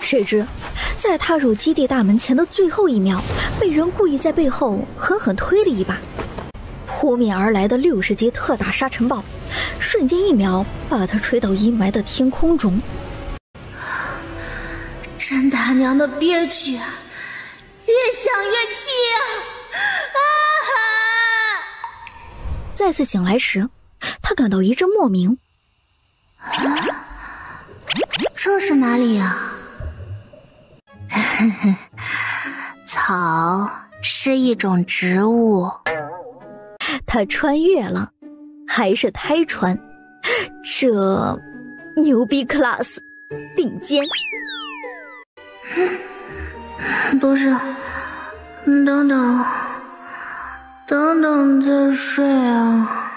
谁知在踏入基地大门前的最后一秒，被人故意在背后狠狠推了一把。扑面而来的60级特大沙尘暴，瞬间1秒把他吹到阴霾的天空中。真他娘的憋屈，越想越气再次醒来时，他感到一阵莫名。这是哪里呀？草是一种植物。他穿越了，还是胎穿，这牛逼 class 顶尖。不是，等等再睡啊。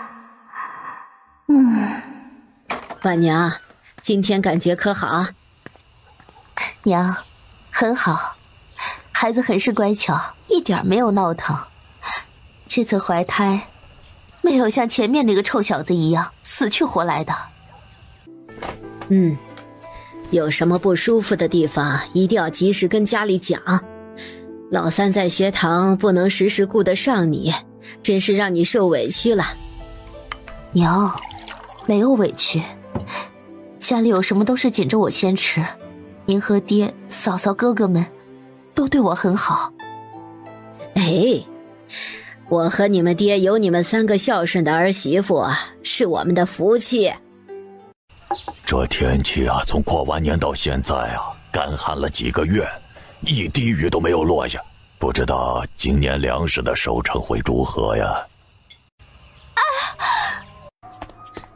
婉娘，今天感觉可好？娘，很好，孩子很是乖巧，一点没有闹腾。这次怀胎，没有像前面那个臭小子一样死去活来的。有什么不舒服的地方，一定要及时跟家里讲。老三在学堂不能时时顾得上你，真是让你受委屈了。娘，没有委屈，家里有什么都是紧着我先吃。您和爹、嫂嫂、哥哥们都对我很好。哎，我和你们爹有你们3个孝顺的儿媳妇，是我们的福气。这天气啊，从过完年到现在啊，干旱了几个月，一滴雨都没有落下，不知道今年粮食的收成会如何呀？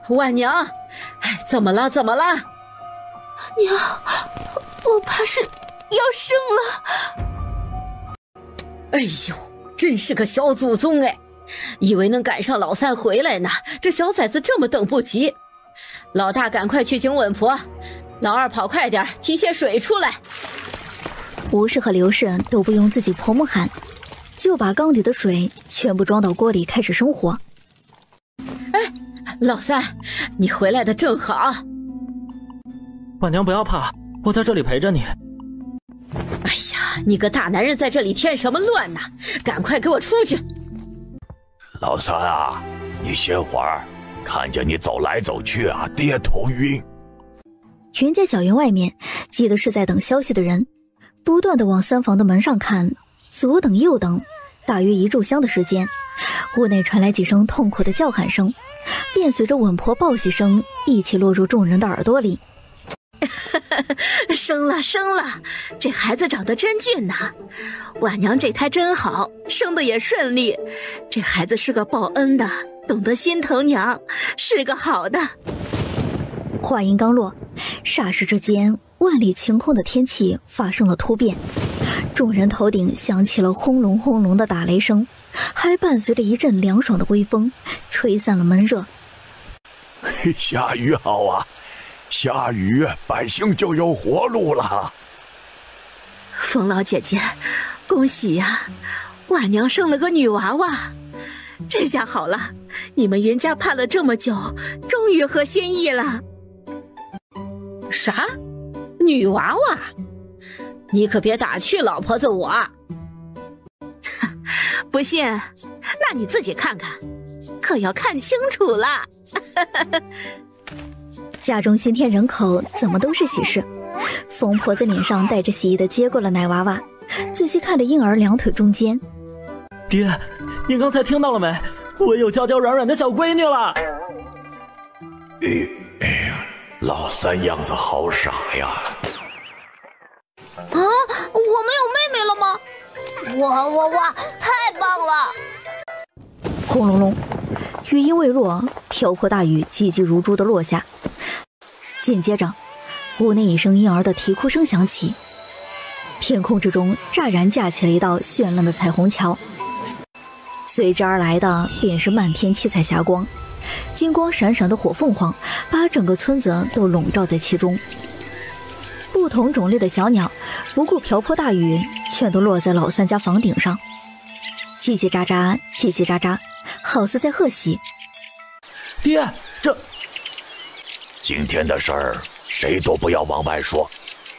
婉娘，怎么了？怎么了？娘，我怕是要生了。哎呦，真是个小祖宗哎！以为能赶上老三回来呢，这小崽子这么等不及。老大赶快去请稳婆，老二跑快点，提些水出来。吴氏和刘氏都不用自己婆母喊，就把缸里的水全部装到锅里开始生火。哎，老三，你回来的正好。婉娘不要怕，我在这里陪着你。哎呀，你个大男人在这里添什么乱呢？赶快给我出去！老三啊，你歇会儿，看见你走来走去啊，爹头晕。袁家小院外面挤的是在等消息的人，不断的往3房的门上看，左等右等，大约1炷香的时间，屋内传来几声痛苦的叫喊声，便随着稳婆报喜声一起落入众人的耳朵里。生了，这孩子长得真俊呐！婉娘这胎真好，生的也顺利。这孩子是个报恩的，懂得心疼娘，是个好的。话音刚落，霎时之间，万里晴空的天气发生了突变，众人头顶响起了轰隆轰隆的打雷声，还伴随着一阵凉爽的微风，吹散了闷热。下雨好啊！下雨，百姓就有活路了。冯老姐姐，恭喜呀！婉娘生了个女娃娃，这下好了，你们云家盼了这么久，终于合心意了。啥？女娃娃？你可别打趣老婆子我。不信，那你自己看看，可要看清楚了。家中新添人口怎么都是喜事。冯婆子脸上带着喜意的接过了奶娃娃，仔细看着婴儿2腿中间。爹，您刚才听到了没？我有娇娇软软的小闺女了。哎呀，老三样子好傻呀。啊，我们有妹妹了吗？哇，太棒了！轰隆隆，余音未落，瓢泼大雨急急如注地落下。紧接着，屋内一声婴儿的啼哭声响起，天空之中乍然架起了一道绚烂的彩虹桥，随之而来的便是漫天七彩霞光，金光闪闪的火凤凰把整个村子都笼罩在其中。不同种类的小鸟不顾瓢泼大雨，全都落在老三家房顶上，叽叽喳喳，叽叽喳喳，好似在贺喜。爹，这今天的事儿谁都不要往外说，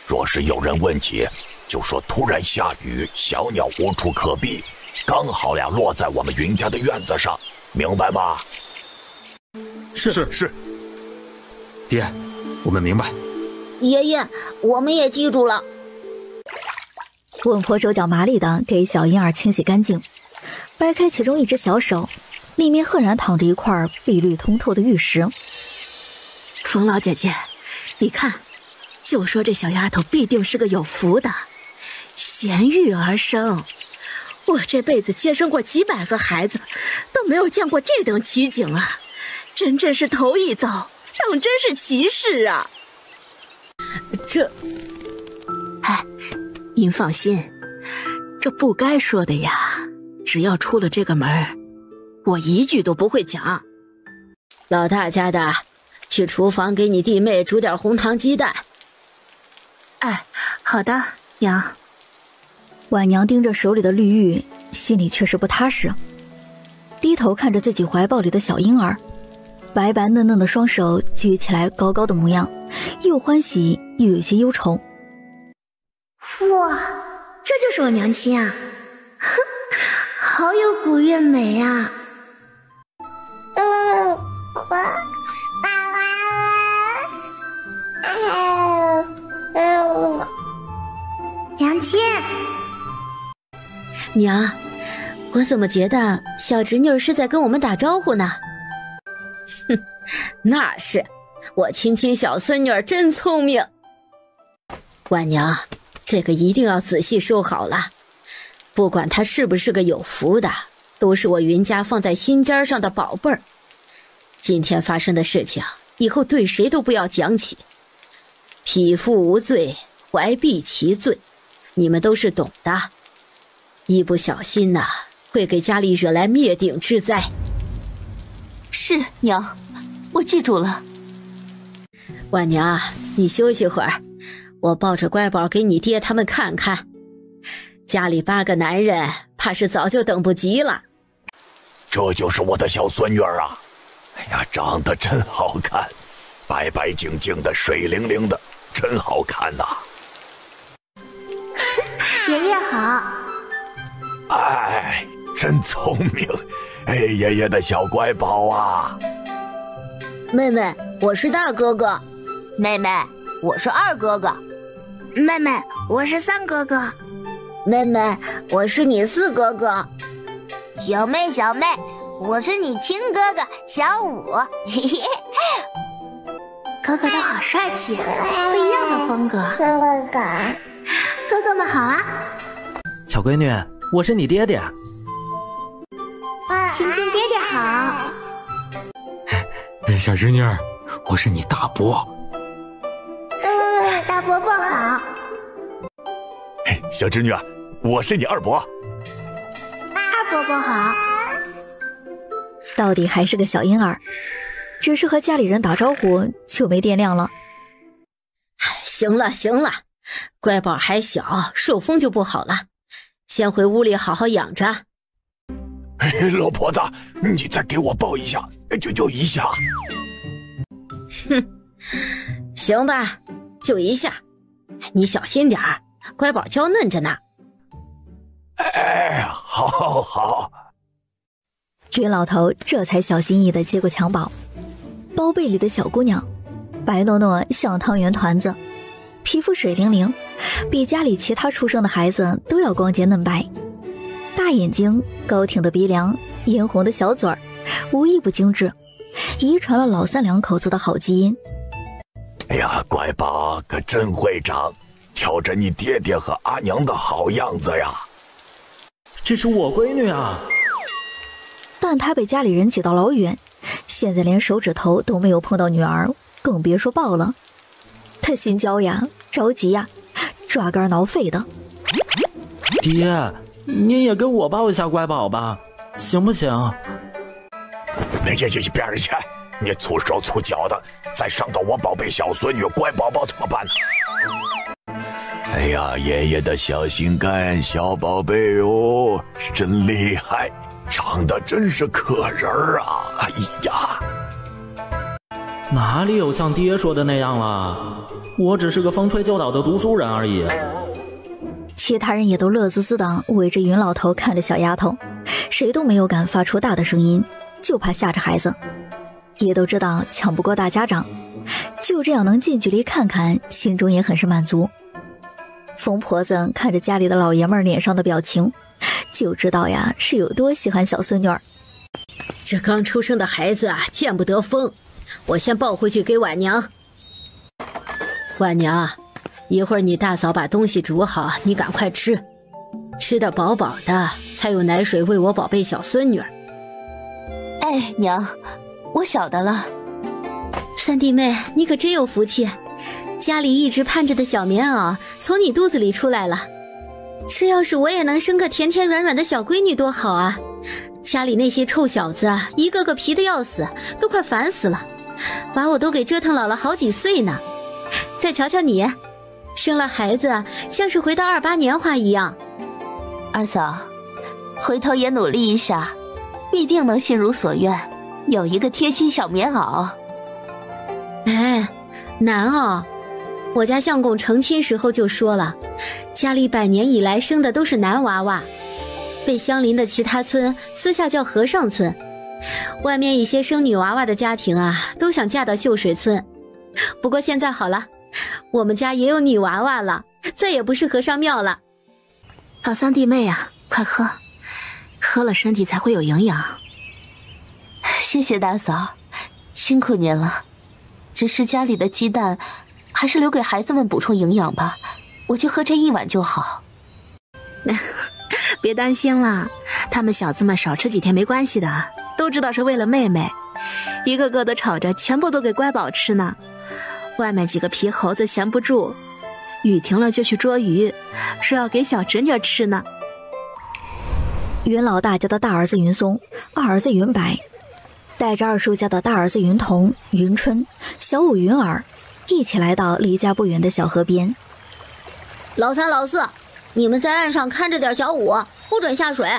若是有人问起，就说突然下雨，小鸟无处可避，刚好呀落在我们云家的院子上，明白吗？是。爹，我们明白。爷爷，我们也记住了。稳婆手脚麻利地给小婴儿清洗干净，掰开其中一只小手，里面赫然躺着一块碧绿通透的玉石。冯老姐姐，你看，就说这小丫头必定是个有福的，衔玉而生。我这辈子接生过几百个孩子，都没有见过这等奇景啊！真是头一遭，当真是奇事啊！您放心，这不该说的呀，只要出了这个门，我一句都不会讲。老大家的，去厨房给你弟妹煮点红糖鸡蛋。哎，好的，娘。婉娘盯着手里的绿玉，心里却是不踏实，低头看着自己怀抱里的小婴儿，白白嫩嫩的双手举起来高高的模样，又欢喜又有些忧愁。哇，这就是我娘亲啊！哼，好有古韵美啊！娘亲，娘，我怎么觉得小侄女是在跟我们打招呼呢？哼，那是，我亲小孙女真聪明。婉娘，这个一定要仔细收好了，不管她是不是个有福的，都是我云家放在心尖上的宝贝儿。今天发生的事情，以后对谁都不要讲起。匹夫无罪，怀璧其罪，你们都是懂的。一不小心呐，会给家里惹来灭顶之灾。是娘，我记住了。婉娘，你休息会儿，我抱着乖宝给你爹他们看看。家里8个男人，怕是早就等不及了。这就是我的小孙女儿啊！哎呀，长得真好看，白白净净的，水灵灵的，真好看呐！爷爷好。哎，真聪明，哎，爷爷的小乖宝啊！妹妹，我是大哥哥。妹妹，我是二哥哥。妹妹，我是3哥哥。妹妹，我是你4哥哥。小妹，我是你亲哥哥小5。哥哥都好帅气，不一样的风格。哥哥们好啊！小闺女，我是你爹爹。亲爹爹好。小侄女儿，我是你大伯。大伯伯好。小侄女，我是你二伯。二伯伯好。到底还是个小婴儿，只是和家里人打招呼就没掂量了。行了，乖宝还小，受风就不好了，先回屋里好好养着。老婆子，你再给我抱一下，就一下。哼，行吧，就一下，你小心点儿，乖宝娇嫩着呢。哎，好。云老头这才小心翼翼地接过襁褓，包被里的小姑娘，白糯糯像汤圆团子，皮肤水灵灵，比家里其他出生的孩子都要光洁嫩白。大眼睛，高挺的鼻梁，嫣红的小嘴儿，无一不精致，遗传了老3两口子的好基因。哎呀，乖宝可真会长，挑着你爹爹和阿娘的好样子呀！这是我闺女啊！但他被家里人挤到老远，现在连手指头都没有碰到女儿，更别说抱了。他心焦呀，着急呀，抓肝挠肺的。爹，您也跟我抱一下乖宝吧，行不行？那这一边去！你粗手粗脚的，再伤到我宝贝小孙女乖宝宝怎么办呢？哎呀，爷爷的小心肝，小宝贝哦，真厉害，长得真是可人儿啊！哎呀，哪里有像爹说的那样了？我只是个风吹就倒的读书人而已。其他人也都乐滋滋的围着云老头看着小丫头，谁都没有敢发出大的声音，就怕吓着孩子。也都知道抢不过大家长，就这样能近距离看看，心中也很是满足。疯婆子看着家里的老爷们儿脸上的表情，就知道呀是有多喜欢小孙女儿。这刚出生的孩子啊，见不得风，我先抱回去给婉娘。婉娘，一会儿你大嫂把东西煮好，你赶快吃，吃得饱饱的，才有奶水喂我宝贝小孙女儿。哎，娘，我晓得了。三弟妹，你可真有福气，家里一直盼着的小棉袄从你肚子里出来了。这要是我也能生个甜甜软软的小闺女多好啊！家里那些臭小子一个个皮得要死，都快烦死了，把我都给折腾老了好几岁呢。再瞧瞧你，生了孩子像是回到28年华一样。二嫂，回头也努力一下，必定能心如所愿，有一个贴心小棉袄。哎，难哦，我家相公成亲时候就说了，家里100年以来生的都是男娃娃，被相邻的其他村私下叫和尚村。外面一些生女娃娃的家庭啊，都想嫁到秀水村。不过现在好了，我们家也有女娃娃了，再也不是和尚庙了。好三弟妹啊，快喝，喝了身体才会有营养。谢谢大嫂，辛苦您了。只是家里的鸡蛋还是留给孩子们补充营养吧，我就喝这1碗就好。别担心了，他们小子们少吃几天没关系的，都知道是为了妹妹，一个个的吵着全部都给乖宝吃呢。外面几个皮猴子闲不住，雨停了就去捉鱼，说要给小侄女吃呢。云老大家的大儿子云松，二儿子云白，带着二叔家的大儿子云童、云春、小五云儿，一起来到离家不远的小河边。老三老四，你们在岸上看着点小五，不准下水。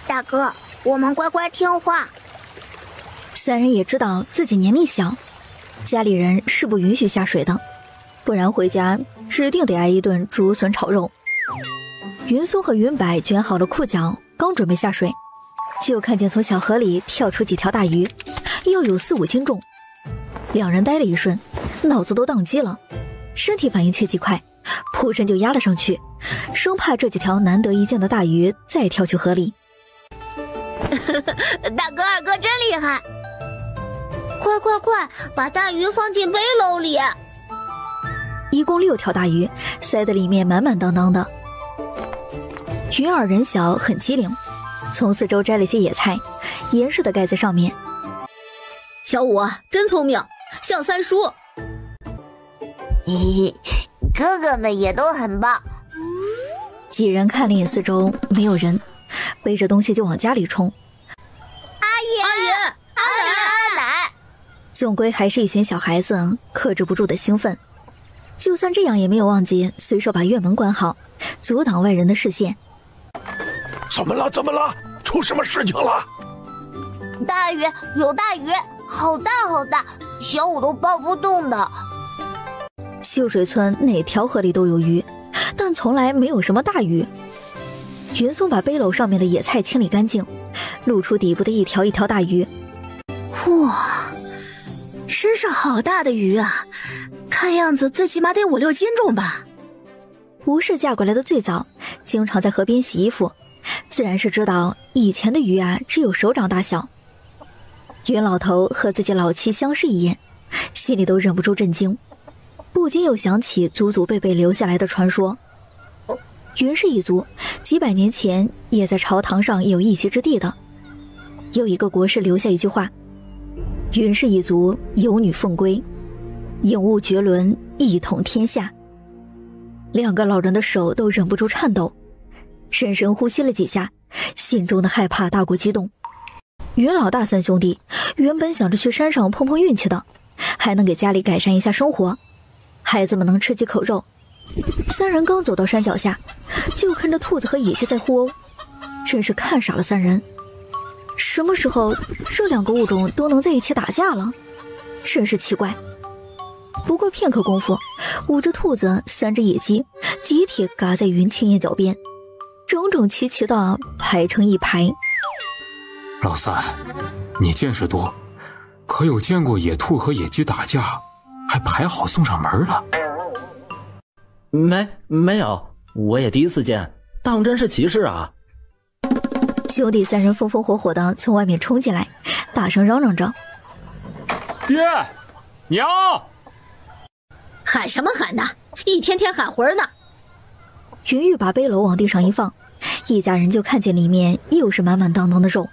大哥，我们乖乖听话。三人也知道自己年龄小，家里人是不允许下水的，不然回家指定得挨一顿竹笋炒肉。云松和云柏卷好了裤脚，刚准备下水，就看见从小河里跳出几条大鱼，要有4、5斤重。两人呆了一瞬，脑子都宕机了，身体反应却极快，扑身就压了上去，生怕这几条难得一见的大鱼再跳去河里。大哥二哥真厉害，快把大鱼放进背篓里。一共6条大鱼，塞得里面满满当当的。云儿人小很机灵，从四周摘了些野菜，严实的盖在上面。小五真聪明，像三叔。哥哥们也都很棒。几人看了眼四周，没有人，背着东西就往家里冲。阿奶，总归还是一群小孩子，克制不住的兴奋。就算这样，也没有忘记随手把院门关好，阻挡外人的视线。怎么了？出什么事情了？大鱼，有大鱼，好大，小五都抱不动的。秀水村哪条河里都有鱼，但从来没有什么大鱼。云松把背篓上面的野菜清理干净，露出底部的一条一条大鱼。哇，真是好大的鱼啊，看样子最起码得5、6斤重吧。吴氏嫁过来的最早，经常在河边洗衣服，自然是知道以前的鱼啊只有手掌大小。云老头和自己老妻相视一眼，心里都忍不住震惊，不禁又想起祖祖辈辈留下来的传说。云氏一族几百年前也在朝堂上有一席之地的。有一个国师留下一句话：云氏一族有女凤归，影悟绝伦，一统天下。2个老人的手都忍不住颤抖，深深呼吸了几下，心中的害怕大过激动。云老大3兄弟原本想着去山上碰碰运气的，还能给家里改善一下生活，孩子们能吃几口肉。3人刚走到山脚下，就看着兔子和野鸡在互殴，真是看傻了3人。什么时候这两个物种都能在一起打架了？真是奇怪。不过片刻功夫，5只兔子3只野鸡集体嘎在云青燕脚边，整整齐齐地排成一排。老三，你见识多，可有见过野兔和野鸡打架还排好送上门的？没有，我也第一次见，当真是奇事啊！兄弟3人风风火火地从外面冲进来，大声嚷嚷着：“爹，娘！”喊什么喊呢？一天天喊魂呢！云玉把背篓往地上一放，一家人就看见里面又是满满当当的肉。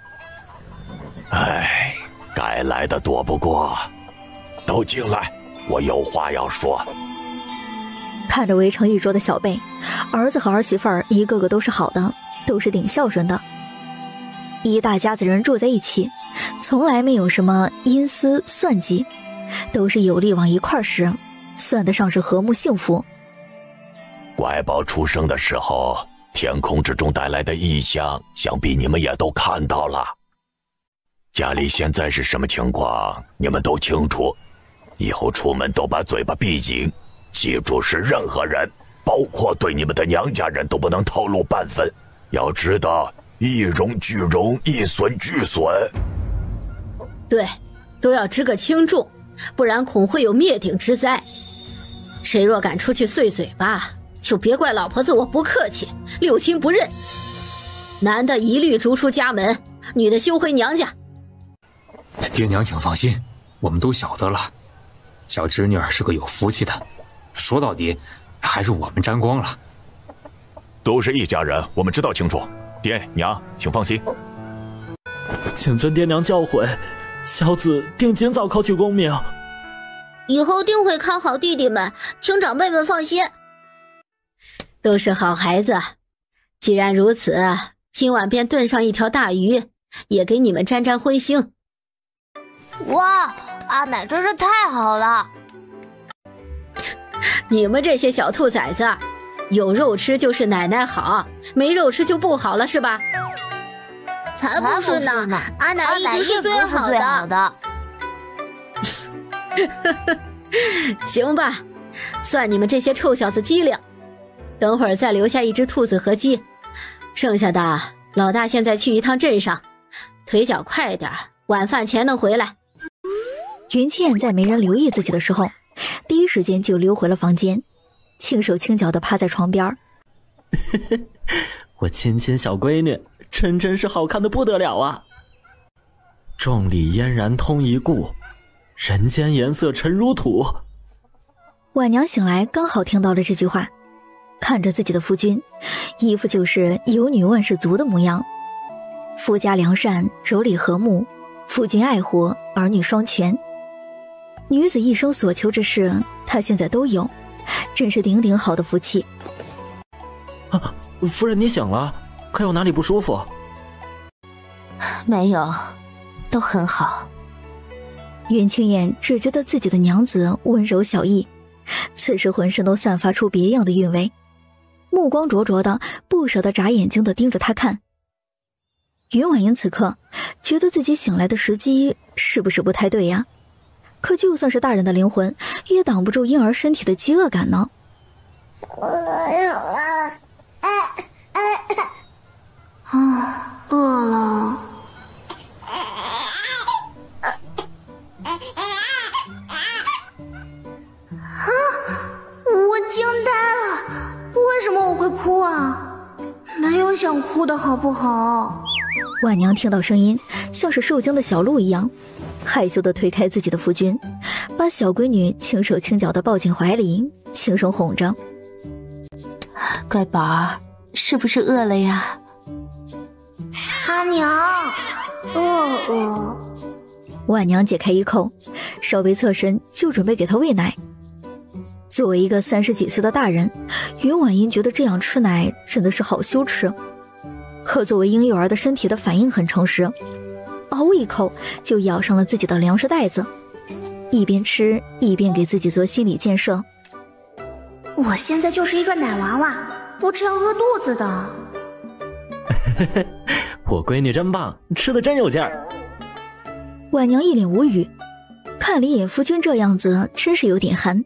哎，该来的躲不过，都进来，我有话要说。看着围成一桌的小辈，儿子和儿媳妇儿一个个都是好的，都是顶孝顺的。一大家子人住在一起，从来没有什么阴私算计，都是有力往一块使，算得上是和睦幸福。乖宝出生的时候，天空之中带来的异象，想必你们也都看到了。家里现在是什么情况，你们都清楚。以后出门都把嘴巴闭紧，记住是任何人，包括对你们的娘家人都不能透露半分。要知道，一荣俱荣，一损俱损。对，都要知个轻重，不然恐会有灭顶之灾。谁若敢出去碎嘴巴，就别怪老婆子我不客气，六亲不认。男的一律逐出家门，女的休回娘家。爹娘请放心，我们都晓得了。小侄女儿是个有福气的，说到底还是我们沾光了。都是一家人，我们知道清楚。爹娘请放心。请遵爹娘教诲，小子定尽早考取功名。以后定会看好弟弟们，请长辈们放心。都是好孩子，既然如此，今晚便炖上一条大鱼，也给你们沾沾荤腥。哇，阿奶真是太好了！你们这些小兔崽子，有肉吃就是奶奶好，没肉吃就不好了是吧？才不是呢，阿奶一直是最好的。行吧，算你们这些臭小子机灵。等会儿再留下1只兔子和鸡，剩下的老大现在去一趟镇上，腿脚快点，晚饭前能回来。云倩在没人留意自己的时候，第一时间就溜回了房间，轻手轻脚地趴在床边。我亲亲小闺女，真是好看的不得了啊！众里嫣然通一顾，人间颜色沉如土。婉娘醒来刚好听到了这句话，看着自己的夫君，一副就是有女万事足的模样。夫家良善，妯娌和睦，夫君爱护，儿女双全。女子一生所求之事，她现在都有，真是顶顶好的福气。啊，夫人你醒了，可有哪里不舒服？没有，都很好。云青燕只觉得自己的娘子温柔小意，此时浑身都散发出别样的韵味，目光灼灼的，不舍得眨眼睛的盯着她看。云婉莹此刻觉得自己醒来的时机是不是不太对呀？可就算是大人的灵魂，也挡不住婴儿身体的饥饿感呢。饿了。我惊呆了，为什么我会哭啊？没有想哭的好不好？婉娘听到声音，像是受惊的小鹿一样，害羞地推开自己的夫君，把小闺女轻手轻脚地抱进怀里，轻声哄着：“乖宝儿，是不是饿了呀？”阿娘，饿。婉娘解开衣扣，稍微侧身就准备给她喂奶。作为一个30几岁的大人，云婉莹觉得这样吃奶真的是好羞耻。可作为婴幼儿的身体的反应很诚实，嗷一口就咬上了自己的粮食袋子，一边吃一边给自己做心理建设。我现在就是一个奶娃娃，不吃要饿肚子的。我闺女真棒，吃的真有劲儿。婉娘一脸无语，看李野夫君这样子，真是有点寒，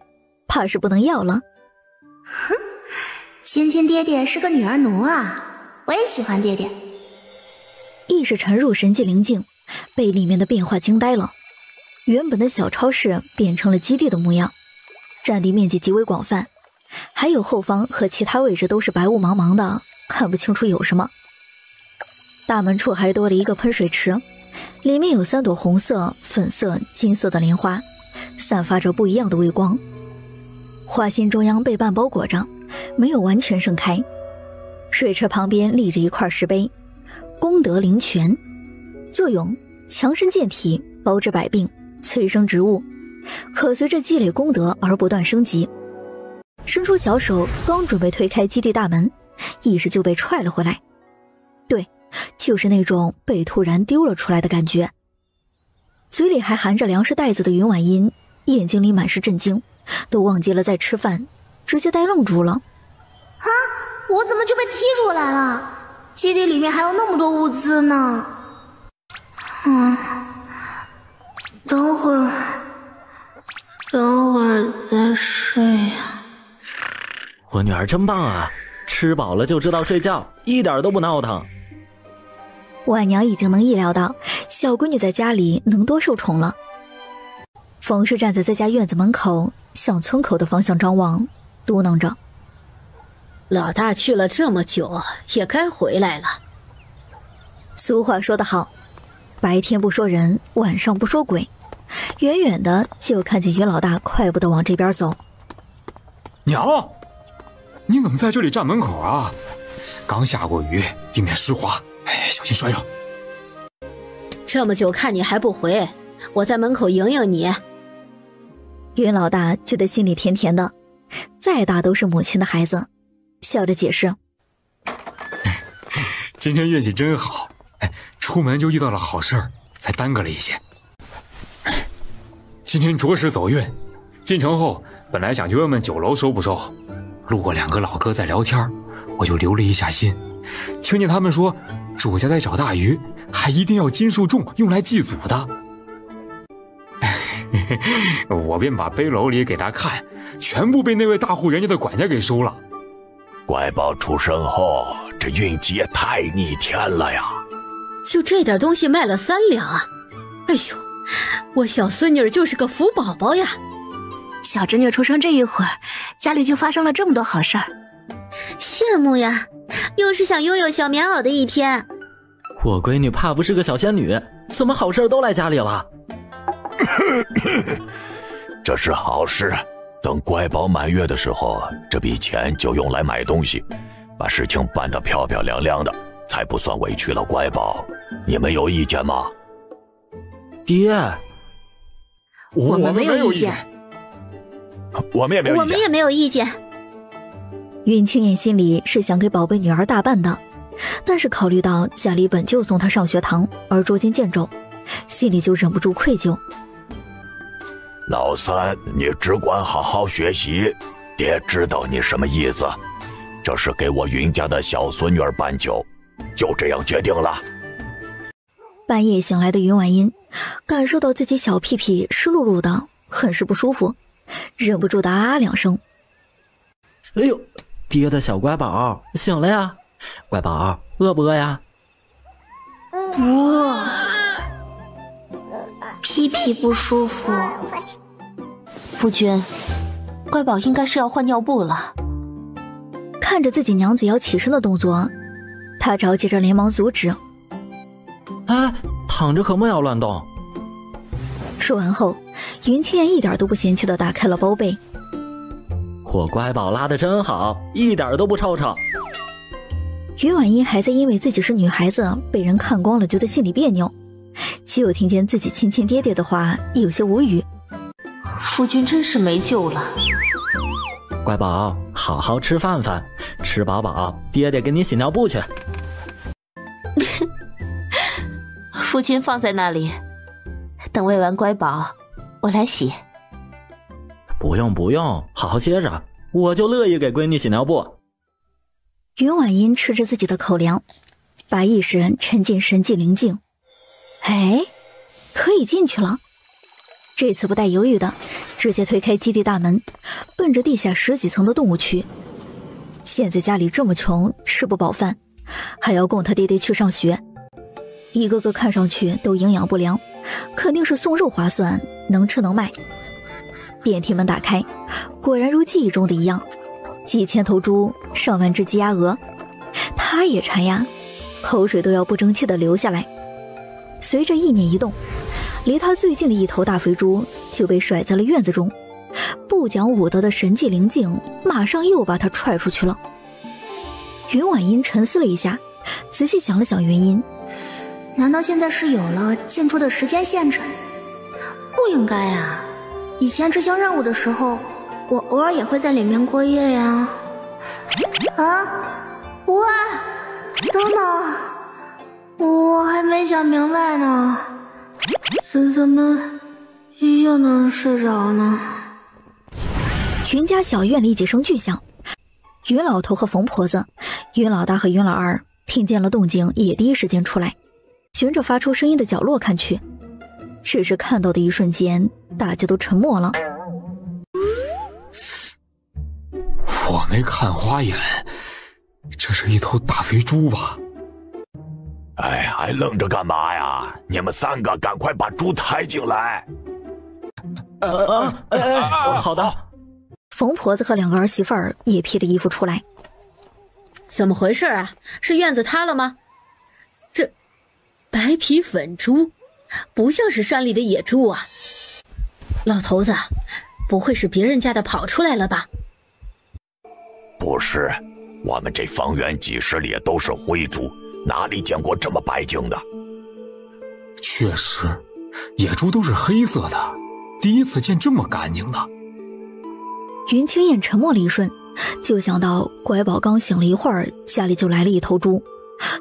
怕是不能要了。哼，芊芊爹爹是个女儿奴啊，我也喜欢爹爹。一时沉入神寂灵境，被里面的变化惊呆了。原本的小超市变成了基地的模样，占地面积极为广泛，还有后方和其他位置都是白雾茫茫的，看不清楚有什么。大门处还多了一个喷水池，里面有3朵红色、粉色、金色的莲花，散发着不一样的微光。花心中央被半包裹着，没有完全盛开。水池旁边立着一块石碑，功德灵泉，作用强身健体，包治百病，催生植物，可随着积累功德而不断升级。伸出小手，刚准备推开基地大门，一时就被踹了回来。对，就是那种被突然丢了出来的感觉。嘴里还含着粮食袋子的云婉音，眼睛里满是震惊，都忘记了在吃饭，直接呆愣住了。啊，我怎么就被踢出来了？基地里面还有那么多物资呢。等会儿再睡呀。我女儿真棒啊，吃饱了就知道睡觉，一点都不闹腾。婉娘已经能意料到小闺女在家里能多受宠了。冯氏站在自家院子门口，向村口的方向张望，嘟囔着：老大去了这么久，也该回来了。俗话说得好，白天不说人，晚上不说鬼。远远的就看见于老大快步的往这边走。娘，你怎么在这里站门口啊？刚下过雨，地面湿滑，小心摔着。这么久看你还不回，我在门口迎迎你。云老大觉得心里甜甜的，再大都是母亲的孩子，笑着解释：今天运气真好，出门就遇到了好事儿，才耽搁了一些。今天着实走运，进城后本来想去问问酒楼收不收，路过2个老哥在聊天，我就留了一下心，听见他们说主家在找大鱼，还一定要金树种用来祭祖的。我便把背篓里给他看，全部被那位大户人家的管家给收了。乖宝出生后，这运气也太逆天了呀！就这点东西卖了3两啊！哎呦，我小孙女就是个福宝宝呀！小侄女出生这一会儿，家里就发生了这么多好事儿，羡慕呀！又是想拥有小棉袄的一天。我闺女怕不是个小仙女，怎么好事都来家里了？这是好事，等乖宝满月的时候，这笔钱就用来买东西，把事情办得漂漂亮亮的，才不算委屈了乖宝。你们有意见吗？爹，我们没有意见。我们也没有意见。我们也没有意见。云青燕心里是想给宝贝女儿大办的，但是考虑到家里本就送她上学堂而捉襟见肘，心里就忍不住愧疚。老三，你只管好好学习，爹知道你什么意思。这是给我云家的小孙女儿办酒，就这样决定了。半夜醒来的云婉音感受到自己小屁屁湿漉漉的，很是不舒服，忍不住的啊2声。哎呦，爹的小乖宝醒了呀！乖宝，饿不饿呀？不饿，屁屁不舒服。夫君，乖宝应该是要换尿布了。看着自己娘子要起身的动作，他着急着连忙阻止。哎，躺着可莫要乱动。说完后，云青燕一点都不嫌弃的打开了包被。我乖宝拉得真好，一点都不臭臭。云婉音还在因为自己是女孩子被人看光了觉得心里别扭，只有听见自己亲亲爹爹的话，有些无语。夫君真是没救了。乖宝，好好吃饭饭，吃饱饱，爹爹给你洗尿布去。夫君放在那里，等喂完乖宝，我来洗。不用不用，好好歇着，我就乐意给闺女洗尿布。云婉音吃着自己的口粮，把意识沉进神迹灵境。哎，可以进去了。这次不带犹豫的，直接推开基地大门，奔着地下10几层的动物区。现在家里这么穷，吃不饱饭，还要供他爹爹去上学，一个个看上去都营养不良，肯定是送肉划算，能吃能卖。电梯门打开，果然如记忆中的一样，几千头猪，上万只鸡鸭鹅，他也馋呀，口水都要不争气的流下来。随着意念一动，离他最近的一头大肥猪就被甩在了院子中，不讲武德的神迹灵境马上又把他踹出去了。云婉音沉思了一下，仔细想了想原因，难道现在是有了进出的时间限制？不应该啊，以前执行任务的时候，我偶尔也会在里面过夜呀。喂，等等，我还没想明白呢，怎么又能人睡着呢？云家小院里几声巨响，云老头和冯婆子、云老大和云老二听见了动静，也第一时间出来，循着发出声音的角落看去。只是看到的一瞬间，大家都沉默了。我没看花眼，这是一头大肥猪吧？哎，还愣着干嘛呀？你们3个赶快把猪抬进来！好的。冯婆子和2个儿媳妇儿也披着衣服出来。怎么回事啊？是院子塌了吗？这白皮粉猪，不像是山里的野猪啊！老头子，不会是别人家的跑出来了吧？不是，我们这方圆几10里都是灰猪，哪里见过这么白净的？确实，野猪都是黑色的，第一次见这么干净的。云清燕沉默了一瞬，就想到乖宝刚醒了一会儿，家里就来了一头猪，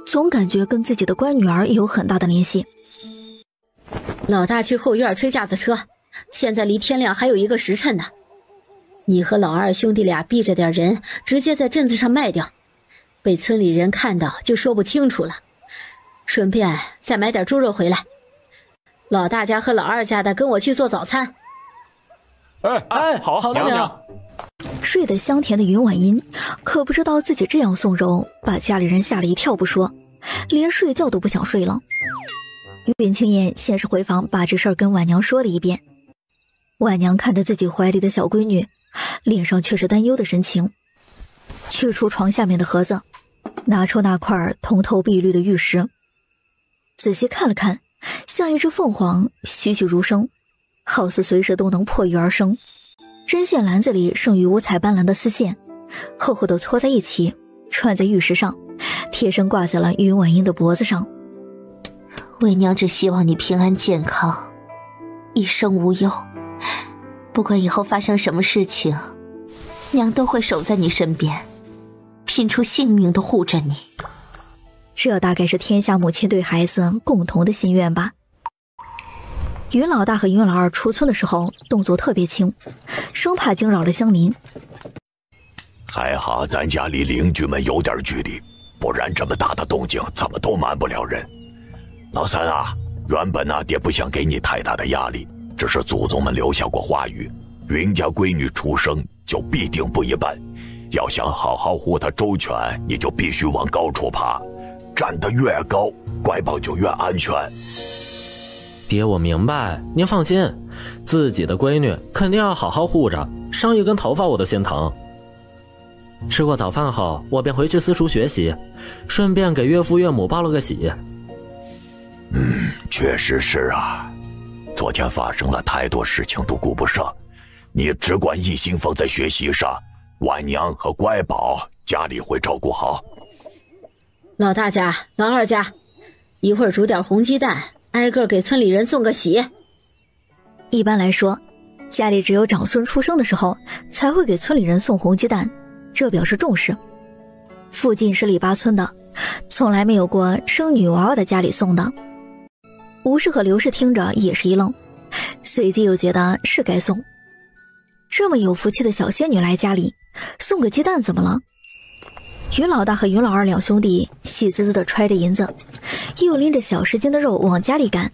总感觉跟自己的乖女儿有很大的联系。老大去后院推架子车，现在离天亮还有1个时辰呢。你和老二兄弟俩逼着点人，直接在镇子上卖掉，被村里人看到就说不清楚了。顺便再买点猪肉回来。老大家和老二家的跟我去做早餐。好娘娘。睡得香甜的云婉音可不知道自己这样送肉把家里人吓了一跳不说，连睡觉都不想睡了。云清燕先是回房把这事儿跟婉娘说了一遍。婉娘看着自己怀里的小闺女，脸上却是担忧的神情，取出床下面的盒子，拿出那块通透碧绿的玉石，仔细看了看，像一只凤凰，栩栩如生，好似随时都能破玉而生。针线篮子里剩余五彩斑斓的丝线，厚厚的搓在一起，穿在玉石上，贴身挂在了云婉音的脖子上。为娘只希望你平安健康，一生无忧。不管以后发生什么事情，娘都会守在你身边，拼出性命都护着你。这大概是天下母亲对孩子共同的心愿吧。云老大和云老二出村的时候动作特别轻，生怕惊扰了乡邻。还好咱家离邻居们有点距离，不然这么大的动静怎么都瞒不了人。老三啊，原本爹不想给你太大的压力，只是祖宗们留下过话语，云家闺女出生就必定不一般，要想好好护她周全，你就必须往高处爬，站得越高，乖宝就越安全。爹，我明白，您放心，自己的闺女肯定要好好护着，伤一根头发我都心疼。吃过早饭后，我便回去私塾学习，顺便给岳父岳母报了个喜。确实是啊，昨天发生了太多事情都顾不上，你只管一心放在学习上，婉娘和乖宝家里会照顾好。老大家、老二家，一会儿煮点红鸡蛋，挨个给村里人送个喜。一般来说，家里只有长孙出生的时候才会给村里人送红鸡蛋，这表示重视。附近十里八村的，从来没有过生女娃娃的家里送的。吴氏和刘氏听着也是一愣，随即又觉得是该送。这么有福气的小仙女来家里，送个鸡蛋怎么了？云老大和云老二两兄弟喜滋滋地揣着银子，又拎着小10斤的肉往家里赶。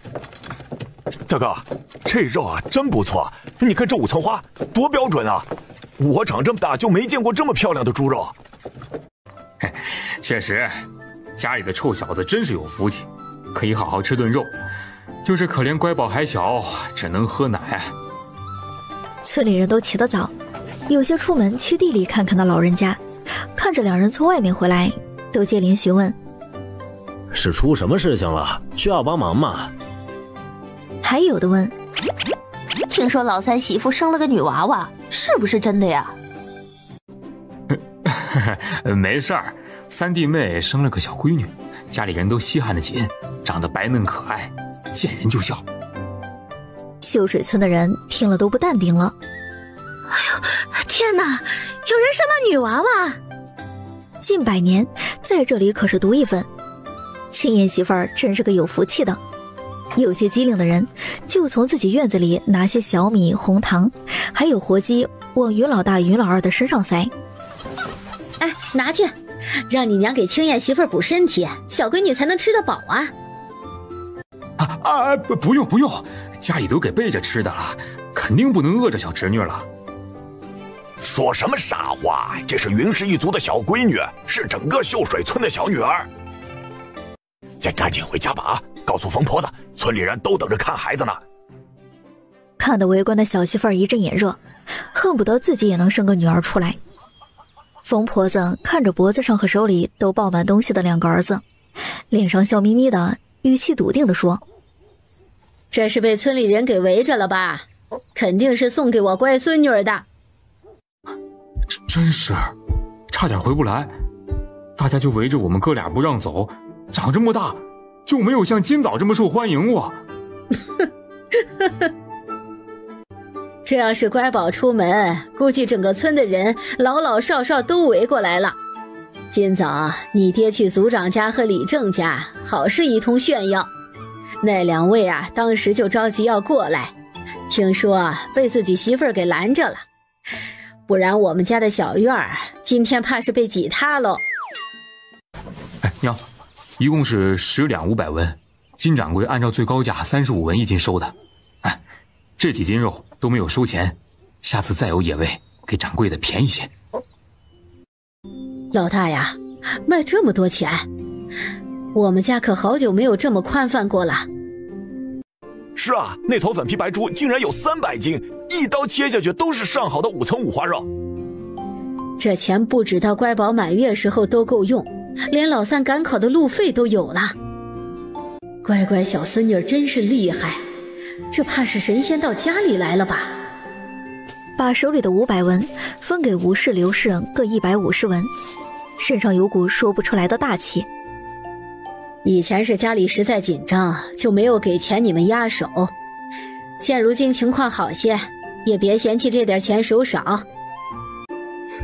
大哥，这肉啊真不错，你看这5层花多标准啊！我长这么大就没见过这么漂亮的猪肉。确实，家里的臭小子真是有福气，可以好好吃顿肉。就是可怜乖宝还小，只能喝奶。村里人都起得早，有些出门去地里看看那老人家，看着两人从外面回来，都接连询问：是出什么事情了？需要帮忙吗？还有的问：听说老三媳妇生了个女娃娃，是不是真的呀？没事儿，三弟妹生了个小闺女，家里人都稀罕得紧，长得白嫩可爱，见人就笑。秀水村的人听了都不淡定了。哎呦，天哪，有人生了女娃娃！近100年，在这里可是独一份。青燕媳妇儿真是个有福气的。有些机灵的人就从自己院子里拿些小米、红糖，还有活鸡往云老大、云老二的身上塞。哎，拿去，让你娘给青燕媳妇儿补身体，小闺女才能吃得饱啊！不用，家里都给备着吃的了，肯定不能饿着小侄女了。说什么傻话？这是云氏一族的小闺女，是整个秀水村的小女儿。再赶紧回家吧，告诉疯婆子，村里人都等着看孩子呢。看得围观的小媳妇儿一阵眼热，恨不得自己也能生个女儿出来。疯婆子看着脖子上和手里都抱满东西的2个儿子，脸上笑眯眯的，语气笃定地说：这是被村里人给围着了吧？肯定是送给我乖孙女儿的。真是，差点回不来，大家就围着我们哥俩不让走，长这么大就没有像今早这么受欢迎过。这要是乖宝出门，估计整个村的人老老少少都围过来了。今早你爹去族长家和李正家，好是一通炫耀。那2位啊，当时就着急要过来，听说被自己媳妇儿给拦着了，不然我们家的小院儿今天怕是被挤塌喽。哎，娘，一共是10两500文，金掌柜按照最高价35文一斤收的。哎，这几斤肉都没有收钱，下次再有野味，给掌柜的便宜些。老大呀，卖这么多钱，我们家可好久没有这么宽泛过了。是啊，那头粉皮白猪竟然有300斤，一刀切下去都是上好的5层五花肉。这钱不止到乖宝满月时候都够用，连老三赶考的路费都有了。乖乖小孙女真是厉害，这怕是神仙到家里来了吧？把手里的500文分给吴氏、刘氏各150文，身上有股说不出来的大气。以前是家里实在紧张，就没有给钱你们压手，现如今情况好些，也别嫌弃这点钱手少。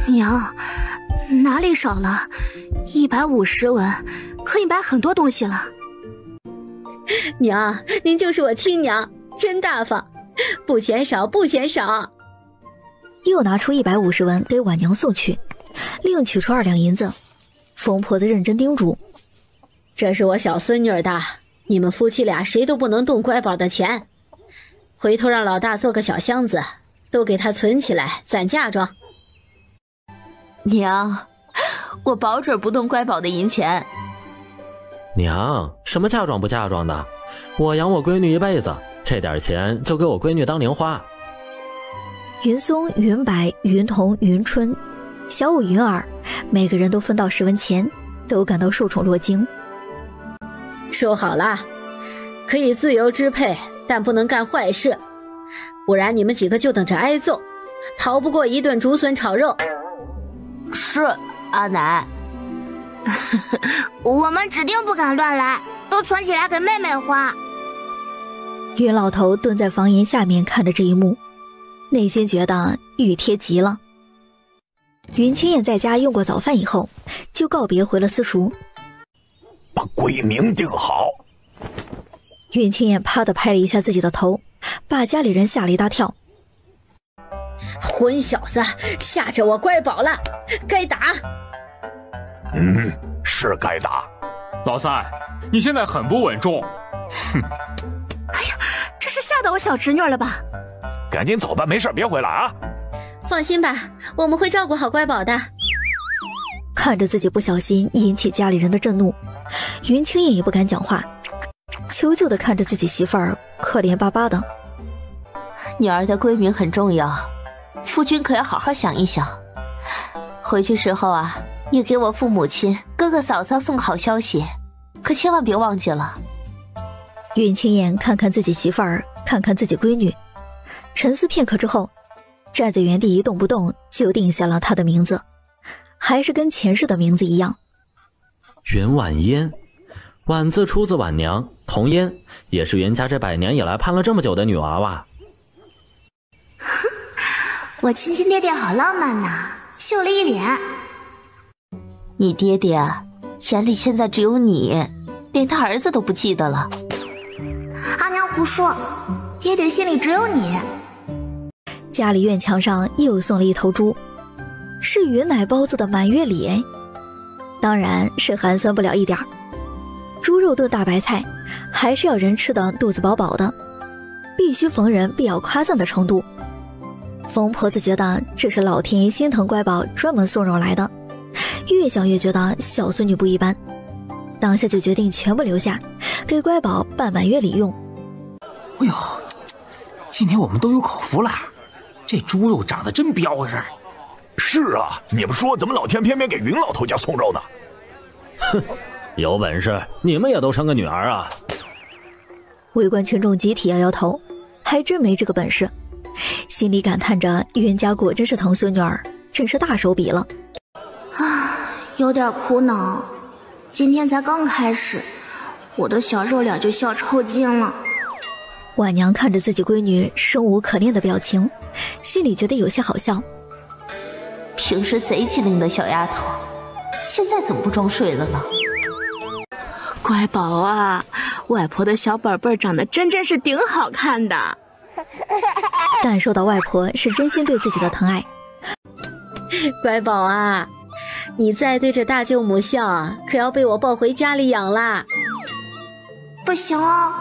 娘，哪里少了？150文可以买很多东西了。娘，您就是我亲娘，真大方，不嫌少，不嫌少。又拿出150文给婉娘送去，另取出2两银子。疯婆子认真叮嘱：这是我小孙女的，你们夫妻俩谁都不能动乖宝的钱，回头让老大做个小箱子，都给他存起来攒嫁妆。娘，我保准不动乖宝的银钱。娘，什么嫁妆不嫁妆的？我养我闺女一辈子，这点钱就给我闺女当零花。云松、云柏、云童、云春、小五、云儿，每个人都分到10文钱，都感到受宠若惊。收好了，可以自由支配，但不能干坏事，不然你们几个就等着挨揍，逃不过一顿竹笋炒肉。是，阿奶。我们指定不敢乱来，都存起来给妹妹花。云老头蹲在房檐下面看着这一幕，内心觉得熨帖极了。云清燕在家用过早饭以后，就告别回了私塾。把鬼名定好。云清燕啪地拍了一下自己的头，把家里人吓了一大跳。混小子，吓着我乖宝了，该打！是该打。老三，你现在很不稳重。哼！哎呀，这是吓到我小侄女了吧？赶紧走吧，没事别回来啊。放心吧，我们会照顾好乖宝的。看着自己不小心引起家里人的震怒，云清燕也不敢讲话，求救的看着自己媳妇儿可怜巴巴的。女儿的闺名很重要，夫君可要好好想一想。回去时候啊，也给我父母亲、哥哥嫂嫂送好消息，可千万别忘记了。云清燕看看自己媳妇儿，看看自己闺女，沉思片刻之后，站在原地一动不动，就定下了她的名字，还是跟前世的名字一样。云婉嫣，婉字出自婉娘，童嫣也是云家这100年以来盼了这么久的女娃娃。我亲亲爹爹好浪漫呐，秀了一脸。你爹爹啊，眼里现在只有你，连他儿子都不记得了。阿娘胡说，爹爹心里只有你。家里院墙上又送了一头猪，是云奶包子的满月礼哎，当然是寒酸不了一点。猪肉炖大白菜，还是要人吃的肚子饱饱的，必须逢人必要夸赞的程度。冯婆子觉得这是老天爷心疼乖宝专门送肉来的，越想越觉得小孙女不一般，当下就决定全部留下，给乖宝办满月礼用。哎呦，今天我们都有口福了，这猪肉长得真标实。是啊，你们说怎么老天偏偏给云老头家送肉呢？哼，有本事你们也都生个女儿啊！围观群众集体摇摇头，还真没这个本事，心里感叹着云家果真是疼孙女儿，真是大手笔了。有点苦恼，今天才刚开始，我的小肉脸就笑抽筋了。婉娘看着自己闺女生无可恋的表情，心里觉得有些好笑。平时贼机灵的小丫头，现在怎么不装睡了呢？乖宝啊，外婆的小宝贝儿长得真是顶好看的。感受到外婆是真心对自己的疼爱。乖宝啊，你再对着大舅母笑，可要被我抱回家里养啦。不行哦，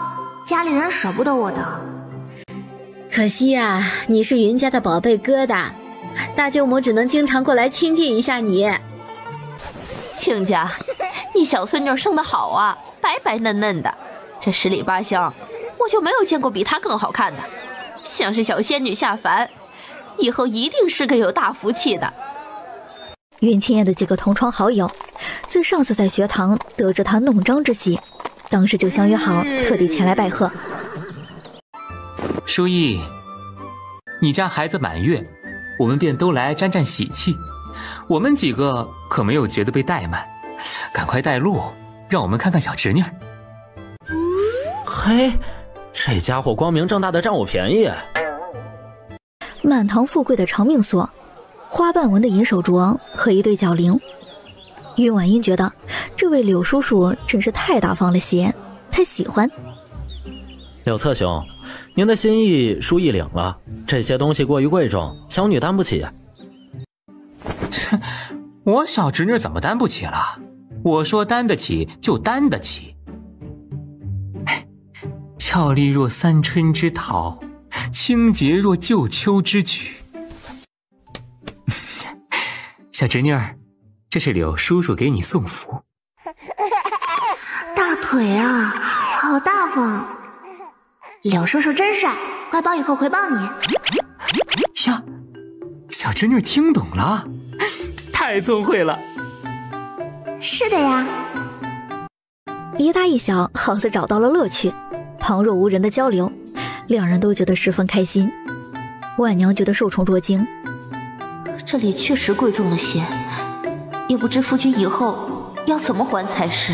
家里人舍不得我的。可惜呀，你是云家的宝贝疙瘩，大舅母只能经常过来亲近一下你。亲家，你小孙女生得好啊，白白嫩嫩的，这10里8乡我就没有见过比她更好看的，像是小仙女下凡，以后一定是个有大福气的。云清燕的几个同窗好友，自上次在学堂得知她弄璋之喜，当时就相约好，特地前来拜贺。书意，你家孩子满月，我们便都来沾沾喜气。我们几个可没有觉得被怠慢，赶快带路，让我们看看小侄女。嘿，这家伙光明正大的占我便宜。满堂富贵的长命锁，花瓣纹的银手镯和一对角铃。云婉英觉得这位柳叔叔真是太大方了些，太喜欢。柳侧兄，您的心意书意领了，这些东西过于贵重，小女担不起。我小侄女怎么担不起了？我说担得起就担得起。俏丽若三春之桃，清洁若旧秋之菊。小侄女儿，这是柳叔叔给你送福。大腿啊，好大方。柳叔叔真帅，乖宝以后回报你。呀，小侄女听懂了，太聪慧了。是的呀。一大一小好似找到了乐趣，旁若无人的交流，两人都觉得十分开心。万娘觉得受宠若惊，这里确实贵重了些，也不知夫君以后要怎么还才是。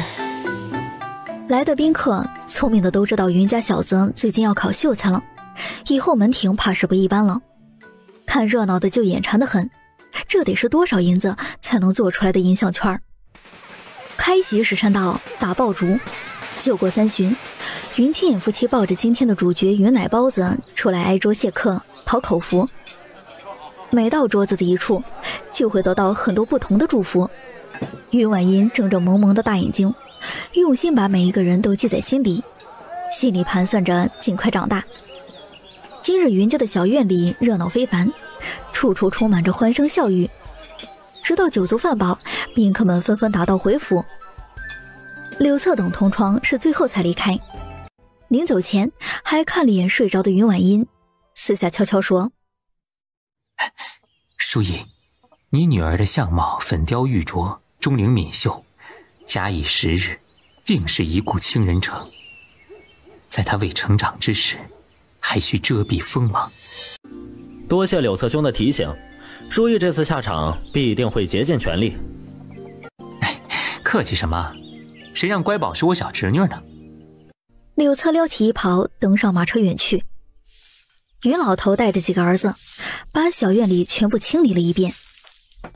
来的宾客聪明的都知道云家小子最近要考秀才了，以后门庭怕是不一般了。看热闹的就眼馋得很，这得是多少银子才能做出来的银项圈。开席时辰到，打爆竹。酒过3巡，云清燕夫妻抱着今天的主角云奶包子出来挨桌谢客讨口福。每到桌子的一处，就会得到很多不同的祝福。云婉音睁着萌萌的大眼睛，用心把每一个人都记在心里，心里盘算着尽快长大。今日云家的小院里热闹非凡，处处充满着欢声笑语。直到酒足饭饱，宾客们纷纷打道回府。柳策等同窗是最后才离开，临走前还看了一眼睡着的云婉音，私下悄悄说：淑仪，你女儿的相貌粉雕玉琢，钟灵敏秀，假以时日，定是一顾倾人城。在她未成长之时，还需遮蔽锋芒。多谢柳策兄的提醒，淑仪这次下场必定会竭尽全力。客气什么？谁让乖宝是我小侄女呢？柳策撩起衣袍，登上马车远去。云老头带着几个儿子，把小院里全部清理了一遍。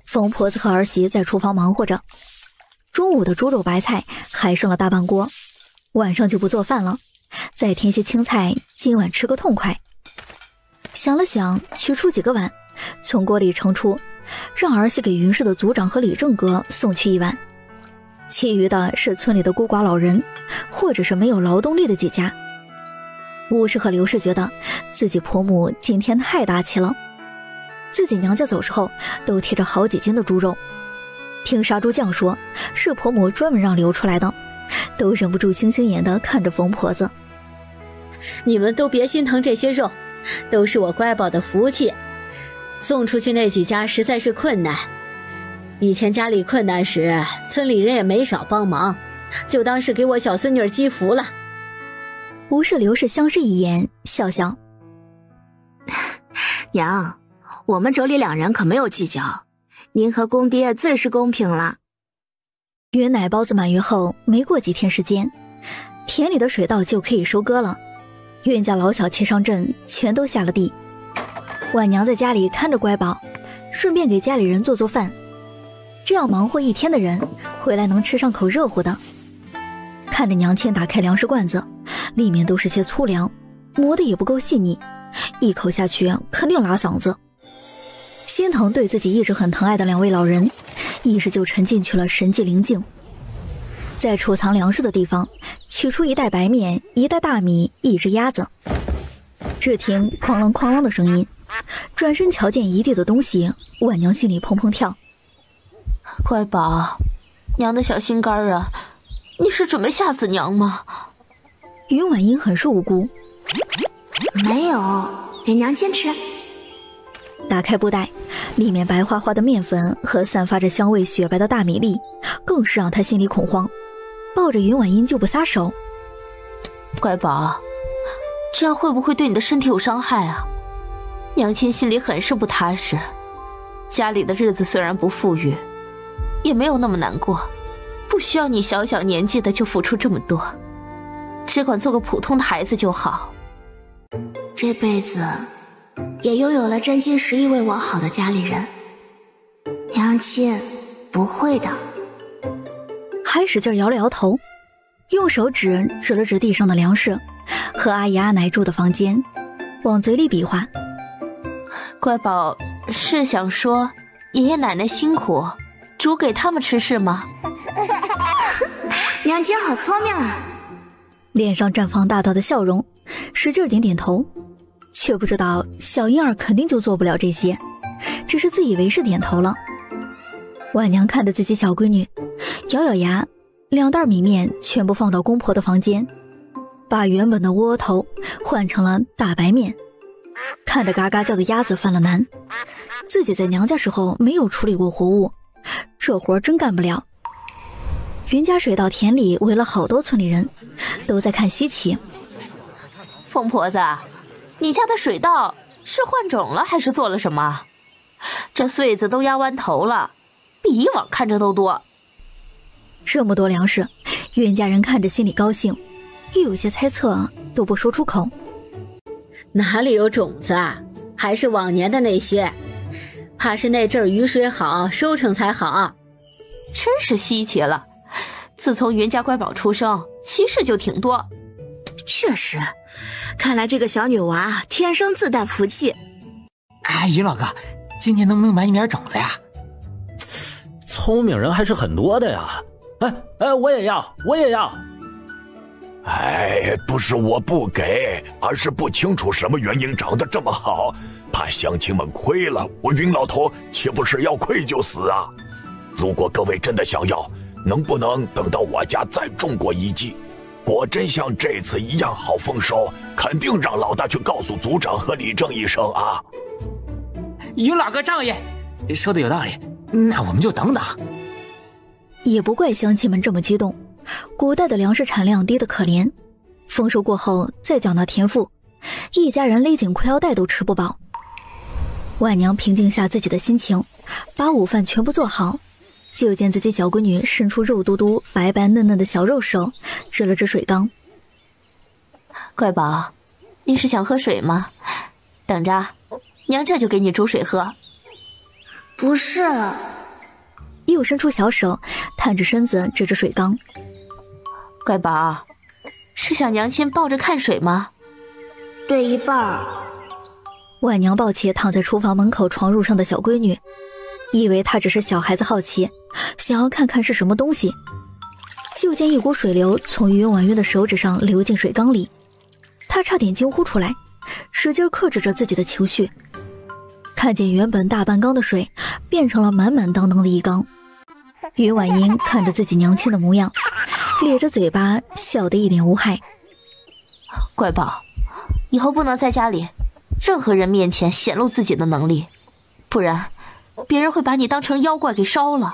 疯婆子和儿媳在厨房忙活着，中午的猪肉白菜还剩了大半锅，晚上就不做饭了，再添些青菜，今晚吃个痛快。想了想，取出几个碗，从锅里盛出，让儿媳给云氏的族长和李正哥送去一碗。其余的是村里的孤寡老人，或者是没有劳动力的几家。吴氏和刘氏觉得自己婆母今天太大气了，自己娘家走时候都贴着好几斤的猪肉，听杀猪匠说是婆母专门让留出来的，都忍不住星星眼地看着冯婆子。你们都别心疼这些肉，都是我乖宝的福气。送出去那几家实在是困难，以前家里困难时，村里人也没少帮忙，就当是给我小孙女积福了。吴氏刘氏相视一眼，笑笑：娘，我们妯娌两人可没有计较，您和公爹最是公平了。云奶包子满月后，没过几天时间，田里的水稻就可以收割了。云家老小齐上阵，全都下了地。晚娘在家里看着乖宝，顺便给家里人做做饭。这样忙活一天的人，回来能吃上口热乎的。看着娘亲打开粮食罐子，里面都是些粗粮，磨得也不够细腻，一口下去肯定拉嗓子。心疼对自己一直很疼爱的两位老人，一时就沉进去了神寂灵境。在储藏粮食的地方，取出一袋白面、一袋大米、一只鸭子。只听哐啷哐啷的声音，转身瞧见一地的东西，万娘心里砰砰跳。乖宝，娘的小心肝啊，你是准备吓死娘吗？云婉英很是无辜。没有，给娘先吃。打开布袋，里面白花花的面粉和散发着香味雪白的大米粒，更是让她心里恐慌，抱着云婉英就不撒手。乖宝，这样会不会对你的身体有伤害啊？娘亲心里很是不踏实，家里的日子虽然不富裕，也没有那么难过，不需要你小小年纪的就付出这么多，只管做个普通的孩子就好。这辈子也拥有了真心实意为我好的家里人，娘亲不会的。还使劲摇了摇头，用手指指了指地上的粮食和阿姨阿奶住的房间，往嘴里比划。乖宝是想说爷爷奶奶辛苦，煮给他们吃是吗？娘亲好聪明啊！脸上绽放大大的笑容，使劲点点头，却不知道小婴儿肯定就做不了这些，只是自以为是点头了。婉娘看着自己小闺女，咬咬牙，2袋米面全部放到公婆的房间，把原本的窝窝头换成了大白面。看着嘎嘎叫的鸭子犯了难，自己在娘家时候没有处理过活物，这活真干不了。云家水稻田里围了好多村里人，都在看稀奇。疯婆子，你家的水稻是换种了还是做了什么？这穗子都压弯头了，比以往看着都多。这么多粮食，云家人看着心里高兴，又有些猜测都不说出口。哪里有种子啊，还是往年的那些，怕是那阵儿雨水好，收成才好。真是稀奇了，自从云家乖宝出生，奇事就挺多。确实，看来这个小女娃天生自带福气。哎，云老哥，今年能不能买你点种子呀？聪明人还是很多的呀。我也要。不是我不给，而是不清楚什么原因长得这么好，怕乡亲们亏了，我云老头岂不是要亏就死啊？如果各位真的想要，能不能等到我家再种过一季，果真像这次一样好丰收，肯定让老大去告诉族长和李正一声啊。云老哥仗义，说的有道理，那我们就等等。也不怪乡亲们这么激动，古代的粮食产量低得可怜，丰收过后再缴纳田赋，一家人勒紧裤腰带都吃不饱。万娘平静下自己的心情，把午饭全部做好，就见自己小闺女伸出肉嘟嘟白白嫩嫩的小肉手，指了指水缸。乖宝，你是想喝水吗？等着，娘这就给你煮水喝。不是，又伸出小手，探着身子指着水缸。乖宝，是想娘亲抱着看水吗？对一半儿。万娘抱起躺在厨房门口床褥上的小闺女，以为她只是小孩子好奇，想要看看是什么东西。就见一股水流从云婉云的手指上流进水缸里，她差点惊呼出来，使劲克制着自己的情绪。看见原本大半缸的水变成了满满当当的一缸，云婉音看着自己娘亲的模样，咧着嘴巴笑得一脸无害。乖宝，以后不能在家里任何人面前显露自己的能力，不然别人会把你当成妖怪给烧了，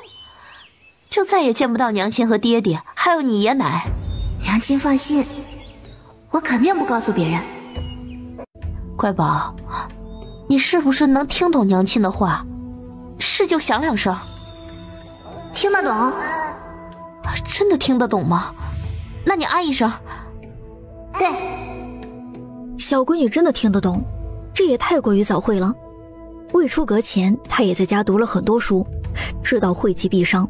就再也见不到娘亲和爹爹还有你爷奶。娘亲放心，我肯定不告诉别人。乖宝，你是不是能听懂娘亲的话？是就响两声。听得懂？真的听得懂吗？那你啊一声。对。小闺女真的听得懂，这也太过于早会了。未出阁前，她也在家读了很多书，知道讳疾必伤。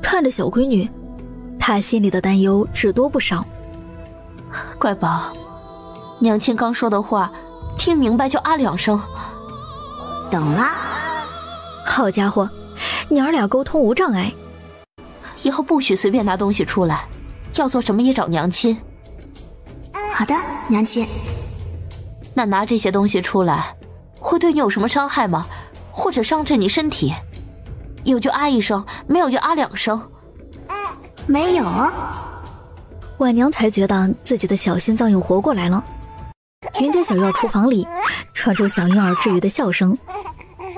看着小闺女，她心里的担忧只多不少。乖宝，娘亲刚说的话听明白就啊两声。懂了。好家伙，娘儿俩沟通无障碍。以后不许随便拿东西出来，要做什么也找娘亲。好的，娘亲。那拿这些东西出来会对你有什么伤害吗？或者伤着你身体？有就啊一声，没有就啊两声。没有。婉娘才觉得自己的小心脏又活过来了。云家小院厨房里传出小婴儿治愈的笑声，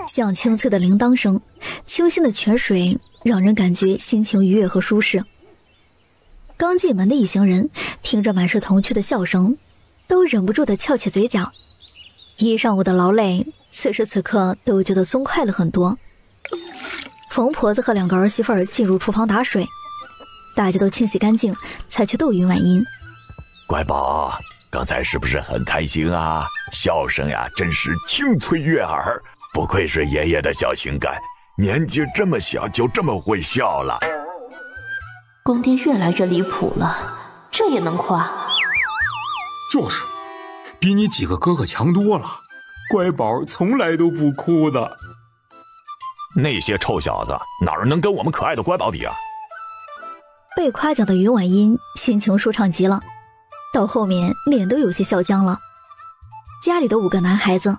像清脆的铃铛声，清新的泉水让人感觉心情愉悦和舒适。刚进门的一行人听着满是童趣的笑声，都忍不住地翘起嘴角。一上午的劳累，此时此刻都觉得松快了很多。冯婆子和两个儿媳妇儿进入厨房打水，大家都清洗干净，才去逗云婉音。乖宝，刚才是不是很开心啊？笑声呀，真是清脆悦耳，不愧是爷爷的小情感，年纪这么小就这么会笑了。公爹越来越离谱了，这也能夸？就是，比你几个哥哥强多了。乖宝从来都不哭的。那些臭小子哪儿能跟我们可爱的乖宝比啊？被夸奖的云婉音心情舒畅极了，到后面脸都有些笑僵了。家里的5个男孩子，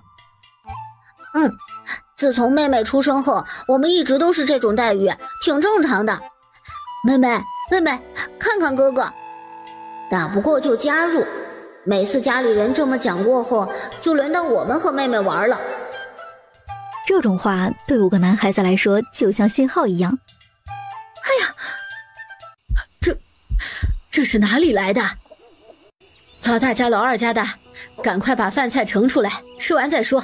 自从妹妹出生后，我们一直都是这种待遇，挺正常的。妹妹，看看哥哥，打不过就加入。每次家里人这么讲过后，就轮到我们和妹妹玩了。这种话对5个男孩子来说就像信号一样。哎呀，这是哪里来的？老大家老二家的，赶快把饭菜盛出来，吃完再说。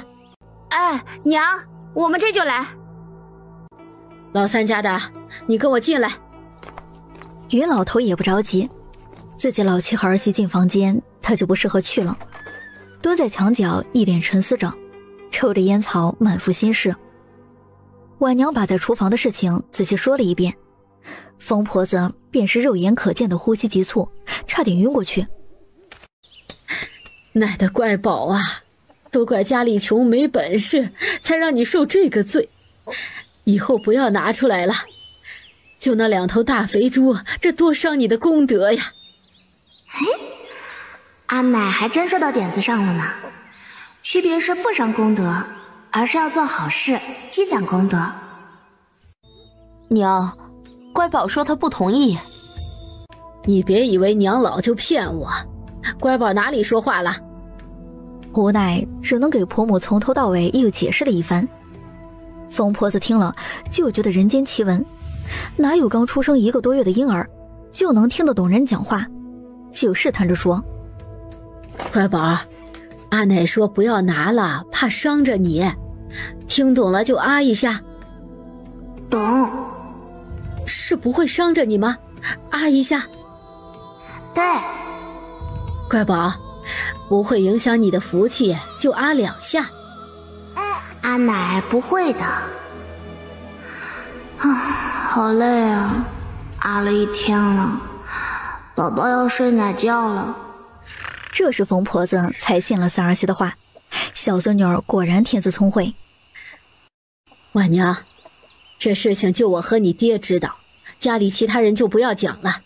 哎，娘，我们这就来。老三家的，你跟我进来。云老头也不着急，自己老妻和儿媳进房间，他就不适合去了，蹲在墙角一脸沉思着，抽着烟草满腹心事。婉娘把在厨房的事情仔细说了一遍，疯婆子便是肉眼可见的呼吸急促，差点晕过去。奶的乖宝啊，都怪家里穷没本事，才让你受这个罪。以后不要拿出来了。就那2头大肥猪，这多伤你的功德呀！阿奶还真说到点子上了呢。区别是不伤功德，而是要做好事，积攒功德。娘，乖宝说他不同意。你别以为娘老就骗我，乖宝哪里说话了？无奈只能给婆母从头到尾又解释了一番。疯婆子听了就觉得人间奇闻，哪有刚出生1个多月的婴儿就能听得懂人讲话，就试探着说：乖宝，阿奶说不要拿了，怕伤着你，听懂了就啊一下。懂。是不会伤着你吗？啊一下。对。乖宝，不会影响你的福气，就啊2下。阿奶不会的。好累啊，啊了一天了，宝宝要睡奶觉了。这时疯婆子才信了三儿媳的话，小孙女儿果然天资聪慧。婉娘，这事情就我和你爹知道，家里其他人就不要讲了。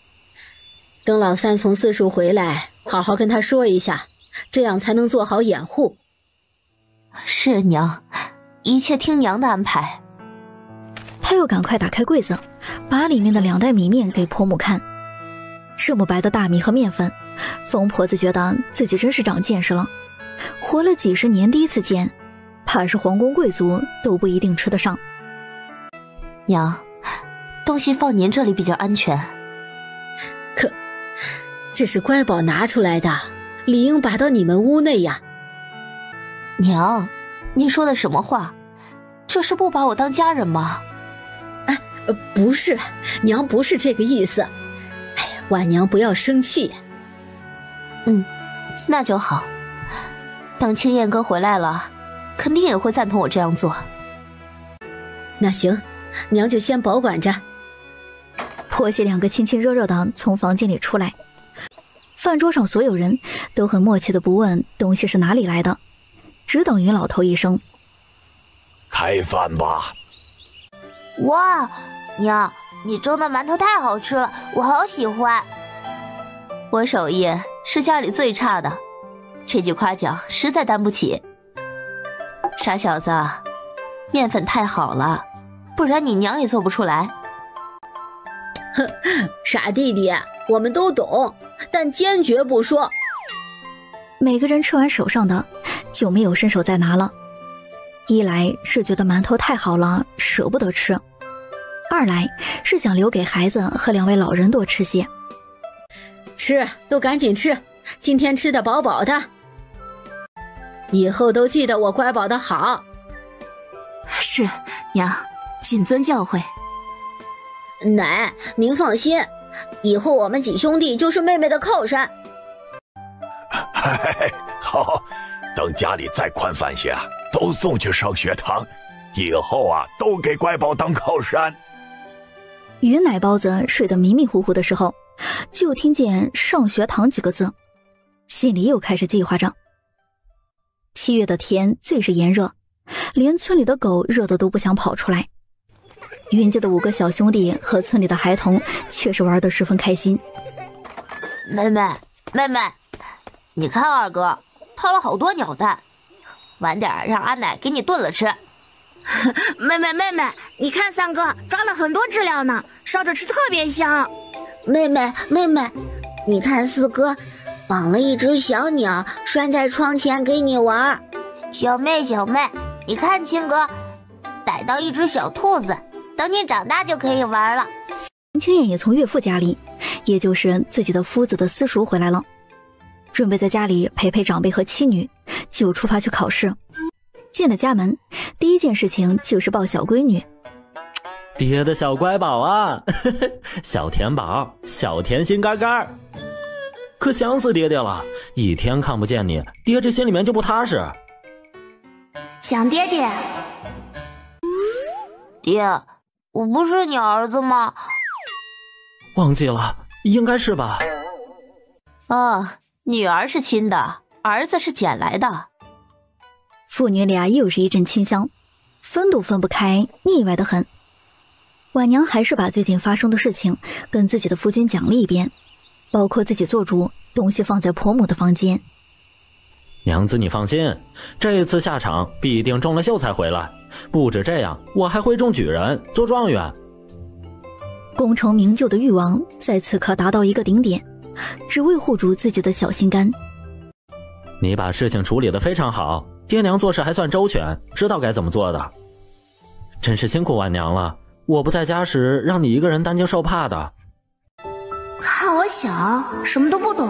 等老三从私塾回来，好好跟他说一下，这样才能做好掩护。是娘，一切听娘的安排。他又赶快打开柜子，把里面的2袋米面给婆母看。这么白的大米和面粉，疯婆子觉得自己真是长见识了，活了几10年第一次见，怕是皇宫贵族都不一定吃得上。娘，东西放您这里比较安全。可这是乖宝拿出来的，理应摆到你们屋内呀。娘，您说的什么话？这是不把我当家人吗？不是，娘不是这个意思。哎呀，婉娘不要生气。那就好。等青燕哥回来了，肯定也会赞同我这样做。那行，娘就先保管着。婆媳2个亲亲热热的从房间里出来，饭桌上所有人都很默契的不问东西是哪里来的，只等于老头一声：开饭吧。哇，娘，你蒸的馒头太好吃了，我好喜欢。我手艺是家里最差的，这句夸奖实在担不起。傻小子，面粉太好了，不然你娘也做不出来。哼，傻弟弟，我们都懂，但坚决不说。每个人吃完手上的，就没有伸手再拿了。一来是觉得馒头太好了，舍不得吃；二来是想留给孩子和2位老人多吃些。吃，都赶紧吃，今天吃得饱饱的，以后都记得我乖宝的好。是，娘，谨遵教诲。奶，您放心，以后我们几兄弟就是妹妹的靠山。好，等家里再宽泛些，都送去上学堂，以后啊，都给乖宝当靠山。云奶包子睡得迷迷糊糊的时候，就听见上学堂几个字，心里又开始计划着。7月的天最是炎热，连村里的狗热得都不想跑出来。云家的5个小兄弟和村里的孩童却是玩得十分开心。妹妹，你看二哥掏了好多鸟蛋，晚点让阿奶给你炖了吃。妹妹，你看三哥抓了很多知了呢，烧着吃特别香。妹妹，你看四哥绑了一只小鸟拴在窗前给你玩。小妹，你看亲哥逮到一只小兔子，等你长大就可以玩了。青燕也从岳父家里，也就是自己的夫子的私塾回来了，准备在家里陪陪长辈和妻女，就出发去考试。进了家门，第一件事情就是抱小闺女。爹的小乖宝啊，小甜宝，小甜心干干，可想死爹爹了，一天看不见你，爹这心里面就不踏实。想爹爹。爹，我不是你儿子吗？忘记了，应该是吧。女儿是亲的，儿子是捡来的。父女俩又是一阵亲香，分都分不开，腻歪得很。婉娘还是把最近发生的事情跟自己的夫君讲了一遍，包括自己做主东西放在婆母的房间。娘子你放心，这一次下场必定中了秀才回来，不止这样，我还会中举人做状元。功成名就的欲望在此刻达到一个顶点，只为护住自己的小心肝。你把事情处理得非常好，爹娘做事还算周全，知道该怎么做的。真是辛苦婉娘了，我不在家时让你一个人担惊受怕的。看我小，什么都不懂，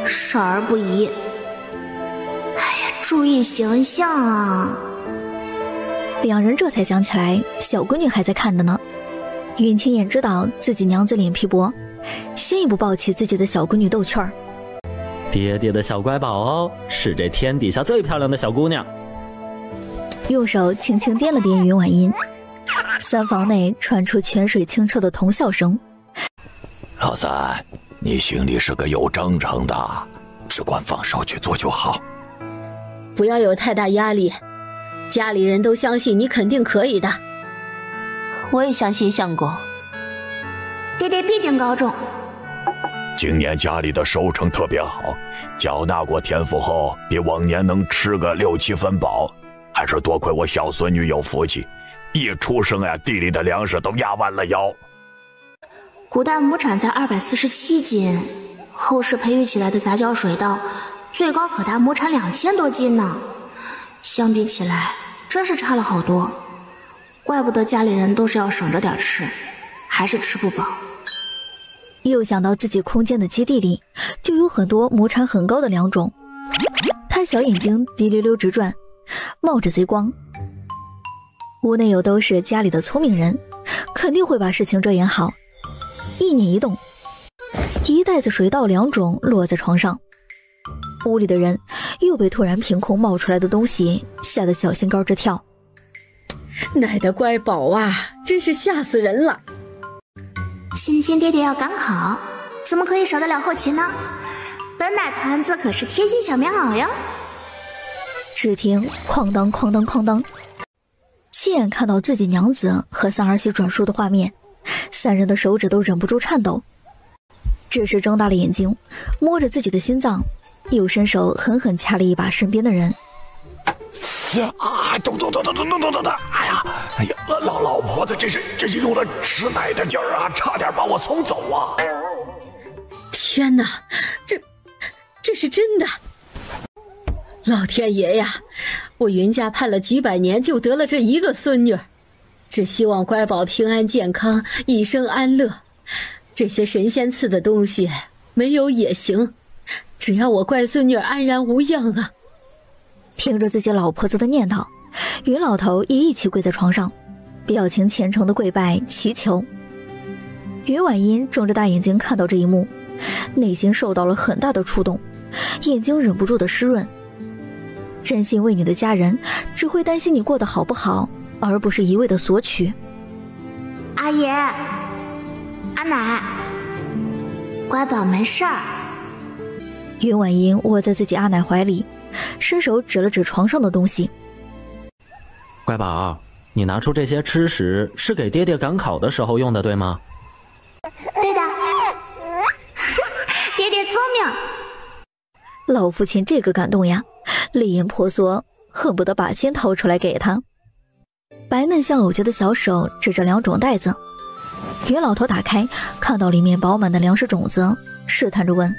少儿不宜。哎呀，注意形象啊！两人这才想起来，小闺女还在看的呢。云清燕知道自己娘子脸皮薄，先一步抱起自己的小闺女逗趣儿。爹爹的小乖宝哦，是这天底下最漂亮的小姑娘。用手轻轻掂了掂云婉音，三房内传出泉水清澈的童笑声。老三，你心里是个有章程的，只管放手去做就好。不要有太大压力，家里人都相信你肯定可以的。我也相信相公，爹爹必定高中。今年家里的收成特别好，缴纳过田赋后，比往年能吃个6、7分饱。还是多亏我小孙女有福气，一出生呀，地里的粮食都压弯了腰。古代亩产才247斤，后世培育起来的杂交水稻，最高可达亩产2000多斤呢。相比起来，真是差了好多。怪不得家里人都是要省着点吃，还是吃不饱。又想到自己空间的基地里就有很多亩产很高的良种，他小眼睛滴溜溜直转，冒着贼光。屋内又都是家里的聪明人，肯定会把事情遮掩好。意念一动，一袋子水稻良种落在床上。屋里的人又被突然凭空冒出来的东西吓得小心肝直跳。奶的乖宝啊，真是吓死人了。新金爹爹要赶考，怎么可以少得了后勤呢？本奶团子可是贴心小棉袄哟。只听哐当哐当哐当，亲眼看到自己娘子和三儿媳转述的画面，三人的手指都忍不住颤抖。这时睁大了眼睛，摸着自己的心脏，又伸手狠狠掐了一把身边的人。啊！咚！哎呀，老婆子，这是用了吃奶的劲儿啊，差点把我送走啊！天哪，这是真的！老天爷呀，我云家盼了几百年，就得了这一个孙女，只希望乖宝平安健康，一生安乐。这些神仙赐的东西没有也行，只要我乖孙女安然无恙啊！听着自己老婆子的念叨，云老头也一起跪在床上，表情虔诚的跪拜祈求。云婉音睁着大眼睛看到这一幕，内心受到了很大的触动，眼睛忍不住的湿润。真心为你的家人，只会担心你过得好不好，而不是一味的索取。阿爷，阿奶，乖宝没事儿。云婉音窝在自己阿奶怀里，伸手指了指床上的东西。乖宝，你拿出这些吃食是给爹爹赶考的时候用的，对吗？对的。爹爹聪明。老父亲这个感动呀，泪眼婆娑，恨不得把心掏出来给他。白嫩像藕节的小手指着2种袋子，云老头打开，看到里面饱满的粮食种子，试探着问：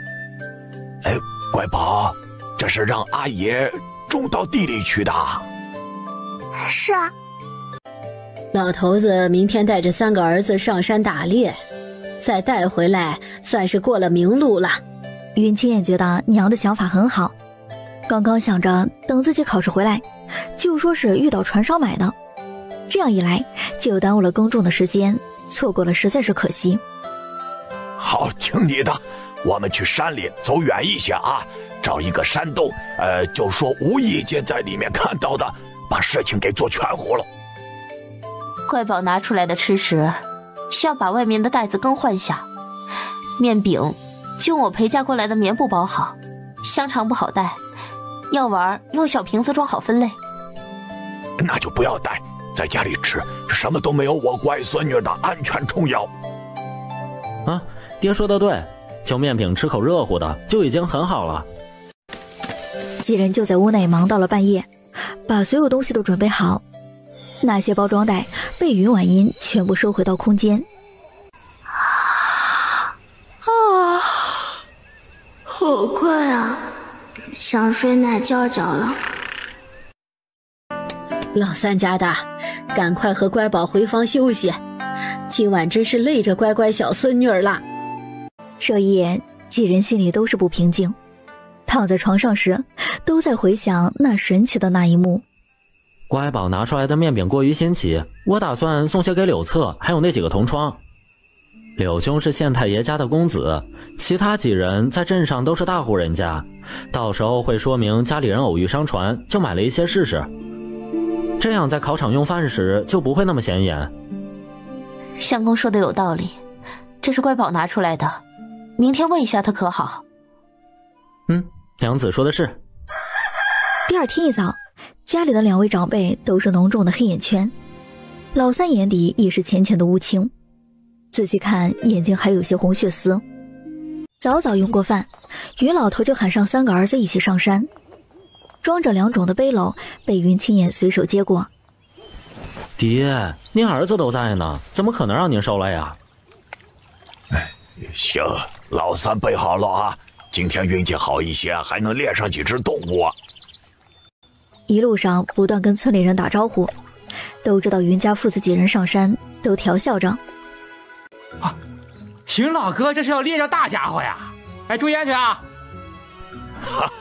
哎，乖宝，这是让阿爷种到地里去的？是啊。老头子明天带着3个儿子上山打猎，再带回来算是过了明路了。云清燕觉得娘的想法很好，刚刚想着等自己考试回来，就说是遇到船商买的，这样一来就耽误了耕种的时间，错过了实在是可惜。好，听你的，我们去山里走远一些啊，找一个山洞，就说无意间在里面看到的，把事情给做全乎了。乖宝拿出来的吃食，需要把外面的袋子更换下。面饼就用我陪嫁过来的棉布包好，香肠不好带，药丸用小瓶子装好分类。那就不要带，在家里吃，什么都没有我乖孙女的安全重要。啊，爹说的对，就面饼吃口热乎的就已经很好了。几人就在屋内忙到了半夜，把所有东西都准备好。那些包装袋被云婉音全部收回到空间。好困啊，想睡奶觉觉了。老三家的，赶快和乖宝回房休息，今晚真是累着乖乖小孙女儿了。这夜，几人心里都是不平静，躺在床上时，都在回想那神奇的那一幕。乖宝拿出来的面饼过于新奇，我打算送些给柳策，还有那几个同窗。柳兄是县太爷家的公子，其他几人在镇上都是大户人家，到时候会说明家里人偶遇伤传，就买了一些试试。这样在考场用饭时就不会那么显眼。相公说的有道理，这是乖宝拿出来的，明天问一下他可好。娘子说的是。第二天一早，家里的2位长辈都是浓重的黑眼圈，老三眼底也是浅浅的乌青，仔细看眼睛还有些红血丝。早早用过饭，云老头就喊上3个儿子一起上山，装着2种的背篓被云亲眼随手接过。爹，您儿子都在呢，怎么可能让您收了呀？行，老三备好了啊，今天运气好一些，还能猎上几只动物。一路上不断跟村里人打招呼，都知道云家父子几人上山，都调笑着。云老哥这是要猎着大家伙呀！哎，注烟去啊！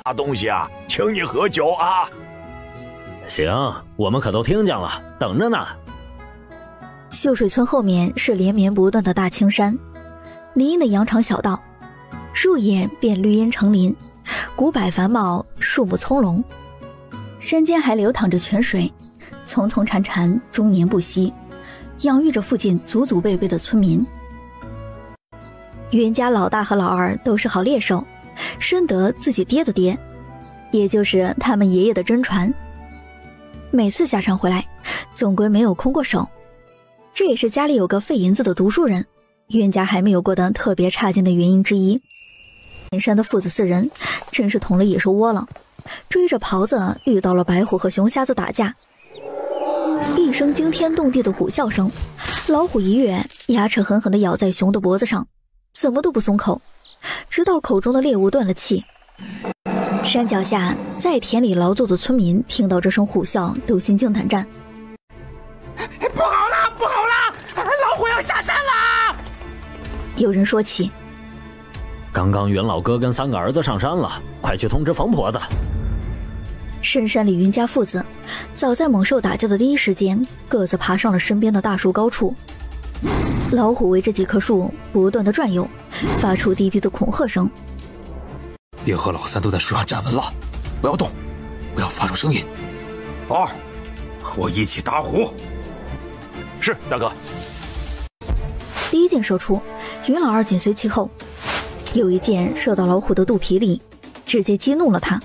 大东西啊，请你喝酒啊！行，我们可都听见了，等着呢。秀水村后面是连绵不断的大青山，林荫的羊肠小道，入夜便绿荫成林，古柏繁茂，树木葱茏。山间还流淌着泉水，丛丛潺潺，终年不息，养育着附近祖祖辈辈的村民。云家老大和老二都是好猎手，深得自己爹的爹，也就是他们爷爷的真传。每次下山回来，总归没有空过手。这也是家里有个费银子的读书人，云家还没有过得特别差劲的原因之一。进山的父子4人真是捅了野兽窝了，追着狍子遇到了白虎和熊瞎子打架，一声惊天动地的虎啸声，老虎一跃，牙齿狠狠地咬在熊的脖子上，怎么都不松口，直到口中的猎物断了气。山脚下在田里劳作的村民听到这声虎啸都心惊胆战。不好了，不好了，老虎要下山了！有人说起，刚刚云老哥跟3个儿子上山了，快去通知冯婆子。深山里云家父子早在猛兽打架的第一时间，各自爬上了身边的大树高处。老虎围着几棵树不断的转悠，发出低低的恐吓声。爹和老三都在树上站稳了，不要动，不要发出声音。老二，和我一起打虎。是，大哥。第一箭射出，云老二紧随其后，有一箭射到老虎的肚皮里，直接激怒了他。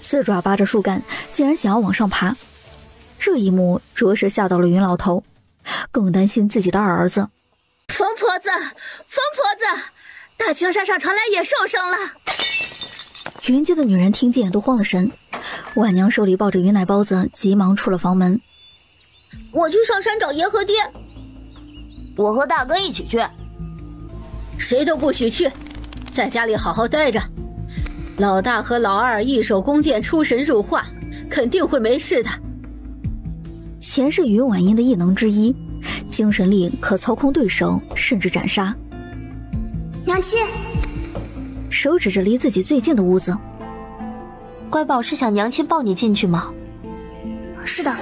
4爪扒着树干，竟然想要往上爬。这一幕着实吓到了云老头，更担心自己的2儿子。疯婆子，疯婆子，大青山上传来野兽声了。云家的女人听见都慌了神，婉娘手里抱着云奶包子，急忙出了房门。我去上山找爷和爹。我和大哥一起去。谁都不许去，在家里好好待着。老大和老二一手弓箭出神入化，肯定会没事的。钱是云婉音的异能之一，精神力可操控对手，甚至斩杀。娘亲，手指着离自己最近的屋子。乖宝是想娘亲抱你进去吗？是的。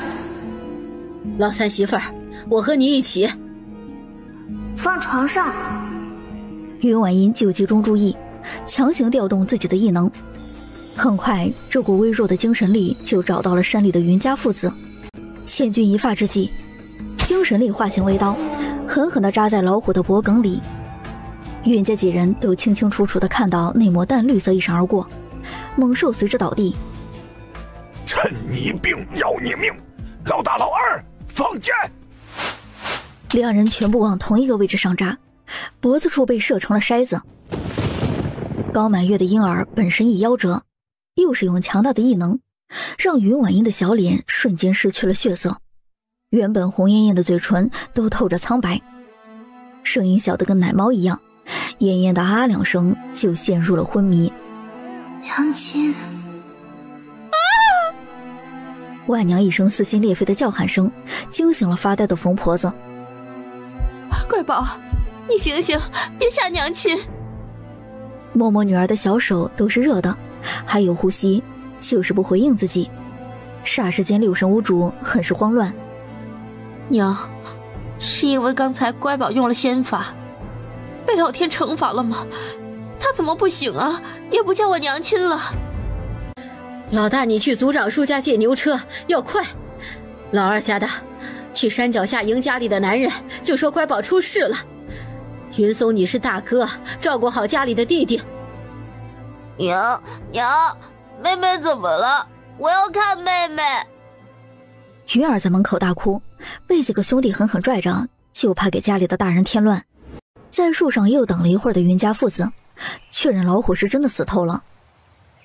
老三媳妇儿，我和你一起。放床上。云婉音就集中注意，强行调动自己的异能。很快，这股微弱的精神力就找到了山里的云家父子。千钧一发之际，精神力化形为刀，狠狠地扎在老虎的脖颈里。云家几人都清清楚楚地看到那抹淡绿色一闪而过，猛兽随之倒地。趁你病要你命，老大老二放箭！两人全部往同一个位置上扎，脖子处被射成了筛子。高满月的婴儿本身一夭折，又是用强大的异能，让云婉英的小脸瞬间失去了血色，原本红艳艳的嘴唇都透着苍白，声音小得跟奶猫一样，奄奄的啊两声就陷入了昏迷。娘亲！万娘一声撕心裂肺的叫喊声惊醒了发呆的冯婆子。乖宝，你醒醒，别吓娘亲。摸摸女儿的小手都是热的，还有呼吸，就是不回应自己。霎时间六神无主，很是慌乱。娘，是因为刚才乖宝用了仙法，被老天惩罚了吗？他怎么不醒啊？也不叫我娘亲了。老大，你去族长叔家借牛车，要快。老二家的，去山脚下迎家里的男人，就说乖宝出事了。云松，你是大哥，照顾好家里的弟弟。娘，妹妹怎么了？我要看妹妹。云儿在门口大哭，被几个兄弟狠狠拽着，就怕给家里的大人添乱。在树上又等了一会儿的云家父子，确认老虎是真的死透了，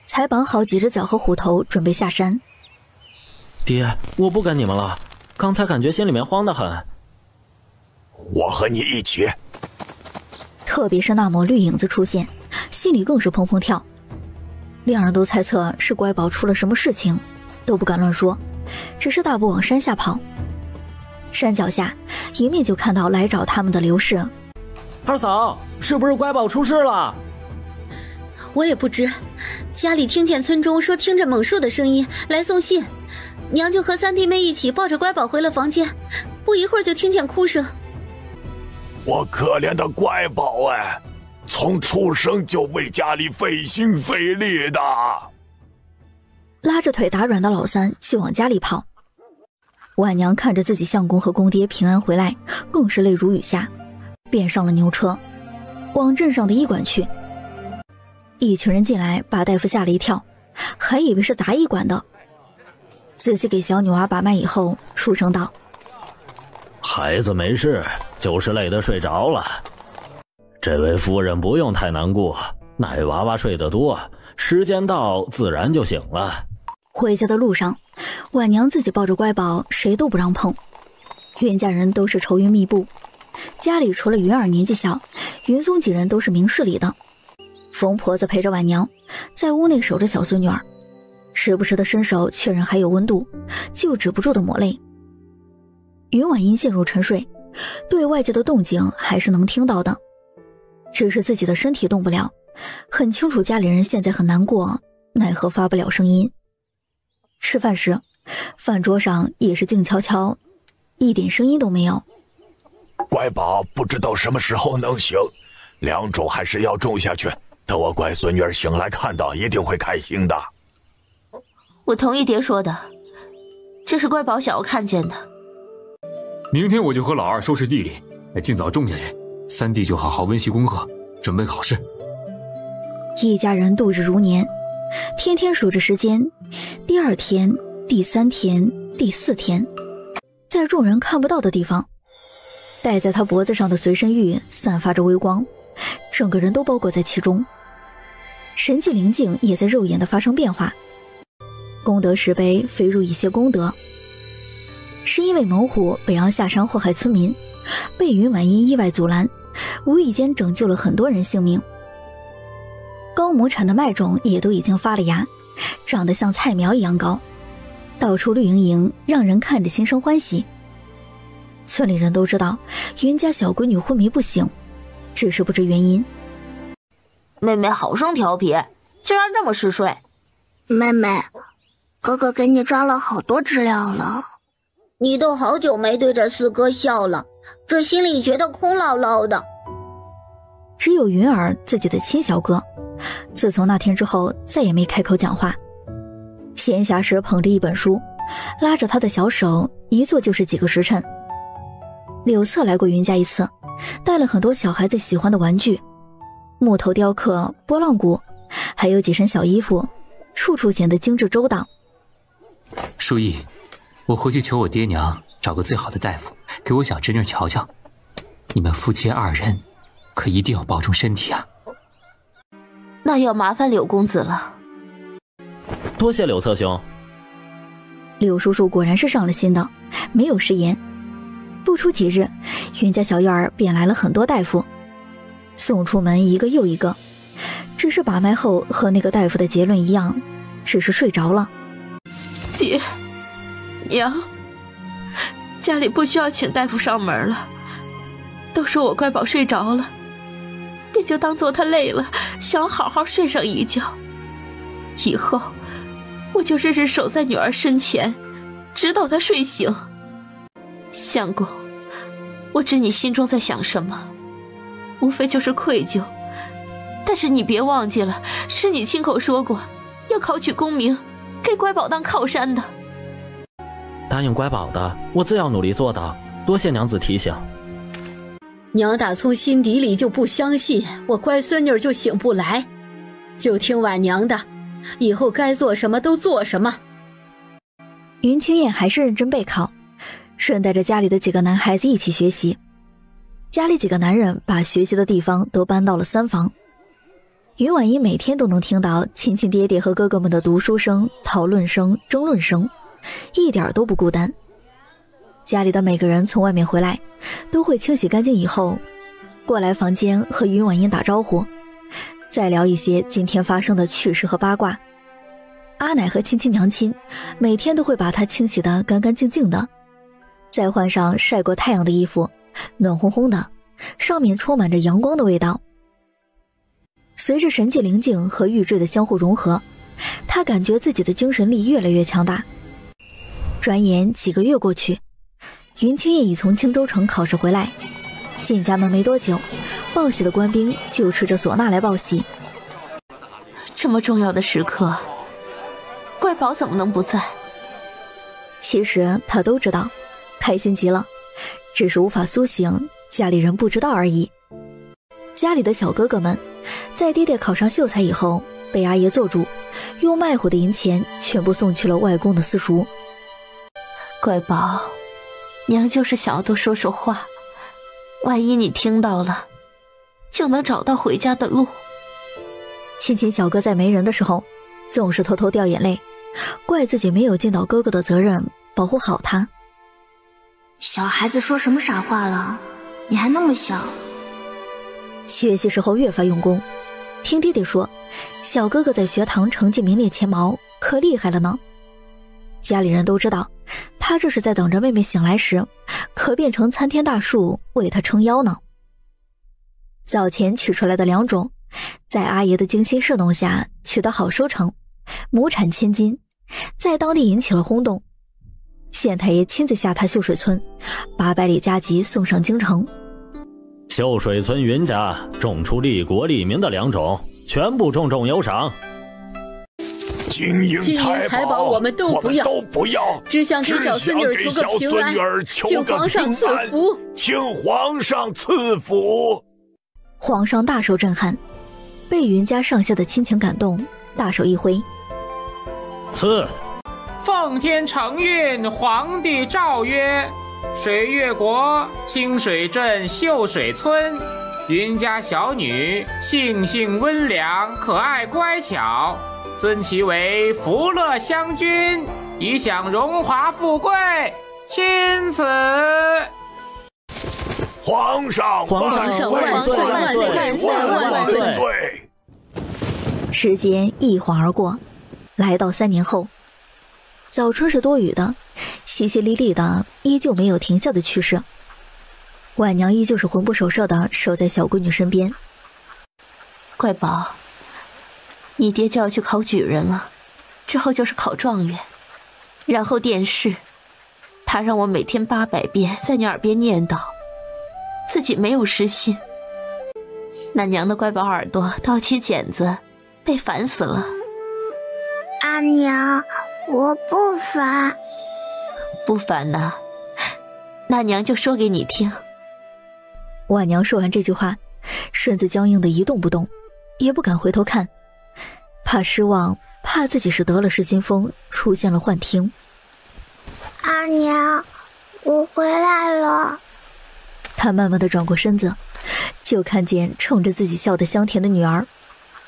才绑好几只脚和虎头，准备下山。爹，我不跟你们了，刚才感觉心里面慌得很。我和你一起。特别是那抹绿影子出现，心里更是砰砰跳。两人都猜测是乖宝出了什么事情，都不敢乱说，只是大步往山下跑。山脚下迎面就看到来找他们的刘氏。二嫂，是不是乖宝出事了？我也不知，家里听见村中说听着猛兽的声音来送信，娘就和三弟妹一起抱着乖宝回了房间，不一会儿就听见哭声。我可怜的乖宝哎，从出生就为家里费心费力的。拉着腿打软的老三就往家里跑。婉娘看着自己相公和公爹平安回来，更是泪如雨下，便上了牛车，往镇上的医馆去。一群人进来，把大夫吓了一跳，还以为是杂役馆的。仔细给小女娃把脉以后，出声道：孩子没事，就是累得睡着了。这位夫人不用太难过，奶娃娃睡得多，时间到自然就醒了。回家的路上，婉娘自己抱着乖宝，谁都不让碰。云家人都是愁云密布，家里除了云儿年纪小，云松几人都是明事理的。冯婆子陪着婉娘在屋内守着小孙女儿，时不时的伸手确认还有温度，就止不住的抹泪。云婉英陷入沉睡，对外界的动静还是能听到的，只是自己的身体动不了，很清楚家里人现在很难过，奈何发不了声音。吃饭时，饭桌上也是静悄悄，一点声音都没有。乖宝不知道什么时候能醒，两种还是要种下去，等我乖孙女儿醒来看到一定会开心的。我同意爹说的，这是乖宝想要看见的。明天我就和老二收拾地里，尽早种下去，三弟就好好温习功课，准备考试。一家人度日如年，天天数着时间，第二天、第三天、第四天，在众人看不到的地方，戴在他脖子上的随身玉散发着微光，整个人都包裹在其中，神迹灵境也在肉眼的发生变化。功德石碑飞入一些功德，是因为猛虎北洋下山祸害村民，被云婉英意外阻拦，无意间拯救了很多人性命。高亩产的麦种也都已经发了芽，长得像菜苗一样高，到处绿莹莹，让人看着心生欢喜。村里人都知道云家小闺女昏迷不醒，只是不知原因。妹妹好生调皮，竟然这么嗜睡。妹妹，哥哥给你抓了好多资料了。你都好久没对着四哥笑了，这心里觉得空落落的。只有云儿自己的亲小哥，自从那天之后再也没开口讲话。闲暇时捧着一本书，拉着他的小手，一坐就是几个时辰。柳策来过云家一次，带了很多小孩子喜欢的玩具，木头雕刻、拨浪鼓，还有几身小衣服，处处显得精致周到。书意，我回去求我爹娘找个最好的大夫给我小侄女瞧瞧。你们夫妻2人可一定要保重身体啊。那要麻烦柳公子了。多谢柳侧兄。柳叔叔果然是上了心的，没有食言。不出几日，云家小院儿便来了很多大夫，送出门一个又一个，只是把脉后和那个大夫的结论一样，只是睡着了。爹娘，家里不需要请大夫上门了，都说我乖宝睡着了，便就当做他累了，想好好睡上一觉。以后我就日日守在女儿身前，直到她睡醒。相公，我知你心中在想什么，无非就是愧疚，但是你别忘记了，是你亲口说过要考取功名，给乖宝当靠山的。答应乖宝的，我自要努力做到，多谢娘子提醒。娘打从心底里就不相信我乖孙女就醒不来，就听婉娘的，以后该做什么都做什么。云清燕还是认真备考，顺带着家里的几个男孩子一起学习。家里几个男人把学习的地方都搬到了3房。云婉音每天都能听到亲亲爹爹和哥哥们的读书声、讨论声、争论声，一点都不孤单。家里的每个人从外面回来，都会清洗干净以后，过来房间和云婉音打招呼，再聊一些今天发生的趣事和八卦。阿奶和亲亲娘亲每天都会把她清洗得干干净净的，再换上晒过太阳的衣服，暖烘烘的，上面充满着阳光的味道。随着神界灵境和玉坠的相互融合，她感觉自己的精神力越来越强大。转眼几个月过去，云清燕已从青州城考试回来，进家门没多久，报喜的官兵就持着唢呐来报喜。这么重要的时刻，乖宝怎么能不在？其实他都知道，开心极了，只是无法苏醒，家里人不知道而已。家里的小哥哥们在爹爹考上秀才以后，被阿爷做主，用卖虎的银钱全部送去了外公的私塾。乖宝，娘就是想要多说说话，万一你听到了，就能找到回家的路。亲亲小哥在没人的时候总是偷偷掉眼泪，怪自己没有尽到哥哥的责任，保护好他。小孩子说什么傻话了？你还那么小。学习时候越发用功，听爹爹说，小哥哥在学堂成绩名列前茅，可厉害了呢。家里人都知道，他这是在等着妹妹醒来时，可变成参天大树为他撑腰呢。早前取出来的2种，在阿爷的精心侍弄下取得好收成，亩产1000斤，在当地引起了轰动。县太爷亲自下榻秀水村，800里加急送上京城。秀水村云家种出利国利民的2种，全部重重有赏。金银财宝我们都不要，只想给小孙女求个平安，请皇上赐福，请皇上赐福。皇上大受震撼，被云家上下的亲情感动，大手一挥，赐。奉天承运，皇帝诏曰：水月国清水镇秀水村，云家小女性温良，可爱乖巧，尊其为福乐湘君，以享荣华富贵，钦此。皇上万岁！万岁！万岁！万岁！时间一晃而过，来到3年后。早春是多雨的，淅淅沥沥的，依旧没有停下的趋势。婉娘依旧是魂不守舍的守在小闺女身边。乖宝，你爹就要去考举人了，之后就是考状元，然后殿试。他让我每天800遍在你耳边念叨，自己没有失信。那娘的乖宝耳朵倒起茧子，被烦死了。阿娘，我不烦。不烦呐，那娘就说给你听。婉娘说完这句话，身子僵硬的一动不动，也不敢回头看，怕失望，怕自己是得了失心疯，出现了幻听。阿娘，我回来了。他慢慢地转过身子，就看见冲着自己笑得香甜的女儿，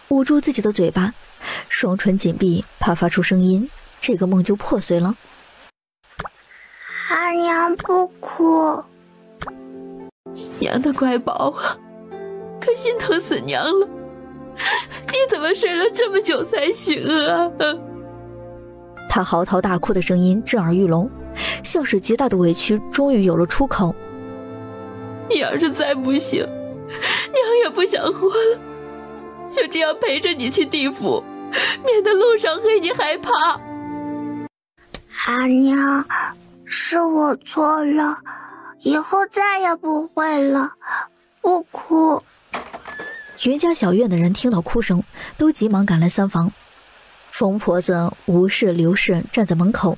捂住自己的嘴巴，双唇紧闭，怕发出声音，这个梦就破碎了。阿娘不哭。娘的乖宝啊，可心疼死娘了。你怎么睡了这么久才醒啊？他嚎啕大哭的声音震耳欲聋，像是极大的委屈终于有了出口。你要是再不醒，娘也不想活了，就这样陪着你去地府，免得路上黑你害怕。阿娘，是我错了，以后再也不会了，不哭。袁家小院的人听到哭声，都急忙赶来三房。疯婆子吴氏、刘氏站在门口，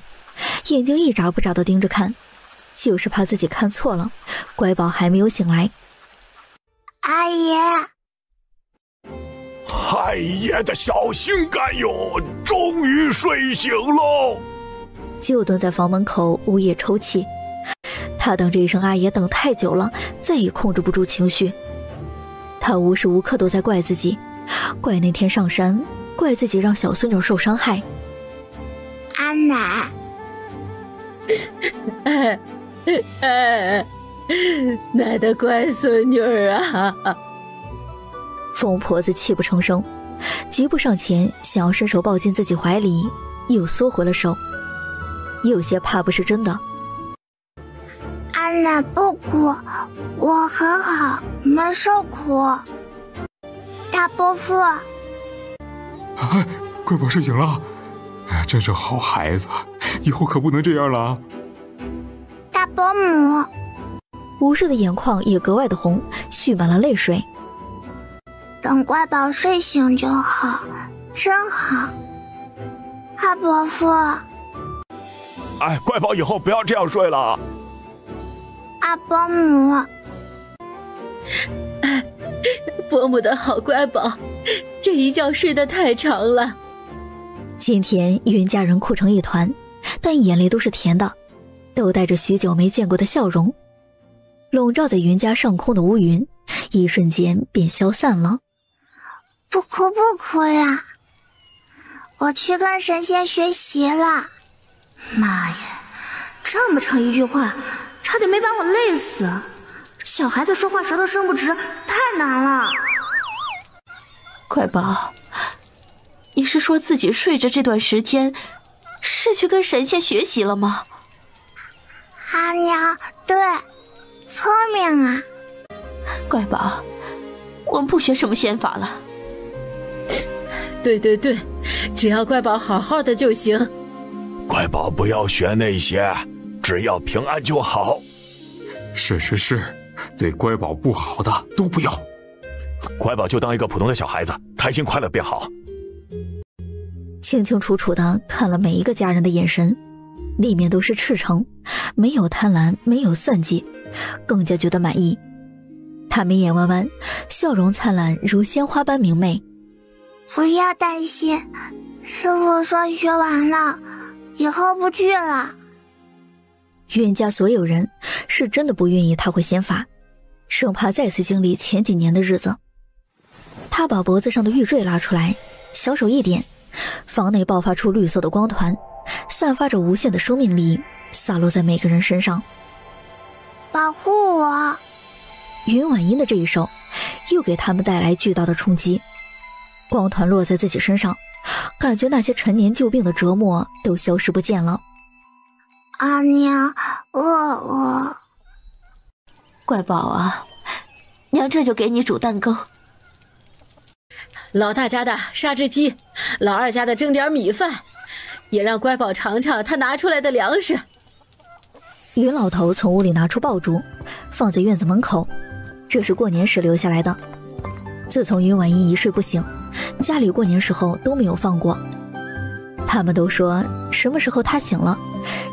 眼睛一眨不眨地盯着看，就是怕自己看错了，乖宝还没有醒来。阿爷，海爷的小心肝友终于睡醒喽！就蹲在房门口呜咽抽泣。他等这一声阿爷等太久了，再也控制不住情绪。他无时无刻都在怪自己，怪那天上山，怪自己让小孙女受伤害。阿奶，奶的乖孙女啊！疯婆子泣不成声，急步上前，想要伸手抱进自己怀里，又缩回了手，有些怕不是真的。阿奶不哭，我很好，没受苦。大伯父，乖宝睡醒了，真是好孩子，以后可不能这样了。大伯母，吴氏的眼眶也格外的红，蓄满了泪水。等乖宝睡醒就好，真好。阿伯父，乖宝以后不要这样睡了。阿伯母，伯母的好乖宝，这一觉睡得太长了。今天云家人哭成一团，但眼泪都是甜的，都带着许久没见过的笑容。笼罩在云家上空的乌云，一瞬间便消散了。不哭不哭啦，我去跟神仙学习了。妈呀，这么长一句话，差点没把我累死。小孩子说话舌头伸不直，太难了。乖宝，你是说自己睡着这段时间是去跟神仙学习了吗？阿娘，对，聪明啊。乖宝，我们不学什么仙法了。对，只要乖宝好好的就行。乖宝不要学那些，只要平安就好。是，对乖宝不好的都不要。乖宝就当一个普通的小孩子，开心快乐便好。清清楚楚地看了每一个家人的眼神，里面都是赤诚，没有贪婪，没有算计，更加觉得满意。他眉眼弯弯，笑容灿烂，如鲜花般明媚。不要担心，师傅说学完了，以后不去了。袁家所有人是真的不愿意他会仙法，生怕再次经历前几年的日子。他把脖子上的玉坠拉出来，小手一点，房内爆发出绿色的光团，散发着无限的生命力，洒落在每个人身上。保护我！云婉音的这一手又给他们带来巨大的冲击，光团落在自己身上，感觉那些陈年旧病的折磨都消失不见了。阿娘，我乖宝啊，娘这就给你煮蛋羹。老大家的杀只鸡，老二家的蒸点米饭，也让乖宝尝尝他拿出来的粮食。云老头从屋里拿出爆竹，放在院子门口，这是过年时留下来的。自从云婉音一睡不醒，家里过年时候都没有放过。他们都说什么时候他醒了，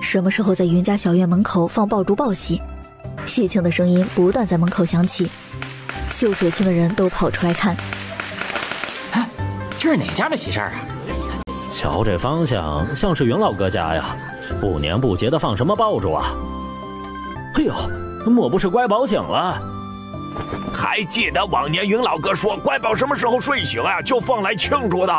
什么时候在云家小院门口放爆竹报喜。喜庆的声音不断在门口响起，秀水村的人都跑出来看。这是哪家的喜事儿啊？瞧这方向，像是云老哥家呀，不年不节的放什么爆竹啊？哎呦，莫不是乖宝醒了？还记得往年云老哥说乖宝什么时候睡醒啊，就放来庆祝的。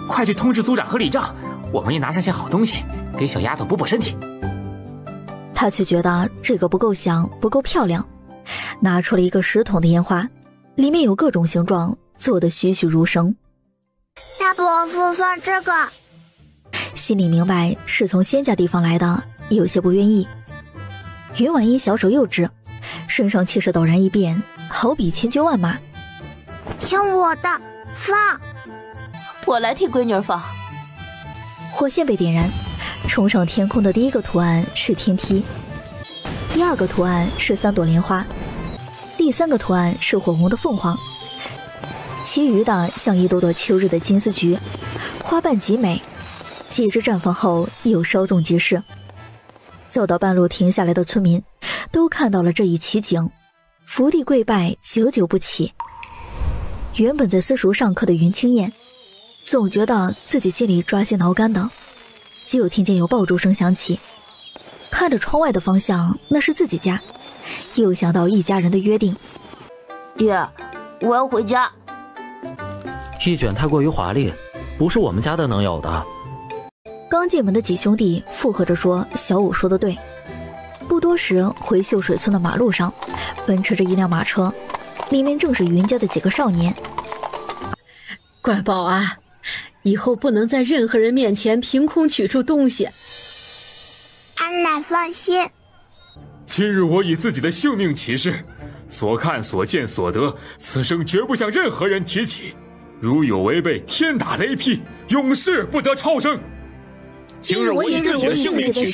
快去通知组长和李丈，我们也拿上些好东西给小丫头补补身体。他却觉得这个不够响，不够漂亮，拿出了一个10筒的烟花，里面有各种形状，做得栩栩如生。大伯父放这个，心里明白是从仙家地方来的，有些不愿意。云婉一小手又指，身上气势陡然一变，好比千军万马。听我的，放！我来替闺女放。火线被点燃，冲上天空的第一个图案是天梯，第二个图案是3朵莲花，第3个图案是火红的凤凰，其余的像一朵朵秋日的金丝菊，花瓣极美，几枝绽放后又稍纵即逝。走到半路停下来的村民都看到了这一奇景，伏地跪拜，久久不起。原本在私塾上课的云清燕总觉得自己心里抓心挠肝的，就听见有爆竹声响起，看着窗外的方向，那是自己家，又想到一家人的约定。爹，我要回家。一卷太过于华丽，不是我们家的能有的。刚进门的几兄弟附和着说小五说的对。不多时，回秀水村的马路上奔驰着一辆马车，里面正是云家的几个少年。乖宝啊，以后不能在任何人面前凭空取出东西。安奶放心，今日我以自己的性命起誓，所看所见所得，此生绝不向任何人提起，如有违背，天打雷劈，永世不得超生。今日我以自己的性命起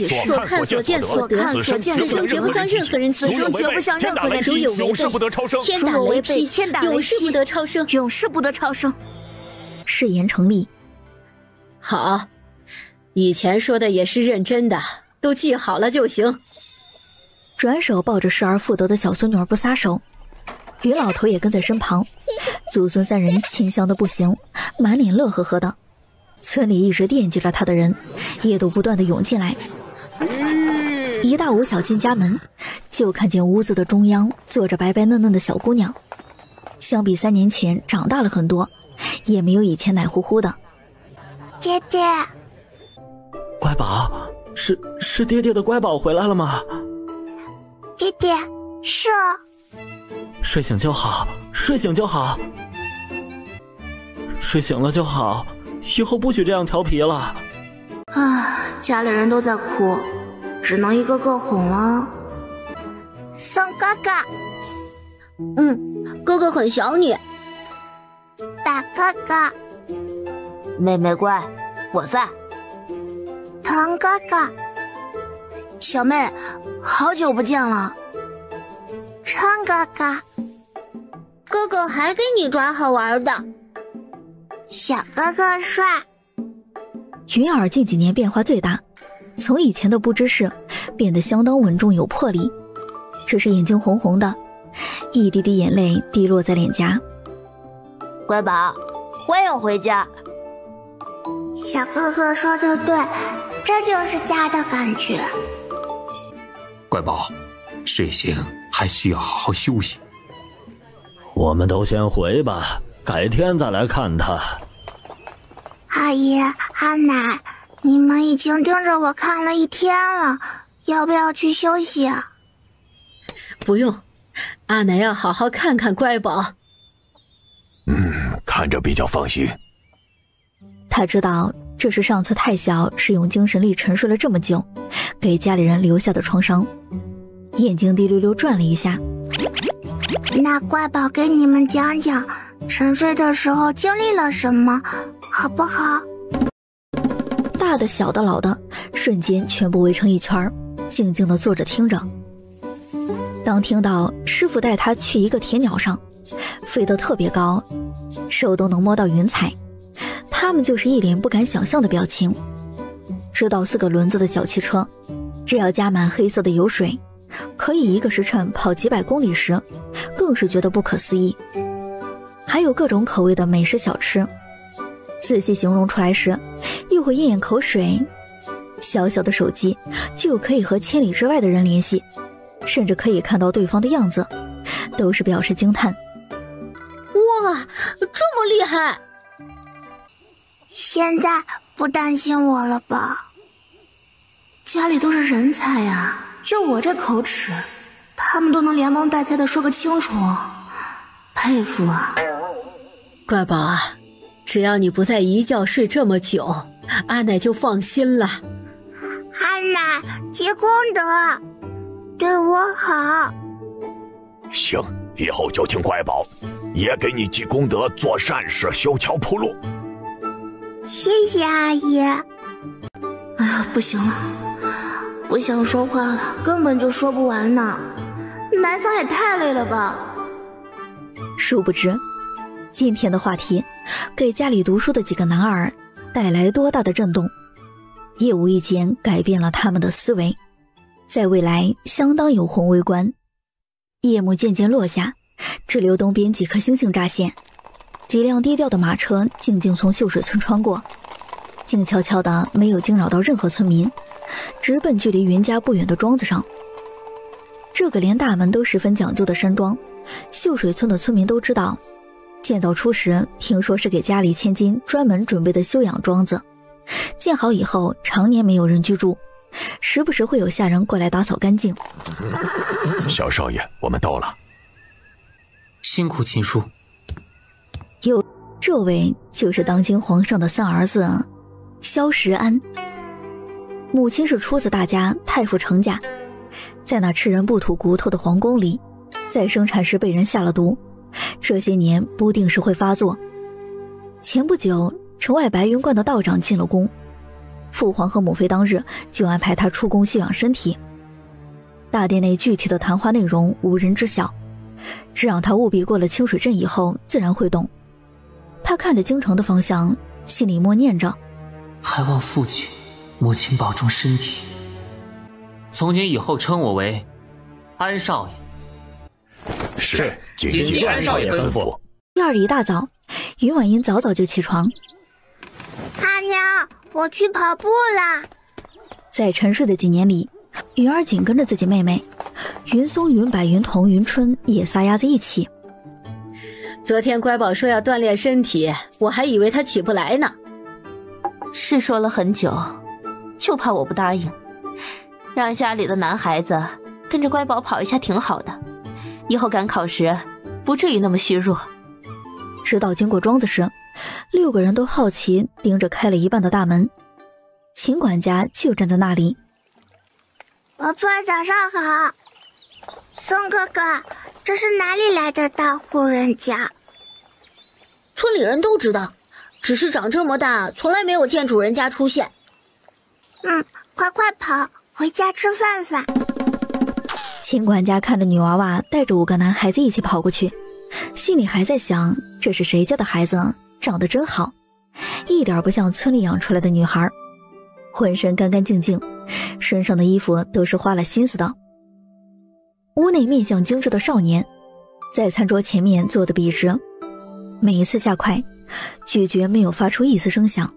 誓，所看所见所得，此生绝不向任何人提起，如有违背，天打雷劈，永世不得超生，永世不得超生。誓言成立。好，以前说的也是认真的，都记好了就行。转手抱着失而复得的小孙女儿不撒手，云老头也跟在身旁，祖孙3人亲香的不行，满脸乐呵呵的。村里一直惦记着他的人也都不断的涌进来。一大五小进家门，就看见屋子的中央坐着白白嫩嫩的小姑娘，相比3年前长大了很多，也没有以前奶乎乎的。爹爹，乖宝，是爹爹的乖宝回来了吗？爹爹，是啊。睡醒就好，睡醒就好，睡醒了就好，以后不许这样调皮了。家里人都在哭，只能一个个哄了。宋哥哥，哥哥很想你。大哥哥，妹妹乖，我在。童哥哥，小妹，好久不见了。川哥哥，哥哥还给你抓好玩的。小哥哥帅。云儿近几年变化最大，从以前的不知事变得相当稳重有魄力，只是眼睛红红的，一滴滴眼泪滴落在脸颊。乖宝，欢迎回家。小哥哥说的对，这就是家的感觉。乖宝，睡醒还需要好好休息。我们都先回吧，改天再来看他。阿姨、阿奶，你们已经盯着我看了一天了，要不要去休息啊？不用，阿奶要好好看看乖宝。看着比较放心。他知道这是上次太小使用精神力沉睡了这么久，给家里人留下的创伤。眼睛滴溜溜转了一下。那乖宝给你们讲讲沉睡的时候经历了什么，好不好？大的、小的、老的，瞬间全部围成一圈，静静地坐着听着。当听到师傅带他去一个铁鸟上，飞得特别高，手都能摸到云彩，他们就是一脸不敢想象的表情。知道4个轮子的小汽车，只要加满黑色的油水，可以1个时辰跑几百公里时，更是觉得不可思议。还有各种口味的美食小吃，仔细形容出来时，又会咽咽口水。小小的手机就可以和千里之外的人联系，甚至可以看到对方的样子，都是表示惊叹。哇，这么厉害！现在不担心我了吧？家里都是人才啊，就我这口齿，他们都能连蒙带猜的说个清楚，佩服啊！乖宝啊，只要你不再一觉睡这么久，阿奶就放心了。阿奶积功德，对我好。行，以后就听乖宝，也给你积功德，做善事，修桥铺路。谢谢阿姨。哎呀，不行了，不想说话了，根本就说不完呢。奶嫂也太累了吧。殊不知，今天的话题给家里读书的几个男儿带来多大的震动，也无意间改变了他们的思维，在未来相当有宏伟观。夜幕渐渐落下，只留东边几颗星星乍现，几辆低调的马车静静从秀水村穿过，静悄悄的，没有惊扰到任何村民，直奔距离云家不远的庄子上。这个连大门都十分讲究的山庄，秀水村的村民都知道，建造初时听说是给家里千金专门准备的休养庄子，建好以后常年没有人居住，时不时会有下人过来打扫干净。小少爷，我们到了。辛苦秦叔。这位就是当今皇上的三儿子萧时安，母亲是出自大家太傅程家，在那吃人不吐骨头的皇宫里，在生产时被人下了毒，这些年不定时会发作。前不久城外白云观的道长进了宫，父皇和母妃当日就安排他出宫休养身体。大殿内具体的谈话内容无人知晓，只让他务必过了清水镇以后自然会动。他看着京城的方向，心里默念着，还望父亲母亲保重身体，从今以后称我为安少爷。是，谨记安少爷吩咐。第二日一大早，云婉音早早就起床。阿娘，我去跑步啦。在沉睡的几年里，云儿紧跟着自己妹妹云松、云柏、云彤、云春也撒丫子一起。昨天乖宝说要锻炼身体，我还以为他起不来呢。是说了很久，就怕我不答应。让家里的男孩子跟着乖宝跑一下挺好的，以后赶考时不至于那么虚弱。直到经过庄子时，6个人都好奇盯着开了一半的大门，秦管家就站在那里。婆婆早上好。宋哥哥，这是哪里来的大户人家？村里人都知道，只是长这么大从来没有见主人家出现。快快跑，回家吃饭饭。秦管家看着女娃娃带着5个男孩子一起跑过去，心里还在想，这是谁家的孩子，长得真好，一点不像村里养出来的女孩，浑身干干净净，身上的衣服都是花了心思的。屋内面相精致的少年在餐桌前面坐得笔直，每一次下筷咀嚼没有发出一丝声响，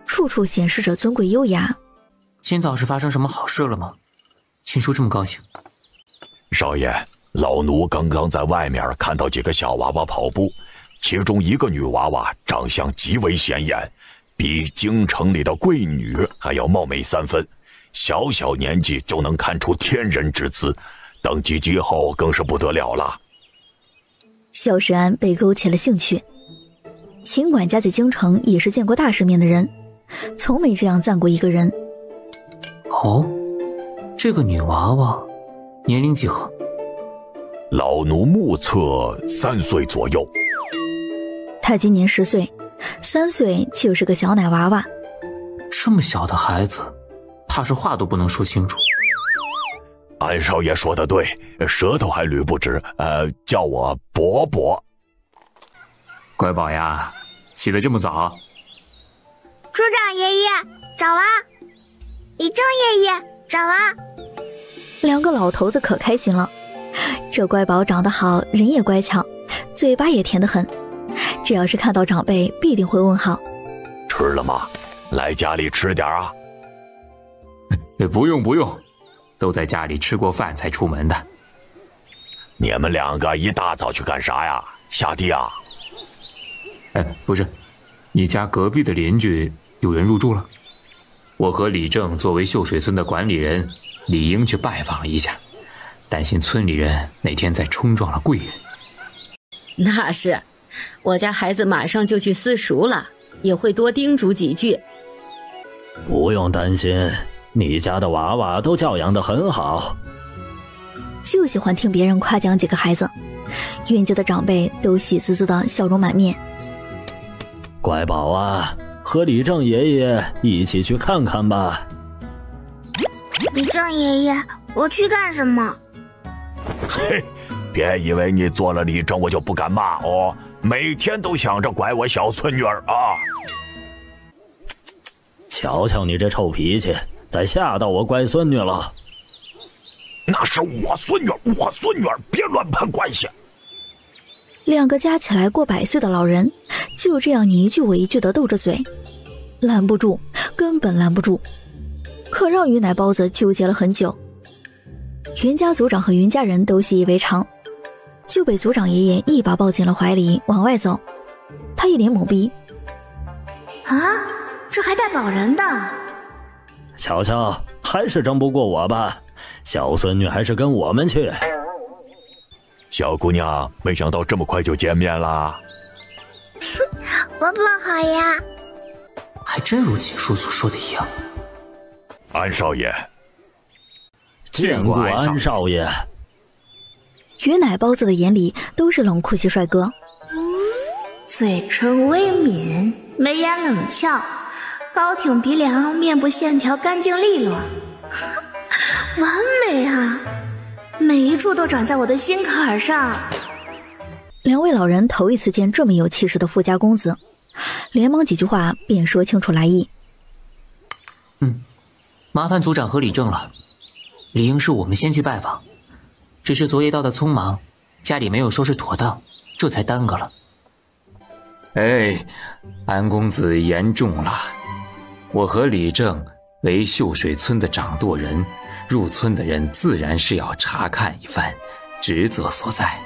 处处显示着尊贵优雅。今早是发生什么好事了吗？秦叔这么高兴。少爷，老奴刚刚在外面看到几个小娃娃跑步，其中一个女娃娃长相极为显眼，比京城里的贵女还要貌美3分，小小年纪就能看出天人之姿，等及笄后更是不得了了。萧时安被勾起了兴趣。秦管家在京城也是见过大世面的人，从没这样赞过一个人。哦，这个女娃娃年龄几何？老奴目测3岁左右。她今年10岁，3岁就是个小奶娃娃。这么小的孩子，怕是话都不能说清楚。安少爷说得对，舌头还捋不直，叫我伯伯。乖宝呀，起得这么早？族长爷爷，早啊！李正爷爷，早啊！2个老头子可开心了，这乖宝长得好，人也乖巧，嘴巴也甜得很，只要是看到长辈必定会问好。吃了吗？来家里吃点啊。不用不用，都在家里吃过饭才出门的。你们两个一大早去干啥呀？下地啊？不是，你家隔壁的邻居有人入住了。我和李正作为秀水村的管理人，理应去拜访一下，担心村里人哪天再冲撞了贵人。那是，我家孩子马上就去私塾了，也会多叮嘱几句。不用担心，你家的娃娃都教养得很好。就喜欢听别人夸奖几个孩子，袁家的长辈都喜滋滋的笑容满面。乖宝啊，和李正爷爷一起去看看吧。李正爷爷，我去干什么？嘿，别以为你做了李正我就不敢骂哦，每天都想着拐我小孙女儿啊。瞧瞧你这臭脾气，再吓到我乖孙女了。那是我孙女，别乱攀关系。两个加起来过100岁的老人，就这样你一句我一句的斗着嘴，拦不住，根本拦不住。可让于奶包子纠结了很久。袁家族长和云家人都习以为常，就被族长爷爷一把抱进了怀里往外走。他一脸懵逼，啊，这还带保人的？瞧瞧，还是争不过我吧，小孙女还是跟我们去。小姑娘，没想到这么快就见面啦。伯伯好呀。还真如齐叔所说的一样。安少爷。见过安少爷。于奶包子的眼里都是冷酷系帅哥，嘴唇微抿，眉眼冷俏，高挺鼻梁，面部线条干净利落，完美啊！每一处都长在我的心坎上。两位老人头一次见这么有气势的富家公子，连忙几句话便说清楚来意。麻烦族长和李正了，理应是我们先去拜访，只是昨夜到的匆忙，家里没有收拾妥当，这才耽搁了。安公子言重了，我和李正为秀水村的掌舵人，入村的人自然是要查看一番，职责所在。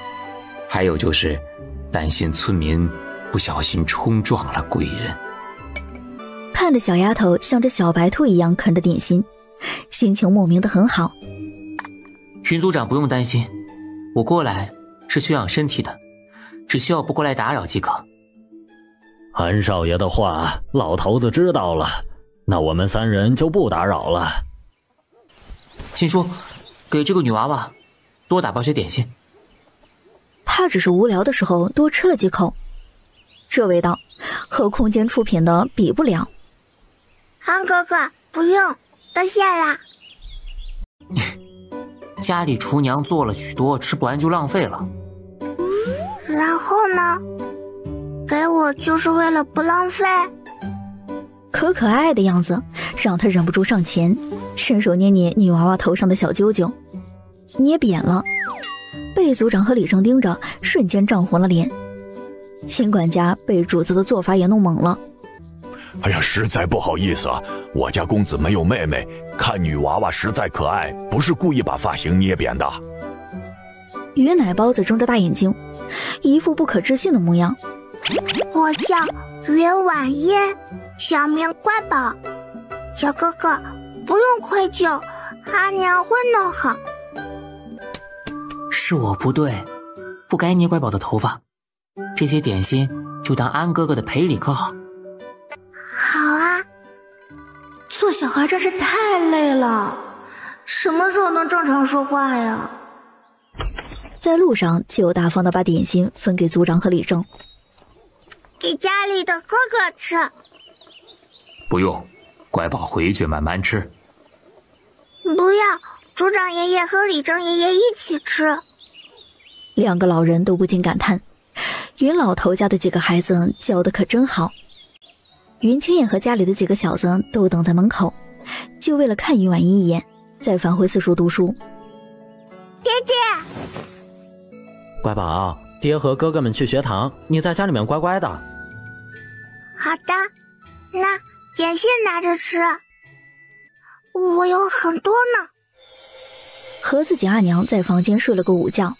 还有就是担心村民不小心冲撞了贵人。看着小丫头像只小白兔一样啃着点心，心情莫名的很好。云族长不用担心，我过来是休养身体的，只需要不过来打扰即可。安少爷的话老头子知道了，那我们3人就不打扰了。秦叔，给这个女娃娃多打包些点心。他只是无聊的时候多吃了几口，这味道和空间出品的比不了。安哥哥，不用，多谢啦。家里厨娘做了许多，吃不完就浪费了。然后呢？给我就是为了不浪费？可爱的样子让他忍不住上前，伸手捏捏女娃娃头上的小揪揪，捏扁了。被族长和李正盯着，瞬间涨红了脸。秦管家被主子的做法也弄懵了。哎呀，实在不好意思啊，我家公子没有妹妹，看女娃娃实在可爱，不是故意把发型捏扁的。于奶包子睁着大眼睛，一副不可置信的模样。我叫云婉烟，小名乖宝。小哥哥不用愧疚，阿娘会弄好。是我不对，不该捏乖宝的头发，这些点心就当安哥哥的赔礼可好？好啊。做小孩真是太累了，什么时候能正常说话呀？在路上就大方的把点心分给族长和李正。给家里的哥哥吃。不用，乖宝回去慢慢吃。不要，族长爷爷和李正爷爷一起吃。两个老人都不禁感叹，云老头家的几个孩子教得可真好。云清燕和家里的几个小子都等在门口，就为了看云婉一眼，再返回私塾读书。爹爹，乖宝，爹和哥哥们去学堂，你在家里面乖乖的。好的，那点心拿着吃，我有很多呢。和自己阿娘在房间睡了个午觉，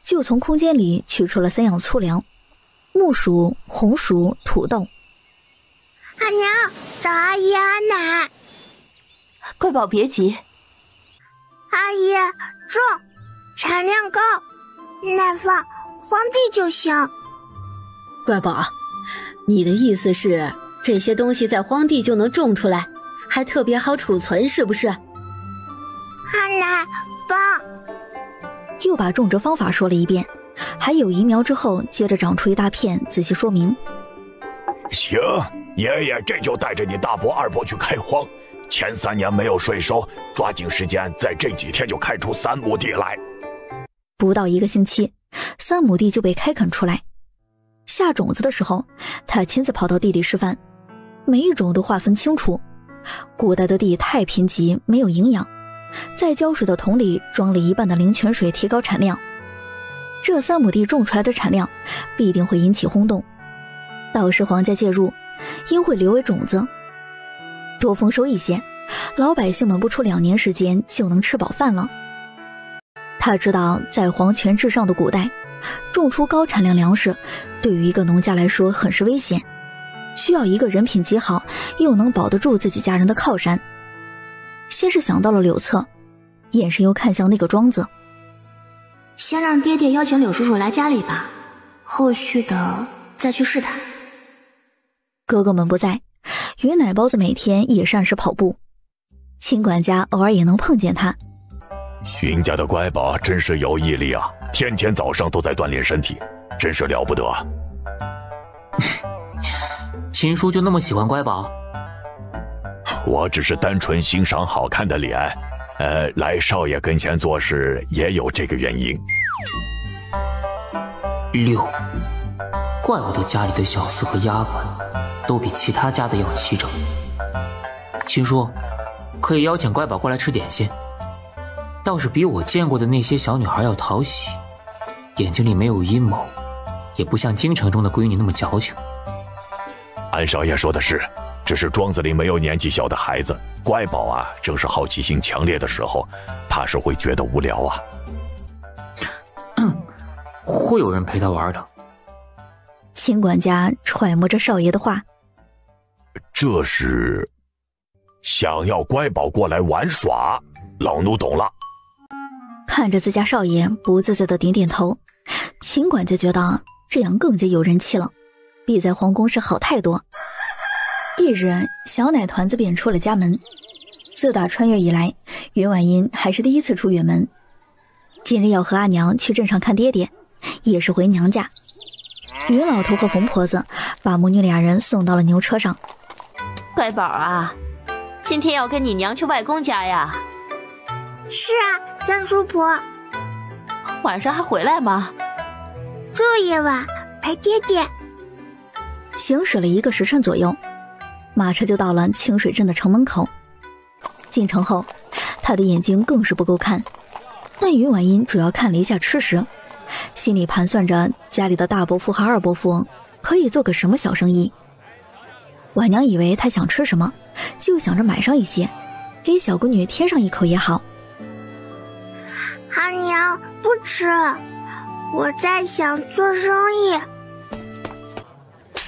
就从空间里取出了3样粗粮：木薯、红薯、土豆。阿娘，找阿姨阿奶。乖宝别急，阿姨，重，产量高，耐放，皇帝就行。乖宝，你的意思是这些东西在荒地就能种出来，还特别好储存，是不是？阿奶，棒！又把种植方法说了一遍，还有移苗之后接着长出一大片，仔细说明。行，爷爷这就带着你大伯二伯去开荒，前3年没有税收，抓紧时间在这几天就开出3亩地来。不到1个星期，3亩地就被开垦出来。下种子的时候，他亲自跑到地里示范，每一种都划分清楚。古代的地太贫瘠，没有营养，在浇水的桶里装了1半的灵泉水，提高产量。这3亩地种出来的产量必定会引起轰动，到时皇家介入，应会留为种子，多丰收一些，老百姓们不出2年时间就能吃饱饭了。他知道，在皇权至上的古代，种出高产量粮食对于一个农家来说很是危险，需要一个人品极好又能保得住自己家人的靠山。先是想到了柳策，眼神又看向那个庄子。先让爹爹邀请柳叔叔来家里吧，后续的再去试探。哥哥们不在，于奶包子每天也善时跑步，秦管家偶尔也能碰见他。云家的乖宝真是有毅力啊，天天早上都在锻炼身体，真是了不得啊。秦叔就那么喜欢乖宝？我只是单纯欣赏好看的脸，来少爷跟前做事也有这个原因。6，怪不得家里的小厮和丫鬟都比其他家的要齐整。秦叔，可以邀请乖宝过来吃点心，倒是比我见过的那些小女孩要讨喜，眼睛里没有阴谋，也不像京城中的闺女那么矫情。安少爷说的是，只是庄子里没有年纪小的孩子，乖宝啊正是好奇心强烈的时候，怕是会觉得无聊啊。会有人陪他玩的。秦管家揣摩着少爷的话，这是想要乖宝过来玩耍，老奴懂了。看着自家少爷不自在的点点头，秦管家觉得这样更加有人气了，比在皇宫时好太多。翌日，小奶团子便出了家门。自打穿越以来，云婉音还是第一次出远门。今日要和阿娘去镇上看爹爹，也是回娘家。云老头和冯婆子把母女2人送到了牛车上。乖宝啊，今天要跟你娘去外公家呀？是啊，三叔婆。晚上还回来吗？住一晚，陪爹爹。行驶了1个时辰左右，马车就到了清水镇的城门口。进城后，他的眼睛更是不够看，但云婉音主要看了一下吃食，心里盘算着家里的大伯父和二伯父可以做个什么小生意。婉娘以为他想吃什么，就想着买上一些，给小闺女添上一口也好。阿娘不吃，我在想做生意。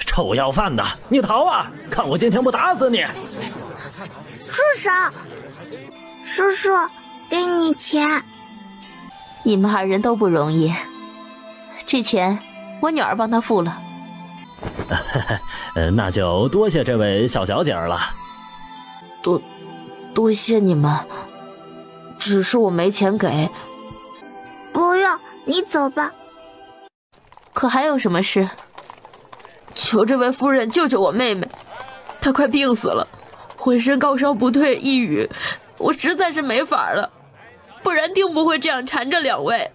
臭要饭的，你逃啊！看我今天不打死你！住手！叔叔，给你钱。你们2人都不容易，这钱我女儿帮他付了。那就多谢这位小小姐了。多谢你们，只是我没钱给。不用，你走吧。可还有什么事？求这位夫人救救我妹妹，她快病死了，浑身高烧不退，抑郁，我实在是没法了，不然定不会这样缠着2位。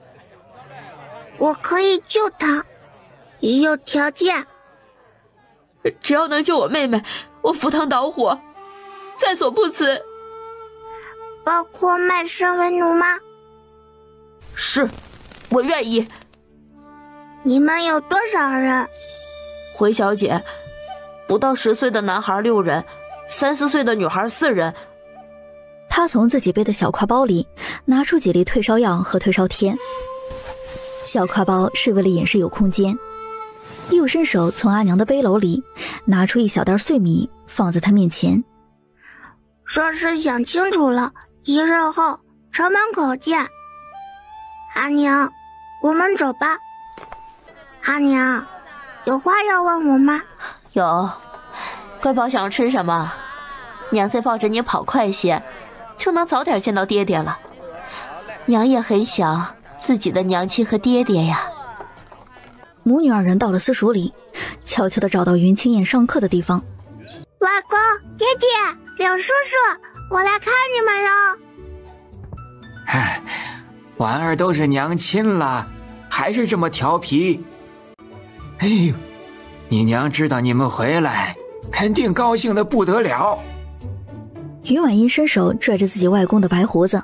我可以救她，也有条件。只要能救我妹妹，我赴汤蹈火，在所不辞。包括卖身为奴吗？是，我愿意。你们有多少人？回小姐，不到10岁的男孩6人， 3、4岁的女孩4人。他从自己背的小挎包里拿出几粒退烧药和退烧贴。小挎包是为了掩饰有空间，又伸手从阿娘的背篓里拿出一小袋碎米放在她面前。若是想清楚了，1日后城门口见。阿娘，我们走吧。阿娘，有话要问我吗？有。乖宝想吃什么？娘再抱着你跑快些，就能早点见到爹爹了。娘也很想自己的娘亲和爹爹呀。母女2人到了私塾里，悄悄地找到云清燕上课的地方。外公、爹爹、柳叔叔，我来看你们了。唉，婉儿都是娘亲了，还是这么调皮。哎呦，你娘知道你们回来，肯定高兴得不得了。于婉英伸手拽着自己外公的白胡子，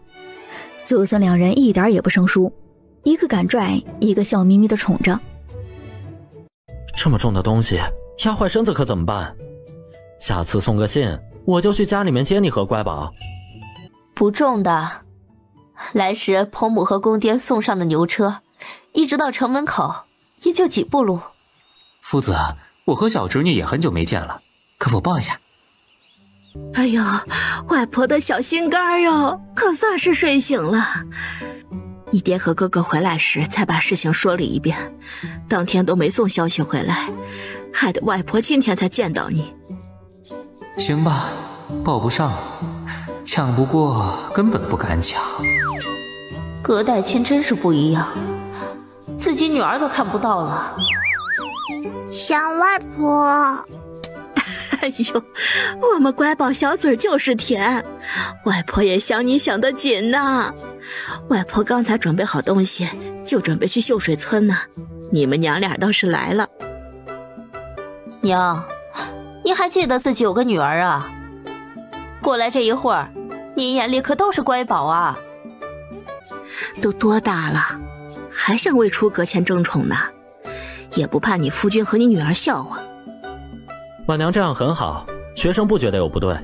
祖孙2人一点也不生疏，一个敢拽，一个笑眯眯地宠着。这么重的东西压坏身子可怎么办？下次送个信，我就去家里面接你和乖宝。不重的，来时彭母和公爹送上的牛车，一直到城门口也就几步路。夫子，我和小侄女也很久没见了，可否抱一下？哎呦，外婆的小心肝哟，可算是睡醒了。你爹和哥哥回来时才把事情说了一遍，当天都没送消息回来，害得外婆今天才见到你。行吧，抱不上，抢不过根本不敢抢。隔代亲真是不一样，自己女儿都看不到了。想外婆。哎呦，我们乖宝小嘴就是甜，外婆也想你想得紧呐。外婆刚才准备好东西，就准备去秀水村呢。你们娘俩倒是来了。娘，你还记得自己有个女儿啊？过来这一会儿，你眼里可都是乖宝啊。都多大了，还像未出阁前争宠呢，也不怕你夫君和你女儿笑话。婉娘这样很好，学生不觉得有不对。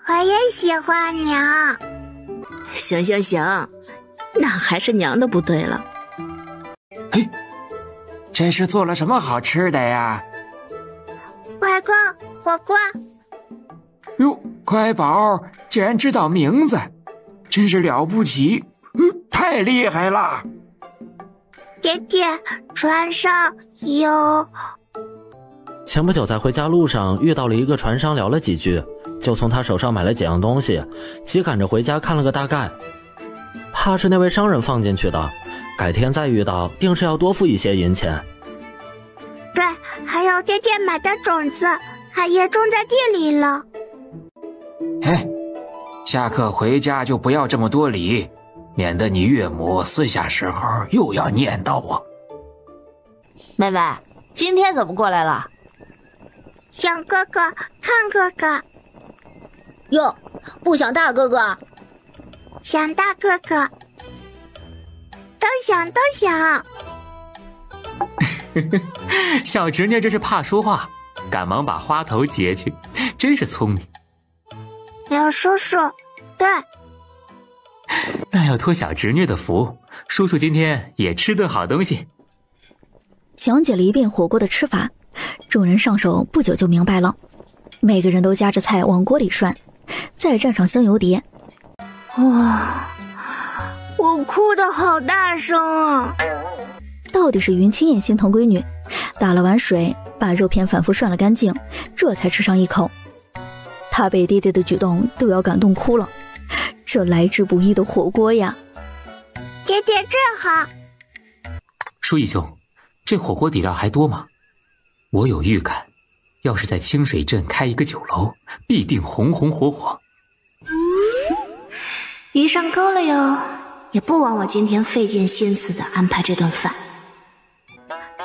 我也喜欢娘。行行行，那还是娘的不对了。嘿，这是做了什么好吃的呀？外公，火锅。哟，乖宝竟然知道名字，真是了不起，太厉害了。爹爹，船上有。前不久在回家路上遇到了一个船商，聊了几句，就从他手上买了几样东西，急赶着回家看了个大概。怕是那位商人放进去的，改天再遇到定是要多付一些银钱。对，还有爹爹买的种子，还也种在地里了。哎，下课回家就不要这么多礼，免得你岳母私下时候又要念叨我。妹妹，今天怎么过来了？想哥哥，看哥哥。哟，不想大哥哥？想大哥哥。都想都想。小侄女这是怕说话，赶忙把花头截去，真是聪明。柳叔叔，对。那要托小侄女的福，叔叔今天也吃顿好东西。讲解了一遍火锅的吃法，众人上手不久就明白了，每个人都夹着菜往锅里涮，再蘸上香油碟。哇，我哭得好大声啊！到底是云清燕心疼闺女，打了碗水，把肉片反复涮了干净，这才吃上一口。她被爹爹的举动都要感动哭了，这来之不易的火锅呀！爹爹真好。书义兄，这火锅底料还多吗？我有预感，要是在清水镇开一个酒楼，必定红红火火。鱼上钩了哟，也不枉我今天费尽心思的安排这顿饭。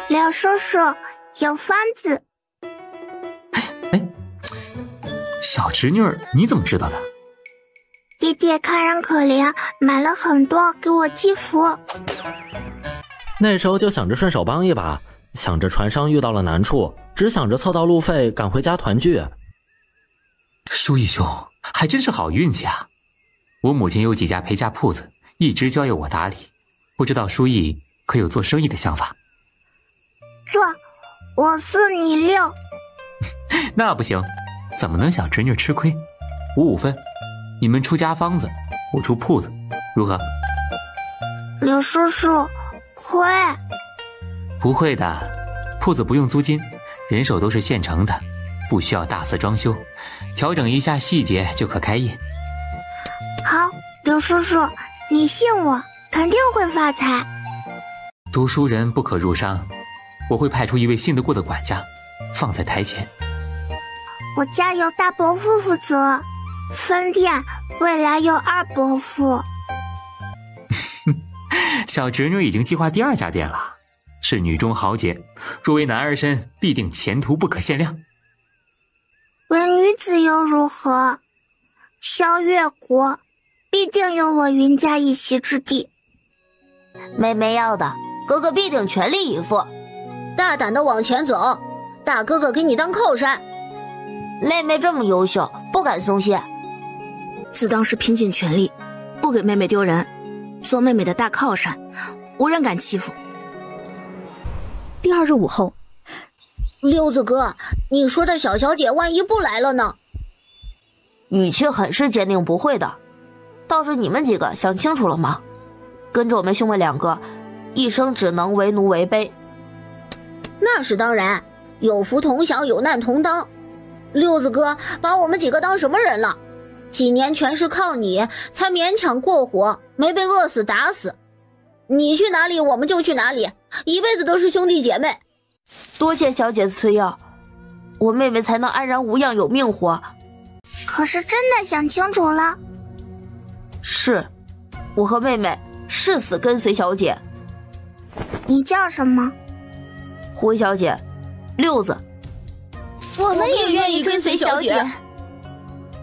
柳叔叔有方子。哎，小侄女儿你怎么知道的？爹爹看人可怜，买了很多给我寄福。那时候就想着顺手帮一把，想着船商遇到了难处，只想着凑到路费赶回家团聚。书义兄还真是好运气啊！我母亲有几家陪嫁铺子，一直交由我打理，不知道书义可有做生意的想法？做，我4你6。那不行，怎么能小侄女吃亏？5分，你们出家方子，我出铺子，如何？柳叔叔，亏。不会的，铺子不用租金，人手都是现成的，不需要大肆装修，调整一下细节就可开业。好，柳叔叔，你信我，肯定会发财。读书人不可入商，我会派出一位信得过的管家，放在台前。我家由大伯父负责，分店未来由二伯父。小侄女已经计划第2家店了，是女中豪杰，若为男儿身，必定前途不可限量。为女子又如何？萧月国必定有我云家一席之地。妹妹要的，哥哥必定全力以赴。大胆的往前走，大哥哥给你当靠山。妹妹这么优秀，不敢松懈。自当是拼尽全力，不给妹妹丢人，做妹妹的大靠山，无人敢欺负。第2日午后，溜子哥，你说的小小姐万一不来了呢？语气很是坚定，不会的。倒是你们几个想清楚了吗？跟着我们兄妹2个，一生只能为奴为卑。那是当然，有福同享，有难同当。溜子哥把我们几个当什么人了？几年全是靠你才勉强过活，没被饿死打死。你去哪里我们就去哪里，一辈子都是兄弟姐妹。多谢小姐赐药，我妹妹才能安然无恙有命活。可是真的想清楚了？是，我和妹妹誓死跟随小姐。你叫什么？胡小姐，六子。我们也愿意跟随小姐。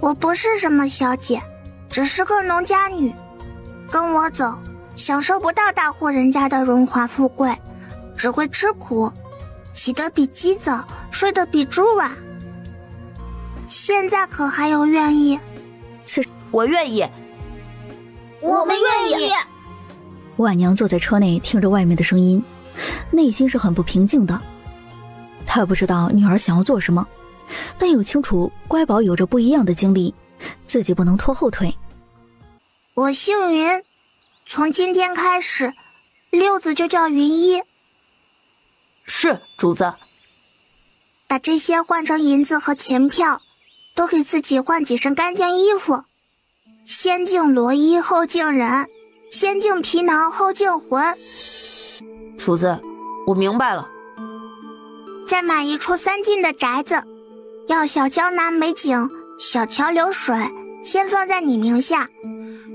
我不是什么小姐，只是个农家女。跟我走，享受不到大户人家的荣华富贵，只会吃苦，起得比鸡早，睡得比猪晚。现在可还有愿意？我愿意。我们愿意。婉娘坐在车内听着外面的声音，内心是很不平静的。她不知道女儿想要做什么，但又清楚乖宝有着不一样的经历，自己不能拖后腿。我姓云，从今天开始，六子就叫云一。是，主子。把这些换成银子和钱票，都给自己换几身干净衣服。先净罗衣后净人，先净皮囊后净魂。主子，我明白了。再买一处3进的宅子，要小江南美景，小桥流水，先放在你名下，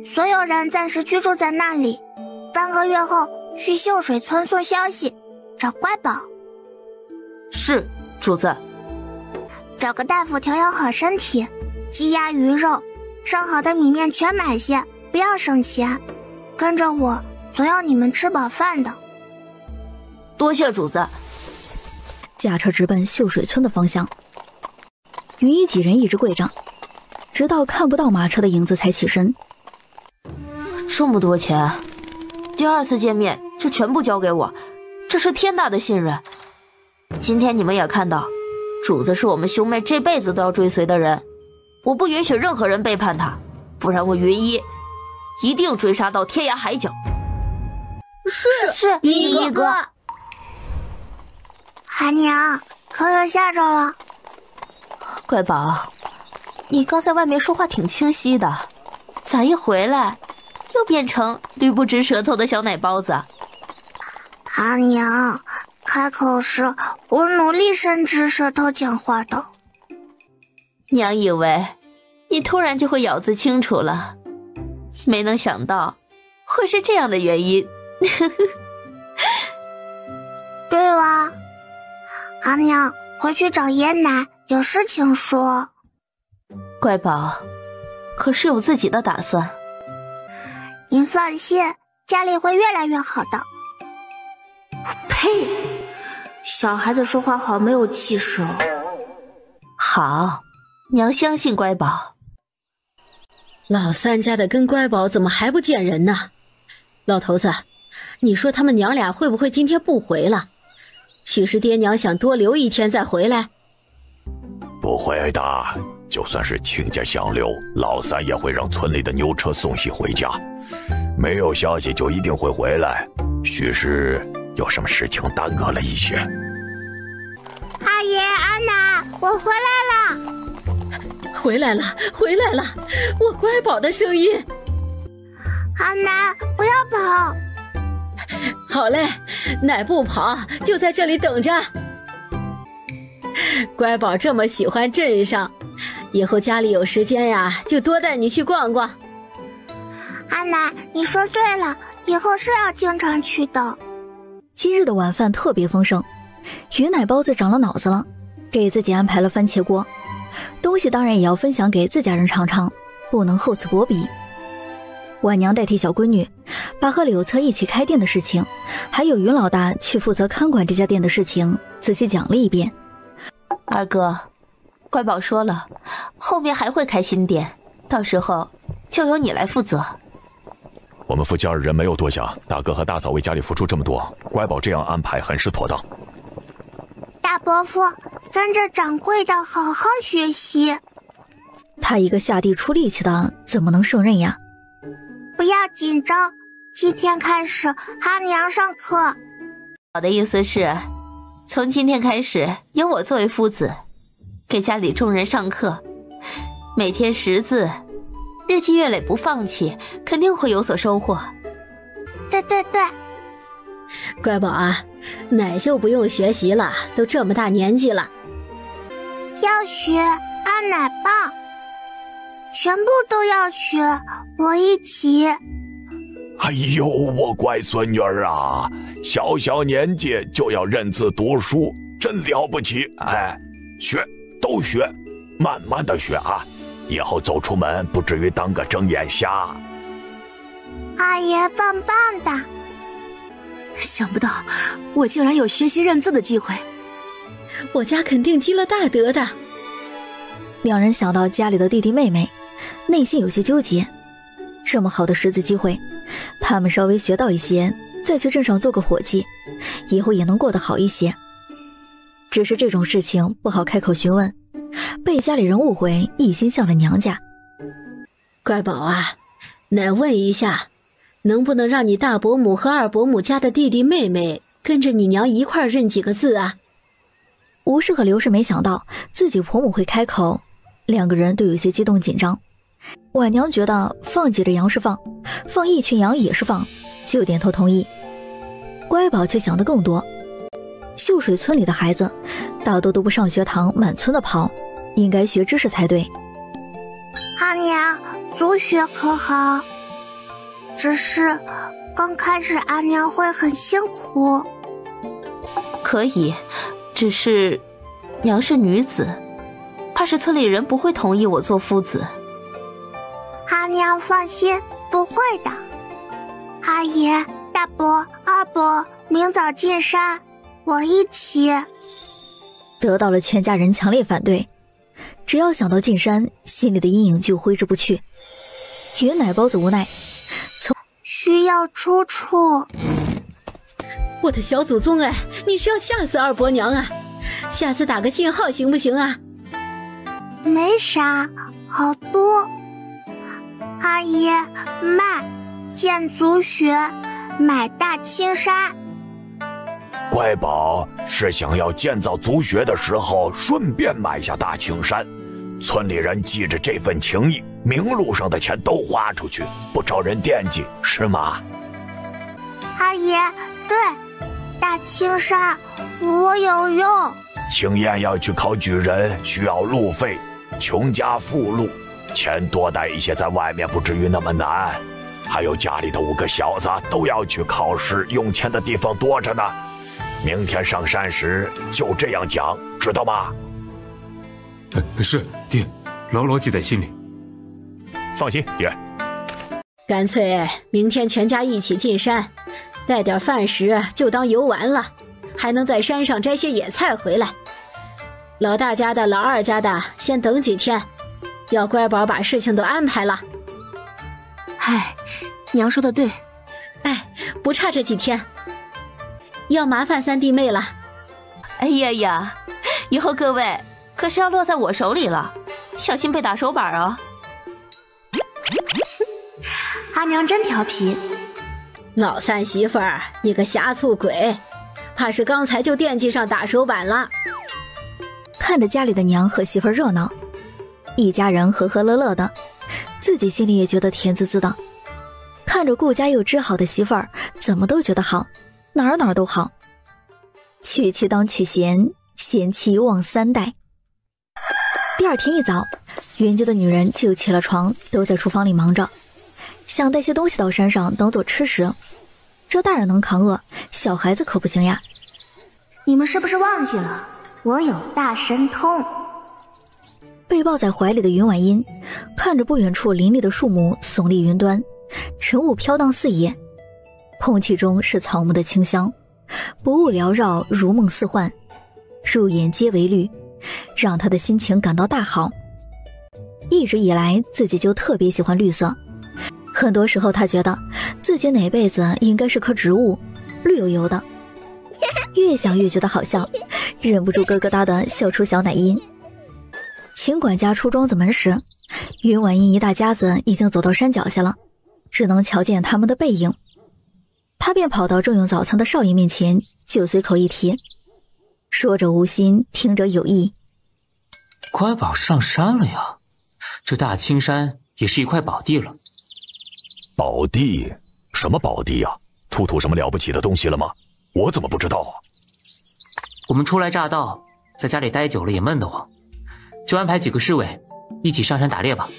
所有人暂时居住在那里。半个月后去秀水村送消息，找乖宝。是，主子。找个大夫调养好身体，鸡鸭鱼肉上好的米面全买些，不要省钱。跟着我，总要你们吃饱饭的。多谢主子。驾车直奔秀水村的方向。云一几人一直跪着，直到看不到马车的影子才起身。这么多钱，第2次见面就全部交给我，这是天大的信任。今天你们也看到，主子是我们兄妹这辈子都要追随的人，我不允许任何人背叛他，不然我云一一定追杀到天涯海角。是云一哥。韩娘，可有吓着了？乖宝，你刚在外面说话挺清晰的，咋一回来又变成捋不直舌头的小奶包子？韩娘，开口时我努力伸直舌头讲话的。娘以为你突然就会咬字清楚了，没能想到会是这样的原因。对了，阿娘，回去找爷奶，有事情说。乖宝，可是有自己的打算。您放心，家里会越来越好的。呸！小孩子说话好没有气势哦。好，娘相信乖宝。老三家的跟乖宝怎么还不见人呢？老头子，你说他们娘俩会不会今天不回了？许是爹娘想多留一天再回来？不会的，就算是亲家想留，老三也会让村里的牛车送信回家。没有消息就一定会回来，许是有什么事情耽搁了一些。阿爷，阿奶，我回来了！回来了，回来了！我乖宝的声音。阿奶，不要跑！好嘞，奶不跑，就在这里等着。乖宝这么喜欢镇上，以后家里有时间呀，就多带你去逛逛。阿奶，你说对了，以后是要经常去的。今日的晚饭特别丰盛，云奶包子长了脑子了，给自己安排了番茄锅，东西当然也要分享给自家人尝尝，不能厚此薄彼。婉娘代替小闺女，把和柳策一起开店的事情，还有云老大去负责看管这家店的事情，仔细讲了一遍。二哥，乖宝说了，后面还会开新店，到时候就由你来负责。我们夫妻二人没有多想，大哥和大嫂为家里付出这么多，乖宝这样安排很是妥当。大伯父，跟着掌柜的好好学习。他一个下地出力气的，怎么能胜任呀？不要紧张，今天开始阿娘上课。我的意思是，从今天开始由我作为夫子，给家里众人上课，每天识字，日积月累不放弃，肯定会有所收获。对对对，乖宝啊，奶就不用学习了，都这么大年纪了。要学，阿奶棒，全部都要学，我一起。哎呦，我乖孙女儿啊，小小年纪就要认字读书，真了不起！哎，学都学，慢慢的学啊，以后走出门不至于当个睁眼瞎。阿爷棒棒的！想不到我竟然有学习认字的机会，我家肯定积了大德的。两人想到家里的弟弟妹妹，内心有些纠结。这么好的识字机会，他们稍微学到一些，再去镇上做个伙计，以后也能过得好一些。只是这种事情不好开口询问，被家里人误会，一心向了娘家。乖宝啊，奶问一下，能不能让你大伯母和二伯母家的弟弟妹妹跟着你娘一块儿认几个字啊？吴氏和刘氏没想到自己婆母会开口，两个人都有些激动紧张。婉娘觉得放几只羊是放，放一群羊也是放，就点头同意。乖宝却想得更多，秀水村里的孩子大多都不上学堂，满村的跑，应该学知识才对。阿娘，族学可好？只是刚开始阿娘会很辛苦。可以，只是娘是女子，怕是村里人不会同意我做夫子。阿娘放心，不会的。阿爷、大伯、二伯，明早进山，我一起。得到了全家人强烈反对，只要想到进山，心里的阴影就挥之不去。云奶包子无奈，需要出处。我的小祖宗哎，你是要吓死二伯娘啊？下次打个信号行不行啊？没啥，好多。阿爷，卖建族学，买大青山。乖宝是想要建造族学的时候，顺便买下大青山。村里人记着这份情谊，明路上的钱都花出去，不招人惦记，是吗？阿爷，对，大青山我有用。青燕要去考举人，需要路费，穷家富路，钱多带一些在外面不至于那么难。还有家里的5个小子都要去考试，用钱的地方多着呢。明天上山时就这样讲，知道吗？是，爹，牢牢记在心里。放心，爹。干脆明天全家一起进山，带点饭食就当游玩了，还能在山上摘些野菜回来。老大家的、老二家的，先等几天，要乖宝把事情都安排了。唉，娘说的对。哎，不差这几天，要麻烦三弟妹了。哎呀呀，以后各位可是要落在我手里了，小心被打手板啊！阿娘真调皮。老三媳妇儿，你个瞎醋鬼，怕是刚才就惦记上打手板了。看着家里的娘和媳妇儿热闹，一家人和和乐乐的，自己心里也觉得甜滋滋的。看着顾家又织好的媳妇儿，怎么都觉得好，哪儿都好。娶妻当娶贤，贤妻旺3代。第二天一早，云家的女人就起了床，都在厨房里忙着，想带些东西到山上当做吃食。这大人能扛饿，小孩子可不行呀。你们是不是忘记了，我有大神通？被抱在怀里的云婉音看着不远处林立的树木耸立云端，晨雾飘荡四野，空气中是草木的清香，不雾缭绕，如梦似幻，入眼皆为绿，让他的心情感到大好。一直以来自己就特别喜欢绿色，很多时候他觉得自己哪辈子应该是棵植物，绿油油的。越想越觉得好笑，忍不住咯咯哒的笑出小奶音。秦管家出庄子门时，云婉音一大家子已经走到山脚下了，只能瞧见他们的背影。他便跑到正用早餐的少爷面前，就随口一提，说着无心，听着有意。乖宝上山了呀，这大青山也是一块宝地了。宝地？什么宝地呀？出土什么了不起的东西了吗？我怎么不知道啊？我们初来乍到，在家里待久了也闷得慌，就安排几个侍卫一起上山打猎吧。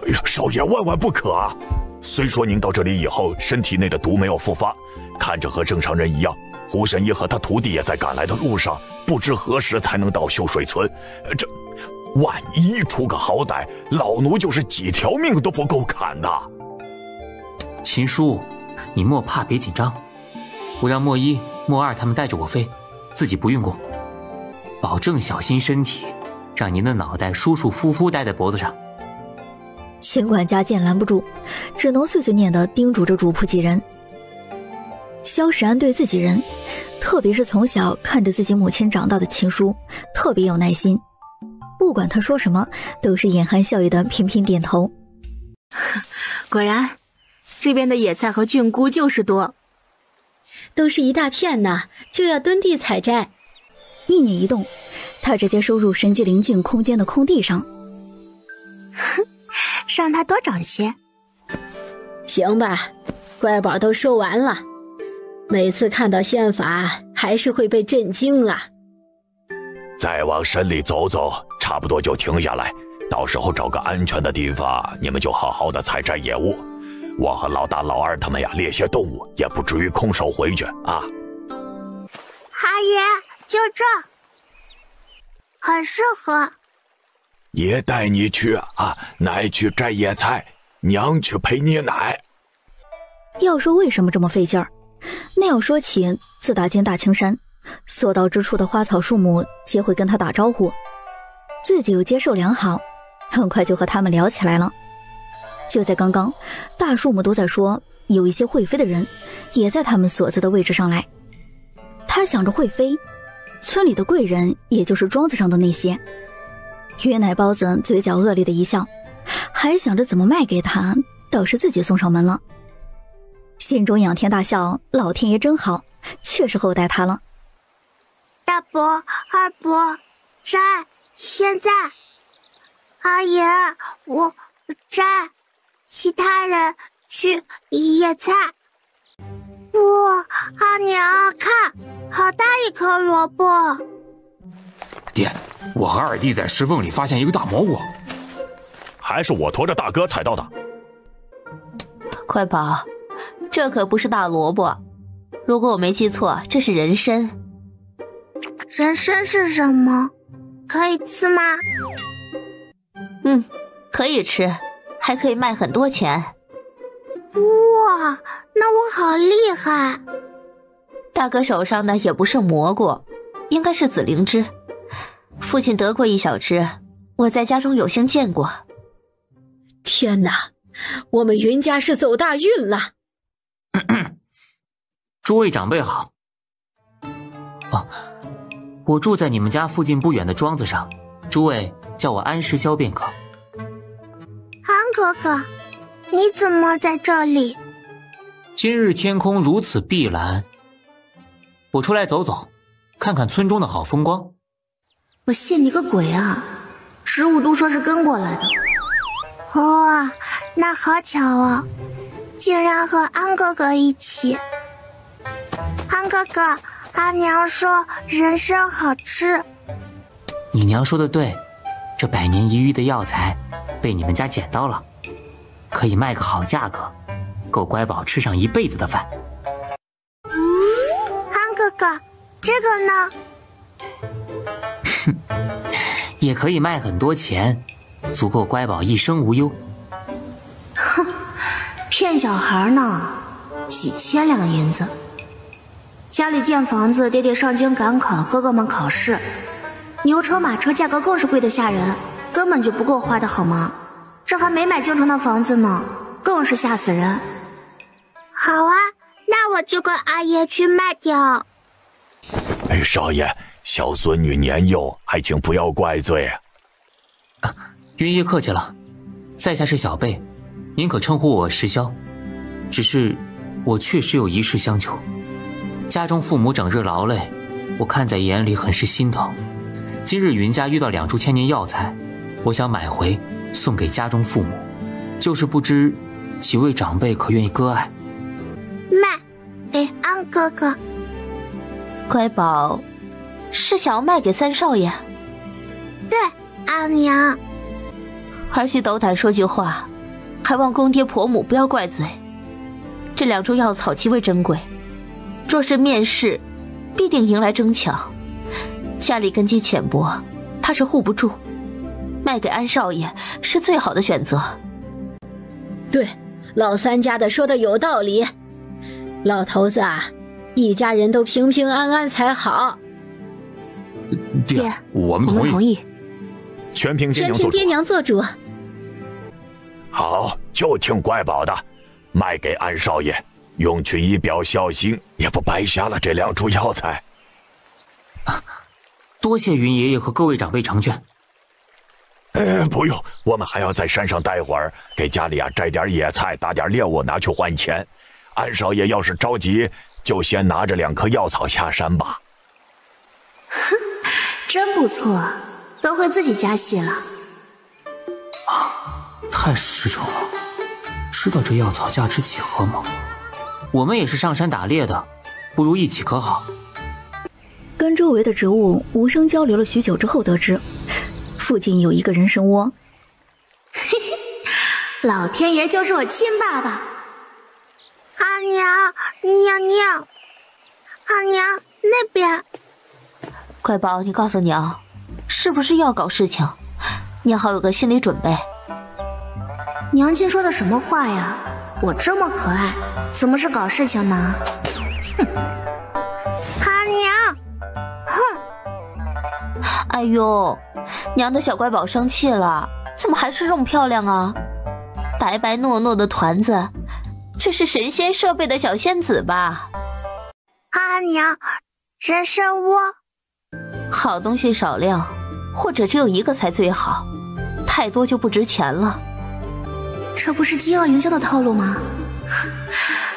哎呀，少爷万万不可啊！虽说您到这里以后身体内的毒没有复发，看着和正常人一样，胡神医和他徒弟也在赶来的路上，不知何时才能到秀水村。这万一出个好歹，老奴就是几条命都不够砍的。秦叔，你莫怕，别紧张，我让莫一、莫二他们带着我飞，自己不运功，保证小心身体，让您的脑袋舒舒服服戴在脖子上。秦管家见拦不住，只能碎碎念地叮嘱着主仆几人。萧时安对自己人，特别是从小看着自己母亲长大的秦叔，特别有耐心，不管他说什么，都是眼含笑意的频频点头。果然，这边的野菜和菌菇就是多，都是一大片呢，就要蹲地采摘。一念一动，他直接收入神机灵境空间的空地上。让他多长些。行吧，乖宝都收完了，每次看到仙法还是会被震惊啊。再往山里走走，差不多就停下来，到时候找个安全的地方，你们就好好的采摘野物。我和老大老二他们呀，猎些动物，也不至于空手回去啊。阿爷，就这，很适合。爷带你去啊，奶去摘野菜，娘去陪你奶。要说为什么这么费劲儿，那要说起自打进大青山，所到之处的花草树木皆会跟他打招呼，自己又接受良好，很快就和他们聊起来了。就在刚刚，大树木都在说有一些会飞的人也在他们所在的位置上来。他想着会飞，村里的贵人也就是庄子上的那些。约奶包子嘴角恶劣的一笑，还想着怎么卖给他，倒是自己送上门了。心中仰天大笑，老天爷真好，确实厚待他了。大伯、二伯，摘！现在，阿爷，我摘，其他人去野菜。哇，阿娘，看，好大一颗萝卜！爹，我和二弟在石缝里发现一个大蘑菇，还是我驮着大哥采到的。乖宝，这可不是大萝卜，如果我没记错，这是人参。人参是什么？可以吃吗？可以吃，还可以卖很多钱。哇，那我好厉害！大哥手上的也不是蘑菇，应该是紫灵芝。父亲得过一小只，我在家中有幸见过。天哪，我们云家是走大运了。诸位长辈好。我住在你们家附近不远的庄子上，诸位叫我安师霄便可。安哥哥，你怎么在这里？今日天空如此碧蓝，我出来走走，看看村中的好风光。我信你个鬼啊！15都说是跟过来的。哇，那好巧哦，竟然和安哥哥一起。安哥哥，阿娘说人参好吃。你娘说的对，这100年一遇的药材被你们家捡到了，可以卖个好价格，够乖宝吃上一辈子的饭。安哥哥，这个呢？也可以卖很多钱，足够乖宝一生无忧。哼，骗小孩呢，几千两银子。家里建房子，爹爹上京赶考，哥哥们考试，牛车马车价格更是贵得吓人，根本就不够花的好吗？这还没买京城的房子呢，更是吓死人。好啊，那我就跟阿爷去卖掉。少爷，小孙女年幼，还请不要怪罪。云爷客气了，在下是小辈，您可称呼我石霄。只是我确实有一事相求，家中父母整日劳累，我看在眼里很是心疼。今日云家遇到2株千年药材，我想买回送给家中父母，就是不知几位长辈可愿意割爱？卖给安哥哥。乖宝是想要卖给3少爷？对，阿娘。儿媳斗胆说句话，还望公爹婆母不要怪罪。这2株药草极为珍贵，若是面试，必定迎来争抢。家里根基浅薄，怕是护不住，卖给安少爷是最好的选择。对，老3家的说的有道理。老头子啊，一家人都平平安安才好。爹，我们同意。全凭爹娘做主。好，就听乖宝的，卖给安少爷，用去以表孝心，也不白瞎了这2株药材。多谢云爷爷和各位长辈成全。不用，我们还要在山上待会儿，给家里摘点野菜，打点猎物拿去换钱。安少爷要是着急，就先拿着2棵药草下山吧。哼，真不错，都会自己加戏了。太实诚了，知道这药草价值几何吗？我们也是上山打猎的，不如一起可好？跟周围的植物无声交流了许久之后，得知附近有一个人参窝。嘿嘿，老天爷就是我亲爸爸。阿娘，娘，阿娘那边。乖宝，你告诉娘，是不是要搞事情？娘好有个心理准备。娘亲说的什么话呀？我这么可爱，怎么是搞事情呢？哼！阿娘，哼！哎呦，娘的小乖宝生气了，怎么还是这么漂亮啊？白白糯糯的团子，这是神仙设备的小仙子吧？阿娘，人参窝。好东西少量，或者只有1个才最好，太多就不值钱了。这不是饥饿营销的套路吗？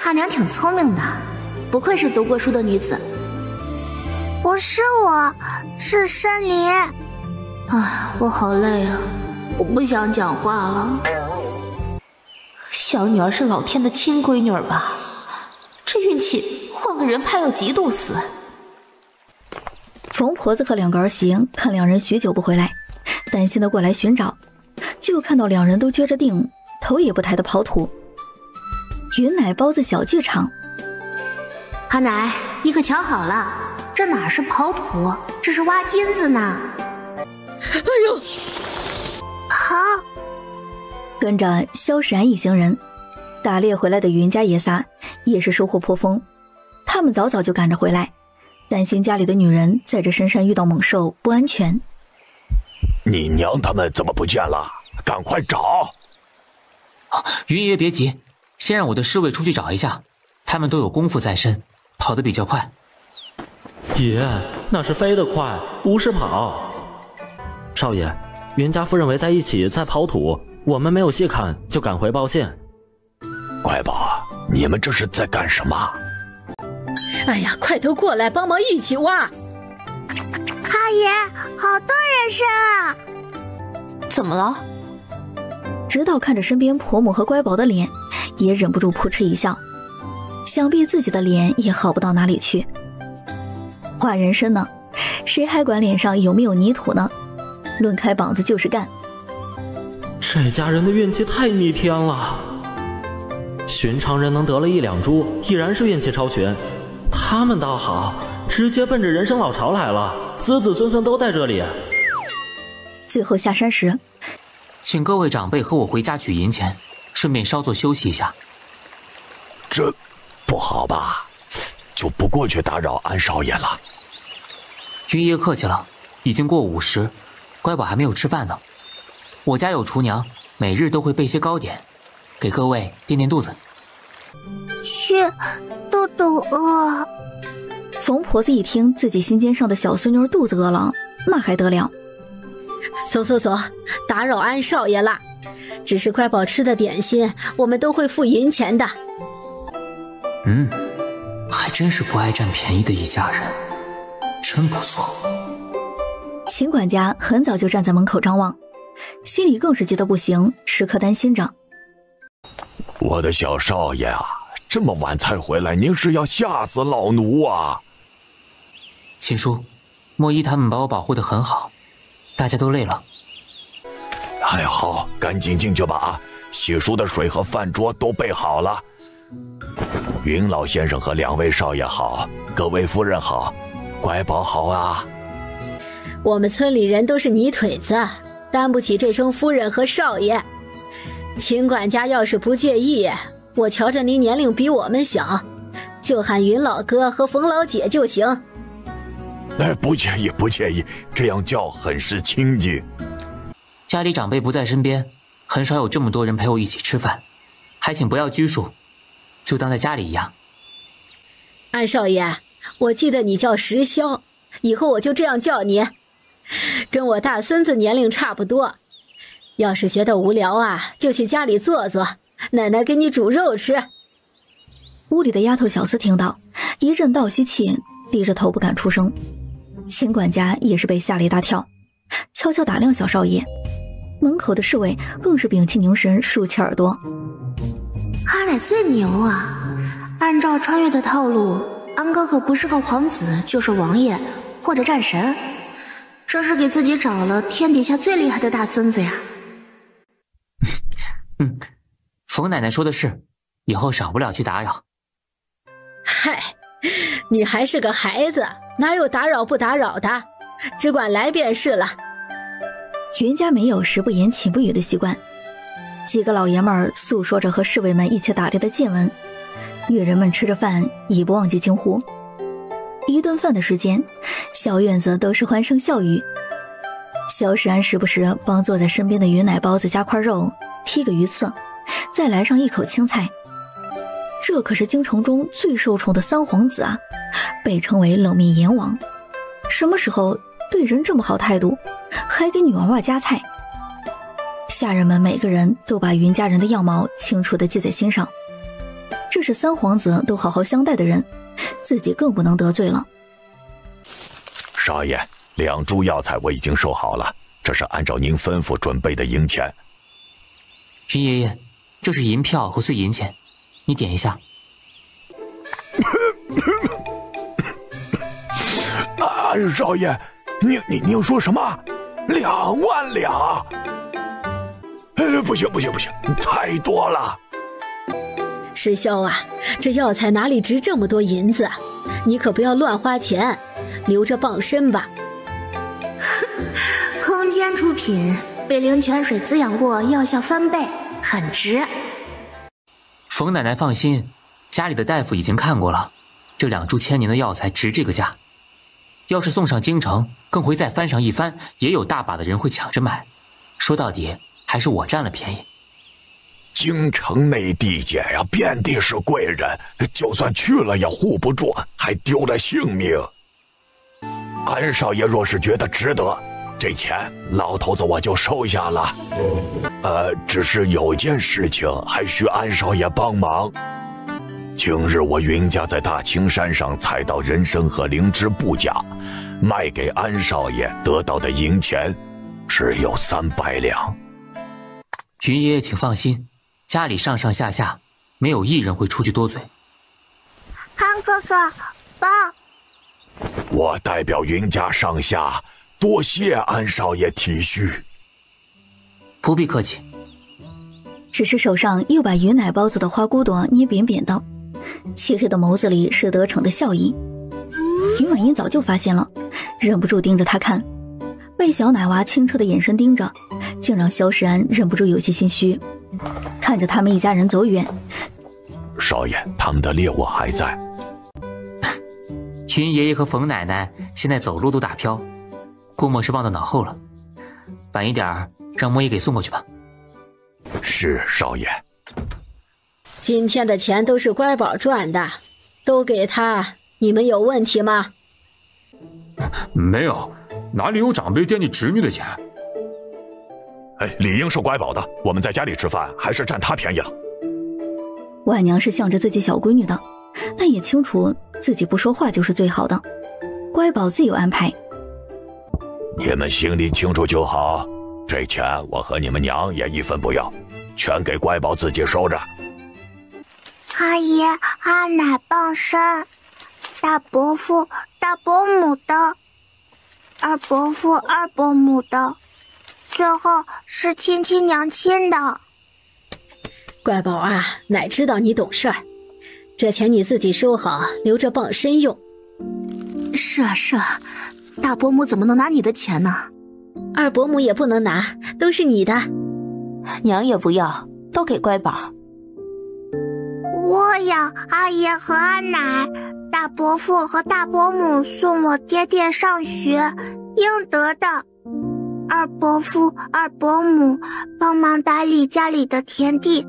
阿娘挺聪明的，不愧是读过书的女子。不是我，是森林。唉，我好累啊，我不想讲话了。小女儿是老天的亲闺女吧？这运气换个人怕要嫉妒死。冯婆子和2个儿媳看2人许久不回来，担心的过来寻找，就看到2人都撅着腚，头也不抬的刨土。云奶包子小剧场。阿奶，你可瞧好了，这哪是刨土，这是挖金子呢。哎呦，好！跟着萧闪一行人，打猎回来的云家爷仨也是收获颇丰。他们早早就赶着回来，担心家里的女人在这深山遇到猛兽不安全，你娘他们怎么不见了？赶快找！云爷爷别急，先让我的侍卫出去找一下，他们都有功夫在身，跑得比较快。爷，那是飞得快，不是跑。少爷，云家夫人围在一起在刨土，我们没有细看，就赶回报信。乖宝，你们这是在干什么？哎呀，快都过来帮忙一起挖！阿爷，好多人声啊！怎么了？直到看着身边婆母和乖宝的脸，也忍不住扑哧一笑。想必自己的脸也好不到哪里去。画人参呢，谁还管脸上有没有泥土呢？论开膀子就是干。这家人的运气太逆天了。寻常人能得了1、2株，已然是运气超群，他们倒好，直接奔着人生老巢来了，子子孙孙都在这里。最后下山时，请各位长辈和我回家取银钱，顺便稍作休息一下。这不好吧？就不过去打扰安少爷了。云爷客气了，已经过午时，乖宝还没有吃饭呢。我家有厨娘，每日都会备些糕点，给各位垫垫肚子。肚饿。冯婆子一听自己心尖上的小孙女肚子饿了，那还得了？走，打扰安少爷啦！只是乖宝吃的点心，我们都会付银钱的。还真是不爱占便宜的一家人，真不错。秦管家很早就站在门口张望，心里更是急得不行，时刻担心着。我的小少爷啊，这么晚才回来，您是要吓死老奴啊！秦叔，莫依他们把我保护得很好，大家都累了。还好，赶紧进去吧啊！洗漱的水和饭桌都备好了。云老先生和2位少爷好，各位夫人好，乖宝好啊！我们村里人都是泥腿子，担不起这声夫人和少爷。秦管家要是不介意，我瞧着您年龄比我们小，就喊云老哥和冯老姐就行。不介意不介意，这样叫很是亲近。家里长辈不在身边，很少有这么多人陪我一起吃饭，还请不要拘束，就当在家里一样。安少爷，我记得你叫石霄，以后我就这样叫你，跟我大孙子年龄差不多。要是觉得无聊啊，就去家里坐坐，奶奶给你煮肉吃。屋里的丫头小厮听到，一阵倒吸气，低着头不敢出声。秦管家也是被吓了一大跳，悄悄打量小少爷。门口的侍卫更是屏气凝神，竖起耳朵。阿奶最牛啊！按照穿越的套路，安哥哥不是个皇子，就是王爷或者战神，这是给自己找了天底下最厉害的大孙子呀！冯奶奶说的是，以后少不了去打扰。嗨，你还是个孩子，哪有打扰不打扰的，只管来便是了。云家没有食不言寝不语的习惯，几个老爷们儿诉说着和侍卫们一起打猎的见闻，女人们吃着饭已不忘记惊呼。一顿饭的时间，小院子都是欢声笑语。萧世安时不时帮坐在身边的云奶包子加块肉，剔个鱼刺，再来上一口青菜。这可是京城中最受宠的三皇子啊，被称为冷面阎王。什么时候对人这么好态度，还给女娃娃夹菜？下人们每个人都把云家人的样貌清楚地记在心上，这是三皇子都好好相待的人，自己更不能得罪了。少爷，2株药材我已经收好了，这是按照您吩咐准备的银钱。云爷爷，这是银票和碎银钱，你点一下。安少爷，您说什么？2万两？不行，太多了。石霄啊，这药材哪里值这么多银子？你可不要乱花钱，留着傍身吧。空间出品，被灵泉水滋养过，药效翻倍，很值。冯奶奶放心，家里的大夫已经看过了，这2株1000年的药材值这个价。要是送上京城，更会再翻上一番，也有大把的人会抢着买。说到底，还是我占了便宜。京城内地界呀，遍地是贵人，就算去了也护不住，还丢了性命。安少爷若是觉得值得，这钱老头子我就收下了。只是有件事情还需安少爷帮忙。今日我云家在大青山上采到人参和灵芝不假，卖给安少爷得到的银钱只有300两。云爷爷请放心，家里上上下下没有一人会出去多嘴。安哥哥，帮！我代表云家上下多谢安少爷体恤。不必客气。只是手上又把云奶包子的花骨朵捏扁扁的，漆黑的眸子里是得逞的笑意。云婉英早就发现了，忍不住盯着他看，被小奶娃清澈的眼神盯着，竟让萧世安忍不住有些心虚。看着他们一家人走远，少爷，他们的猎物还在。云爷爷和冯奶奶现在走路都打飘，估摸是忘到脑后了。晚一点让莫姨给送过去吧。是少爷。今天的钱都是乖宝赚的，都给他，你们有问题吗？没有，哪里有长辈惦记侄女的钱？理应是乖宝的，我们在家里吃饭还是占他便宜了。婉娘是向着自己小闺女的，但也清楚自己不说话就是最好的，乖宝自有安排。你们心里清楚就好，这钱我和你们娘也一分不要，全给乖宝自己收着。阿爷、阿奶傍身，大伯父、大伯母的，二伯父、二伯母的，最后是亲亲娘亲的。乖宝啊，奶知道你懂事儿，这钱你自己收好，留着傍身用。是啊是啊，大伯母怎么能拿你的钱呢？二伯母也不能拿，都是你的。娘也不要，都给乖宝。我养阿爷和阿奶，大伯父和大伯母送我爹爹上学，应得的。二伯父、二伯母帮忙打理家里的田地，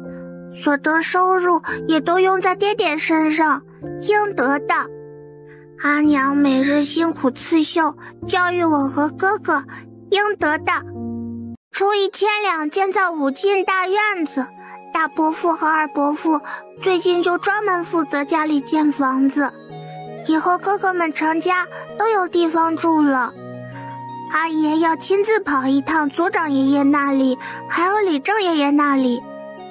所得收入也都用在爹爹身上，应得的。阿娘每日辛苦刺绣，教育我和哥哥，应得的。出1000两建造5进大院子，大伯父和二伯父最近就专门负责家里建房子，以后哥哥们成家都有地方住了。阿爷要亲自跑一趟族长爷爷那里，还有李正爷爷那里，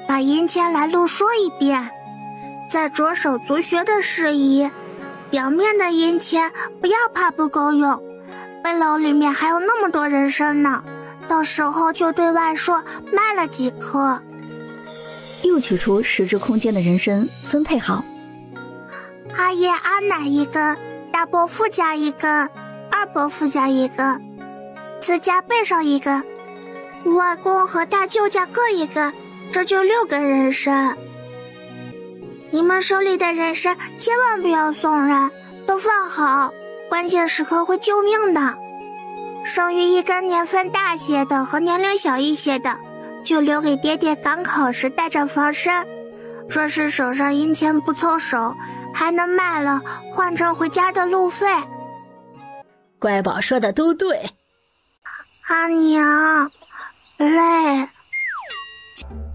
把银钱来路说一遍，再着手族学的事宜。表面的银钱不要怕不够用，背篓里面还有那么多人参呢，到时候就对外说卖了几颗。又取出10只空间的人参分配好，阿爷阿奶1根，大伯父家1根，二伯父家1根，自家背上1根，外公和大舅家各1根，这就6根人参。你们手里的人参千万不要送人，都放好，关键时刻会救命的。剩余1根年份大些的和年龄小一些的，就留给爹爹赶考时带着防身，若是手上银钱不凑手，还能卖了换成回家的路费。乖宝说的都对。阿娘，累，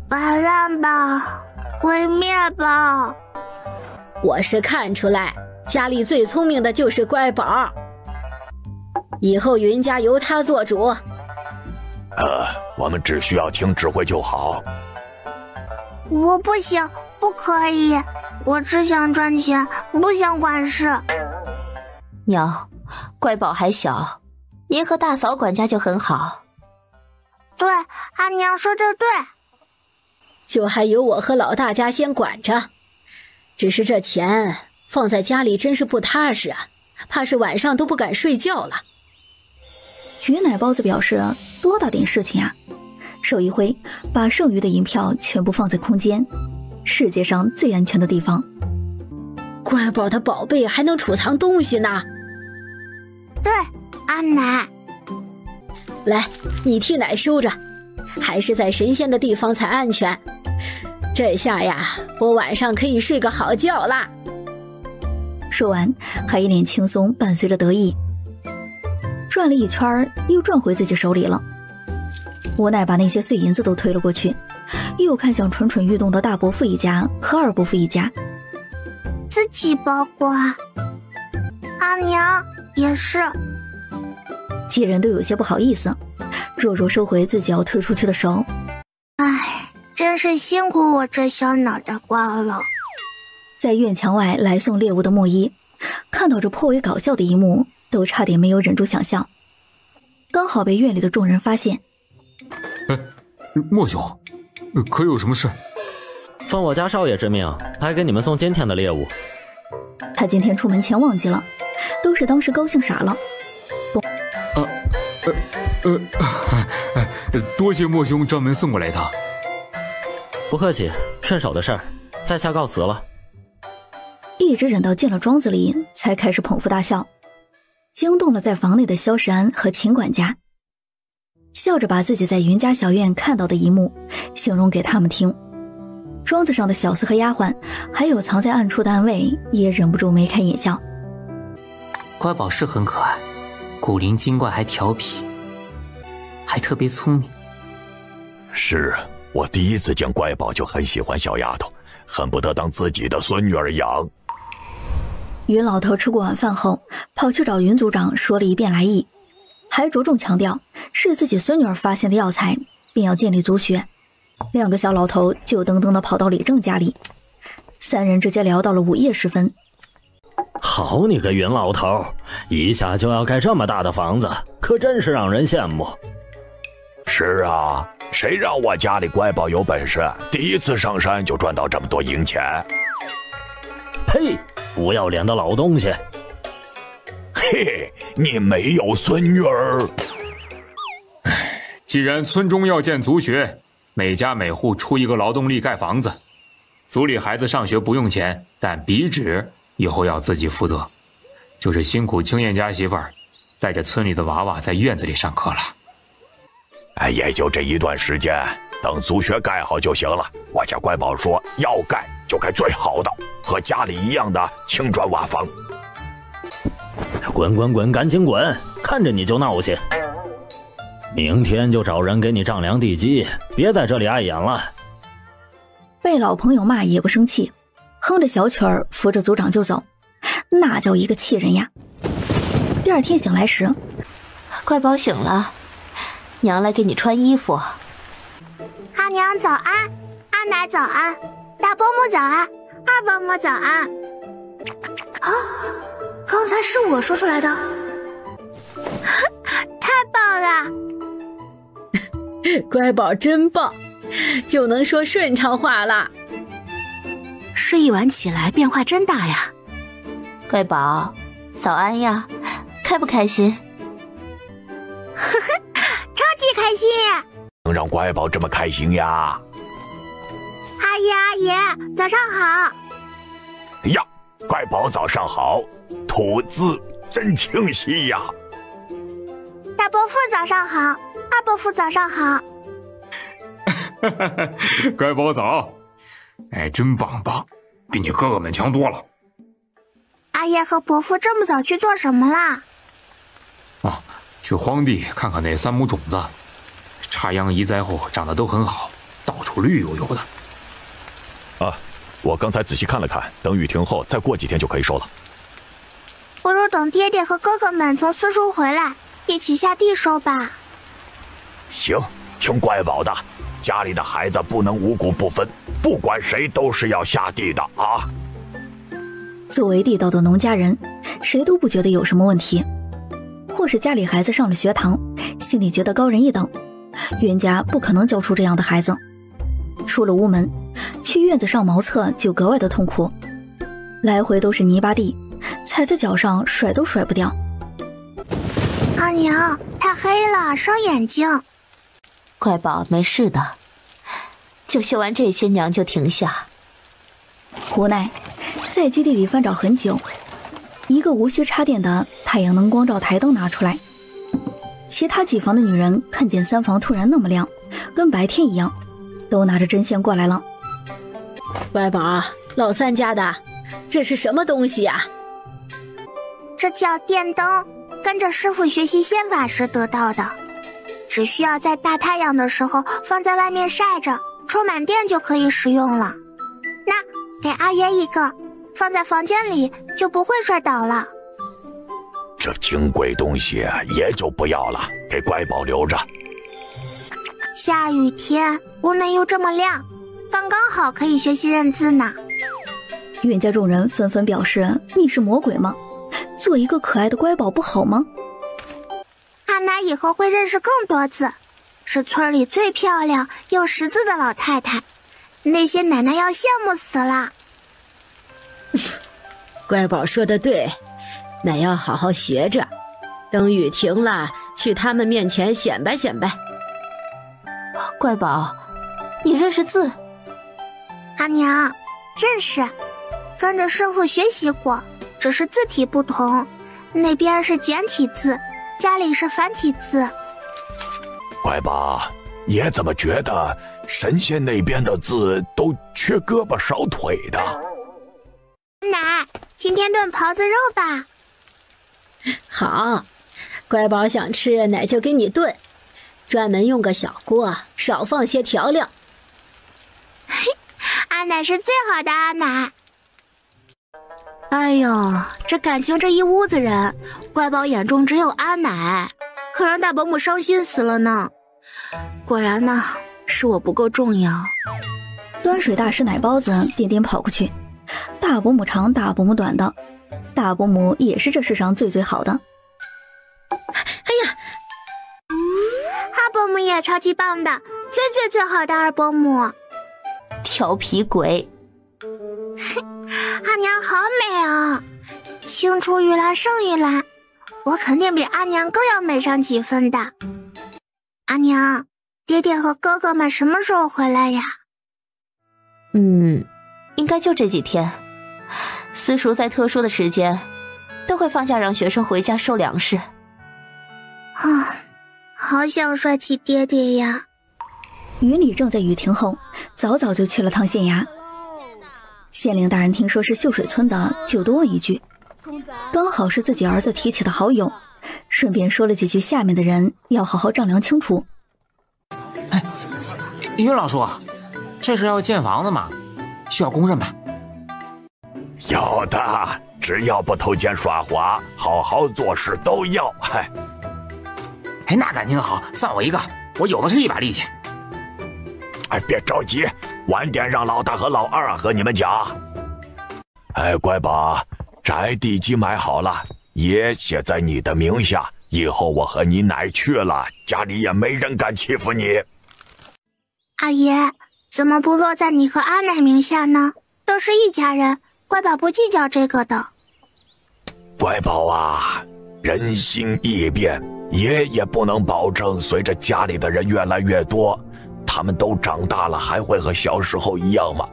摆烂吧，毁灭吧。我是看出来，家里最聪明的就是乖宝，以后云家由他做主。我们只需要听指挥就好。我不行，不可以，我只想赚钱，不想管事。娘，乖宝还小，您和大嫂管家就很好。对，阿娘说的对。就还由我和老大家先管着，只是这钱放在家里真是不踏实啊，怕是晚上都不敢睡觉了。云奶包子表示多大点事情啊，手一挥，把剩余的银票全部放在空间，世界上最安全的地方。乖宝的宝贝还能储藏东西呢。对，阿奶。来，你替奶收着，还是在神仙的地方才安全。这下呀，我晚上可以睡个好觉啦。说完，还一脸轻松，伴随着得意。转了一圈，又转回自己手里了。无奈把那些碎银子都推了过去，又看向蠢蠢欲动的大伯父一家和二伯父一家。自己保管。阿娘也是。几人都有些不好意思，弱弱收回自己要推出去的手。唉，真是辛苦我这小脑袋瓜了。在院墙外来送猎物的莫伊看到这颇为搞笑的一幕，都差点没有忍住想笑，刚好被院里的众人发现。莫兄，可有什么事？奉我家少爷之命，来给你们送今天的猎物。他今天出门前忘记了，都是当时高兴傻了。多谢莫兄专门送过来的。不客气，顺手的事儿，在下告辞了。一直忍到进了庄子里，才开始捧腹大笑，惊动了在房内的萧时安和秦管家，笑着把自己在云家小院看到的一幕形容给他们听。庄子上的小厮和丫鬟，还有藏在暗处的暗卫，也忍不住眉开眼笑。乖宝是很可爱，古灵精怪还调皮，还特别聪明。是，我第一次见乖宝就很喜欢小丫头，恨不得当自己的孙女儿养。云老头吃过晚饭后，跑去找云族长说了一遍来意，还着重强调是自己孙女儿发现的药材，并要建立族学。两个小老头就噔噔地跑到李正家里，三人直接聊到了午夜时分。好你个云老头，一下就要盖这么大的房子，可真是让人羡慕。是啊，谁让我家里乖宝有本事，第一次上山就赚到这么多银钱。呸，不要脸的老东西。嘿，你没有孙女儿。既然村中要建族学，每家每户出一个劳动力盖房子，族里孩子上学不用钱，但笔纸以后要自己负责。就是辛苦青燕家媳妇儿带着村里的娃娃在院子里上课了。也就这一段时间，等族学盖好就行了。我家乖宝说要盖就盖最好的，和家里一样的青砖瓦房。滚滚滚，赶紧滚！看着你就闹心。明天就找人给你丈量地基，别在这里碍眼了。被老朋友骂也不生气，哼着小曲儿扶着族长就走，那叫一个气人呀。第二天醒来时，乖宝醒了，娘来给你穿衣服。阿娘早安，阿奶早安，大伯母早安，二伯母早安。啊，刚才是我说出来的。太棒了。乖宝真棒，就能说顺畅话了。睡一晚起来变化真大呀。乖宝早安呀，开不开心？超级开心。能让乖宝这么开心呀。阿姨阿姨早上好。呀，乖宝早上好，吐字真清晰呀。大伯父早上好，二伯父早上好。乖宝早。真棒棒，比你哥哥们强多了。阿爷和伯父这么早去做什么啦？去荒地看看那3亩种子，插秧移栽后长得都很好，到处绿油油的。我刚才仔细看了看，等雨停后再过几天就可以收了。不如等爹爹和哥哥们从私塾回来，一起下地收吧。行，听乖宝的，家里的孩子不能五谷不分，不管谁都是要下地的啊。作为地道的农家人，谁都不觉得有什么问题。或是家里孩子上了学堂，心里觉得高人一等，袁家不可能教出这样的孩子。出了屋门，去院子上茅厕就格外的痛苦，来回都是泥巴地，踩在脚上甩都甩不掉。阿娘，太黑了，伤眼睛。乖宝没事的，就修完这些娘就停下。无奈在基地里翻找很久，一个无需插电的太阳能光照台灯拿出来。其他几房的女人看见3房突然那么亮，跟白天一样，都拿着针线过来了。乖宝，老三家的，这是什么东西呀？这叫电灯，跟着师傅学习仙法时得到的，只需要在大太阳的时候放在外面晒着，充满电就可以使用了。那给阿爷一个，放在房间里就不会摔倒了。这金贵东西也就不要了，给乖宝留着。下雨天屋内又这么亮，刚刚好可以学习认字呢。袁家众人纷纷表示，你是魔鬼吗？做一个可爱的乖宝不好吗？阿奶以后会认识更多字，是村里最漂亮又识字的老太太，那些奶奶要羡慕死了。乖宝说的对，奶要好好学着，等雨停了，去他们面前显摆显摆。乖宝，你认识字？阿娘，认识，跟着师傅学习过，只是字体不同，那边是简体字，家里是繁体字。乖宝，爷怎么觉得神仙那边的字都缺胳膊少腿的？奶，今天炖狍子肉吧。好，乖宝想吃奶就给你炖，专门用个小锅，少放些调料。阿奶是最好的阿奶。哎呦，这感情这一屋子人，乖宝眼中只有阿奶，可让大伯母伤心死了呢。果然呢，是我不够重要。端水大师奶包子颠颠跑过去，大伯母长大伯母短的，大伯母也是这世上最好的。哎呀，二伯母也超级棒的，最好的二伯母。调皮鬼。阿娘好美啊，青出于蓝胜于蓝，我肯定比阿娘更要美上几分的。阿娘，爹爹和哥哥们什么时候回来呀？应该就这几天。私塾在特殊的时间都会放假，让学生回家收粮食。好想帅气爹爹呀。于理正在雨停后早就去了趟县衙。县令大人听说是秀水村的，就多问一句，刚好是自己儿子提起的好友，顺便说了几句下面的人要好好丈量清楚。于老叔，这是要建房子吗？需要公认吧？要的，只要不偷奸耍滑，好好做事都要。那感情好，算我一个，我有的是一把力气。别着急，晚点让老大和老二和你们讲。乖宝，宅地基买好了，爷写在你的名下，以后我和你奶去了，家里也没人敢欺负你。阿爷，怎么不落在你和阿奶名下呢？都是一家人，乖宝不计较这个的。乖宝啊，人心易变，爷也不能保证随着家里的人越来越多，他们都长大了，还会和小时候一样吗？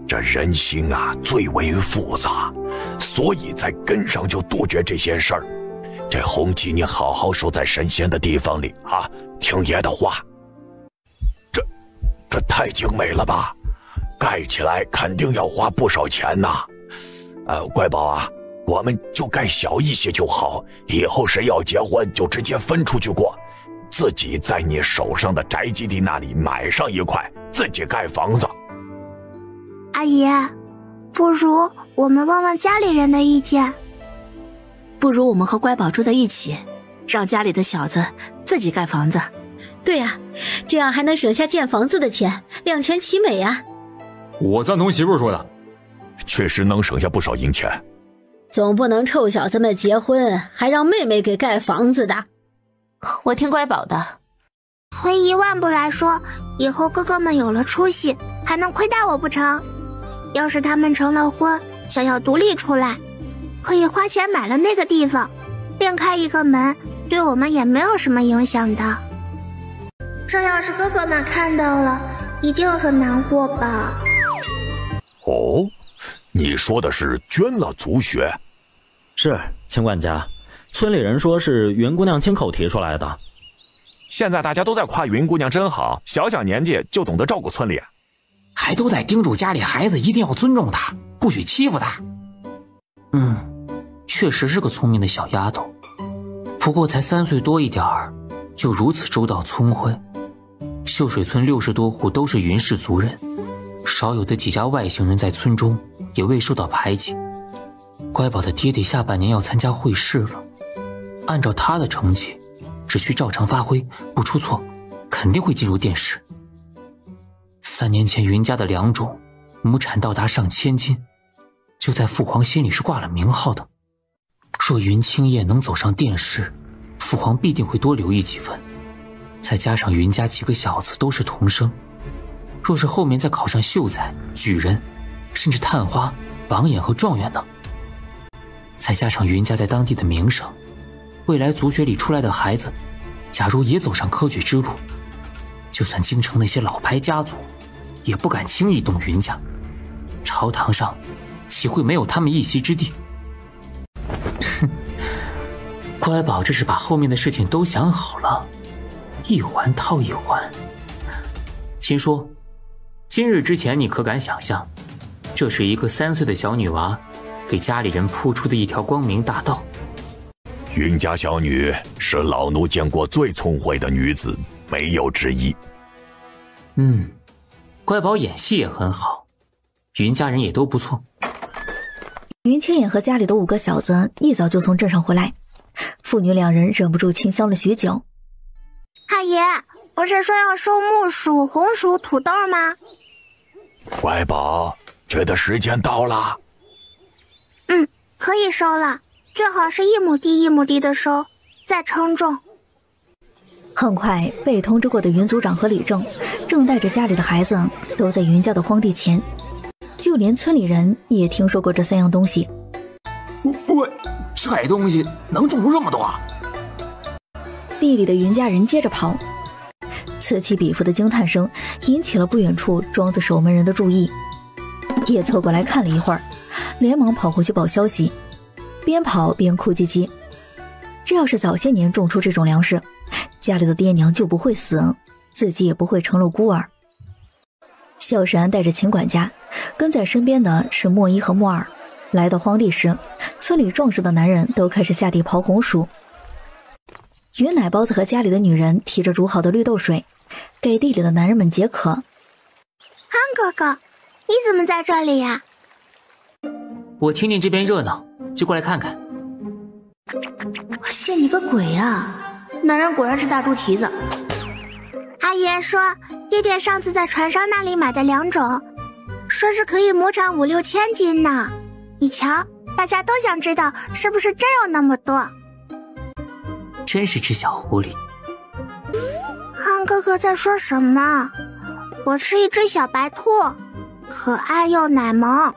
这人心啊，最为复杂，所以在根上就杜绝这些事儿。这红旗你好好收在神仙的地方里啊，听爷的话。这太精美了吧，盖起来肯定要花不少钱呐。乖宝啊，我们就盖小一些就好，以后谁要结婚就直接分出去过，自己在你手上的宅基地那里买上一块，自己盖房子。阿爷，不如我们问问家里人的意见。不如我们和乖宝住在一起，让家里的小子自己盖房子。对呀，这样还能省下建房子的钱，两全其美呀。我赞同媳妇说的，确实能省下不少银钱。总不能臭小子们结婚还让妹妹给盖房子的。我听乖宝的。退一万步来说，以后哥哥们有了出息，还能亏待我不成？要是他们成了婚，想要独立出来，可以花钱买了那个地方，另开一个门，对我们也没有什么影响的。这要是哥哥们看到了，一定很难过吧？哦，你说的是捐了族学？是，秦管家，村里人说是云姑娘亲口提出来的。现在大家都在夸云姑娘真好，小小年纪就懂得照顾村里，还都在叮嘱家里孩子一定要尊重她，不许欺负她。确实是个聪明的小丫头，不过才3岁多一点儿，就如此周到聪慧。秀水村60多户都是云氏族人，少有的几家外姓人在村中也未受到排挤。乖宝的爹爹下半年要参加会试了，按照他的成绩，只需照常发挥，不出错，肯定会进入殿试。3年前云家的良种，亩产到达上千斤，就在父皇心里是挂了名号的。若云青叶能走上殿试，父皇必定会多留意几分。再加上云家几个小子都是童生，若是后面再考上秀才、举人，甚至探花、榜眼和状元呢？再加上云家在当地的名声，未来族学里出来的孩子，假如也走上科举之路，就算京城那些老牌家族，也不敢轻易动云家。朝堂上岂会没有他们一席之地？哼，乖宝这是把后面的事情都想好了，一环套一环。亲说，今日之前你可敢想象，这是一个3岁的小女娃给家里人铺出的一条光明大道？云家小女是老奴见过最聪慧的女子，没有之一。乖宝演戏也很好，云家人也都不错。云青眼和家里的5个小子一早就从镇上回来，父女2人忍不住轻香了许久。阿爷，不是说要收木薯、红薯、土豆吗？乖宝，觉得时间到了。可以收了，最好是1亩地1亩地的收，再称重。很快被通知过的云族长和李正正带着家里的孩子都在云家的荒地前，就连村里人也听说过这3样东西。喂，这东西能种出这么多？地里的云家人接着跑，此起彼伏的惊叹声引起了不远处庄子守门人的注意，也凑过来看了一会儿，连忙跑回去报消息，边跑边哭唧唧。这要是早些年种出这种粮食，家里的爹娘就不会死，自己也不会成了孤儿。萧山带着秦管家，跟在身边的是莫一和莫二。来到荒地时，村里壮实的男人都开始下地刨红薯。云奶包子和家里的女人提着煮好的绿豆水，给地里的男人们解渴。安哥哥，你怎么在这里呀？我听见这边热闹，就过来看看。我信你个鬼啊！男人果然是大猪蹄子。阿爷说，爹爹上次在船上那里买的良种，说是可以亩产5、6千斤呢。你瞧，大家都想知道是不是真有那么多。真是只小狐狸。安哥哥在说什么？我是一只小白兔，可爱又奶萌。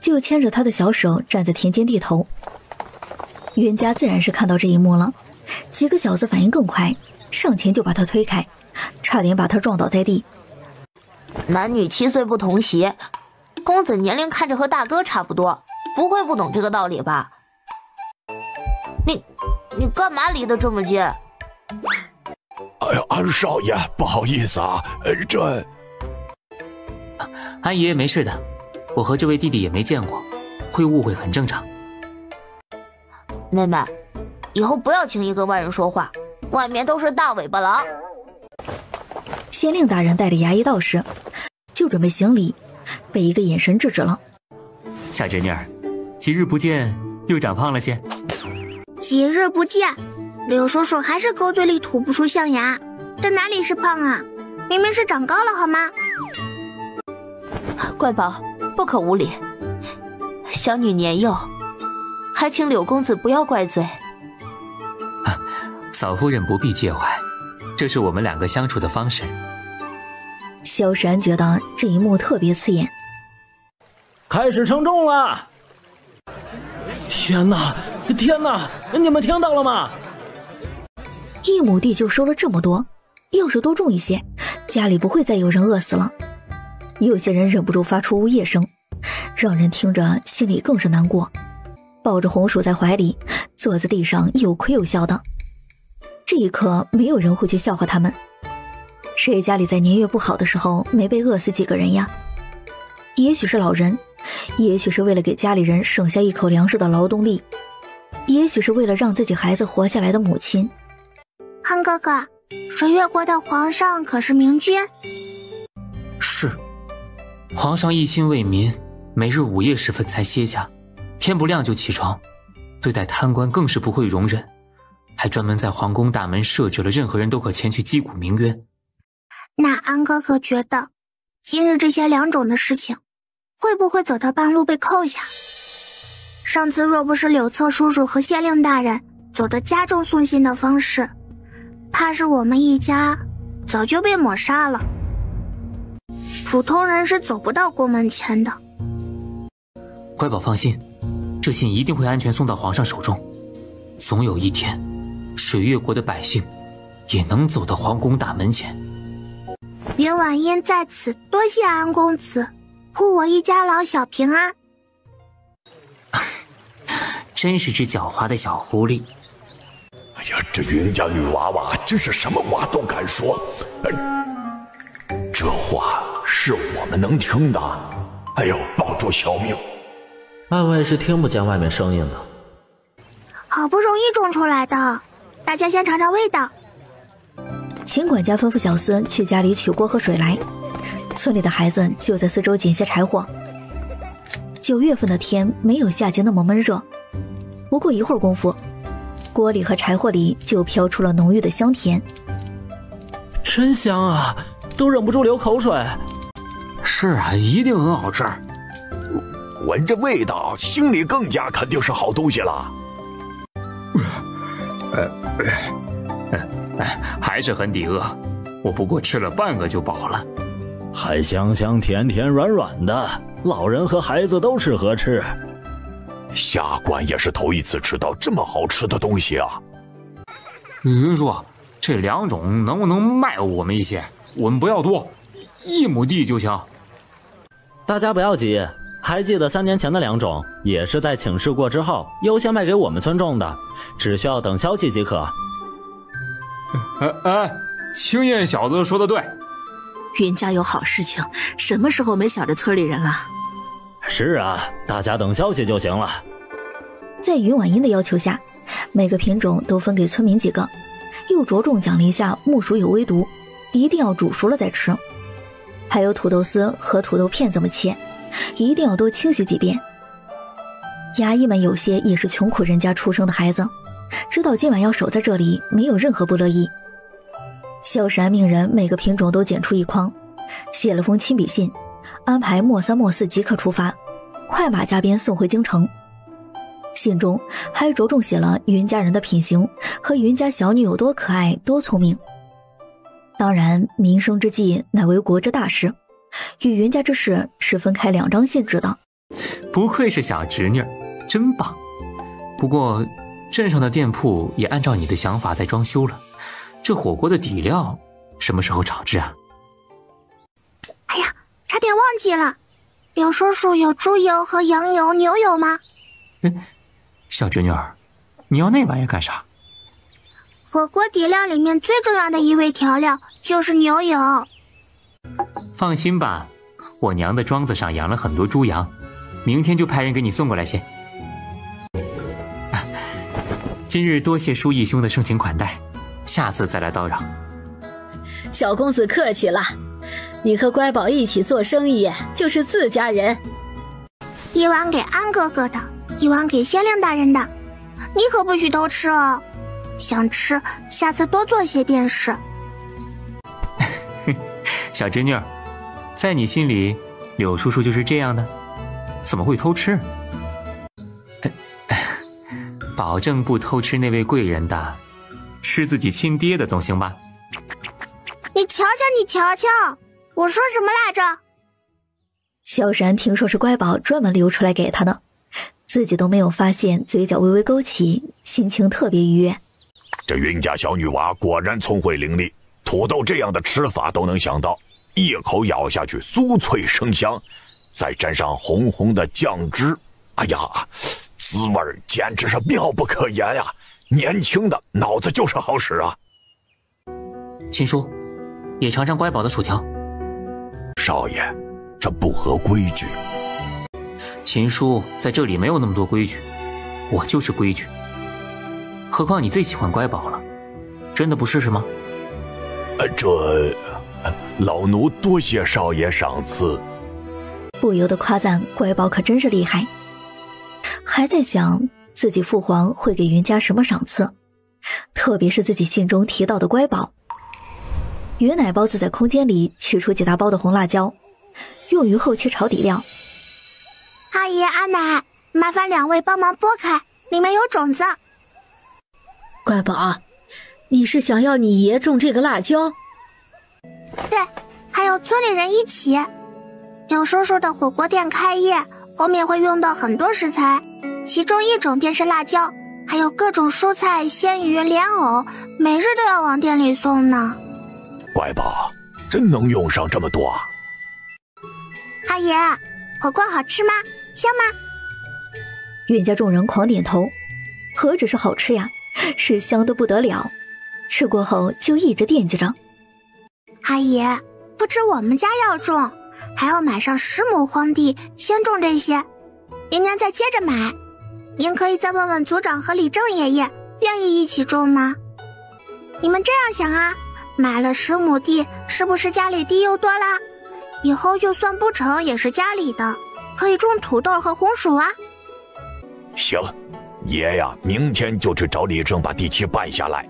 就牵着他的小手站在田间地头。云家自然是看到这一幕了，几个小子反应更快，上前就把他推开，差点把他撞倒在地。男女7岁不同席，公子年龄看着和大哥差不多，不会不懂这个道理吧？你干嘛离得这么近？哎呀，安少爷，不好意思啊，安爷爷没事的，我和这位弟弟也没见过，会误会很正常。妹妹，以后不要轻易跟外人说话，外面都是大尾巴狼。县令大人带着衙役到时，就准备行礼，被一个眼神制止了。小侄女儿，几日不见，又长胖了些。几日不见，柳叔叔还是狗嘴里吐不出象牙，这哪里是胖啊，明明是长高了好吗？乖宝，不可无礼，小女年幼，还请柳公子不要怪罪。嫂夫人不必介怀，这是我们2个相处的方式。萧山觉得这一幕特别刺眼。开始称重了！天哪，天哪！你们听到了吗？1亩地就收了这么多，要是多种一些，家里不会再有人饿死了。有些人忍不住发出呜咽声，让人听着心里更是难过。抱着红薯在怀里，坐在地上又亏又笑道。这一刻没有人会去笑话他们，谁家里在年月不好的时候没被饿死几个人呀？也许是老人，也许是为了给家里人省下一口粮食的劳动力，也许是为了让自己孩子活下来的母亲。安哥哥，水月国的皇上可是明君？是，皇上一心为民，每日午夜时分才歇假，天不亮就起床，对待贪官更是不会容忍，还专门在皇宫大门设置了任何人都可前去击鼓鸣冤。那安哥哥觉得，今日这些两种的事情，会不会走到半路被扣下？上次若不是柳策叔叔和县令大人走的加重送信的方式，怕是我们一家早就被抹杀了。普通人是走不到宫门前的。乖宝放心，这信一定会安全送到皇上手中。总有一天，水月国的百姓也能走到皇宫大门前。云婉音在此多谢安公子，护我一家老小平安。真是只狡猾的小狐狸。哎呀，这云家女娃娃真是什么话都敢说，这话是我们能听的。哎呦，保住小命！暗卫是听不见外面声音的。好不容易种出来的，大家先尝尝味道。秦管家吩咐小厮去家里取锅和水来，村里的孩子就在四周捡些柴火。9月份的天没有夏季那么闷热，不过一会儿功夫，锅里和柴火里就飘出了浓郁的香甜。真香啊，都忍不住流口水。是啊，一定很好吃。闻着味道，心里更加肯定是好东西了。还是很抵饿，我不过吃了半个就饱了。还香香甜甜软软的，老人和孩子都适合吃。下官也是头一次吃到这么好吃的东西啊。云叔，这两种能不能卖我们一些？我们不要多，1亩地就行。大家不要急，还记得3年前的2种，也是在请示过之后优先卖给我们村种的，只需要等消息即可。青燕小子说的对，云家有好事情，什么时候没想着村里人了？是啊，大家等消息就行了。在云婉音的要求下，每个品种都分给村民几个，又着重奖励下木薯有微毒，一定要煮熟了再吃。还有土豆丝和土豆片怎么切，一定要多清洗几遍。衙役们有些也是穷苦人家出生的孩子，知道今晚要守在这里，没有任何不乐意。萧时安命人每个品种都捡出一筐，写了封亲笔信，安排末3末4即刻出发，快马加鞭送回京城。信中还着重写了云家人的品行和云家小女有多可爱多聪明。当然民生之计乃为国之大事，与云家之事是分开2张信纸的。不愧是小侄女，真棒。不过镇上的店铺也按照你的想法在装修了，这火锅的底料什么时候炒制啊？哎呀，差点忘记了，柳叔叔有猪油和羊油、牛油吗？小侄女儿，你要那玩意干啥？火锅底料里面最重要的一味调料就是牛油。放心吧，我娘的庄子上养了很多猪羊，明天就派人给你送过来些。今日多谢叔义兄的盛情款待，下次再来叨扰。小公子客气了，你和乖宝一起做生意就是自家人。一碗给安哥哥的，一碗给县令大人的，你可不许偷吃哦。想吃，下次多做些便是。小侄女儿，在你心里，柳叔叔就是这样的？怎么会偷吃？保证不偷吃那位贵人的，吃自己亲爹的总行吧？你瞧瞧，你瞧瞧，我说什么来着？萧然听说是乖宝专门留出来给他的，自己都没有发现，嘴角微微勾起，心情特别愉悦。这云家小女娃果然聪慧伶俐，土豆这样的吃法都能想到，一口咬下去酥脆生香，再沾上红红的酱汁，哎呀，滋味简直是妙不可言呀！年轻的脑子就是好使啊。秦叔，也尝尝乖宝的薯条。少爷，这不合规矩。秦叔在这里没有那么多规矩，我就是规矩。何况你最喜欢乖宝了，真的不试试吗？老奴多谢少爷赏赐。不由得夸赞乖宝可真是厉害，还在想自己父皇会给云家什么赏赐，特别是自己信中提到的乖宝。云奶包子在空间里取出几大包的红辣椒，用于后期炒底料。阿姨阿奶，麻烦两位帮忙剥开，里面有种子。乖宝，你是想要你爷种这个辣椒？对，还有村里人一起。有叔叔的火锅店开业，后面会用到很多食材，其中一种便是辣椒，还有各种蔬菜、鲜鱼、莲藕，每日都要往店里送呢。乖宝，真能用上这么多啊！阿爷，火锅好吃吗？香吗？云家众人狂点头，何止是好吃呀，是香得不得了。吃过后就一直惦记着。阿爷，不止我们家要种，还要买上10亩荒地，先种这些，明年再接着买。您可以再问问族长和李正爷爷，愿意一起种吗？你们这样想啊，买了10亩地，是不是家里地又多啦？以后就算不成也是家里的，可以种土豆和红薯啊。行，爷呀，明天就去找李正把地契办下来。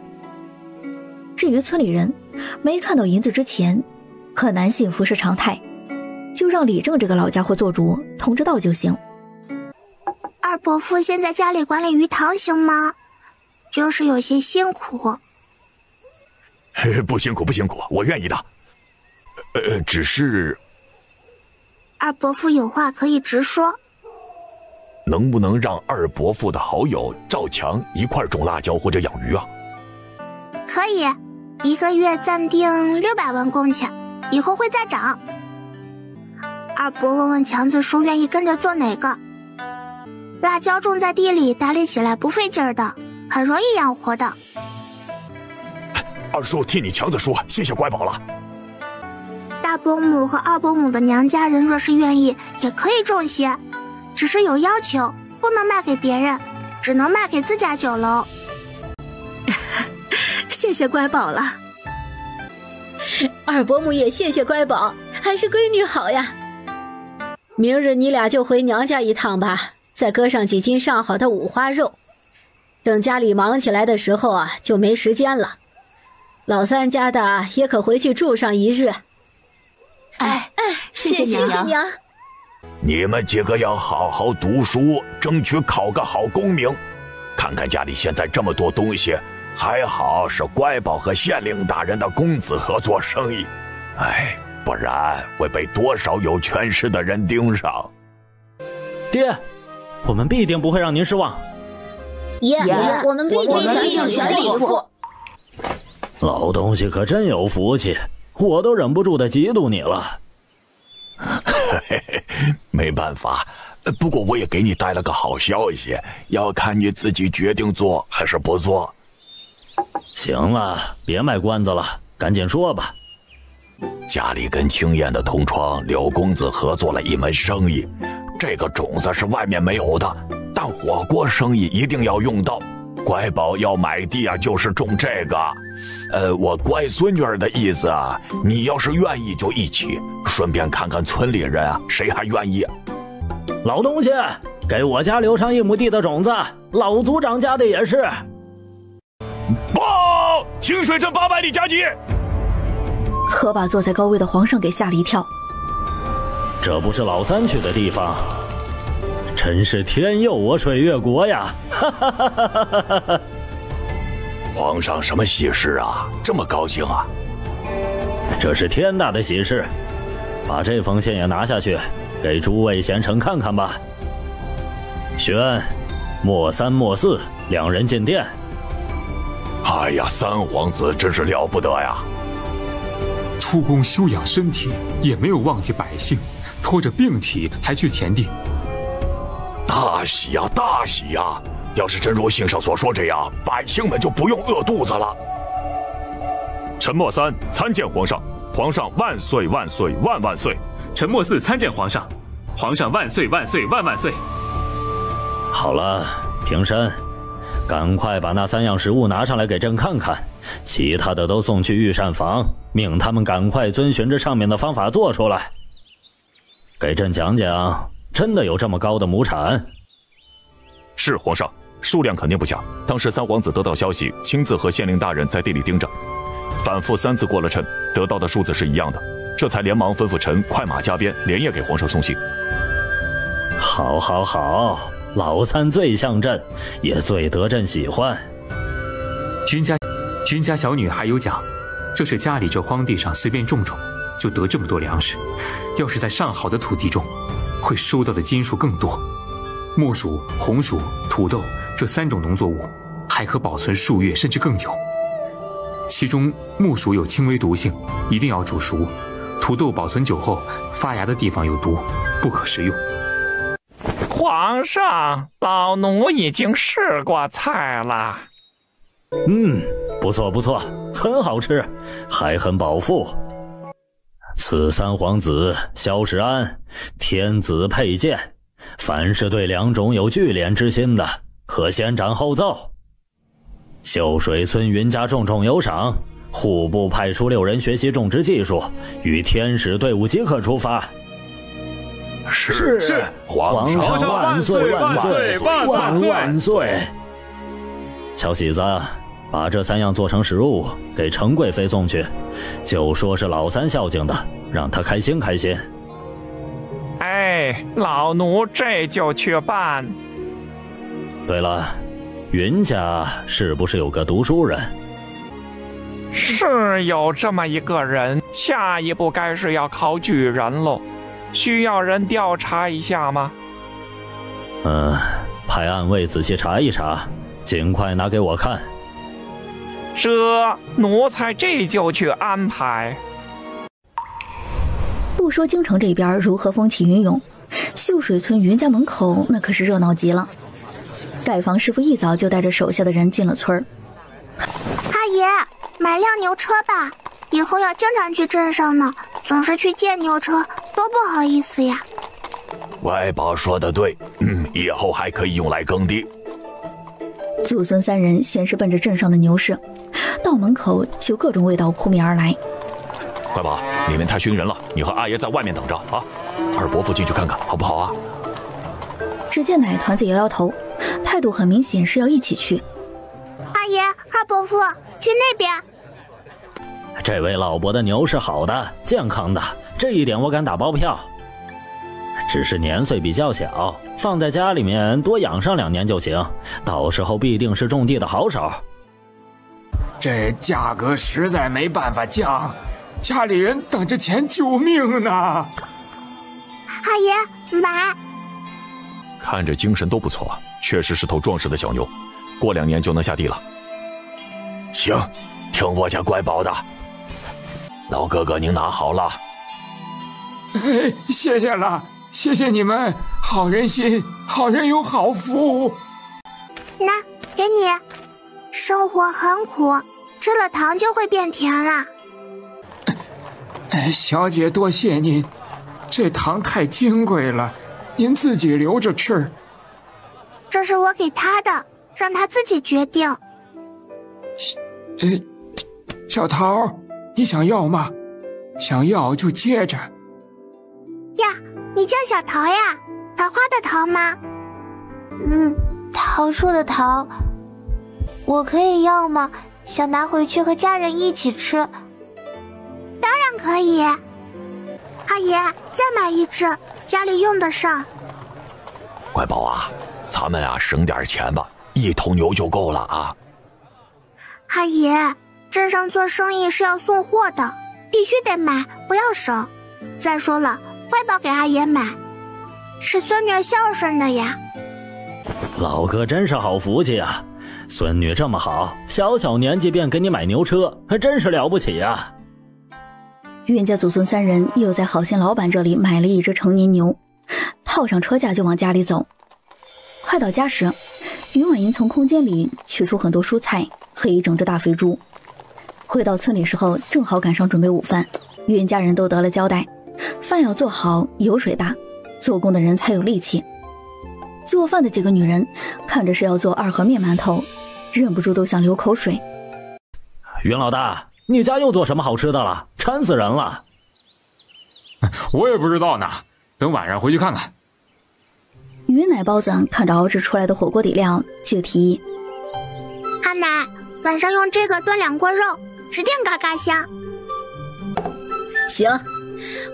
至于村里人，没看到银子之前，很难幸福是常态，就让李正这个老家伙做主，通着道就行。二伯父现在家里管理鱼塘行吗？就是有些辛苦。不辛苦不辛苦，我愿意的。只是二伯父有话可以直说。能不能让二伯父的好友赵强一块种辣椒或者养鱼啊？可以，1个月暂定600万工钱，以后会再涨。二伯问问强子叔愿意跟着做哪个。辣椒种在地里，打理起来不费劲儿的，很容易养活的。二叔替你强子说，谢谢乖宝了。大伯母和二伯母的娘家人若是愿意，也可以种些，只是有要求，不能卖给别人，只能卖给自家酒楼。谢谢乖宝了。二伯母也谢谢乖宝，还是闺女好呀。明日你俩就回娘家一趟吧，再割上几斤上好的五花肉。等家里忙起来的时候啊，就没时间了。老三家的也可回去住上1日。谢谢娘。你们几个要好好读书，争取考个好功名。看看家里现在这么多东西，还好是乖宝和县令大人的公子合作生意，不然会被多少有权势的人盯上。爹，我们必定不会让您失望。爷，我们必定全力以赴。老东西可真有福气，我都忍不住的嫉妒你了。没办法，不过我也给你带了个好消息，要看你自己决定做还是不做。行了，别卖关子了，赶紧说吧。家里跟青燕的同窗柳公子合作了一门生意，这个种子是外面没有的，但火锅生意一定要用到。乖宝要买地啊，就是种这个。我乖孙女儿的意思啊，你要是愿意就一起，顺便看看村里人啊，谁还愿意。老东西，给我家留上1亩地的种子，老族长家的也是。报！清水镇800里加急！可把坐在高位的皇上给吓了一跳。这不是老三去的地方，真是天佑我水月国呀！皇上什么喜事啊？这么高兴啊？这是天大的喜事，把这封信也拿下去，给诸位贤臣看看吧。宣，莫3莫42人进殿。哎呀，三皇子真是了不得呀！出宫休养身体，也没有忘记百姓，拖着病体还去田地。大喜呀，大喜呀！要是真如信上所说这样，百姓们就不用饿肚子了。陈默三参见皇上，皇上万岁万岁万万岁！陈默四参见皇上，皇上万岁万岁万万岁！好了，平身，赶快把那3样食物拿上来给朕看看，其他的都送去御膳房，命他们赶快遵循着上面的方法做出来。给朕讲讲，真的有这么高的亩产？是皇上，数量肯定不小。当时三皇子得到消息，亲自和县令大人在地里盯着，反复3次过了称，得到的数字是一样的，这才连忙吩咐臣快马加鞭，连夜给皇上送信。好，好，好，老三最像朕，也最得朕喜欢。君家小女还有讲，这是家里这荒地上随便种种，就得这么多粮食。要是在上好的土地种，会收到的金数更多。木薯、红薯、土豆这3种农作物，还可保存数月甚至更久。其中木薯有轻微毒性，一定要煮熟；土豆保存久后，发芽的地方有毒，不可食用。皇上，老奴已经试过菜了。不错不错，很好吃，还很饱腹。此3皇子萧世安，天子佩剑，凡是对良种有聚敛之心的，可先斩后奏。秀水村云家种种有赏，户部派出6人学习种植技术，与天使队伍即刻出发。是，皇上万岁万岁万万岁！乔喜子，把这3样做成食物，给程贵妃送去，就说是老三孝敬的，让她开心开心。哎，老奴这就去办。对了，云家是不是有个读书人？是有这么一个人，下一步该是要考举人喽，需要人调查一下吗？派暗卫仔细查一查，尽快拿给我看。奴才这就去安排。不说京城这边如何风起云涌，秀水村云家门口那可是热闹极了。盖房师傅一早就带着手下的人进了村儿。阿爷，买辆牛车吧，以后要经常去镇上呢，总是去见牛车，多不好意思呀。乖宝说的对，以后还可以用来耕地。祖孙3人先是奔着镇上的牛市，到门口就各种味道扑面而来。乖宝，里面太熏人了，你和阿爷在外面等着啊，二伯父进去看看好不好啊？只见奶团子摇摇头，态度很明显是要一起去。阿爷，二伯父，去那边。这位老伯的牛是好的，健康的，这一点我敢打包票。只是年岁比较小，放在家里面多养上2年就行，到时候必定是种地的好手。这价格实在没办法降，家里人等着钱救命呢。阿爷，买。看着精神都不错，确实是头壮实的小牛，过2年就能下地了。行，听我家乖宝的。老哥哥您拿好了。谢谢了，谢谢你们，好人心，好人有好福。那给你，生活很苦，吃了糖就会变甜了。小姐多谢您，这糖太金贵了，您自己留着吃。这是我给他的，让他自己决定。小桃，你想要吗？想要就接着。呀，你叫小桃呀？桃花的桃吗？桃树的桃。我可以要吗？想拿回去和家人一起吃。当然可以。阿爷，再买1只，家里用得上。乖宝啊，咱们省点钱吧，1头牛就够了啊。阿爷，镇上做生意是要送货的，必须得买，不要省。再说了，乖宝给阿爷买，是孙女孝顺的呀。老哥真是好福气啊，孙女这么好，小年纪便给你买牛车，真是了不起啊。云家祖孙3人又在好心老板这里买了1只成年牛，套上车架就往家里走。快到家时，云婉莹从空间里取出很多蔬菜和一整只大肥猪。回到村里时候，正好赶上准备午饭，云家人都得了交代，饭要做好，油水大，做工的人才有力气。做饭的几个女人看着是要做2盒面馒头，忍不住都想流口水。云老大，你家又做什么好吃的了？馋死人了。我也不知道呢，等晚上回去看看。云奶包子看着熬制出来的火锅底料，就提议：阿奶，晚上用这个炖2锅肉，指定嘎嘎香。行，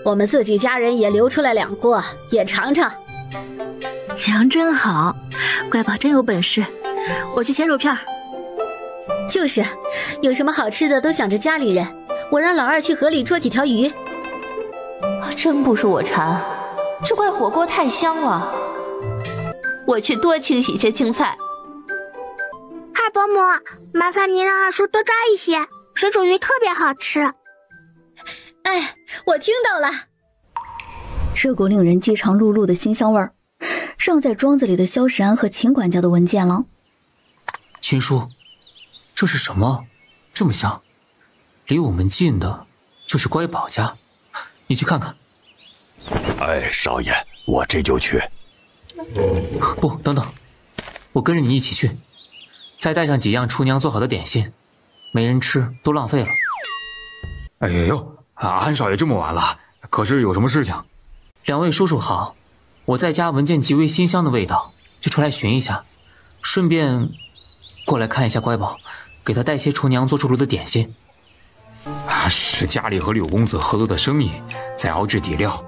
我们自己家人也留出来2锅，也尝尝。娘真好，乖宝真有本事。我去切肉片。就是，有什么好吃的都想着家里人。我让老二去河里捉几条鱼。真不是我馋，这块火锅太香了。我去多清洗些青菜。二伯母，麻烦您让二叔多抓一些，水煮鱼特别好吃。哎，我听到了。这股令人饥肠辘辘的馨香味儿，让在庄子里的萧石安和秦管家都闻见了。秦叔，这是什么？这么香？离我们近的就是乖宝家，你去看看。哎，少爷，我这就去。不，等等，我跟着你一起去，再带上几样厨娘做好的点心，没人吃都浪费了。哎呦，安少爷这么晚了，可是有什么事情？2位叔叔好，我在家闻见极为馨香的味道，就出来寻一下，顺便过来看一下乖宝，给他带些厨娘做出炉的点心。是家里和柳公子合作的生意，在熬制底料。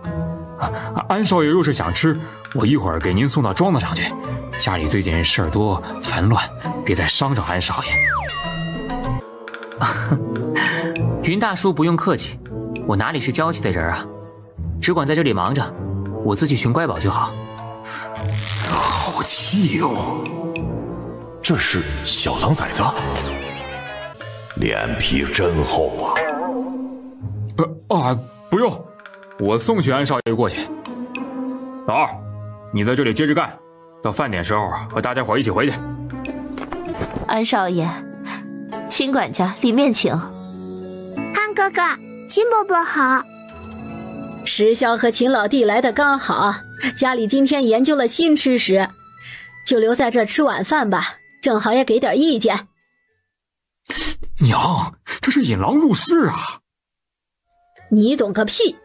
安少爷若是想吃，我一会儿给您送到庄子上去。家里最近事儿多烦乱，别再伤着安少爷。云大叔不用客气，我哪里是娇气的人啊，只管在这里忙着，我自己寻乖宝就好。好气哦！这是小狼崽子，脸皮真厚啊！不用，我送去安少爷过去。老二，你在这里接着干，到饭点时候和大家伙一起回去。安少爷，秦管家里面请。安哥哥，秦伯伯好。石霄和秦老弟来的刚好，家里今天研究了新吃食，就留在这吃晚饭吧，正好也给点意见。娘，这是引狼入室啊！你懂个屁！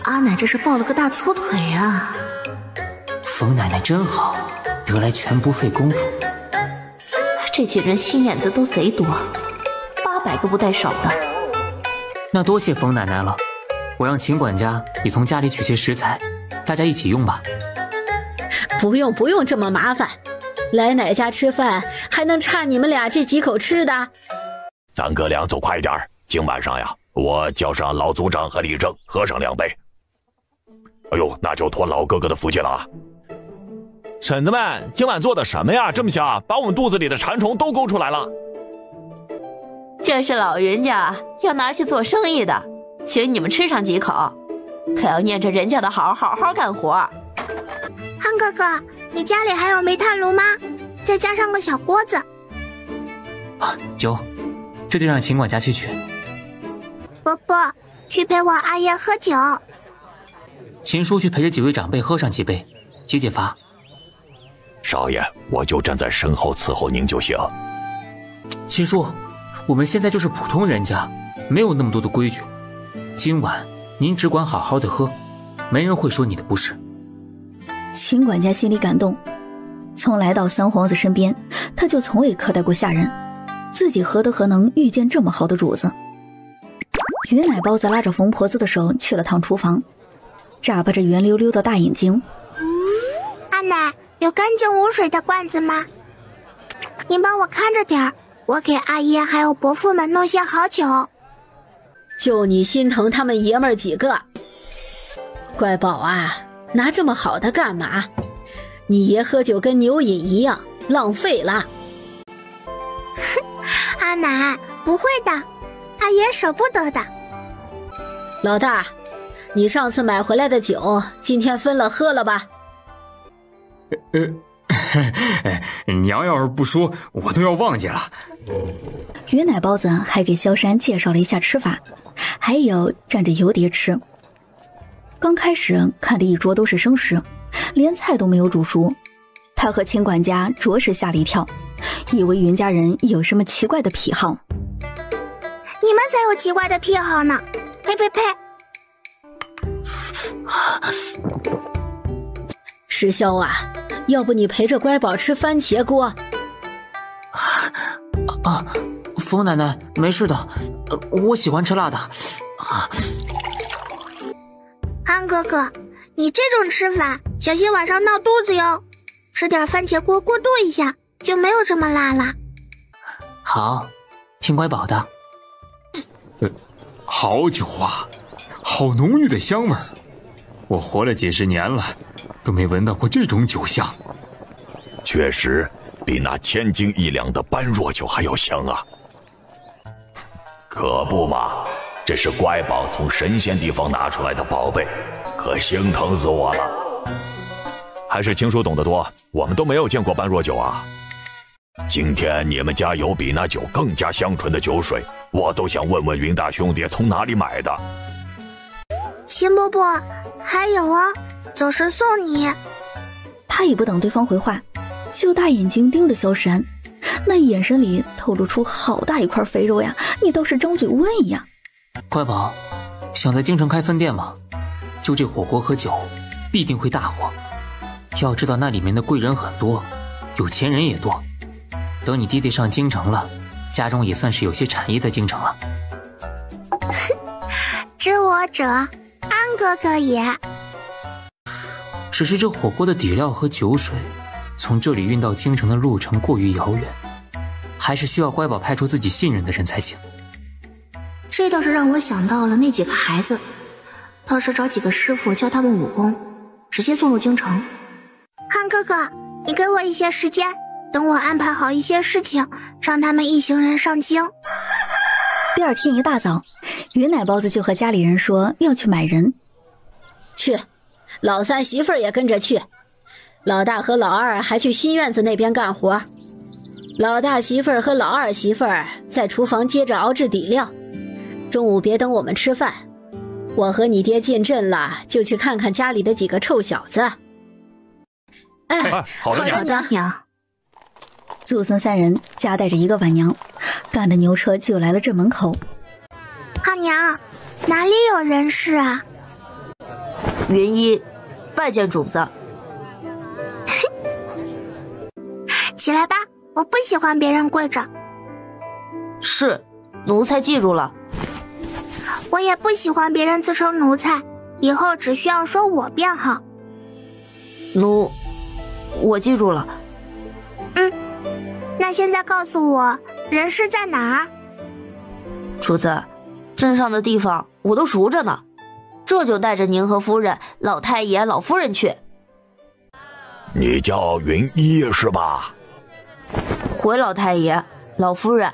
阿奶这是抱了个大粗腿啊！冯奶奶真好，得来全不费功夫。这几人心眼子都贼多，800个不带少的。那多谢冯奶奶了，我让秦管家也从家里取些食材，大家一起用吧。不用这么麻烦，来奶家吃饭还能差你们俩这几口吃的？咱哥俩走快点，今晚上呀，我叫上老族长和李正喝上2杯。哎呦，那就托老哥哥的福气了啊！婶子们，今晚做的什么呀？这么香，把我们肚子里的馋虫都勾出来了。这是老人家要拿去做生意的，请你们吃上几口，可要念着人家的好，好好干活。安哥哥，你家里还有煤炭炉吗？再加上个小锅子。有，这就让秦管家去取。伯伯，去陪我阿爷喝酒。秦叔去陪着几位长辈喝上几杯，解解乏。少爷，我就站在身后伺候您就行。秦叔，我们现在就是普通人家，没有那么多的规矩。今晚您只管好好的喝，没人会说你的不是。秦管家心里感动，从来到三皇子身边，他就从未苛待过下人，自己何德何能遇见这么好的主子。云奶包子拉着冯婆子的手去了趟厨房，眨巴着圆溜溜的大眼睛。阿奶，有干净无水的罐子吗？您帮我看着点儿，我给阿爷还有伯父们弄些好酒。就你心疼他们爷们儿几个。乖宝啊，拿这么好的干嘛？你爷喝酒跟牛饮一样，浪费了。阿奶，不会的，阿爷舍不得的。老大，你上次买回来的酒，今天分了喝了吧？娘要是不说，我都要忘记了。于奶包子还给萧山介绍了一下吃法，还有蘸着油碟吃。刚开始看的一桌都是生食，连菜都没有煮熟，他和秦管家着实吓了一跳，以为云家人有什么奇怪的癖好。你们才有奇怪的癖好呢！呸呸呸！石潇啊，要不你陪着乖宝吃番茄锅？冯奶奶没事的，我喜欢吃辣的。安哥哥，你这种吃法小心晚上闹肚子哟。吃点番茄锅过渡一下，就没有这么辣了。好，听乖宝的。好酒啊，好浓郁的香味儿，我活了几十年了，都没闻到过这种酒香。确实，比那千斤1两的般若酒还要香啊！可不嘛，这是乖宝从神仙地方拿出来的宝贝，可心疼死我了。还是青叔懂得多，我们都没有见过般若酒啊。今天你们家有比那酒更加香醇的酒水，我都想问问云大兄弟从哪里买的。邢伯伯，还有啊，走时送你。他也不等对方回话，就大眼睛盯着萧山，那眼神里透露出好大一块肥肉呀，你倒是张嘴问呀。乖宝，想在京城开分店吗？就这火锅和酒，必定会大火。要知道那里面的贵人很多，有钱人也多。等你爹爹上京城了，家中也算是有些产业在京城了。知我者，安哥哥也。只是这火锅的底料和酒水，从这里运到京城的路程过于遥远，还是需要乖宝派出自己信任的人才行。这倒是让我想到了那几个孩子，到时找几个师傅教他们武功，直接送入京城。安哥哥，你给我一些时间，等我安排好一些事情，让他们一行人上京。第二天一大早，云奶包子就和家里人说要去买人。去，老三媳妇儿也跟着去，老大和老二还去新院子那边干活。老大媳妇儿和老二媳妇儿在厨房接着熬制底料，中午别等我们吃饭，我和你爹进镇了，就去看看家里的几个臭小子。好的娘。祖孙三人夹带着一个晚娘，赶着牛车就来了镇门口。阿娘，哪里有人事啊？云一，拜见主子。起来吧，我不喜欢别人跪着。是，奴才记住了。我也不喜欢别人自称奴才，以后只需要说我便好。我记住了。那现在告诉我，人事在哪儿？主子，镇上的地方我都熟着呢，这就带着您和夫人、老太爷、老夫人去。你叫云一是吧？回老太爷、老夫人，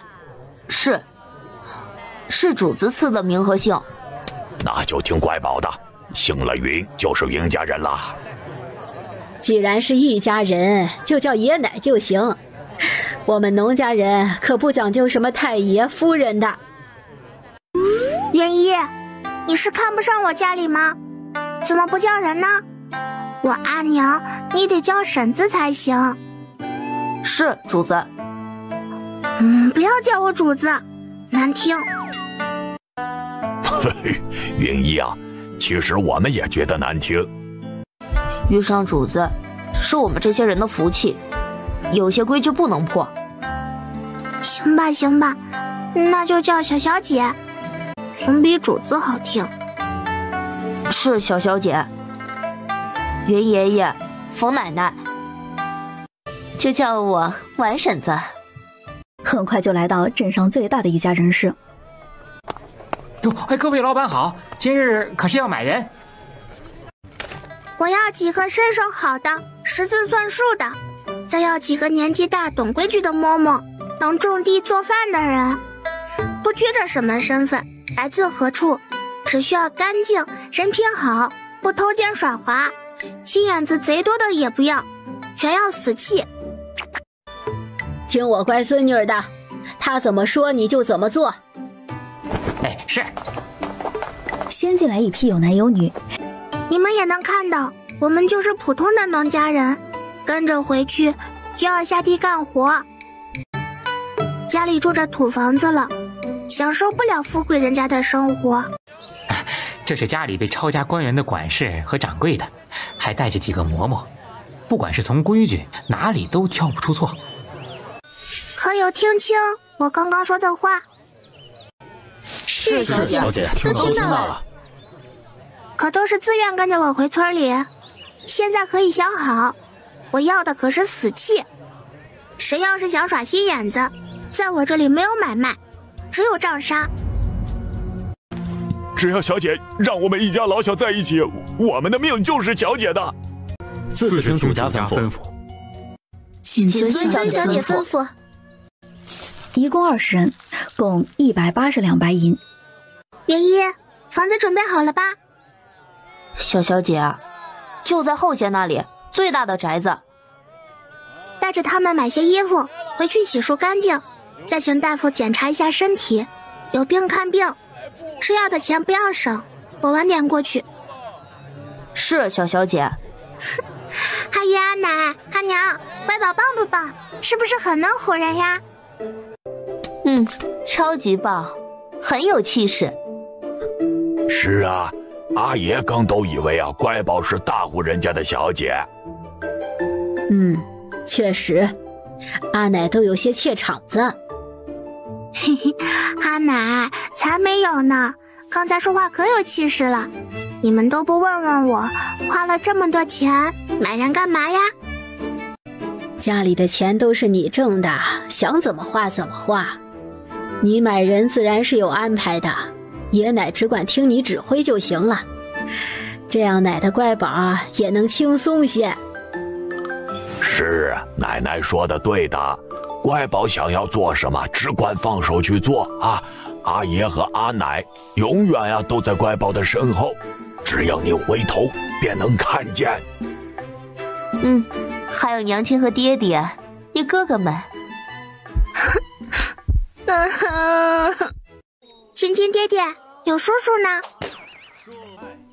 是主子赐的名和姓。那就听乖宝的，姓了云就是云家人了。既然是一家人，就叫爷奶就行。我们农家人可不讲究什么太爷夫人的。云一，你是看不上我家里吗？怎么不叫人呢？我阿娘，你得叫婶子才行。是主子。不要叫我主子，难听。云一啊，其实我们也觉得难听。遇上主子，是我们这些人的福气，有些规矩不能破。行吧，那就叫小小姐，总比主子好听。是小小姐。云爷爷、冯奶奶，就叫我婉婶子。很快就来到镇上最大的一家人事。各位老板好，今日可是要买人？我要几个身手好的，识字算数的，再要几个年纪大、懂规矩的嬷嬷，能种地做饭的人。不拘着什么身份，来自何处，只需要干净、人品好，不偷奸耍滑，心眼子贼多的也不要，全要死气。听我乖孙女的，她怎么说你就怎么做。哎，是。先进来一批有男有女，你们也能看到，我们就是普通的农家人，跟着回去就要下地干活。家里住着土房子了，享受不了富贵人家的生活。这是家里被抄家官员的管事和掌柜的，还带着几个嬷嬷，不管是从规矩哪里都挑不出错。可有听清我刚刚说的话？是小姐，都听到了。可都是自愿跟着我回村里，现在可以想好，我要的可是死气。谁要是想耍心眼子，在我这里没有买卖，只有杖杀。只要小姐让我们一家老小在一起，我们的命就是小姐的。自听主家吩咐。谨遵小姐吩咐。一共20人，共180两白银。爷爷，房子准备好了吧？小姐，就在后街那里，最大的宅子。带着他们买些衣服，回去洗漱干净，再请大夫检查一下身体，有病看病，吃药的钱不要省，我晚点过去。是小姐。阿姨、阿奶、阿娘，乖宝棒不棒？是不是很能唬人呀？超级棒，很有气势。是啊，阿爷更都以为乖宝是大户人家的小姐。确实，阿奶都有些怯场子。嘿嘿，阿奶才没有呢，刚才说话可有气势了。你们都不问问我，花了这么多钱买人干嘛呀？家里的钱都是你挣的，想怎么花怎么花。你买人自然是有安排的，爷奶只管听你指挥就行了，这样奶的乖宝也能轻松些。是，奶奶说的对的，乖宝想要做什么，只管放手去做啊！阿爷和阿奶永远都在乖宝的身后，只要你回头便能看见。还有娘亲和爹爹，你哥哥们。亲亲爹爹，有叔叔呢。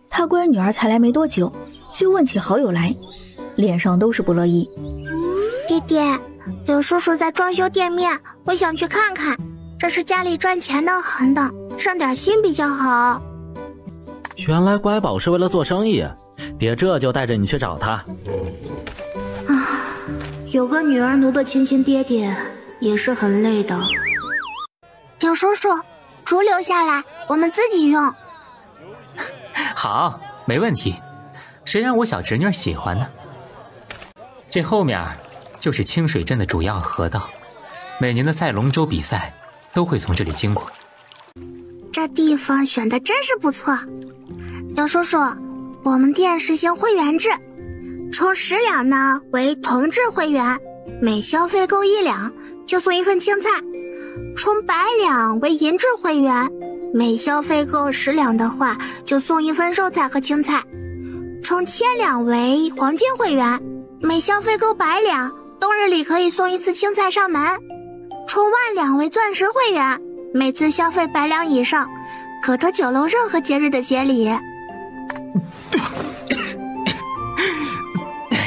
他乖女儿才来没多久，就问起好友来，脸上都是不乐意。爹爹，有叔叔在装修店面，我想去看看。这是家里赚钱的很的，上点心比较好。原来乖宝是为了做生意，爹这就带着你去找他。有个女儿奴的亲亲爹爹也是很累的。有叔叔，竹留下来，我们自己用。好，没问题。谁让我小侄女喜欢呢？这后面就是清水镇的主要河道，每年的赛龙舟比赛都会从这里经过。这地方选的真是不错。有叔叔，我们店实行会员制，充10两呢为同志会员，每消费够1两就送一份青菜；充100两为银质会员，每消费够10两的话就送一份寿菜和青菜；充1000两为黄金会员，每消费够100两，冬日里可以送一次青菜上门；充10000两为钻石会员，每次消费100两以上，可得酒楼任何节日的节礼。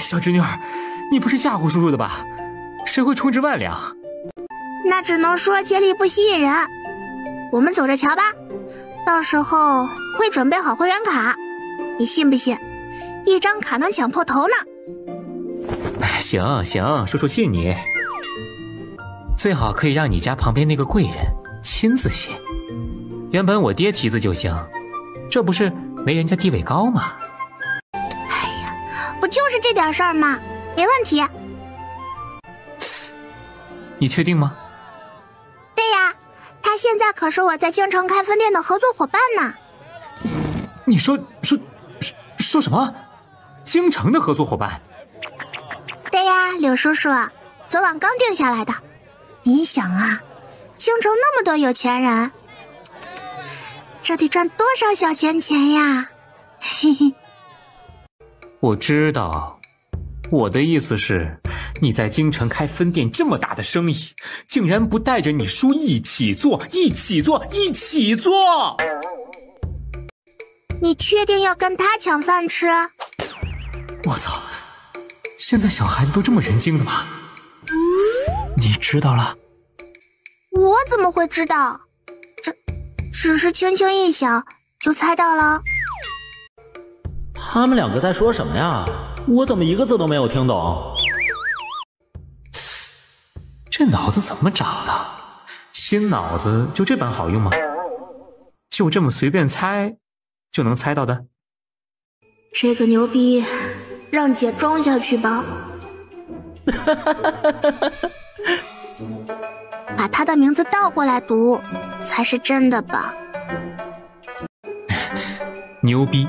小侄女儿，你不是吓唬叔叔的吧？谁会充值10000两？那只能说节礼不吸引人。我们走着瞧吧，到时候会准备好会员卡，你信不信？一张卡能抢破头呢。行，叔叔信你。最好可以让你家旁边那个贵人亲自写，原本我爹题字就行，这不是没人家地位高吗？不就是这点事儿吗？没问题。你确定吗？对呀，他现在可是我在京城开分店的合作伙伴呢。你说什么？京城的合作伙伴？对呀，柳叔叔，昨晚刚定下来的。你想啊，京城那么多有钱人，这得赚多少小钱呀？嘿嘿。我知道，我的意思是，你在京城开分店这么大的生意，竟然不带着你叔一起做，一起做，一起做！你确定要跟他抢饭吃？我操！现在小孩子都这么人精的吗？你知道了？我怎么会知道？只是轻轻一想就猜到了。他们两个在说什么呀？我怎么一个字都没有听懂？这脑子怎么长的？新脑子就这般好用吗？就这么随便猜就能猜到的？这个牛逼，让姐装下去吧。把他的名字倒过来读才是真的吧？牛逼，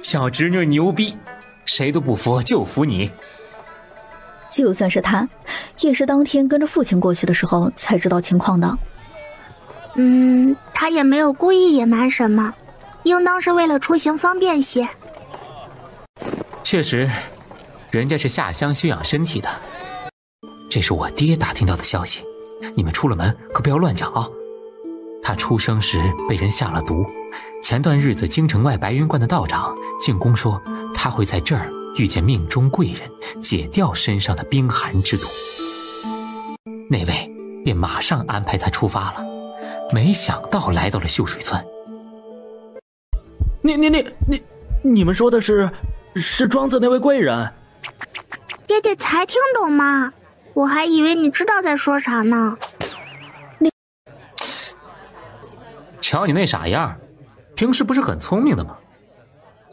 小侄女牛逼，谁都不服就服你。就算是他，也是当天跟着父亲过去的时候才知道情况的。他也没有故意隐瞒什么，应当是为了出行方便些。确实，人家是下乡休养身体的。这是我爹打听到的消息，你们出了门可不要乱讲啊。他出生时被人下了毒，前段日子京城外白云观的道长进宫说他会在这儿遇见命中贵人，解掉身上的冰寒之毒。那位便马上安排他出发了，没想到来到了秀水村。你们说的是庄子那位贵人？爹爹才听懂吗？我还以为你知道在说啥呢。瞧你那傻样，平时不是很聪明的吗？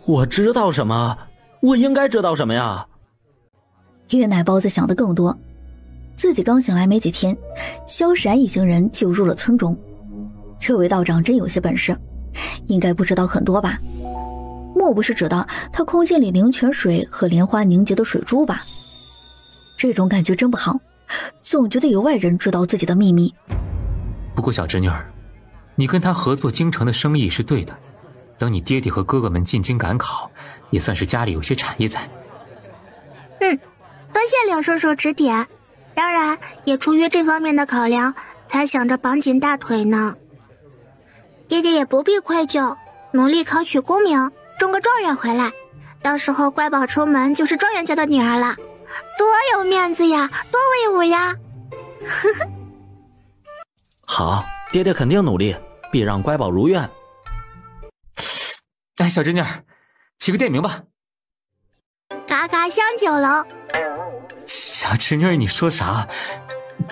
我知道什么？我应该知道什么呀？岳奶包子想得更多，自己刚醒来没几天，萧闪一行人就入了村中。这位道长真有些本事，应该不知道很多吧？莫不是指的他空间里灵泉水和莲花凝结的水珠吧？这种感觉真不好，总觉得有外人知道自己的秘密。不过小侄女儿，你跟他合作京城的生意是对的，等你爹爹和哥哥们进京赶考，也算是家里有些产业在。多谢柳叔叔指点，当然也出于这方面的考量，才想着绑紧大腿呢。爹爹也不必愧疚，努力考取功名，中个状元回来，到时候乖宝出门就是状元家的女儿了，多有面子呀，多威武呀！好，爹爹肯定努力，必让乖宝如愿。哎，小侄女儿，起个店名吧。嘎嘎香酒楼。小侄女儿，你说啥？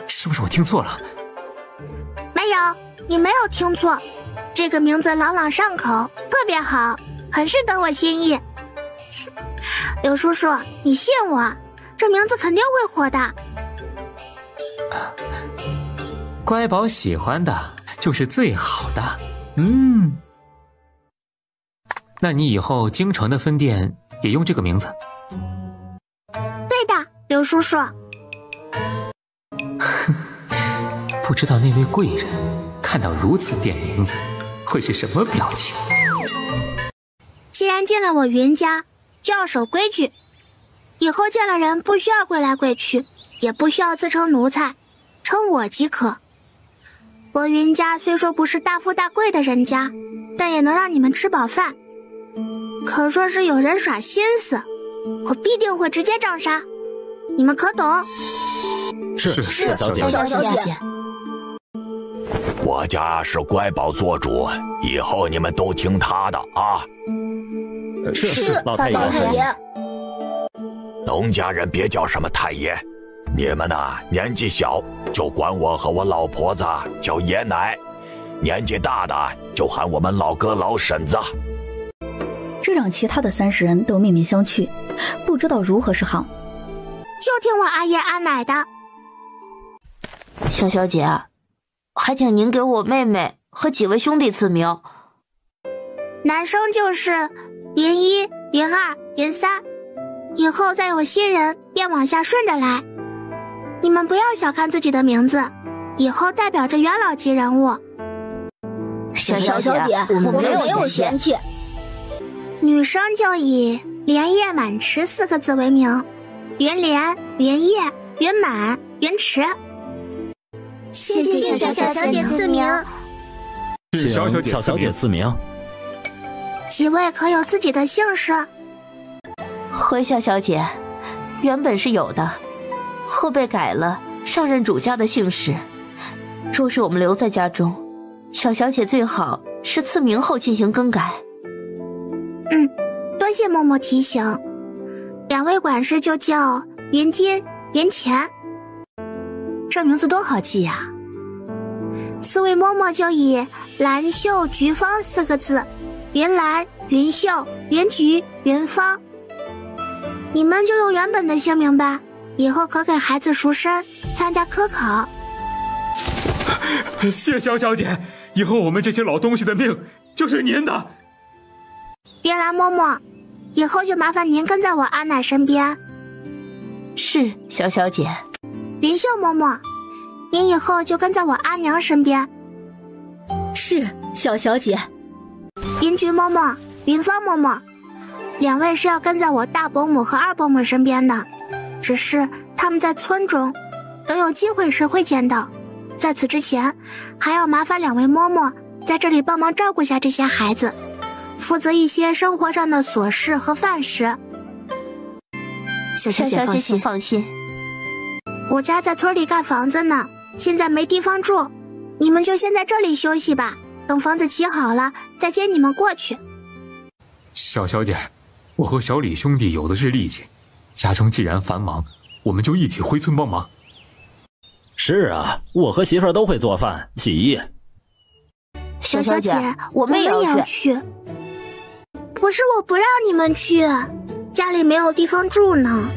是不是我听错了？没有，你没有听错，这个名字朗朗上口，特别好，很是得我心意。柳叔叔，你信我，这名字肯定会火的。乖宝喜欢的就是最好的。那你以后京城的分店也用这个名字？对的，柳叔叔。不知道那位贵人看到如此店名字会是什么表情？既然进了我云家，就要守规矩，以后见了人不需要跪来跪去，也不需要自称奴才，称我即可。我云家虽说不是大富大贵的人家，但也能让你们吃饱饭。可若是有人耍心思，我必定会直接杖杀，你们可懂？是小姐。小姐。我家是乖宝做主，以后你们都听他的啊。是老太爷。农家人别叫什么太爷，你们呐年纪小就管我和我老婆子叫爷奶，年纪大的就喊我们老哥老婶子。这让其他的30人都面面相觑，不知道如何是好。就听我阿爷阿奶的。小姐，还请您给我妹妹和几位兄弟赐名。男生就是林1、林2、林3，以后再有新人便往下顺着来。你们不要小看自己的名字，以后代表着元老级人物。小姐，我们没有嫌弃。女生就以连夜满池4个字为名，圆莲、圆叶、圆满、圆池。谢谢小小姐赐名。请小小姐赐名。几位可有自己的姓氏？回小小姐，原本是有的，后被改了上任主家的姓氏。若是我们留在家中，小小姐最好是赐名后进行更改。多谢嬷嬷提醒。两位管事就叫元金、元钱，这名字多好记呀。四位嬷嬷就以兰秀菊芳4个字，元兰、元秀、元菊、元芳。你们就用原本的姓名吧，以后可给孩子赎身，参加科考。谢小小姐，以后我们这些老东西的命就是您的。元兰嬷嬷，以后就麻烦您跟在我阿奶身边。是小小姐。林秀嬷嬷，您以后就跟在我阿娘身边。是小小姐。林菊嬷嬷、云芳嬷嬷，两位是要跟在我大伯母和二伯母身边的，只是他们在村中，等有机会时会见到。在此之前，还要麻烦两位嬷嬷在这里帮忙照顾下这些孩子，负责一些生活上的琐事和饭食。小小姐放心。我家在村里盖房子呢，现在没地方住，你们就先在这里休息吧，等房子起好了再接你们过去。小小姐，我和小李兄弟有的是力气，家中既然繁忙，我们就一起回村帮忙。是啊，我和媳妇儿都会做饭洗衣。小小姐，我们也要去。不是我不让你们去，家里没有地方住呢。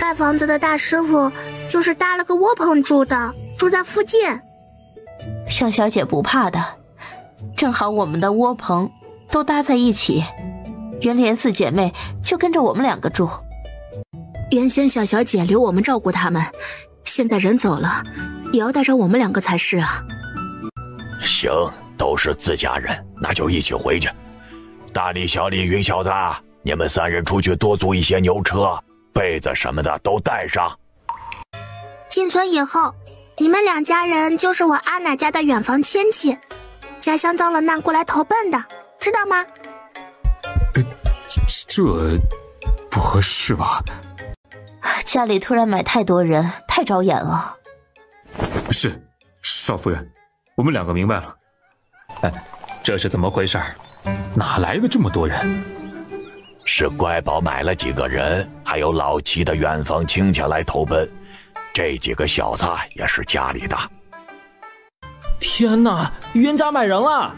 盖房子的大师傅就是搭了个窝棚住的，住在附近。小小姐不怕的，正好我们的窝棚都搭在一起，元莲4姐妹就跟着我们2个住。原先小小姐留我们照顾他们，现在人走了，也要带上我们2个才是啊。行，都是自家人，那就一起回去。大力、小李、云小子，你们3人出去多租一些牛车，被子什么的都带上。进村以后，你们2家人就是我阿奶家的远房亲戚，家乡遭了难过来投奔的，知道吗？这不合适吧？家里突然买太多人，太招眼了。是，少夫人，我们2个明白了。哎，这是怎么回事？哪来的这么多人？是乖宝买了几个人，还有老七的远房亲戚来投奔，这几个小子也是家里的。天哪，云家买人了！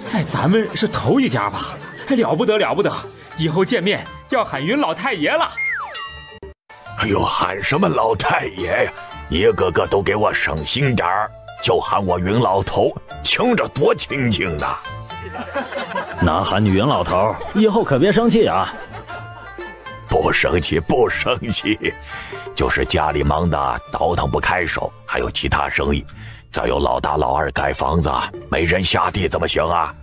在咱们是头一家吧？了不得了不得！以后见面要喊云老太爷了。哎呦，喊什么老太爷呀？一个个都给我省心点儿，就喊我云老头，听着多亲近呐。那喊你云老头，以后可别生气啊。不生气不生气，就是家里忙得倒腾不开手，还有其他生意，再有老大老二盖房子，没人下地怎么行啊？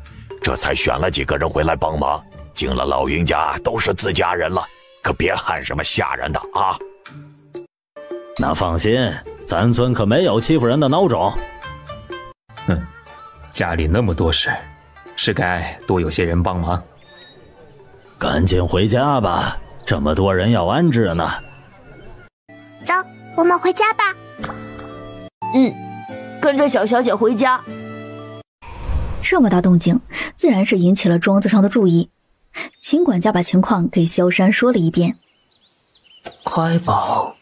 这才选了几个人回来帮忙，进了老云家都是自家人了，可别喊什么下人的啊。那放心，咱村可没有欺负人的孬种。家里那么多事，是该多有些人帮忙。赶紧回家吧，这么多人要安置呢。走，我们回家吧。跟着小小姐回家。这么大动静，自然是引起了庄子上的注意。秦管家把情况给萧山说了一遍。乖宝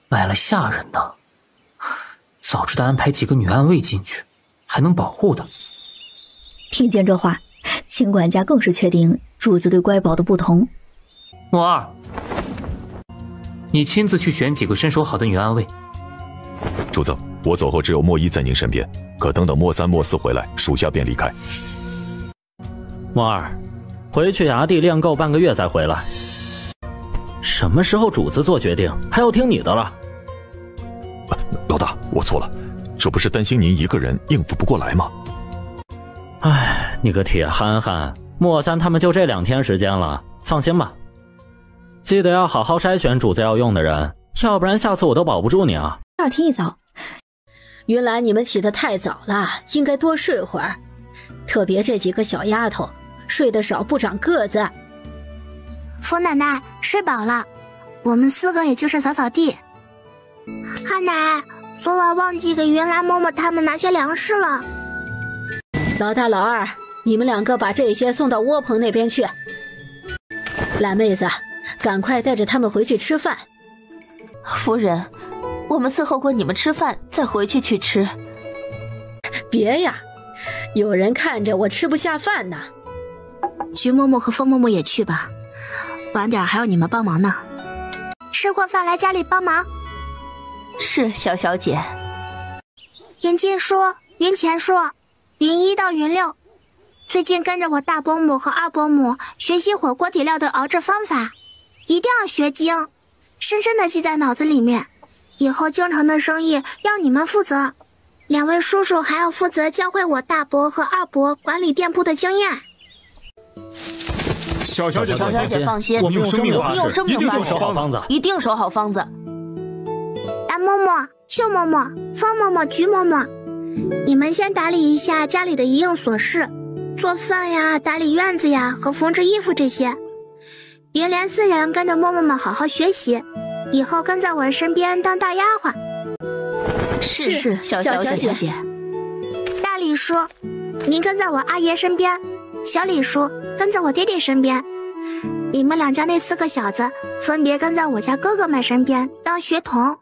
买了下人呢，早知道安排几个女暗卫进去，还能保护的。听见这话，秦管家更是确定主子对乖宝的不同。莫二，你亲自去选几个身手好的女暗卫。主子，我走后只有莫一在您身边，可等等莫3、莫4回来，属下便离开。莫二，回去衙地练够半个月再回来。什么时候主子做决定，还要听你的了？老大，我错了，这不是担心您一个人应付不过来吗？哎，你个铁憨憨，莫3他们就这2天时间了，放心吧。记得要好好筛选主子要用的人，要不然下次我都保不住你啊。第二天一早，云兰你们起得太早了，应该多睡会儿。特别这几个小丫头，睡得少不长个子。福奶奶睡饱了，我们4个也就是扫扫地。阿奶，昨晚忘记给云兰、嬷嬷他们拿些粮食了。老大、老二，你们2个把这些送到窝棚那边去。懒妹子，赶快带着他们回去吃饭。夫人，我们伺候过你们吃饭，再回去去吃。别呀，有人看着我吃不下饭呢。徐嬷嬷和风嬷嬷也去吧，晚点还要你们帮忙呢。吃过饭来家里帮忙。是，小小姐。云静叔、云前叔、云1到云6，最近跟着我大伯母和二伯母学习火锅底料的熬制方法，一定要学精，深深的记在脑子里面。以后京城的生意要你们负责，2位叔叔还要负责教会我大伯和二伯管理店铺的经验。小小姐放心，我们用生命发誓，一定守好方子，一定守好方子。大嬷嬷、秀嬷嬷、方嬷嬷、菊嬷嬷，你们先打理一下家里的一应琐事，做饭呀、打理院子呀和缝制衣服这些。云莲4人跟着嬷嬷们好好学习，以后跟在我身边当大丫鬟。是，小姐。大李叔，您跟在我阿爷身边；小李叔跟在我爹爹身边。你们2家那4个小子分别跟在我家哥哥们身边当学童。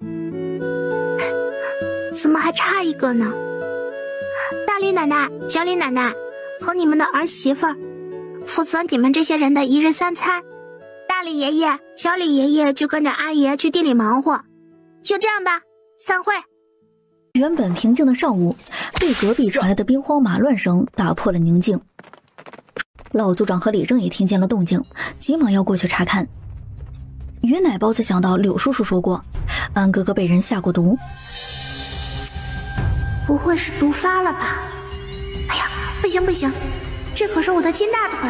怎么还差一个呢？大李奶奶、小李奶奶和你们的儿媳妇儿负责你们这些人的1日3餐。大李爷爷、小李爷爷就跟着阿爷去地里忙活。就这样吧，散会。原本平静的上午，被隔壁传来的兵荒马乱声打破了宁静。老组长和李正也听见了动静，急忙要过去查看。云奶包子想到柳叔叔说过，安哥哥被人下过毒，不会是毒发了吧？哎呀，不行，这可是我的金大腿，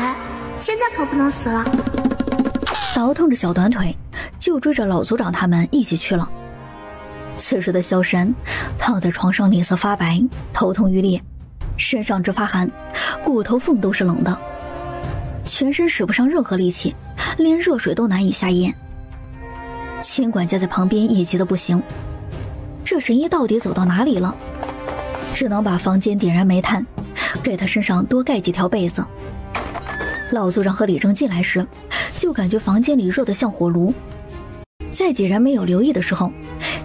现在可不能死了。倒腾着小短腿，就追着老组长他们一起去了。此时的萧山躺在床上，脸色发白，头痛欲裂，身上直发寒，骨头缝都是冷的，全身使不上任何力气，连热水都难以下咽。秦管家在旁边也急得不行，这神医到底走到哪里了？只能把房间点燃煤炭，给他身上多盖几条被子。老组长和李正进来时，就感觉房间里热得像火炉。在几人没有留意的时候，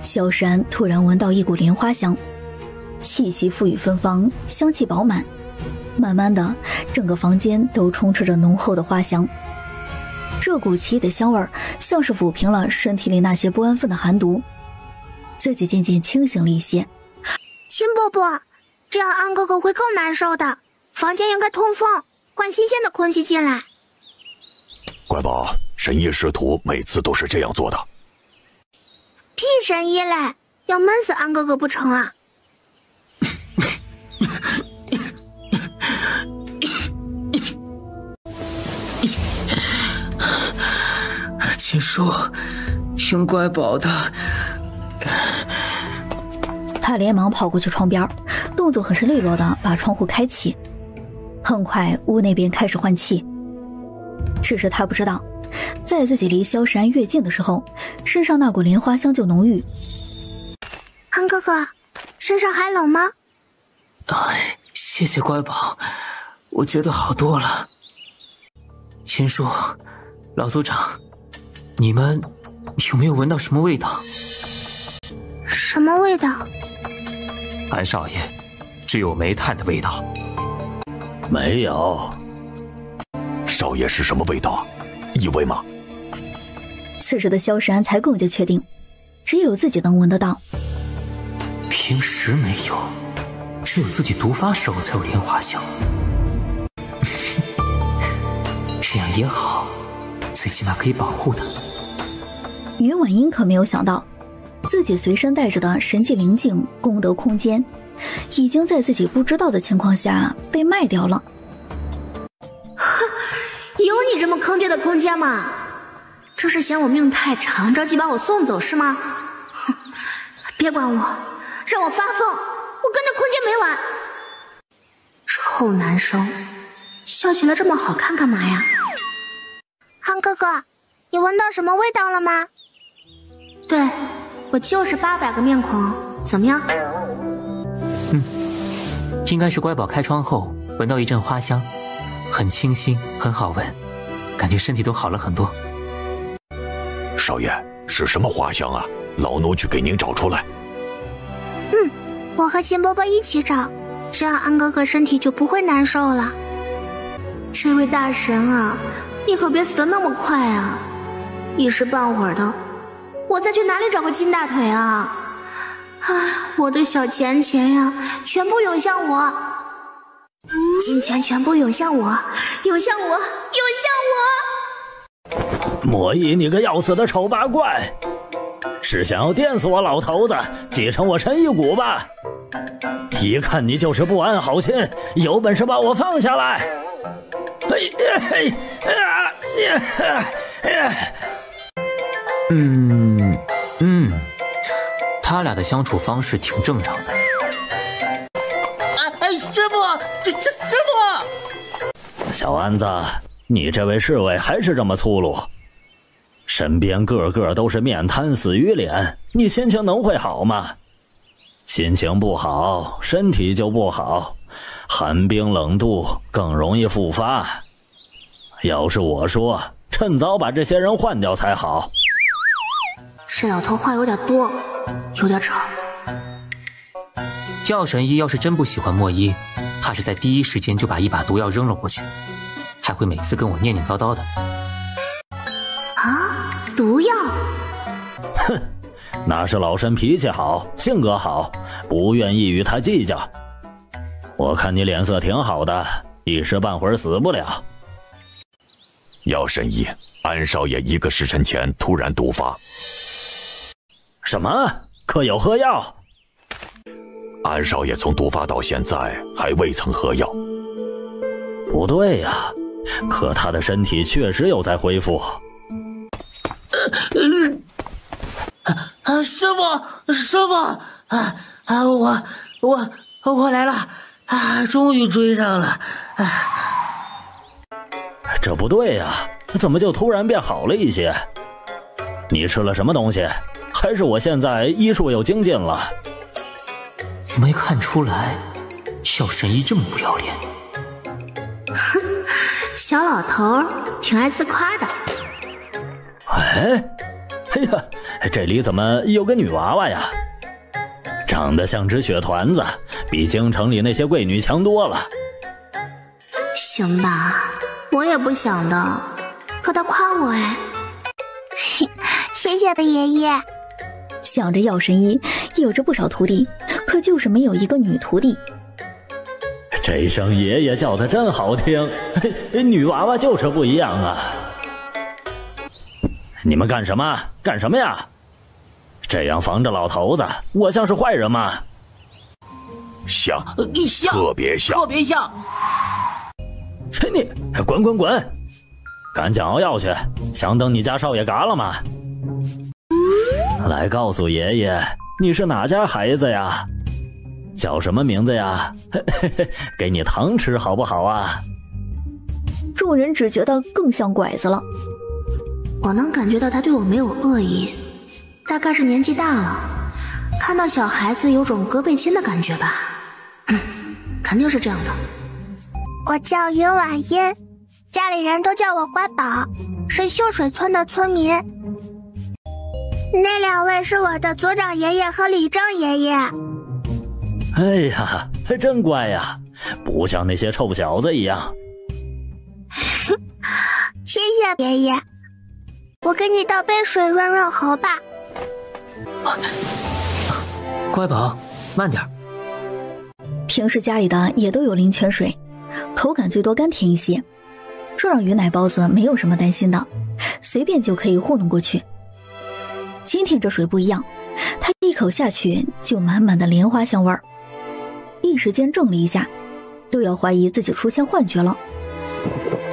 萧山突然闻到一股莲花香，气息馥郁芬芳，香气饱满。慢慢的，整个房间都充斥着浓厚的花香。这股奇异的香味像是抚平了身体里那些不安分的寒毒，自己渐渐清醒了一些。秦伯伯，这样安哥哥会更难受的，房间应该通风，换新鲜的空气进来。乖宝，神医师徒每次都是这样做的。屁神医嘞，要闷死安哥哥不成啊？秦叔，听乖宝的。他连忙跑过去窗边，动作很是利落的把窗户开启。很快屋内边开始换气，只是他不知道，在自己离萧山越近的时候，身上那股莲花香就浓郁。安哥哥，身上还冷吗？哎，谢谢乖宝，我觉得好多了。秦叔，老组长，你们有没有闻到什么味道？什么味道？安少爷，只有煤炭的味道。没有。少爷是什么味道？异味吗？此时的萧山才更加确定，只有自己能闻得到。平时没有，只有自己毒发时候才有莲花香。这样也好，最起码可以保护他。云婉英可没有想到，自己随身带着的神迹灵镜功德空间，已经在自己不知道的情况下被卖掉了。哼，有你这么坑爹的空间吗？这是嫌我命太长，着急把我送走是吗？哼，别管我，让我发疯，我跟着空间没完。臭男生，笑起来这么好看干嘛呀？憨哥哥，你闻到什么味道了吗？对，我就是800个面孔，怎么样？应该是乖宝开窗后闻到一阵花香，很清新，很好闻，感觉身体都好了很多。少爷，是什么花香啊？老奴去给您找出来。我和秦伯伯一起找，这样安哥哥身体就不会难受了。这位大神啊，你可别死得那么快啊！一时半会儿的，我再去哪里找个金大腿啊？唉，我的小钱钱呀，全部涌向我，金钱全部涌向我，涌向我，涌向我！莫依，你个要死的丑八怪，是想要电死我老头子，继承我神医骨吧？一看你就是不安好心，有本事把我放下来！他俩的相处方式挺正常的。师傅，师傅！小安子，你这位侍卫还是这么粗鲁，身边个个都是面瘫死鱼脸，你心情能会好吗？心情不好，身体就不好，寒冰冷冻更容易复发。要是我说，趁早把这些人换掉才好。这老头话有点多，有点吵。药神医要是真不喜欢莫依，怕是在第一时间就把一把毒药扔了过去，还会每次跟我念念叨叨的。啊，毒药？哼，那是老身脾气好，性格好，不愿意与他计较。我看你脸色挺好的，一时半会儿死不了。药神医，安少爷1个时辰前突然毒发。什么？可有喝药？安少爷从毒发到现在还未曾喝药。不对呀，可他的身体确实有在恢复。师傅，我来了，终于追上了。这不对呀，怎么就突然变好了一些？你吃了什么东西？还是我现在医术又精进了？没看出来，小神医这么不要脸。哼，小老头挺爱自夸的。哎呀，这里怎么有个女娃娃呀？长得像只雪团子，比京城里那些贵女强多了。行吧，我也不想的，可他夸我哎。谢谢吧，爷爷。想着药神医有着不少徒弟，可就是没有一个女徒弟。这声爷爷叫的真好听，女娃娃就是不一样啊！你们干什么？干什么呀？这样防着老头子，我像是坏人吗？像，特别像。你滚！赶紧熬药去，想等你家少爷嘎了吗？来告诉爷爷，你是哪家孩子呀？叫什么名字呀？给你糖吃好不好啊？众人只觉得更像拐子了。我能感觉到他对我没有恶意，大概是年纪大了，看到小孩子有种隔辈亲的感觉吧。肯定是这样的。我叫云婉音，家里人都叫我乖宝，是秀水村的村民。那2位是我的族长爷爷和李正爷爷。哎呀，真乖呀，不像那些臭小子一样。谢谢爷爷，我给你倒杯水润润喉吧。乖宝，慢点。平时家里的也都有灵泉水，口感最多甘甜一些，这让鱼奶包子没有什么担心的，随便就可以糊弄过去。今天这水不一样，他一口下去就满满的莲花香味儿，一时间怔了一下，都要怀疑自己出现幻觉了。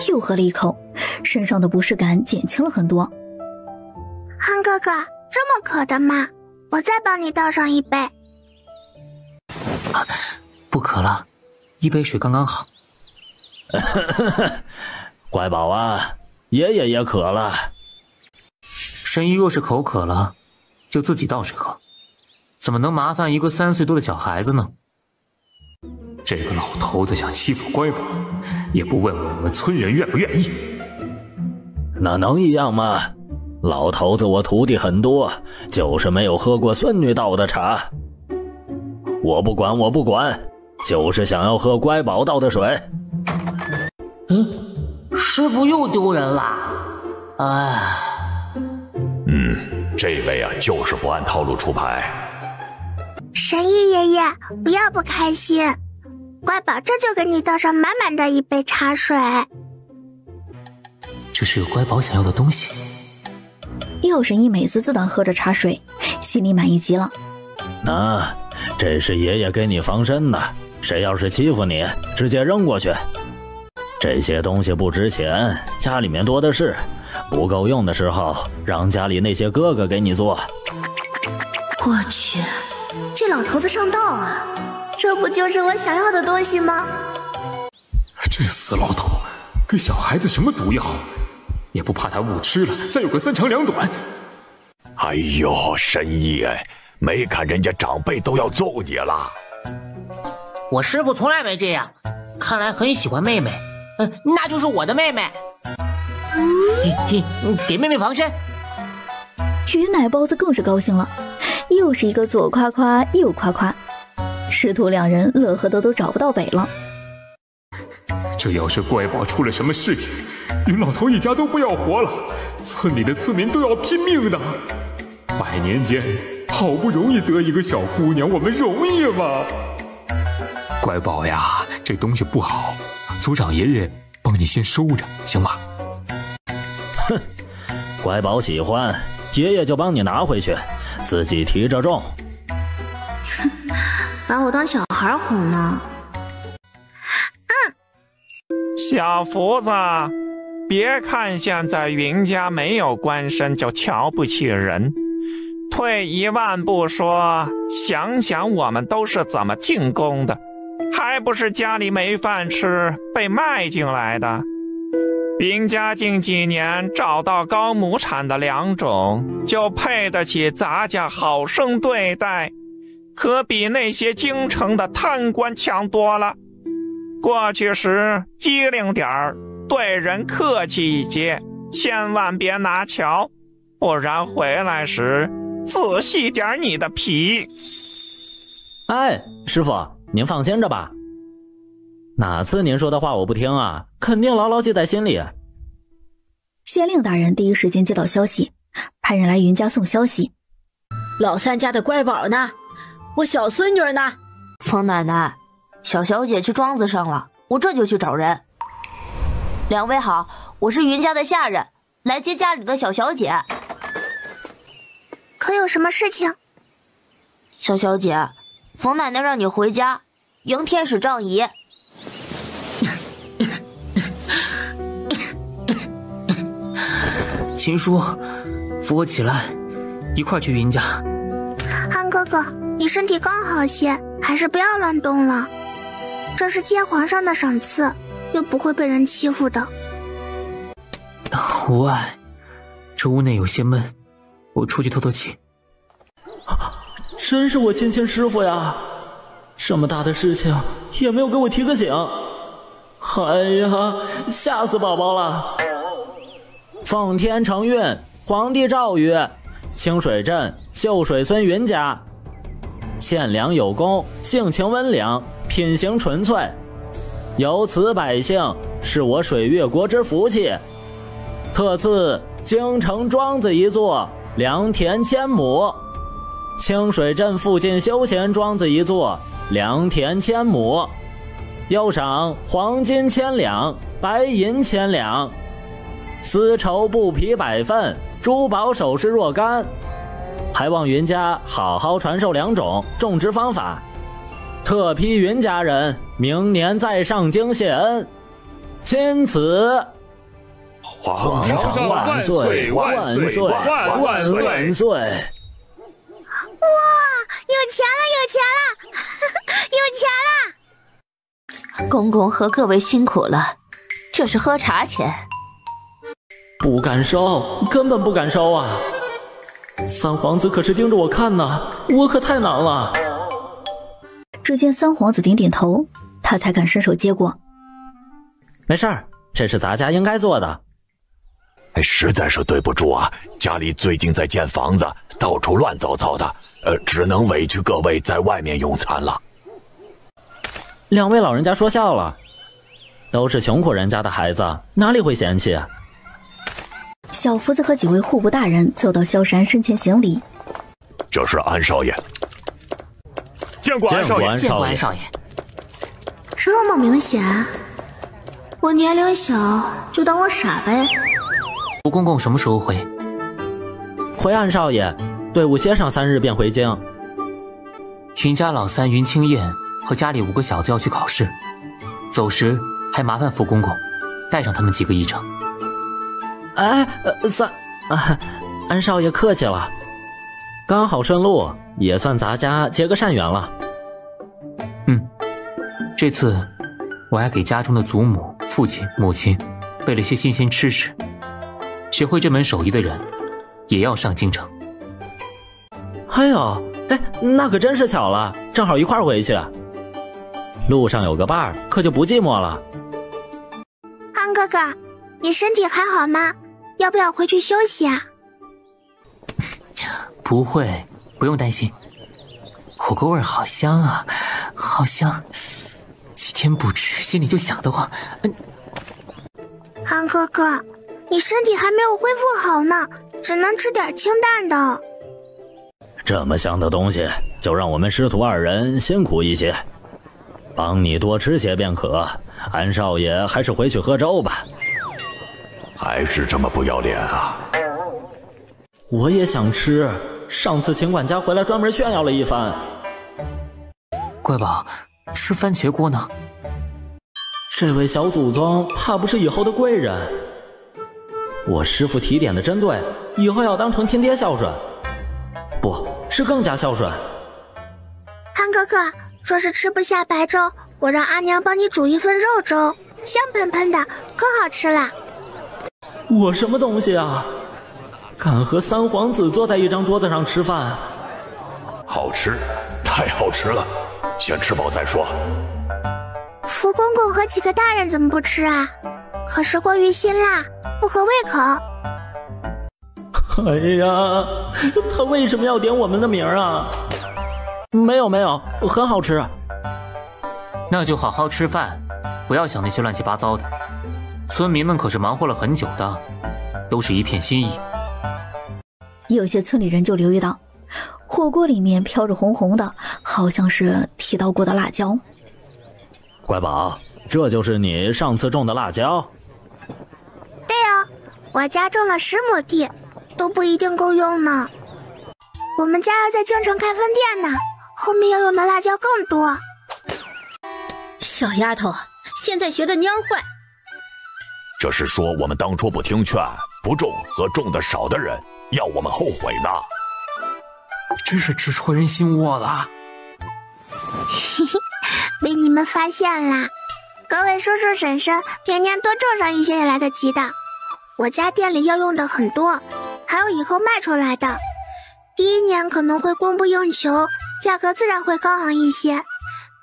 又喝了一口，身上的不适感减轻了很多。憨哥哥，这么渴的吗？我再帮你倒上一杯。不渴了，一杯水刚刚好。乖宝啊，爷爷也渴了。神医若是口渴了，就自己倒水喝，怎么能麻烦一个3岁多的小孩子呢？这个老头子想欺负乖宝，也不问问我们村人愿不愿意。那能一样吗？老头子我徒弟很多，就是没有喝过孙女倒的茶。我不管，就是想要喝乖宝倒的水。师傅又丢人了。哎。这位啊，就是不按套路出牌。神医爷爷，不要不开心，乖宝这就给你倒上满满的一杯茶水。这是乖宝想要的东西。药神医美滋滋地喝着茶水，心里满意极了。这是爷爷给你防身的，谁要是欺负你，直接扔过去。这些东西不值钱，家里面多的是，不够用的时候，让家里那些哥哥给你做。我去，这老头子上道啊！这不就是我想要的东西吗？这死老头给小孩子什么毒药，也不怕他误吃了再有个3长2短。哎呦，神医，没看人家长辈都要揍你了。我师父从来没这样，看来很喜欢妹妹。那就是我的妹妹。给妹妹防身。人奶包子更是高兴了，又是一个左夸夸右夸夸，师徒2人乐呵的都找不到北了。这要是乖宝出了什么事情，云老头一家都不要活了，村里的村民都要拼命的。100年间好不容易得一个小姑娘，我们容易吗？乖宝呀，这东西不好，族长爷爷帮你先收着，行吗？哼，乖宝喜欢，爷爷就帮你拿回去，自己提着重。把我当小孩哄呢。小福子，别看现在云家没有官绅就瞧不起人，退1万步说，想想我们都是怎么进宫的，还不是家里没饭吃被卖进来的。云家近几年找到高亩产的良种，就配得起咱家好生对待，可比那些京城的贪官强多了。过去时机灵点儿，对人客气一些，千万别拿瞧，不然回来时仔细点你的皮。哎，师傅，您放心着吧。哪次您说的话我不听啊？肯定牢牢记在心里。县令大人第一时间接到消息，派人来云家送消息。老三家的乖宝呢？我小孙女呢？冯奶奶，小小姐去庄子上了，我这就去找人。2位好，我是云家的下人，来接家里的小小姐。可有什么事情？小小姐，冯奶奶让你回家迎天使仗义。秦叔，扶我起来，一块去云家。憨哥哥，你身体刚好些，还是不要乱动了。这是接皇上的赏赐，又不会被人欺负的。无碍，这屋内有些闷，我出去透透气。真是我亲师傅呀！这么大的事情也没有给我提个醒，哎呀，吓死宝宝了！奉天承运，皇帝诏曰：清水镇秀水村云家，县良有功，性情温良，品行纯粹，由此百姓是我水月国之福气，特赐京城庄子1座，良田1000亩；清水镇附近休闲庄子1座，良田1000亩，又赏黄金1000两，白银1000两，丝绸布匹100份，珠宝首饰若干，还望云家好好传授良种，种植方法，特批云家人明年再上京谢恩，钦此。皇上万岁！万岁！万岁！万岁！哇，有钱了，有钱了，有钱了！公公和各位辛苦了，这是喝茶钱。不敢收，根本不敢收啊！三皇子可是盯着我看呢，我可太难了。只见三皇子点点头，他才敢伸手接过。没事儿，这是咱家应该做的。实在是对不住啊，家里最近在建房子，到处乱糟糟的，只能委屈各位在外面用餐了。两位老人家说笑了，都是穷苦人家的孩子，哪里会嫌弃啊？小福子和几位户部大人走到萧山身前行礼。这是安少爷。见过安少爷，见过安少爷。这么明显，我年龄小，就当我傻呗。吴公公什么时候回？回安少爷，队伍歇上3日便回京。云家老三云清燕和家里5个小子要去考试，走时还麻烦福公公带上他们几个一程。安少爷客气了，刚好顺路，也算咱家结个善缘了。这次我还给家中的祖母、父亲、母亲备了些新鲜吃食。学会这门手艺的人，也要上京城。哎呦，那可真是巧了，正好一块儿回去。路上有个伴儿，可就不寂寞了。安哥哥，你身体还好吗？要不要回去休息啊？不会，不用担心。火锅味好香啊，好香！几天不吃，心里就想得慌。安哥哥，你身体还没有恢复好呢，只能吃点清淡的。这么香的东西，就让我们师徒2人辛苦一些，帮你多吃些便可。安少爷还是回去喝粥吧。还是这么不要脸啊！我也想吃，上次秦管家回来专门炫耀了一番。乖宝，吃番茄锅呢？这位小祖宗怕不是以后的贵人。我师父提点的真对，以后要当成亲爹孝顺，不是更加孝顺。安哥哥，若是吃不下白粥，我让阿娘帮你煮一份肉粥，香喷喷的，可好吃了。我什么东西啊？敢和三皇子坐在一张桌子上吃饭？好吃，太好吃了，先吃饱再说。福公公和几个大人怎么不吃啊？可是过于辛辣，不合胃口。哎呀，他为什么要点我们的名啊？没有，很好吃。那就好好吃饭，不要想那些乱七八糟的。村民们可是忙活了很久的，都是一片心意。有些村里人就留意到，火锅里面飘着红红的，好像是提到过的辣椒。乖宝，这就是你上次种的辣椒？对哦，我家种了10亩地，都不一定够用呢。我们家要在京城开分店呢，后面要用的辣椒更多。小丫头，现在学的蔫坏。这是说我们当初不听劝，不种和种的少的人要我们后悔呢。真是直戳人心窝了。被你们发现啦！各位叔叔婶婶，明年多种上一些也来得及的。我家店里要用的很多，还有以后卖出来的。第1年可能会供不应求，价格自然会高昂一些。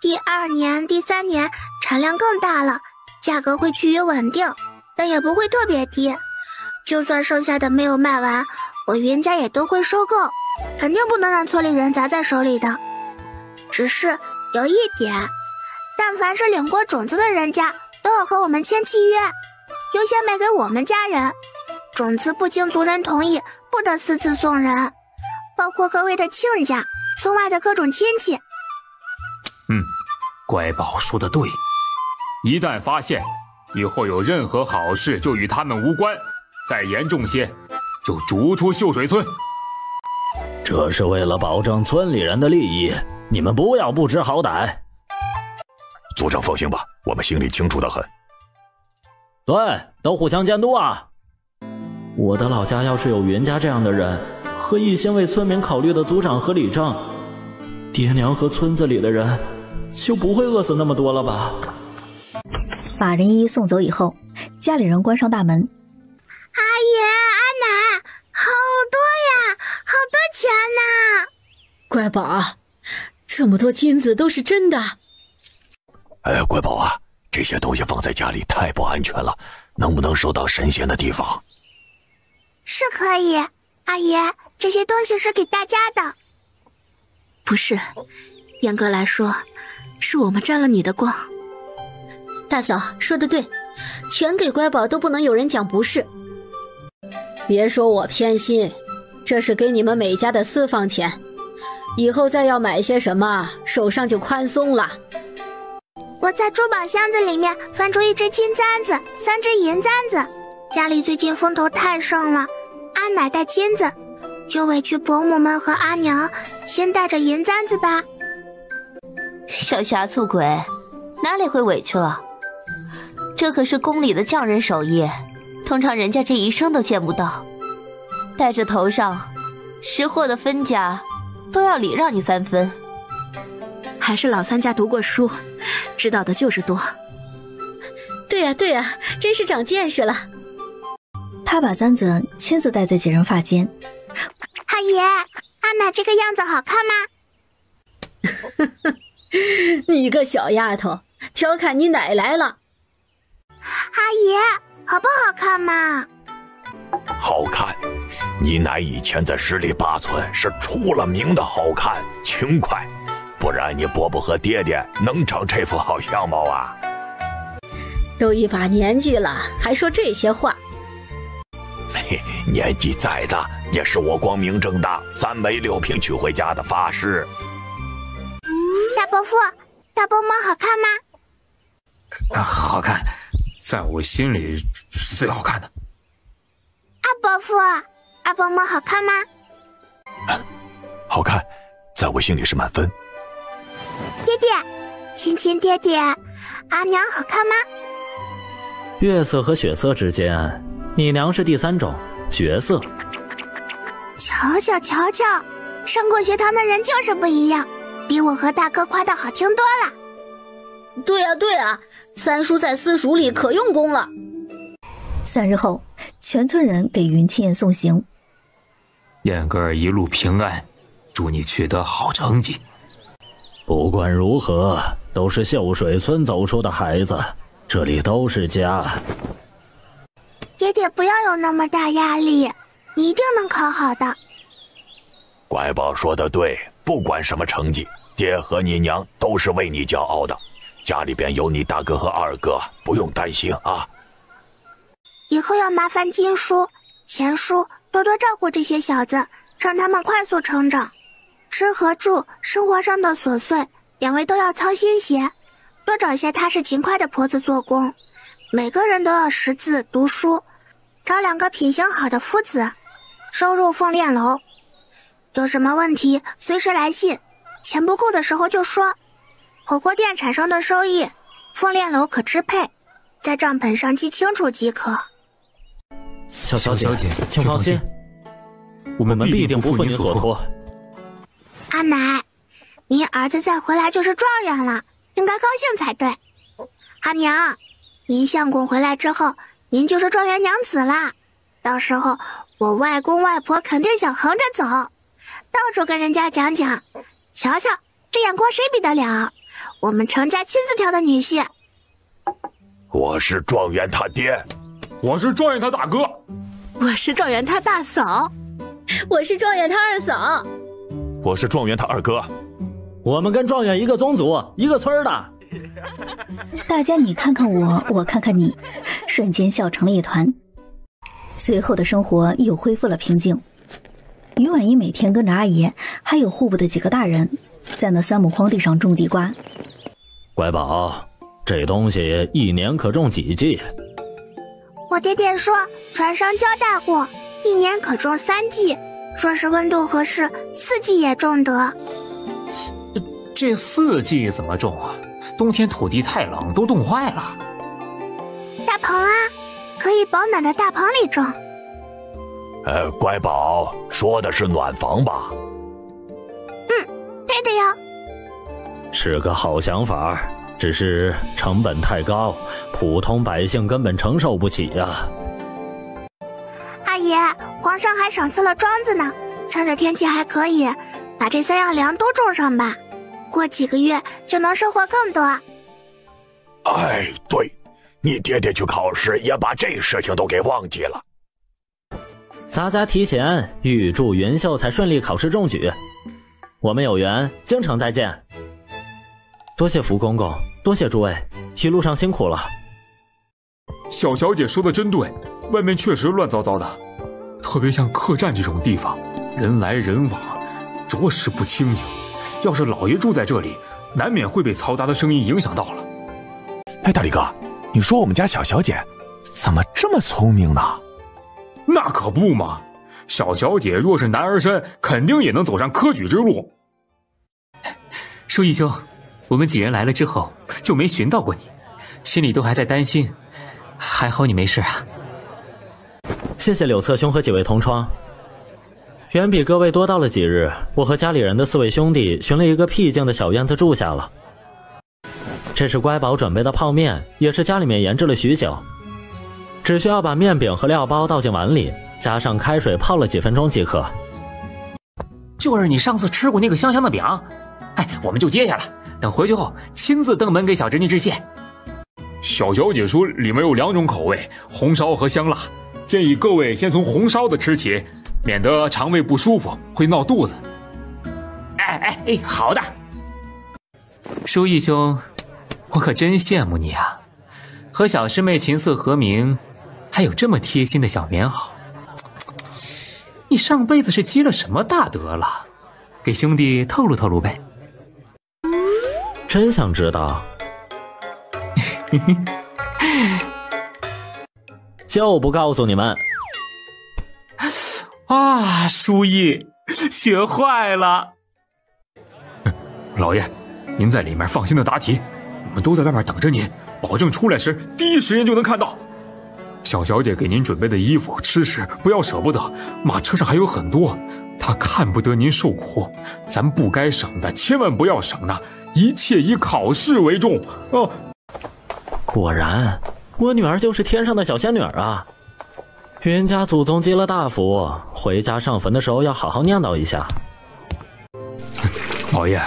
第2年、第3年产量更大了，价格会趋于稳定，但也不会特别低。就算剩下的没有卖完，我云家也都会收购，肯定不能让村里人砸在手里的。只是有一点，但凡是领过种子的人家，都要和我们签契约，优先卖给我们家人。种子不经族人同意，不得私自送人，包括各位的亲家、村外的各种亲戚。乖宝说的对，一旦发现以后有任何好事就与他们无关，再严重些就逐出秀水村。这是为了保证村里人的利益，你们不要不知好歹。族长放心吧，我们心里清楚得很。对，都互相监督啊，我的老家要是有云家这样的人，和一心为村民考虑的族长和里长，爹娘和村子里的人就不会饿死那么多了吧。把人一一送走以后，家里人关上大门。阿爷阿奶，好多呀，好多钱呢。乖宝，这么多金子都是真的。哎，乖宝啊，这些东西放在家里太不安全了，能不能收到神仙的地方？是可以，阿爷，这些东西是给大家的。不是，严格来说，是我们沾了你的光。大嫂说得对，全给乖宝都不能有人讲不是。别说我偏心，这是给你们每家的私房钱，以后再要买些什么，手上就宽松了。我在珠宝箱子里面翻出一只金簪子，3只银簪子。家里最近风头太盛了，阿奶戴金子，就委屈伯母们和阿娘先带着银簪子吧。小呷醋鬼，哪里会委屈了？这可是宫里的匠人手艺，通常人家这一生都见不到。戴着头上，识货的分家都要礼让你3分。还是老三家读过书，知道的就是多。对呀对呀，真是长见识了。他把簪子亲自戴在几人发间。阿爷，阿奶这个样子好看吗？你个小丫头，调侃你奶来了。阿爷，好不好看嘛？好看，你奶以前在十里八村是出了名的好看轻快，不然你伯伯和爹爹能长这副好相貌啊？都一把年纪了，还说这些话。嘿，年纪再大，也是我光明正大3媒6聘娶回家的发誓。大伯父，大伯母好看吗？好看，在我心里是最好看的。阿伯父，阿伯母好看吗？好看，在我心里是满分。爹爹，亲亲爹爹，阿娘好看吗？月色和血色之间，你娘是第3种角色。瞧瞧瞧瞧，上过学堂的人就是不一样，比我和大哥夸的好听多了。对啊对啊，三叔在私塾里可用功了。3日后，全村人给云庆燕送行。燕哥儿一路平安，祝你取得好成绩。不管如何，都是秀水村走出的孩子，这里都是家。爹爹不要有那么大压力，你一定能考好的。乖宝说的对，不管什么成绩，爹和你娘都是为你骄傲的。家里边有你大哥和二哥，不用担心啊。以后要麻烦金叔、钱叔多多照顾这些小子，让他们快速成长。吃和住，生活上的琐碎，两位都要操心些，多找些踏实勤快的婆子做工。每个人都要识字读书，找2个品行好的夫子，收入凤炼楼。有什么问题随时来信，钱不够的时候就说。火锅店产生的收益，凤炼楼可支配，在账本上记清楚即可。小姐，请放心，我们必定不负您所托。阿奶，您儿子再回来就是状元了，应该高兴才对。阿娘，您相公回来之后，您就是状元娘子啦。到时候我外公外婆肯定想横着走，到处跟人家讲讲，瞧瞧这眼光谁比得了？我们程家亲自挑的女婿。我是状元他爹，我是状元他大哥，我是状元他大嫂，我是状元他二嫂，我是状元他二哥。我们跟状元一个宗族一个村的。大家你看看我，我看看你，瞬间笑成了一团。随后的生活又恢复了平静。于婉仪每天跟着阿爷还有户部的几个大人在那3亩荒地上种地瓜。乖宝，这东西1年可种几季？我爹爹说传商交代过，1年可种3季，若是温度合适，4季也种得。这4季怎么种啊？冬天土地太冷，都冻坏了。大棚啊，可以保暖的大棚里种。乖宝，说的是暖房吧？对的呀。是个好想法，只是成本太高，普通百姓根本承受不起呀。阿爷，皇上还赏赐了庄子呢，趁着天气还可以，把这3样粮都种上吧，过几个月就能收获更多。哎，对，你爹爹去考试也把这事情都给忘记了。咱家提前预祝云秀才顺利考试中举，我们有缘，京城再见。多谢福公公，多谢诸位，一路上辛苦了。小小姐说的真对，外面确实乱糟糟的，特别像客栈这种地方，人来人往，着实不清静。要是老爷住在这里，难免会被嘈杂的声音影响到了。哎，大力哥，你说我们家小小姐怎么这么聪明呢？那可不嘛，小小姐若是男儿身，肯定也能走上科举之路。舒义兄，我们几人来了之后就没寻到过你，心里都还在担心，还好你没事啊。谢谢柳策兄和几位同窗，远比各位多到了几日。我和家里人的4位兄弟寻了一个僻静的小院子住下了。这是乖宝准备的泡面，也是家里面研制了许久，只需要把面饼和料包倒进碗里，加上开水泡了几分钟即可。就是你上次吃过那个香香的饼，哎，我们就接下了，等回去后亲自登门给小侄女致谢。小小姐说里面有2种口味，红烧和香辣，建议各位先从红烧的吃起，免得肠胃不舒服会闹肚子。哎，好的。舒义兄，我可真羡慕你啊，和小师妹琴瑟和鸣，还有这么贴心的小棉袄。你上辈子是积了什么大德了？给兄弟透露透露呗。真想知道。就不告诉你们。啊，书义，学坏了。老爷，您在里面放心的答题，我们都在外面等着您，保证出来时第一时间就能看到。小小姐给您准备的衣服、吃食不要舍不得，马车上还有很多，她看不得您受苦，咱不该省的千万不要省的，一切以考试为重哦。果然，我女儿就是天上的小仙女啊！云家祖宗积了大福，回家上坟的时候要好好念叨一下。老爷，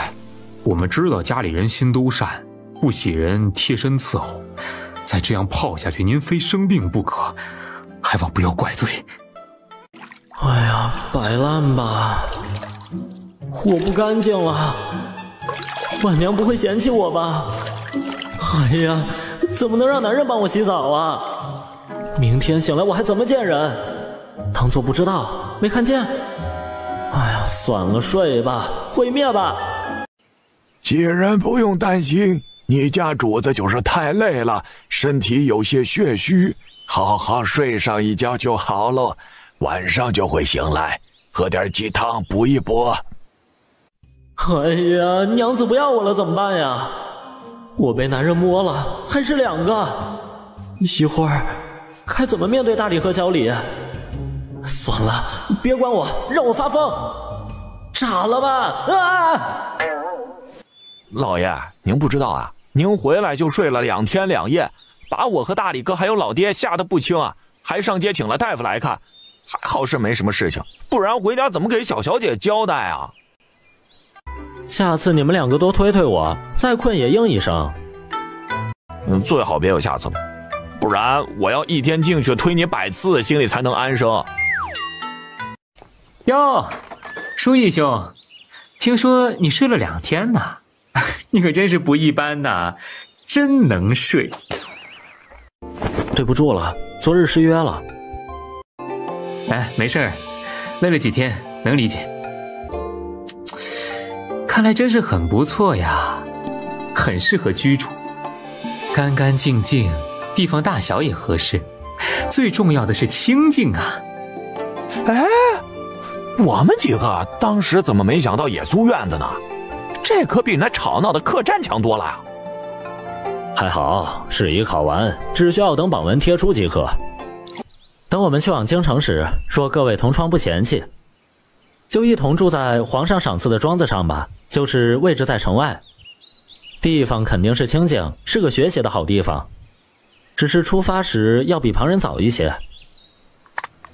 我们知道家里人心都善，不喜人贴身伺候，再这样泡下去，您非生病不可，还望不要怪罪。哎呀，摆烂吧，我不干净了，晚娘不会嫌弃我吧？哎呀，怎么能让男人帮我洗澡啊？明天醒来我还怎么见人？当作不知道，没看见。哎呀，算了，睡吧，毁灭吧。既然不用担心，你家主子就是太累了，身体有些血虚，好好睡上一觉就好了，晚上就会醒来，喝点鸡汤补一补。哎呀，娘子不要我了怎么办呀？我被男人摸了，还是2个，一会儿该怎么面对大李和小李？算了，别管我，让我发疯，炸了吧！啊！老爷，您不知道啊，您回来就睡了2天2夜，把我和大李哥还有老爹吓得不轻啊，还上街请了大夫来看，还好是没什么事情，不然回家怎么给小小姐交代啊？下次你们2个多推推我，再困也应一声。最好别有下次了，不然我要一天进去推你100次，心里才能安生。哟，舒义兄，听说你睡了2天呢，你可真是不一般呐，真能睡。对不住了，昨日失约了。哎，没事儿，累了几天，能理解。看来真是很不错呀，很适合居住，干干净净，地方大小也合适，最重要的是清静啊。哎，我们几个当时怎么没想到也租院子呢？这可比那吵闹的客栈强多了呀。还好，试一考完，只需要等榜文贴出即可。等我们去往京城时，若各位同窗不嫌弃，就一同住在皇上赏赐的庄子上吧，就是位置在城外，地方肯定是清静，是个学习的好地方，只是出发时要比旁人早一些。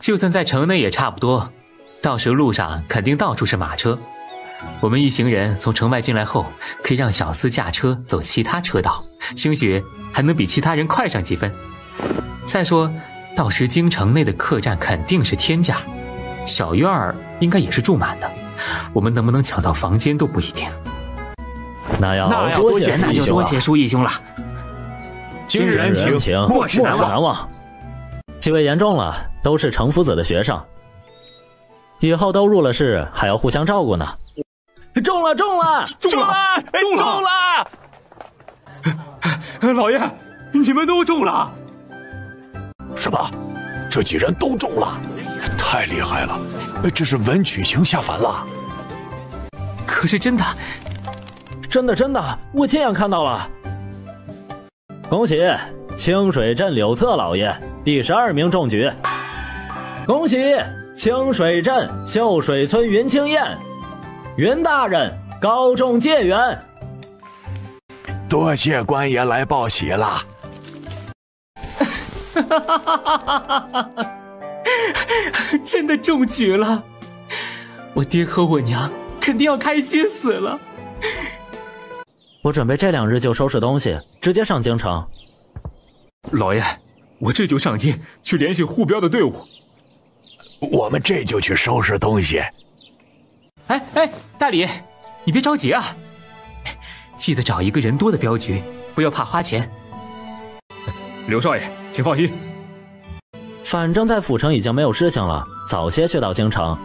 就算在城内也差不多，到时路上肯定到处是马车。我们一行人从城外进来后，可以让小厮驾车走其他车道，兴许还能比其他人快上几分。再说，到时京城内的客栈肯定是天价，小院儿应该也是住满的，我们能不能抢到房间都不一定。那要多谢书义兄了。今日恩情，莫齿难忘。几位言重了，都是程夫子的学生，以后都入了仕，还要互相照顾呢。中了！老爷，你们都中了？什么？这几人都中了？太厉害了！这是文曲星下凡了。可是真的，我亲眼看到了。恭喜清水镇柳策老爷第12名中举，恭喜清水镇秀水村云清燕云大人高中解元。多谢官爷来报喜了。真的中举了，我爹和我娘肯定要开心死了。我准备这2日就收拾东西，直接上京城。老爷，我这就上京去联系护标的队伍。我们这就去收拾东西。哎，大李，你别着急啊，记得找一个人多的镖局，不要怕花钱。刘少爷，请放心。反正在府城已经没有事情了，早些去到京城，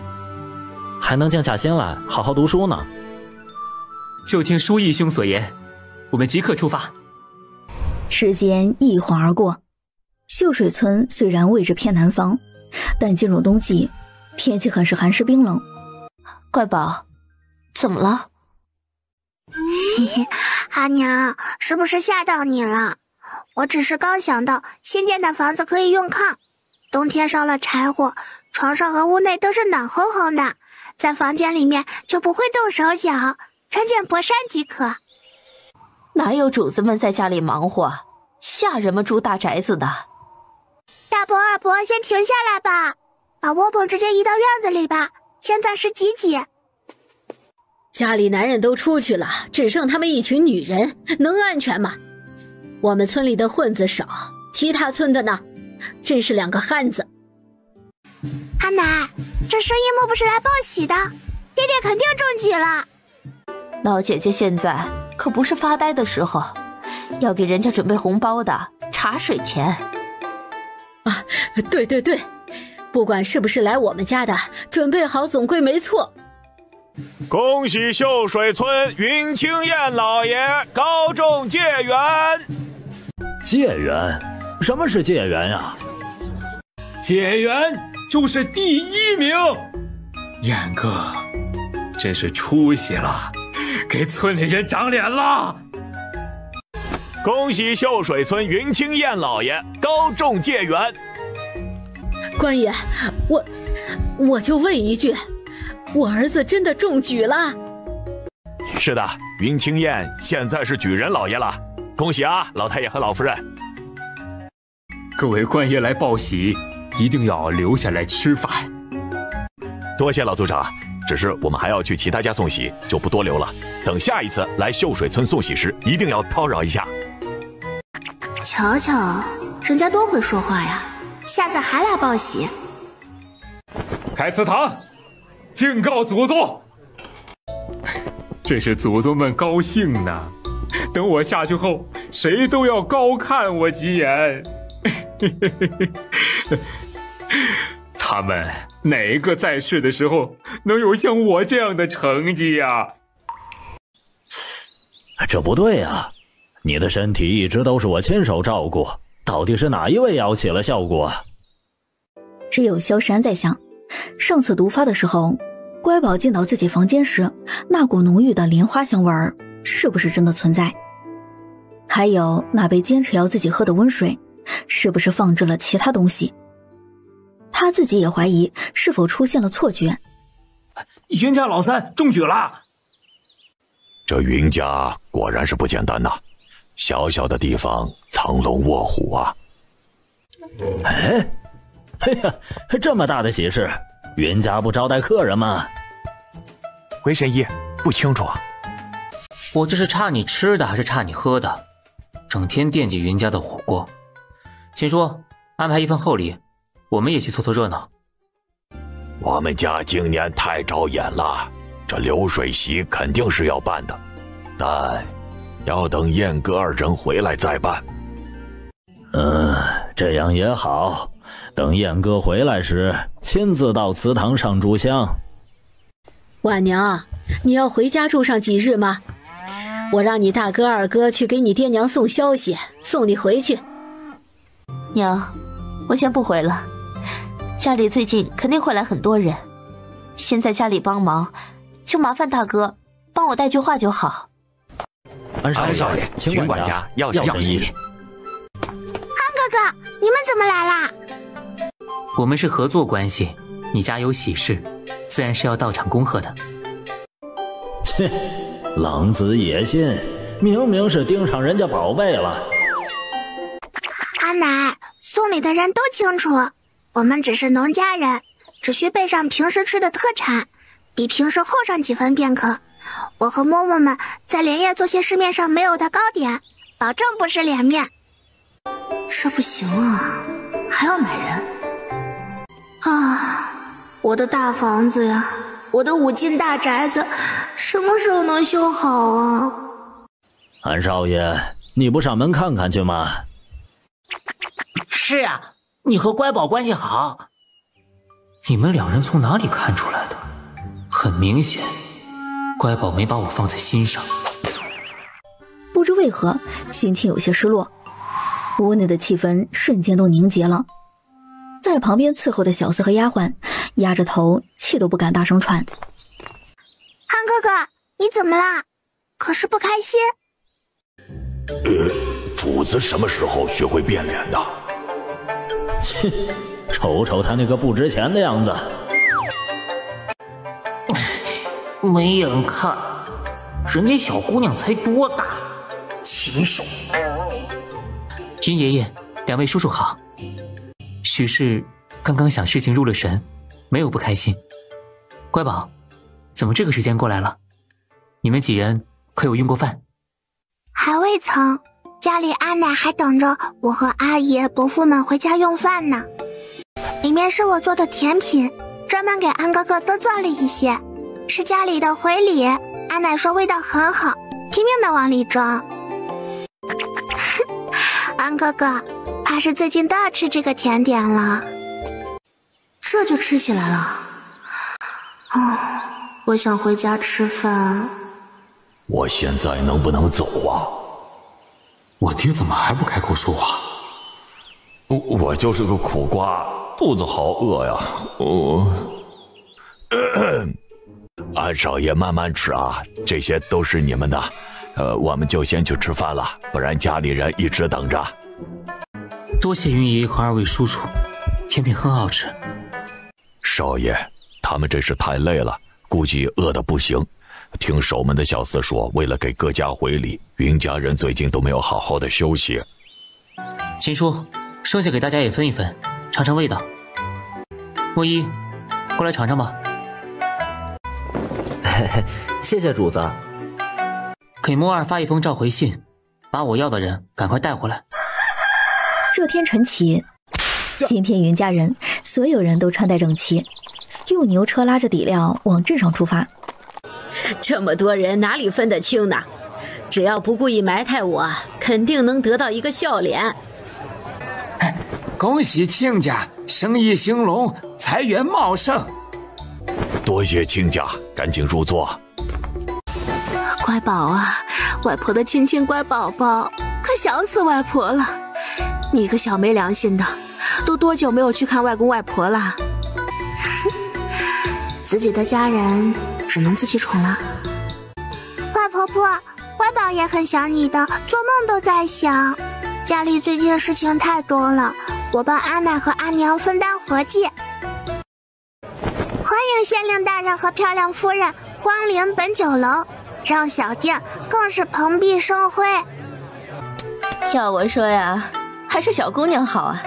还能静下心来好好读书呢。就听书义兄所言，我们即刻出发。时间一晃而过，秀水村虽然位置偏南方，但进入冬季，天气很是寒湿冰冷。乖宝，怎么了？阿娘，是不是吓到你了？我只是刚想到新建的房子可以用炕，冬天烧了柴火，床上和屋内都是暖烘烘的，在房间里面就不会冻手脚，穿件薄衫即可。哪有主子们在家里忙活，下人们住大宅子的？大伯二伯，先停下来吧，把窝棚直接移到院子里吧，现在是几几？家里男人都出去了，只剩他们一群女人，能安全吗？我们村里的混子少，其他村的呢，真是2个汉子。阿奶，这是一木不是来报喜的，爹爹肯定中举了。老姐姐现在可不是发呆的时候，要给人家准备红包的，茶水钱。啊，对，不管是不是来我们家的，准备好总归没错。恭喜秀水村云清燕老爷高中解元。解元？什么是解元呀？解元就是第1名。燕哥，真是出息了，给村里人长脸了。恭喜秀水村云清燕老爷高中解元。官爷，我就问一句，我儿子真的中举了？是的，云清燕现在是举人老爷了，恭喜啊，老太爷和老夫人。各位官爷来报喜，一定要留下来吃饭。多谢老族长，只是我们还要去其他家送喜，就不多留了。等下一次来秀水村送喜时，一定要叨扰一下。瞧瞧，人家多会说话呀，下次还来报喜。开祠堂，敬告祖宗。这是祖宗们高兴呢，等我下去后，谁都要高看我几眼。他们哪个在世的时候能有像我这样的成绩呀？这不对呀，你的身体一直都是我亲手照顾，到底是哪一位摇起了效果？只有萧山在想，上次毒发的时候，乖宝进到自己房间时，那股浓郁的莲花香味儿是不是真的存在？还有那杯坚持要自己喝的温水，是不是放置了其他东西？他自己也怀疑是否出现了错觉。云家老三中举了！这云家果然是不简单呐，小小的地方藏龙卧虎啊！哎呀，这么大的喜事，云家不招待客人吗？回神医，不清楚啊。我这是差你吃的还是差你喝的？整天惦记云家的火锅。秦叔，安排一份厚礼，我们也去凑凑热闹。我们家今年太招眼了，这流水席肯定是要办的，但要等燕哥二人回来再办。这样也好，等燕哥回来时，亲自到祠堂上炷香。婉娘，你要回家住上几日吗？我让你大哥二哥去给你爹娘送消息，送你回去。娘，我先不回了，家里最近肯定会来很多人，先在家里帮忙，就麻烦大哥帮我带句话就好。安少爷，请管家要神医。安哥哥，你们怎么来啦？我们是合作关系，你家有喜事，自然是要到场恭贺的。切，狼子野心，明明是盯上人家宝贝了。阿奶，送礼的人都清楚，我们只是农家人，只需备上平时吃的特产，比平时厚上几分便可。我和嬷嬷们再连夜做些市面上没有的糕点，保证不失脸面。这不行啊，还要买人啊！我的大房子呀，我的5进大宅子，什么时候能修好啊？安少爷，你不上门看看去吗？是啊，你和乖宝关系好。你们两人从哪里看出来的？很明显，乖宝没把我放在心上。不知为何，心情有些失落，屋内的气氛瞬间都凝结了。在旁边伺候的小厮和丫鬟压着头，气都不敢大声喘。安哥哥，你怎么啦？可是不开心？主子什么时候学会变脸的？切，瞅瞅他那个不值钱的样子。没眼看，人家小姑娘才多大，禽兽！云爷爷，两位叔叔好。许氏刚刚想事情入了神，没有不开心。乖宝，怎么这个时间过来了？你们几人可有用过饭？还未曾，家里阿奶还等着我和阿爷伯父们回家用饭呢。里面是我做的甜品，专门给安哥哥多做了一些，是家里的回礼。阿奶说味道很好，拼命的往里装。安哥哥，怕是最近都要吃这个甜点了。这就吃起来了。我想回家吃饭。我现在能不能走啊？我爹怎么还不开口说话？我就是个苦瓜，肚子好饿呀。安少爷慢慢吃啊，这些都是你们的。我们就先去吃饭了，不然家里人一直等着。多谢云爷爷和二位叔叔，甜品很好吃。少爷，他们真是太累了，估计饿得不行。听守门的小厮说，为了给各家回礼，云家人最近都没有好好的休息。秦叔，剩下给大家也分一分，尝尝味道。莫一，过来尝尝吧。谢谢主子。给莫二发一封召回信，把我要的人赶快带回来。这天晨起，今天云家人所有人都穿戴整齐，用牛车拉着底料往镇上出发。这么多人哪里分得清呢？只要不故意埋汰我，肯定能得到一个笑脸。恭喜亲家生意兴隆，财源茂盛。多谢亲家，赶紧入座。乖宝啊，外婆的亲亲乖宝宝，可想死外婆了。你个小没良心的，都多久没有去看外公外婆了？自己的家人只能自己宠了。乖婆婆，乖宝也很想你的，做梦都在想。家里最近事情太多了，我帮阿奶和阿娘分担活计，县令大人和漂亮夫人光临本酒楼，让小店更是蓬荜生辉。要我说呀，还是小姑娘好啊，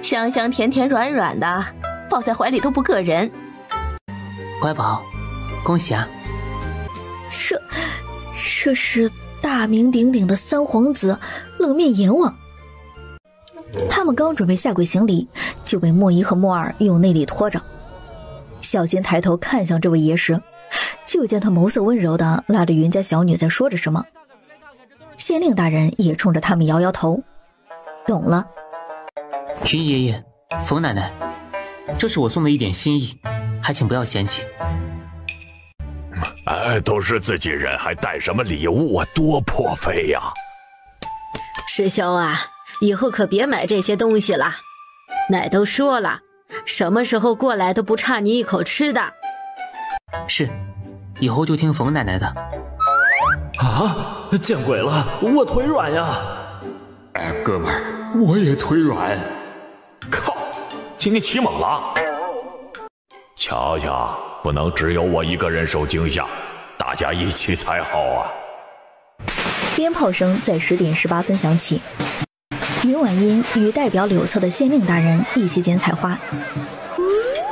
香香甜甜软软的，抱在怀里都不硌人。乖宝，恭喜啊！这是大名鼎鼎的三皇子，冷面阎王。他们刚准备下跪行礼，就被莫一和莫二用内力拖着。小新抬头看向这位爷时，就见他眸色温柔的拉着云家小女在说着什么。县令大人也冲着他们摇摇头，懂了。云爷爷，冯奶奶，这是我送的一点心意，还请不要嫌弃。哎，都是自己人，还带什么礼物啊？多破费呀！师兄啊，以后可别买这些东西了。奶都说了，什么时候过来都不差你一口吃的。是，以后就听冯奶奶的。啊！见鬼了，我腿软呀！哎，哥们儿，我也腿软。靠，今天起猛了！瞧瞧，不能只有我一个人受惊吓，大家一起才好啊！鞭炮声在10点18分响起，云婉音与代表柳侧的县令大人一起捡采花。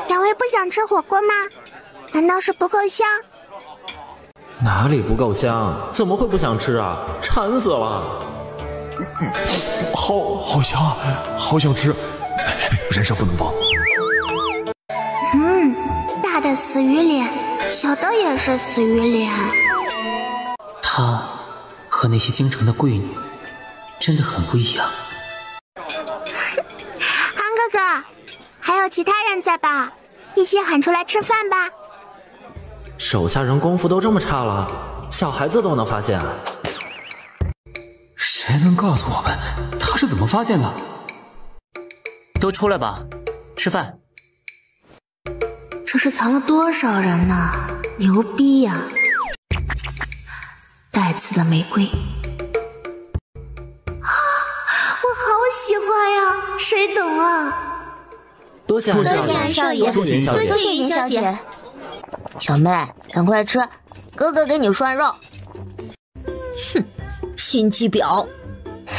两位不想吃火锅吗？难道是不够香？哪里不够香？怎么会不想吃啊？馋死了！好香啊，好想吃，人生不能忘。大的死鱼脸，小的也是死鱼脸。她和那些京城的贵女真的很不一样。韩哥哥，还有其他人在吧？一起喊出来吃饭吧。手下人功夫都这么差了，小孩子都能发现？谁能告诉我们他是怎么发现的？都出来吧，吃饭。这是藏了多少人呢？牛逼呀！带刺的玫瑰啊，我好喜欢呀！谁懂啊？多谢安少爷，多谢云小姐。小妹，赶快吃，哥哥给你涮肉。哼，心机婊。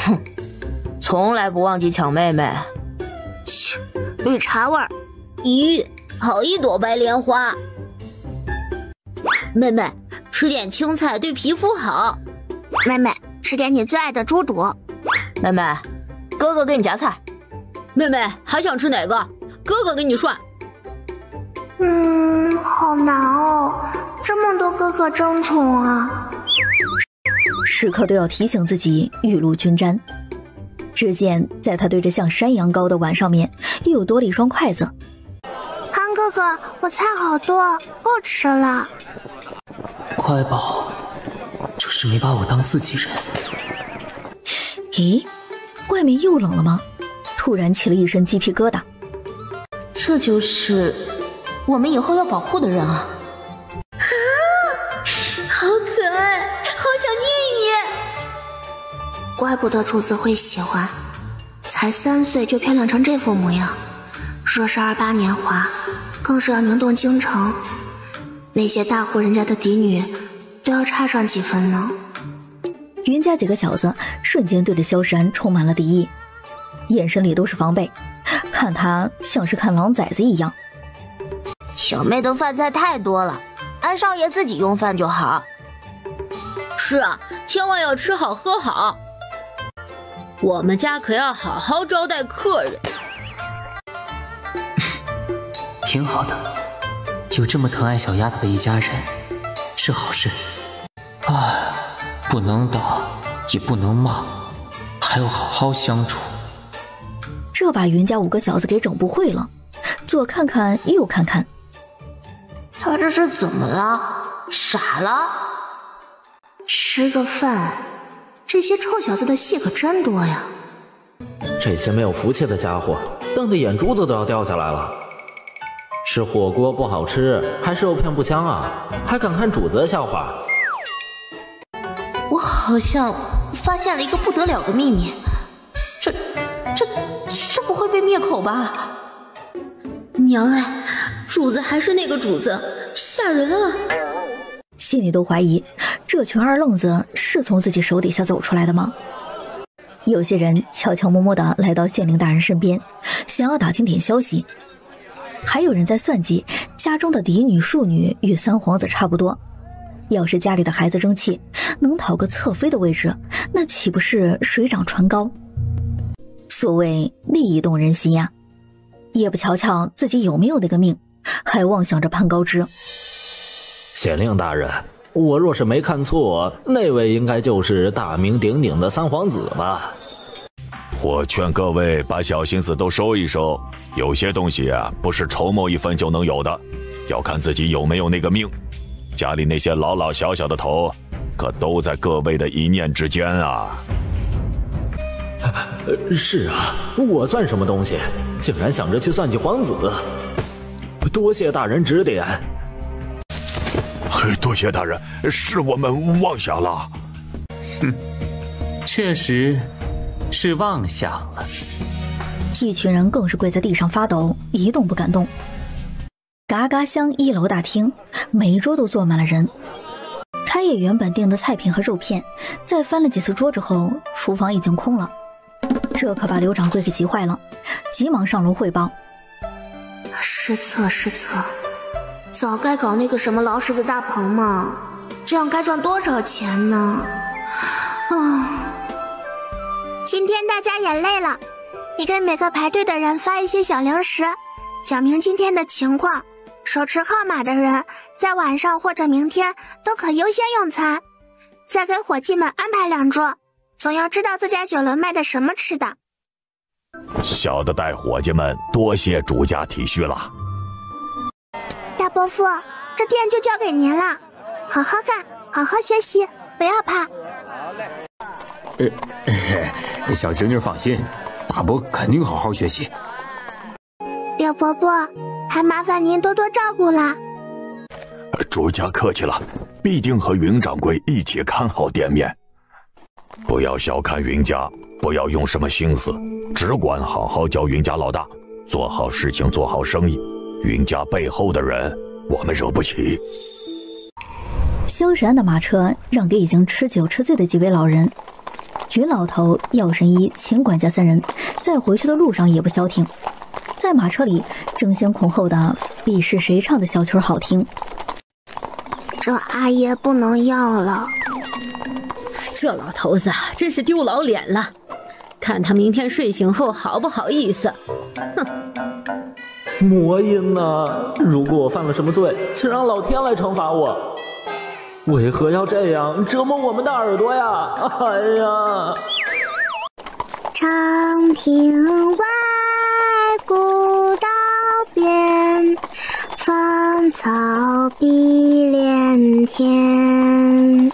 哼，从来不忘记抢妹妹。切，绿茶味儿。咦，好一朵白莲花。妹妹，吃点青菜对皮肤好。妹妹，吃点你最爱的猪肚。妹妹，哥哥给你夹菜。妹妹，还想吃哪个？哥哥给你涮。好难哦，这么多哥哥争宠啊！时刻都要提醒自己雨露均沾。只见在他对着像山一样高的碗上面，又多了一双筷子。韩哥哥，我菜好多，够吃了。乖宝，就是没把我当自己人。咦，外面又冷了吗？突然起了一身鸡皮疙瘩。这就是我们以后要保护的人啊！好可爱，好想捏一捏。怪不得主子会喜欢，才3岁就漂亮成这副模样。若是28年华，更是要名动京城，那些大户人家的嫡女都要差上几分呢。云家几个小子瞬间对着萧山充满了敌意，眼神里都是防备，看他像是看狼崽子一样。小妹的饭菜太多了，安少爷自己用饭就好。是啊，千万要吃好喝好。我们家可要好好招待客人。挺好的，有这么疼爱小丫头的一家人，是好事。唉，不能打，也不能骂，还要好好相处。这把云家5个小子给整不会了，左看看右看看。他这是怎么了？傻了？吃个饭，这些臭小子的戏可真多呀！这些没有福气的家伙，瞪得眼珠子都要掉下来了。吃火锅不好吃，还是肉片不香啊？还敢看主子的笑话？我好像发现了一个不得了的秘密，这不会被灭口吧？娘哎，主子还是那个主子，吓人啊！心里都怀疑这群二愣子是从自己手底下走出来的吗？有些人悄悄摸摸地来到县令大人身边，想要打听点消息。还有人在算计家中的嫡女庶女与三皇子差不多，要是家里的孩子争气，能讨个侧妃的位置，那岂不是水涨船高？所谓利益动人心呀，也不瞧瞧自己有没有那个命，还妄想着攀高枝。县令大人，我若是没看错，那位应该就是大名鼎鼎的三皇子吧？我劝各位把小心思都收一收，有些东西啊，不是筹谋一分就能有的，要看自己有没有那个命。家里那些老老小小的头，可都在各位的一念之间啊。是啊，我算什么东西，竟然想着去算计皇子？多谢大人指点。多谢大人，是我们妄想了。哼，确实是妄想了。一群人更是跪在地上发抖，一动不敢动。嘎嘎乡1楼大厅，每一桌都坐满了人。开业原本订的菜品和肉片，在翻了几次桌之后，厨房已经空了。这可把刘掌柜给急坏了，急忙上楼汇报。失策，早该搞那个什么劳什子大棚嘛，这样该赚多少钱呢？今天大家也累了，你给每个排队的人发一些小零食，讲明今天的情况。手持号码的人在晚上或者明天都可优先用餐，再给伙计们安排2桌，总要知道自家酒楼卖的什么吃的。小的带伙计们多谢主家体恤了。大伯父，这店就交给您了，好好干，好好学习，不要怕。小侄女放心，大伯肯定好好学习。柳伯伯，还麻烦您多多照顾啦。主家客气了，必定和云掌柜一起看好店面。不要小看云家，不要用什么心思，只管好好教云家老大，做好事情，做好生意。云家背后的人，我们惹不起。萧石安的马车让给已经吃酒吃醉的几位老人。云老头、药神医、秦管家3人在回去的路上也不消停，在马车里争先恐后的比试谁唱的小曲好听。这阿爷不能要了，这老头子真是丢老脸了，看他明天睡醒后好不好意思。哼，魔音呐，如果我犯了什么罪，请让老天来惩罚我。为何要这样折磨我们的耳朵呀？哎呀！长亭外，古道边，芳草碧连天。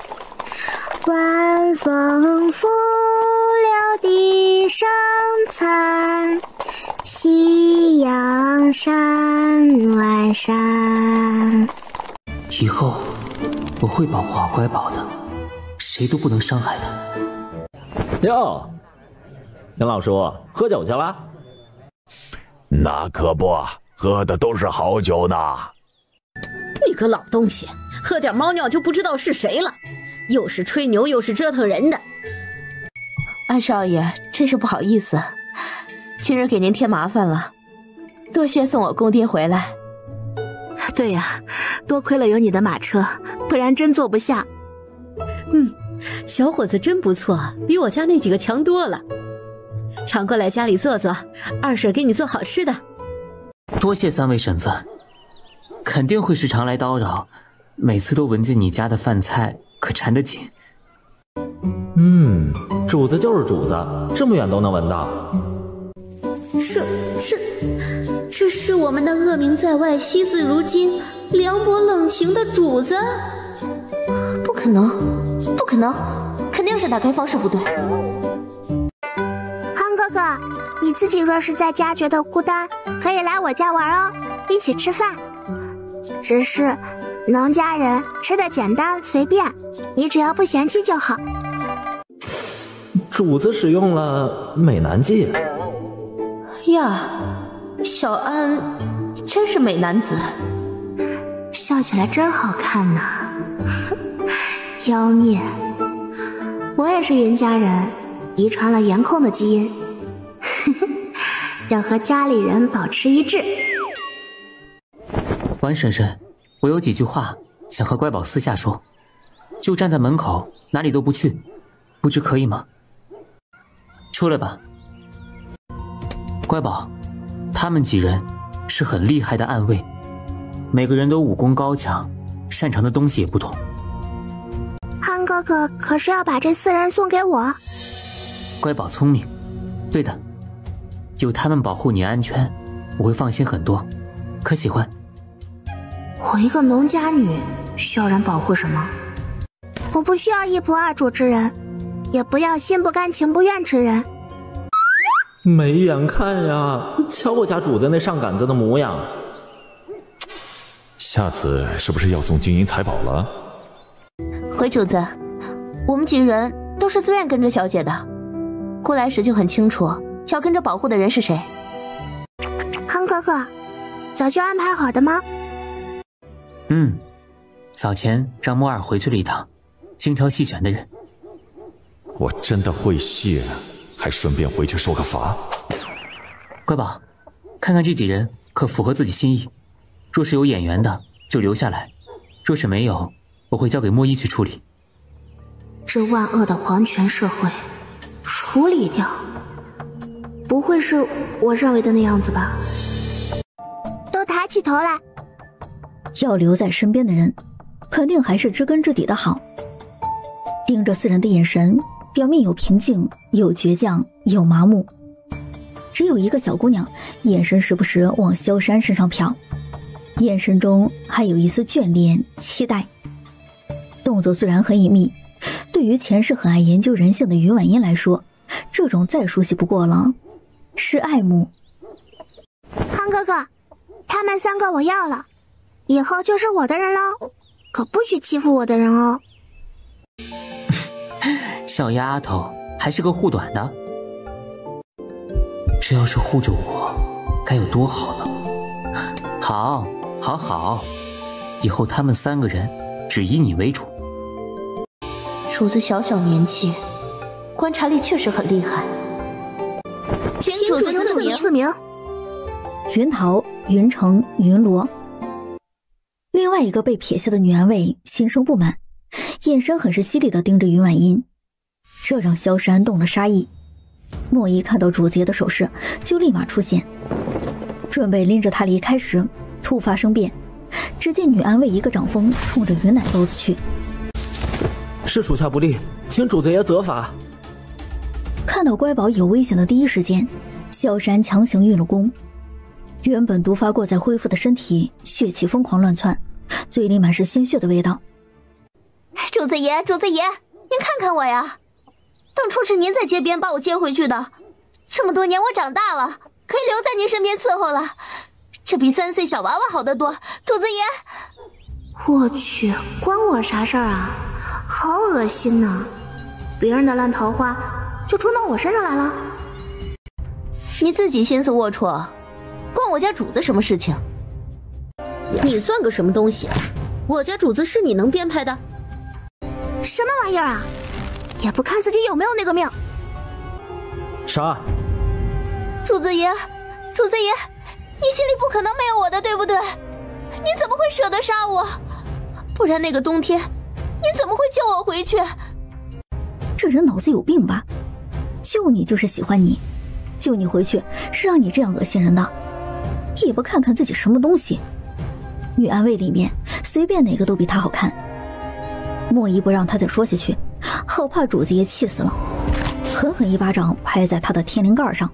晚风拂柳笛声残，夕阳山外山。以后我会保护好乖宝的，谁都不能伤害他。哟，林老叔，喝酒去了？那可不，喝的都是好酒呢。你个老东西，喝点猫尿就不知道是谁了，又是吹牛又是折腾人的。安少爷，真是不好意思，今日给您添麻烦了，多谢送我公爹回来。对呀，多亏了有你的马车，不然真坐不下。小伙子真不错，比我家那几个强多了。常过来家里坐坐，二婶给你做好吃的。多谢3位婶子，肯定会时常来叨扰，每次都闻见你家的饭菜，可馋得紧。主子就是主子，这么远都能闻到。这是我们那恶名在外、惜字如金、凉薄冷情的主子？不可能，不可能，肯定是打开方式不对。康哥哥，你自己若是在家觉得孤单，可以来我家玩哦，一起吃饭。只是农家人吃的简单随便，你只要不嫌弃就好。主子使用了美男计呀，小安真是美男子，笑起来真好看呢。妖孽，我也是云家人，遗传了颜控的基因，要和家里人保持一致。婉婶婶，我有几句话想和乖宝私下说，就站在门口，哪里都不去，不知可以吗？出来吧。乖宝，他们几人是很厉害的暗卫，每个人都武功高强，擅长的东西也不同。憨哥哥可是要把这4人送给我？乖宝聪明，对的，有他们保护你安全，我会放心很多。可喜欢？我一个农家女，需要人保护什么？我不需要一仆二主之人，也不要心不甘情不愿之人。没眼看呀！瞧我家主子那上杆子的模样。下次是不是要送金银财宝了？回主子，我们几人都是自愿跟着小姐的，过来时就很清楚要跟着保护的人是谁。憨哥哥，早就安排好的吗？早前让莫尔回去了一趟，精挑细选的人。我真的会谢，还顺便回去受个罚。乖宝，看看这几人可符合自己心意，若是有眼缘的就留下来，若是没有，我会交给莫一去处理。这万恶的皇权社会，处理掉，不会是我认为的那样子吧？都抬起头来。要留在身边的人，肯定还是知根知底的好。盯着4人的眼神，表面有平静，有倔强，有麻木。只有一个小姑娘，眼神时不时往萧山身上瞟，眼神中还有一丝眷恋、期待。动作虽然很隐秘，对于前世很爱研究人性的云婉音来说，这种再熟悉不过了，是爱慕。憨哥哥，他们3个我要了，以后就是我的人喽，可不许欺负我的人哦。小丫头还是个护短的，这要是护着我，该有多好呢？好，好，好，以后他们3个人只以你为主。主子小小年纪，观察力确实很厉害。请主子赐名。云桃、云城、云罗。另外一个被撇下的女安卫心生不满，眼神很是犀利地盯着云婉音，这让萧山动了杀意。莫一看到主子爷的手势，就立马出现，准备拎着他离开时，突发生变，只见女安卫一个掌风冲着云奶包子去。是属下不利，请主子爷责罚。看到乖宝有危险的第一时间，萧山强行运了功，原本毒发过在恢复的身体血气疯狂乱窜，嘴里满是鲜血的味道。主子爷，主子爷，您看看我呀，当初是您在街边把我接回去的，这么多年我长大了，可以留在您身边伺候了，这比3岁小娃娃好得多。主子爷，我去，关我啥事儿啊？好恶心呐！别人的烂桃花就冲到我身上来了。你自己心思龌龊，关我家主子什么事情？你算个什么东西？我家主子是你能编排的？什么玩意儿啊！也不看自己有没有那个命。杀！主子爷，主子爷，你心里不可能没有我的，对不对？你怎么会舍得杀我？不然那个冬天，你怎么会救我回去？这人脑子有病吧？救你就是喜欢你，救你回去是让你这样恶心人的，也不看看自己什么东西。女安卫里面随便哪个都比他好看。莫一不让他再说下去，好怕主子爷气死了，狠狠一巴掌拍在他的天灵盖上。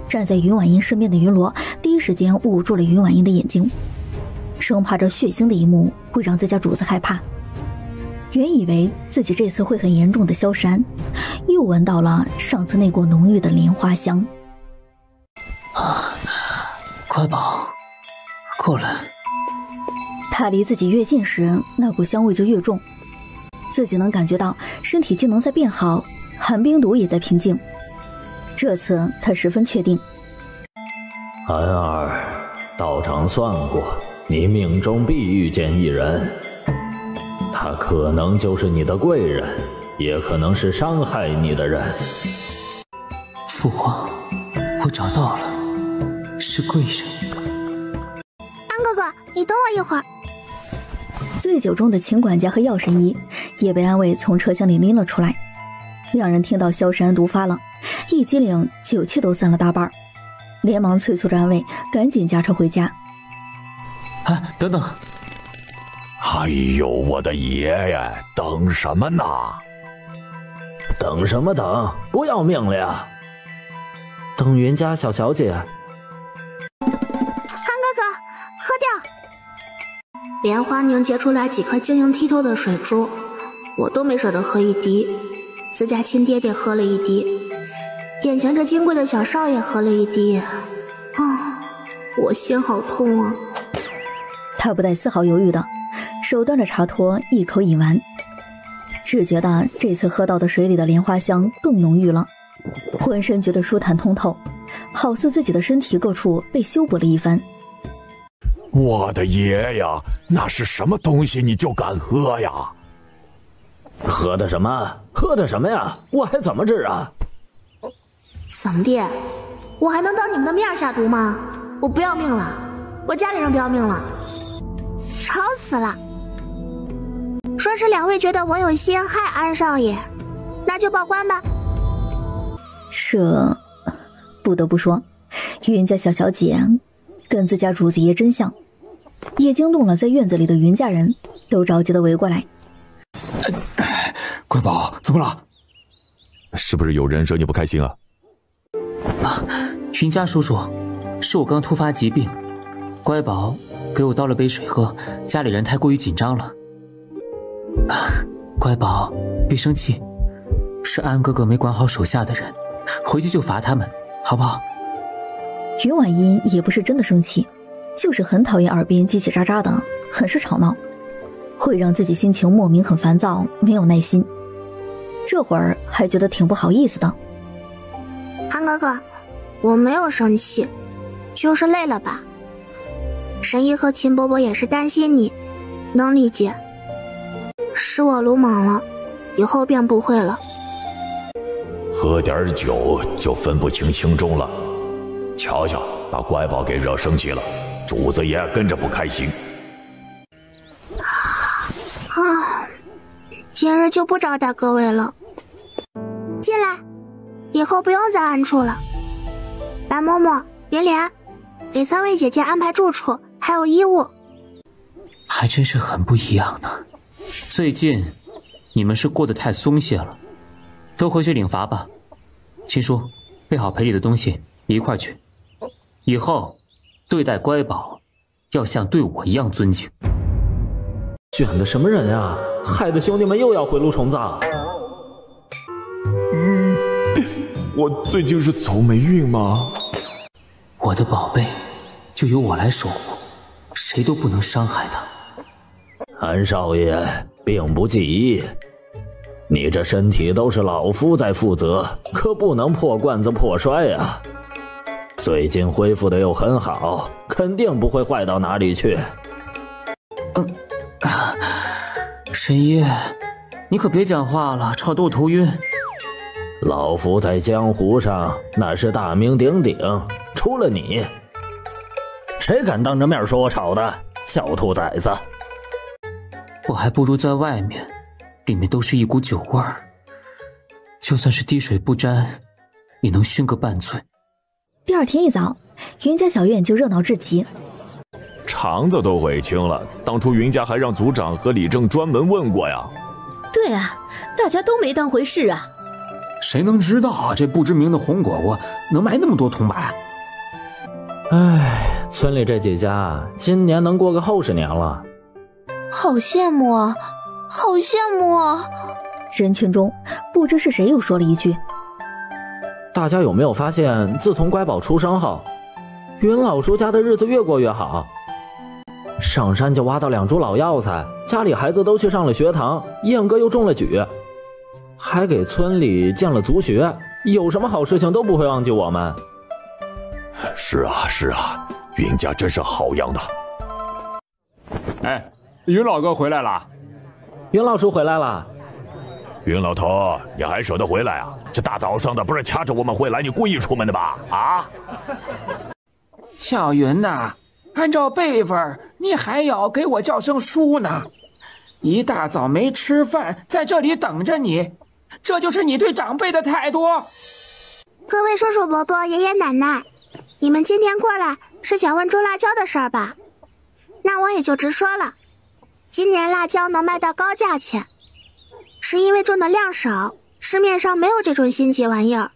站在云婉音身边的云罗第一时间捂住了云婉音的眼睛，生怕这血腥的一幕会让自家主子害怕。原以为自己这次会很严重的萧山，又闻到了上次那股浓郁的莲花香。乖宝，过来。他离自己越近时，那股香味就越重，自己能感觉到身体机能在变好，寒冰毒也在平静。这次他十分确定，安儿，道长算过，你命中必遇见一人，他可能就是你的贵人，也可能是伤害你的人。父皇，我找到了，是贵人。安哥哥，你等我一会儿。醉酒中的秦管家和药神医也被安慰从车厢里拎了出来。两人听到萧山毒发了，一激灵，酒气都散了大半，连忙催促着安慰赶紧驾车回家。等等！哎呦，我的爷爷，等什么呢？等什么等？不要命了呀！等云家小小姐。安哥哥，喝掉。莲花凝结出来几颗晶莹剔透的水珠，我都没舍得喝一滴。自家亲爹爹喝了一滴，眼前这金贵的小少爷喝了一滴。我心好痛啊！他不带丝毫犹豫的，手端着茶托一口饮完，只觉得这次喝到的水里的莲花香更浓郁了，浑身觉得舒坦通透，好似自己的身体各处被修补了一番。我的爷呀，那是什么东西你就敢喝呀？喝的什么？喝的什么呀？我还怎么治啊？怎么地？我还能当你们的面下毒吗？我不要命了，我家里人不要命了，吵死了！说是两位觉得我有心害安少爷，那就报官吧。这不得不说，云家小小姐跟自家主子爷真像，也惊动了在院子里的云家人，都着急的围过来。乖宝，怎么了？是不是有人惹你不开心啊？云家叔叔，是我刚突发疾病，乖宝给我倒了杯水喝，家里人太过于紧张了。乖宝，别生气，是安哥哥没管好手下的人，回去就罚他们，好不好？云婉音也不是真的生气，就是很讨厌耳边叽叽喳喳的，很是吵闹，会让自己心情莫名很烦躁，没有耐心。这会儿还觉得挺不好意思的。安哥哥，我没有生气，就是累了吧。神医和秦伯伯也是担心你，能理解。是我鲁莽了，以后便不会了。喝点酒就分不清轻重了，瞧瞧，把乖宝给惹生气了，主子也跟着不开心。今日就不招待各位了，进来，以后不用再暗处了。白嬷嬷、莲莲，给三位姐姐安排住处，还有衣物。还真是很不一样呢。最近你们是过得太松懈了，都回去领罚吧。秦叔，备好赔礼的东西一块去。以后对待乖宝要像对我一样尊敬。选的什么人呀？害得兄弟们又要回炉重造。我最近是走霉运吗？我的宝贝就由我来守护，谁都不能伤害他。安少爷，病不忌医，你这身体都是老夫在负责，可不能破罐子破摔呀。最近恢复的又很好，肯定不会坏到哪里去。神医，你可别讲话了，吵得我头晕。老夫在江湖上那是大名鼎鼎，除了你，谁敢当着面说我吵的？小兔崽子！我还不如在外面，里面都是一股酒味儿，就算是滴水不沾，也能熏个半醉。第二天一早，云家小院就热闹至极。肠子都悔青了，当初云家还让族长和李正专门问过呀。对啊，大家都没当回事啊。谁能知道啊，这不知名的红果果能卖那么多铜板？唉，村里这几家今年能过个后10年了。好羡慕啊，好羡慕啊！人群中不知是谁又说了一句：大家有没有发现，自从乖宝出生后，云老叔家的日子越过越好，上山就挖到2株老药材，家里孩子都去上了学堂，燕哥又中了举，还给村里建了族学，有什么好事情都不会忘记我们。是啊是啊，云家真是好样的。哎，云老哥回来了。云老叔回来了。云老头，你还舍得回来啊？这大早上的，不是掐着我们回来，你故意出门的吧？啊！小云呐，按照辈分，你还要给我叫声叔呢。一大早没吃饭，在这里等着你，这就是你对长辈的态度。各位叔叔伯伯、爷爷奶奶，你们今天过来是想问种辣椒的事儿吧？那我也就直说了，今年辣椒能卖到高价钱，是因为种的量少，市面上没有这种新奇玩意儿，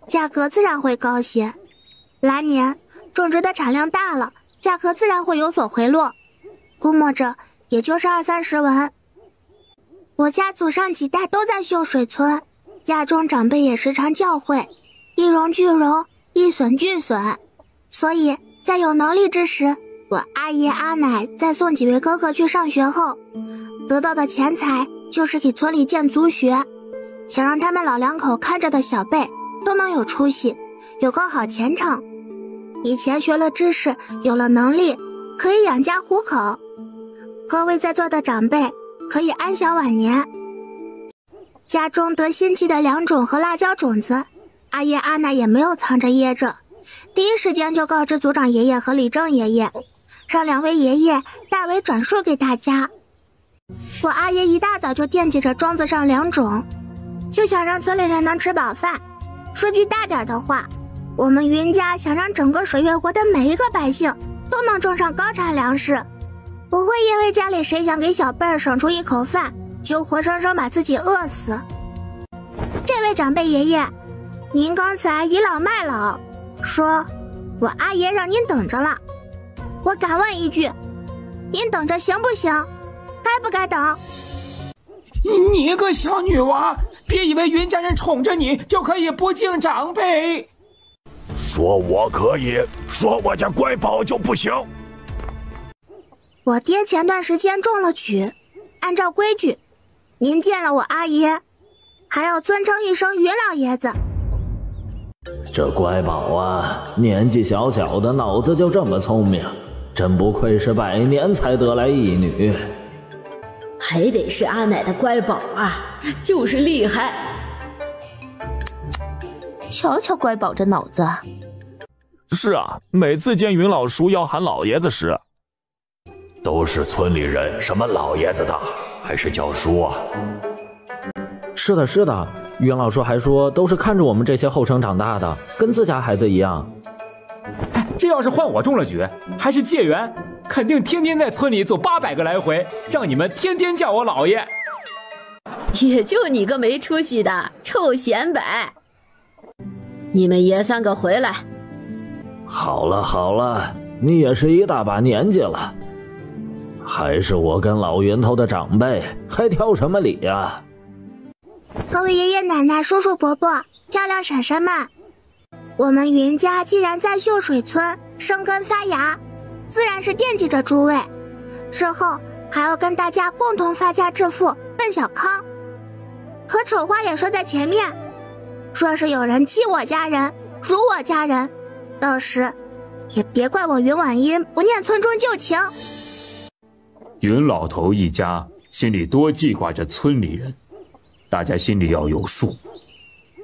价格自然会高些。来年种植的产量大了，价格自然会有所回落，估摸着也就是20-30文。我家祖上几代都在秀水村，家中长辈也时常教诲，一荣俱荣，一损俱损，所以在有能力之时，我阿爷阿奶在送几位哥哥去上学后，得到的钱财就是给村里建族学，想让他们老两口看着的小辈都能有出息，有个好前程。以前学了知识，有了能力，可以养家糊口。各位在座的长辈可以安享晚年。家中得新奇的良种和辣椒种子，阿爷阿奶也没有藏着掖着，第一时间就告知族长爷爷和李正爷爷，让2位爷爷代为转述给大家。我阿爷一大早就惦记着庄子上良种，就想让村里人能吃饱饭。说句大点的话，我们云家想让整个水月国的每一个百姓都能种上高产粮食，不会因为家里谁想给小辈儿省出一口饭，就活生生把自己饿死。这位长辈爷爷，您刚才倚老卖老，说我阿爷让您等着了。我敢问一句，您等着行不行？该不该等？你个小女娃，别以为云家人宠着你就可以不敬长辈。说我可以，说我家乖宝就不行。我爹前段时间中了举，按照规矩，您见了我阿爷，还要尊称一声云老爷子。这乖宝啊，年纪小小的，脑子就这么聪明，真不愧是100年才得来一女。还得是阿奶的乖宝啊，就是厉害。瞧瞧乖宝这脑子。是啊，每次见云老叔要喊老爷子时，都是村里人，什么老爷子的，还是叫叔啊。是的，是的，云老叔还说都是看着我们这些后生长大的，跟自家孩子一样。哎，这要是换我中了举，还是解元，肯定天天在村里走800个来回，让你们天天叫我老爷。也就你个没出息的臭显摆！你们爷3个回来。好了好了，你也是一大把年纪了，还是我跟老云头的长辈，还挑什么理呀？各位爷爷奶奶、叔叔伯伯、漂亮婶婶们，我们云家既然在秀水村生根发芽，自然是惦记着诸位，日后还要跟大家共同发家致富，奔小康。可丑话也说在前面，若是有人欺我家人，辱我家人，到时也别怪我云婉音不念村中旧情。云老头一家心里多记挂着村里人，大家心里要有数。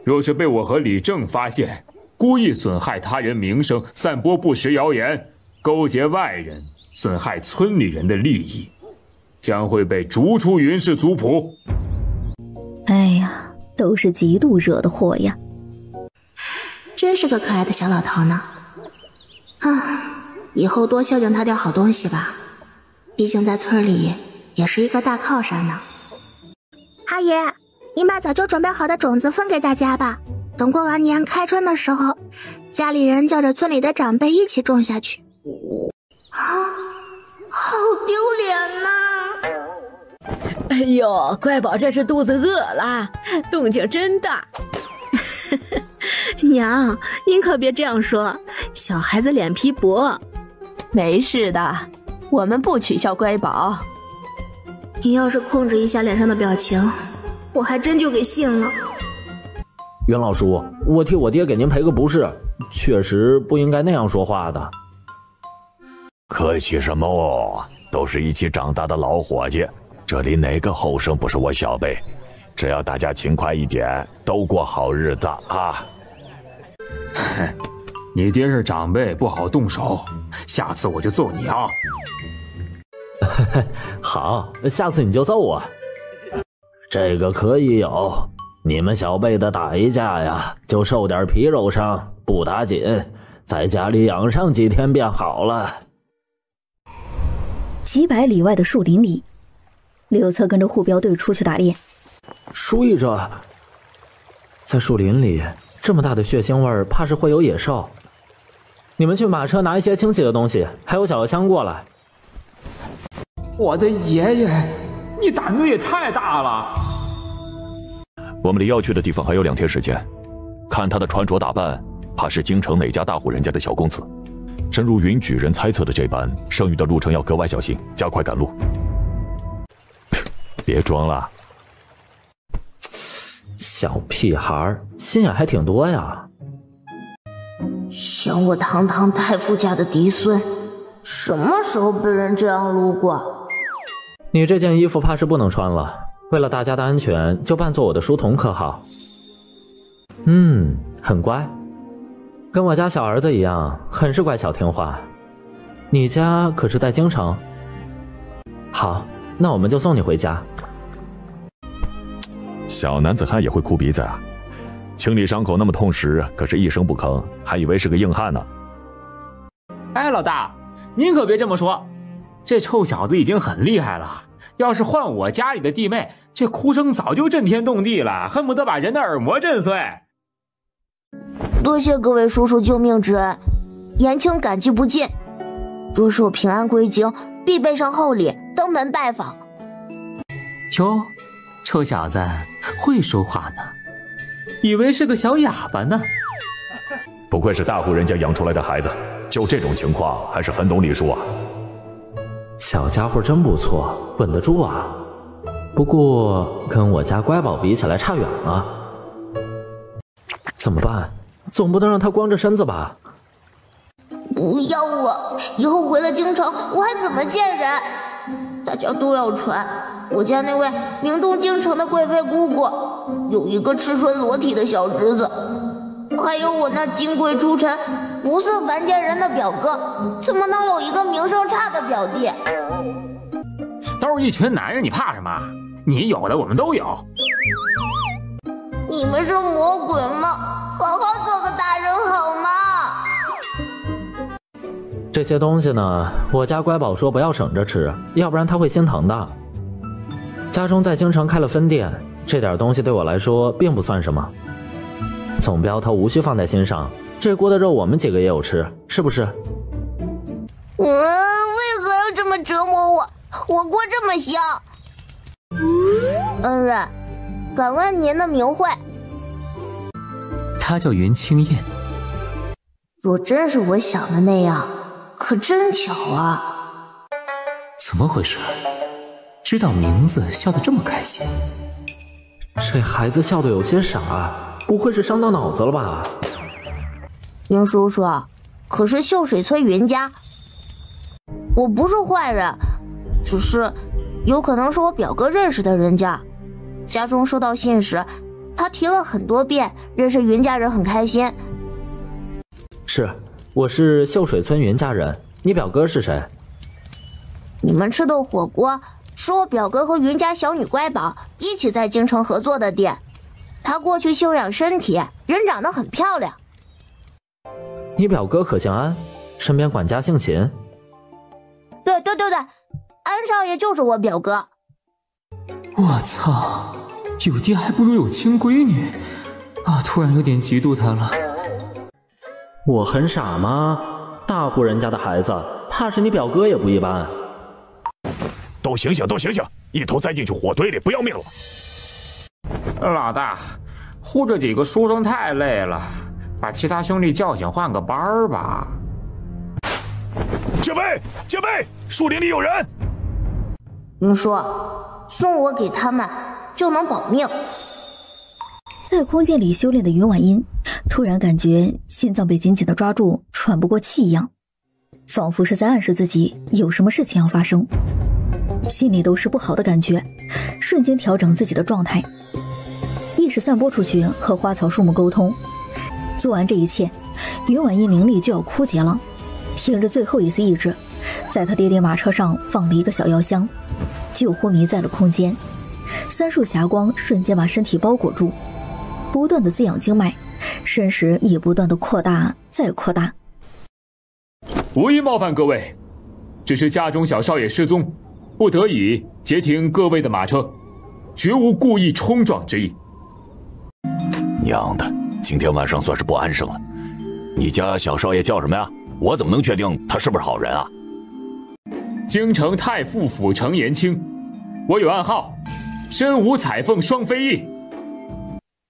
若是被我和李正发现，故意损害他人名声，散播不实谣言，勾结外人，损害村里人的利益，将会被逐出云氏族谱。哎呀，都是嫉妒惹的祸呀！真是个可爱的小老头呢。以后多孝敬他点好东西吧，毕竟在村里也是一个大靠山呢。阿爷，您把早就准备好的种子分给大家吧，等过完年开春的时候，家里人叫着村里的长辈一起种下去。好丢脸呐！哎呦，乖宝这是肚子饿了，动静真大。娘，您可别这样说，小孩子脸皮薄。没事的，我们不取笑乖宝。你要是控制一下脸上的表情，我还真就给信了。袁老叔，我替我爹给您赔个不是，确实不应该那样说话的。客气什么哦，都是一起长大的老伙计，这里哪个后生不是我小辈？只要大家勤快一点，都过好日子啊！你爹是长辈，不好动手，下次我就揍你啊！好，下次你就揍我。这个可以有，你们小辈的打一架呀，就受点皮肉伤，不打紧，在家里养上几天便好了。几百里外的树林里，刘策跟着护镖队出去打猎。书译着，在树林里，这么大的血腥味儿，怕是会有野兽。你们去马车拿一些清洗的东西，还有小药箱过来。我的爷爷，你胆子也太大了！我们离要去的地方还有2天时间，看他的穿着打扮，怕是京城哪家大户人家的小公子。正如云举人猜测的这般，剩余的路程要格外小心，加快赶路。别装了。小屁孩，心眼还挺多呀。想我堂堂太傅家的嫡孙，什么时候被人这样撸过？你这件衣服怕是不能穿了，为了大家的安全，就扮作我的书童可好？很乖，跟我家小儿子一样，很是乖巧听话。你家可是在京城？好，那我们就送你回家。小男子汉也会哭鼻子啊！清理伤口那么痛时，可是一声不吭，还以为是个硬汉呢。哎，老大，您可别这么说，这臭小子已经很厉害了。要是换我家里的弟妹，这哭声早就震天动地了，恨不得把人的耳膜震碎。多谢各位叔叔救命之恩，言轻感激不尽。若是我平安归京，必备上厚礼，登门拜访。哟，臭小子会说话呢，以为是个小哑巴呢。不愧是大户人家养出来的孩子，就这种情况还是很懂礼数啊。小家伙真不错，稳得住啊。不过跟我家乖宝比起来差远了。怎么办？总不能让他光着身子吧？不要我，以后回了京城，我还怎么见人？大家都要传，我家那位名动京城的贵妃姑姑，有一个赤身裸体的小侄子，还有我那金贵出尘、不似凡间人的表哥，怎么能有一个名声差的表弟？都是一群男人，你怕什么？你有的我们都有。你们是魔鬼吗？好好做个大人好吗？这些东西呢，我家乖宝说不要省着吃，要不然他会心疼的。家中在京城开了分店，这点东西对我来说并不算什么。总镖头无需放在心上，这锅的肉我们几个也有吃，是不是？为何要这么折磨我？火锅这么香。恩人，敢问您的名讳？他叫云清燕。若真是我想的那样，可真巧啊！怎么回事？知道名字笑得这么开心？这孩子笑得有些傻，不会是伤到脑子了吧？云叔叔，可是秀水村云家。我不是坏人，只是有可能是我表哥认识的人家。家中收到信时，他提了很多遍，认识云家人很开心。是，我是秀水村云家人。你表哥是谁？你们吃的火锅是我表哥和云家小女乖宝一起在京城合作的店。他过去休养身体，人长得很漂亮。你表哥可姓安，身边管家姓秦。对，安少爷就是我表哥。我操，有爹还不如有亲闺女啊！突然有点嫉妒他了。我很傻吗？大户人家的孩子，怕是你表哥也不一般。都醒醒，都醒醒！一头栽进去火堆里，不要命了！老大，护着几个书生太累了，把其他兄弟叫醒换个班儿吧。戒备，戒备！树林里有人！云叔，送我给他们，就能保命。在空间里修炼的云婉音突然感觉心脏被紧紧的抓住，喘不过气一样。仿佛是在暗示自己有什么事情要发生，心里都是不好的感觉，瞬间调整自己的状态，意识散播出去，和花草树木沟通。做完这一切，云婉一灵力就要枯竭了，凭着最后一丝意志，在他爹爹马车上放了一个小药箱，就昏迷在了空间。3束霞光瞬间把身体包裹住，不断的滋养经脉，身时也不断的扩大再扩大。无意冒犯各位，只是家中小少爷失踪，不得已截停各位的马车，绝无故意冲撞之意。娘的，今天晚上算是不安生了。你家小少爷叫什么呀？我怎么能确定他是不是好人啊？京城太傅府城延清，我有暗号，身无彩凤双飞翼。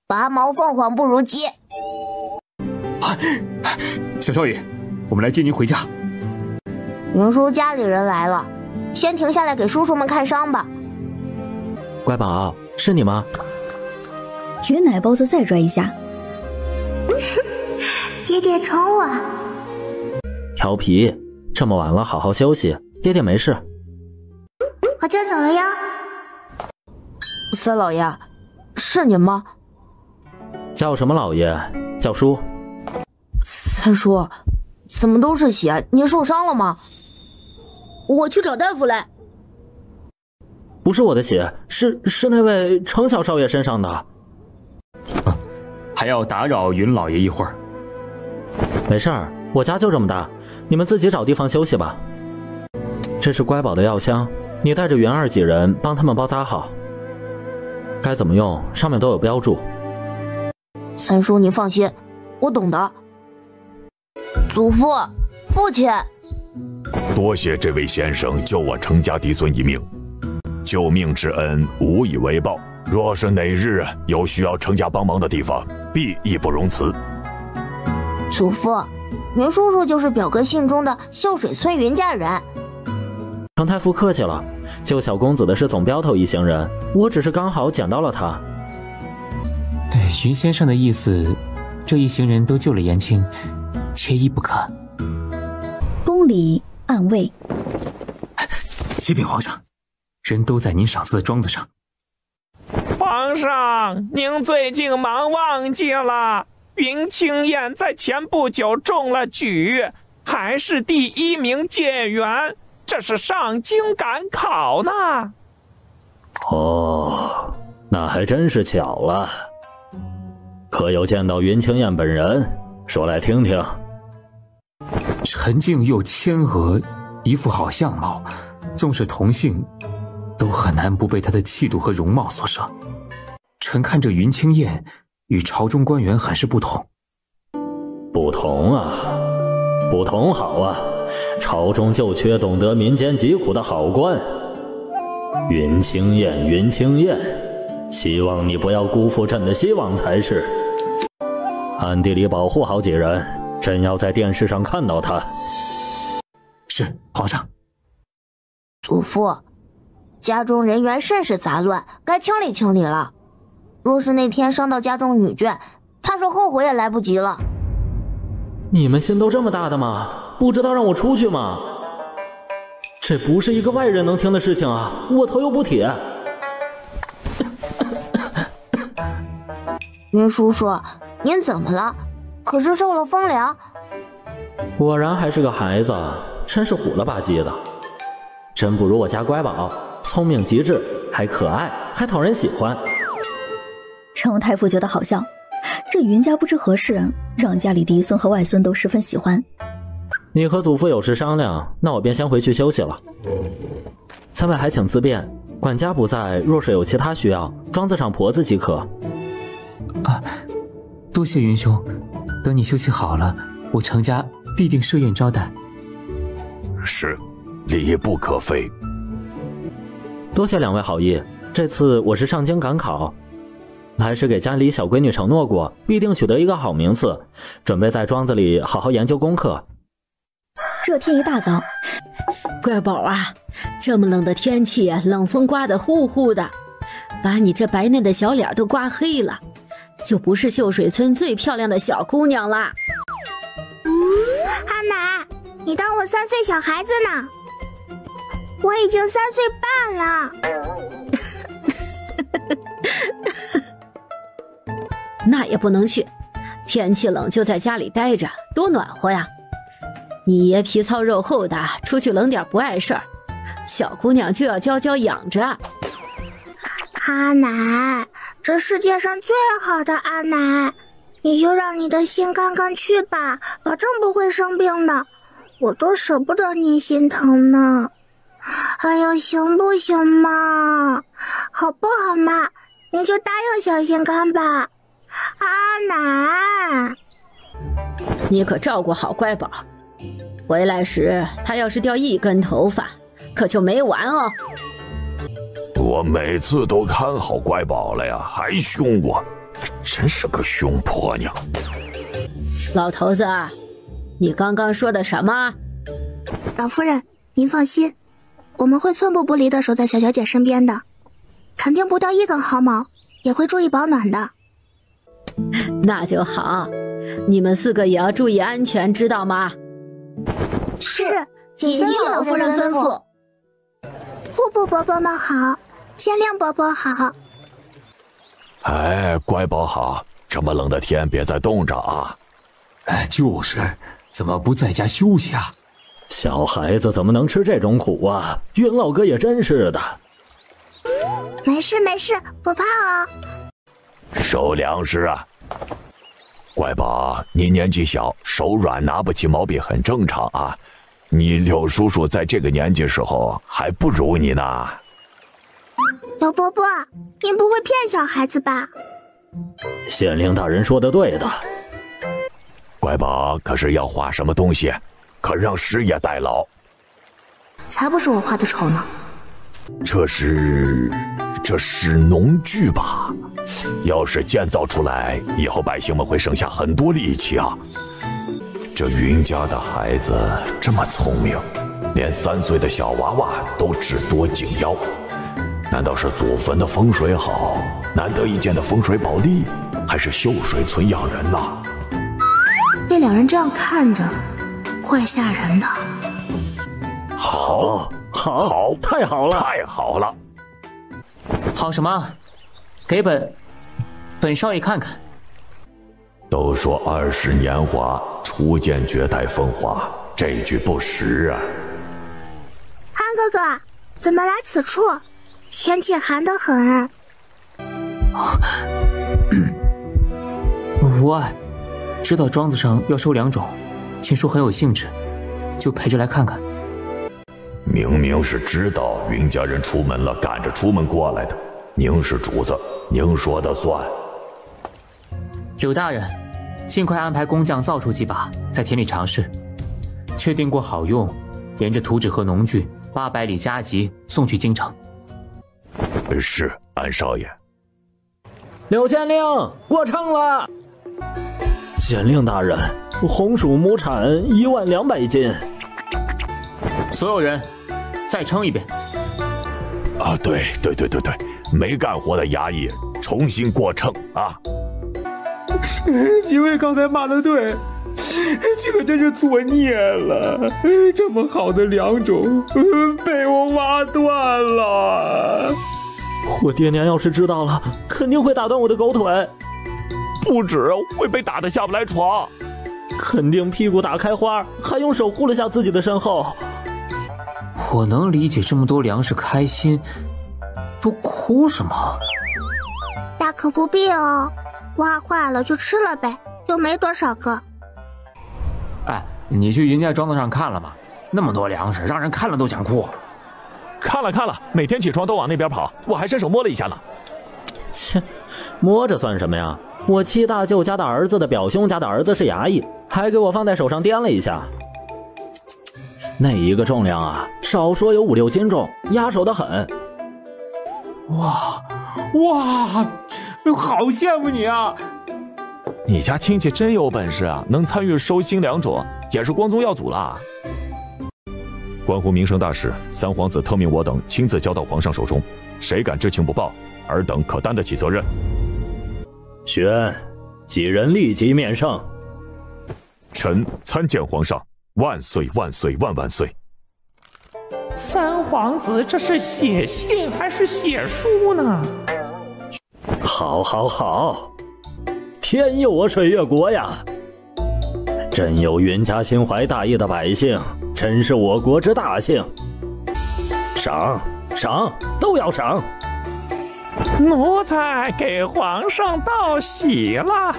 拔毛凤凰不如鸡。小少爷，我们来接您回家。云叔家里人来了，先停下来给叔叔们看伤吧。乖宝，是你吗？云奶包子再拽一下。爹爹宠我。调皮，这么晚了，好好休息，爹爹没事。我就走了呀。三老爷，是您吗？叫什么老爷？叫叔。三叔，怎么都是血？您受伤了吗？我去找大夫来。不是我的血，是那位程小少爷身上的。还要打扰云老爷一会儿。没事儿，我家就这么大，你们自己找地方休息吧。这是乖宝的药箱，你带着云儿几人帮他们包扎好。该怎么用，上面都有标注。三叔，您放心，我懂的。祖父，父亲，多谢这位先生救我程家嫡孙一命，救命之恩无以为报。若是哪日有需要程家帮忙的地方，必义不容辞。祖父，云叔叔就是表哥信中的秀水村云家人。程太傅客气了，救小公子的是总镖头一行人，我只是刚好捡到了他。云先生的意思，这一行人都救了延青，缺一不可。宫里暗卫，启禀皇上，人都在您赏赐的庄子上。皇上，您最近忙忘记了，云清燕在前不久中了举，还是第1名解元，这是上京赶考呢。哦，那还真是巧了。可有见到云清燕本人？说来听听。陈静又谦和，一副好相貌，纵是同姓，都很难不被她的气度和容貌所摄。臣看这云清燕与朝中官员很是不同。不同啊，不同好啊，朝中就缺懂得民间疾苦的好官。云清燕，云清燕，希望你不要辜负朕的希望才是。暗地里保护好几人，朕要在电视上看到他。是，皇上。祖父，家中人员甚是杂乱，该清理清理了。若是那天伤到家中女眷，怕是后悔也来不及了。你们心都这么大的吗？不知道让我出去吗？这不是一个外人能听的事情啊，我头又不铁。云叔叔，您怎么了？可是受了风凉。果然还是个孩子，真是虎了吧唧的。真不如我家乖宝，聪明极致，还可爱，还讨人喜欢。程太傅觉得好笑，这云家不知何事，让家里嫡孙和外孙都十分喜欢。你和祖父有事商量，那我便先回去休息了。3位还请自便，管家不在，若是有其他需要，庄子上婆子即可。啊，多谢云兄，等你休息好了，我程家必定设宴招待。是，礼不可废。多谢2位好意，这次我是上京赶考，来时给家里小闺女承诺过，必定取得一个好名次，准备在庄子里好好研究功课。这天一大早，乖宝啊，这么冷的天气，冷风刮得呼呼的，把你这白嫩的小脸都刮黑了，就不是秀水村最漂亮的小姑娘啦。阿奶，你当我我3岁小孩子呢，我已经3岁半了。那也不能去，天气冷就在家里待着，多暖和呀。你爷皮糙肉厚的，出去冷点不碍事儿，小姑娘就要娇娇养着。阿奶，这世界上最好的阿奶，你就让你的心看看去吧，保证不会生病的。我都舍不得你心疼呢。哎呦，行不行嘛？好不好嘛？你就答应小心肝吧，阿奶。你可照顾好乖宝，回来时他要是掉1根头发，可就没完哦。我每次都看好乖宝了呀，还凶我，真是个凶婆娘。老头子，你刚刚说的什么？老夫人，您放心，我们会寸步不离的守在小小姐身边的，肯定不掉1根毫毛，也会注意保暖的。那就好，你们4个也要注意安全，知道吗？是，谨记老夫人吩咐。户部伯伯们好，县令伯伯好。哎，乖宝好，这么冷的天别再冻着啊。哎，就是，怎么不在家休息啊？小孩子怎么能吃这种苦啊？云老哥也真是的。没事没事，不怕啊。收粮食啊。乖宝，你年纪小，手软拿不起毛笔很正常啊。你柳叔叔在这个年纪时候还不如你呢。柳伯伯，您不会骗小孩子吧？县令大人说的对的。乖宝可是要画什么东西，可让师爷代劳。才不是我画的丑呢。这是农具吧？要是建造出来，以后百姓们会省下很多力气啊。这云家的孩子这么聪明，连3岁的小娃娃都智多警妖，难道是祖坟的风水好，难得一见的风水宝地，还是秀水村养人呐？被2人这样看着，怪吓人的。好，太好了，太好了！好什么？给本少爷看看。都说20年华，初见绝代风华，这句不实啊。安哥哥，怎么来此处？天气寒得很。无碍，知道庄子上要收良种，听说很有兴致，就陪着来看看。明明是知道云家人出门了，赶着出门过来的。您是主子，您说的算。柳大人，尽快安排工匠造出几把，在田里尝试，确定过好用，沿着图纸和农具800里加急送去京城。是，安少爷。柳县令，过秤了。县令大人，红薯亩产12000斤。所有人，再称一遍。啊，对，没干活的衙役重新过秤啊！几位刚才骂的对，这可真是作孽了。这么好的良种被我挖断了。我爹娘要是知道了，肯定会打断我的狗腿。不止，会被打得下不来床。肯定屁股打开花，还用手护了下自己的身后。我能理解这么多粮食开心，都哭什么？大可不必哦，挖坏了就吃了呗，又没多少个。哎，你去云家庄子上看了吗？那么多粮食，让人看了都想哭。看了，每天起床都往那边跑，我还伸手摸了一下呢。切，摸着算什么呀？我七大舅家的儿子的表兄家的儿子是衙役，还给我放在手上掂了一下。那一个重量啊，少说有5、6斤重，压手的很。哇，好羡慕你啊！你家亲戚真有本事啊，能参与收新良种，也是光宗耀祖啦。关乎民生大事，3皇子特命我等亲自交到皇上手中，谁敢知情不报，尔等可担得起责任。宣，几人立即面圣。臣参见皇上。万岁万岁万万岁！三皇子这是写信还是写书呢？好，好，好！天佑我水月国呀！朕有云家心怀大义的百姓，真是我国之大幸。赏，赏，都要赏！奴才给皇上道喜了。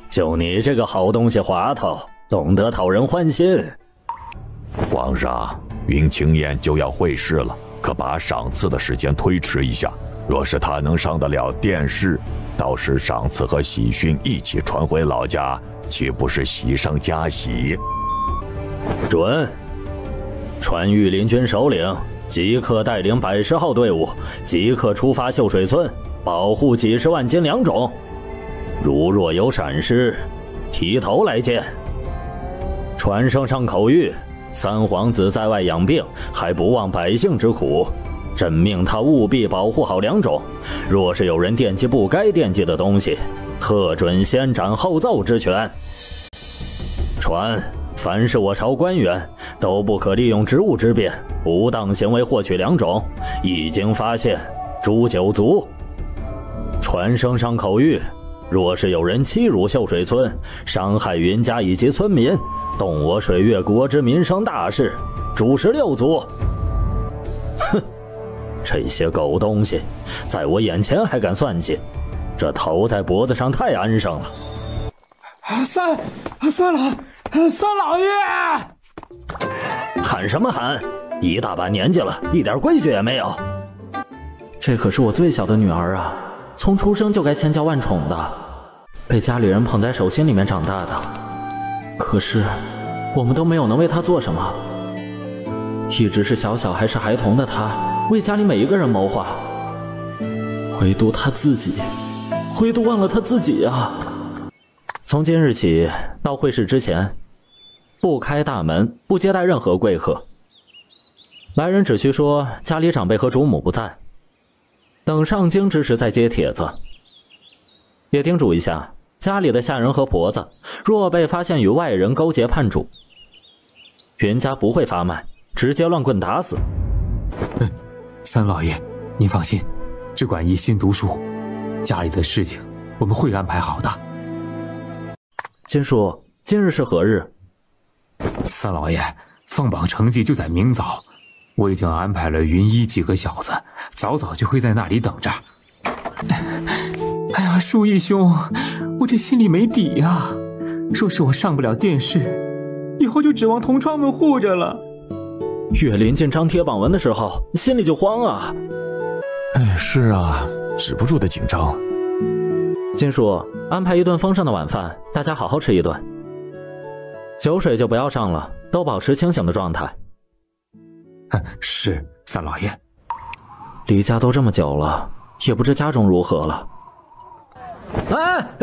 就你这个好东西滑头，懂得讨人欢心。皇上，云清燕就要会试了，可把赏赐的时间推迟一下。若是他能上得了殿试，到时赏赐和喜讯一起传回老家，岂不是喜上加喜？准！传御林军首领即刻带领110号队伍，即刻出发秀水村，保护几10万斤粮种。如若有闪失，提头来见。传圣上口谕：三皇子在外养病，还不忘百姓之苦。朕命他务必保护好粮种，若是有人惦记不该惦记的东西，特准先斩后奏之权。传，凡是我朝官员，都不可利用职务之便，不当行为获取粮种，一经发现，诛9族。传圣上口谕：若是有人欺辱秀水村，伤害云家以及村民，动我水月国之民生大事，诛16族。哼！这些狗东西，在我眼前还敢算计，这头在脖子上太安生了。三老爷！喊什么喊？一大把年纪了，一点规矩也没有。这可是我最小的女儿啊，从出生就该千娇万宠的，被家里人捧在手心里面长大的。可是，我们都没有能为她做什么。一直是小小还是孩童的她，为家里每一个人谋划，唯独她自己，唯独忘了她自己啊！从今日起，到会试之前，不开大门，不接待任何贵客。来人只需说家里长辈和主母不在，等上京之时再接帖子。也叮嘱一下家里的下人和婆子，若被发现与外人勾结叛主，云家不会发卖，直接乱棍打死。三老爷，您放心，只管一心读书，家里的事情我们会安排好的。金叔，今日是何日？三老爷，放榜成绩就在明早，我已经安排了云衣几个小子，早早就会在那里等着。哎呀，书义兄，我这心里没底呀。若是我上不了殿试，以后就指望同窗们护着了。越临近张贴榜文的时候，心里就慌啊。是啊，止不住的紧张。金叔，安排一顿丰盛的晚饭，大家好好吃一顿。酒水就不要上了，都保持清醒的状态。是，三老爷。离家都这么久了，也不知家中如何了。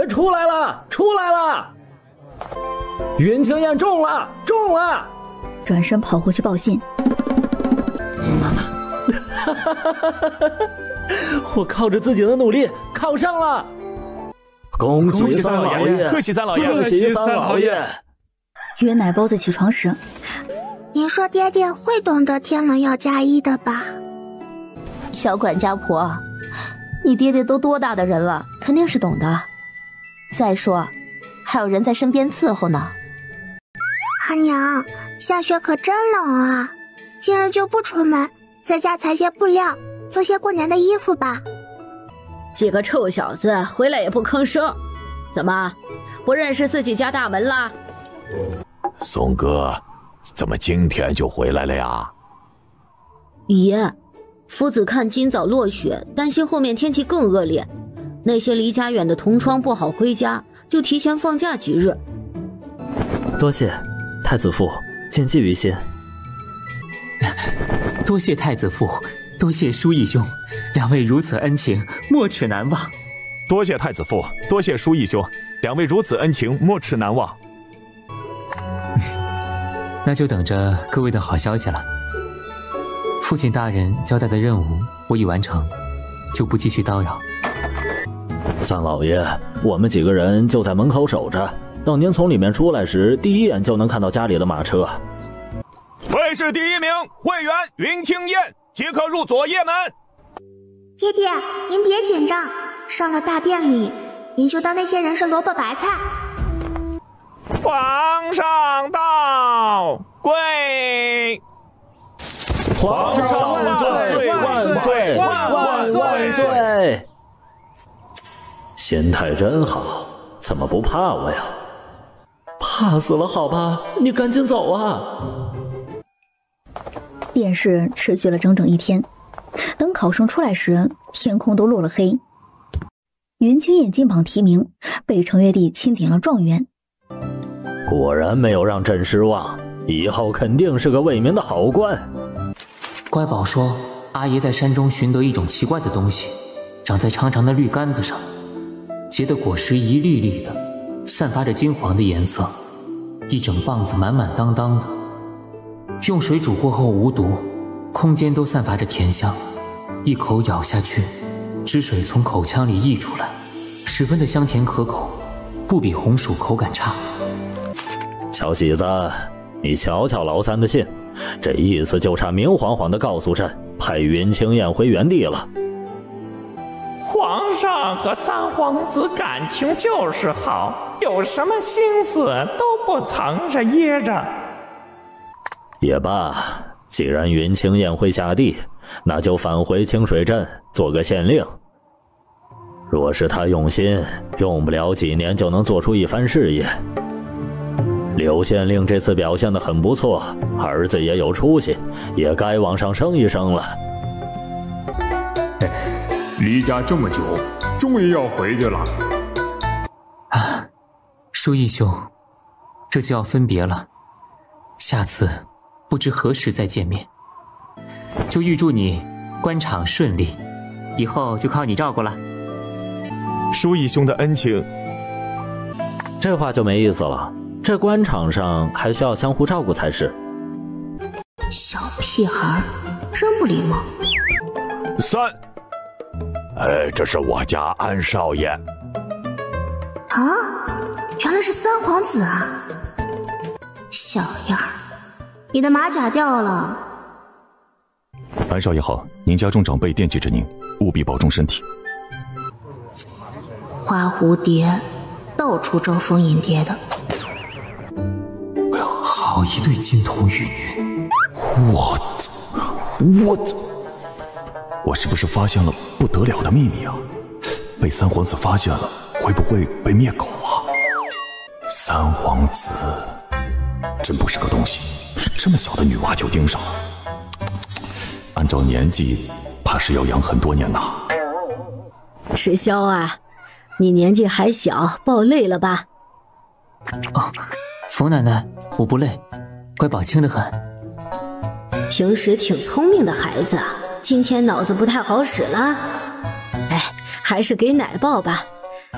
出来了，出来了！云清燕中了，中了！转身跑回去报信。我靠着自己的努力考上了，恭喜三老爷！贺喜三老爷！贺喜三老爷！约奶包子起床时，您说爹爹会懂得天冷要加衣的吧？小管家婆，你爹爹都多大的人了，肯定是懂的。再说，还有人在身边伺候呢。阿娘，下雪可真冷啊！今日就不出门，在家裁些布料，做些过年的衣服吧。几个臭小子回来也不吭声，怎么不认识自己家大门啦？松哥，怎么今天就回来了呀？爷，夫子看今早落雪，担心后面天气更恶劣，那些离家远的同窗不好回家，就提前放假几日。多谢太子父，谨记于心。多谢太子父，多谢书义兄，两位如此恩情，没齿难忘。多谢太子父，多谢书义兄，两位如此恩情，没齿难忘。那就等着各位的好消息了。父亲大人交代的任务我已完成，就不继续叨扰。三老爷，我们几个人就在门口守着，等您从里面出来时，第一眼就能看到家里的马车。卫士第1名会员云清燕即可入左掖门。爹爹，您别紧张，上了大殿里，您就当那些人是萝卜白菜。皇上到，跪！皇上万岁！万岁！万岁！心态真好，怎么不怕我呀？怕死了，好吧，你赶紧走啊！殿试持续了整整1天，等考生出来时，天空都落了黑。云清燕金榜题名，被程月帝钦点了状元。果然没有让朕失望，以后肯定是个为民的好官。乖宝说，阿爷在山中寻得一种奇怪的东西，长在长长的绿杆子上，结的果实一粒粒的，散发着金黄的颜色，一整棒子满满当当的，用水煮过后无毒，空间都散发着甜香，一口咬下去，汁水从口腔里溢出来，十分的香甜可口，不比红薯口感差。小喜子，你瞧瞧老三的信，这意思就差明晃晃地告诉朕，派云清燕回原地了。皇上和三皇子感情就是好，有什么心思都不藏着掖着。也罢，既然云清燕会下地，那就返回清水镇做个县令。若是他用心，用不了几年就能做出一番事业。柳县令这次表现得很不错，儿子也有出息，也该往上升一升了。离家这么久，终于要回去了。啊，书义兄，这就要分别了，下次不知何时再见面。就预祝你官场顺利，以后就靠你照顾了。书义兄的恩情，这话就没意思了。这官场上还需要相互照顾才是。小屁孩，真不礼貌。3，这是我家安少爷。啊，原来是三皇子啊！小样儿，你的马甲掉了。安少爷好，您家中长辈惦记着您，务必保重身体。花蝴蝶到处招蜂引蝶的。好一对金童玉女！我是不是发现了不得了的秘密啊？被三皇子发现了，会不会被灭口啊？三皇子真不是个东西，这么小的女娃就盯上了。按照年纪，怕是要养很多年呐。石骁啊，你年纪还小，抱累了吧？哦，冯奶奶，我不累，乖宝轻得很。平时挺聪明的孩子，今天脑子不太好使了。哎，还是给奶抱吧。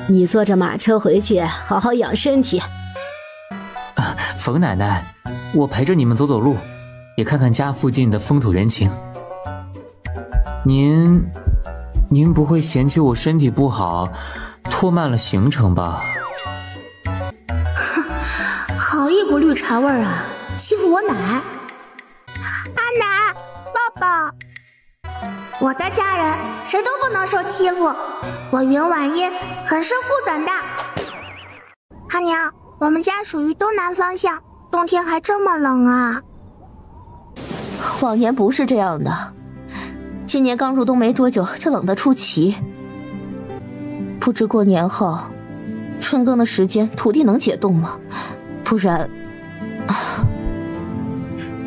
你坐着马车回去，好好养身体。冯奶奶，我陪着你们走走路，也看看家附近的风土人情。您不会嫌弃我身体不好，拖慢了行程吧？哼，好一股绿茶味儿啊！欺负我奶！阿奶，抱抱！我的家人谁都不能受欺负，我云婉音很是护短的。阿娘，我们家属于东南方向，冬天还这么冷啊！往年不是这样的，今年刚入冬没多久就冷得出奇。不知过年后春耕的时间土地能解冻吗？不然……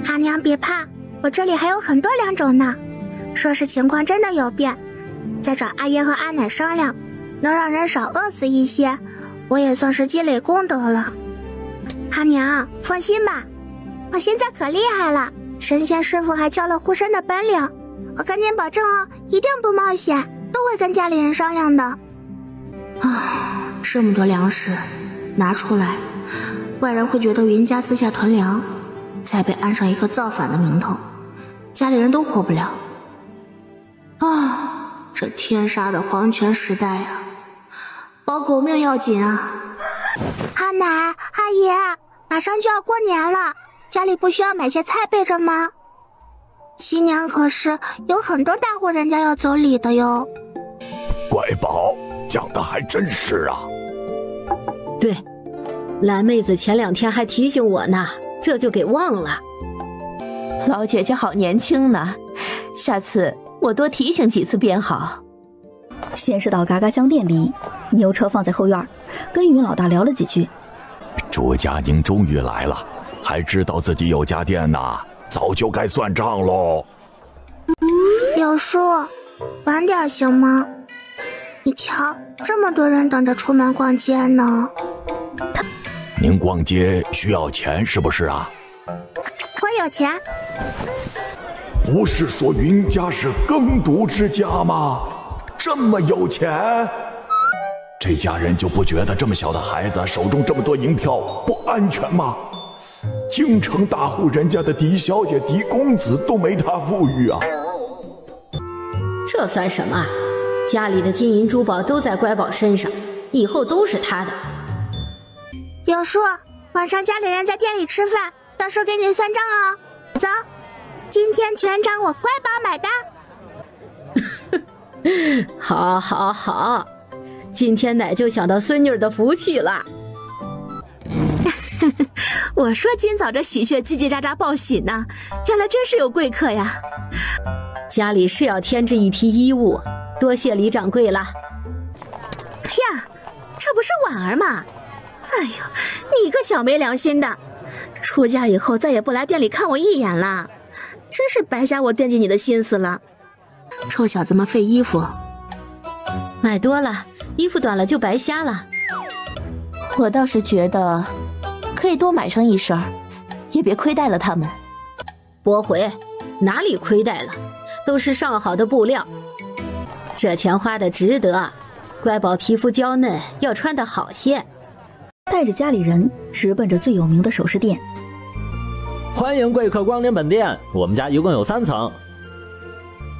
阿娘别怕，我这里还有很多良种呢。若是情况真的有变，再找阿爷和阿奶商量，能让人少饿死一些，我也算是积累功德了。阿娘放心吧，我现在可厉害了，神仙师傅还教了护身的本领，我赶紧保证哦，一定不冒险，都会跟家里人商量的。啊，这么多粮食拿出来，外人会觉得云家私下囤粮，再被安上一个造反的名头，家里人都活不了。啊，这天杀的皇权时代啊，保狗命要紧啊！阿奶、阿爷，马上就要过年了，家里不需要买些菜备着吗？新年可是有很多大户人家要走礼的哟。乖宝讲的还真是啊。对，蓝妹子前2天还提醒我呢，这就给忘了。老姐姐好年轻呢，下次我多提醒几次便好。先是到嘎嘎香店里，牛车放在后院，跟云老大聊了几句。朱家宁终于来了，还知道自己有家店呢，早就该算账喽。柳叔，晚点行吗？你瞧，这么多人等着出门逛街呢。您逛街需要钱是不是啊？我有钱。不是说云家是耕读之家吗？这么有钱，这家人就不觉得这么小的孩子手中这么多银票不安全吗？京城大户人家的嫡小姐、嫡公子都没他富裕啊。这算什么？家里的金银珠宝都在乖宝身上，以后都是他的。柳叔，晚上家里人在店里吃饭，到时候给你算账哦。走，今天全场我乖宝买单。好，好，好，今天奶就想到孙女的福气了。我说今早这喜鹊叽叽喳喳报喜呢，原来真是有贵客呀。家里是要添置一批衣物，多谢李掌柜了。呀，这不是婉儿吗？哎呦，你个小没良心的，出家以后再也不来店里看我一眼了，真是白瞎我惦记你的心思了。臭小子们费衣服，买多了，衣服短了就白瞎了。我倒是觉得可以多买上一身，也别亏待了他们。驳回，哪里亏待了，都是上好的布料，这钱花的值得。乖宝皮肤娇嫩，要穿得好些。带着家里人直奔着最有名的首饰店。欢迎贵客光临本店，我们家一共有3层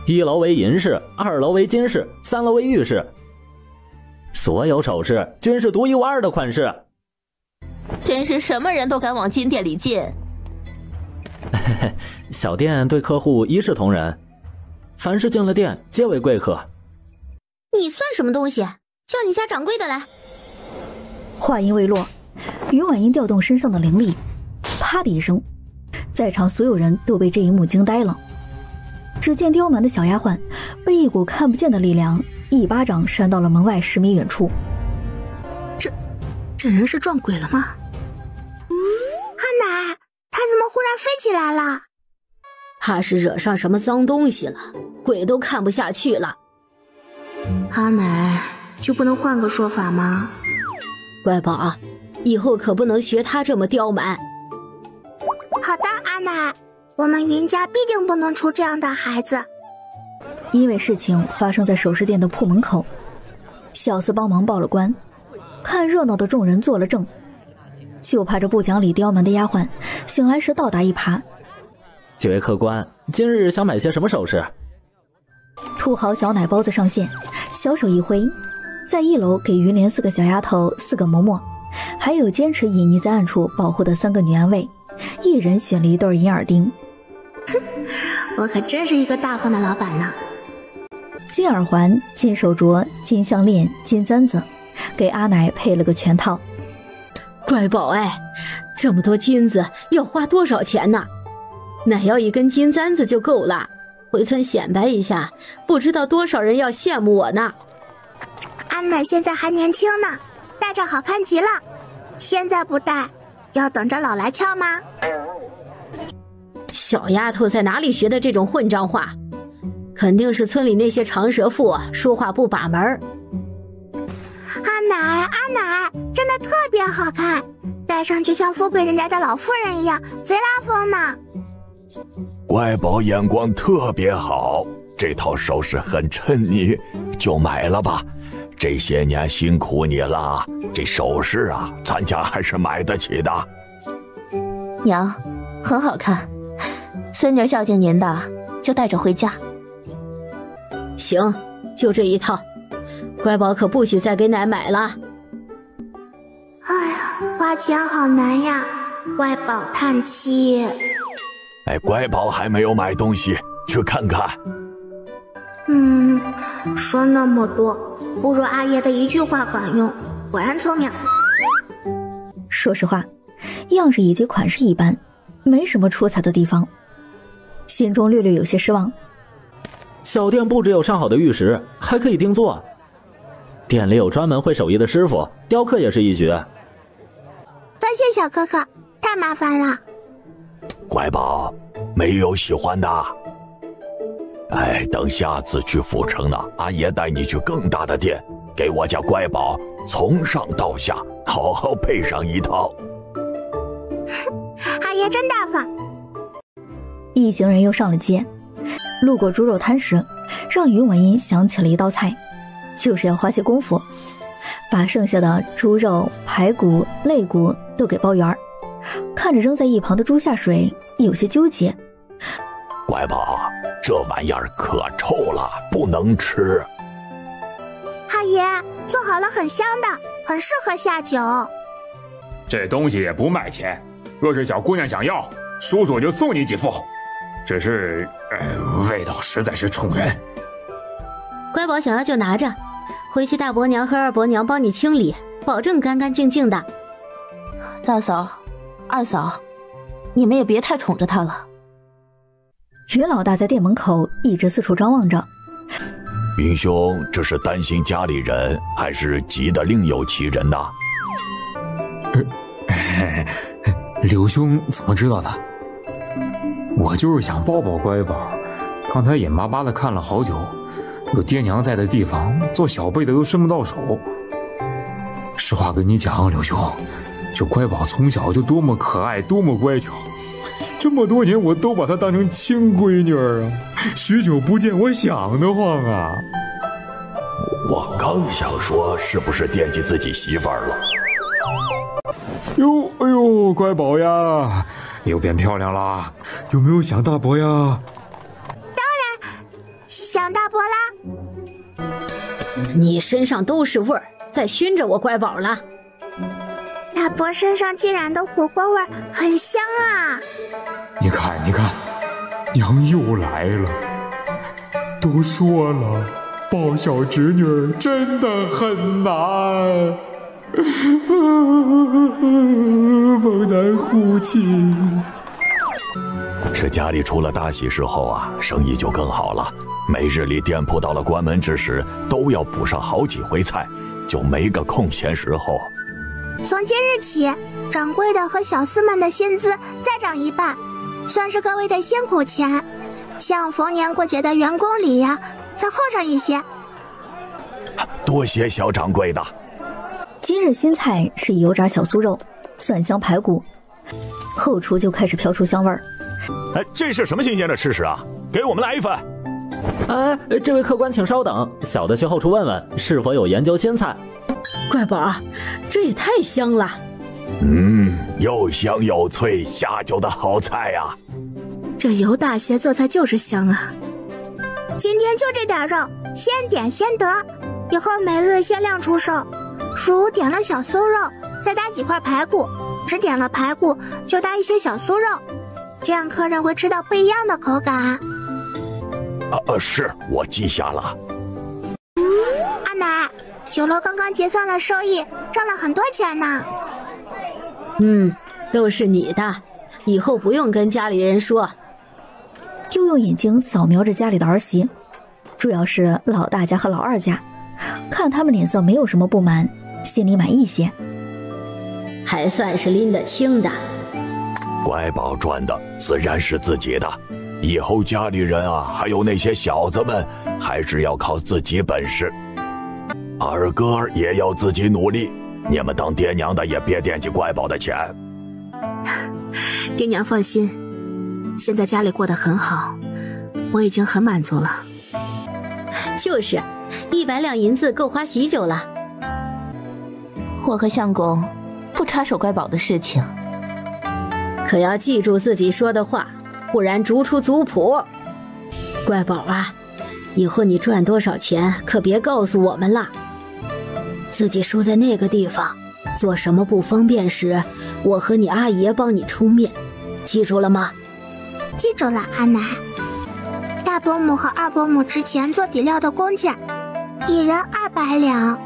，1楼为银饰，2楼为金饰，3楼为玉饰，所有首饰均是独一无二的款式。真是什么人都敢往金店里进。小店对客户一视同仁，凡是进了店皆为贵客。你算什么东西？叫你家掌柜的来。话音未落，云婉音调动身上的灵力，啪的一声，在场所有人都被这一幕惊呆了。只见刁蛮的小丫鬟被一股看不见的力量一巴掌扇到了门外10米远处。这人是撞鬼了吗？阿奶，他怎么忽然飞起来了？怕是惹上什么脏东西了，鬼都看不下去了。阿奶，就不能换个说法吗？乖宝，以后可不能学他这么刁蛮。好的，阿奶，我们云家必定不能出这样的孩子。因为事情发生在首饰店的铺门口，小厮帮忙报了官，看热闹的众人做了证，就怕这不讲理刁蛮的丫鬟醒来时倒打一耙。几位客官，今日想买些什么首饰？土豪小奶包子上线，小手一挥，在1楼给云莲4个小丫头4个嬷嬷，还有坚持隐匿在暗处保护的3个女安卫，一人选了1对银耳钉。我可真是一个大方的老板呢。金耳环、金手镯、金项链、金簪子，给阿奶配了个全套。乖宝哎，这么多金子要花多少钱呢？奶要1根金簪子就够了，回村显摆一下，不知道多少人要羡慕我呢。阿奶现在还年轻呢，戴着好看极了，现在不戴，要等着老来俏吗？小丫头在哪里学的这种混账话？肯定是村里那些长舌妇说话不把门。阿奶，真的特别好看，戴上就像富贵人家的老妇人一样，贼拉风呢。乖宝眼光特别好，这套首饰很衬你，就买了吧。这些年辛苦你了，这首饰啊，咱家还是买得起的。娘，很好看，孙女孝敬您的，就带着回家。行，就这一套，乖宝可不许再给奶买了。哎呀，花钱好难呀！乖宝叹气。乖宝还没有买东西，去看看。说那么多，不如阿爷的一句话管用，果然聪明。说实话，样式以及款式一般，没什么出彩的地方，心中略略有些失望。小店不只有上好的玉石，还可以定做。店里有专门会手艺的师傅，雕刻也是一绝。多谢小哥哥，太麻烦了。乖宝，没有喜欢的。等下次去府城呢，阿爷带你去更大的店，给我家乖宝从上到下好好配上一套。阿爷真大方。一行人又上了街，路过猪肉摊时，让云婉音想起了一道菜，就是要花些功夫把剩下的猪肉、排骨、肋骨都给包圆。看着扔在一旁的猪下水，有些纠结。乖宝，这玩意儿可臭了，不能吃。阿爷，做好了很香的，很适合下酒。这东西也不卖钱，若是小姑娘想要，叔叔就送你几副。只是，味道实在是冲人。乖宝想要就拿着，回去大伯娘和二伯娘帮你清理，保证干干净净的。大嫂、二嫂，你们也别太宠着他了。于老大在店门口一直四处张望着。云兄，这是担心家里人，还是急得另有其人呐？柳兄怎么知道的？我就是想抱抱乖宝，刚才眼巴巴的看了好久，有爹娘在的地方，做小辈的都伸不到手。实话跟你讲，柳兄，就乖宝从小就多么可爱，多么乖巧，这么多年我都把她当成亲闺女儿啊，许久不见，我想得慌啊。我刚想说，是不是惦记自己媳妇儿了？哎呦，乖宝呀，又变漂亮啦，有没有想大伯呀？当然想大伯啦。你身上都是味儿，再熏着我乖宝了。大伯身上浸染的火锅味很香啊。你看，娘又来了。都说了，抱小侄女真的很难。猛然呼气。是家里出了大喜事后啊，生意就更好了。每日里店铺到了关门之时，都要补上好几回菜，就没个空闲时候。从今日起，掌柜的和小厮们的薪资再涨一半，算是各位的辛苦钱。像逢年过节的员工礼呀，再厚上一些。多谢小掌柜的。今日新菜是油炸小酥肉、蒜香排骨，后厨就开始飘出香味儿。这是什么新鲜的吃食啊？给我们来一份。这位客官请稍等，小的去后厨问问是否有研究新菜。乖宝，这也太香了。又香又脆，下酒的好菜啊。这尤大爷做菜就是香啊。今天就这点肉，先点先得，以后每日限量出售。如点了小酥肉，再搭几块排骨；只点了排骨，就搭一些小酥肉，这样客人会吃到不一样的口感。是我记下了。阿奶，酒楼刚刚结算了收益，挣了很多钱呢。都是你的，以后不用跟家里人说。又用眼睛扫描着家里的儿媳，主要是老大家和老二家，看他们脸色没有什么不满，心里满意些。还算是拎得清的。乖宝赚的自然是自己的，以后家里人啊，还有那些小子们，还是要靠自己本事。二哥也要自己努力，你们当爹娘的也别惦记乖宝的钱。爹娘放心，现在家里过得很好，我已经很满足了。就是100两银子够花喜酒了。我和相公不插手乖宝的事情，可要记住自己说的话，不然逐出族谱。乖宝啊，以后你赚多少钱可别告诉我们啦，自己输在那个地方，做什么不方便时，我和你阿爷帮你出面，记住了吗？记住了，阿奶。大伯母和二伯母之前做底料的工钱，一人200两，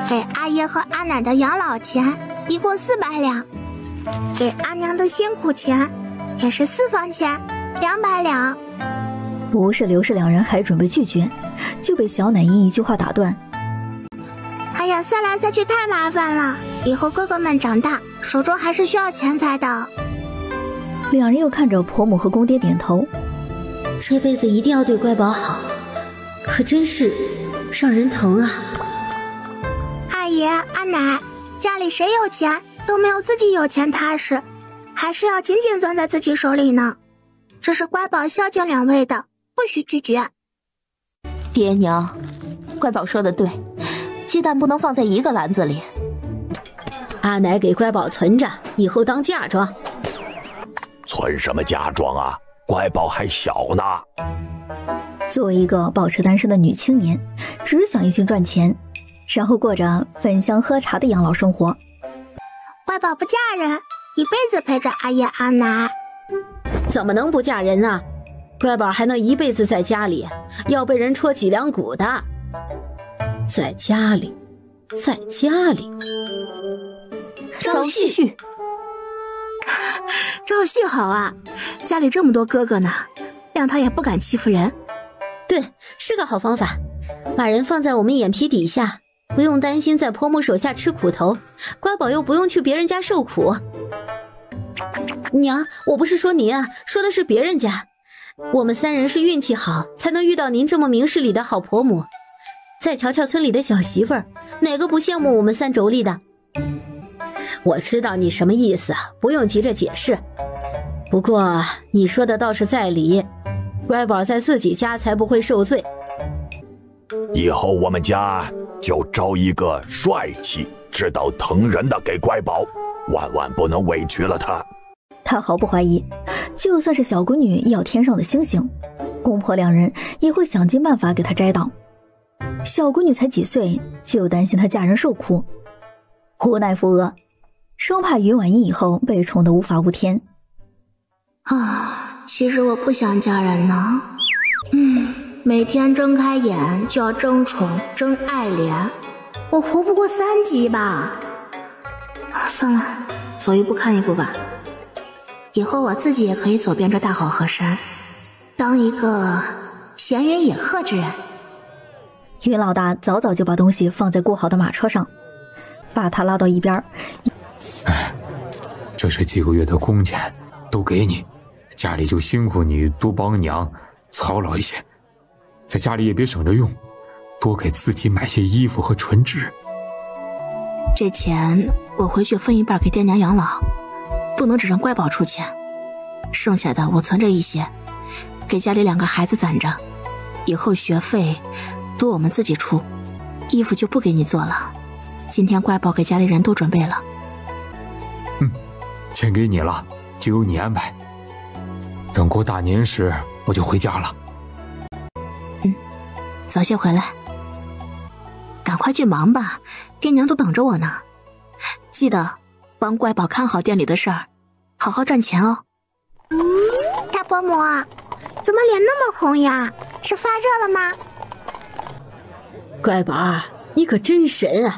给阿爷和阿奶的养老钱一共400两，给阿娘的辛苦钱也是私房钱200两。不是刘氏两人还准备拒绝，就被小奶因一句话打断。哎呀，塞来塞去太麻烦了，以后哥哥们长大，手中还是需要钱财的。两人又看着婆母和公爹点头。这辈子一定要对乖宝好，可真是让人疼啊。阿爷阿奶，家里谁有钱都没有自己有钱踏实，还是要紧紧攥在自己手里呢。这是乖宝孝敬两位的，不许拒绝。爹娘，乖宝说的对，鸡蛋不能放在一个篮子里。阿奶给乖宝存着，以后当嫁妆。存什么嫁妆啊？乖宝还小呢。作为一个保持单身的女青年，只想一心赚钱，然后过着焚香喝茶的养老生活。乖宝不嫁人，一辈子陪着阿爷阿奶。怎么能不嫁人呢？乖宝还能一辈子在家里，要被人戳脊梁骨的。在家里，在家里。赵旭，赵旭好啊，家里这么多哥哥呢，谅他也不敢欺负人。对，是个好方法，把人放在我们眼皮底下，不用担心在婆母手下吃苦头，乖宝又不用去别人家受苦。娘，我不是说您啊，说的是别人家。我们3人是运气好，才能遇到您这么明事理的好婆母。再瞧瞧村里的小媳妇儿，哪个不羡慕我们3妯娌的？我知道你什么意思，不用急着解释。不过你说的倒是在理，乖宝在自己家才不会受罪。以后我们家就招一个帅气、知道疼人的给乖宝，万万不能委屈了他。他毫不怀疑，就算是小闺女要天上的星星，公婆两人也会想尽办法给她摘到。小闺女才几岁，就担心她嫁人受苦，无奈扶额，生怕云婉英以后被宠得无法无天。其实我不想嫁人呢。每天睁开眼就要争宠争爱怜，我活不过3集吧。算了，走一步看一步吧。以后我自己也可以走遍这大好河山，当一个闲云野鹤之人。云老大早早就把东西放在雇好的马车上，把他拉到一边。这是几个月的工钱，都给你，家里就辛苦你多帮娘操劳一些，在家里也别省着用，多给自己买些衣服和唇脂。这钱我回去分一半给爹娘养老，不能只让乖宝出钱，剩下的我存着一些，给家里2个孩子攒着，以后学费都我们自己出，衣服就不给你做了。今天乖宝给家里人都准备了。钱给你了，就由你安排。等过大年时我就回家了。早些回来，赶快去忙吧，爹娘都等着我呢。记得帮乖宝看好店里的事儿，好好赚钱哦。大伯母，怎么脸那么红呀？是发热了吗？乖宝儿，你可真神啊！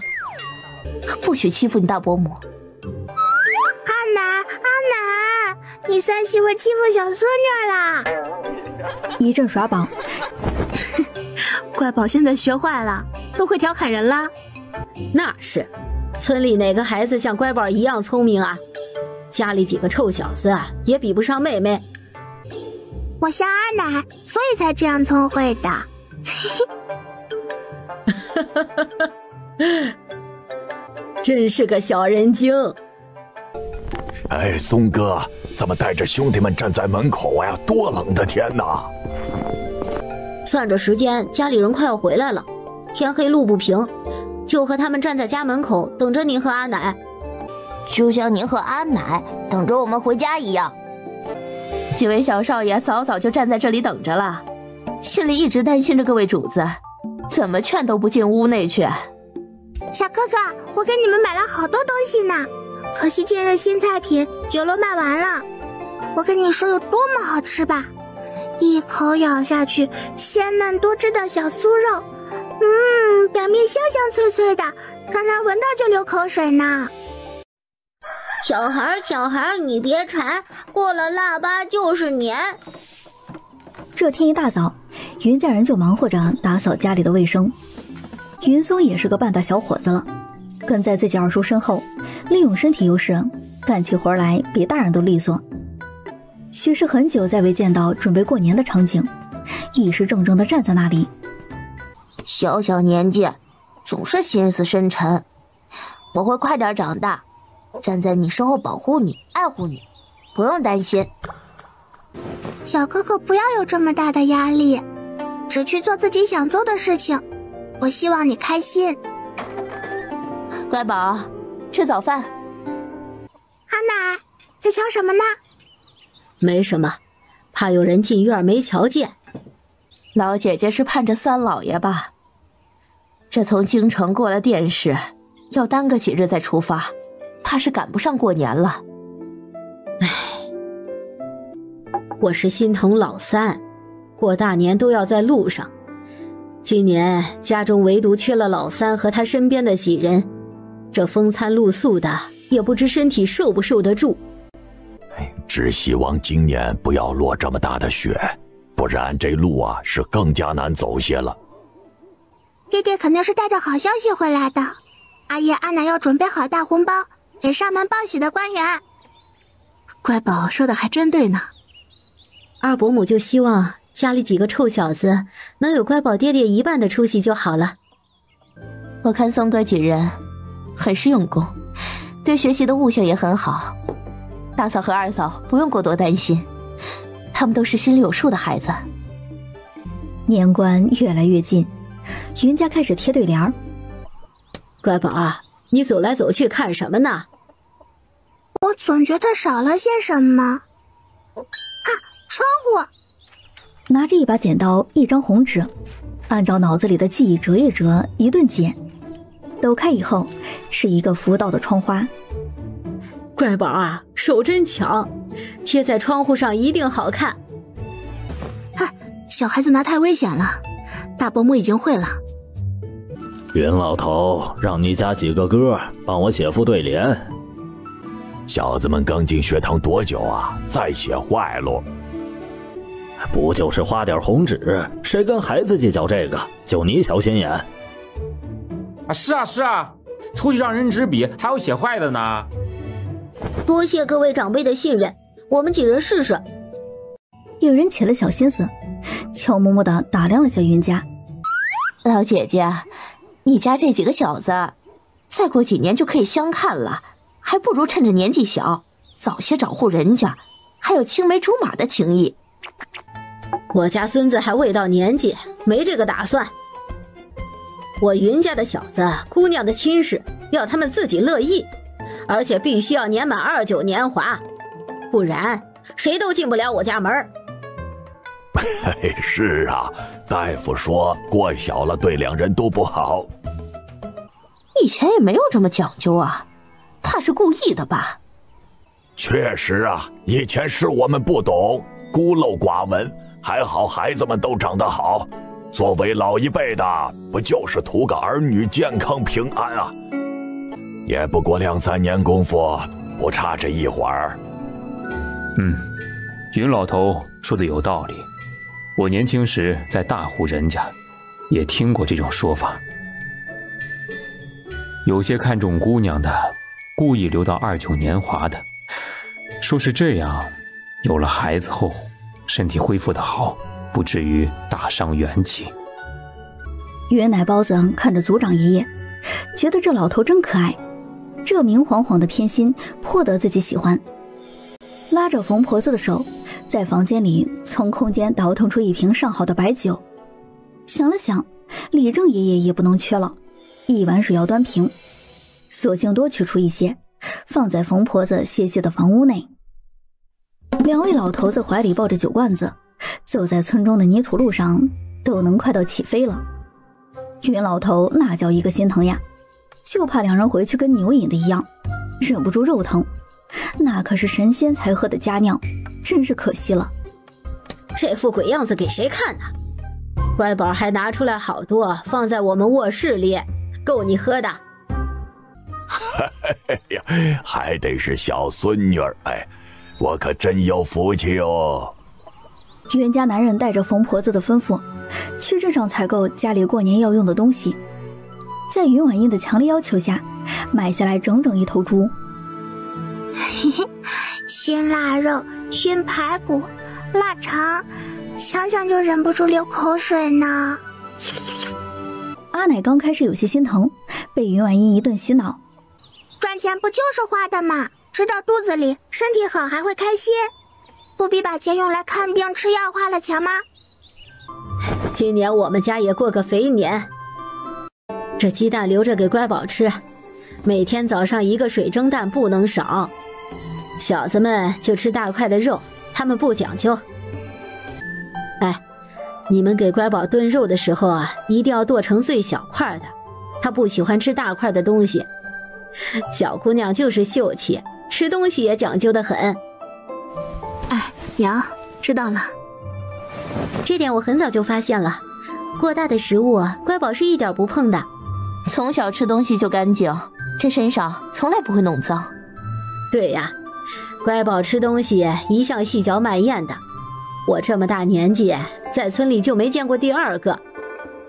不许欺负你大伯母。阿奶，你3媳妇欺负小孙女啦！一阵耍宝。乖宝现在学坏了，都会调侃人了。那是，村里哪个孩子像乖宝一样聪明啊？家里几个臭小子啊，也比不上妹妹。我像阿奶，所以才这样聪慧的。真是个小人精。哎，松哥，怎么带着兄弟们站在门口呀？多冷的天哪！算着时间，家里人快要回来了，天黑路不平，就和他们站在家门口等着您和阿奶，就像您和阿奶等着我们回家一样。几位小少爷早早就站在这里等着了，心里一直担心着各位主子，怎么劝都不进屋内去。小哥哥，我给你们买了好多东西呢，可惜今日新菜品酒楼卖完了。我跟你说有多么好吃吧，一口咬下去，鲜嫩多汁的小酥肉，表面香香脆脆的，让人闻到就流口水呢。小孩，你别馋，过了腊八就是年。这天一大早，云家人就忙活着打扫家里的卫生。云松也是个半大小伙子了，跟在自己二叔身后，利用身体优势干起活来比大人都利索。许是很久再未见到准备过年的场景，一时怔怔地站在那里。小小年纪总是心思深沉，我会快点长大，站在你身后保护你爱护你，不用担心。小哥哥不要有这么大的压力，只去做自己想做的事情，我希望你开心。乖宝，吃早饭。阿奶在瞧什么呢？没什么，怕有人进院没瞧见。老姐姐是盼着三老爷吧？这从京城过了殿试，要耽搁几日再出发，怕是赶不上过年了。唉，我是心疼老三，过大年都要在路上。今年家中唯独缺了老三和他身边的几人，这风餐露宿的，也不知身体受不受得住。只希望今年不要落这么大的雪，不然这路啊是更加难走些了。爹爹肯定是带着好消息回来的，阿爷阿奶要准备好大红包给上门报喜的官员。乖宝说的还真对呢。二伯母就希望家里几个臭小子能有乖宝爹爹一半的出息就好了。我看松哥几人很是用功，对学习的悟性也很好。大嫂和二嫂不用过多担心，他们都是心里有数的孩子。年关越来越近，云家开始贴对联。乖宝儿，你走来走去看什么呢？我总觉得少了些什么。啊，窗户！拿着一把剪刀，一张红纸，按照脑子里的记忆折一折，一顿剪。抖开以后，是一个福到的窗花。乖宝啊，手真巧，贴在窗户上一定好看。嗨，小孩子拿太危险了，大伯母已经会了。云老头，让你家几个哥帮我写副对联。小子们刚进学堂多久啊？再写坏喽。不就是画点红纸，谁跟孩子计较这个？就你小心眼。是啊，出去让人执笔还有写坏的呢。多谢各位长辈的信任，我们几人试试。有人起了小心思，悄摸摸地打量了下云家。老姐姐，你家这几个小子，再过几年就可以相看了，还不如趁着年纪小，早些找户人家，还有青梅竹马的情谊。我家孙子还未到年纪，没这个打算。我云家的小子，姑娘的亲事，要他们自己乐意。而且必须要年满29年华，不然谁都进不了我家门。是啊，大夫说过小了对两人都不好。以前也没有这么讲究啊，怕是故意的吧？确实啊，以前是我们不懂，孤陋寡闻，还好孩子们都长得好。作为老一辈的，不就是图个儿女健康平安啊？也不过2、3年功夫，不差这一会儿。云老头说的有道理。我年轻时在大户人家，也听过这种说法。有些看重姑娘的，故意留到29年华的，说是这样，有了孩子后，身体恢复得好，不至于大伤元气。云奶包子看着族长爷爷，觉得这老头真可爱。这明晃晃的偏心颇得自己喜欢，拉着冯婆子的手，在房间里从空间倒腾出一瓶上好的白酒。想了想，李正爷爷也不能缺了，1碗水要端平，索性多取出一些，放在冯婆子歇息的房屋内。2位老头子怀里抱着酒罐子，走在村中的泥土路上，都能快到起飞了。云老头那叫一个心疼呀！就怕两人回去跟牛饮的一样，忍不住肉疼。那可是神仙才喝的佳酿，真是可惜了。这副鬼样子给谁看呢？乖宝还拿出来好多放在我们卧室里，够你喝的。哎呀，还得是小孙女儿，哎，我可真有福气哦。袁家男人带着冯婆子的吩咐，去镇上采购家里过年要用的东西。在云婉英的强烈要求下，买下来整整1头猪。嘿嘿，熏腊肉、熏排骨、腊肠，想想就忍不住流口水呢。阿奶刚开始有些心疼，被云婉英一顿洗脑。赚钱不就是花的吗？吃到肚子里，身体好还会开心，不比把钱用来看病吃药花了强吗？今年我们家也过个肥年，这鸡蛋留着给乖宝吃，每天早上1个水蒸蛋不能少。小子们就吃大块的肉，他们不讲究。哎，你们给乖宝炖肉的时候啊，一定要剁成最小块的，他不喜欢吃大块的东西。小姑娘就是秀气，吃东西也讲究得很。哎，娘，知道了。这点我很早就发现了，过大的食物乖宝是一点不碰的，从小吃东西就干净，这身上从来不会弄脏。对呀，乖宝吃东西一向细嚼慢咽的，我这么大年纪在村里就没见过第2个。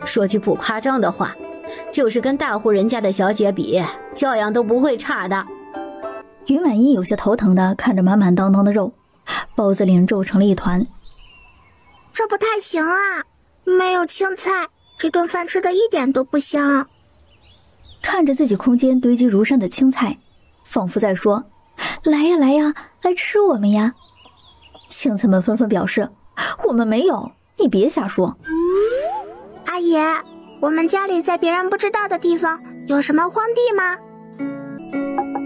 说句不夸张的话，就是跟大户人家的小姐比，教养都不会差的。云婉英有些头疼的看着满满当当的肉，包子脸皱成了一团。这不太行啊，没有青菜，这顿饭吃的一点都不香。看着自己空间堆积如山的青菜，仿佛在说，来呀来呀，来吃我们呀。青菜们纷纷表示，我们没有，你别瞎说。阿爷，我们家里在别人不知道的地方有什么荒地吗？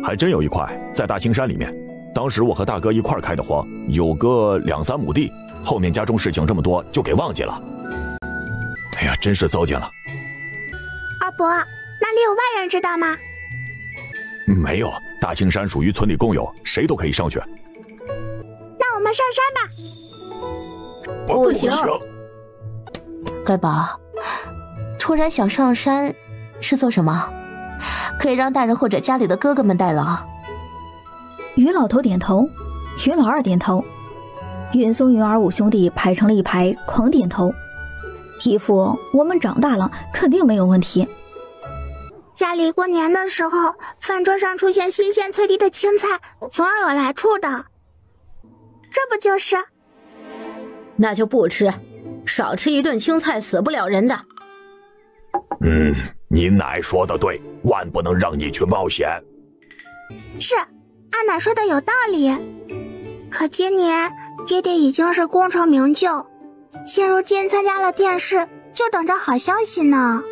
还真有一块，在大青山里面。当时我和大哥一块开的荒，有个2、3亩地，后面家中事情这么多，就给忘记了。哎呀，真是糟践了。二伯，那里有外人知道吗？没有，大青山属于村里共有，谁都可以上去。那我们上山吧。不行。乖宝，突然想上山是做什么？可以让大人或者家里的哥哥们代劳。于老头点头，于老二点头，云松、云儿5兄弟排成了一排，狂点头，一副我们长大了肯定没有问题。家里过年的时候，饭桌上出现新鲜脆利的青菜，总要有来处的。这不就是？那就不吃，少吃一顿青菜死不了人的。你奶说的对，万不能让你去冒险。是，阿奶说的有道理。可今年爹爹已经是功成名就，现如今参加了殿试，就等着好消息呢。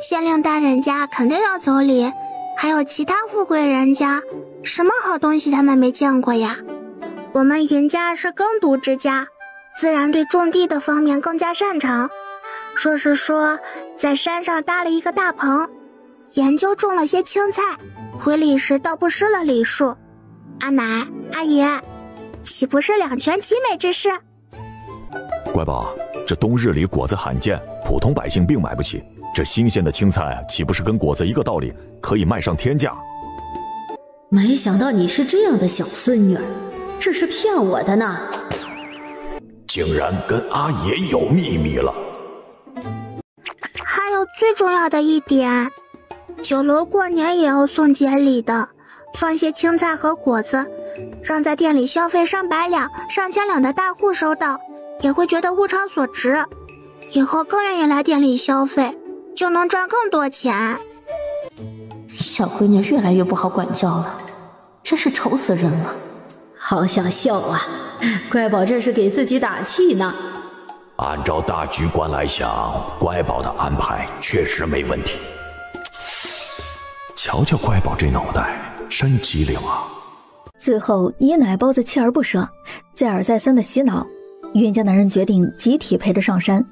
县令大人家肯定要走礼，还有其他富贵人家，什么好东西他们没见过呀？我们云家是耕读之家，自然对种地的方面更加擅长。说是说在山上搭了一个大棚，研究种了些青菜，回礼时倒不失了礼数。阿奶、阿爷，岂不是两全其美之事？乖宝，这冬日里果子罕见，普通百姓并买不起。这新鲜的青菜岂不是跟果子一个道理，可以卖上天价？没想到你是这样的小孙女儿，这是骗我的呢。竟然跟阿爷有秘密了。还有最重要的一点，酒楼过年也要送节礼的，放些青菜和果子，让在店里消费上百两、上千两的大户收到，也会觉得物超所值，以后更愿意来店里消费，就能赚更多钱。小闺女越来越不好管教了，真是愁死人了。好想笑啊，乖宝这是给自己打气呢。按照大局观来想，乖宝的安排确实没问题。瞧瞧乖宝这脑袋，真机灵啊！最后爷奶包子锲而不舍，再而再三的洗脑，袁家男人决定集体陪着上山，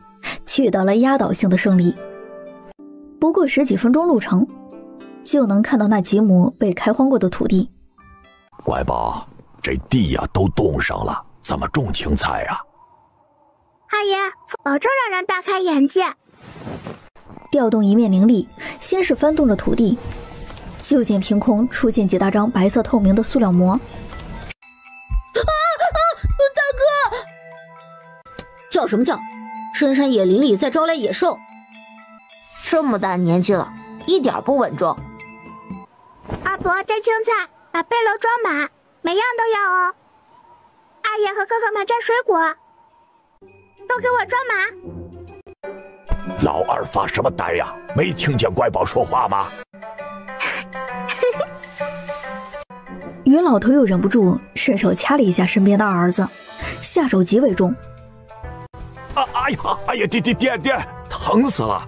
取得了压倒性的胜利。不过10几分钟路程，就能看到那几亩被开荒过的土地。乖宝，这地呀都冻上了，怎么种青菜啊？阿爷，保证让人大开眼界。调动一面灵力，先是翻动着土地，就见凭空出现几大张白色透明的塑料膜。大哥！叫什么叫？深山野林里在招来野兽。这么大年纪了，一点不稳重。二伯摘青菜，把背篓装满，每样都要哦。阿爷和哥哥们摘水果，都给我装满。老二发什么呆呀？没听见乖宝说话吗？云老头又忍不住伸手掐了一下身边的二儿子，下手极为重。哎呀，爹，疼死了！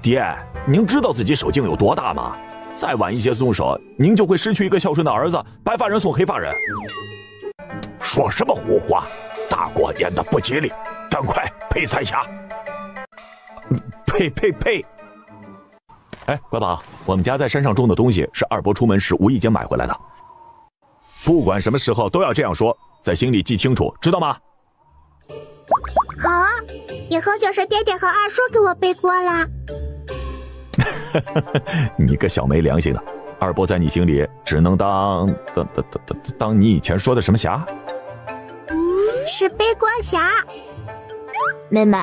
爹，您知道自己手劲有多大吗？再晚一些松手，您就会失去一个孝顺的儿子，白发人送黑发人。说什么胡话！大过年的不吉利，赶快配3下。呸！哎，乖宝，我们家在山上种的东西是二伯出门时无意间买回来的。不管什么时候都要这样说，在心里记清楚，知道吗？好啊，以后就是爹爹和二叔给我背锅啦。你个小没良心的，二伯在你心里只能当你以前说的什么侠？是背锅侠。妹妹，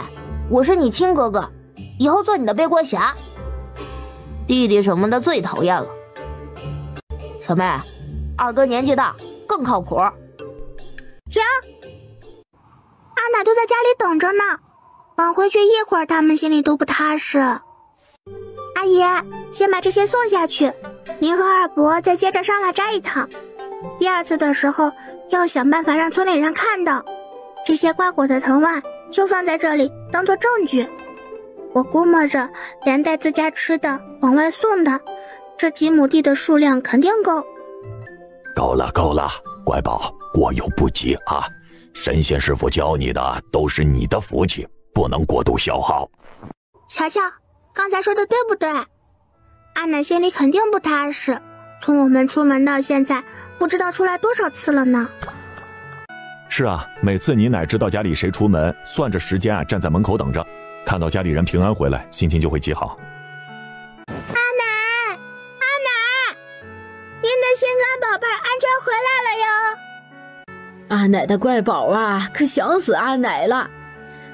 我是你亲哥哥，以后做你的背锅侠。弟弟什么的最讨厌了。小妹，二哥年纪大，更靠谱。行，阿奶都在家里等着呢，晚回去一会儿他们心里都不踏实。阿姨，先把这些送下去，您和二伯再接着上来摘一趟。第二次的时候要想办法让村里人看到，这些瓜果的藤蔓就放在这里当做证据。我估摸着连带自家吃的往外送的，这几亩地的数量肯定够。够了，乖宝，过犹不及啊！神仙师傅教你的都是你的福气，不能过度消耗。乔乔，刚才说的对不对？阿奶心里肯定不踏实，从我们出门到现在，不知道出来多少次了呢。是啊，每次你奶知道家里谁出门，算着时间站在门口等着，看到家里人平安回来，心情就会极好。阿奶，您的心肝宝贝安全回来了哟。阿奶的乖宝啊，可想死阿奶了。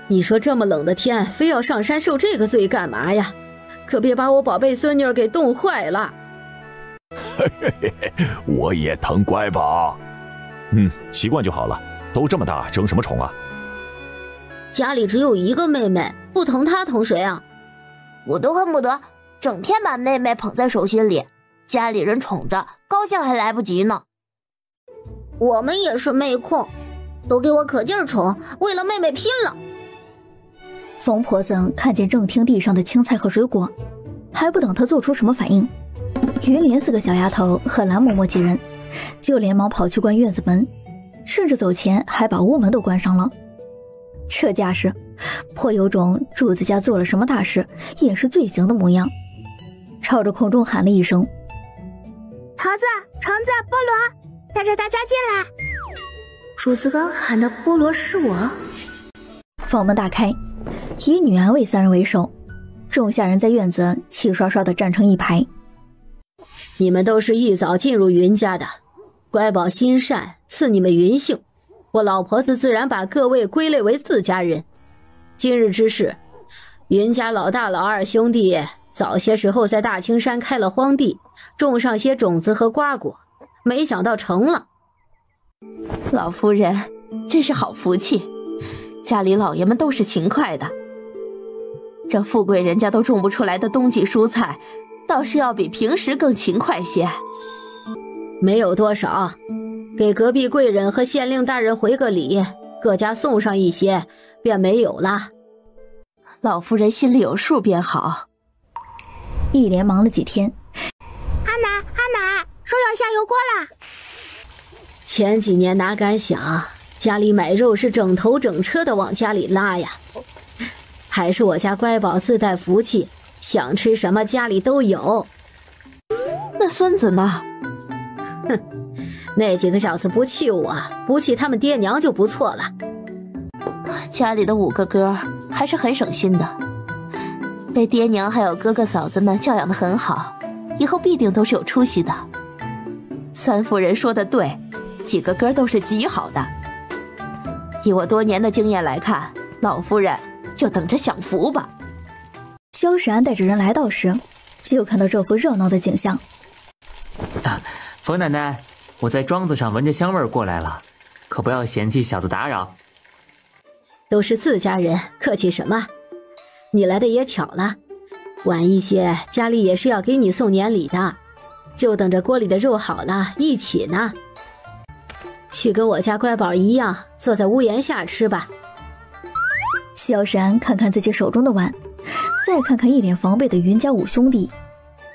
你说这么冷的天，非要上山受这个罪干嘛呀？可别把我宝贝孙女给冻坏了。我也疼乖宝。习惯就好了，都这么大，争什么宠啊？家里只有一个妹妹，不疼她疼谁啊？我都恨不得整天把妹妹捧在手心里，家里人宠着，高兴还来不及呢。我们也是妹控，都给我可劲儿宠，为了妹妹拼了。疯婆子看见正厅地上的青菜和水果，还不等她做出什么反应，云莲4个小丫头和蓝嬷嬷几人就连忙跑去关院子门，甚至走前还把屋门都关上了。这架势颇有种主子家做了什么大事掩饰罪行的模样，朝着空中喊了一声：桃子、橙子、菠萝，带着大家进来。主子刚喊的菠萝是我。房门大开，以女安卫3人为首，众下人在院子齐刷刷地站成一排。你们都是一早进入云家的，乖宝心善，赐你们云姓，我老婆子自然把各位归类为自家人。今日之事，云家老大老二兄弟早些时候在大青山开了荒地，种上些种子和瓜果，没想到成了。老夫人真是好福气，家里老爷们都是勤快的，这富贵人家都种不出来的冬季蔬菜，倒是要比平时更勤快些。没有多少，给隔壁贵人和县令大人回个礼，各家送上一些，便没有了。老夫人心里有数便好。一连忙了几天，阿奶，说要下油锅啦。前几年哪敢想，家里买肉是整头整车的往家里拉呀。还是我家乖宝自带福气，想吃什么家里都有。那孙子呢？哼，那几个小子不气我，不气他们爹娘就不错了。家里的5个哥还是很省心的，被爹娘还有哥哥嫂子们教养得很好，以后必定都是有出息的。三夫人说的对，几个哥都是极好的。以我多年的经验来看，老夫人就等着享福吧。萧闪带着人来到时，就看到这幅热闹的景象。冯奶奶，我在庄子上闻着香味过来了，可不要嫌弃小子打扰。都是自家人，客气什么？你来的也巧了，晚一些家里也是要给你送年礼的，就等着锅里的肉好了一起呢。去跟我家乖宝一样，坐在屋檐下吃吧。萧闪看看自己手中的碗，再看看一脸防备的云家5兄弟，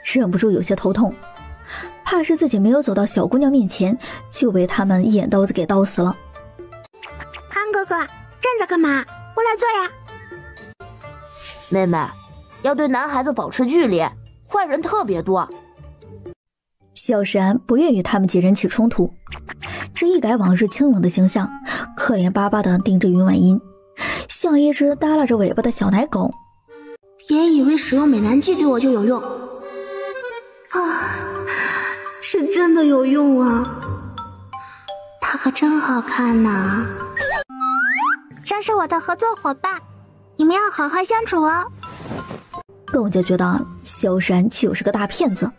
忍不住有些头痛，怕是自己没有走到小姑娘面前，就被他们眼刀子给刀死了。韩哥哥，站着干嘛？过来坐呀！妹妹，要对男孩子保持距离，坏人特别多。萧闪不愿与他们几人起冲突，这一改往日清冷的形象，可怜巴巴地盯着云婉音，像一只耷拉着尾巴的小奶狗。别以为使用美男计对我就有用啊，是真的有用啊！他可真好看呐！这是我的合作伙伴，你们要好好相处哦。更加觉得萧闪就是个大骗子。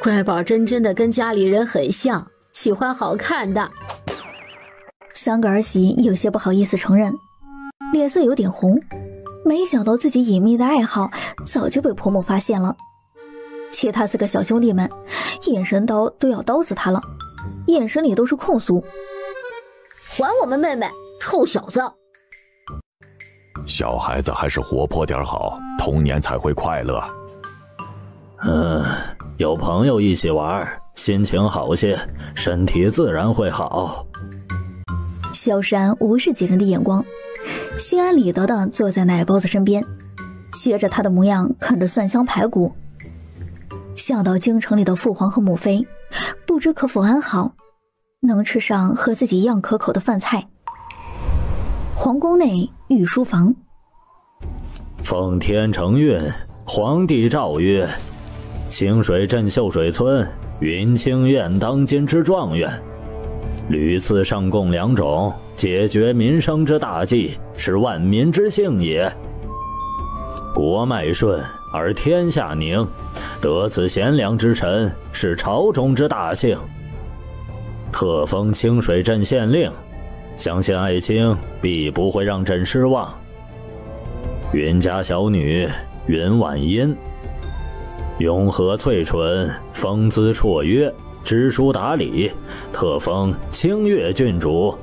乖宝真的跟家里人很像，喜欢好看的。3个儿媳有些不好意思承认，脸色有点红，没想到自己隐秘的爱好早就被婆母发现了。其他4个小兄弟们眼神刀都要刀死他了，眼神里都是控诉。还我们妹妹，臭小子！小孩子还是活泼点好，童年才会快乐。有朋友一起玩，心情好些，身体自然会好。萧闪无视几人的眼光，心安理得地坐在奶包子身边，学着他的模样啃着蒜香排骨。想到京城里的父皇和母妃，不知可否安好，能吃上和自己一样可口的饭菜。皇宫内御书房，奉天承运，皇帝诏曰：清水镇秀水村云清苑当今之状元，屡次上贡2种，解决民生之大计，是万民之幸也。国脉顺而天下宁，得此贤良之臣，是朝中之大幸。特封清水镇县令，相信爱卿必不会让朕失望。云家小女云婉音，雍和翠纯，风姿绰约，知书达理，特封清越郡主，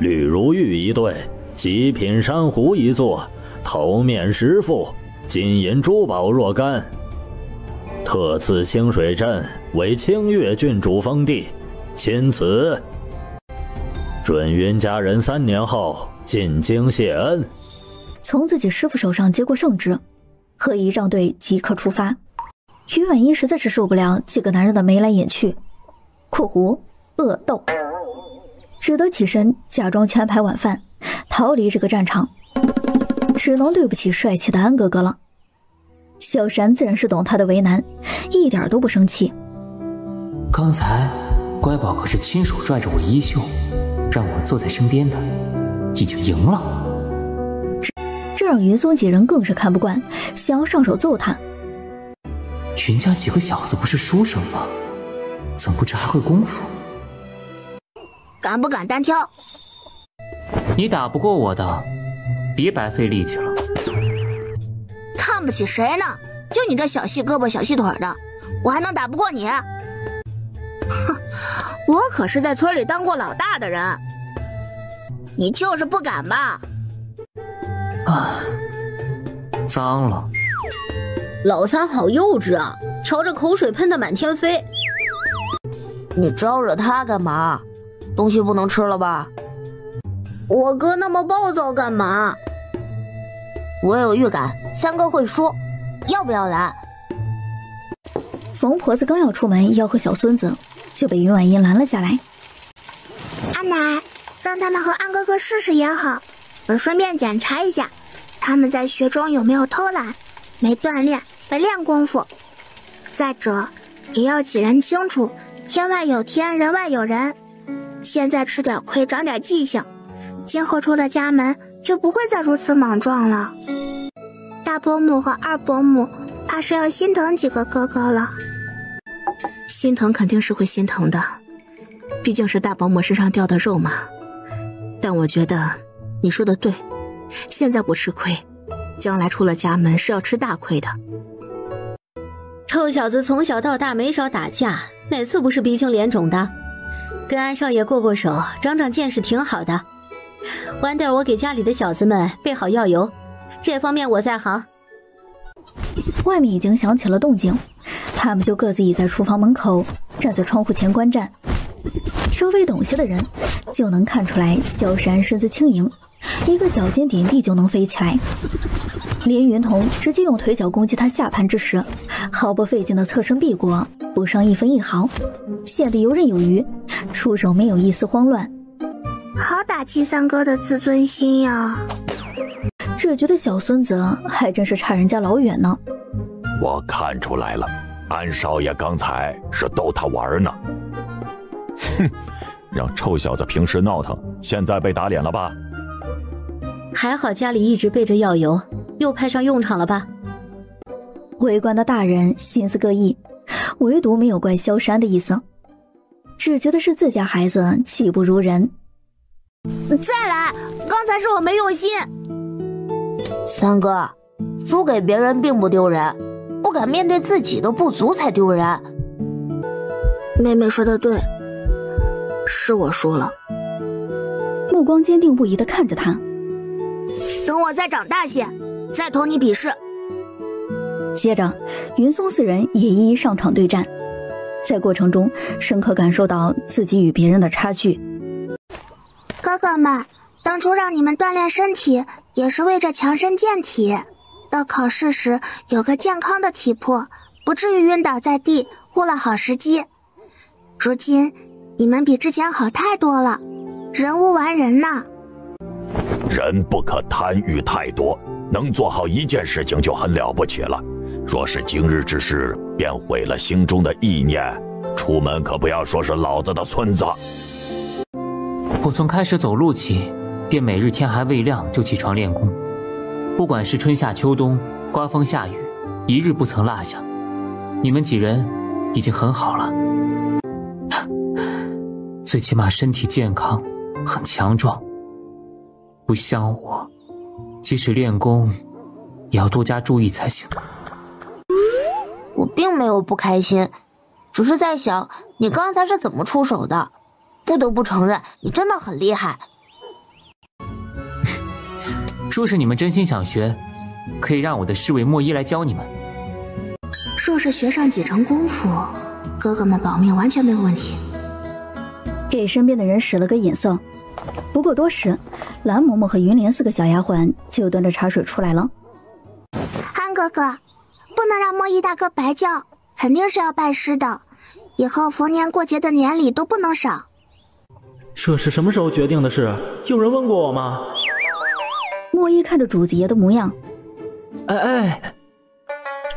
绿如玉1对，极品珊瑚1座，头面10副，金银珠宝若干。特赐清水镇为清越郡主封地，钦此。准云家人3年后进京谢恩。从自己师父手上接过圣旨，和仪仗队即刻出发。于婉音实在是受不了几个男人的眉来眼去（括弧恶斗），只得起身假装全排晚饭，逃离这个战场。只能对不起帅气的安哥哥了。萧闪自然是懂他的为难，一点都不生气。刚才乖宝可是亲手拽着我衣袖，让我坐在身边的，已经赢了。这让云松几人更是看不惯，想要上手揍他。云家几个小子不是书生吗？怎么不知还会功夫？敢不敢单挑？你打不过我的，别白费力气了。看不起谁呢？就你这小细胳膊小细腿的，我还能打不过你？哼，我可是在村里当过老大的人，你就是不敢吧？啊，脏了。老三好幼稚啊，瞧着口水喷得满天飞。你招惹他干嘛？东西不能吃了吧？我哥那么暴躁干嘛？我有预感三哥会输，要不要来？冯婆子刚要出门要和小孙子，就被云婉音拦了下来。阿奶，让他们和安哥哥试试也好，我顺便检查一下他们在学中有没有偷懒，没锻炼，没练功夫。再者，也要几人清楚，天外有天，人外有人。现在吃点亏，长点记性，今后出了家门就不会再如此莽撞了。大伯母和二伯母怕是要心疼几个哥哥了。心疼肯定是会心疼的，毕竟是大伯母身上掉的肉嘛。但我觉得你说的对，现在不吃亏，将来出了家门是要吃大亏的。臭小子从小到大没少打架，哪次不是鼻青脸肿的？跟安少爷过过手，长长见识挺好的。晚点我给家里的小子们备好药油，这方面我在行。外面已经响起了动静，他们就各自倚在厨房门口，站在窗户前观战。稍微懂些的人就能看出来，萧山身子轻盈，一个脚尖点地就能飞起来。连云彤直接用腿脚攻击他下盘之时，毫不费劲的侧身避过，不伤一分一毫，显得游刃有余，出手没有一丝慌乱。好打击三哥的自尊心呀！只觉得小孙子还真是差人家老远呢。我看出来了，安少爷刚才是逗他玩呢。哼，让臭小子平时闹腾，现在被打脸了吧？还好家里一直备着药油，又派上用场了吧？围观的大人心思各异，唯独没有怪萧山的意思，只觉得是自家孩子气不如人。再来，刚才是我没用心。三哥，输给别人并不丢人，不敢面对自己的不足才丢人。妹妹说的对，是我输了。目光坚定不移地看着他。等我再长大些，再同你比试。接着，云松四人也一一上场对战，在过程中深刻感受到自己与别人的差距。哥哥们，当初让你们锻炼身体，也是为着强身健体，到考试时有个健康的体魄，不至于晕倒在地，误了好时机。如今你们比之前好太多了，人无完人呐。人不可贪欲太多，能做好一件事情就很了不起了。若是今日之事便毁了心中的意念，出门可不要说是老子的村子。我从开始走路起，便每日天还未亮就起床练功，不管是春夏秋冬，刮风下雨，一日不曾落下。你们几人已经很好了，最起码身体健康，很强壮。不像我，即使练功，也要多加注意才行。我并没有不开心，只是在想你刚才是怎么出手的。不得不承认，你真的很厉害。若是你们真心想学，可以让我的侍卫莫伊来教你们。若是学上几成功夫，哥哥们保命完全没有问题。给身边的人使了个眼色，不过多时，蓝嬷嬷和云莲四个小丫鬟就端着茶水出来了。安哥哥，不能让莫伊大哥白叫，肯定是要拜师的，以后逢年过节的年礼都不能少。这是什么时候决定的事？有人问过我吗？莫伊看着主子爷的模样，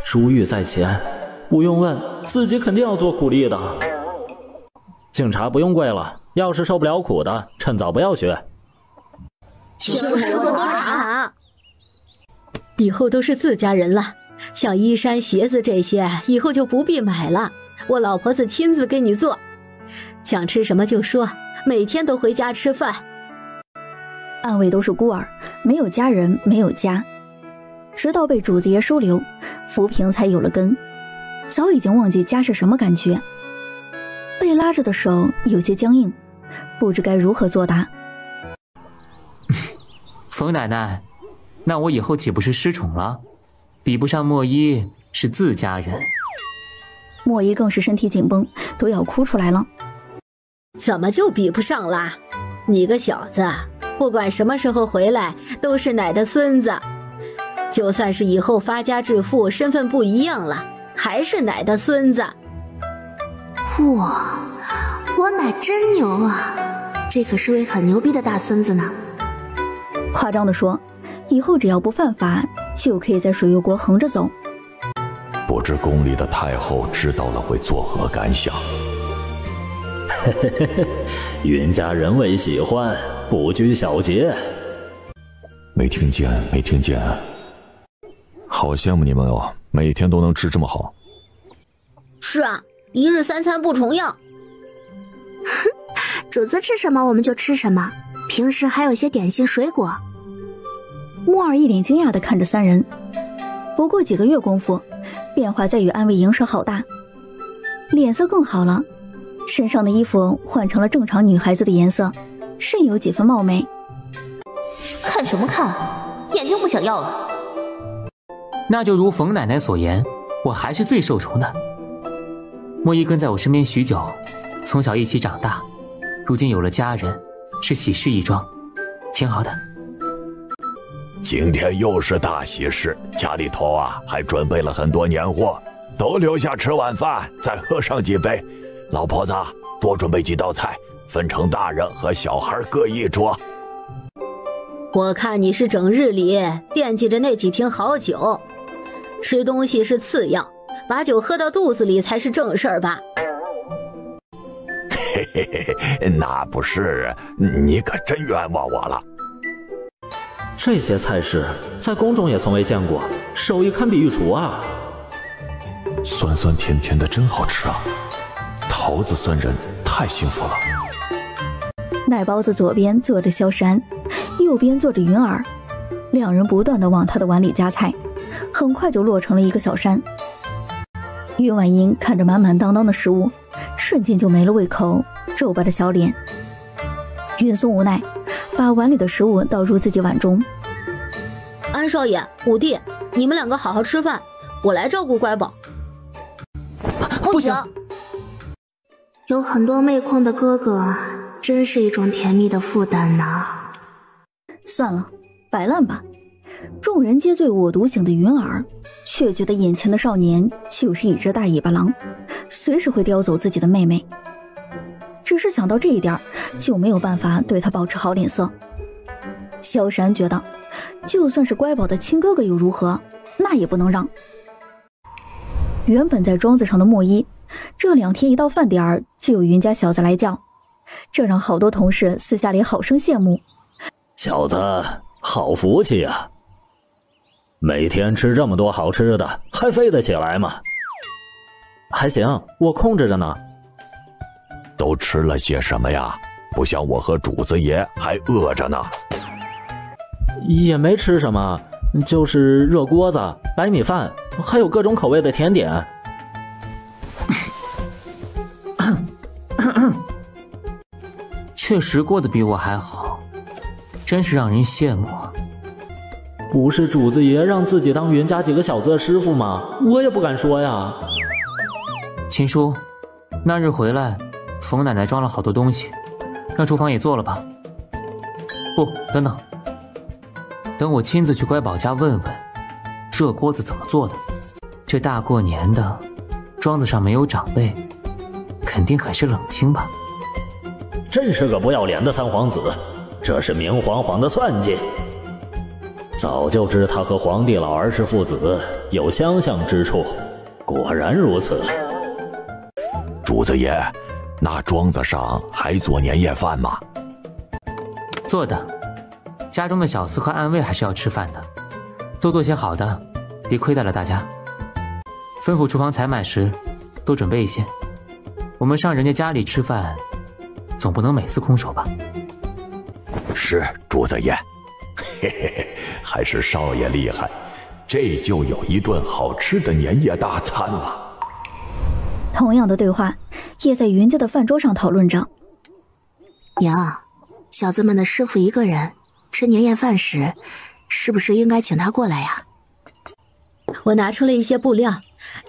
珠玉在前，不用问，自己肯定要做苦力的。敬茶不用跪了，要是受不了苦的，趁早不要学。请师傅喝茶。以后都是自家人了，像衣衫鞋子这些，以后就不必买了，我老婆子亲自给你做。想吃什么就说，每天都回家吃饭。暗卫都是孤儿，没有家人，没有家，直到被主子爷收留，浮萍才有了根，早已经忘记家是什么感觉。被拉着的手有些僵硬，不知该如何作答。冯奶奶，那我以后岂不是失宠了？比不上莫伊是自家人。莫伊更是身体紧绷，都要哭出来了。怎么就比不上啦？你个小子，不管什么时候回来都是奶的孙子。就算是以后发家致富，身份不一样了，还是奶的孙子。哇，我奶真牛啊！这可是位很牛逼的大孙子呢。夸张地说，以后只要不犯法，就可以在水月国横着走。不知宫里的太后知道了会作何感想？嘿嘿嘿嘿，云家人为喜欢，不拘小节。没听见，没听见。好羡慕你们哦，每天都能吃这么好。是啊，一日三餐不重样。主子吃什么我们就吃什么，平时还有些点心水果。木二一脸惊讶地看着三人。不过几个月功夫，变化在与安慰营生好大，脸色更好了，身上的衣服换成了正常女孩子的颜色，甚有几分貌美。看什么看，眼睛不想要了。那就如冯奶奶所言，我还是最受宠的。莫一跟在我身边许久，从小一起长大，如今有了家人，是喜事一桩，挺好的。今天又是大喜事，家里头啊还准备了很多年货，都留下吃晚饭，再喝上几杯。老婆子，多准备几道菜，分成大人和小孩各一桌。我看你是整日里惦记着那几瓶好酒，吃东西是次要，把酒喝到肚子里才是正事儿吧？嘿嘿嘿，那不是，你可真冤枉我了。这些菜式在宫中也从未见过，手艺堪比御厨啊！酸酸甜甜的，真好吃啊！桃子三人太幸福了。奶包子左边坐着萧山，右边坐着云儿，两人不断地往他的碗里夹菜，很快就落成了一个小山。云婉英看着满满当当的食物，瞬间就没了胃口，皱巴着小脸。云松无奈，把碗里的食物倒入自己碗中。安少爷、五弟，你们两个好好吃饭，我来照顾乖宝。不行，有很多妹控的哥哥，真是一种甜蜜的负担呢。算了，摆烂吧。众人皆醉我独醒的云儿，却觉得眼前的少年就是一只大尾巴狼，随时会叼走自己的妹妹。只是想到这一点，就没有办法对他保持好脸色。萧山觉得，就算是乖宝的亲哥哥又如何，那也不能让。原本在庄子上的莫一，这2天一到饭点儿就有云家小子来叫，这让好多同事私下里好生羡慕。小子好福气啊，每天吃这么多好吃的，还飞得起来吗？还行，我控制着呢。都吃了些什么呀？不像我和主子爷还饿着呢。也没吃什么，就是热锅子、白米饭，还有各种口味的甜点。确实过得比我还好，真是让人羡慕啊。不是主子爷让自己当云家几个小子的师傅吗？我也不敢说呀。秦叔，那日回来，冯奶奶装了好多东西，让厨房也做了吧。不，等等，等我亲自去乖宝家问问，热锅子怎么做的。这大过年的，庄子上没有长辈，肯定很是冷清吧。真是个不要脸的三皇子，这是明晃晃的算计。早就知他和皇帝老儿是父子，有相像之处，果然如此。主子爷，那庄子上还做年夜饭吗？做的，家中的小厮和暗卫还是要吃饭的，多做些好的，别亏待了大家。吩咐厨房采买时，多准备一些。我们上人家家里吃饭，总不能每次空手吧？是，主子爷。嘿嘿嘿，还是少爷厉害，这就有一顿好吃的年夜大餐了。同样的对话也在云家的饭桌上讨论着。娘，小子们的师傅一个人吃年夜饭时，是不是应该请他过来呀？我拿出了一些布料，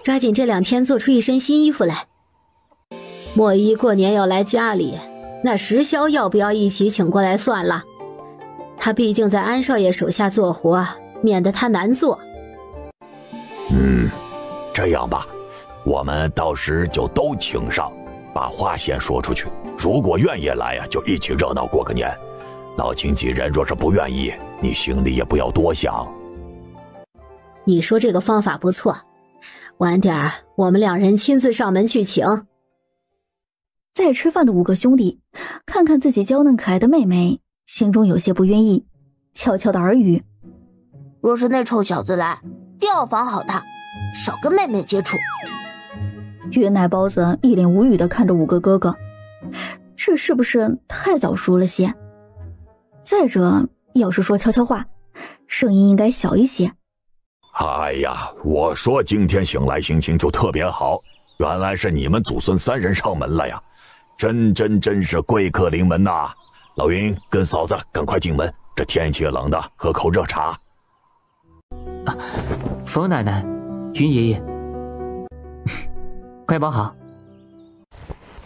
抓紧这2天做出一身新衣服来。莫一过年要来家里，那石骁要不要一起请过来算了？他毕竟在安少爷手下做活，免得他难做。这样吧，我们到时就都请上，把话先说出去。如果愿意来呀，就一起热闹过个年。老亲几人若是不愿意，你心里也不要多想。你说这个方法不错，晚点儿我们2人亲自上门去请。在吃饭的5个兄弟看看自己娇嫩可爱的妹妹，心中有些不愿意，悄悄的耳语：若是那臭小子来，定要防好他，少跟妹妹接触。原奶包子一脸无语的看着5个哥哥，这是不是太早熟了些？再者，要是说悄悄话，声音应该小一些。哎呀，我说今天醒来心情就特别好，原来是你们祖孙3人上门了呀，真是贵客临门呐！老云跟嫂子赶快进门，这天气冷的，喝口热茶。冯奶奶，云爷爷，乖宝好。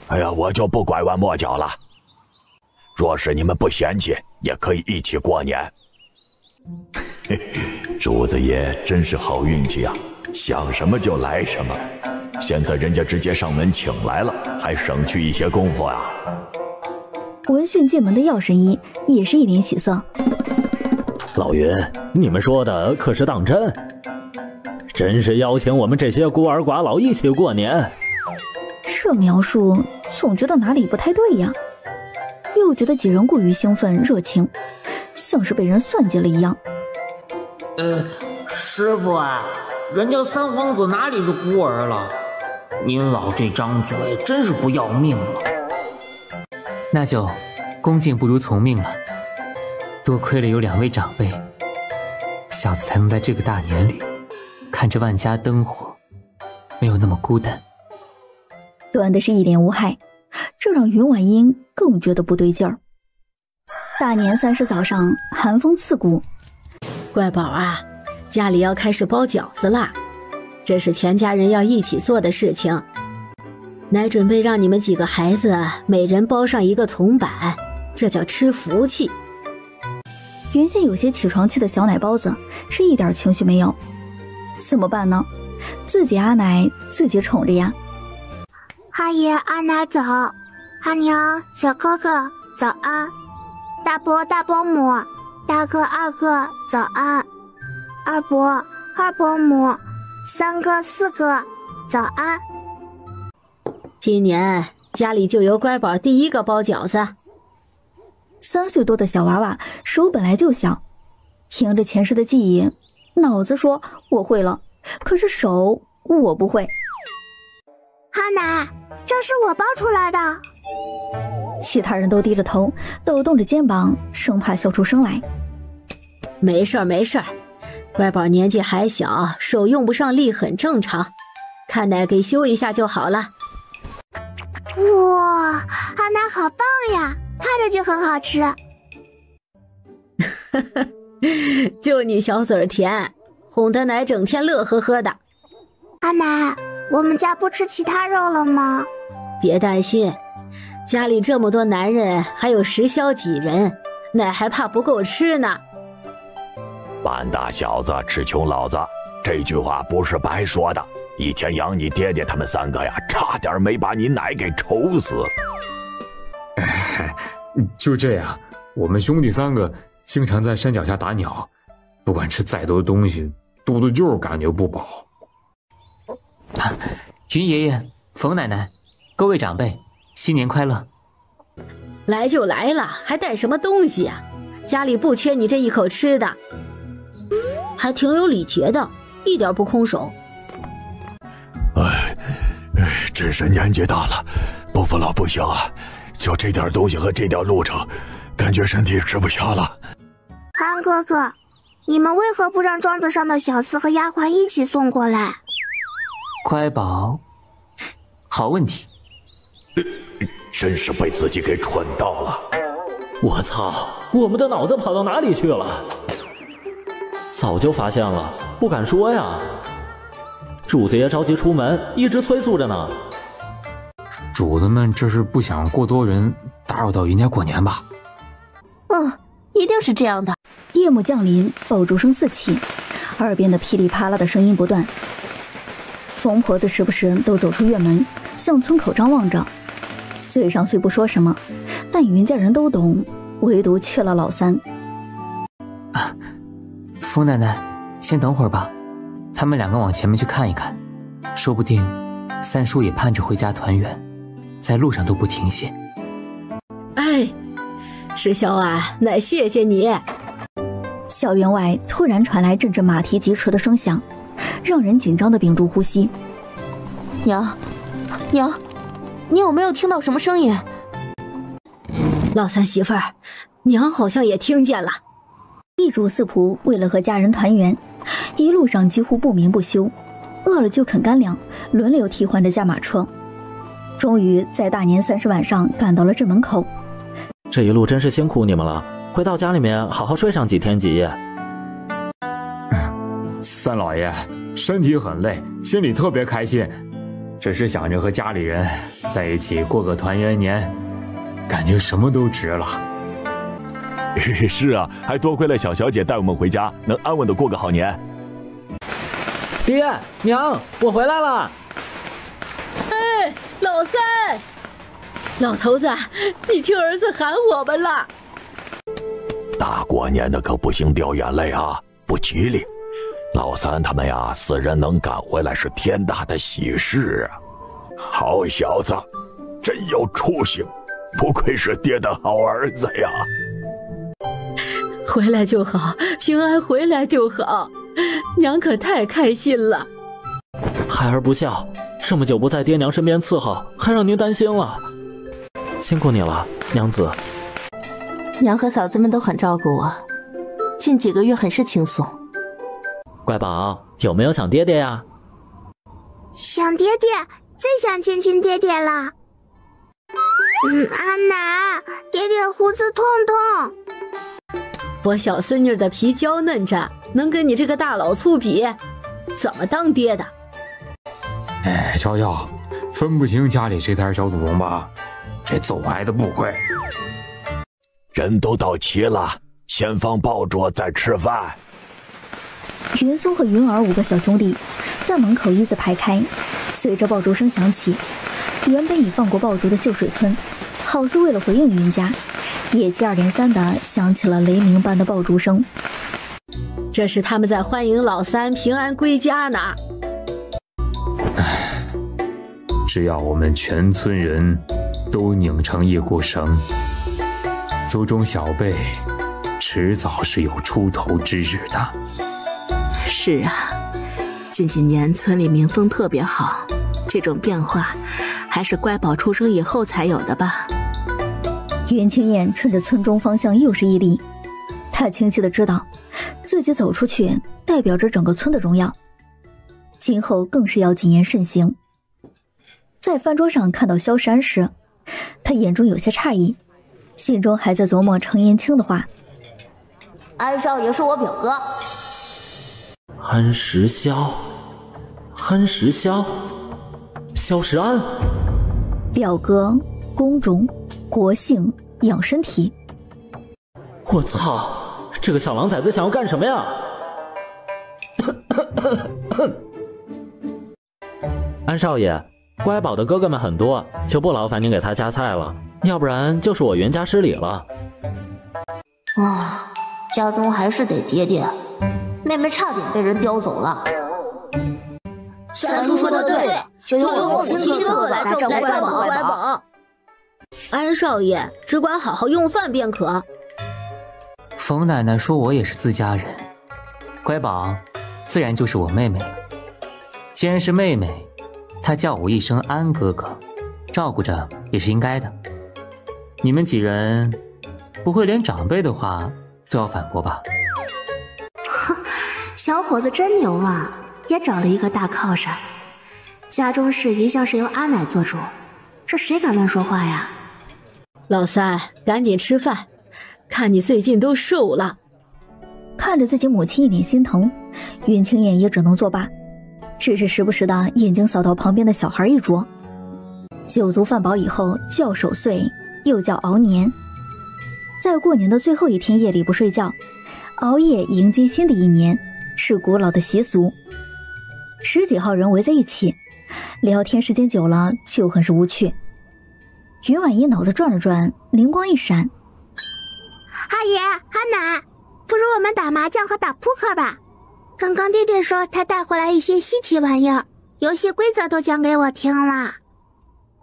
哎呀，我就不拐弯抹角了，若是你们不嫌弃，也可以一起过年。主子爷真是好运气啊，想什么就来什么。现在人家直接上门请来了，还省去一些功夫啊。闻讯进门的药神医也是一脸喜色。老云，你们说的可是当真？真是邀请我们这些孤儿寡老一起过年？这描述总觉得哪里不太对呀，又觉得几人过于兴奋热情，像是被人算计了一样。师傅啊，人家3皇子哪里是孤儿了？您老这张嘴真是不要命了。那就恭敬不如从命了。多亏了有2位长辈，小子才能在这个大年里看着万家灯火，没有那么孤单。端的是一脸无害，这让云婉英更觉得不对劲儿。大年30早上，寒风刺骨。乖宝啊，家里要开始包饺子啦，这是全家人要一起做的事情。奶准备让你们几个孩子每人包上1个铜板，这叫吃福气。原先有些起床气的小奶包子是一点情绪没有，怎么办呢？自己阿奶自己宠着呀。阿爷阿奶早，阿娘小哥哥早安，大伯大伯母，大哥二哥早安，二伯二伯母，3个4个早安。今年家里就由乖宝第1个包饺子。3岁多的小娃娃手本来就小，凭着前世的记忆，脑子说我会了，可是手我不会。阿奶，这是我包出来的。其他人都低着头，抖动着肩膀，生怕笑出声来。没事儿没事儿，乖宝年纪还小，手用不上力很正常，看奶给修一下就好了。哇，阿奶好棒呀，看着就很好吃。就你小嘴甜，哄得奶整天乐呵呵的。阿奶，我们家不吃其他肉了吗？别担心，家里这么多男人，还有10小几人，奶还怕不够吃呢。半大小子吃穷老子，这句话不是白说的。以前养你爹爹他们3个呀，差点没把你奶给愁死。就这样，我们兄弟3个经常在山脚下打鸟，不管吃再多东西，肚子就是感觉不饱。云爷爷、冯奶奶，各位长辈，新年快乐！来就来了，还带什么东西呀？家里不缺你这一口吃的，还挺有礼节的，一点不空手。真是年纪大了，不服老不行啊！就这点东西和这点路程，感觉身体吃不下了。安哥哥，你们为何不让庄子上的小厮和丫鬟一起送过来？乖宝，好问题。真是被自己给蠢到了。我操，我们的脑子跑到哪里去了？早就发现了，不敢说呀。主子爷着急出门，一直催促着呢。主子们这是不想过多人打扰到云家过年吧？一定是这样的。夜幕降临，爆竹声四起，耳边的噼里啪啦的声音不断。疯婆子时不时都走出院门，向村口张望着，嘴上虽不说什么，但云家人都懂，唯独缺了老三。冯奶奶，先等会儿吧，他们两个往前面去看一看，说不定三叔也盼着回家团圆，在路上都不停歇。哎，师兄啊，乃谢谢你。校园外突然传来阵阵马蹄疾驰的声响，让人紧张的屏住呼吸。娘，你有没有听到什么声音？老三媳妇儿，娘好像也听见了。一主四仆为了和家人团圆，一路上几乎不眠不休，饿了就啃干粮，轮流替换着驾马车。终于在大年30晚上赶到了镇门口。这一路真是辛苦你们了，回到家里面好好睡上几天几夜。三老爷身体很累，心里特别开心，只是想着和家里人在一起过个团圆年，感觉什么都值了。是啊，还多亏了小小姐带我们回家，能安稳的过个好年。爹娘，我回来了。哎，老三，老头子，你听儿子喊我们了。大过年的可不行掉眼泪啊，不吉利。老三他们呀，死人能赶回来是天大的喜事啊！好小子，真有出息，不愧是爹的好儿子呀！回来就好，平安回来就好，娘可太开心了。孩儿不孝，这么久不在爹娘身边伺候，还让您担心了，辛苦你了，娘子。娘和嫂子们都很照顾我，近几个月很是轻松。乖宝，有没有想爹爹呀？想爹爹，最想亲亲爹爹了。阿奶，爹爹胡子痛痛。我小孙女的皮娇嫩着，能跟你这个大老粗比？怎么当爹的？哎，乔乔，分不清家里谁才是小祖宗吧？这揍孩子不亏。人都到齐了，先放爆竹再吃饭。云松和云儿5个小兄弟在门口一字排开，随着爆竹声响起，原本已放过爆竹的秀水村，好似为了回应云家，也接二连三地响起了雷鸣般的爆竹声。这是他们在欢迎老三平安归家呢。只要我们全村人都拧成一股绳，族中小辈迟早是有出头之日的。是啊，近几年村里民风特别好，这种变化还是乖宝出生以后才有的吧。袁青燕趁着村中方向又是一礼，她清晰地知道自己走出去代表着整个村的荣耀，今后更是要谨言慎行。在饭桌上看到萧山时，她眼中有些诧异，心中还在琢磨程延青的话。安少爷是我表哥。安石萧，萧石安，表哥，宫中，国姓，养身体。我操，这个小狼崽子想要干什么呀？安少爷，乖宝的哥哥们很多，就不劳烦您给他夹菜了，要不然就是我袁家失礼了。家中还是得爹爹，妹妹差点被人叼走了。三叔说的对，就由我们亲自来照顾乖宝。安少爷只管好好用饭便可。冯奶奶说我也是自家人，乖宝自然就是我妹妹了。既然是妹妹，她叫我一声安哥哥，照顾着也是应该的。你们几人不会连长辈的话都要反驳吧？哼，小伙子真牛啊，也找了一个大靠山。家中事一向是由阿奶做主，这谁敢乱说话呀？老三，赶紧吃饭，看你最近都瘦了。看着自己母亲一脸心疼，云青燕也只能作罢，只是时不时的眼睛扫到旁边的小孩一桌。酒足饭饱以后就要守岁，又叫熬年。在过年的最后一天夜里不睡觉，熬夜迎接新的一年是古老的习俗。10几号人围在一起聊天，时间久了就很是无趣。云婉仪脑子转了转，灵光一闪：阿爷阿奶，不如我们打麻将和打扑克吧。刚刚爹爹说他带回来一些稀奇玩意儿，游戏规则都讲给我听了。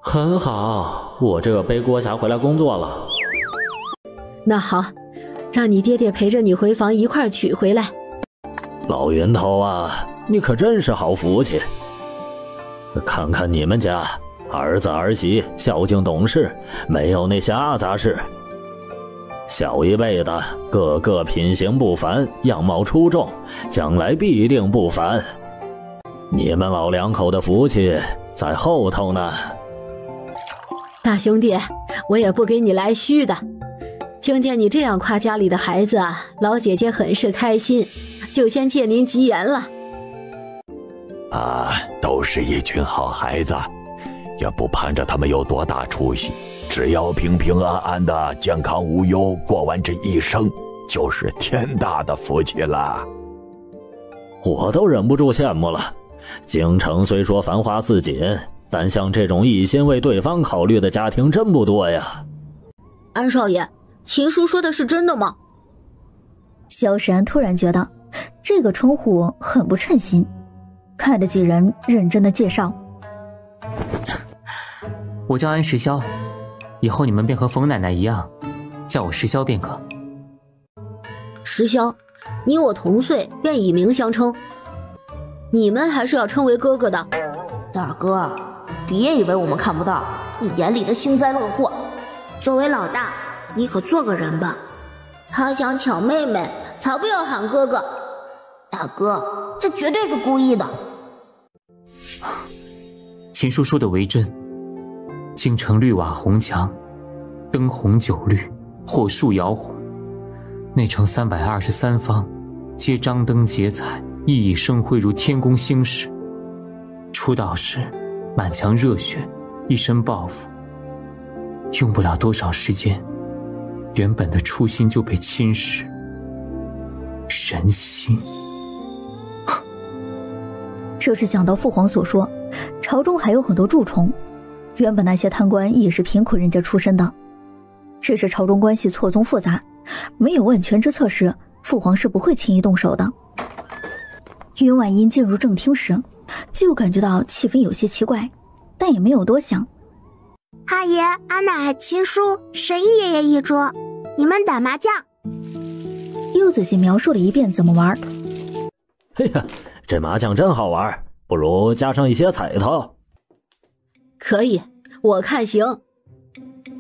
很好，我这个背锅侠回来工作了。那好，让你爹爹陪着你回房一块儿取回来。老云头啊，你可真是好福气。看看你们家儿子儿媳孝敬懂事，没有那些阿杂事。小一辈的个个品行不凡，样貌出众，将来必定不凡。你们老两口的福气在后头呢。大兄弟，我也不给你来虚的。听见你这样夸家里的孩子啊，老姐姐很是开心，就先借您吉言了。都是一群好孩子，也不盼着他们有多大出息，只要平平安安的、健康无忧过完这一生，就是天大的福气了。我都忍不住羡慕了。京城虽说繁华似锦，但像这种一心为对方考虑的家庭真不多呀。安少爷，秦叔说的是真的吗？萧时安突然觉得这个称呼很不称心，看着几人认真的介绍：我叫安石霄，以后你们便和冯奶奶一样，叫我石霄便可。石霄，你我同岁，便以名相称，你们还是要称为哥哥的。大哥，别以为我们看不到你眼里的幸灾乐祸。作为老大，你可做个人吧。他想抢妹妹，才不要喊哥哥。大哥，这绝对是故意的。秦叔说的为真，京城绿瓦红墙，灯红酒绿，火树摇红，内城323方，皆张灯结彩，熠熠生辉，如天宫星矢。出道时满腔热血，一身抱负，用不了多少时间，原本的初心就被侵蚀。人心。这是想到父皇所说，朝中还有很多蛀虫，原本那些贪官也是贫苦人家出身的，只是朝中关系错综复杂，没有万全之策时，父皇是不会轻易动手的。云婉音进入正厅时，就感觉到气氛有些奇怪，但也没有多想。阿爷、阿奶、秦叔、神医爷爷一桌，你们打麻将。又仔细描述了一遍怎么玩。嘿呀，这麻将真好玩，不如加上一些彩头。可以，我看行。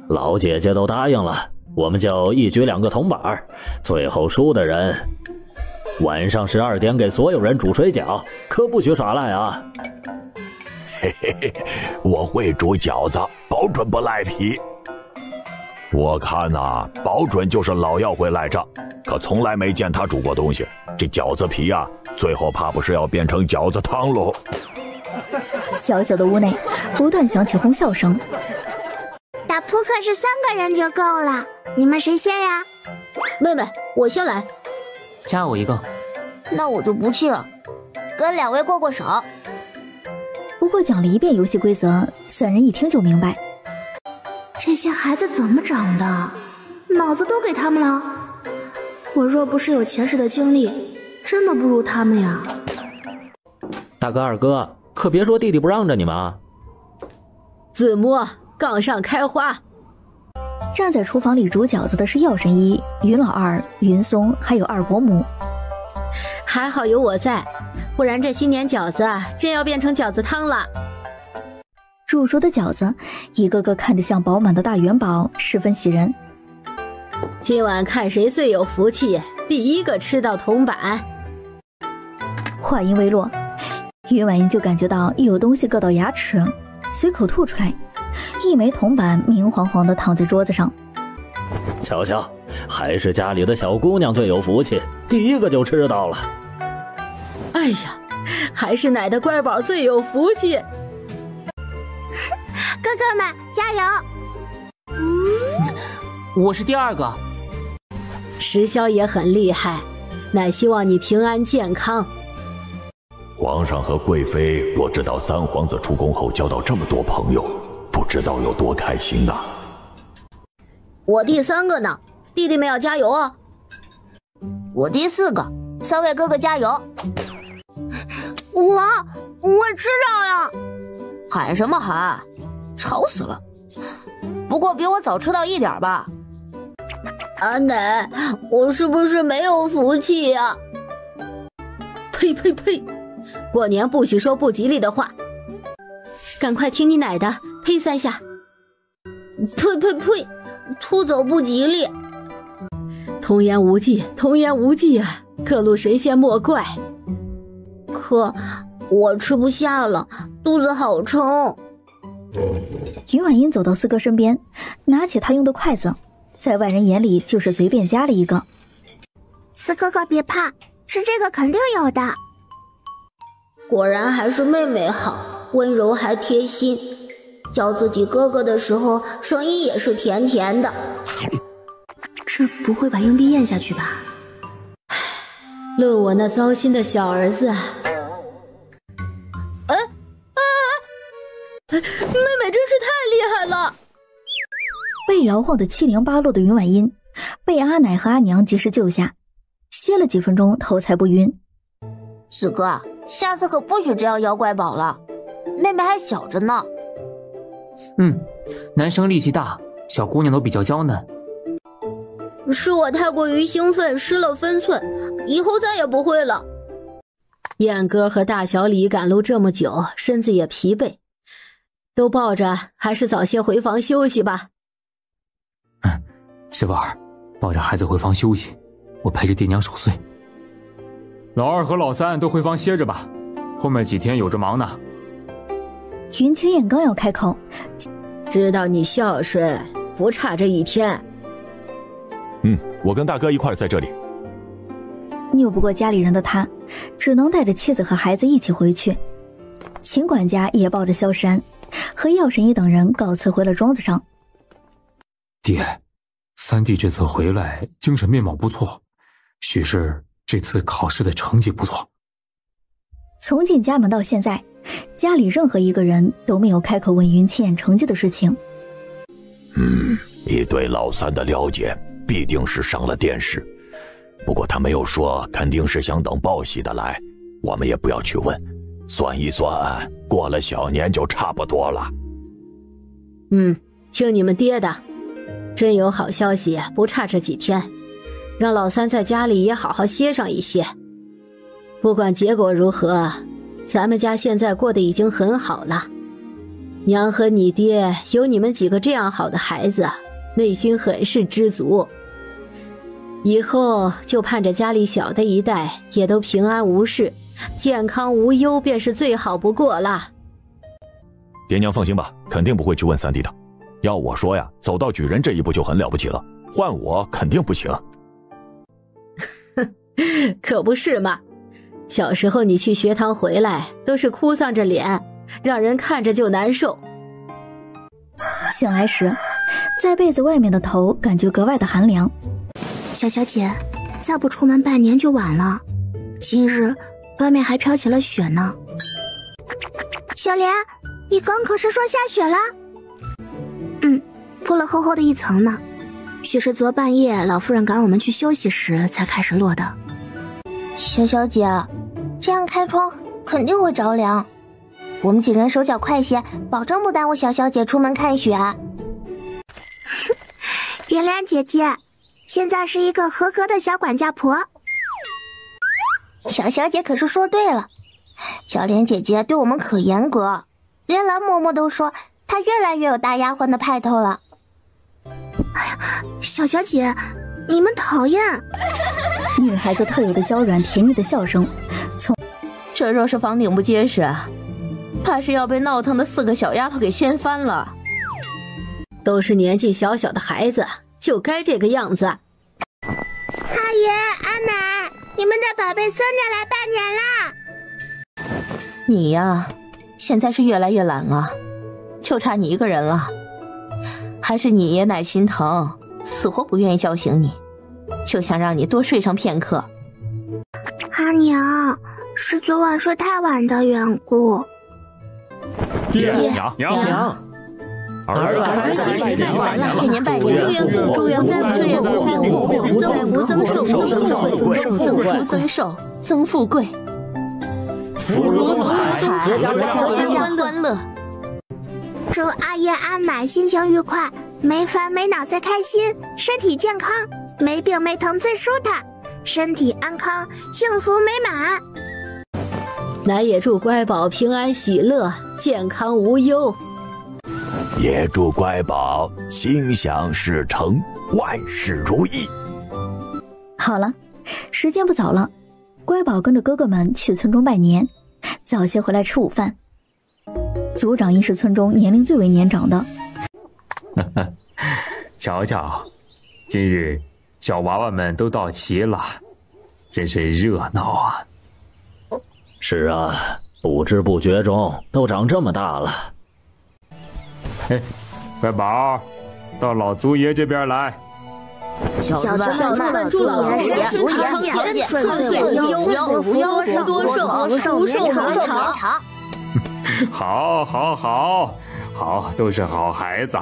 老姐姐都答应了，我们就一局2个铜板，最后输的人晚上12点给所有人煮水饺，可不许耍赖啊！嘿嘿嘿，我会煮饺子，保准不赖皮。我看保准就是老要会赖账，可从来没见他煮过东西。这饺子皮最后怕不是要变成饺子汤喽？小小的屋内不断响起哄笑声。打扑克是3个人就够了，你们谁先呀？妹妹，我先来。加我一个。那我就不气了，跟2位过过手。不过讲了一遍游戏规则，3人一听就明白。这些孩子怎么长的？脑子都给他们了。我若不是有前世的经历，真的不如他们呀。大哥二哥，可别说弟弟不让着你们啊。自摸杠上开花。站在厨房里煮饺子的是药神医、云老二、云松，还有二伯母。还好有我在，不然这新年饺子真要变成饺子汤了。煮熟的饺子一个个看着像饱满的大元宝，十分喜人。今晚看谁最有福气，第一个吃到铜板。话音未落，云婉音就感觉到有东西硌到牙齿，随口吐出来，一枚铜板明晃晃地躺在桌子上。瞧瞧，还是家里的小姑娘最有福气，第一个就吃到了。哎呀，还是奶的乖宝最有福气。哥哥们加油！我是第2个。石霄也很厉害，乃希望你平安健康。皇上和贵妃若知道三皇子出宫后交到这么多朋友，不知道有多开心呐。我第3个呢，弟弟们要加油啊！我第4个，3位哥哥加油！我知道呀。喊什么喊？吵死了！不过比我早吃到1点吧。阿奶，我是不是没有福气呀？呸呸呸！过年不许说不吉利的话。赶快听你奶的，呸3下。呸呸呸！吐走不吉利。童言无忌，童言无忌啊！各路神仙莫怪。可我吃不下了，肚子好撑。云婉音走到4哥身边，拿起他用的筷子，在外人眼里就是随便夹了一个。4哥哥别怕，吃这个肯定有的。果然还是妹妹好，温柔还贴心。叫自己哥哥的时候，声音也是甜甜的。这不会把硬币咽下去吧？论我那糟心的小儿子。妹妹真是太厉害了！被摇晃得七零八落的云婉音，被阿奶和阿娘及时救下，歇了几分钟，头才不晕。4哥，下次可不许这样妖怪宝了，妹妹还小着呢。男生力气大，小姑娘都比较娇嫩。是我太过于兴奋，失了分寸，以后再也不会了。燕哥和大小李赶路这么久，身子也疲惫，都抱着，还是早些回房休息吧。媳妇儿，抱着孩子回房休息，我陪着爹娘守岁。老2和老3都回房歇着吧，后面几天有着忙呢。云清燕刚要开口，知道你孝顺，不差这一天。我跟大哥一块在这里。拗不过家里人的他，只能带着妻子和孩子一起回去。秦管家也抱着萧山和药神医等人告辞回了庄子上。爹，3弟这次回来精神面貌不错，许是这次考试的成绩不错。从进家门到现在，家里任何一个人都没有开口问云清燕成绩的事情。你对老3的了解必定是上了电视，不过他没有说，肯定是想等报喜的来，我们也不要去问，算一算，过了小年就差不多了。听你们爹的，真有好消息，不差这几天，让老3在家里也好好歇上一歇。不管结果如何，咱们家现在过得已经很好了。娘和你爹有你们几个这样好的孩子，内心很是知足。以后就盼着家里小的一代也都平安无事，健康无忧，便是最好不过了。爹娘放心吧，肯定不会去问3弟的。要我说呀，走到举人这一步就很了不起了，换我肯定不行。可不是嘛，小时候你去学堂回来都是哭丧着脸，让人看着就难受。醒来时，在被子外面的头感觉格外的寒凉。小小姐，再不出门半年就晚了，今日外面还飘起了雪呢。小莲，你刚可是说下雪了？铺了厚厚的一层呢，许是昨半夜老夫人赶我们去休息时才开始落的。小小姐，这样开窗肯定会着凉，我们几人手脚快些，保证不耽误小小姐出门看雪。原谅姐姐，现在是一个合格的小管家婆。小小姐可是说对了，小莲姐姐对我们可严格，连蓝嬷嬷都说她越来越有大丫鬟的派头了。哎呀，小小姐，你们讨厌！女孩子特有的娇软甜蜜的笑声，这若是房顶不结实，怕是要被闹腾的4个小丫头给掀翻了。都是年纪小小的孩子，就该这个样子。阿爷、阿奶，你们的宝贝孙女来拜年啦！你呀，现在是越来越懒了，就差你一个人了。还是你爷奶心疼，死活不愿意叫醒你，就想让你多睡上片刻。阿娘，是昨晚睡太晚的缘故。爹娘，儿子喜庆完了，给您拜年，祝愿福增福增寿，增富贵，福如东海，阖家欢乐。祝阿爷阿奶心情愉快，没烦没恼最开心，身体健康，没病没疼最舒坦，身体安康，幸福美满。奶也祝乖宝平安喜乐，健康无忧。也祝乖宝心想事成，万事如意。好了，时间不早了，乖宝跟着哥哥们去村中拜年，早些回来吃午饭。族长亦是村中年龄最为年长的。瞧瞧，今日小娃娃们都到齐了，真是热闹啊！是啊，不知不觉中都长这么大了。乖宝，到老族爷这边来。小子们祝老族爷身体健康，顺遂无忧，福多寿，福寿绵长。好，都是好孩子。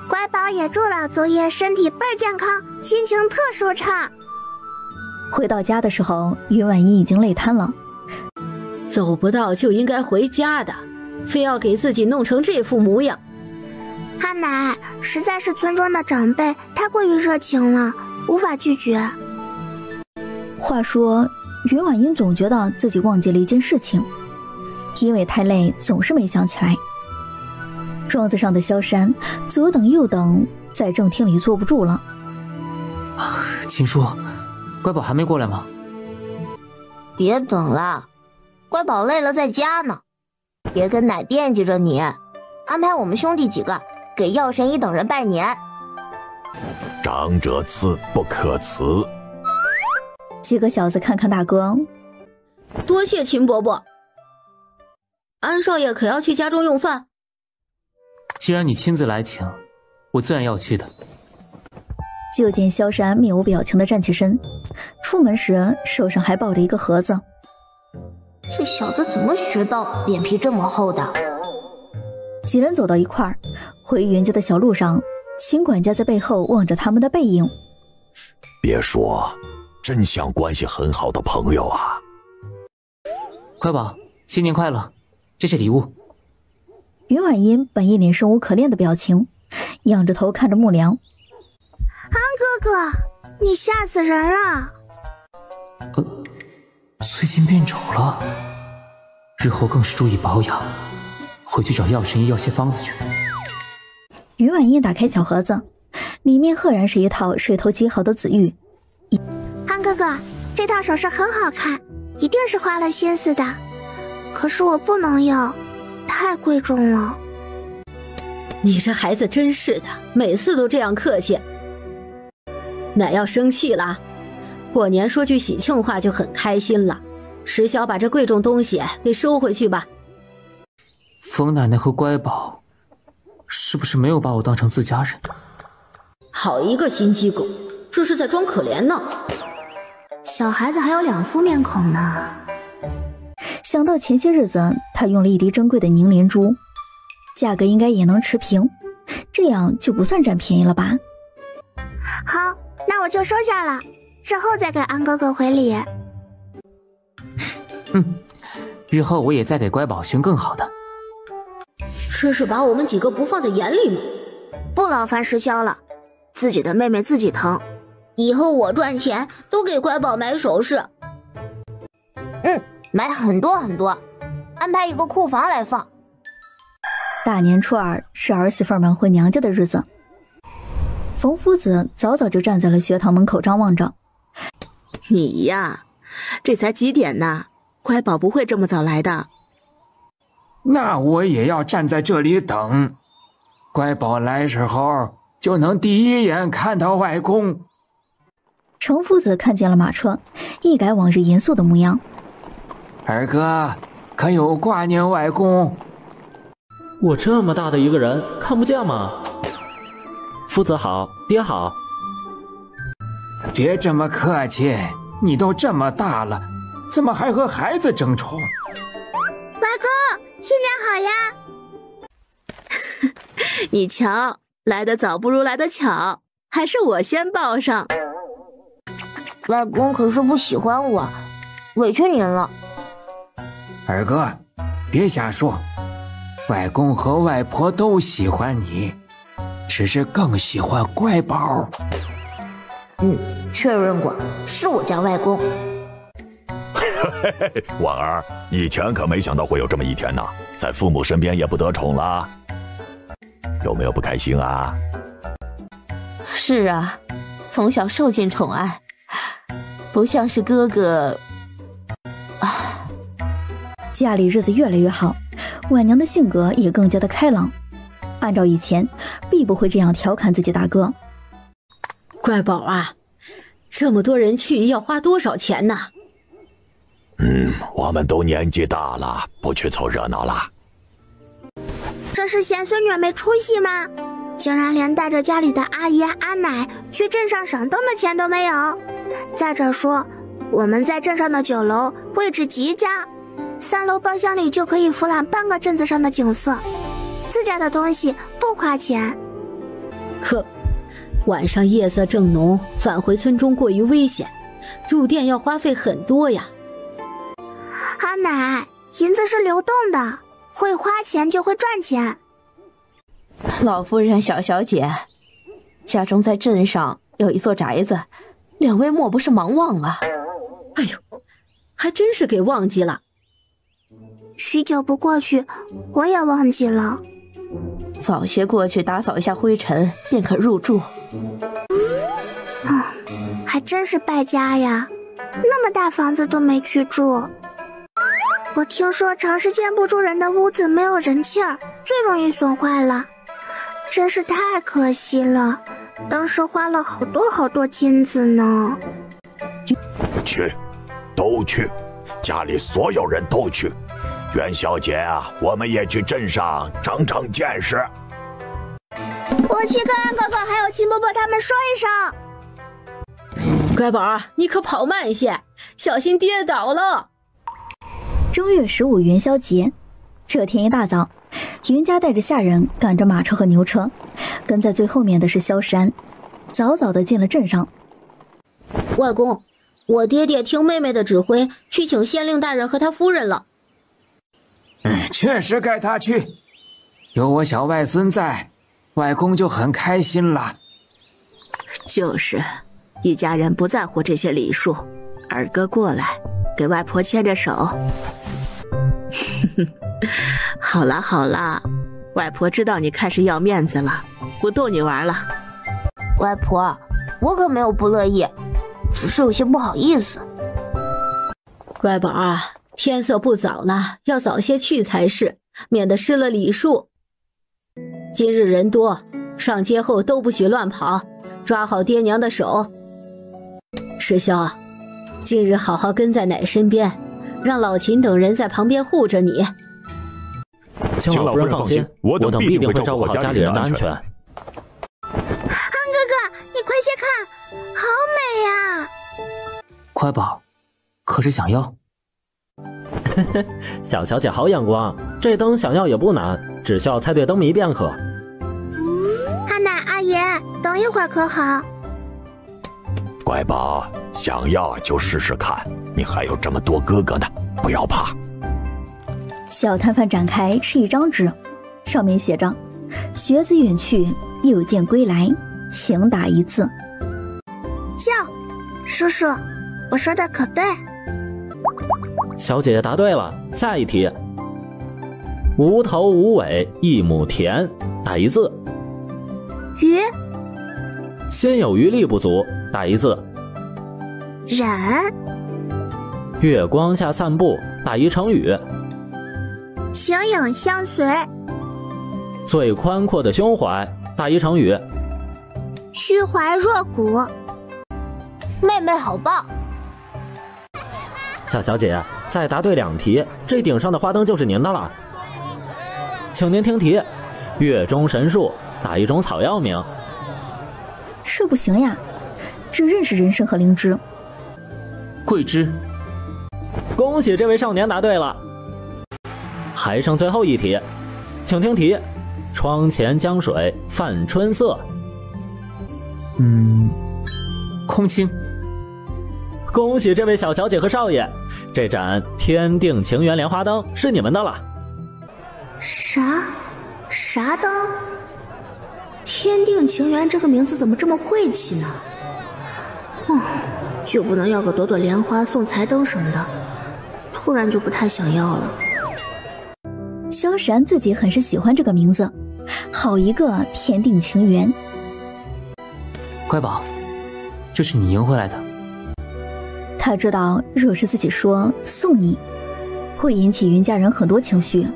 乖宝也祝老族爷身体倍儿健康，心情特舒畅。回到家的时候，云婉音已经累瘫了。走不到就应该回家的，非要给自己弄成这副模样。阿奶，实在是村庄的长辈太过于热情了，无法拒绝。话说，云婉音总觉得自己忘记了一件事情，因为太累，总是没想起来。庄子上的萧山左等右等，在正厅里坐不住了。秦叔，乖宝还没过来吗？别等了，乖宝累了在家呢。别跟奶惦记着你，安排我们兄弟几个给药神一等人拜年。长者赐不可辞。几个小子看看大哥，多谢秦伯伯。安少爷可要去家中用饭？既然你亲自来请，我自然要去的。就见萧山面无表情地站起身，出门时手上还抱着一个盒子。这小子怎么学到脸皮这么厚的？几人走到一块儿，回云家的小路上，秦管家在背后望着他们的背影。别说，真像关系很好的朋友啊。乖宝，新年快乐，这是礼物。云婉音本一脸生无可恋的表情，仰着头看着木良。安哥哥，你吓死人了！最近变丑了，日后更是注意保养，回去找药神医要些方子去。云婉音打开小盒子，里面赫然是一套水头极好的紫玉。安哥哥，这套首饰很好看，一定是花了心思的，可是我不能要，太贵重了。你这孩子真是的，每次都这样客气。奶要生气了，过年说句喜庆话就很开心了，石小把这贵重东西给收回去吧。冯奶奶和乖宝是不是没有把我当成自家人？好一个心机狗，这是在装可怜呢。小孩子还有两副面孔呢。想到前些日子他用了一滴珍贵的凝莲珠，价格应该也能持平，这样就不算占便宜了吧。好，那我就收下了，之后再给安哥哥回礼。日后我也再给乖宝寻更好的。这是把我们几个不放在眼里吗？不劳烦石骁了，自己的妹妹自己疼。以后我赚钱都给乖宝买首饰。买很多很多，安排一个库房来放。大年初二是儿媳妇们回娘家的日子，冯夫子早早就站在了学堂门口张望着。你呀，这才几点呢？乖宝不会这么早来的。那我也要站在这里等，乖宝来时候就能第一眼看到外公。程夫子看见了马车，一改往日严肃的模样。二哥，可有挂念外公？我这么大的一个人，看不见吗？夫子好，爹好。别这么客气，你都这么大了，怎么还和孩子争宠？外公，新年好呀！你瞧，来得早不如来得巧，还是我先报上。外公可是不喜欢我，委屈您了。二哥，别瞎说，外公和外婆都喜欢你，只是更喜欢乖宝。确认过，是我家外公。婉儿，以前可没想到会有这么一天呢，在父母身边也不得宠了，有没有不开心啊？是啊，从小受尽宠爱，不像是哥哥。家里日子越来越好，婉娘的性格也更加的开朗。按照以前，必不会这样调侃自己大哥。乖宝啊，这么多人去要花多少钱呢？我们都年纪大了，不去凑热闹了。这是嫌孙女没出息吗？竟然连带着家里的阿姨阿奶去镇上赏灯的钱都没有。再者说，我们在镇上的酒楼位置极佳，3楼包厢里就可以俯览半个镇子上的景色，自家的东西不花钱。可晚上夜色正浓，返回村中过于危险，住店要花费很多呀。阿奶，银子是流动的，会花钱就会赚钱。老夫人、小小姐，家中在镇上有一座宅子，两位莫不是忙忘了？哎呦，还真是给忘记了。许久不过去，我也忘记了。早些过去打扫一下灰尘，便可入住。还真是败家呀，那么大房子都没去住。我听说长时间不住人的屋子没有人气儿，最容易损坏了，真是太可惜了。当时花了好多金子呢。去，都去，家里所有人都去。元宵节啊，我们也去镇上长长见识。我去跟安哥哥还有秦伯伯他们说一声。乖宝儿，你可跑慢些，小心跌倒了。正月15元宵节，这天一大早，云家带着下人赶着马车和牛车，跟在最后面的是萧山，早早的进了镇上。外公，我爹爹听妹妹的指挥，去请县令大人和他夫人了。确实该他去，有我小外孙在，外公就很开心了。就是，一家人不在乎这些礼数。二哥过来，给外婆牵着手。好啦好啦，外婆知道你开始要面子了，不逗你玩了。外婆，我可没有不乐意，只是有些不好意思。乖宝啊，天色不早了，要早些去才是，免得失了礼数。今日人多，上街后都不许乱跑，抓好爹娘的手。师兄，今日好好跟在奶身边，让老秦等人在旁边护着你。请老夫人放心，我等必定会照顾好家里人的安全。安哥哥，你快些看，好美呀！乖宝，可是想要？小小姐好眼光，这灯想要也不难，只需要猜对灯谜便可。阿奶阿爷，等一会儿可好？乖宝，想要就试试看，你还有这么多哥哥呢，不要怕。小摊贩展开是一张纸，上面写着：学子远去，又见归来，请打一字。笑，叔叔，我说的可对？小姐姐答对了，下一题。无头无尾一亩田，打一字。鱼。心有余力不足，打一字。忍。月光下散步，打一成语。形影相随。最宽阔的胸怀，打一成语。虚怀若谷。妹妹好棒。小小姐，再答对2题，这顶上的花灯就是您的了。请您听题：月中神树，打一种草药名。这不行呀，只认识人参和灵芝。桂枝。恭喜这位少年答对了。还剩最后一题，请听题：窗前江水泛春色。空青。恭喜这位小小姐和少爷，这盏天定情缘莲花灯是你们的了。啥灯？天定情缘这个名字怎么这么晦气呢？就不能要个朵朵莲花送财灯什么的？突然就不太想要了。萧闪自己很是喜欢这个名字，好一个天定情缘。乖宝，这是你赢回来的。他知道若是自己说送你，会引起云家人很多情绪，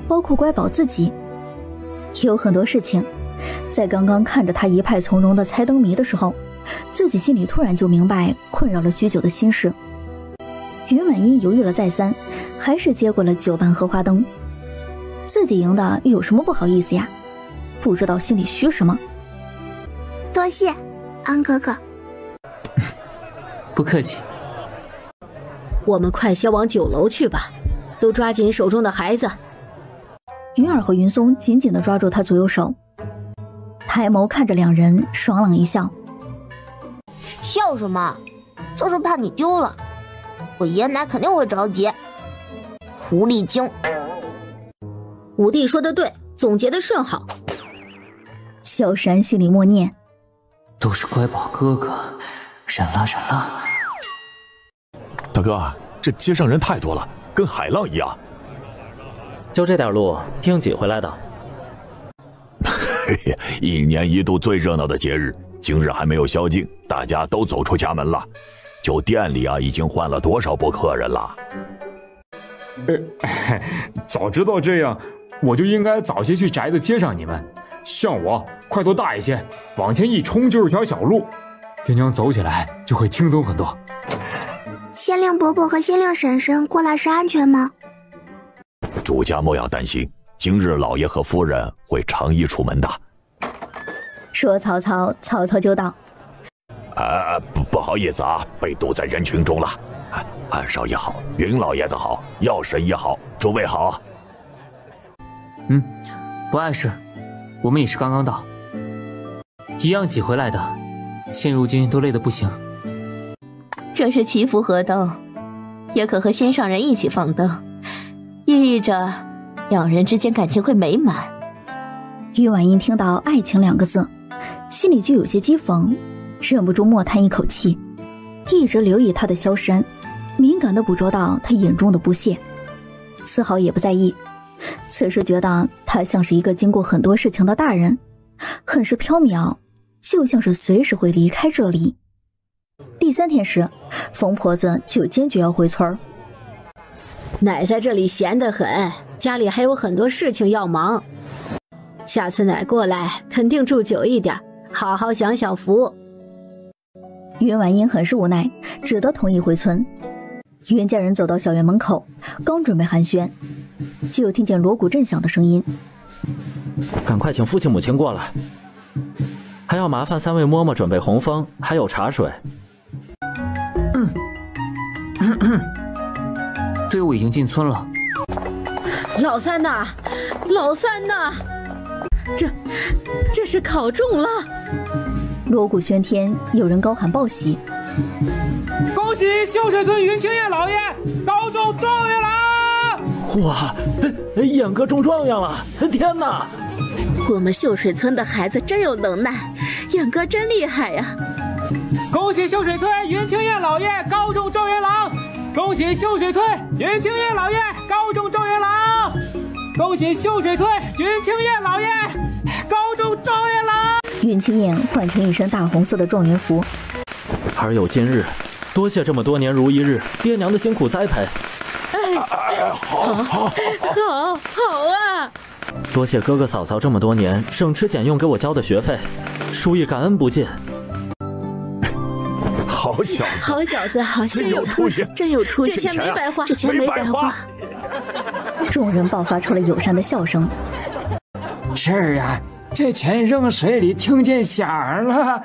包括乖宝自己。有很多事情，在刚刚看着他一派从容的猜灯谜的时候，自己心里突然就明白困扰了许久的心事。云婉音犹豫了再三，还是接过了9瓣荷花灯。自己赢的有什么不好意思呀？不知道心里虚什么。多谢安哥哥。不客气。我们快些往酒楼去吧，都抓紧手中的孩子。云儿和云松紧紧地抓住他左右手，抬眸看着两人，爽朗一笑。笑什么？就是怕你丢了，我爷奶肯定会着急。狐狸精。五弟说的对，总结的甚好。萧闪心里默念：都是乖宝哥哥，忍了。大哥，这街上人太多了，跟海浪一样。就这点路，硬挤回来的。嘿嘿，一年一度最热闹的节日，今日还没有宵禁，大家都走出家门了。就店里啊，已经换了多少波客人了？早知道这样，我就应该早些去宅子接上你们。像我，块头大一些，往前一冲就是条小路，爹娘走起来就会轻松很多。县令伯伯和县令婶婶过来是安全吗？主家莫要担心，今日老爷和夫人会长衣出门的。说曹操，曹操就到。不好意思啊，被堵在人群中了。安少爷好，云老爷子好，药神也好，诸位好。不碍事，我们也是刚刚到，一样挤回来的，现如今都累得不行。这是祈福河灯，也可和心上人一起放灯，寓意着两人之间感情会美满。玉婉音听到爱情2个字，心里就有些讥讽，忍不住默叹一口气。一直留意他的萧山，敏感地捕捉到他眼中的不屑，丝毫也不在意。此时觉得他像是一个经过很多事情的大人，很是飘渺，就像是随时会离开这里。第3天时，疯婆子就坚决要回村。奶在这里闲得很，家里还有很多事情要忙。下次奶过来肯定住久一点，好好享享福。云婉音很是无奈，只得同意回村。云家人走到小院门口，刚准备寒暄，就听见锣鼓震响的声音。赶快请父亲母亲过来，还要麻烦3位嬷嬷准备红枫，还有茶水。队伍已经进村了。老三呐，老三呐，这是考中了！锣鼓喧天，有人高喊报喜。恭喜秀水村云清燕老爷高中状元啦！哇，燕哥中状元了！天哪！我们秀水村的孩子真有能耐，燕哥真厉害呀！恭喜秀水村云清燕老爷高中状元郎！恭喜秀水村云清燕老爷高中状元郎！恭喜秀水村云清燕老爷高中状元郎！云清燕换成一身大红色的状元服。儿有今日，多谢这么多年如一日爹娘的辛苦栽培。好啊！多谢哥哥嫂嫂这么多年省吃俭用给我交的学费，叔亦感恩不尽。好小子，好小子，好真有出息，真有出息！这钱没白花，这钱没白花。众人爆发出了友善的笑声。是啊，这钱扔水里听见响了。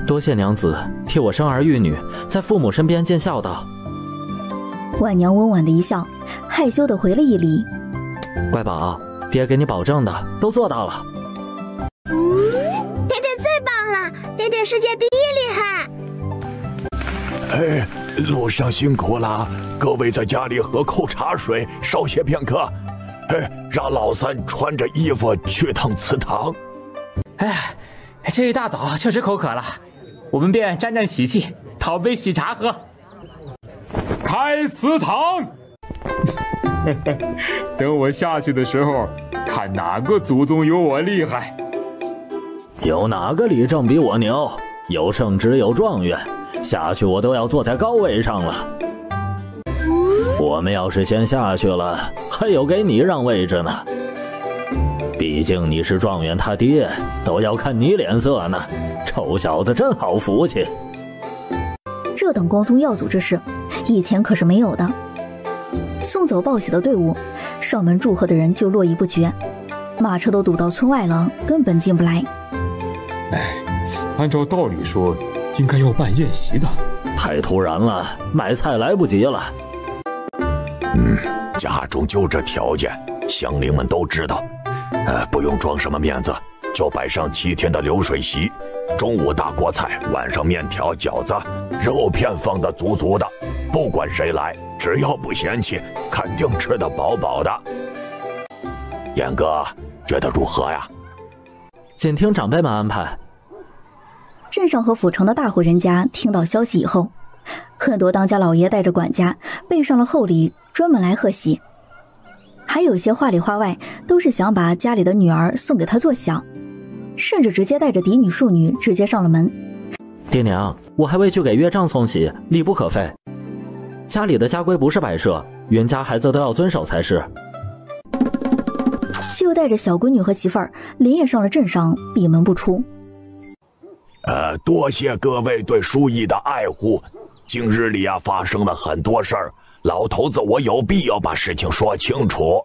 多谢娘子替我生儿育女，在父母身边尽孝道。婉娘温婉的一笑，害羞的回了一礼。乖宝，爹给你保证的都做到了。爹爹最棒了，爹爹世界第一厉害。哎，路上辛苦了，各位在家里喝口茶水，稍歇片刻。哎，让老三穿着衣服去趟祠堂。哎，这一大早确实口渴了，我们便沾沾喜气，讨杯喜茶喝。开祠堂！等我下去的时候，看哪个祖宗有我厉害。有哪个里正比我牛？有圣旨有状元，下去我都要坐在高位上了。我们要是先下去了，还有给你让位置呢。毕竟你是状元他爹，都要看你脸色呢。臭小子真好福气。这等光宗耀祖之事，以前可是没有的。送走报喜的队伍，上门祝贺的人就络绎不绝，马车都堵到村外了，根本进不来。哎，按照道理说，应该要办宴席的。太突然了，买菜来不及了。家中就这条件，乡邻们都知道。不用装什么面子，就摆上7天的流水席，中午大锅菜，晚上面条饺子，肉片放得足足的，不管谁来，只要不嫌弃，肯定吃得饱饱的。严哥觉得如何呀？仅听长辈们安排。镇上和府城的大户人家听到消息以后，很多当家老爷带着管家备上了厚礼，专门来贺喜。还有些话里话外都是想把家里的女儿送给他做小，甚至直接带着嫡女庶女直接上了门。爹娘，我还未去给岳丈送喜，礼不可废。家里的家规不是摆设，云家孩子都要遵守才是。就带着小闺女和媳妇儿连夜上了镇上，闭门不出。多谢各位对叔姨的爱护。今日里发生了很多事儿，老头子我有必要把事情说清楚。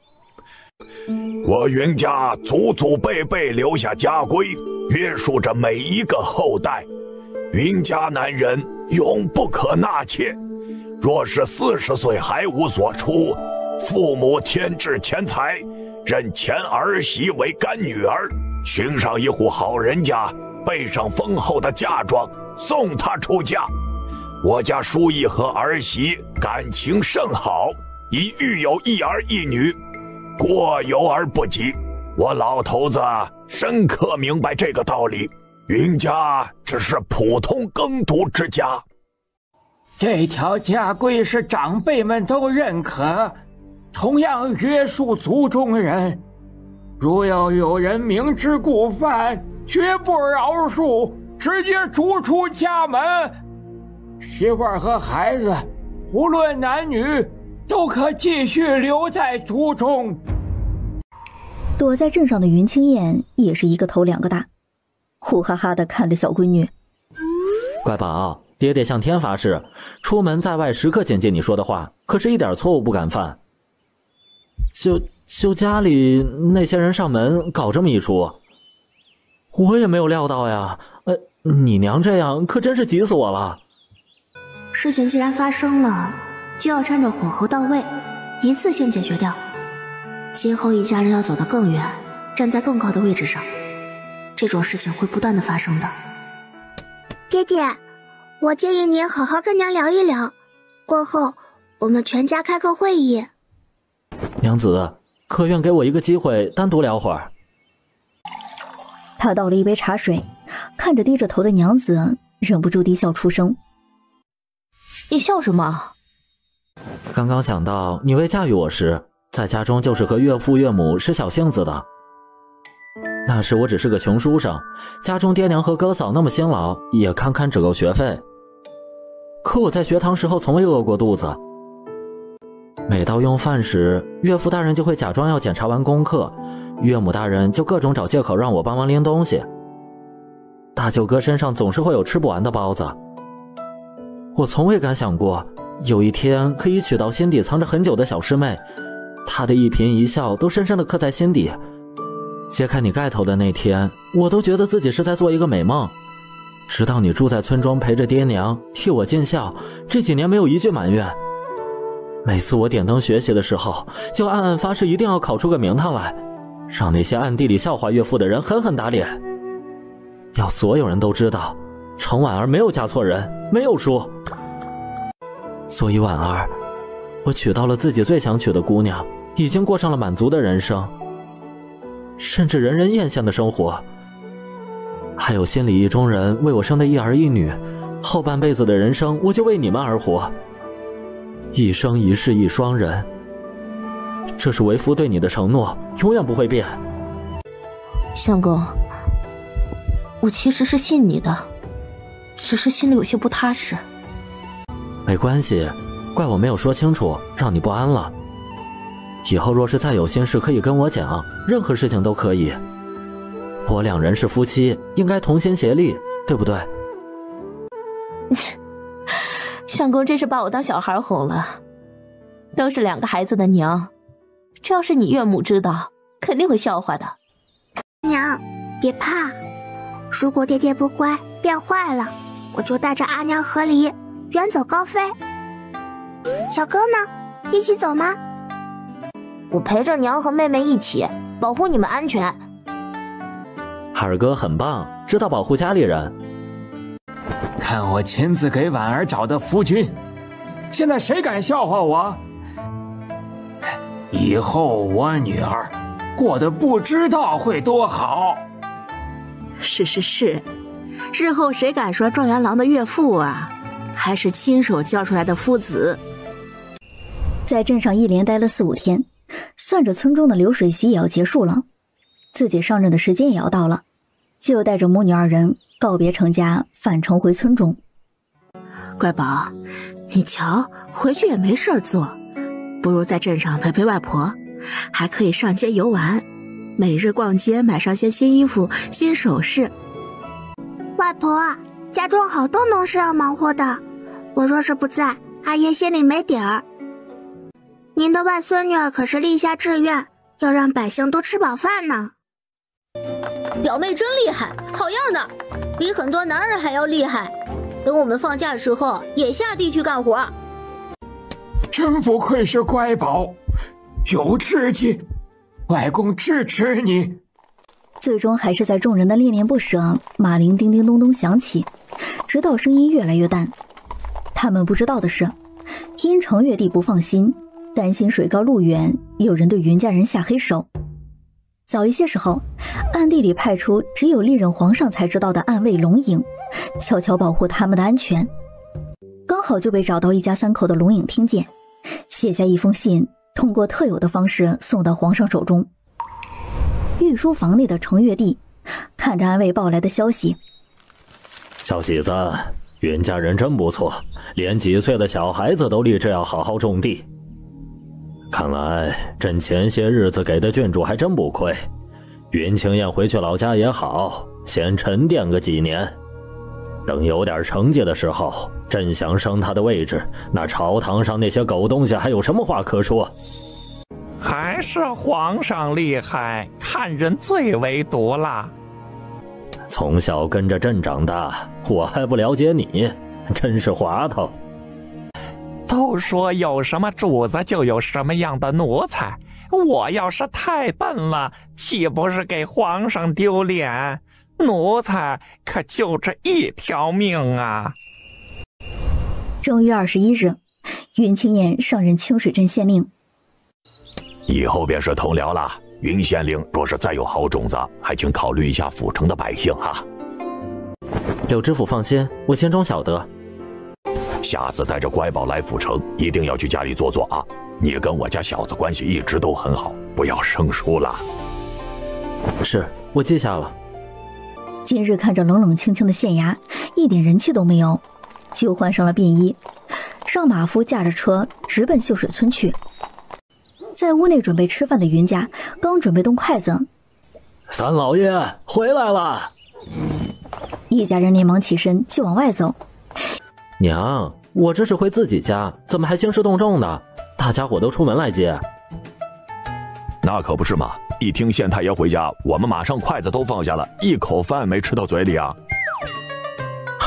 我云家祖祖辈辈留下家规，约束着每一个后代。云家男人永不可纳妾，若是40岁还无所出，父母添置钱财，认前儿媳为干女儿，寻上一户好人家，备上丰厚的嫁妆，送她出嫁。我家叔姨和儿媳感情甚好，已育有1儿1女，过犹而不及。我老头子深刻明白这个道理，云家只是普通耕读之家。这条家规是长辈们都认可，同样约束族中人。如要有人明知故犯，绝不饶恕，直接逐出家门。媳妇儿和孩子，无论男女，都可继续留在族中。躲在镇上的云清燕也是一个头2个大，苦哈哈地看着小闺女。乖宝，爹爹向天发誓，出门在外时刻谨记你说的话，可是一点错误不敢犯。就家里那些人上门搞这么一出，我也没有料到呀。你娘这样可真是急死我了。事情既然发生了，就要趁着火候到位，一次性解决掉。今后一家人要走得更远，站在更高的位置上，这种事情会不断的发生的。爹爹，我建议您好好跟娘聊一聊，过后我们全家开个会议。娘子，可愿给我一个机会单独聊会儿？他倒了一杯茶水，看着低着头的娘子，忍不住低笑出声。你笑什么？刚刚想到你未嫁于我时，在家中就是和岳父岳母使小性子的。那时我只是个穷书生，家中爹娘和哥嫂那么辛劳，也堪堪只够学费。可我在学堂时候从未饿过肚子。每到用饭时，岳父大人就会假装要检查完功课，岳母大人就各种找借口让我帮忙拎东西。大舅哥身上总是会有吃不完的包子。我从未敢想过，有一天可以娶到心底藏着很久的小师妹，她的一颦一笑都深深地刻在心底。揭开你盖头的那天，我都觉得自己是在做一个美梦。直到你住在村庄陪着爹娘替我尽孝，这几年没有一句埋怨。每次我点灯学习的时候，就暗暗发誓一定要考出个名堂来，让那些暗地里笑话岳父的人狠狠打脸。要所有人都知道，程婉儿没有嫁错人，没有输。所以婉儿，我娶到了自己最想娶的姑娘，已经过上了满足的人生，甚至人人艳羡的生活。还有心里意中人为我生的一儿一女，后半辈子的人生我就为你们而活，一生一世一双人。这是为夫对你的承诺，永远不会变。相公，我其实是信你的，只是心里有些不踏实。没关系，怪我没有说清楚，让你不安了。以后若是再有心事可以跟我讲，任何事情都可以。我两人是夫妻，应该同心协力，对不对？相公真是把我当小孩哄了，都是2个孩子的娘，这要是你岳母知道，肯定会笑话的。娘，别怕，如果爹爹不乖变坏了，我就带着阿娘和离远走高飞。小哥呢？一起走吗？我陪着娘和妹妹一起，保护你们安全。二哥很棒，知道保护家里人。看我亲自给婉儿找的夫君，现在谁敢笑话我？以后我女儿过得不知道会多好。是，日后谁敢说状元郎的岳父啊，还是亲手教出来的夫子。在镇上一连待了4、5天，算着村中的流水席也要结束了，自己上任的时间也要到了，就带着母女2人告别程家，返程回村中。乖宝，你瞧，回去也没事做，不如在镇上陪陪外婆，还可以上街游玩，每日逛街买上些新衣服、新首饰。外婆，家中好多农事要忙活的，我若是不在，阿爷心里没底儿。您的外孙女儿可是立下志愿，要让百姓都吃饱饭呢。表妹真厉害，好样的，比很多男人还要厉害。等我们放假时候也下地去干活。真不愧是乖宝，有志气，外公支持你。最终还是在众人的恋恋不舍，马铃叮叮咚咚响起，直到声音越来越淡。他们不知道的是，因程月帝不放心，担心水高路远，有人对云家人下黑手。早一些时候，暗地里派出只有历任皇上才知道的暗卫龙影，悄悄保护他们的安全。刚好就被找到一家3口的龙影听见，写下一封信，通过特有的方式送到皇上手中。御书房内的程月帝看着安卫报来的消息，小喜子，云家人真不错，连几岁的小孩子都立志要好好种地。看来朕前些日子给的郡主还真不亏，云清燕回去老家也好，先沉淀个几年，等有点成绩的时候，朕想升她的位置，那朝堂上那些狗东西还有什么话可说？还是皇上厉害，看人最为毒辣。从小跟着朕长大，我还不了解你，真是滑头。都说有什么主子就有什么样的奴才，我要是太笨了，岂不是给皇上丢脸？奴才可就这一条命啊！正月21日，云清燕上任清水镇县令。以后便是同僚了。云县令若是再有好种子，还请考虑一下府城的百姓哈。柳知府放心，我心中晓得。下次带着乖宝来府城，一定要去家里坐坐啊！你跟我家小子关系一直都很好，不要生疏了。是，我记下了。今日看着冷冷清清的县衙，一点人气都没有，就换上了便衣，让马夫驾着车直奔秀水村去。在屋内准备吃饭的云家刚准备动筷子，三老爷回来了。一家人连忙起身就往外走。娘，我这是回自己家，怎么还兴师动众的？大家伙都出门来接。那可不是嘛！一听县太爷回家，我们马上筷子都放下了，一口饭没吃到嘴里啊！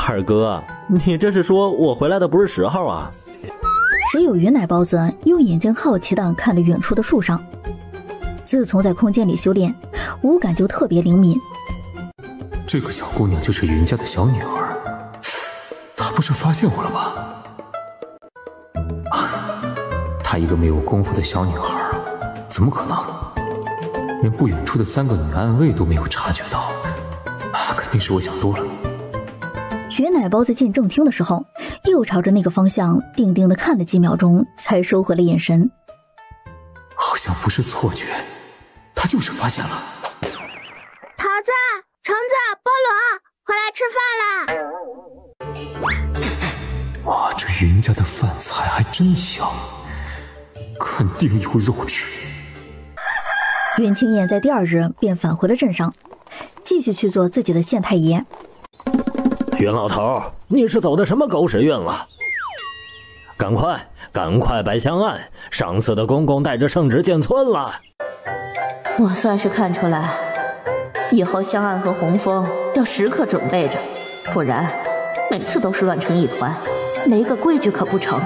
二哥，你这是说我回来的不是时候啊？只有云奶包子用眼睛好奇地看着远处的树上。自从在空间里修炼，五感就特别灵敏。这个小姑娘就是云家的小女儿，她不是发现我了吧？她一个没有功夫的小女孩，怎么可能？连不远处的3个女暗卫都没有察觉到，肯定是我想多了。云奶包子进正厅的时候，又朝着那个方向定定地看了几秒钟，才收回了眼神。好像不是错觉，她就是发现了。桃子、橙子、菠萝，回来吃饭啦！哇，这云家的饭菜还真香，肯定有肉吃。云清燕在第2日便返回了镇上，继续去做自己的县太爷。云老头，你是走的什么狗屎运了？赶快摆香案，上次的公公带着圣旨进村了。我算是看出来，以后香案和红枫要时刻准备着，不然每次都是乱成一团，没个规矩可不成。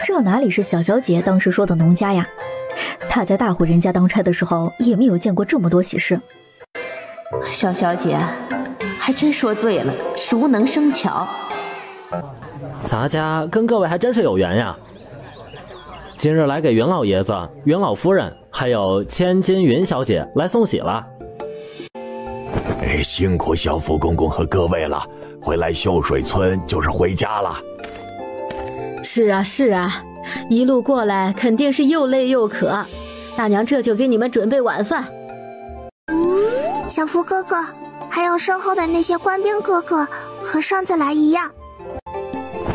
这哪里是小小姐当时说的农家呀？她在大户人家当差的时候，也没有见过这么多喜事。小小姐还真说对了，熟能生巧。咱家跟各位还真是有缘呀。今日来给云老爷子、云老夫人还有千金云小姐来送喜了。辛苦小福公公和各位了，回来秀水村就是回家了。是啊是啊，一路过来肯定是又累又渴，大娘这就给你们准备晚饭。小福哥哥，还有身后的那些官兵哥哥，和上次来一样。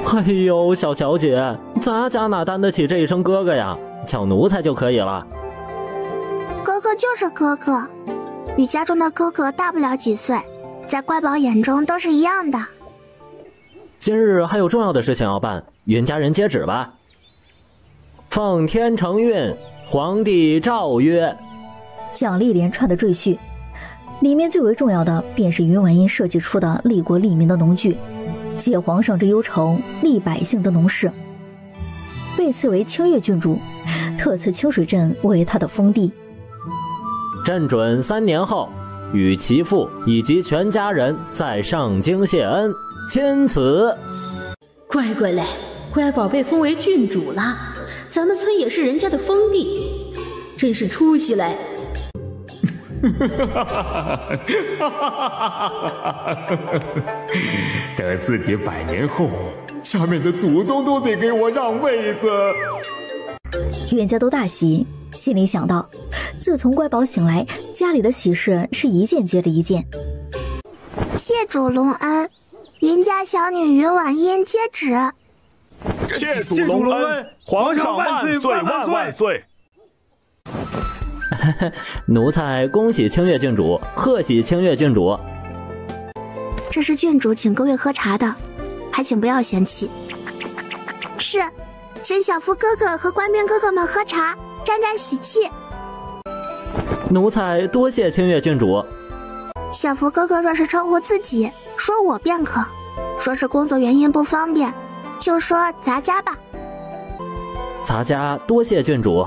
哎呦，小小姐，咱家哪担得起这一声哥哥呀？叫奴才就可以了。哥哥就是哥哥，与家中的哥哥大不了几岁，在乖宝眼中都是一样的。今日还有重要的事情要办，云家人接旨吧。奉天承运，皇帝诏曰。奖励连串的赘婿，里面最为重要的便是云婉音设计出的利国利民的农具，解皇上之忧愁，利百姓之农事。被赐为清越郡主，特赐清水镇为他的封地。朕准3年后与其父以及全家人在上京谢恩，钦此。乖乖嘞，乖宝被封为郡主了，咱们村也是人家的封地，真是出息嘞。等自己100年后，下面的祖宗都得给我让位子。冤家都大喜，心里想到，自从乖宝醒来，家里的喜事是一件接着一件。谢主隆恩，云家小女云婉音接旨。谢主隆恩，皇上万岁万万岁！奴才恭喜清越郡主，贺喜清越郡主。这是郡主请各位喝茶的，还请不要嫌弃。是，请小福哥哥和官兵哥哥们喝茶，沾沾喜气。奴才多谢清越郡主。小福哥哥若是称呼自己，说我便可；说是工作原因不方便，就说咱家吧。咱家多谢郡主。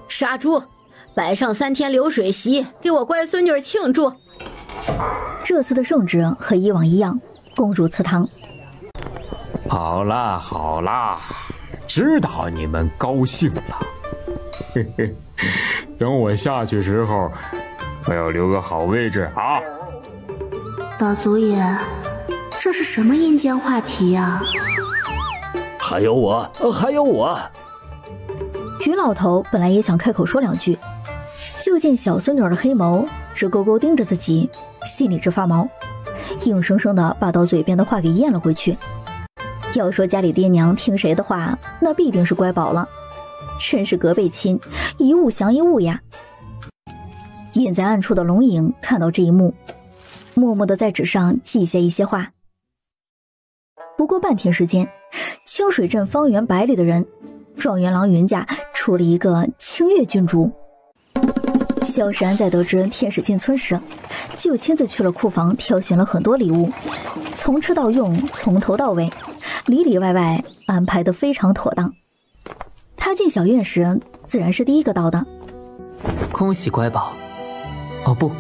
杀猪！摆上3天流水席，给我乖孙女庆祝。这次的圣旨和以往一样，公主祠堂。好啦好啦，知道你们高兴了。嘿嘿，等我下去时候，我要留个好位置啊。老祖爷，这是什么阴间话题呀？还有我，还有我。徐老头本来也想开口说2句，就见小孙女的黑眸直勾勾盯着自己，心里直发毛，硬生生的把到嘴边的话给咽了回去。要说家里爹娘听谁的话，那必定是乖宝了，真是隔辈亲，一物降一物呀。隐在暗处的龙影看到这一幕，默默地在纸上记下一些话。不过半天时间，清水镇方圆100里的人，状元郎云家出了一个清越郡主。萧时安在得知天使进村时，就亲自去了库房挑选了很多礼物，从吃到用，从头到尾，里里外外安排得非常妥当。他进小院时，自然是第一个到的。恭喜乖宝，哦不，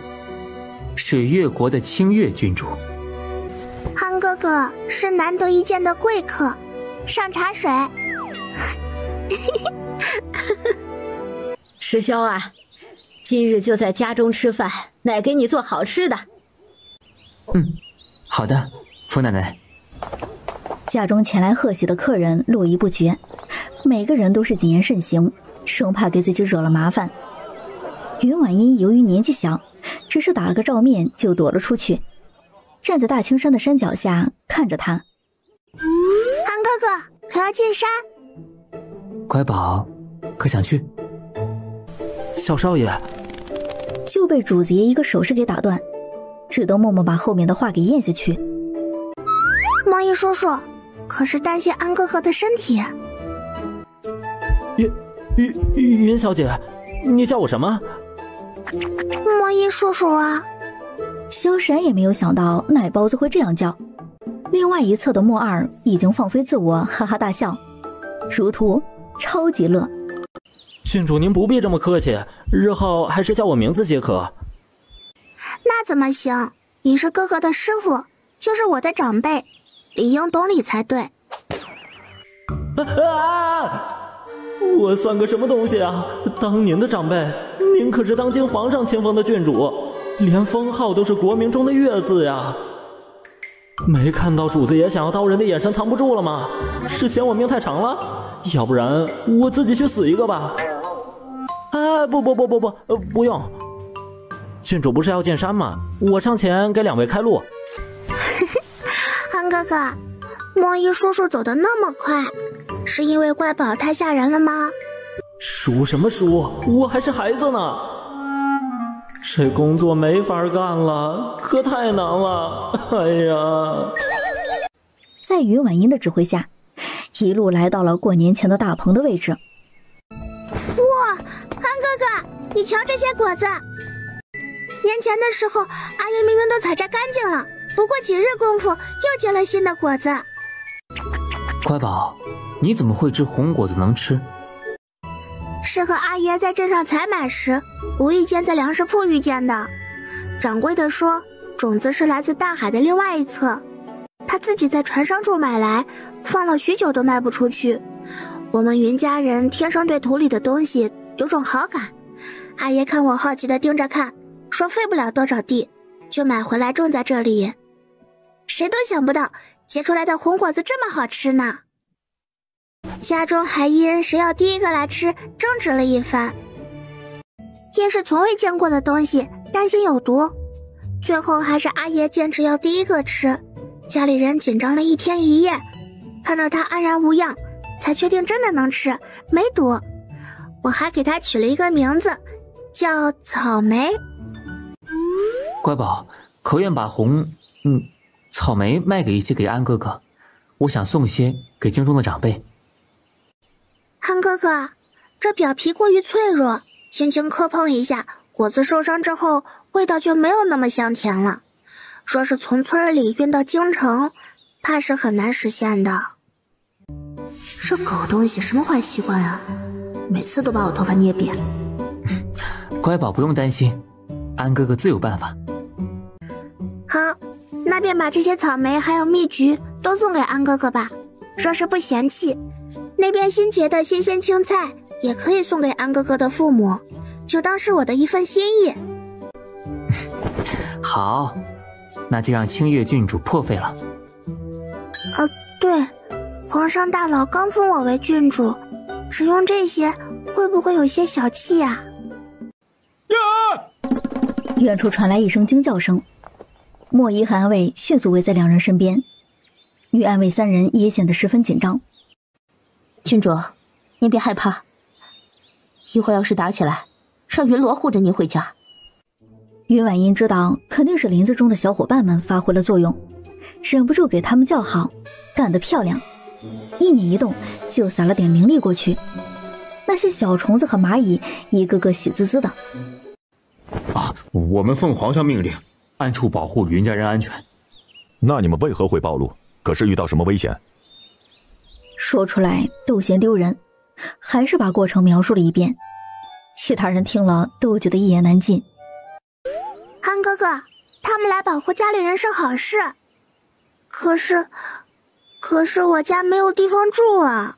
水月国的清月郡主。安哥哥是难得一见的贵客，上茶水。石骁啊，今日就在家中吃饭，奶给你做好吃的。好的，冯奶奶。家中前来贺喜的客人络绎不绝，每个人都是谨言慎行，生怕给自己惹了麻烦。云婉音由于年纪小，只是打了个照面就躲了出去，站在大青山的山脚下看着他。安哥哥可要进山？乖宝可想去？小少爷就被主子爷一个手势给打断，只得默默把后面的话给咽下去。莫一叔叔可是担心安哥哥的身体。云小姐，你叫我什么？莫一叔叔啊。萧时安也没有想到奶包子会这样叫。另外一侧的莫二已经放飞自我，哈哈大笑，如图超级乐。郡主您不必这么客气，日后还是叫我名字即可。那怎么行？你是哥哥的师傅，就是我的长辈，理应懂礼才对。我算个什么东西啊！当您的长辈，您可是当今皇上亲封的郡主，连封号都是国名中的月字呀。没看到主子爷想要刀人的眼神藏不住了吗？是嫌我命太长了？要不然我自己去死一个吧。不用。郡主不是要进山吗？我上前给两位开路。安哥哥，莫一叔叔走得那么快，是因为乖宝太吓人了吗？输什么输？我还是孩子呢。这工作没法干了，可太难了。哎呀！在云婉音的指挥下，一路来到了过年前的大棚的位置。哇，安哥哥，你瞧这些果子！年前的时候，阿爷明明都采摘干净了，不过几日功夫又结了新的果子。乖宝，你怎么会知红果子能吃？是和阿爷在镇上采买时，无意间在粮食铺遇见的。掌柜的说，种子是来自大海的另外一侧，他自己在船上处买来，放了许久都卖不出去。我们云家人天生对土里的东西有种好感，阿爷看我好奇地盯着看，说费不了多少地，就买回来种在这里。谁都想不到结出来的红果子这么好吃呢。家中还因谁要第一个来吃争执了一番，因是从未见过的东西，担心有毒，最后还是阿爷坚持要第一个吃，家里人紧张了一天一夜，看到他安然无恙，才确定真的能吃，没毒。我还给他取了一个名字，叫草莓。乖宝，可愿把草莓卖给一些给安哥哥，我想送些给京中的长辈。安哥哥，这表皮过于脆弱，轻轻磕碰一下，果子受伤之后味道就没有那么香甜了。若是从村里运到京城，怕是很难实现的。这狗东西什么坏习惯啊，每次都把我头发捏扁。乖宝不用担心，安哥哥自有办法。好，那便把这些草莓还有蜜橘都送给安哥哥吧，若是不嫌弃，那边新结的新鲜青菜也可以送给安哥哥的父母，就当是我的一份心意。好，那就让清月郡主破费了。对，皇上大老刚封我为郡主，只用这些会不会有些小气呀？远处传来一声惊叫声，莫仪和安卫迅速围在两人身边，与安卫三人也显得十分紧张。郡主，您别害怕，一会儿要是打起来，让云罗护着您回家。云婉音知道肯定是林子中的小伙伴们发挥了作用，忍不住给他们叫好，干得漂亮，一捻一动就撒了点灵力过去。那些小虫子和蚂蚁一个个喜滋滋的。我们奉皇上命令，暗处保护云家人安全。那你们为何会暴露？可是遇到什么危险？说出来都嫌丢人，还是把过程描述了一遍。其他人听了都觉得一言难尽。安哥哥，他们来保护家里人是好事，可是我家没有地方住啊。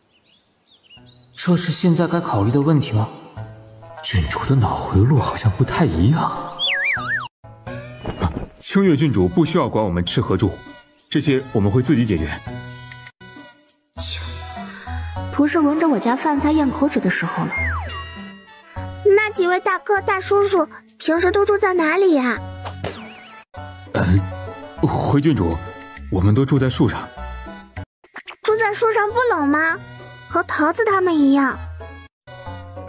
这是现在该考虑的问题吗？郡主的脑回路好像不太一样。清月郡主不需要管我们吃和住，这些我们会自己解决。切，不是闻着我家饭菜咽口水的时候了。那几位大哥大叔叔平时都住在哪里呀？回郡主，我们都住在树上。住在树上不冷吗？和桃子他们一样。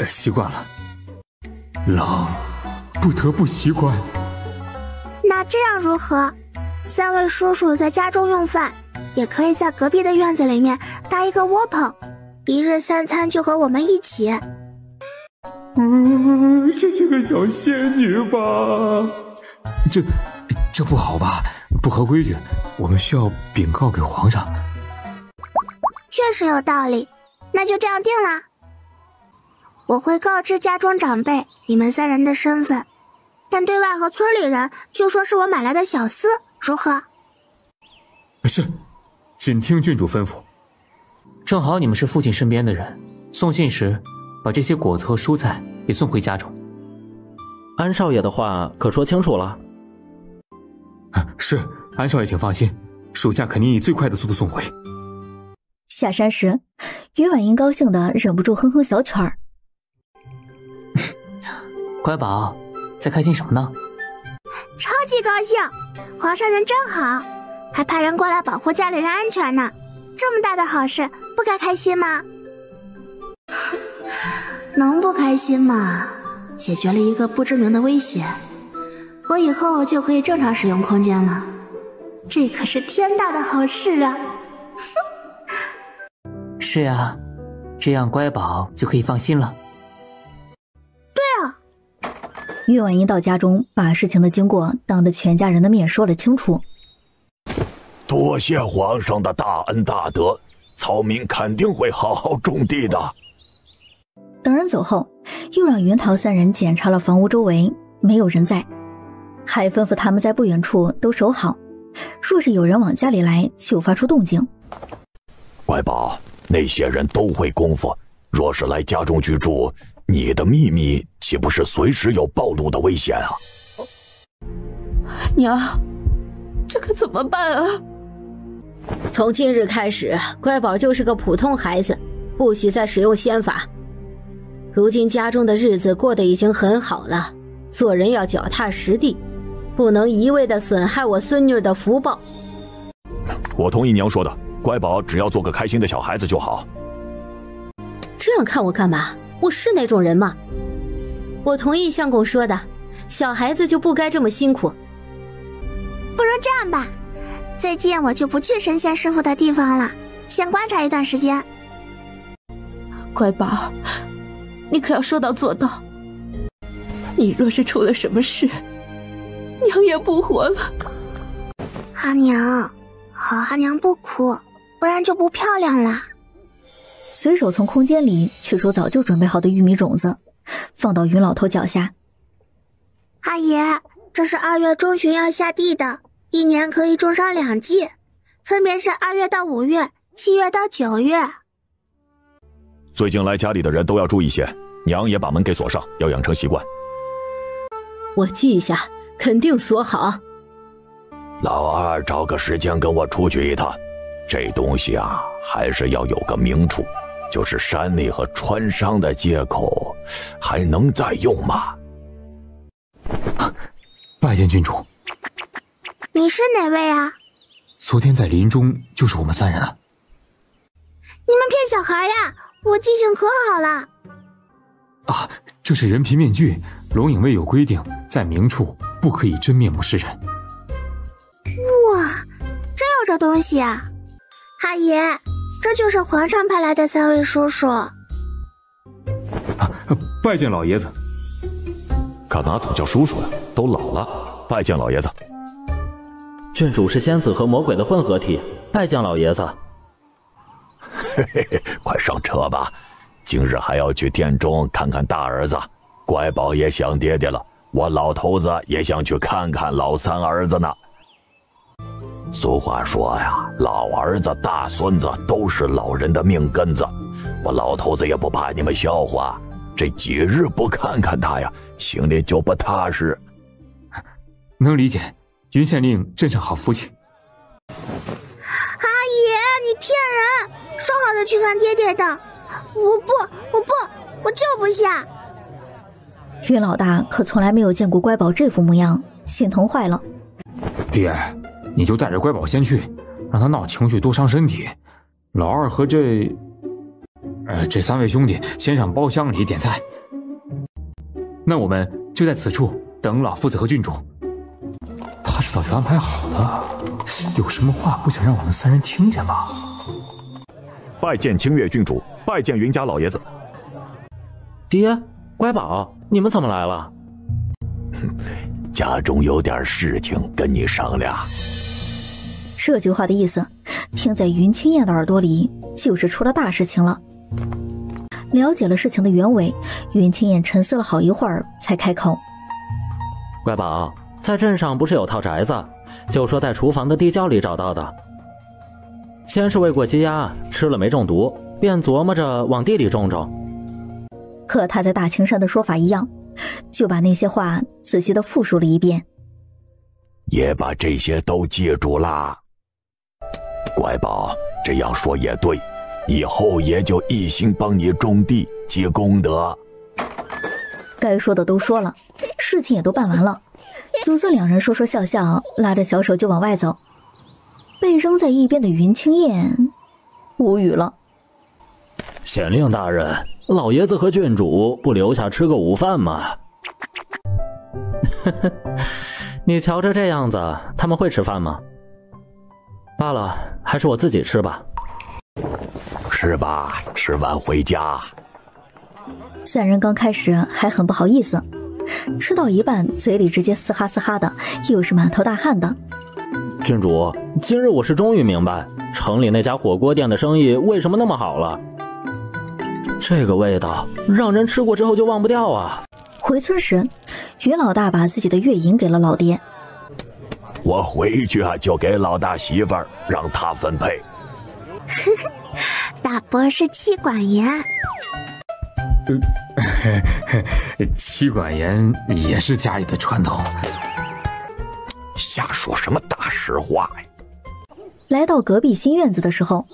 习惯了。冷，不得不习惯。那这样如何？3位叔叔在家中用饭，也可以在隔壁的院子里面搭一个窝棚，1日3餐就和我们一起。这是个小仙女吧？这不好吧？不合规矩，我们需要禀告给皇上。确实有道理，那就这样定了。我会告知家中长辈你们3人的身份，但对外和村里人就说是我买来的小厮，如何？是，谨听郡主吩咐。正好你们是父亲身边的人，送信时把这些果子和蔬菜也送回家中。安少爷的话可说清楚了。是，安少爷请放心，属下肯定以最快的速度送回。下山时，于婉英高兴的忍不住哼哼小曲儿。乖宝，在开心什么呢？超级高兴，皇上人真好，还派人过来保护家里人安全呢。这么大的好事，不该开心吗？能不开心吗？解决了一个不知名的威胁，我以后就可以正常使用空间了，这可是天大的好事啊！是呀，这样乖宝就可以放心了。对啊，于婉英到家中，把事情的经过当着全家人的面说了清楚。多谢皇上的大恩大德，草民肯定会好好种地的。等人走后，又让云桃3人检查了房屋周围，没有人在，还吩咐他们在不远处都守好，若是有人往家里来，就发出动静。乖宝，那些人都会功夫，若是来家中居住，你的秘密岂不是随时有暴露的危险啊？娘，这可怎么办啊？从今日开始，乖宝就是个普通孩子，不许再使用仙法。如今家中的日子过得已经很好了，做人要脚踏实地，不能一味的损害我孙女的福报。我同意娘说的，乖宝只要做个开心的小孩子就好。这样看我干嘛？我是那种人吗？我同意相公说的，小孩子就不该这么辛苦。不如这样吧，最近我就不去神仙师傅的地方了，先观察一段时间。乖宝，你可要说到做到。你若是出了什么事，娘也不活了。阿娘，好阿娘不哭，不然就不漂亮了。随手从空间里取出早就准备好的玉米种子，放到云老头脚下。阿爷，这是2月中旬要下地的，1年可以种上2季，分别是2月到5月、7月到9月。最近来家里的人都要注意些，娘也把门给锁上，要养成习惯。我记下，肯定锁好。老二找个时间跟我出去一趟，这东西啊，还是要有个明处，就是山里和川商的接口，还能再用吗？拜见郡主。你是哪位啊？昨天在林中就是我们3人啊。你们骗小孩呀？我记性可好了。啊，这是人皮面具，龙影卫有规定，在明处不可以真面目示人。哇，真有这东西啊！阿爷，这就是皇上派来的3位叔叔。拜见老爷子。干嘛总叫叔叔啊？都老了，拜见老爷子。郡主是仙子和魔鬼的混合体，拜见老爷子。嘿嘿嘿，快上车吧，今日还要去殿中看看大儿子。乖宝也想爹爹了，我老头子也想去看看老三儿子呢。俗话说呀，老儿子大孙子都是老人的命根子，我老头子也不怕你们笑话，这几日不看看他呀，心里就不踏实。能理解，云县令真是好福气。阿姨，你骗人！说好的去看爹爹的，我就不下。云老大可从来没有见过乖宝这副模样，心疼坏了。爹，你就带着乖宝先去，让他闹情绪多伤身体。老二和这3位兄弟先上包厢里点菜。那我们就在此处等老夫子和郡主。他是早就安排好的，有什么话不想让我们3人听见吗？拜见清月郡主，拜见云家老爷子。爹，乖宝，你们怎么来了？家中有点事情跟你商量。这句话的意思，听在云清燕的耳朵里，就是出了大事情了。了解了事情的原委，云清燕沉思了好一会儿，才开口：乖宝，在镇上不是有套宅子，就说在厨房的地窖里找到的。先是喂过鸡鸭，吃了没中毒，便琢磨着往地里种种。和他在大青山的说法一样，就把那些话仔细地复述了一遍。也把这些都记住啦。乖宝，这样说也对，以后也就一心帮你种地积功德。该说的都说了，事情也都办完了，祖孙2人说说笑笑，拉着小手就往外走。被扔在一边的云清燕无语了。县令大人，老爷子和郡主不留下吃个午饭吗？你瞧着这样子，他们会吃饭吗？罢了，还是我自己吃吧。吃吧，吃完回家。 3人刚开始还很不好意思，吃到一半嘴里直接嘶哈嘶哈的，又是满头大汗的。郡主，今日我是终于明白，城里那家火锅店的生意为什么那么好了。这个味道让人吃过之后就忘不掉啊。回村时，于老大把自己的月银给了老爹。我回去啊，就给老大媳妇儿让他分配。大伯是妻管严。妻管严也是家里的传统。瞎说什么大实话呀！来到隔壁新院子的时候，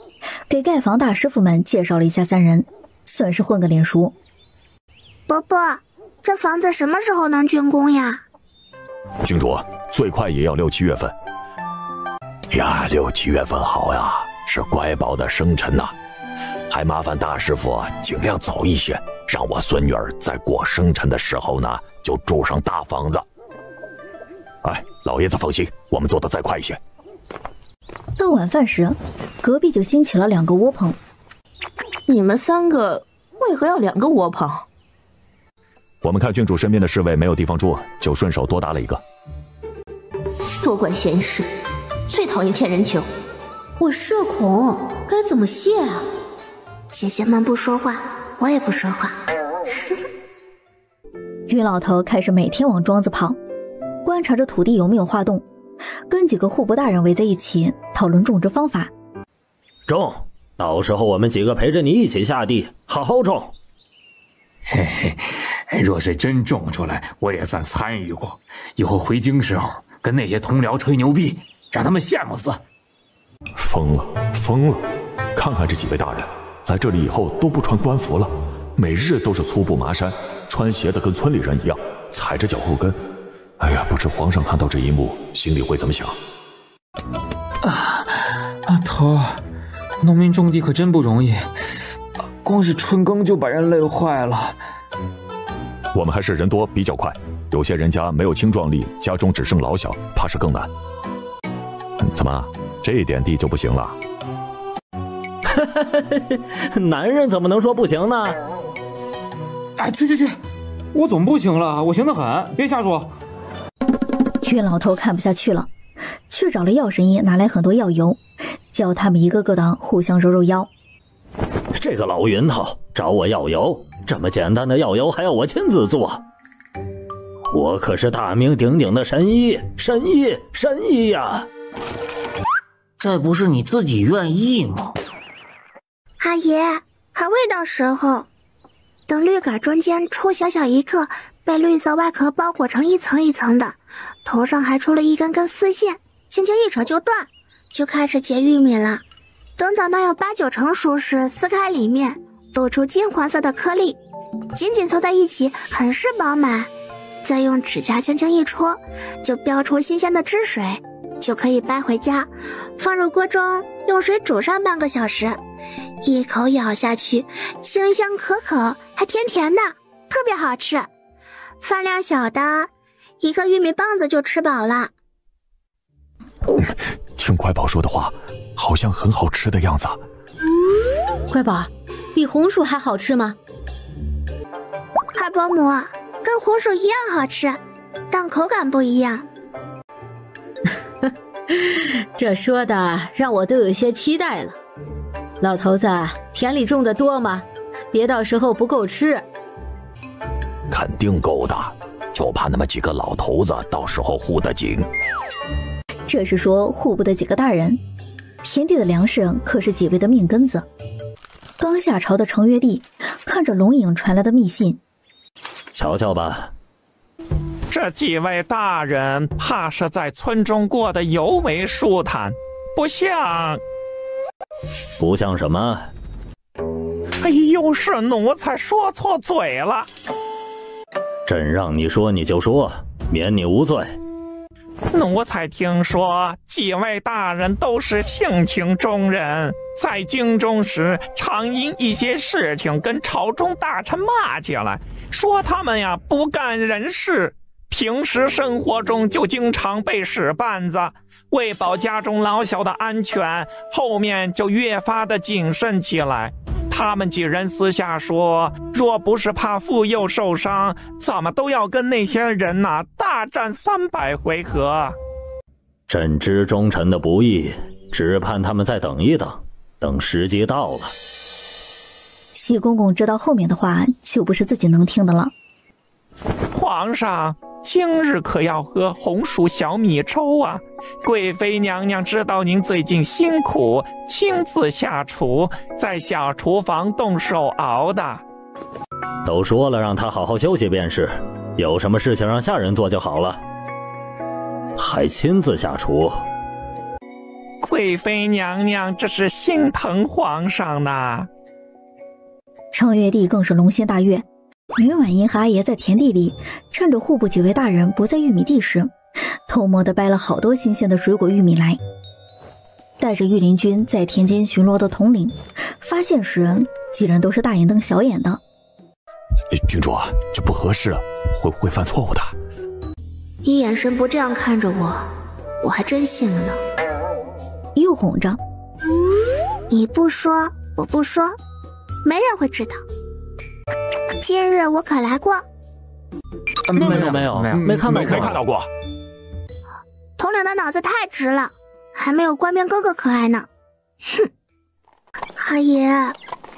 给盖房大师傅们介绍了一下3人，算是混个脸熟。伯伯，这房子什么时候能竣工呀？郡主，最快也要6、7月份。呀，6、7月份好呀，是乖宝的生辰呐，还麻烦大师傅尽量早一些，让我孙女儿在过生辰的时候呢，就住上大房子。哎，老爷子放心，我们做得再快一些。到晚饭时，隔壁就兴起了2个窝棚。你们3个为何要2个窝棚？我们看郡主身边的侍卫没有地方住，就顺手多搭了一个。多管闲事，最讨厌欠人情。我社恐，该怎么谢啊？姐姐们不说话，我也不说话。于老头开始每天往庄子跑，观察着土地有没有化动，跟几个户部大人围在一起讨论种植方法。种，到时候我们几个陪着你一起下地，好好种。嘿嘿，若是真种出来，我也算参与过。以后回京时候，跟那些同僚吹牛逼，让他们羡慕死。疯了，疯了！看看这几位大人，来这里以后都不穿官服了，每日都是粗布麻衫，穿鞋子跟村里人一样，踩着脚后跟。哎呀，不知皇上看到这一幕，心里会怎么想？头，农民种地可真不容易，光是春耕就把人累坏了。我们还是人多比较快，有些人家没有青壮力，家中只剩老小，怕是更难。怎么，这一点地就不行了？男人怎么能说不行呢？哎，去，我总不行了，我行得很，别瞎说。云老头看不下去了，去找了药神医，拿来很多药油，叫他们一个个的互相揉揉腰。这个老云头找我药油，这么简单的药油还要我亲自做？我可是大名鼎鼎的神医呀！这不是你自己愿意吗？阿爷，还未到时候。等绿杆中间出小小一个，被绿色外壳包裹成一层一层的，头上还出了一根根丝线，轻轻一扯就断，就开始结玉米了。等长到有8、9成熟时，撕开里面，露出金黄色的颗粒，紧紧凑在一起，很是饱满。再用指甲轻轻一戳，就飙出新鲜的汁水，就可以掰回家，放入锅中，用水煮上半个小时。一口咬下去，清香可口，还甜甜的，特别好吃。饭量小的，一个玉米棒子就吃饱了。听乖宝说的话，好像很好吃的样子。乖宝，比红薯还好吃吗？海伯母，跟红薯一样好吃，但口感不一样。这说的让我都有些期待了。老头子，田里种的多吗？别到时候不够吃。肯定够的，就怕那么几个老头子到时候护得紧。这是说护不得几个大人，田地的粮食可是几位的命根子。刚下朝的程月帝看着龙影传来的密信，瞧瞧吧，这几位大人怕是在村中过得尤为舒坦，不像什么？哎呦，是奴才说错嘴了。朕让你说你就说，免你无罪。奴才听说几位大人都是性情中人，在京中时常因一些事情跟朝中大臣骂起来，说他们呀不干人事，平时生活中就经常被使绊子。为保家中老小的安全，后面就越发的谨慎起来。他们几人私下说，若不是怕妇幼受伤，怎么都要跟那些人大战300回合。朕知忠臣的不易，只盼他们再等一等，等时机到了。西公公知道后面的话就不是自己能听的了。皇上，今日可要喝红薯小米粥啊！贵妃娘娘知道您最近辛苦，亲自下厨，在小厨房动手熬的。都说了让他好好休息便是，有什么事情让下人做就好了，还亲自下厨。贵妃娘娘这是心疼皇上呢。程月帝更是龙心大悦。云婉音和阿爷在田地里，趁着户部几位大人不在玉米地时，偷摸地掰了好多新鲜的水果玉米来。带着御林军在田间巡逻的统领发现时，几人都是大眼瞪小眼的。郡主，这不合适，会犯错误的。你眼神不这样看着我，我还真信了呢。又哄着，你不说，我不说，没人会知道。今日我可来过。没看到过。统领的脑子太直了，还没有官兵哥哥可爱呢。哼，阿爷，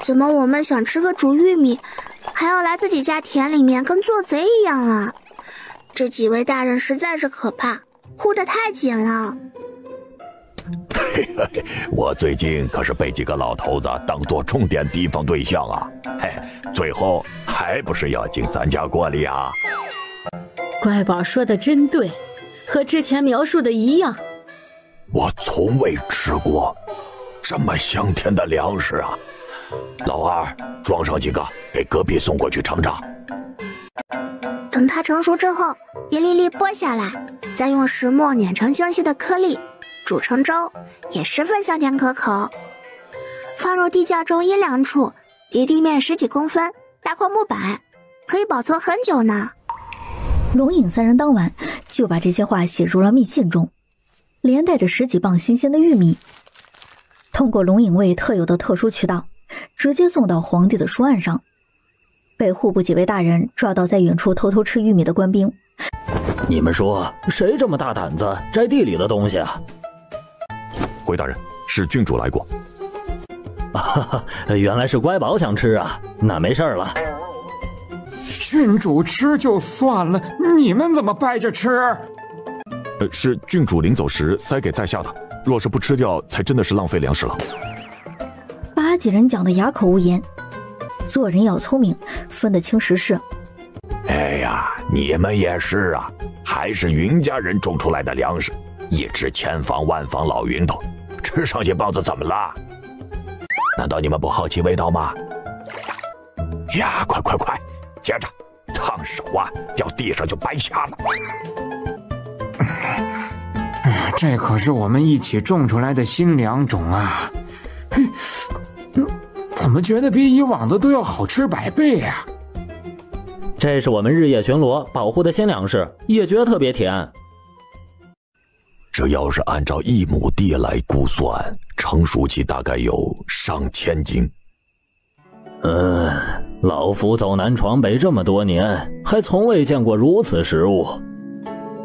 怎么我们想吃个煮玉米，还要来自己家田里面跟做贼一样啊？这几位大人实在是可怕，护得太紧了。我最近可是被几个老头子当作重点提防对象啊！最后还不是要进咱家锅里啊！乖宝说的真对，和之前描述的一样。我从未吃过这么香甜的粮食啊！老二，装上几个，给隔壁送过去尝尝。等它成熟之后，一粒粒剥下来，再用石磨碾成精细的颗粒，煮成粥，也十分香甜可口。放入地窖中阴凉处，离地面10几公分，大块木板，可以保存很久呢。龙影三人当晚就把这些话写入了密信中，连带着10几磅新鲜的玉米，通过龙影卫特有的特殊渠道，直接送到皇帝的书案上。被户部几位大人抓到在远处偷偷吃玉米的官兵，你们说谁这么大胆子摘地里的东西啊？回大人，是郡主来过。原来是乖宝想吃啊，那没事了。郡主吃就算了，你们怎么掰着吃？是郡主临走时塞给在下的，若是不吃掉，才真的是浪费粮食了。把几人讲得哑口无言。做人要聪明，分得清时事。哎呀，你们也是啊，还是云家人种出来的粮食，一只千防万防老云头，吃上些棒子怎么了？难道你们不好奇味道吗？呀，快，接着烫手啊，掉地上就白瞎了。这可是我们一起种出来的新良种啊！怎么觉得比以往的都要好吃100倍呀？这是我们日夜巡逻保护的新粮食，也觉得特别甜。这要是按照1亩地来估算，成熟期大概有上千斤。老夫走南闯北这么多年，还从未见过如此食物。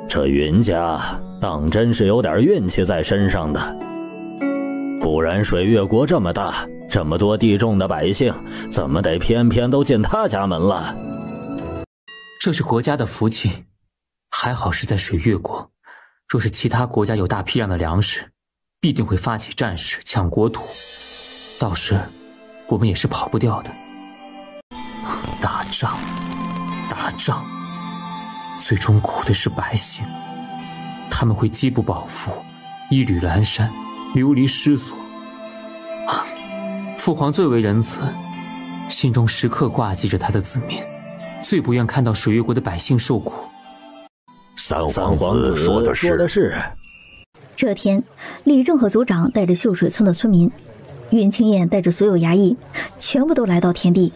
这云家当真是有点运气在身上的，不然水月国这么大，这么多地种的百姓，怎么得偏偏都进他家门了？这是国家的福气，还好是在水月国。若是其他国家有大批量的粮食，必定会发起战事抢国土，到时我们也是跑不掉的。打仗，最终苦的是百姓，他们会饥不饱腹，衣履阑珊，流离失所。父皇最为仁慈，心中时刻挂记着他的子民，最不愿看到水月国的百姓受苦。三皇子说的是。这天，李正和族长带着秀水村的村民，云清燕带着所有衙役，全部都来到田地，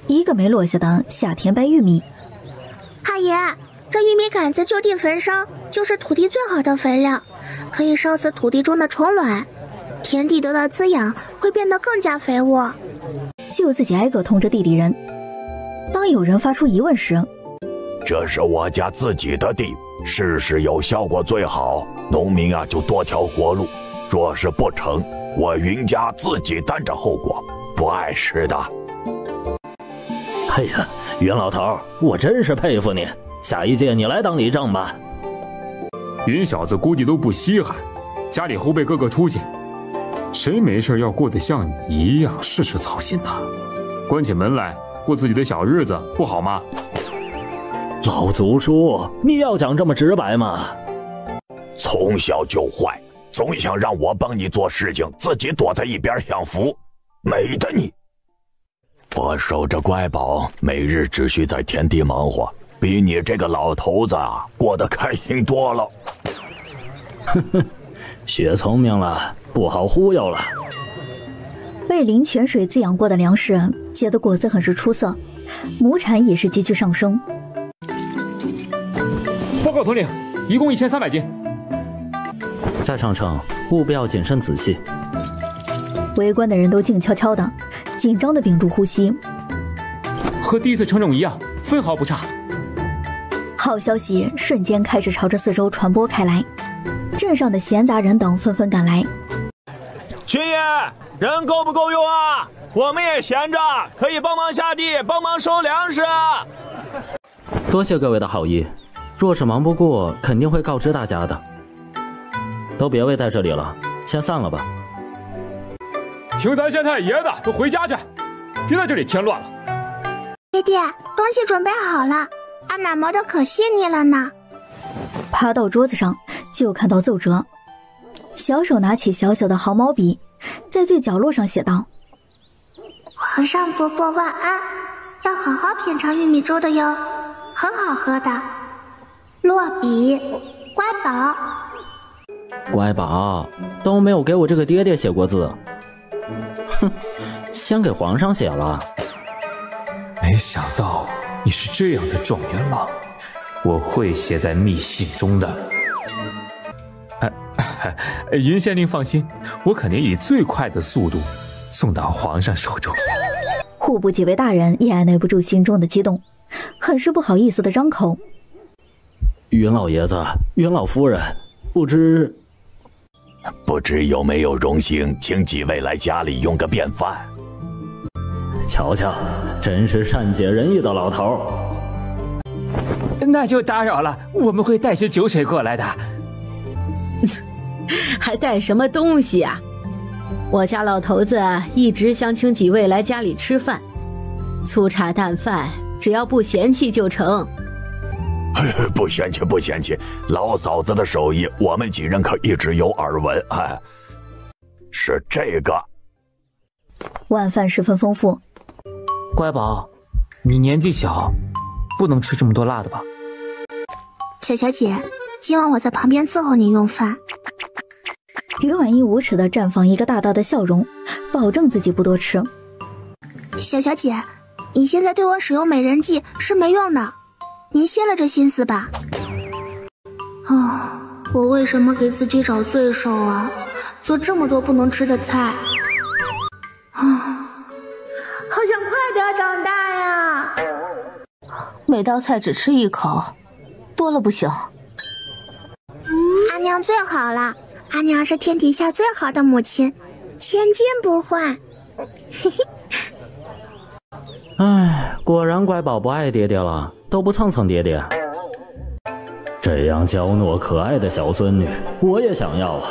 一个没落下的下田掰玉米。阿爷，这玉米杆子就地焚烧，就是土地最好的肥料，可以烧死土地中的虫卵，田地得到滋养，会变得更加肥沃。就自己挨个通知地里人。当有人发出疑问时，这是我家自己的地，事事有效果最好，农民啊就多条活路，若是不成，我云家自己担着后果，不碍事的。哎呀，云老头，我真是佩服你，下一届你来当里正吧。云小子估计都不稀罕，家里后辈个个出息，谁没事要过得像你一样事事操心呐？关起门来过自己的小日子不好吗？老族叔，你要讲这么直白吗？从小就坏，总想让我帮你做事情，自己躲在一边享福，美的你！我守着乖宝，每日只需在田地忙活，比你这个老头子啊过得开心多了。呵呵，学聪明了，不好忽悠了。被灵泉水滋养过的粮食结的果子很是出色，亩产也是急剧上升。报告统领，一共1300斤。再上称，务必要谨慎仔细。围观的人都静悄悄的，紧张的屏住呼吸。和第一次称重一样，分毫不差。好消息瞬间开始朝着四周传播开来，镇上的闲杂人等纷纷赶来。群爷，人够不够用啊？我们也闲着，可以帮忙下地，帮忙收粮食。多谢各位的好意，若是忙不过，肯定会告知大家的。都别围在这里了，先散了吧。听咱县太爷的，都回家去，别在这里添乱了。爹爹，东西准备好了，阿奶磨得可细腻了呢。爬到桌子上，就看到奏折，小手拿起小小的毫毛笔，在最角落上写道：皇上伯伯晚安，要好好品尝玉米粥的哟，很好喝的。落笔，乖宝。乖宝都没有给我这个爹爹写过字，哼，先给皇上写了。没想到你是这样的状元郎，我会写在密信中的。云县令放心，我肯定以最快的速度送到皇上手中。户部几位大人也按耐不住心中的激动，很是不好意思的张口。云老爷子，云老夫人，不知有没有荣幸请几位来家里用个便饭？瞧瞧，真是善解人意的老头。那就打扰了，我们会带些酒水过来的。还带什么东西啊？我家老头子一直想请几位来家里吃饭，粗茶淡饭，只要不嫌弃就成。不嫌弃，不嫌弃，老嫂子的手艺，我们几人可一直有耳闻。哎，是这个。晚饭十分丰富。乖宝，你年纪小，不能吃这么多辣的吧？小小姐，今晚我在旁边伺候你用饭。于婉一无耻地绽放一个大大的笑容，保证自己不多吃。小小姐，你现在对我使用美人计是没用的，您歇了这心思吧。我为什么给自己找罪受啊？做这么多不能吃的菜。好想快点长大呀！每道菜只吃一口，多了不行。阿娘最好了，阿娘是天底下最好的母亲，千金不换。唉，果然乖宝不爱爹爹了，都不蹭蹭爹爹。这样娇糯可爱的小孙女，我也想要啊。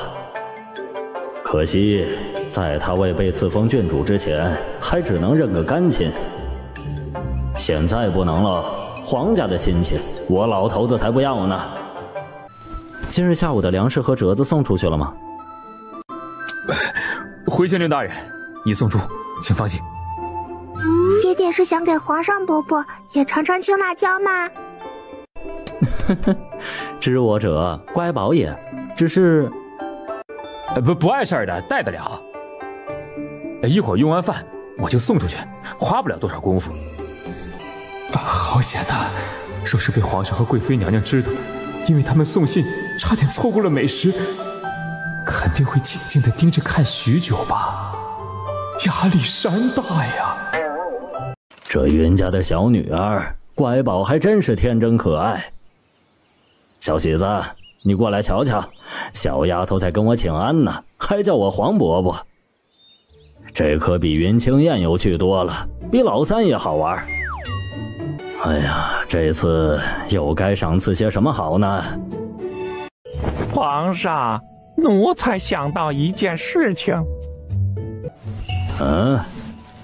可惜，在她未被赐封郡主之前，还只能认个干亲。现在不能了，皇家的亲戚，我老头子才不要呢。今日下午的粮食和折子送出去了吗？回县令大人，已送出，请放心。爹爹是想给皇上伯伯也尝尝青辣椒吗？知我者，乖宝也，只是不碍事儿的，带得了。一会儿用完饭我就送出去，花不了多少功夫。好险呐！若是被皇上和贵妃娘娘知道，因为他们送信差点错过了美食，肯定会静静地盯着看许久吧，压力山大呀。这云家的小女儿乖宝还真是天真可爱。小喜子，你过来瞧瞧，小丫头在跟我请安呢，还叫我黄伯伯。这可比云清宴有趣多了，比老三也好玩。哎呀，这次又该赏赐些什么好呢？皇上，奴才想到一件事情。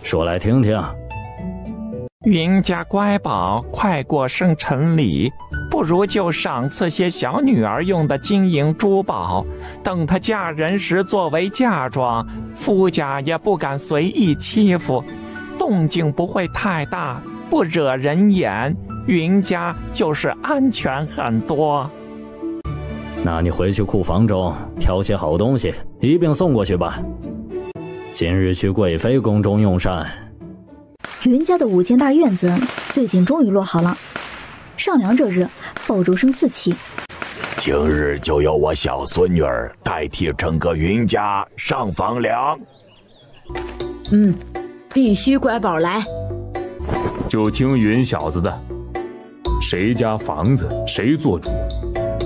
说来听听。云家乖宝快过生辰礼，不如就赏赐些小女儿用的金银珠宝，等她嫁人时作为嫁妆，夫家也不敢随意欺负，动静不会太大，不惹人眼，云家就是安全很多。那你回去库房中挑些好东西一并送过去吧。今日去贵妃宫中用膳。云家的5间大院子最近终于落好了。上梁这日，爆竹声四起。今日就由我小孙女儿代替整个云家上房梁。必须乖宝来。就听云小子的，谁家房子谁做主，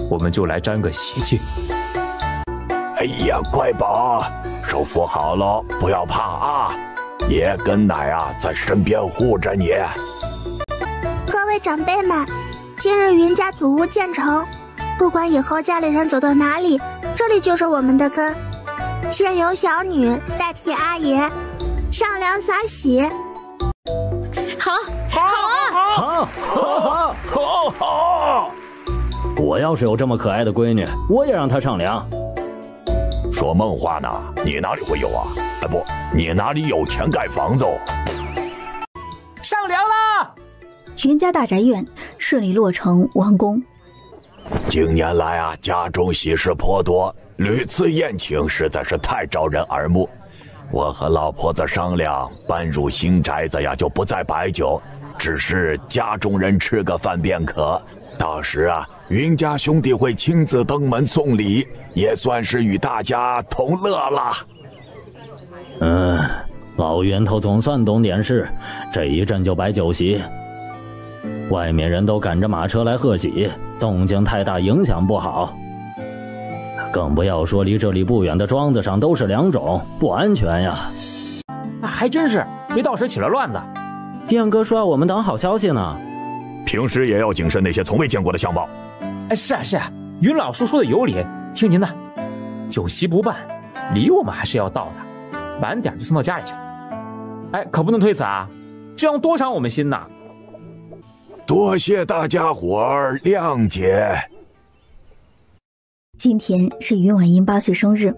我们就来沾个喜气。哎呀，乖宝，手扶好了，不要怕啊！爷跟奶在身边护着你。各位长辈们，今日云家祖屋建成，不管以后家里人走到哪里，这里就是我们的根。现由小女代替阿爷上梁撒喜。好！我要是有这么可爱的闺女，我也让她上梁。说梦话呢？你哪里会有啊？不，你哪里有钱盖房子？上梁啦！云家大宅院顺利落成完工。近年来家中喜事颇多，屡次宴请，实在是太招人耳目。我和老婆子商量，搬入新宅子就不再摆酒，只是家中人吃个饭便可。到时云家兄弟会亲自登门送礼，也算是与大家同乐了。老源头总算懂点事，这一阵就摆酒席。外面人都赶着马车来贺喜，动静太大，影响不好。更不要说离这里不远的庄子上都是两种，不安全呀。还真是，别到时起了乱子。燕哥说要我们等好消息呢。平时也要谨慎那些从未见过的相貌。是啊，云老叔说的有理，听您的。酒席不办，礼我们还是要到的，晚点就送到家里去。可不能推辞啊，这样多伤我们心呐。多谢大家伙儿谅解。今天是云婉英8岁生日，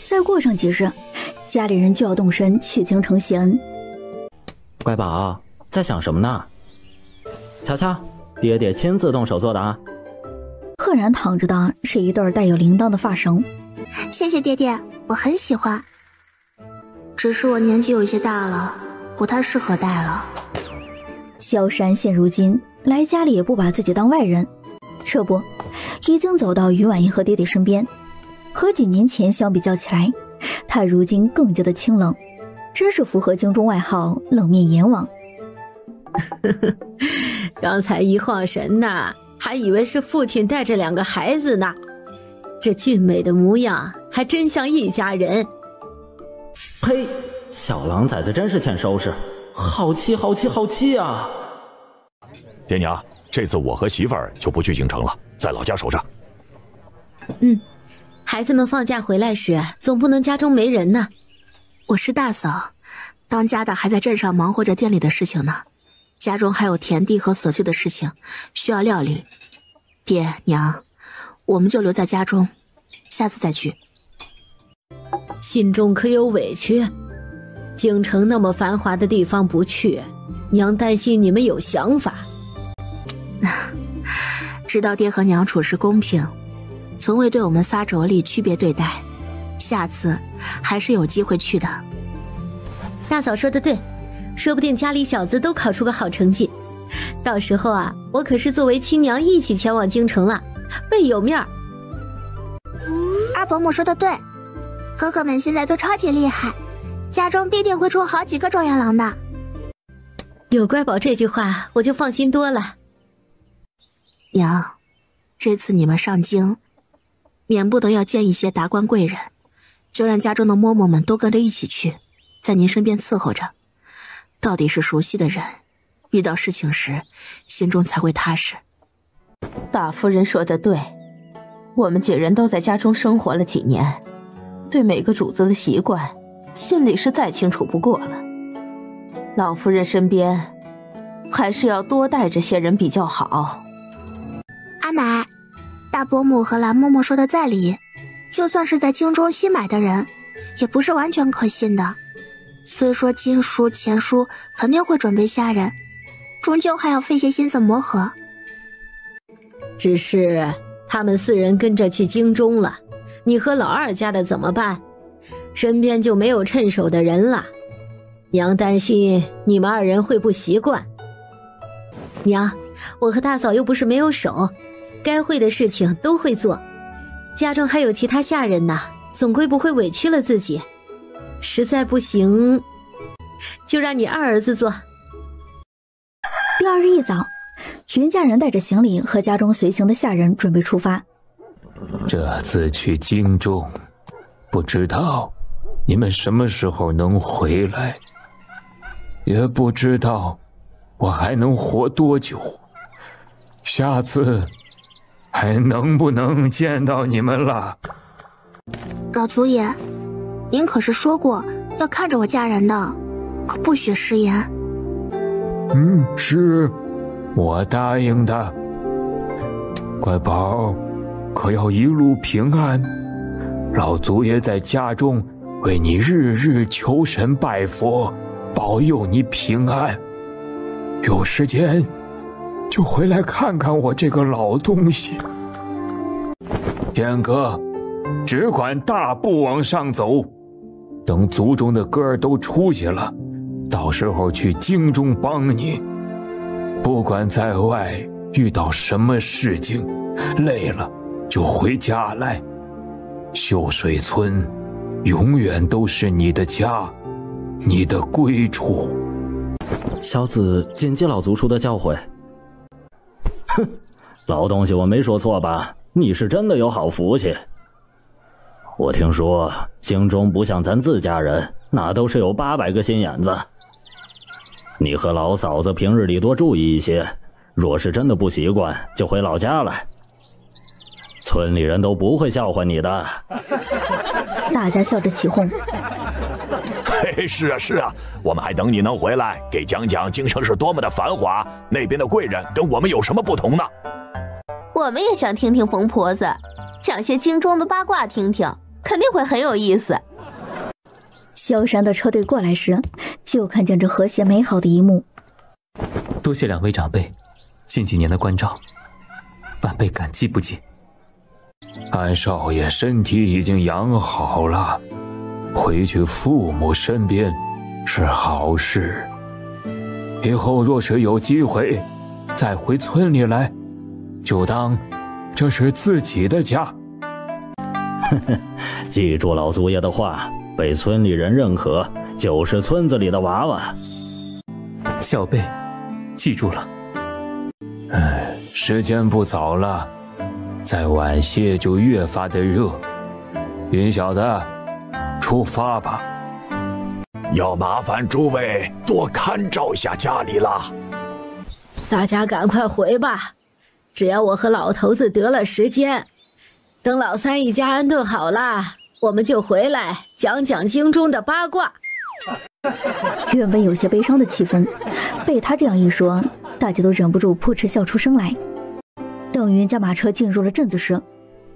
再过上几日，家里人就要动身去京城谢恩。乖宝，在想什么呢？瞧瞧，爹爹亲自动手做的啊。赫然躺着的是一对带有铃铛的发绳。谢谢爹爹，我很喜欢。只是我年纪有些大了，不太适合戴了。萧山现如今来家里也不把自己当外人，这不已经走到于婉英和爹爹身边。和几年前相比较起来，他如今更加的清冷，真是符合京中外号冷面阎王。刚才一晃神呐，还以为是父亲带着2个孩子呢。这俊美的模样还真像一家人。呸！小狼崽子真是欠收拾，好气啊！爹娘，这次我和媳妇儿就不去京城了，在老家守着。孩子们放假回来时，总不能家中没人呢。我是大嫂，当家的还在镇上忙活着店里的事情呢，家中还有田地和琐碎的事情需要料理。爹娘，我们就留在家中，下次再去。心中可有委屈？京城那么繁华的地方不去，娘担心你们有想法。知道爹和娘处事公平，从未对我们仨妯娌区别对待，下次还是有机会去的。大嫂说的对，说不定家里小子都考出个好成绩，到时候啊，我可是作为亲娘一起前往京城了，倍有面儿。二伯母说的对，哥哥们现在都超级厉害，家中必定会出好几个状元郎的。有乖宝这句话，我就放心多了。娘，这次你们上京，免不得要见一些达官贵人，就让家中的嬷嬷们都跟着一起去，在您身边伺候着。到底是熟悉的人，遇到事情时，心中才会踏实。大夫人说的对，我们几人都在家中生活了几年，对每个主子的习惯，心里是再清楚不过了。老夫人身边，还是要多带着些人比较好。阿奶，大伯母和蓝嬷嬷说的在理，就算是在京中新买的人，也不是完全可信的。虽说金叔、钱叔肯定会准备下人，终究还要费些心思磨合。只是他们4人跟着去京中了，你和老二家的怎么办？身边就没有趁手的人了，娘担心你们2人会不习惯。娘，我和大嫂又不是没有手，该会的事情都会做，家中还有其他下人呢，总归不会委屈了自己。实在不行，就让你2儿子做。第2日一早，云家人带着行李和家中随行的下人准备出发。这次去京中，不知道你们什么时候能回来，也不知道我还能活多久，下次还能不能见到你们了？老祖爷，您可是说过要看着我嫁人的，可不许食言。是我答应的。乖宝，可要一路平安。老祖爷在家中为你日日求神拜佛，保佑你平安。有时间就回来看看我这个老东西。天哥，只管大步往上走，等族中的哥儿都出去了，到时候去京中帮你。不管在外遇到什么事情，累了就回家来。秀水村永远都是你的家，你的归处。小子谨记老族叔的教诲。哼，老东西，我没说错吧？你是真的有好福气。我听说京中不像咱自家人，那都是有800个心眼子。你和老嫂子平日里多注意一些，若是真的不习惯，就回老家来。村里人都不会笑话你的。大家笑着起哄。嘿，是啊是啊，我们还等你能回来，给讲讲京城是多么的繁华，那边的贵人跟我们有什么不同呢？我们也想听听冯婆子讲些京中的八卦听听，肯定会很有意思。萧山的车队过来时，就看见这和谐美好的一幕。多谢2位长辈近几年的关照，晚辈感激不尽。安少爷身体已经养好了，回去父母身边是好事。以后若是有机会再回村里来，就当这是自己的家。记住老祖爷的话，被村里人认可，就是村子里的娃娃。小辈记住了。时间不早了，再晚些就越发的热。云小子，出发吧。要麻烦诸位多看照下家里了。大家赶快回吧，只要我和老头子得了时间，等老三一家安顿好了，我们就回来讲讲京中的八卦。原本有些悲伤的气氛，被他这样一说，大家都忍不住扑哧笑出声来。等云家马车进入了镇子时，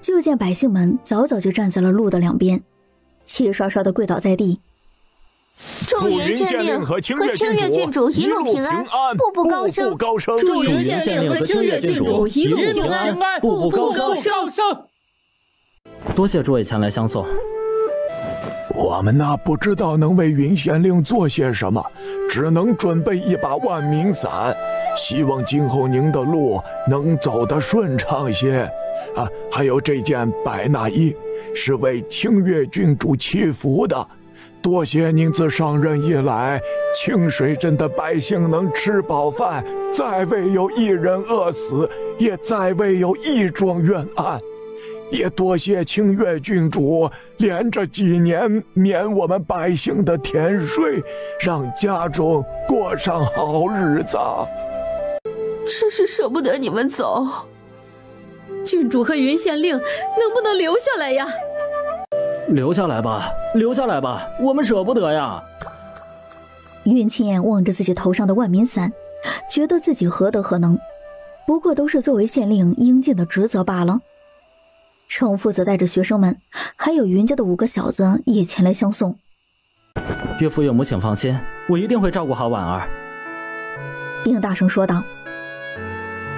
就见百姓们早早就站在了路的两边，齐刷刷的跪倒在地。祝云县令和清月郡主一路平安，步步高升。祝云县令和清月郡主一路平安，步步高升。多谢诸位前来相送。我们呢，不知道能为云县令做些什么，只能准备一把万民伞，希望今后您的路能走得顺畅些。还有这件百纳衣，是为清月郡主祈福的。多谢您自上任以来，清水镇的百姓能吃饱饭，再未有一人饿死，也再未有一桩冤案。也多谢清月郡主连着几年免我们百姓的田税，让家中过上好日子。真是舍不得你们走。郡主和云县令能不能留下来呀？留下来吧，留下来吧，我们舍不得呀。云青眼望着自己头上的万民伞，觉得自己何德何能，不过都是作为县令应尽的职责罢了。程父则带着学生们还有云家的5个小子也前来相送。岳父岳母请放心，我一定会照顾好婉儿，并大声说道：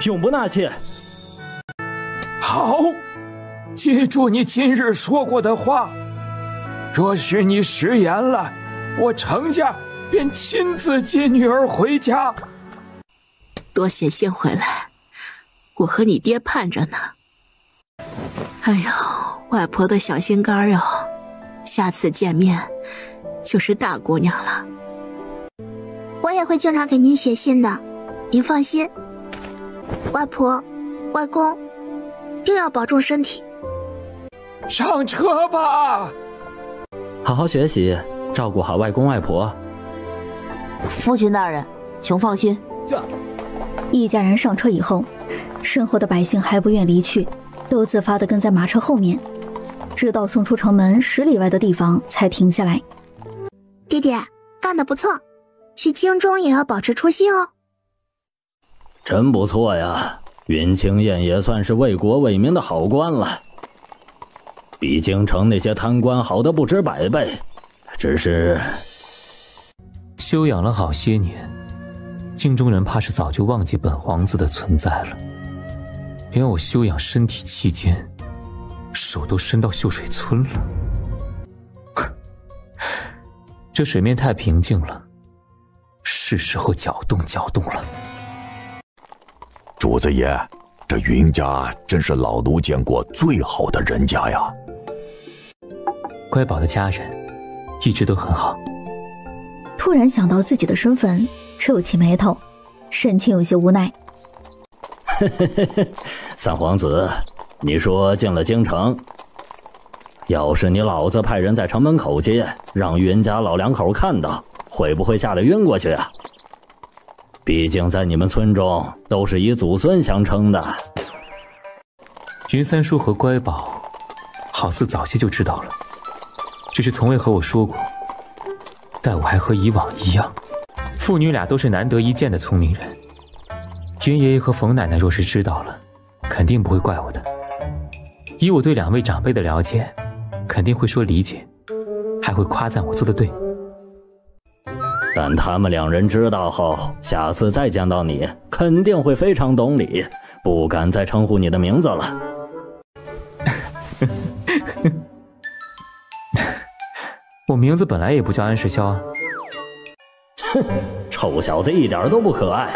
永不纳妾。好，记住你今日说过的话，若是你食言了，我程家便亲自接女儿回家。多谢先回来，我和你爹盼着呢。哎呦，外婆的小心肝哟，下次见面就是大姑娘了。我也会经常给您写信的，您放心。外婆、外公，定要保重身体。上车吧，好好学习，照顾好外公外婆。父亲大人，请放心。一家人上车以后，身后的百姓还不愿离去，都自发地跟在马车后面，直到送出城门10里外的地方才停下来。弟弟干得不错，去京中也要保持初心哦。真不错呀，云清燕也算是为国为民的好官了，比京城那些贪官好的不止100倍。只是休养了好些年，京中人怕是早就忘记本皇子的存在了。连我休养身体期间，手都伸到秀水村了。这水面太平静了，是时候搅动搅动了。主子爷，这云家真是老奴见过最好的人家呀。乖宝的家人一直都很好。突然想到自己的身份，皱起眉头，神情有些无奈。三皇子，你说进了京城，要是你老子派人在城门口接，让云家老两口看到，会不会吓得晕过去啊？毕竟在你们村中都是以祖孙相称的。云三叔和乖宝好似早些就知道了，只是从未和我说过。但我还和以往一样，父女俩都是难得一见的聪明人。云爷爷和冯奶奶若是知道了，肯定不会怪我的。以我对两位长辈的了解，肯定会说理解，还会夸赞我做得对。但他们两人知道后，下次再见到你，肯定会非常懂礼，不敢再称呼你的名字了。我名字本来也不叫安世霄啊。哼，臭小子一点都不可爱。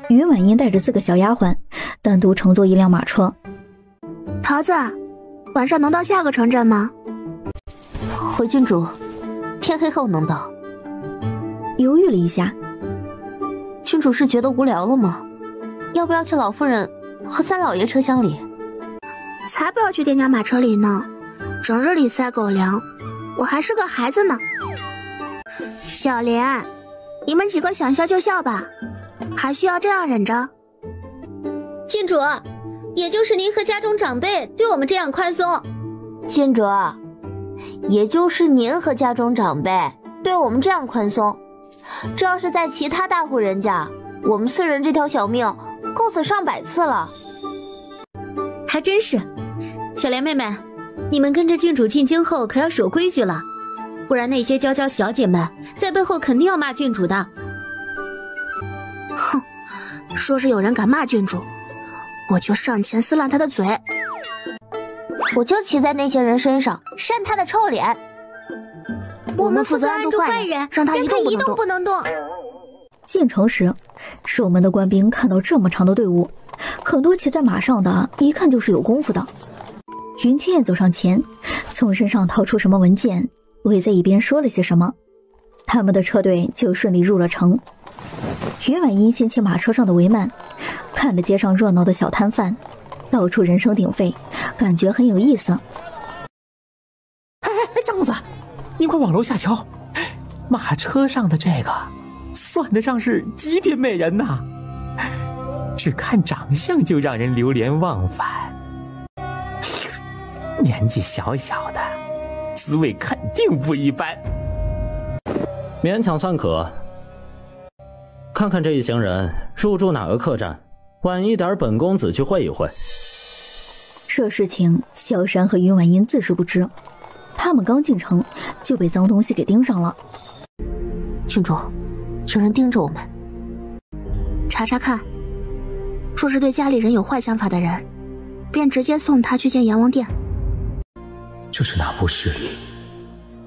云婉音带着4个小丫鬟，单独乘坐一辆马车。桃子，晚上能到下个城镇吗？回郡主，天黑后能到。犹豫了一下，郡主是觉得无聊了吗？要不要去老夫人和三老爷车厢里？才不要去爹娘马车里呢，整日里塞狗粮，我还是个孩子呢。小莲，你们几个想笑就笑吧，还需要这样忍着？郡主，也就是您和家中长辈对我们这样宽松。郡主，也就是您和家中长辈对我们这样宽松。这要是在其他大户人家，我们4人这条小命够死上100次了。还真是，小莲妹妹，你们跟着郡主进京后可要守规矩了，不然那些娇娇小姐们在背后肯定要骂郡主的。哼，说是有人敢骂郡主，我就上前撕烂他的嘴。我就骑在那些人身上扇他的臭脸。我们负责按住坏人，让他一动不能动。进城时，守门的官兵看到这么长的队伍，很多骑在马上的，一看就是有功夫的。云千燕走上前，从身上掏出什么文件，围在一边说了些什么，他们的车队就顺利入了城。云婉音掀起马车上的帷幔，看着街上热闹的小摊贩，到处人声鼎沸，感觉很有意思。哎，张子，你快往楼下瞧，马车上的这个算得上是极品美人呐，只看长相就让人流连忘返。年纪小小的，滋味肯定不一般。勉强算可。看看这一行人入住哪个客栈，晚一点本公子去会一会。这事情萧山和云婉音自是不知，他们刚进城就被脏东西给盯上了。郡主，有人盯着我们。查查看，若是对家里人有坏想法的人，便直接送他去见阎王殿。这是哪步势力？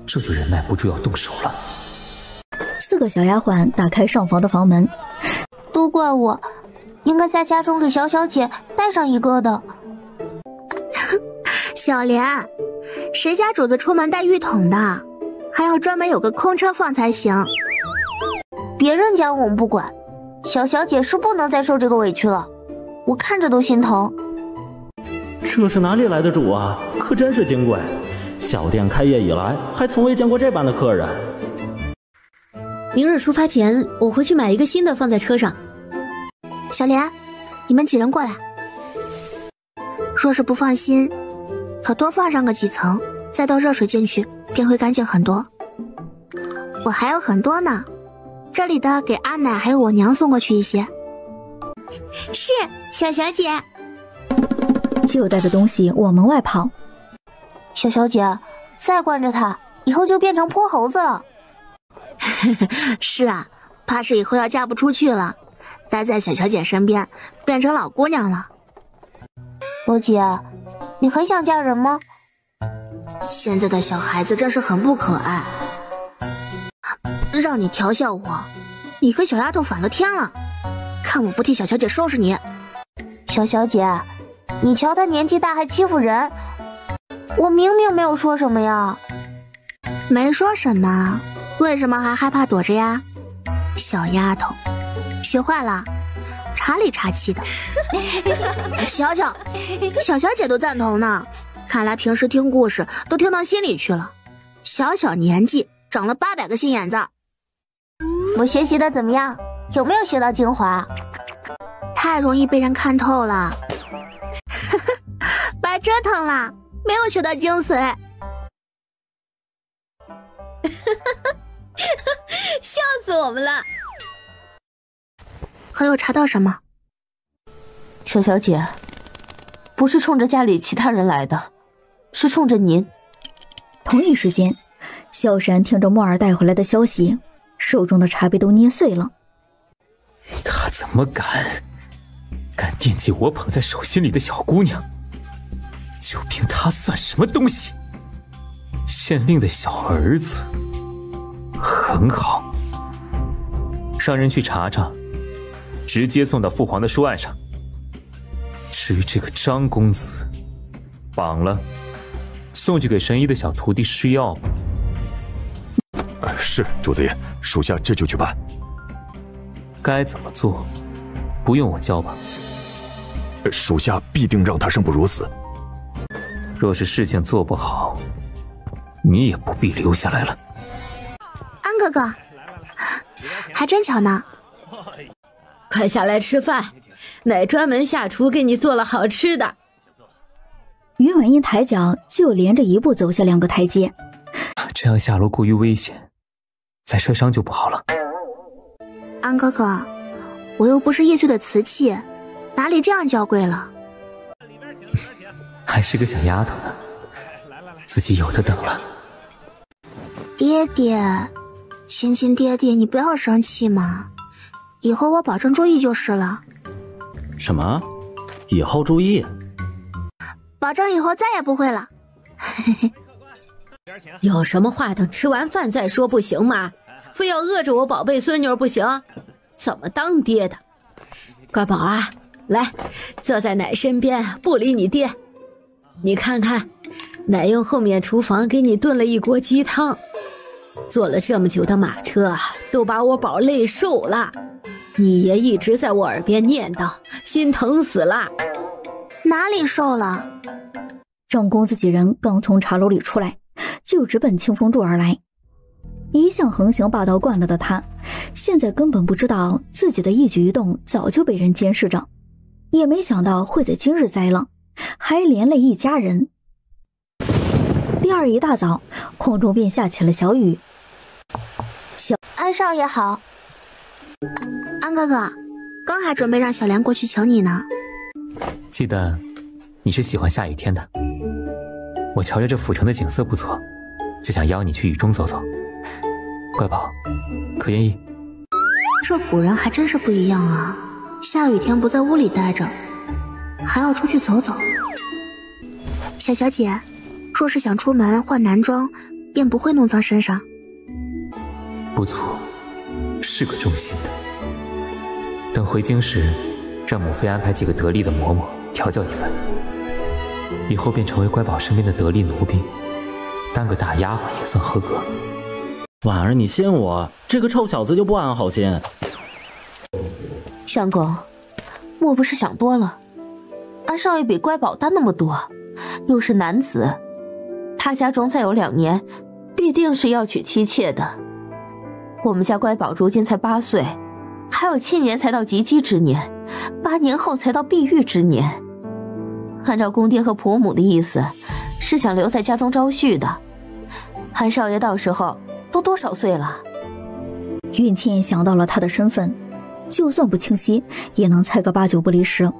这就忍耐不住要动手了。4个小丫鬟打开上房的房门。都怪我，应该在家中给小小姐带上一个的。小莲，谁家主子出门带浴桶的？还要专门有个空车放才行。别人家我们不管，小小姐是不能再受这个委屈了，我看着都心疼。这是哪里来的主啊？可真是金贵！小店开业以来，还从未见过这般的客人。明日出发前，我回去买一个新的放在车上。小莲，你们几人过来。若是不放心，可多放上个几层，再倒热水进去，便会干净很多。我还有很多呢，这里的给阿奶还有我娘送过去一些。是，小小姐。就带着东西往门外跑。小小姐，再惯着他，以后就变成泼猴子了。是啊，怕是以后要嫁不出去了，待在小小姐身边，变成老姑娘了。罗姐，你很想嫁人吗？现在的小孩子真是很不可爱，让你调笑我，你和小丫头反了天了，看我不替小小姐收拾你。小小姐，你瞧她年纪大还欺负人，我明明没有说什么呀。没说什么，为什么还害怕躲着呀？小丫头，学坏了，查茶里茶气的。小小姐都赞同呢，看来平时听故事都听到心里去了。小小年纪长了800个心眼子。我学习的怎么样？有没有学到精华？太容易被人看透了。白折腾了，没有学到精髓。笑死我们了。可有查到什么？小小姐，不是冲着家里其他人来的，是冲着您。同一时间，萧山听着莫尔带回来的消息，手中的茶杯都捏碎了。他怎么敢惦记我捧在手心里的小姑娘？就凭他算什么东西？县令的小儿子，很好，让人去查查，直接送到父皇的书案上。至于这个张公子，绑了，送去给神医的小徒弟试药吧。是，主子爷，属下这就去办。该怎么做，不用我教吧？属下必定让他生不如死。若是事情做不好，你也不必留下来了。安哥哥，还真巧呢。快下来吃饭，奶专门下厨给你做了好吃的。于婉一抬脚就连着一步走下2个台阶。这样下楼过于危险，再摔伤就不好了。安哥哥，我又不是易碎的瓷器，哪里这样娇贵了？还是个小丫头呢，自己有的等了。爹爹，亲爹爹，你不要生气嘛，以后我保证注意就是了。什么？以后注意？保证以后再也不会了。有什么话等吃完饭再说不行吗？非要饿着我宝贝孙女不行？怎么当爹的？乖宝啊，来，坐在奶身边，不理你爹。你看看，奶用后面厨房给你炖了一锅鸡汤。坐了这么久的马车，都把我宝累瘦了。你爷一直在我耳边念叨，心疼死了。哪里瘦了？张公子几人刚从茶楼里出来，就直奔清风柱而来。一向横行霸道惯了的他，现在根本不知道自己的一举一动早就被人监视着，也没想到会在今日栽了，还连累一家人。第二一大早，空中便下起了小雨。安少爷好。安哥哥，刚还准备让小莲过去请你呢。记得你是喜欢下雨天的，我瞧着这府城的景色不错，就想邀你去雨中走走。乖宝，可愿意？这古人还真是不一样啊，下雨天不在屋里待着，还要出去走走。小小姐，若是想出门换男装，便不会弄脏身上。不错，是个忠心的。等回京时，让母妃安排几个得力的嬷嬷调教一番，以后便成为乖宝身边的得力奴婢，当个大丫鬟也算合格。婉儿，你信我，这个臭小子就不安好心。相公，莫不是想多了？安少爷比乖宝大那么多，又是男子，他家中再有2年，必定是要娶妻妾的。我们家乖宝如今才8岁，还有7年才到及笄之年，8年后才到碧玉之年。按照公爹和婆母的意思，是想留在家中招婿的。安少爷到时候都多少岁了？云倩想到了他的身份，就算不清晰，也能猜个8、9不离10，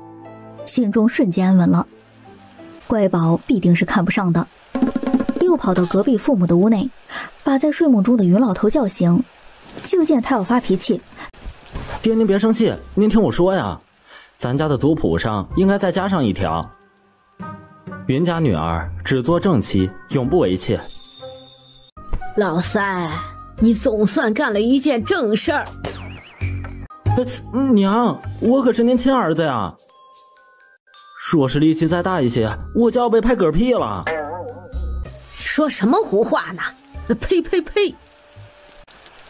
心中瞬间安稳了。乖宝必定是看不上的，又跑到隔壁父母的屋内，把在睡梦中的云老头叫醒。就见他要发脾气，爹您别生气，您听我说呀，咱家的族谱上应该再加上一条：云家女儿只做正妻，永不为妾。老三，你总算干了一件正事儿。娘，我可是您亲儿子呀！若是力气再大一些，我就要被拍嗝屁了。说什么胡话呢？呸呸呸！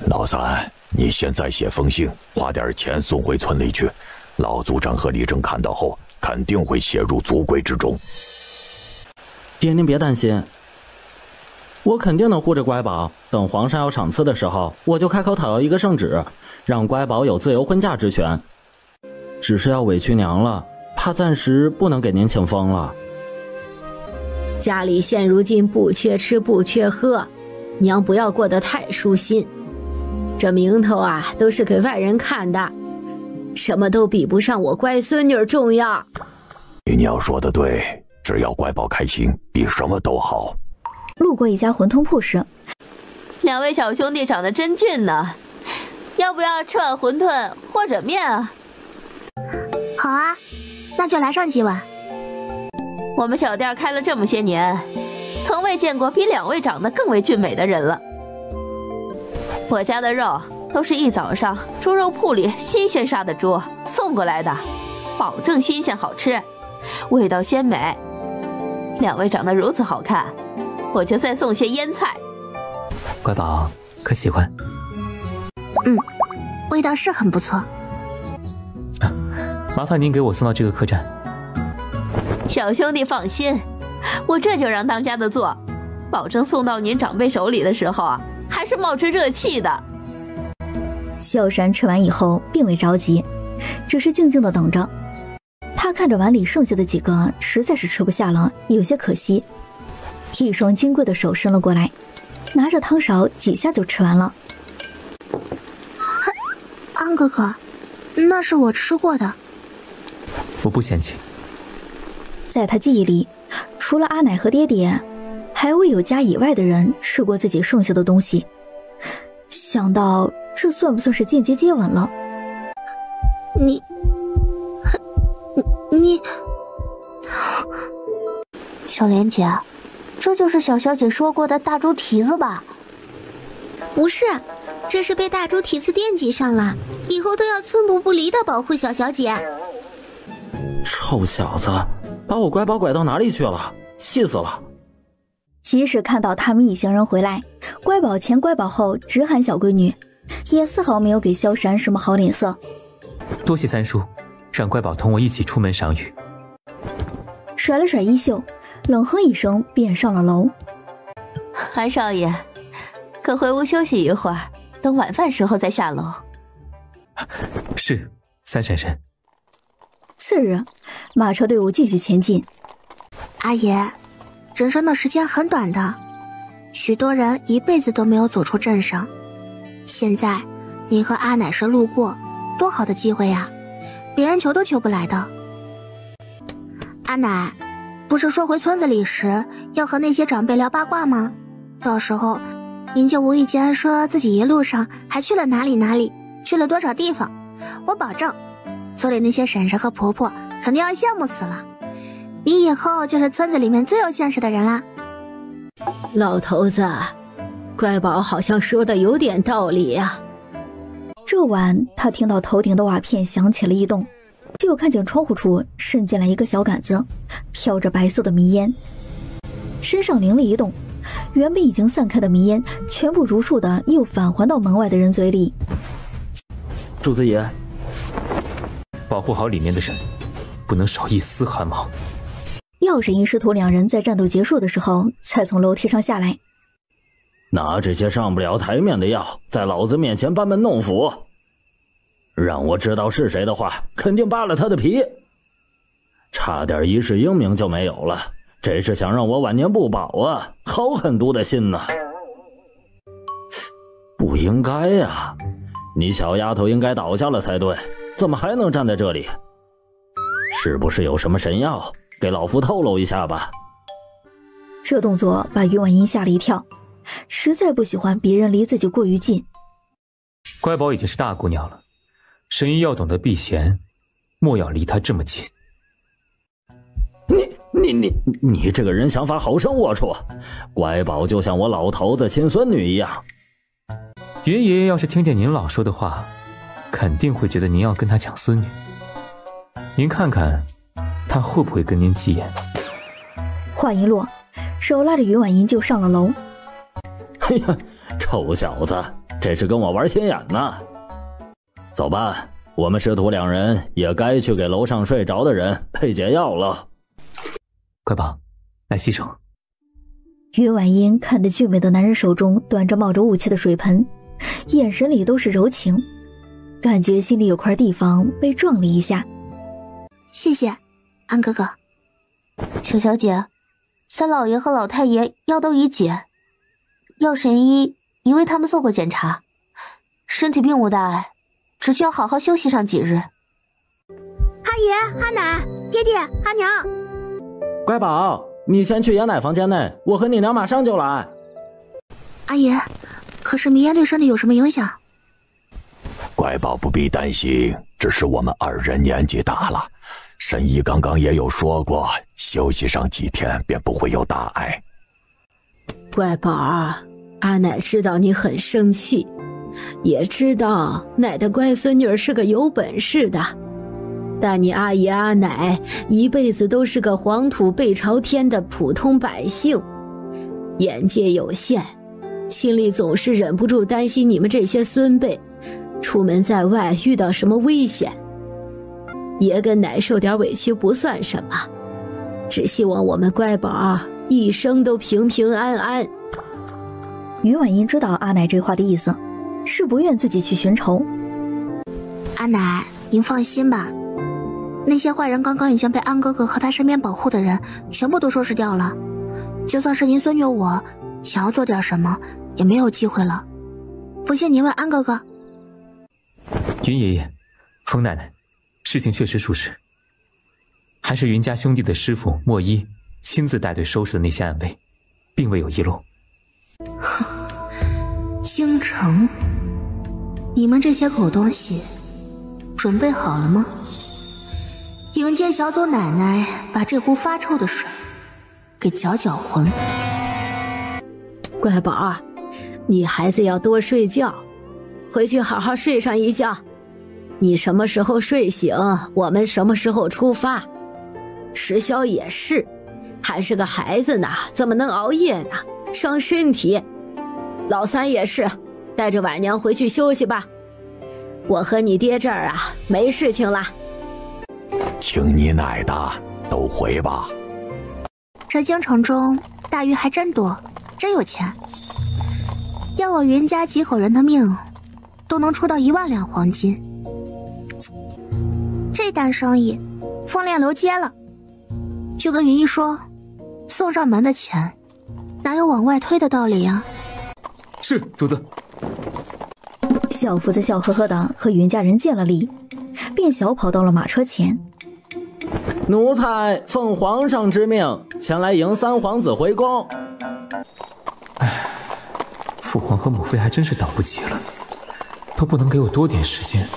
老三，你现在写封信，花点钱送回村里去，老族长和李正看到后，肯定会写入族规之中。爹，您别担心，我肯定能护着乖宝。等皇上要赏赐的时候，我就开口讨要一个圣旨，让乖宝有自由婚嫁之权。只是要委屈娘了，怕暂时不能给您请封了。家里现如今不缺吃不缺喝，娘不要过得太舒心。这名头啊，都是给外人看的，什么都比不上我乖孙女重要。姨娘说的对，只要乖宝开心，比什么都好。路过一家馄饨铺时，两位小兄弟长得真俊呢，要不要吃碗馄饨或者面啊？好啊，那就来上几碗。我们小店开了这么些年，从未见过比两位长得更为俊美的人了。我家的肉都是一早上猪肉铺里新鲜杀的猪送过来的，保证新鲜好吃，味道鲜美。两位长得如此好看，我就再送些腌菜。乖宝可喜欢？味道是很不错。麻烦您给我送到这个客栈。小兄弟放心，我这就让当家的做，保证送到您长辈手里的时候啊，还是冒着热气的。萧山吃完以后并未着急，只是静静的等着。他看着碗里剩下的几个，实在是吃不下了，有些可惜。一双金贵的手伸了过来，拿着汤勺几下就吃完了。安哥哥，那是我吃过的。我不嫌弃。在他记忆里，除了阿奶和爹爹，还未有家以外的人吃过自己剩下的东西。想到这算不算是间接接吻了？你小莲姐，这就是小小姐说过的大猪蹄子吧？不是，这是被大猪蹄子惦记上了，以后都要寸步不离的保护小小姐。臭小子，把我乖宝拐到哪里去了？气死了！即使看到他们一行人回来，乖宝前乖宝后直喊小闺女，也丝毫没有给萧山什么好脸色。多谢三叔，让乖宝同我一起出门赏雨。甩了甩衣袖，冷哼一声便上了楼。韩少爷，可回屋休息一会儿，等晚饭时候再下楼。是，三婶婶。次日，马车队伍继续前进。阿爷，人生的时间很短的，许多人一辈子都没有走出镇上。现在您和阿奶是路过，多好的机会呀，别人求都求不来的。阿奶，不是说回村子里时要和那些长辈聊八卦吗？到时候您就无意间说自己一路上还去了哪里哪里，去了多少地方，我保证村里那些婶婶和婆婆肯定要羡慕死了。你以后就是村子里面最有见识的人啦。老头子，乖宝好像说的有点道理呀。这晚他听到头顶的瓦片响起了异动，就看见窗户处伸进来一个小杆子，飘着白色的迷烟，身上灵了一动，原本已经散开的迷烟全部如数的又返还到门外的人嘴里。主子爷，保护好里面的人，不能少一丝汗毛。药神医师徒两人在战斗结束的时候才从楼梯上下来。拿这些上不了台面的药在老子面前班门弄斧，让我知道是谁的话，肯定扒了他的皮。差点一世英名就没有了，这是想让我晚年不保啊！好狠毒的心呐！不应该呀，你小丫头应该倒下了才对，怎么还能站在这里？是不是有什么神药？给老夫透露一下吧。这动作把于婉英吓了一跳，实在不喜欢别人离自己过于近。乖宝已经是大姑娘了，神医要懂得避嫌，莫要离她这么近。你这个人想法好生龌龊，乖宝就像我老头子亲孙女一样。爷爷要是听见您老说的话，肯定会觉得您要跟他抢孙女。您看看他会不会跟您急眼？话一落，手拉着于婉英就上了楼。哎呀，臭小子，这是跟我玩心眼呢。走吧，我们师徒2人也该去给楼上睡着的人配解药了。乖宝，来洗手。于婉音看着俊美的男人手中端着冒着雾气的水盆，眼神里都是柔情，感觉心里有块地方被撞了一下。谢谢，安哥哥。小小姐，三老爷和老太爷药都已解，药神医已为他们做过检查，身体并无大碍，只需要好好休息上几日。阿爷、阿奶、爹爹、阿娘，乖宝，你先去爷奶房间内，我和你娘马上就来。阿爷，可是迷烟对身体有什么影响？乖宝不必担心，只是我们2人年纪大了，神医刚刚也有说过，休息上几天便不会有大碍。乖宝儿，阿奶知道你很生气，也知道奶的乖孙女是个有本事的，但你阿爷阿奶一辈子都是个黄土背朝天的普通百姓，眼界有限，心里总是忍不住担心你们这些孙辈出门在外遇到什么危险。爷跟奶受点委屈不算什么，只希望我们乖宝一生都平平安安。于婉音知道阿奶这话的意思，是不愿自己去寻仇。阿奶，您放心吧，那些坏人刚刚已经被安哥哥和他身边保护的人全部都收拾掉了，就算是您孙女我想要做点什么也没有机会了。不信您问安哥哥。云爷爷，冯奶奶，事情确实属实，还是云家兄弟的师傅莫一亲自带队收拾的那些暗卫，并未有遗漏。哼，京城，你们这些狗东西准备好了吗？迎接小祖奶奶把这壶发臭的水给搅搅浑。乖宝儿，你孩子要多睡觉，回去好好睡上一觉，你什么时候睡醒，我们什么时候出发。石霄也是，还是个孩子呢，怎么能熬夜呢？伤身体。老三也是，带着婉娘回去休息吧。我和你爹这儿没事情了。听你奶的，都回吧。这京城中大鱼还真多，真有钱。要我云家几口人的命，都能出到1万两黄金。这单生意，凤炼楼接了，就跟云姨说，送上门的钱，哪有往外推的道理啊？是，主子。小福子笑呵呵的和云家人见了礼，便小跑到了马车前。奴才奉皇上之命前来迎三皇子回宫。唉，父皇和母妃还真是等不及了，都不能给我多点时间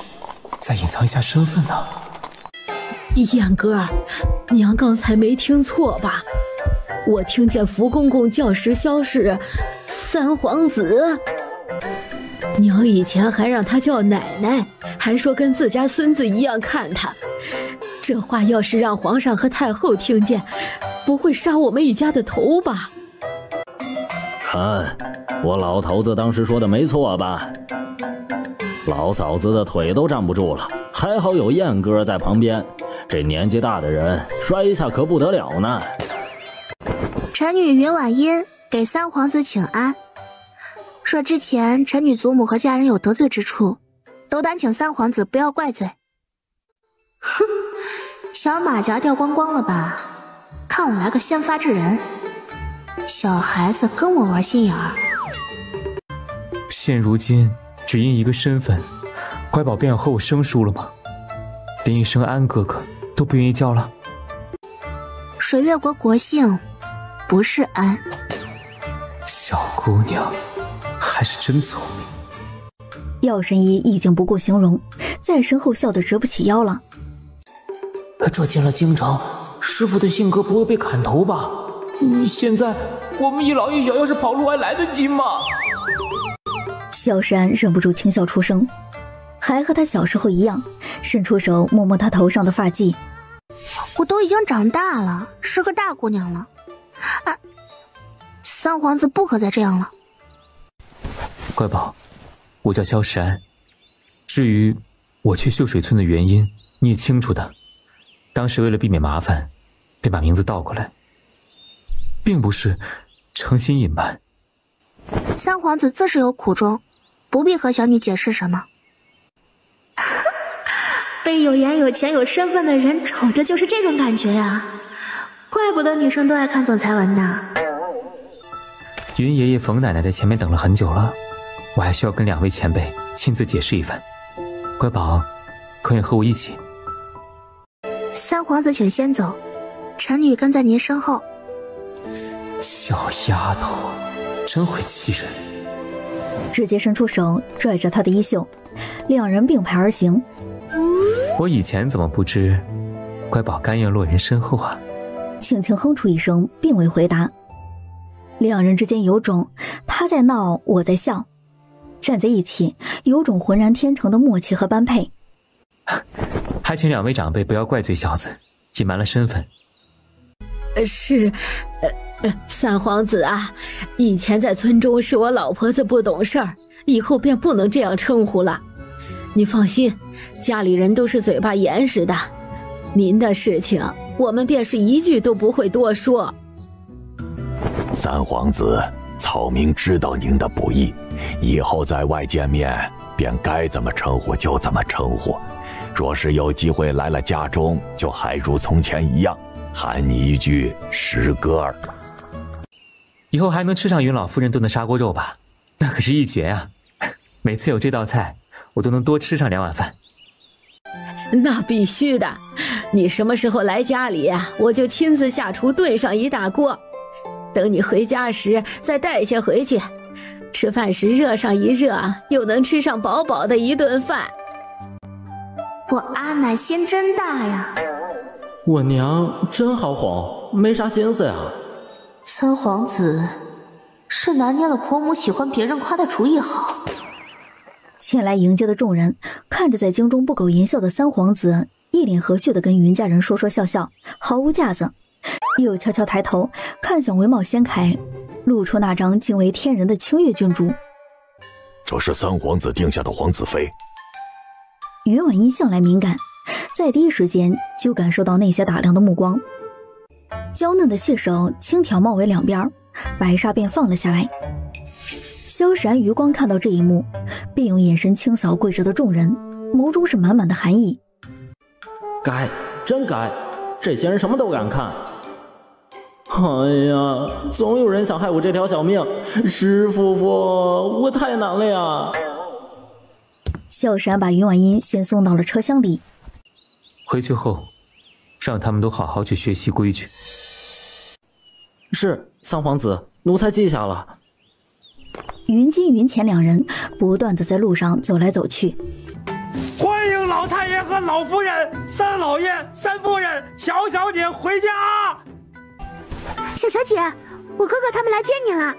再隐藏一下身份呢。燕哥，娘刚才没听错吧？我听见福公公叫石霄是三皇子，娘以前还让他叫奶奶，还说跟自家孙子一样看他。这话要是让皇上和太后听见，不会杀我们一家的头吧？看，我老头子当时说的没错吧？老嫂子的腿都站不住了，还好有燕哥在旁边，这年纪大的人摔一下可不得了呢。臣女云婉音给三皇子请安，若之前臣女祖母和家人有得罪之处，都担请三皇子不要怪罪。哼，小马甲掉光光了吧？看我来个先发制人！小孩子跟我玩心眼儿。现如今只因一个身份，乖宝便要和我生疏了吗？连一声安哥哥都不愿意叫了？水月国国姓不是安。小姑娘还是真聪明。药神医已经不顾形容，在身后笑得直不起腰了。这进了京城，师傅的性格不会被砍头吧？现在我们一老一小要是跑路还来得及吗？萧山忍不住轻笑出声，还和他小时候一样，伸出手摸摸他头上的发髻。我都已经长大了，是个大姑娘了。啊，三皇子不可再这样了。乖宝，我叫萧时安，至于我去秀水村的原因你也清楚的，当时为了避免麻烦，便把名字倒过来，并不是诚心隐瞒。三皇子自是有苦衷，不必和小女解释什么。被有颜有钱有身份的人宠着就是这种感觉呀，怪不得女生都爱看总裁文呢。云爷爷、冯奶奶在前面等了很久了，我还需要跟2位前辈亲自解释一番。乖宝，可愿和我一起？三皇子请先走，臣女跟在您身后。小丫头，真会气人。直接伸出手拽着他的衣袖，两人并排而行。我以前怎么不知乖宝甘愿落人身后啊？轻轻哼出一声，并未回答。两人之间有种他在闹我在笑，站在一起有种浑然天成的默契和般配。还请2位长辈不要怪罪小子隐瞒了身份。三皇子啊，以前在村中是我老婆子不懂事儿，以后便不能这样称呼了。你放心，家里人都是嘴巴严实的，您的事情我们便是一句都不会多说。三皇子，草民知道您的不易，以后在外见面便该怎么称呼就怎么称呼，若是有机会来了家中，就还如从前一样喊你一句师哥儿。以后还能吃上云老夫人炖的砂锅肉吧？那可是一绝呀！每次有这道菜，我都能多吃上2碗饭。那必须的，你什么时候来家里呀，我就亲自下厨炖上一大锅，等你回家时再带些回去，吃饭时热上一热，又能吃上饱饱的一顿饭。我阿奶心真大呀！我娘真好哄，没啥心思呀。三皇子是拿捏了婆母喜欢别人夸他厨艺好。前来迎接的众人看着在京中不苟言笑的三皇子，一脸和煦的跟云家人说说笑笑，毫无架子，又悄悄抬头看向惟茂掀凯，露出那张惊为天人的清月君主。这是三皇子定下的皇子妃。云婉音向来敏感，在第一时间就感受到那些打量的目光，娇嫩的细手轻挑帽尾两边，白纱便放了下来。萧闪余光看到这一幕，便用眼神清扫跪着的众人，眸中是满满的寒意。该，真该，这些人什么都敢看。哎呀，总有人想害我这条小命，石夫妇，我太难了呀！萧闪把云婉音先送到了车厢里，回去后让他们都好好去学习规矩。是，三皇子，奴才记下了。云金、云浅两人不断地在路上走来走去。欢迎老太爷和老夫人、三老爷、三夫人、小小姐回家。小小姐，我哥哥他们来接你了。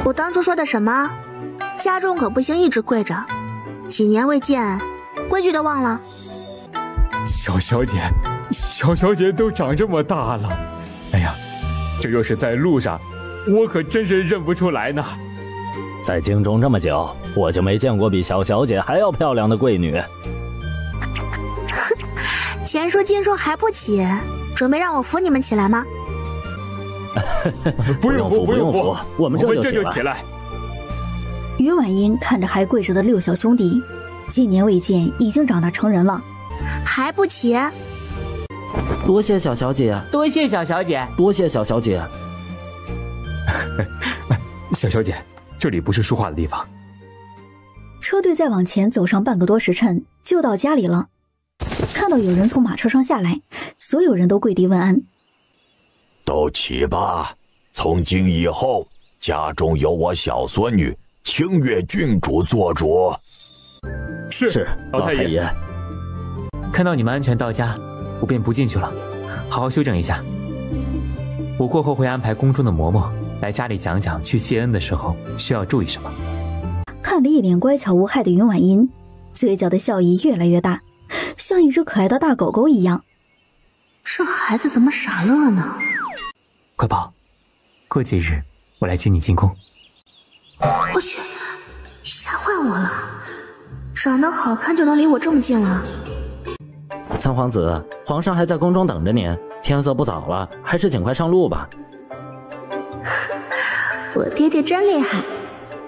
我当初说的什么？家中可不行一直跪着，几年未见，规矩都忘了。小小姐都长这么大了，哎呀，这若是在路上，我可真是认不出来呢。在京中这么久，我就没见过比小小姐还要漂亮的贵女。前书今书还不起，准备让我扶你们起来吗？不用扶，我们这就起来。于婉音看着还跪着的六小兄弟，几年未见，已经长大成人了，还不起？多谢小小姐，多谢小小姐，多谢小小姐。小小姐，这里不是说话的地方。车队再往前走上半个多时辰，就到家里了。看到有人从马车上下来，所有人都跪地问安。都起吧，从今以后，家中有我小孙女清月郡主做主。是，老太爷。看到你们安全到家，我便不进去了，好好休整一下。我过后会安排宫中的嬷嬷来家里讲讲去谢恩的时候需要注意什么。看着一脸乖巧无害的云婉音，嘴角的笑意越来越大，像一只可爱的大狗狗一样。这孩子怎么傻乐呢？乖宝，过几日我来接你进宫。我去，吓坏我了！长得好看就能离我这么近了？三皇子，皇上还在宫中等着您，天色不早了，还是尽快上路吧。我爹爹真厉害，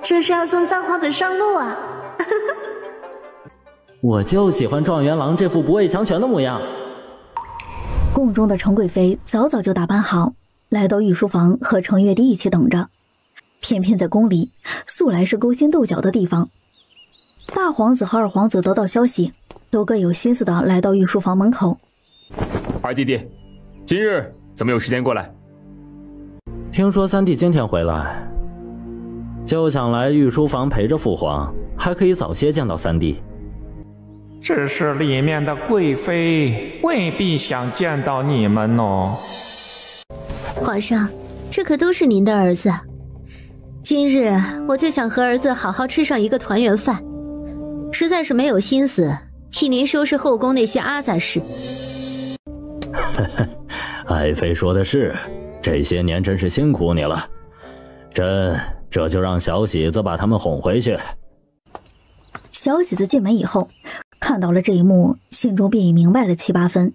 这是要送三皇子上路啊！我就喜欢状元郎这副不畏强权的模样。宫中的程贵妃早早就打扮好，来到御书房和程月帝一起等着。偏偏在宫里，素来是勾心斗角的地方。大皇子和二皇子得到消息，都各有心思的来到御书房门口。二弟弟，今日怎么有时间过来？听说三弟今天回来，就想来御书房陪着父皇，还可以早些见到三弟。只是里面的贵妃未必想见到你们哦。皇上，这可都是您的儿子，今日我就想和儿子好好吃上一个团圆饭，实在是没有心思替您收拾后宫那些阿杂事。爱妃说的是，这些年真是辛苦你了，朕这就让小喜子把他们哄回去。小喜子进门以后，看到了这一幕，心中便已明白了7、8分。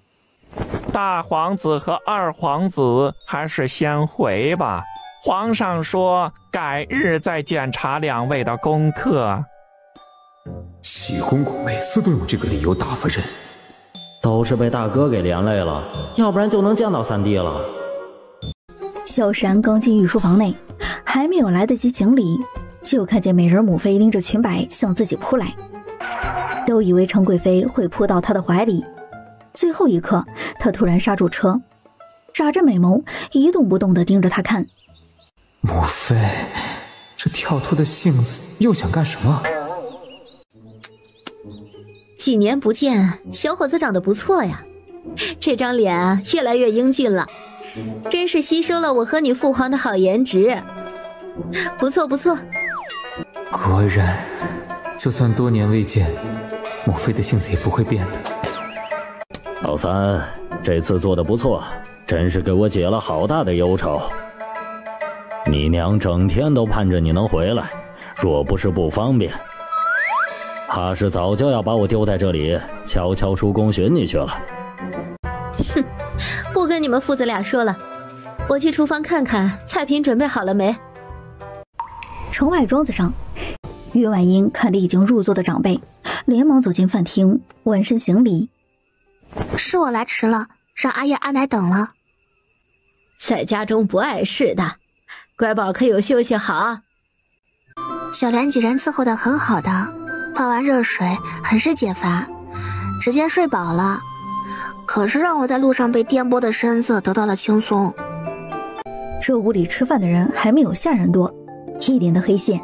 大皇子和二皇子还是先回吧，皇上说改日再检查2位的功课。喜公公每次都用这个理由答复人，都是被大哥给连累了，要不然就能见到三弟了。萧山刚进御书房内，还没有来得及行礼，就看见美人母妃拎着裙摆向自己扑来，都以为程贵妃会扑到他的怀里，最后一刻他突然刹住车，眨着美眸一动不动地盯着他看。母妃这跳脱的性子又想干什么？几年不见，小伙子长得不错呀，这张脸越来越英俊了，真是吸收了我和你父皇的好颜值，不错不错。果然，就算多年未见，母妃的性子也不会变的。老三，这次做得不错，真是给我解了好大的忧愁。你娘整天都盼着你能回来，若不是不方便，怕是早就要把我丢在这里，悄悄出宫寻你去了。哼，不跟你们父子俩说了，我去厨房看看菜品准备好了没。城外庄子上，于婉英看着已经入座的长辈，连忙走进饭厅，弯身行礼。是我来迟了，让阿爷阿奶等了。在家中不碍事的，乖宝可有休息好？小莲几人伺候的很好的，泡完热水很是解乏，直接睡饱了。可是让我在路上被颠簸的身子得到了轻松。这屋里吃饭的人还没有下人多，一脸的黑线。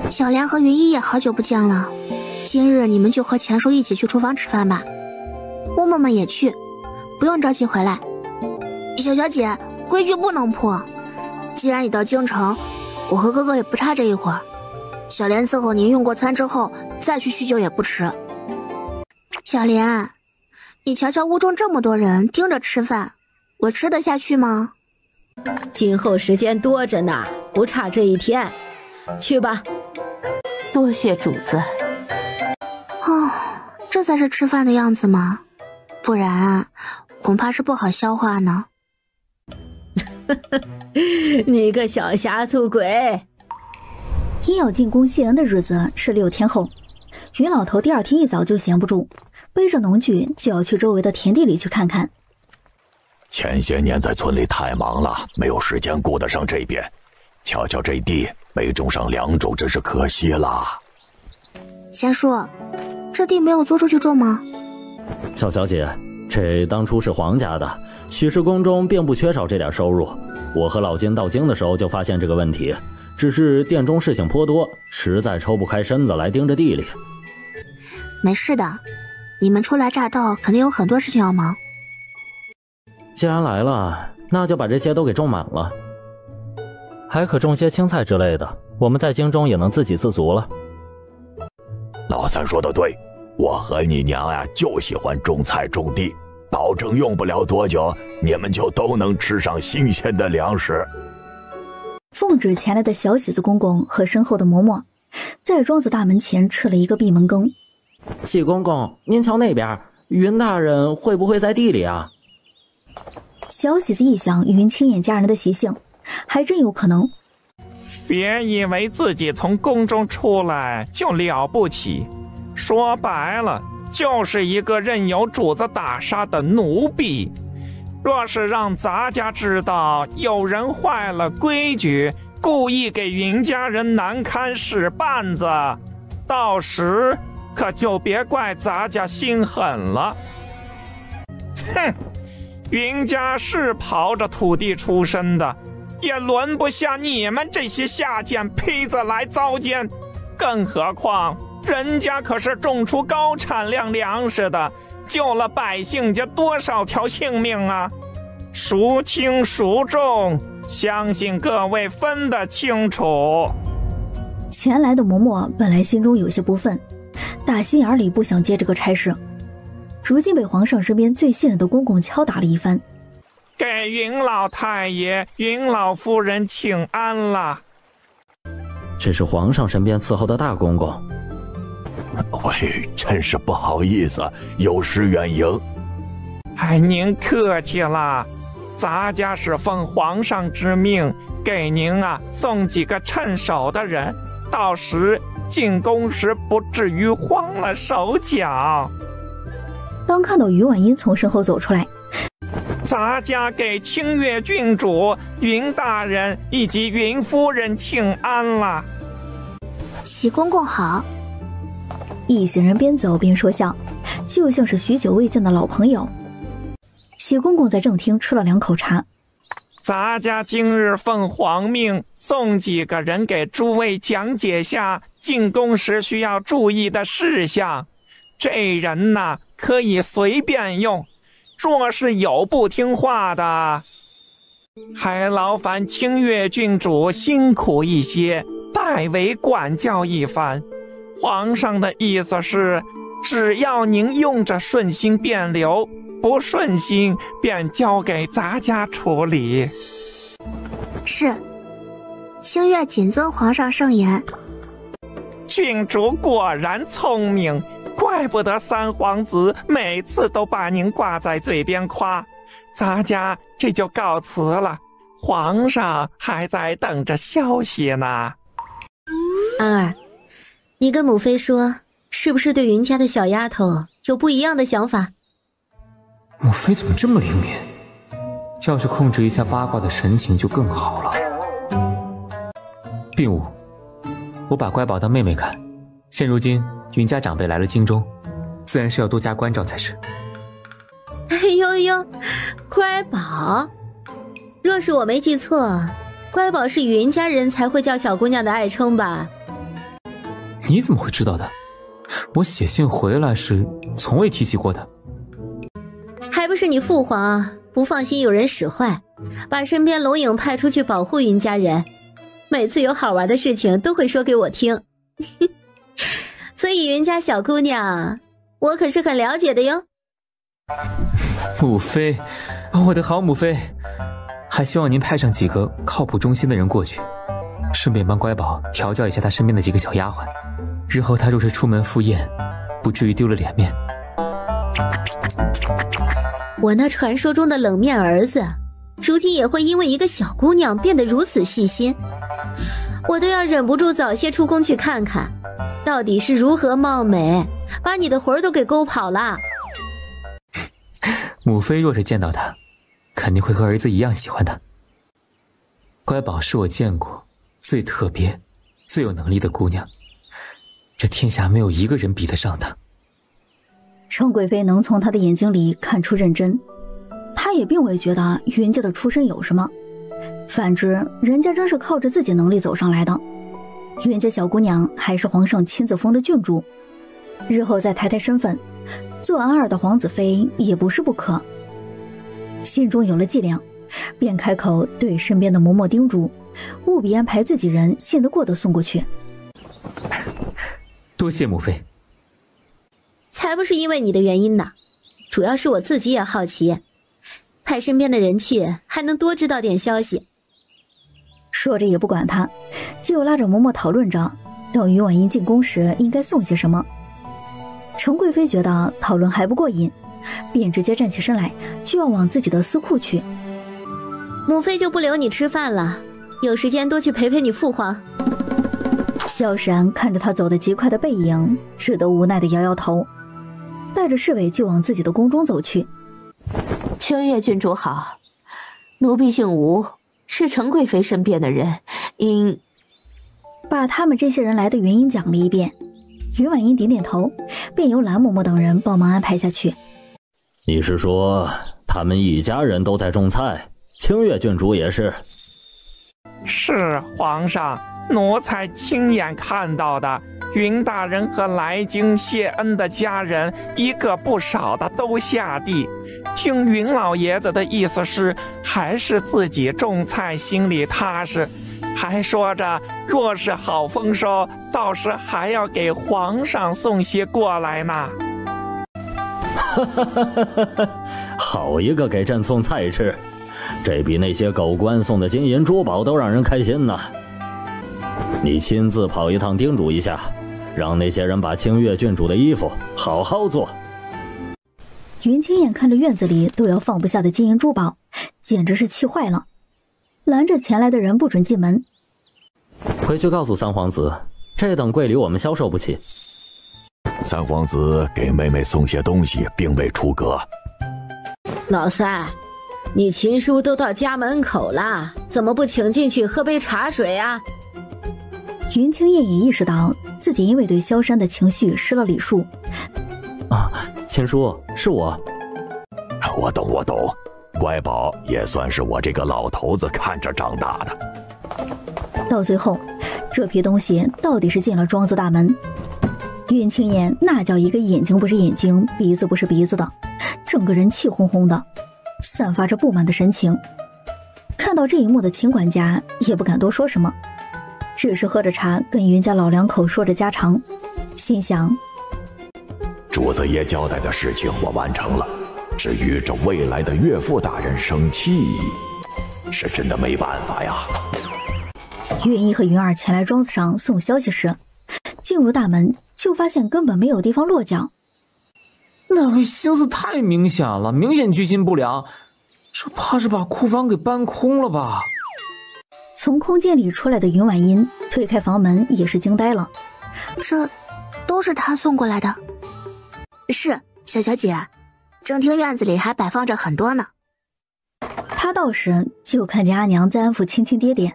小莲和云一也好久不见了，今日你们就和钱叔一起去厨房吃饭吧。嬷嬷们也去，不用着急回来。小姐，规矩不能破。既然你到京城，我和哥哥也不差这一会儿。小莲伺候您用过餐之后，再去叙旧也不迟。小莲，你瞧瞧屋中这么多人盯着吃饭，我吃得下去吗？今后时间多着呢，不差这一天。去吧。多谢主子。哦，这才是吃饭的样子吗？不然恐怕是不好消化呢。你个小瑕疵鬼！医药进宫谢恩的日子是6天后，云老头第2天一早就闲不住，背着农具就要去周围的田地里去看看。前些年在村里太忙了，没有时间顾得上这边。瞧瞧这地，没种上2种，真是可惜了。贤叔，这地没有租出去种吗？小小姐，这当初是皇家的，许氏宫中并不缺少这点收入。我和老金到京的时候就发现这个问题，只是殿中事情颇多，实在抽不开身子来盯着地里。没事的，你们初来乍到，肯定有很多事情要忙。既然来了，那就把这些都给种满了，还可种些青菜之类的，我们在京中也能自给自足了。老三说的对，我和你娘呀就喜欢种菜种地，保证用不了多久，你们就都能吃上新鲜的粮食。奉旨前来的小喜子公公和身后的嬷嬷在庄子大门前吃了一个闭门羹。喜公公，您瞧那边，云大人会不会在地里啊？小喜子一想云青眼家人的习性，还真有可能。别以为自己从宫中出来就了不起，说白了就是一个任由主子打杀的奴婢。若是让咱家知道有人坏了规矩，故意给云家人难堪使绊子，到时可就别怪咱家心狠了。哼，云家是刨着土地出身的，也轮不下你们这些下贱坯子来糟践。更何况人家可是种出高产量粮食的，救了百姓家多少条性命啊！孰轻孰重，相信各位分得清楚。前来的嬷嬷本来心中有些不忿，打心眼里不想接这个差事，如今被皇上身边最信任的公公敲打了一番。给云老太爷、云老夫人请安了。这是皇上身边伺候的大公公。喂，真是不好意思，有失远迎。哎，您客气了，咱家是奉皇上之命，给您送几个趁手的人，到时进宫时不至于慌了手脚。当看到于婉音从身后走出来，咱家给清月郡主、云大人以及云夫人请安了。喜公公好。一行人边走边说笑，就像是许久未见的老朋友。喜公公在正厅吃了2口茶。咱家今日奉皇命，送几个人给诸位讲解下进宫时需要注意的事项。这人可以随便用，若是有不听话的，还劳烦清月郡主辛苦一些，代为管教一番。皇上的意思是，只要您用着顺心便留，不顺心便交给咱家处理。是，星月谨遵皇上圣言。郡主果然聪明，怪不得三皇子每次都把您挂在嘴边夸。咱家这就告辞了，皇上还在等着消息呢。安儿，你跟母妃说，是不是对云家的小丫头有不一样的想法？母妃怎么这么灵敏？要是控制一下八卦的神情就更好了。并无，我把乖宝当妹妹看。现如今云家长辈来了京中，自然是要多加关照才是。哎呦呦，乖宝，若是我没记错，乖宝是云家人才会叫小姑娘的爱称吧？你怎么会知道的？我写信回来时从未提起过的。还不是你父皇不放心有人使坏，把身边龙影派出去保护云家人，每次有好玩的事情都会说给我听。所以云家小姑娘我可是很了解的哟。母妃，我的好母妃，还希望您派上几个靠谱忠心的人过去，顺便帮乖宝调教一下他身边的几个小丫鬟，日后他若是出门赴宴，不至于丢了脸面。我那传说中的冷面儿子，如今也会因为一个小姑娘变得如此细心，我都要忍不住早些出宫去看看，到底是如何貌美，把你的魂儿都给勾跑了。母妃若是见到他，肯定会和儿子一样喜欢他。乖宝是我见过最特别、最有能力的姑娘，这天下没有一个人比得上她。程贵妃能从她的眼睛里看出认真，她也并未觉得云家的出身有什么，反之，人家真是靠着自己能力走上来的。云家小姑娘还是皇上亲自封的郡主，日后再抬抬身份，做安儿的皇子妃也不是不可。心中有了计量，便开口对身边的嬷嬷叮嘱，务必安排自己人信得过的送过去。多谢母妃。才不是因为你的原因呢，主要是我自己也好奇，派身边的人去还能多知道点消息。说着也不管他，就拉着嬷嬷讨论着等于婉英进宫时应该送些什么。程贵妃觉得讨论还不过瘾，便直接站起身来，就要往自己的私库去。母妃就不留你吃饭了，有时间多去陪陪你父皇。萧山看着他走得极快的背影，只得无奈地摇摇头，带着侍卫就往自己的宫中走去。清月郡主好，奴婢姓吴，是程贵妃身边的人，应把他们这些人来的原因讲了一遍。云婉英点点头，便由蓝嬷嬷等人帮忙安排下去。你是说他们一家人都在种菜，清月郡主也是？是皇上，奴才亲眼看到的。云大人和来京谢恩的家人一个不少的都下地。听云老爷子的意思是，还是自己种菜心里踏实，还说着若是好丰收，到时还要给皇上送些过来呢。好一个给朕送菜吃，这比那些狗官送的金银珠宝都让人开心呢。你亲自跑一趟叮嘱一下，让那些人把清月郡主的衣服好好做。云清燕看着院子里都要放不下的金银珠宝，简直是气坏了，拦着前来的人不准进门。回去告诉三皇子，这等贵礼我们消受不起。三皇子给妹妹送些东西，并未出阁。老三，你秦叔都到家门口了，怎么不请进去喝杯茶水啊？云清燕也意识到自己因为对萧山的情绪失了礼数。秦叔，是我。我懂，乖宝也算是我这个老头子看着长大的。到最后，这批东西到底是进了庄子大门。云清燕那叫一个眼睛不是眼睛，鼻子不是鼻子的，整个人气哄哄的，散发着不满的神情。看到这一幕的秦管家也不敢多说什么，只是喝着茶跟云家老两口说着家常，心想：主子爷交代的事情我完成了，至于这未来的岳父大人生气，是真的没办法呀。云一和云儿前来庄子上送消息时，进入大门就发现根本没有地方落脚。那位心思太明显了，明显居心不良，这怕是把库房给搬空了吧？从空间里出来的云婉音推开房门也是惊呆了，这都是他送过来的。是，小小姐，正厅院子里还摆放着很多呢。他到时就看见阿娘在安抚亲亲爹爹。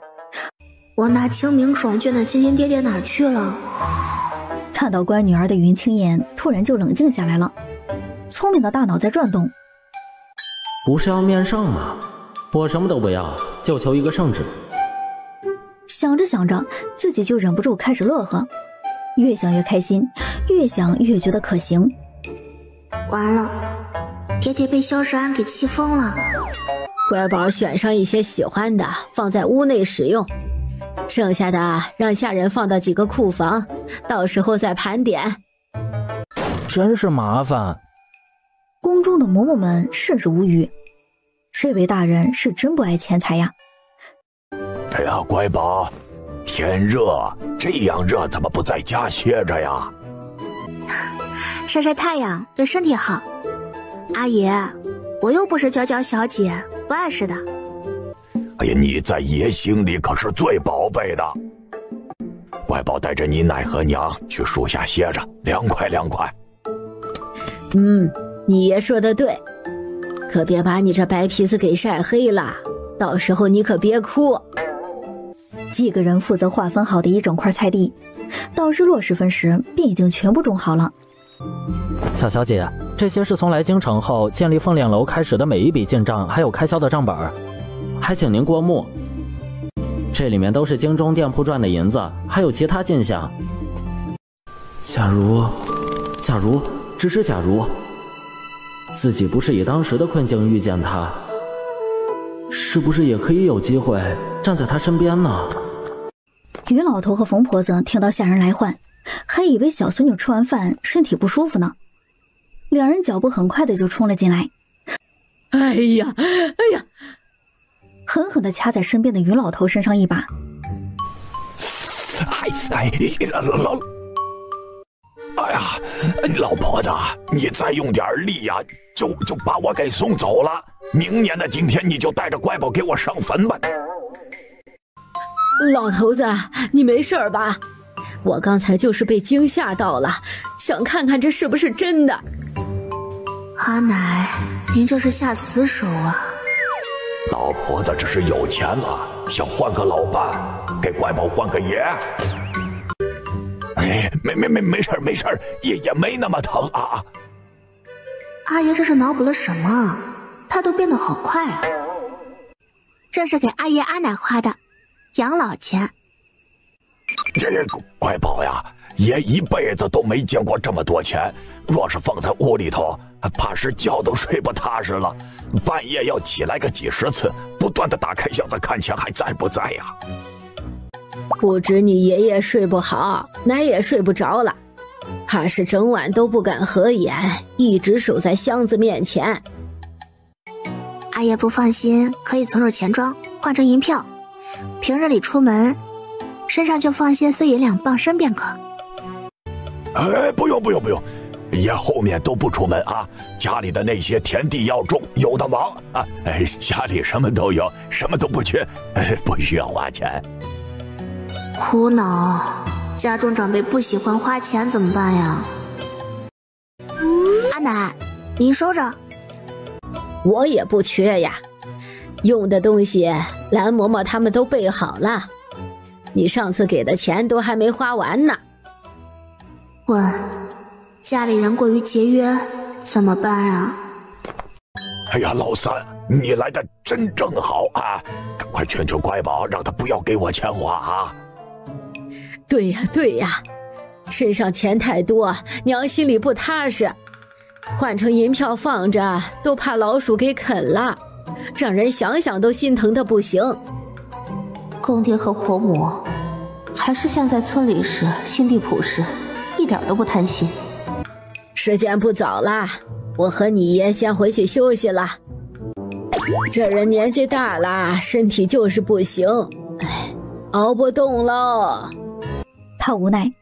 我那清明爽俊的亲亲爹爹哪儿去了？看到乖女儿的云清燕突然就冷静下来了，聪明的大脑在转动。不是要面圣吗？我什么都不要，就求一个圣旨。想着想着，自己就忍不住开始乐呵，越想越开心，越想越觉得可行。完了，爹爹被萧山给气疯了。乖宝选上一些喜欢的放在屋内使用，剩下的让下人放到几个库房，到时候再盘点。真是麻烦。宫中的嬷嬷们甚是无语，这位大人是真不爱钱财呀。哎呀，乖宝，天热，这样热怎么不在家歇着呀？晒晒太阳对身体好。阿爷，我又不是娇娇小姐，不碍事的。哎呀，你在爷心里可是最宝贝的。乖宝带着你奶和娘去树下歇着，凉快凉快。你爷说的对，可别把你这白皮子给晒黑了，到时候你可别哭。几个人负责划分好的一整块菜地，到日落时分时便已经全部种好了。小小姐，这些是从来京城后建立凤莲楼开始的每一笔进账还有开销的账本，还请您过目。这里面都是京中店铺赚的银子，还有其他进项。假如，只是假如，自己不是以当时的困境遇见他，是不是也可以有机会站在他身边呢？于老头和冯婆子听到下人来唤，还以为小孙女吃完饭身体不舒服呢，两人脚步很快的就冲了进来。哎呀，狠狠地掐在身边的于老头身上一把。哎呀，老婆子，你再用点力呀，就把我给送走了。明年的今天，你就带着乖宝给我上坟吧。老头子，你没事吧？我刚才就是被惊吓到了，想看看这是不是真的。阿奶，您这是下死手啊！老婆子这是有钱了，想换个老伴，给乖宝换个爷。哎，没事，也没那么疼啊。阿爷这是脑补了什么？态度变得好快啊！这是给阿爷阿奶花的养老钱。这乖宝呀，爷一辈子都没见过这么多钱，若是放在屋里头，怕是觉都睡不踏实了，半夜要起来个几十次，不断的打开箱子看钱还在不在呀。不止你爷爷睡不好，奶也睡不着了，怕是整晚都不敢合眼，一直守在箱子面前。阿爷不放心，可以存入钱庄换成银票，平日里出门身上就放些碎银两傍身便可。哎，不用，爷后面都不出门啊，家里的那些田地要种，有的忙啊。哎，家里什么都有，什么都不缺，不需要花钱。苦恼，家中长辈不喜欢花钱怎么办呀？阿奶，您收着。我也不缺呀，用的东西蓝嬷嬷他们都备好了，你上次给的钱都还没花完呢。问，家里人过于节约怎么办啊？哎呀，老三，你来的真正好啊！赶快劝劝乖宝，让他不要给我钱花啊！对呀，身上钱太多，娘心里不踏实，换成银票放着，都怕老鼠给啃了，让人想想都心疼的不行。公爹和婆母还是像在村里时心地朴实，一点都不贪心。时间不早了，我和你爷先回去休息了。这人年纪大了，身体就是不行，熬不动喽。他无奈，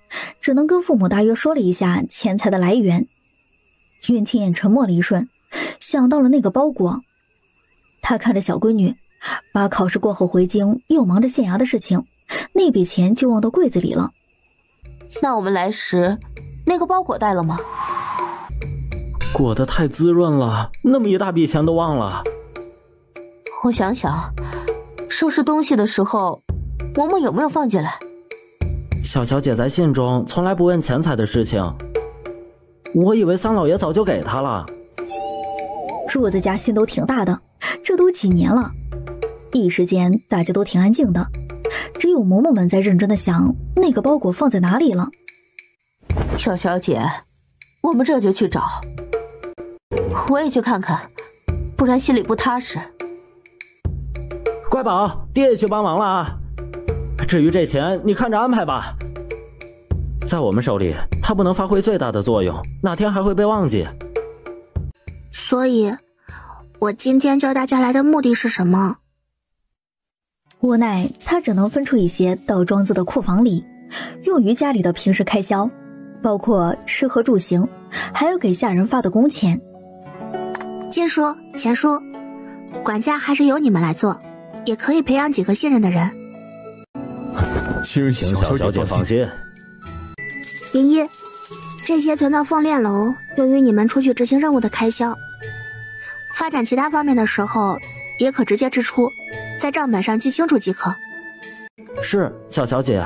只能跟父母大约说了一下钱财的来源。袁青燕沉默了一瞬，想到了那个包裹。他看着小闺女，把考试过后回京又忙着县衙的事情，那笔钱就忘到柜子里了。那我们来时，那个包裹带了吗？裹得太滋润了，那么一大笔钱都忘了。我想想，收拾东西的时候，嬷嬷有没有放进来？小小姐在信中从来不问钱财的事情，我以为三老爷早就给她了。柱子家心都挺大的，这都几年了，一时间大家都挺安静的，只有嬷嬷们在认真的想那个包裹放在哪里了。小小姐，我们这就去找。我也去看看，不然心里不踏实。乖宝，爹也去帮忙了啊。至于这钱，你看着安排吧。在我们手里，它不能发挥最大的作用，哪天还会被忘记。所以，我今天叫大家来的目的是什么？无奈他只能分出一些到庄子的库房里，用于家里的平时开销，包括吃喝住行，还有给下人发的工钱。金叔、钱叔，管家还是由你们来做，也可以培养几个信任的人。请小小姐放心。林一，这些存到凤炼楼，用于你们出去执行任务的开销。发展其他方面的时候，也可直接支出，在账本上记清楚即可。是，小小姐。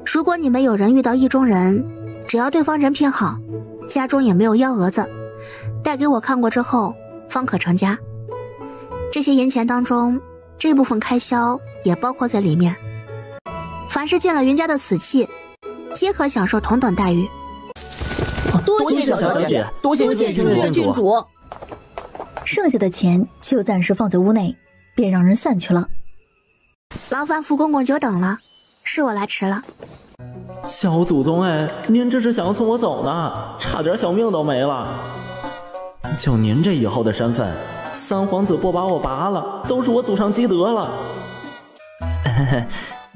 如果你们有人遇到意中人，只要对方人品好，家中也没有幺蛾子，带给我看过之后，方可成家。这些银钱当中，这部分开销也包括在里面。凡是进了云家的死契，皆可享受同等待遇。多谢小小姐，多谢郡主。剩下的钱就暂时放在屋内，便让人散去了。劳烦福公公久等了，是我来迟了。小祖宗哎，您这是想要送我走呢，差点小命都没了。就您这以后的身份，三皇子不把我拔了，都是我祖上积德了。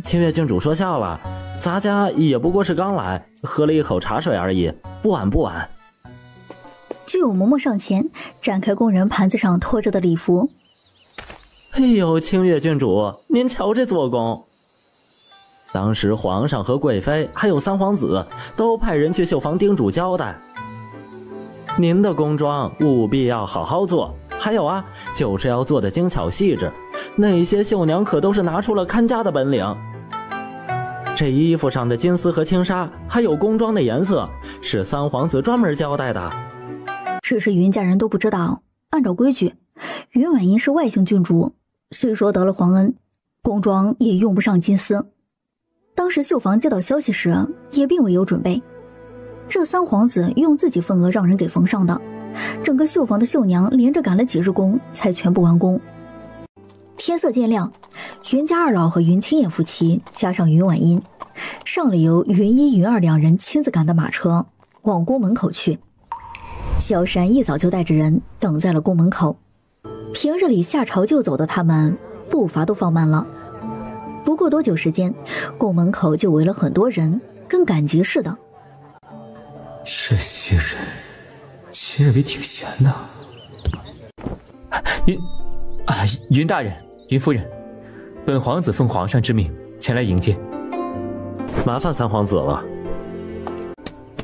清月郡主说笑了，咱家也不过是刚来，喝了一口茶水而已，不晚不晚。就有嬷嬷上前展开工人盘子上托着的礼服。哎呦，清月郡主，您瞧这做工！当时皇上和贵妃还有三皇子都派人去绣房叮嘱交代，您的宫装务必要好好做，还有啊，就是要做的精巧细致，那些绣娘可都是拿出了看家的本领。这衣服上的金丝和轻纱，还有宫装的颜色，是三皇子专门交代的。只是云家人都不知道，按照规矩，云婉音是外姓郡主，虽说得了皇恩，宫装也用不上金丝。当时绣房接到消息时，也并未有准备。这三皇子用自己份额让人给缝上的，整个绣房的绣娘连着赶了几日工，才全部完工。天色渐亮，云家二老和云清燕夫妻加上云婉音，上了由云一、云二两人亲自赶的马车，往宫门口去。萧山一早就带着人等在了宫门口，平日里下朝就走的他们步伐都放慢了。不过多久时间，宫门口就围了很多人，跟赶集似的。这些人今日里挺闲的。云大人、云夫人，本皇子奉皇上之命前来迎接。麻烦三皇子了。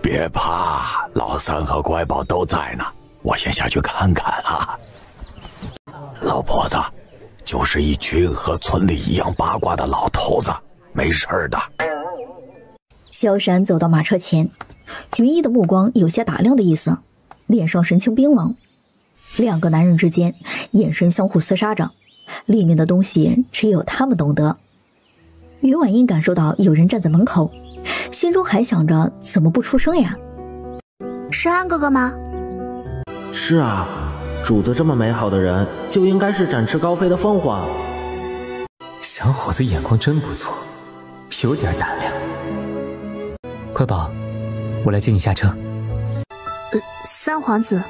别怕，老三和乖宝都在呢，我先下去看看啊。老婆子，就是一群和村里一样八卦的老头子，没事的。萧山走到马车前，云一的目光有些打量的意思，脸上神情冰冷。两个男人之间眼神相互厮杀着，里面的东西只有他们懂得。云婉音感受到有人站在门口，心中还想着怎么不出声呀？是安哥哥吗？是啊，主子这么美好的人，就应该是展翅高飞的凤凰。小伙子眼光真不错，有点胆量。乖宝，我来接你下车。三皇子。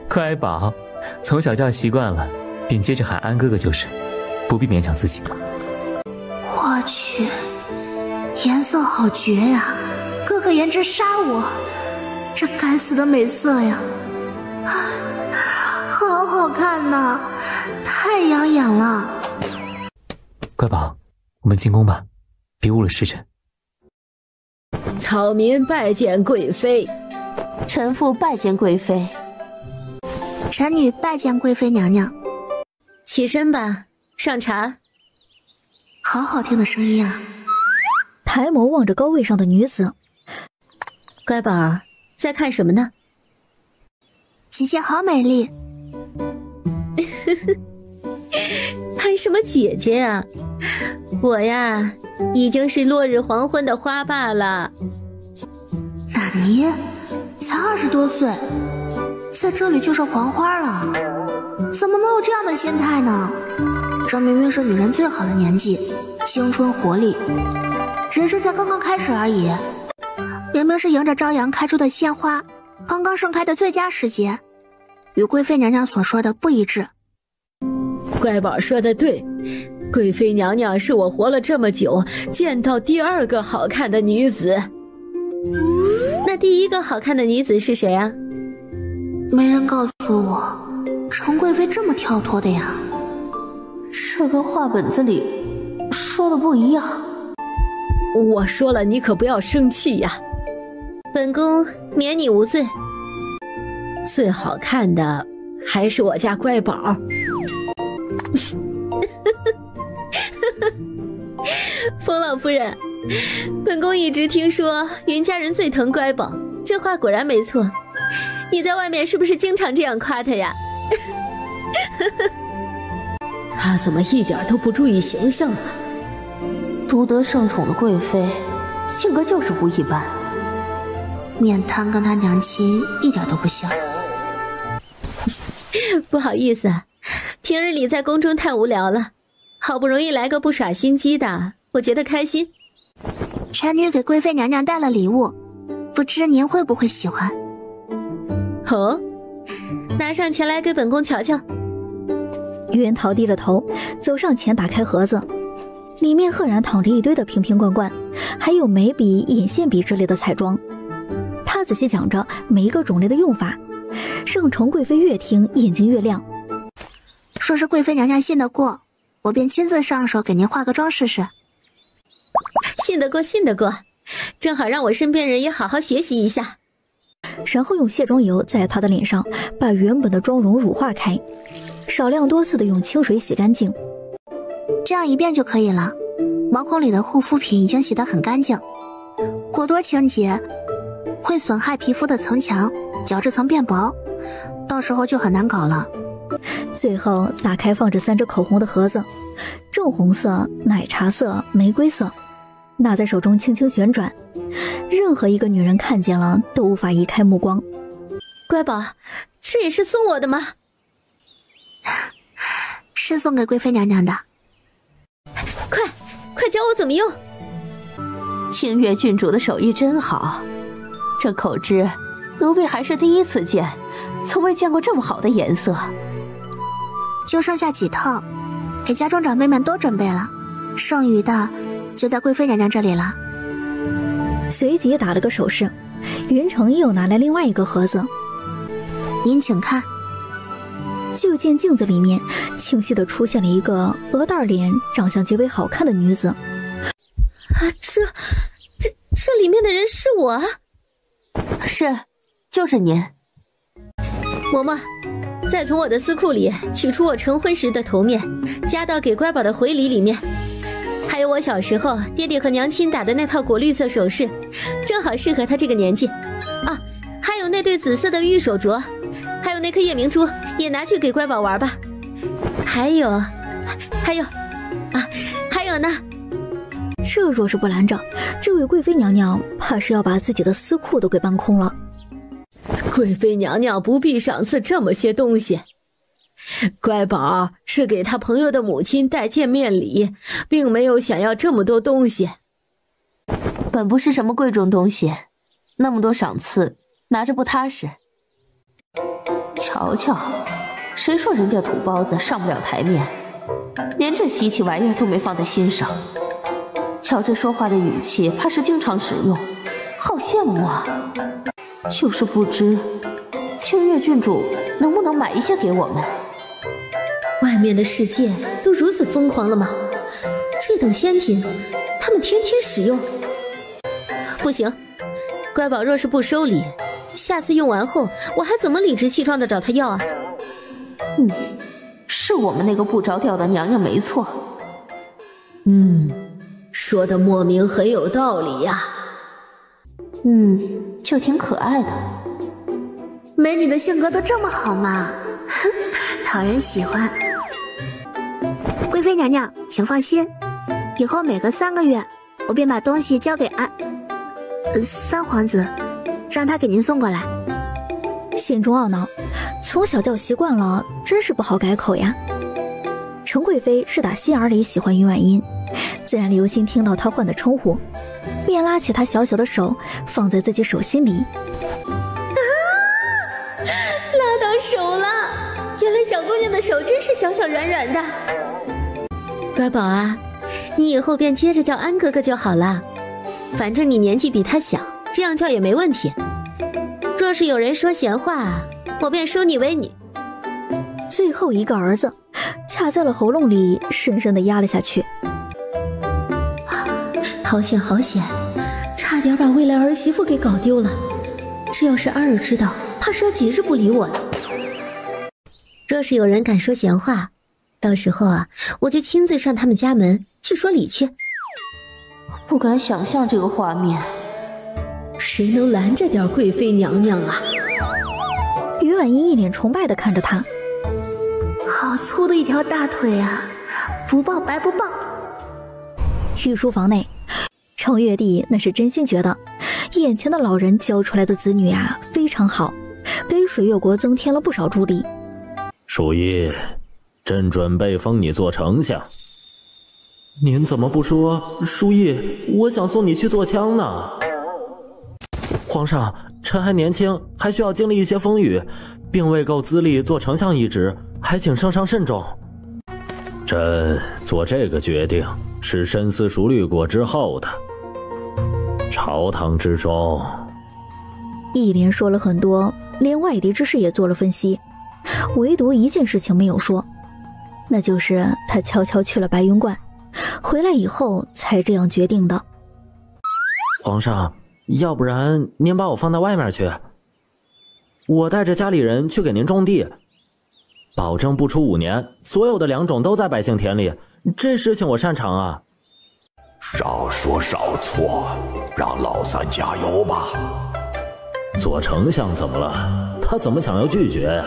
乖宝，从小叫习惯了，便接着喊安哥哥就是，不必勉强自己。我去，颜色好绝呀！哥哥颜值杀我，这该死的美色呀！好好看呐，太养眼了。乖宝，我们进宫吧，别误了时辰。草民拜见贵妃。臣妇拜见贵妃。臣女拜见贵妃娘娘。起身吧，上茶。好好听的声音啊！抬眸望着高位上的女子，乖宝儿在看什么呢？姐姐好美丽。喊什么姐姐呀？我呀，已经是落日黄昏的花罢了。纳尼？才20多岁，在这里就是黄花了？怎么能有这样的心态呢？这明明是女人最好的年纪，青春活力，只是才刚刚开始而已。明明是迎着朝阳开出的鲜花，刚刚盛开的最佳时节，与贵妃娘娘所说的不一致。乖宝说的对，贵妃娘娘是我活了这么久见到第2个好看的女子。那第1个好看的女子是谁啊？没人告诉我，程贵妃这么跳脱的呀。这跟话本子里说的不一样。我说了，你可不要生气呀。本宫免你无罪。最好看的还是我家乖宝。冯老夫人，本宫一直听说云家人最疼乖宝，这话果然没错。你在外面是不是经常这样夸他呀？他怎么一点都不注意形象啊？独得圣宠的贵妃，性格就是不一般。面瘫跟他娘亲一点都不像。不好意思，平日里在宫中太无聊了，好不容易来个不耍心机的，我觉得开心。臣女给贵妃娘娘带了礼物，不知您会不会喜欢？哦，拿上前来给本宫瞧瞧。云桃低了头，走上前打开盒子，里面赫然躺着一堆的瓶瓶罐罐，还有眉笔、引线笔之类的彩妆。他仔细讲着每一个种类的用法，让程贵妃越听眼睛越亮。说是贵妃娘娘信得过，我便亲自上手给您化个妆试试。信得过，信得过，正好让我身边人也好好学习一下。然后用卸妆油在她的脸上把原本的妆容乳化开，少量多次的用清水洗干净，这样一遍就可以了。毛孔里的护肤品已经洗得很干净，过多清洁会损害皮肤的层墙，角质层变薄，到时候就很难搞了。最后打开放着3支口红的盒子，正红色、奶茶色、玫瑰色，拿在手中轻轻旋转，任何一个女人看见了都无法移开目光。乖宝，这也是送我的吗？是送给贵妃娘娘的。快教我怎么用。清月郡主的手艺真好，这口脂奴婢还是第一次见，从未见过这么好的颜色。就剩下几套，给家中长辈们都准备了，剩余的就在贵妃娘娘这里了。随即打了个手势，云城又拿来另外一个盒子。您请看。就见镜子里面清晰地出现了一个鹅蛋脸、长相极为好看的女子。这里面的人是我？是，就是您。嬷嬷，再从我的丝裤里取出我成婚时的头面，加到给乖宝的回礼里面。还有我小时候爹爹和娘亲打的那套果绿色首饰，正好适合他这个年纪。啊，还有那对紫色的玉手镯，还有那颗夜明珠，也拿去给乖宝玩吧。还有呢。这若是不拦着，这位贵妃娘娘怕是要把自己的丝裤都给搬空了。贵妃娘娘不必赏赐这么些东西，乖宝是给他朋友的母亲带见面礼，并没有想要这么多东西。本不是什么贵重东西，那么多赏赐拿着不踏实。瞧瞧，谁说人家土包子上不了台面，连这稀奇玩意儿都没放在心上。瞧这说话的语气，怕是经常使用，好羡慕啊！就是不知清月郡主能不能买一些给我们？外面的世界都如此疯狂了吗？这等仙品，他们天天使用。不行，乖宝若是不收礼，下次用完后，我还怎么理直气壮地找他要啊？是我们那个不着调的娘娘没错。说的莫名很有道理呀。就挺可爱的。美女的性格都这么好吗？讨人喜欢。贵妃娘娘，请放心，以后每隔3个月，我便把东西交给三皇子，让他给您送过来。心中懊恼，从小叫习惯了，真是不好改口呀。程贵妃是打心眼里喜欢云婉音，自然留心听到她唤的称呼，便拉起她小小的手放在自己手心里。拉到手了，原来小姑娘的手真是小小软软的。乖宝啊，你以后便接着叫安哥哥就好了，反正你年纪比他小，这样叫也没问题。若是有人说闲话，我便收你为女。最后一个儿子卡在了喉咙里，深深地压了下去。好险好险，差点把未来儿媳妇给搞丢了。这要是安儿知道，怕是要几日不理我了。若是有人敢说闲话，到时候啊，我就亲自上他们家门去说理去。不敢想象这个画面。谁能拦着点贵妃娘娘啊？于婉音一脸崇拜地看着他。好粗的一条大腿啊，不抱白不抱。御书房内，程月帝那是真心觉得眼前的老人教出来的子女啊非常好，给水月国增添了不少助力。淑仪，朕准备封你做丞相。您怎么不说？淑仪，我想送你去做枪呢。皇上，臣还年轻，还需要经历一些风雨，并未够资历做丞相一职，还请圣上慎重。朕做这个决定是深思熟虑过之后的。朝堂之中，一连说了很多，连外敌之事也做了分析，唯独一件事情没有说，那就是他悄悄去了白云观，回来以后才这样决定的。皇上，要不然您把我放到外面去，我带着家里人去给您种地，保证不出5年，所有的良种都在百姓田里，这事情我擅长啊。少说少错，让老三加油吧。做丞相怎么了？他怎么想要拒绝呀？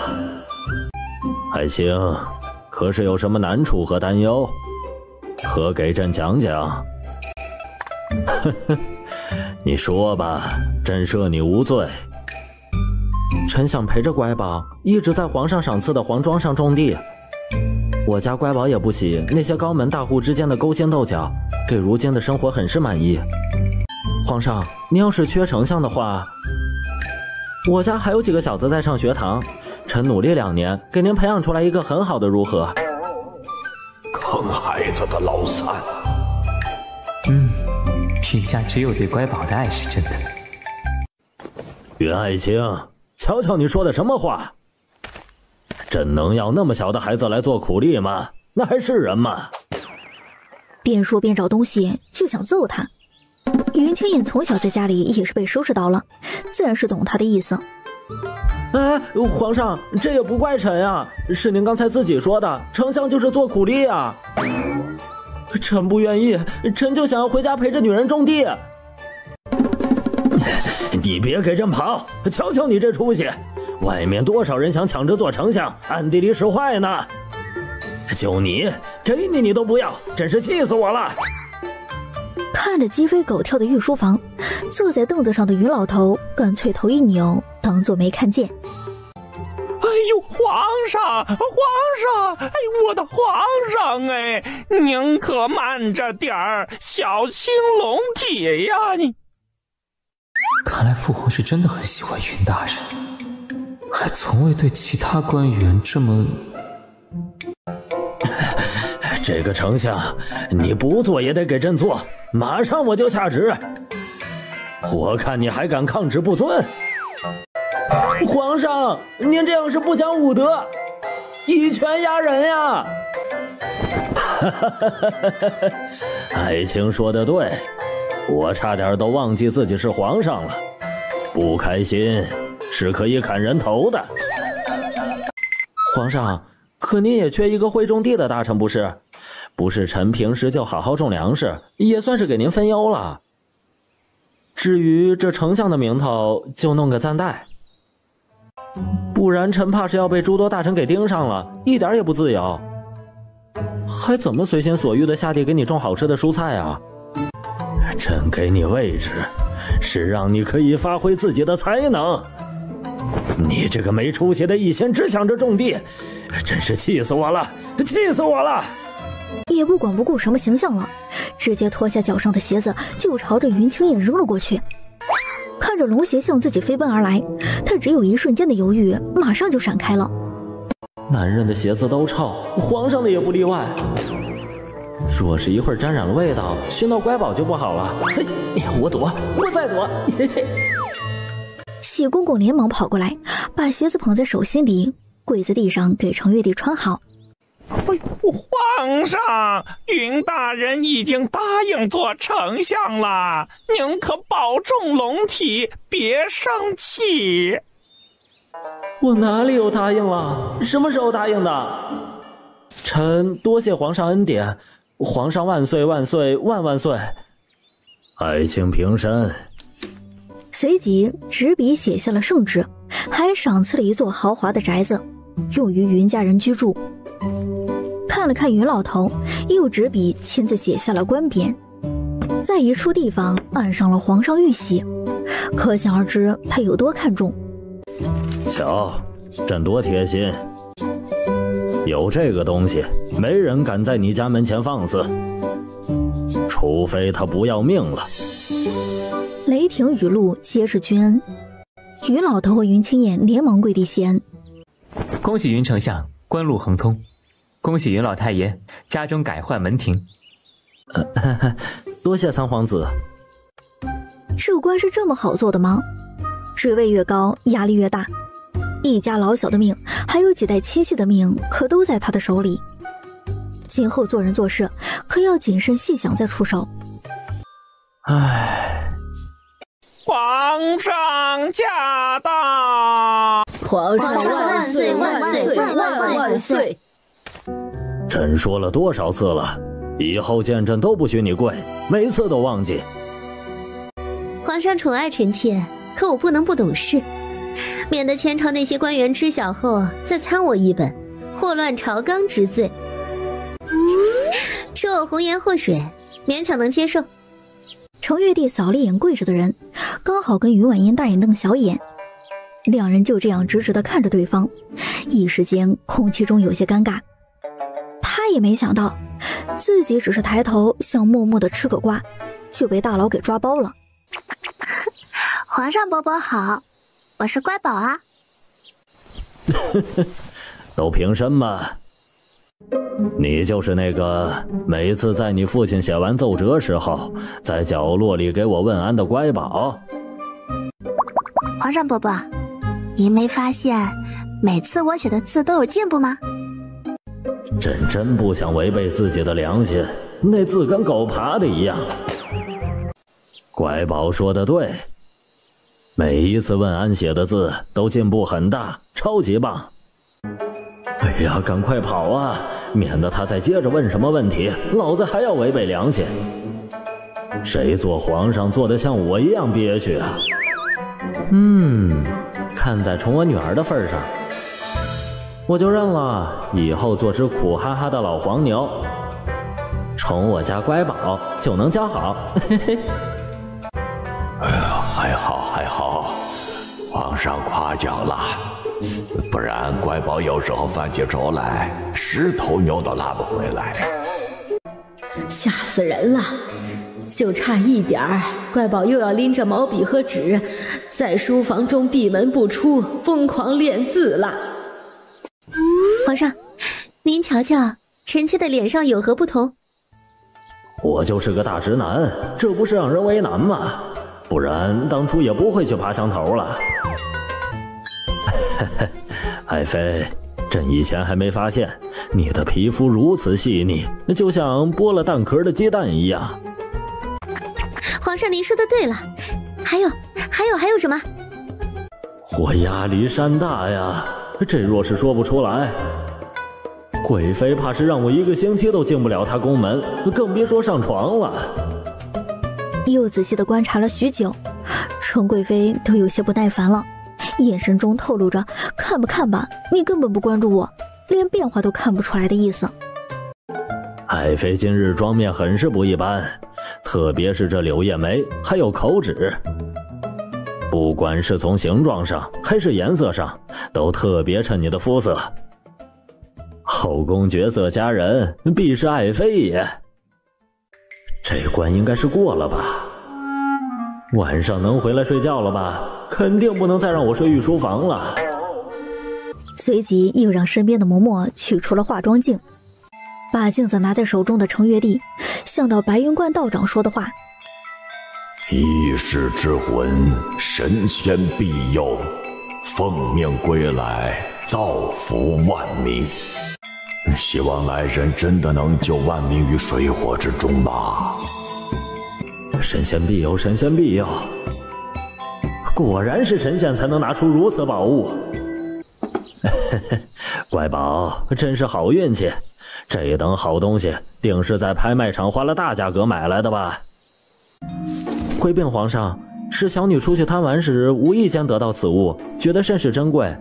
爱卿，可是有什么难处和担忧？可给朕讲讲。呵呵，你说吧，朕赦你无罪。臣想陪着乖宝一直在皇上赏赐的皇庄上种地。我家乖宝也不喜那些高门大户之间的勾心斗角，对如今的生活很是满意。皇上，您要是缺丞相的话，我家还有几个小子在上学堂，臣努力2年，给您培养出来一个很好的如何？坑孩子的老三。云家只有对乖宝的爱是真的。云爱卿，瞧瞧你说的什么话？朕能要那么小的孩子来做苦力吗？那还是人吗？边说边找东西，就想揍他。云清燕从小在家里也是被收拾到了，自然是懂他的意思。哎，皇上，这也不怪臣呀，是您刚才自己说的，丞相就是做苦力啊。臣不愿意，臣就想要回家陪着女人种地。你别给朕跑，瞧瞧你这出息，外面多少人想抢着做丞相，暗地里使坏呢。就你，给你都不要，真是气死我了。看着鸡飞狗跳的御书房，坐在凳子上的云老头干脆头一扭，当作没看见。哎呦，皇上，哎，我的皇上哎，您可慢着点儿，小心龙体呀！你看来父皇是真的很喜欢云大人，还从未对其他官员这么……这个丞相，你不做也得给朕做，马上我就下旨。我看你还敢抗旨不尊！皇上，您这样是不讲武德，以权压人呀！爱卿说得对，我差点都忘记自己是皇上了。不开心是可以砍人头的。皇上，可您也缺一个会种地的大臣不是？不是臣平时就好好种粮食，也算是给您分忧了。至于这丞相的名头，就弄个暂代。不然臣怕是要被诸多大臣给盯上了，一点也不自由。还怎么随心所欲的下地给你种好吃的蔬菜啊？朕给你位置，是让你可以发挥自己的才能。你这个没出息的，一心只想着种地，真是气死我了，气死我了！也不管不顾什么形象了，直接脱下脚上的鞋子就朝着云清燕扔了过去。看着龙鞋向自己飞奔而来，他只有一瞬间的犹豫，马上就闪开了。男人的鞋子都臭，皇上的也不例外。若是一会儿沾染了味道，熏到乖宝就不好了。嘿，我躲，我再躲。嘿嘿。谢公公连忙跑过来，把鞋子捧在手心里，跪在地上给程月娣穿好。皇上，云大人已经答应做丞相了，您可保重龙体，别生气。我哪里有答应了？什么时候答应的？臣多谢皇上恩典，皇上万岁万岁万万岁！爱卿平身。随即执笔写下了圣旨，还赏赐了一座豪华的宅子，用于云家人居住。看了看云老头，又执笔亲自写下了官匾，在一处地方按上了皇上玉玺，可想而知他有多看重。瞧，朕多贴心，有这个东西，没人敢在你家门前放肆，除非他不要命了。雷霆雨露皆是君恩，云老头和云清燕连忙跪地谢恩。恭喜云丞相官路亨通。恭喜云老太爷家中改换门庭。多谢三皇子。这官是这么好做的吗？职位越高，压力越大，一家老小的命，还有几代亲戚的命，可都在他的手里。今后做人做事，可要谨慎细想再出手。唉，皇上驾到！皇上万岁万岁万岁！朕说了多少次了，以后见朕都不许你跪，每次都忘记。皇上宠爱臣妾，可我不能不懂事，免得前朝那些官员知晓后再参我一本，祸乱朝纲之罪。说我红颜祸水，勉强能接受。程月帝扫了一眼跪着的人，刚好跟云婉音大眼瞪小眼，两人就这样直直地看着对方，一时间空气中有些尴尬。他也没想到，自己只是抬头想默默地吃个瓜，就被大佬给抓包了。皇上伯伯好，我是乖宝啊。都凭什么？你就是那个每次在你父亲写完奏折时候，在角落里给我问安的乖宝。皇上伯伯，您没发现每次我写的字都有进步吗？朕真不想违背自己的良心，那字跟狗爬的一样。乖宝说的对，每一次问安写的字都进步很大，超级棒。哎呀，赶快跑啊，免得他再接着问什么问题，老子还要违背良心。谁做皇上做得像我一样憋屈啊？看在宠我女儿的份上，我就认了，以后做只苦哈哈的老黄牛，宠我家乖宝就能教好。哎呀，还好，皇上夸奖了，不然乖宝有时候犯起愁来，10头牛都拉不回来。吓死人了！就差一点儿，乖宝又要拎着毛笔和纸，在书房中闭门不出，疯狂练字了。皇上，您瞧瞧，臣妾的脸上有何不同？我就是个大直男，这不是让人为难吗？不然当初也不会去爬墙头了。爱妃，朕以前还没发现你的皮肤如此细腻，就像剥了蛋壳的鸡蛋一样。皇上您说的对了，还有什么？我压力山大呀，这若是说不出来，贵妃怕是让我1个星期都进不了她宫门，更别说上床了。又仔细地观察了许久，程贵妃都有些不耐烦了，眼神中透露着看吧看吧，你根本不关注我，连变化都看不出来的意思。爱妃今日妆面很是不一般，特别是这柳叶眉还有口脂，不管是从形状上还是颜色上，都特别衬你的肤色。后宫绝色佳人必是爱妃也。这关应该是过了吧？晚上能回来睡觉了吧？肯定不能再让我睡御书房了。随即又让身边的嬷嬷取出了化妆镜，把镜子拿在手中的程月帝想到白云观道长说的话：一世之魂，神仙庇佑，奉命归来，造福万民。希望来人真的能救万民于水火之中吧。神仙庇佑，神仙庇佑，果然是神仙才能拿出如此宝物。乖宝真是好运气，这等好东西定是在拍卖场花了大价格买来的吧？回禀皇上，是小女出去贪玩时无意间得到此物，觉得甚是珍贵，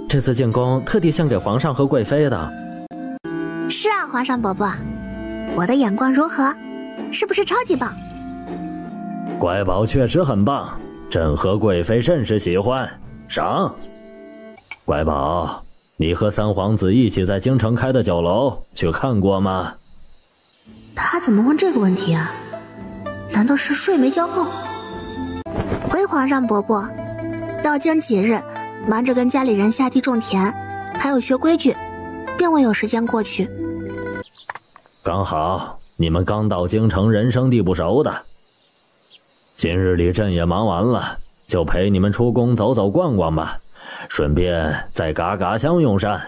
这次进宫特地献给皇上和贵妃的。是啊，皇上伯伯，我的眼光如何？是不是超级棒？乖宝确实很棒，朕和贵妃甚是喜欢，赏。乖宝，你和三皇子一起在京城开的酒楼去看过吗？他怎么问这个问题啊？难道是睡没觉够？回皇上伯伯，到京几日，忙着跟家里人下地种田，还有学规矩，并未有时间过去。刚好你们刚到京城，人生地不熟的。今日里朕也忙完了，就陪你们出宫走走逛逛吧，顺便再嘎嘎香用膳。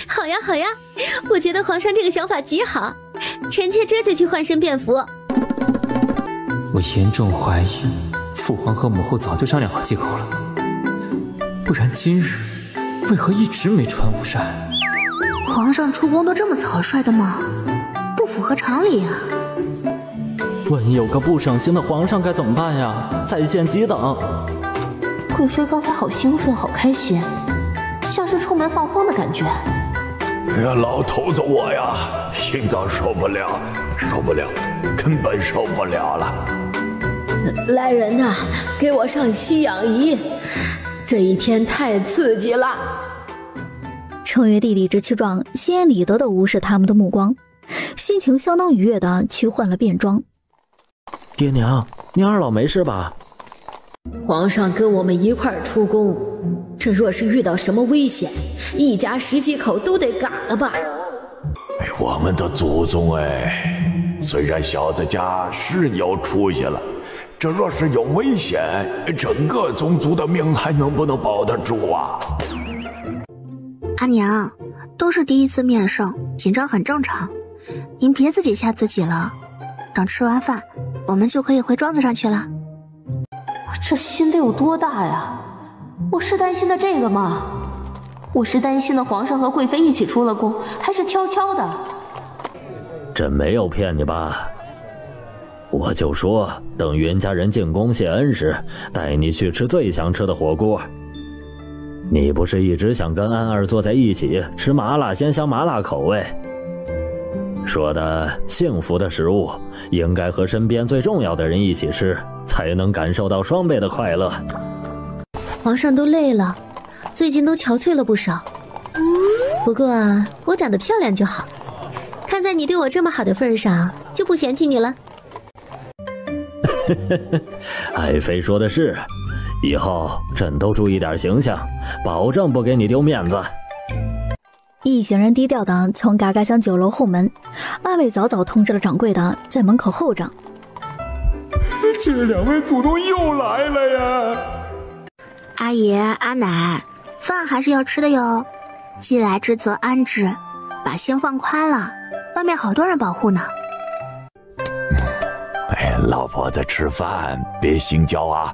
好呀好呀，我觉得皇上这个想法极好，臣妾这就去换身便服。我严重怀疑父皇和母后早就商量好借口了，不然今日为何一直没穿午膳？皇上出宫都这么草率的吗？不符合常理啊。万一有个不省心的皇上该怎么办呀？在线急等。贵妃刚才好兴奋好开心，像是出门放风的感觉。哎呀，老头子我呀，心脏受不了，根本受不了了。来人呐，给我上吸氧仪，这一天太刺激了。程月帝理直气壮、心安理得地无视他们的目光，心情相当愉悦地去换了便装。爹娘，您二老没事吧？皇上跟我们一块儿出宫，这若是遇到什么危险，一家10几口都得嘎了吧？哎，我们的祖宗哎，虽然小子家是有出息了，这若是有危险，整个宗族的命还能不能保得住啊？阿娘，都是第一次面圣，紧张很正常，您别自己吓自己了。等吃完饭，我们就可以回庄子上去了。这心得有多大呀？我是担心的这个吗？我是担心的皇上和贵妃一起出了宫，还是悄悄的？朕没有骗你吧？我就说等云家人进宫谢恩时，带你去吃最想吃的火锅。你不是一直想跟安儿坐在一起吃麻辣鲜香麻辣口味？说的幸福的食物应该和身边最重要的人一起吃，才能感受到双倍的快乐。皇上都累了，最近都憔悴了不少。不过我长得漂亮就好，看在你对我这么好的份上，就不嫌弃你了。爱妃说的是，以后朕都注意点形象，保证不给你丢面子。一行人低调地从嘎嘎香酒楼后门，阿伟早早通知了掌柜的在门口候着。这2位祖宗又来了呀！阿爷阿奶，饭还是要吃的哟，既来之则安之，把心放宽了，外面好多人保护呢。哎，老婆子吃饭别心焦啊，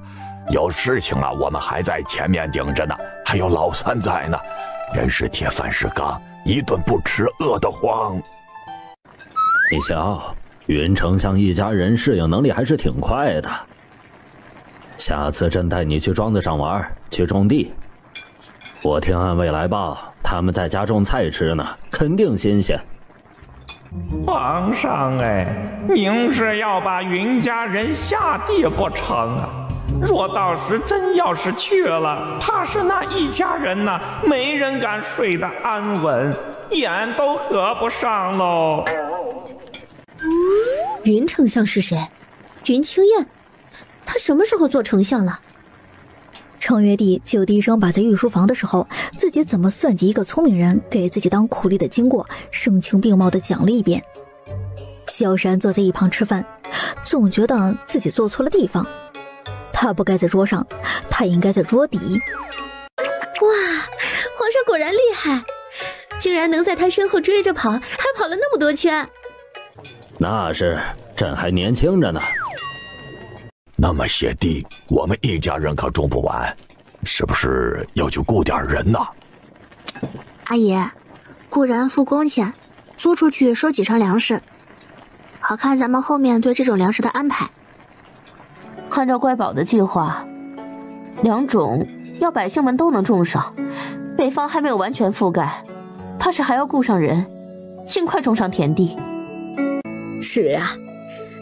有事情啊，我们还在前面顶着呢，还有老三在呢。人是铁，饭是钢，一顿不吃饿得慌。你瞧，云丞相一家人适应能力还是挺快的。下次朕带你去庄子上玩，去种地。我听暗卫来报，他们在家种菜吃呢，肯定新鲜。皇上哎，您是要把云家人下地不成啊？若到时真要是去了，怕是那一家人呐，没人敢睡得安稳，眼都合不上喽。云丞相是谁？云清燕，他什么时候做丞相了？程月帝就低声把在御书房的时候自己怎么算计一个聪明人给自己当苦力的经过声情并茂地讲了一遍。萧山坐在一旁吃饭，总觉得自己做错了地方，他不该在桌上，他应该在桌底。哇，皇上果然厉害，竟然能在他身后追着跑，还跑了那么多圈。那是，朕还年轻着呢。那么些地，我们一家人可种不完，是不是要去雇点人呢？阿爷，雇人付工钱，租出去收几成粮食，好看咱们后面对这种粮食的安排。按照乖宝的计划，良种要百姓们都能种上，北方还没有完全覆盖，怕是还要雇上人，尽快种上田地。是啊，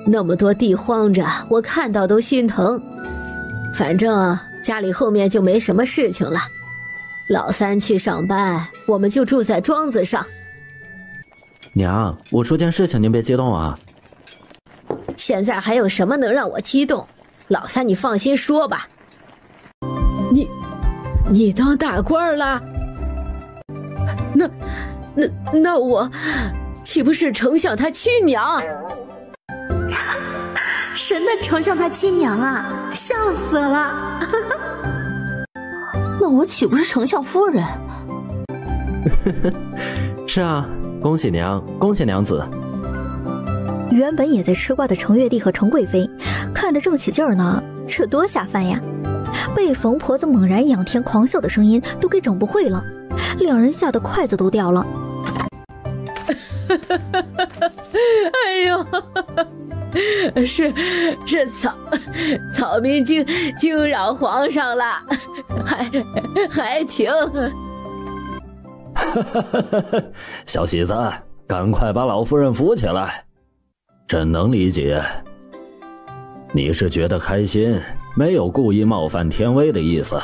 那么多地荒着，我看到都心疼。反正家里后面就没什么事情了，老三去上班，我们就住在庄子上。娘，我说件事情，您别激动啊。现在还有什么能让我激动？老三，你放心说吧。你当大官了？那我岂不是丞相他亲娘？神的丞相他亲娘啊，笑死了！那我岂不是丞相夫人？是啊，恭喜娘，恭喜娘子。原本也在吃瓜的程月帝和程贵妃看得正起劲儿呢，这多下饭呀！被冯婆子猛然仰天狂笑的声音都给整不会了，两人吓得筷子都掉了。哎呦，是草民惊扰皇上了，还请。小喜子，赶快把老夫人扶起来。朕能理解，你是觉得开心，没有故意冒犯天威的意思。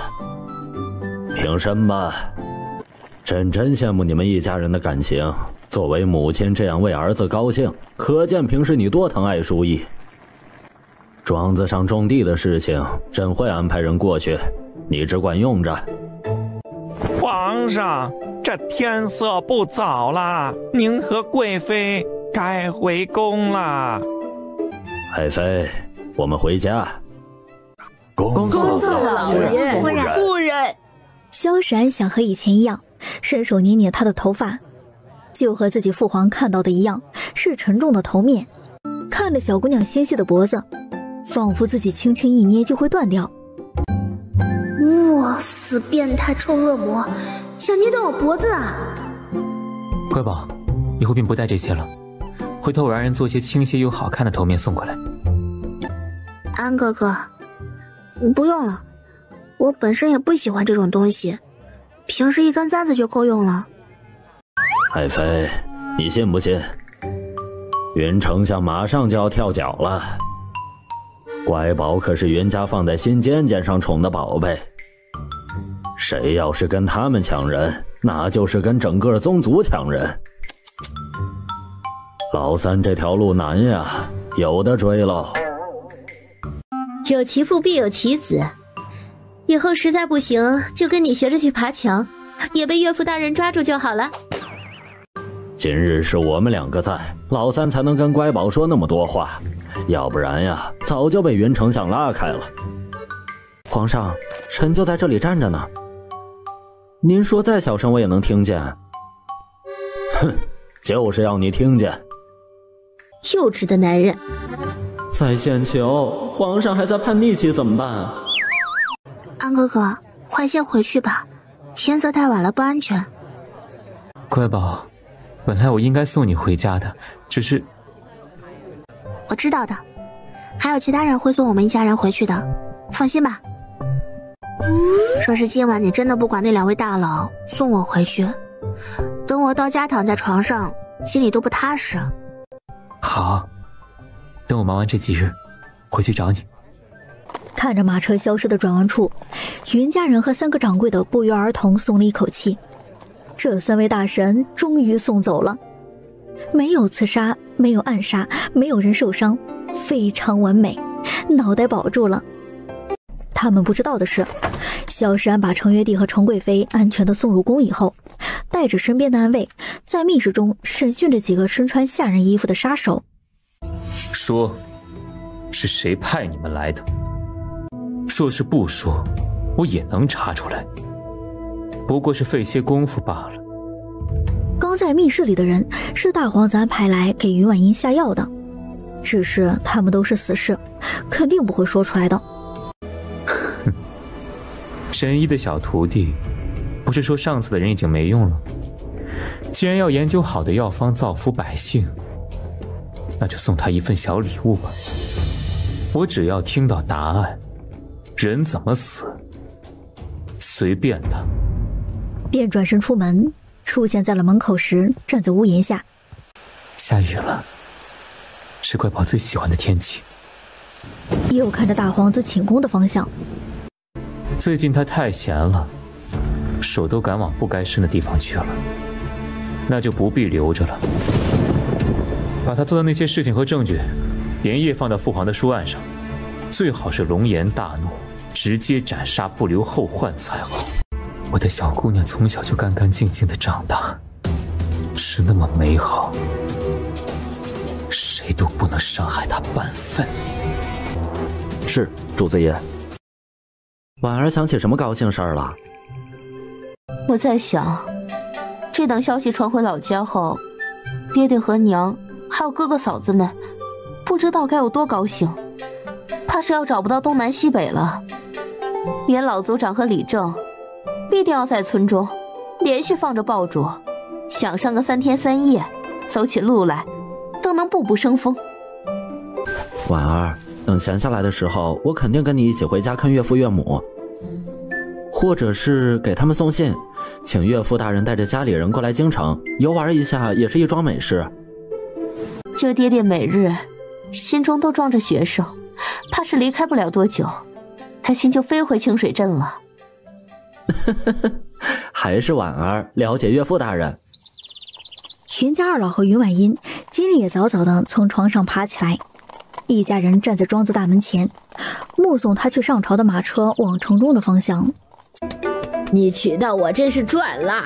平身吧，朕真羡慕你们一家人的感情。作为母亲这样为儿子高兴，可见平时你多疼爱淑仪。庄子上种地的事情，朕会安排人过去，你只管用着。皇上，这天色不早了，您和贵妃该回宫了。爱妃，我们回家。恭送老爷夫人。萧闪想和以前一样，伸手捏捏他的头发，就和自己父皇看到的一样，是沉重的头面。看着小姑娘纤细的脖子，仿佛自己轻轻一捏就会断掉。哇，死变态臭恶魔，想捏断我脖子啊！乖宝，以后便不带这些了，回头我让人做些清晰又好看的头面送过来。安哥哥，不用了，我本身也不喜欢这种东西，平时一根簪子就够用了。爱妃，你信不信？云丞相马上就要跳脚了。乖宝可是云家放在心尖尖上宠的宝贝，谁要是跟他们抢人，那就是跟整个宗族抢人。老三这条路难呀，有的追喽。有其父必有其子，以后实在不行，就跟你学着去爬墙，也被岳父大人抓住就好了。今日是我们两个在，老三才能跟乖宝说那么多话，要不然呀，早就被云丞相拉开了。皇上，臣就在这里站着呢，您说再小声我也能听见。哼，就是要你听见。幼稚的男人。在线求，皇上还在叛逆期怎么办？安哥哥，快些回去吧，天色太晚了不安全。乖宝，本来我应该送你回家的，只是……我知道的，还有其他人会送我们一家人回去的，放心吧。说是今晚你真的不管那两位大佬送我回去，等我到家躺在床上，心里都不踏实。好，等我忙完这几日，回去找你。看着马车消失的转弯处，云家人和三个掌柜的不约而同松了一口气。这三位大神终于送走了，没有刺杀，没有暗杀，没有人受伤，非常完美，脑袋保住了。他们不知道的是，萧山把程月帝和程贵妃安全地送入宫以后，带着身边的暗卫，在密室中审讯着几个身穿下人衣服的杀手。说，是谁派你们来的？说是不说，我也能查出来，不过是费些功夫罢了。刚在密室里的人是大皇子安排来给云婉音下药的，只是他们都是死士，肯定不会说出来的。神医的小徒弟，不是说上次的人已经没用了？既然要研究好的药方造福百姓，那就送他一份小礼物吧。我只要听到答案，人怎么死，随便他。便转身出门，出现在了门口时，站在屋檐下。下雨了，是乖宝最喜欢的天气。又看着大皇子寝宫的方向。最近他太闲了，手都赶往不该伸的地方去了，那就不必留着了。把他做的那些事情和证据连夜放到父皇的书案上，最好是龙颜大怒，直接斩杀不留后患才好。我的小姑娘从小就干干净净的长大，是那么美好，谁都不能伤害她半分。是，主子爷。婉儿想起什么高兴事儿了？我在想，这等消息传回老家后，爹爹和娘还有哥哥嫂子们，不知道该有多高兴，怕是要找不到东南西北了。连老族长和李正必定要在村中连续放着爆竹，想上个3天3夜，走起路来都能步步生风。婉儿，等闲下来的时候，我肯定跟你一起回家看岳父岳母，或者是给他们送信，请岳父大人带着家里人过来京城游玩一下，也是一桩美事。就爹爹每日心中都装着学生，怕是离开不了多久，他心就飞回清水镇了。还是婉儿了解岳父大人。云家二老和云婉音今日也早早的从床上爬起来，一家人站在庄子大门前，目送他去上朝的马车往城中的方向。你娶到我真是赚了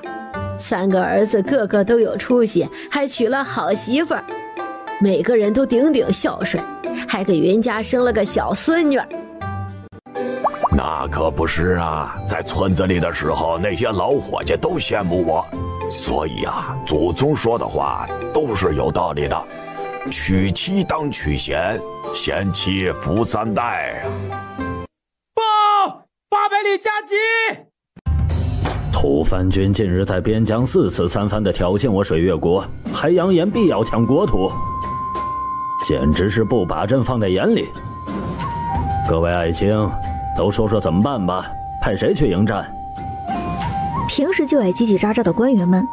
，3个儿子个个都有出息，还娶了好媳妇儿，每个人都顶顶孝顺，还给云家生了个小孙女。那可不是啊，在村子里的时候，那些老伙计都羡慕我，所以啊，祖宗说的话都是有道理的。娶妻当娶贤，贤妻福3代啊！报！800里加急！吐蕃军近日在边疆4次3番的挑衅我水月国，还扬言必要抢国土，简直是不把朕放在眼里。各位爱卿，都说说怎么办吧，派谁去迎战？平时就爱叽叽喳喳的官员们，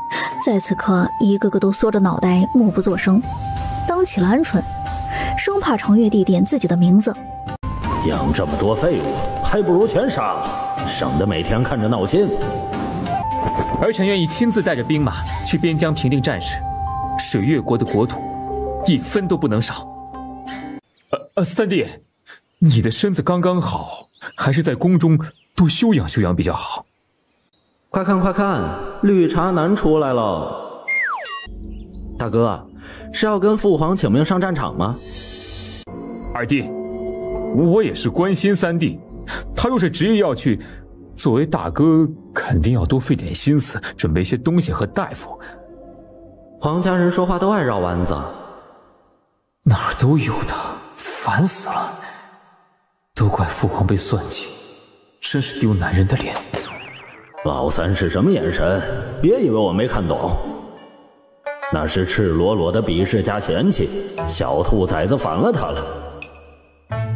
在此刻一个个都缩着脑袋，默不作声，当起了鹌鹑，生怕长月帝点自己的名字。养这么多废物，还不如全杀了，省得每天看着闹心。儿臣愿意亲自带着兵马去边疆平定战事，水月国的国土1分都不能少。三弟，你的身子刚刚好，还是在宫中多休养休养比较好。快看快看，绿茶男出来了。大哥，是要跟父皇请命上战场吗？二弟，我也是关心三弟，他若是执意要去，作为大哥肯定要多费点心思，准备些东西和大夫。皇家人说话都爱绕弯子，哪儿都有的，烦死了。都怪父皇被算计，真是丢男人的脸。老三是什么眼神？别以为我没看懂，那是赤裸裸的鄙视加嫌弃。小兔崽子反了他了，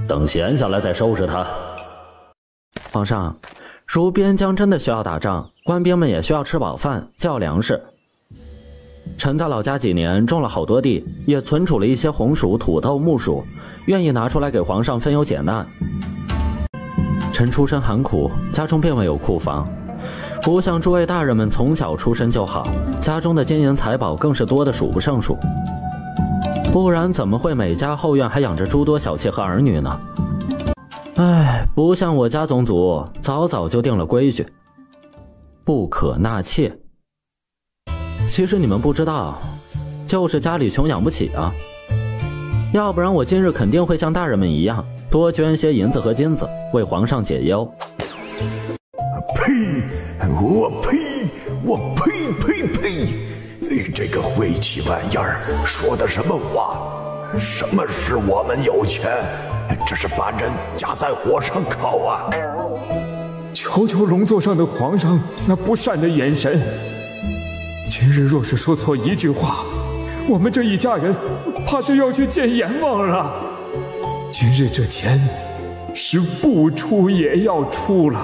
等闲下来再收拾他。皇上，如边疆真的需要打仗，官兵们也需要吃饱饭，叫粮食。臣在老家几年，种了好多地，也存储了一些红薯、土豆、木薯，愿意拿出来给皇上分忧解难。臣出身寒苦，家中并未有库房，不像诸位大人们从小出身就好，家中的金银财宝更是多得数不胜数。不然怎么会每家后院还养着诸多小妾和儿女呢？唉，不像我家宗族早早就定了规矩，不可纳妾。其实你们不知道，就是家里穷养不起啊。要不然我今日肯定会像大人们一样，多捐些银子和金子，为皇上解忧。呸！我呸！我呸呸呸！这个晦气玩意儿说的什么话？什么是我们有钱？这是把人夹在火上烤啊！瞧瞧龙座上的皇上那不善的眼神。今日若是说错一句话，我们这一家人怕是要去见阎王了。今日这钱是不出也要出了，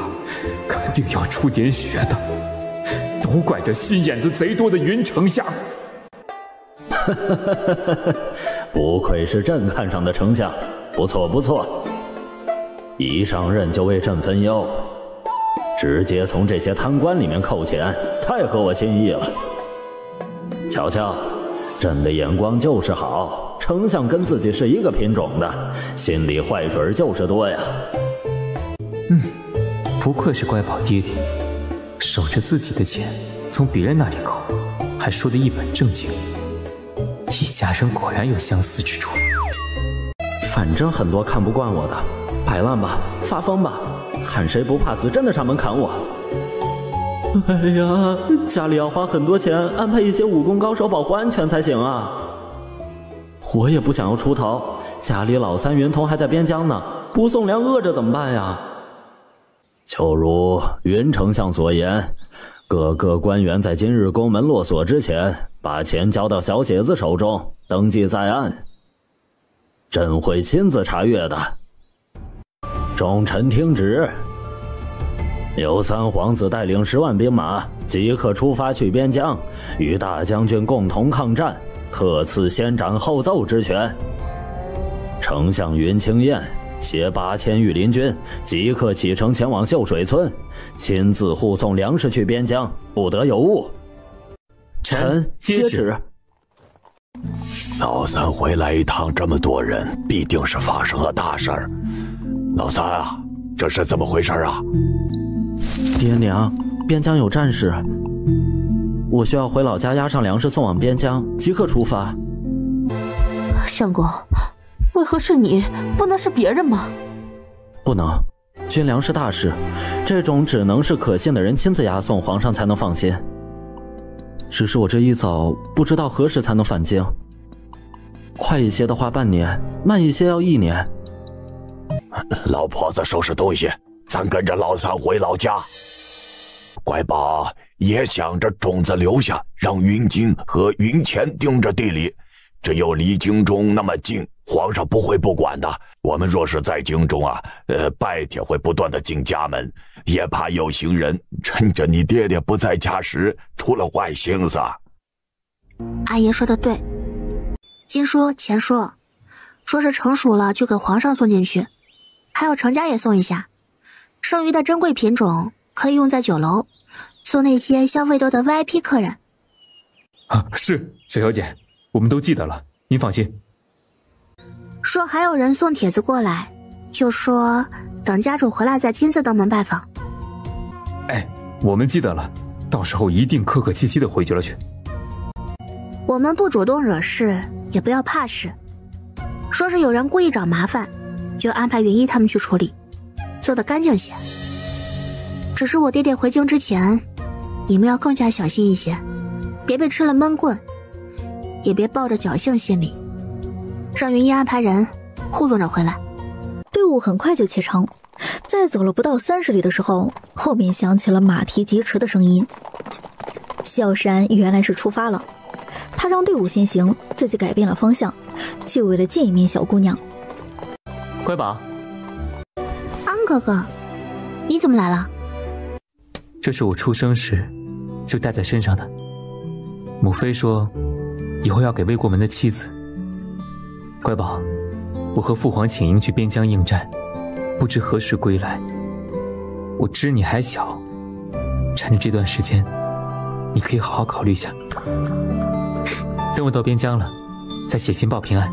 肯定要出点血的，都怪这心眼子贼多的云丞相。不愧是朕看上的丞相，不错不错，一上任就为朕分忧，直接从这些贪官里面扣钱，太合我心意了。瞧瞧，朕的眼光就是好，丞相跟自己是一个品种的，心里坏水就是多呀。不愧是乖宝爹爹，守着自己的钱，从别人那里抠，还说得一本正经。一家人果然有相似之处。反正很多看不惯我的，摆烂吧，发疯吧，看谁不怕死，真的上门砍我。哎呀，家里要花很多钱安排一些武功高手保护安全才行啊。我也不想要出逃，家里老三云童还在边疆呢，不送粮饿着怎么办呀？就如云丞相所言，各个官员在今日宫门落锁之前，把钱交到小写子手中，登记在案。朕会亲自查阅的。众臣听旨，由三皇子带领10万兵马，即刻出发去边疆，与大将军共同抗战，特赐先斩后奏之权。丞相云清彦携8000御林军，即刻启程前往秀水村，亲自护送粮食去边疆，不得有误。臣接旨。老三回来一趟，这么多人，必定是发生了大事儿。老三啊，这是怎么回事啊？爹娘，边疆有战事，我需要回老家押上粮食送往边疆，即刻出发。相公，为何是你，不能是别人吗？不能，军粮是大事，这种只能是可信的人亲自押送，皇上才能放心。只是我这一走，不知道何时才能返京。快一些的话半年，慢一些要1年。老婆子收拾东西，咱跟着老三回老家。乖宝也想着种子留下，让云金和云钱盯着地里。这又离京中那么近，皇上不会不管的。我们若是在京中啊，拜帖会不断的进家门，也怕有行人趁着你爹爹不在家时出了坏心思。阿爷说的对，金书钱书，说是成熟了就给皇上送进去，还有程家也送一下。剩余的珍贵品种可以用在酒楼，送那些消费多的 VIP 客人。啊，是小小姐，我们都记得了，您放心。说还有人送帖子过来，就说等家主回来再亲自登门拜访。哎，我们记得了，到时候一定客客气气的回绝了去。我们不主动惹事，也不要怕事。说是有人故意找麻烦，就安排云衣他们去处理，做得干净些。只是我爹爹回京之前，你们要更加小心一些，别被吃了闷棍，也别抱着侥幸心理。让云衣安排人护送着回来。队伍很快就启程，在走了不到30里的时候，后面响起了马蹄疾驰的声音。小山原来是出发了，他让队伍先行，自己改变了方向，就为了见一面小姑娘。乖宝，安哥哥，你怎么来了？这是我出生时就带在身上的。母妃说，以后要给魏国门的妻子。乖宝，我和父皇请缨去边疆应战，不知何时归来。我知你还小，趁着这段时间，你可以好好考虑一下。等我到边疆了，再写信报平安。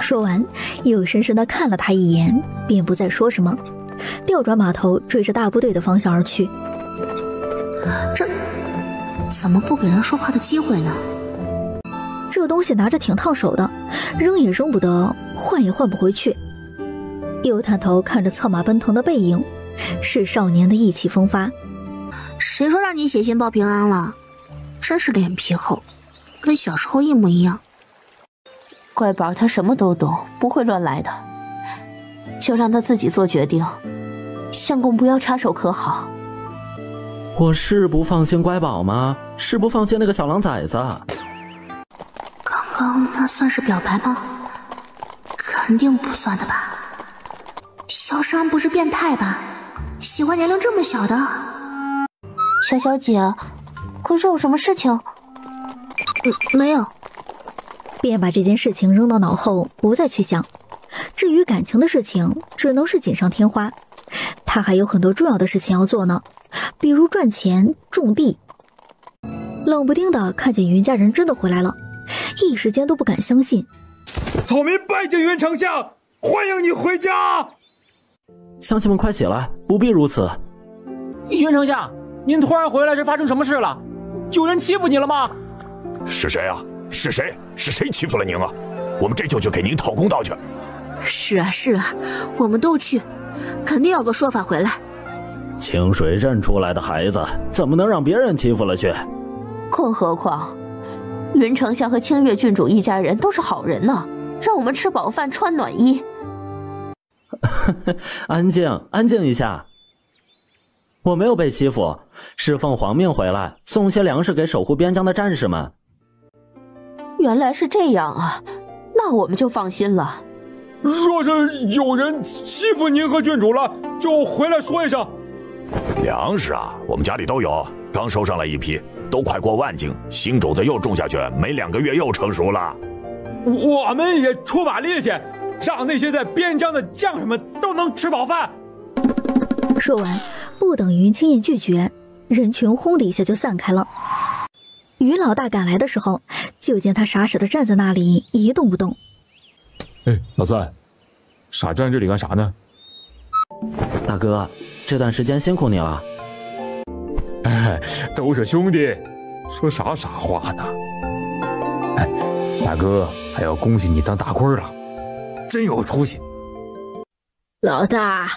说完，又深深地看了他一眼，便不再说什么，调转马头，追着大部队的方向而去。这怎么不给人说话的机会呢？这东西拿着挺烫手的，扔也扔不得，换也换不回去。又探头看着策马奔腾的背影，是少年的意气风发。谁说让你写信报平安了？真是脸皮厚，跟小时候一模一样。乖宝他什么都懂，不会乱来的，就让他自己做决定。相公不要插手可好？我是不放心乖宝吗？是不放心那个小狼崽子。刚刚那算是表白吗？肯定不算的吧。小山不是变态吧？喜欢年龄这么小的？小小姐，可是有什么事情？没有。便把这件事情扔到脑后，不再去想。至于感情的事情，只能是锦上添花。他还有很多重要的事情要做呢，比如赚钱、种地。冷不丁的看见云家人真的回来了，一时间都不敢相信。草民拜见云丞相，欢迎你回家。乡亲们快起来，不必如此。云丞相，您突然回来是发生什么事了？有人欺负你了吗？是谁啊？是谁？是谁欺负了您啊？我们这就去给您讨公道去。是啊是啊，我们都去，肯定有个说法回来。清水镇出来的孩子怎么能让别人欺负了去？更何况云丞相和清月郡主一家人都是好人呢，让我们吃饱饭穿暖衣。安静，安静一下。我没有被欺负，是奉皇命回来送些粮食给守护边疆的战士们。原来是这样啊，那我们就放心了。若是有人欺负您和郡主了，就回来说一声。粮食啊，我们家里都有，刚收上来一批，都快过万斤，新种子又种下去，没2个月又成熟了。我们也出把力气，让那些在边疆的将士们都能吃饱饭。说完，不等云清燕拒绝，人群轰的一下就散开了。于老大赶来的时候，就见他傻傻的站在那里一动不动。哎，老三，傻站这里干啥呢？大哥，这段时间辛苦你了。哎，都是兄弟，说啥傻话呢？哎，大哥，还要恭喜你当大官了，真有出息。老大，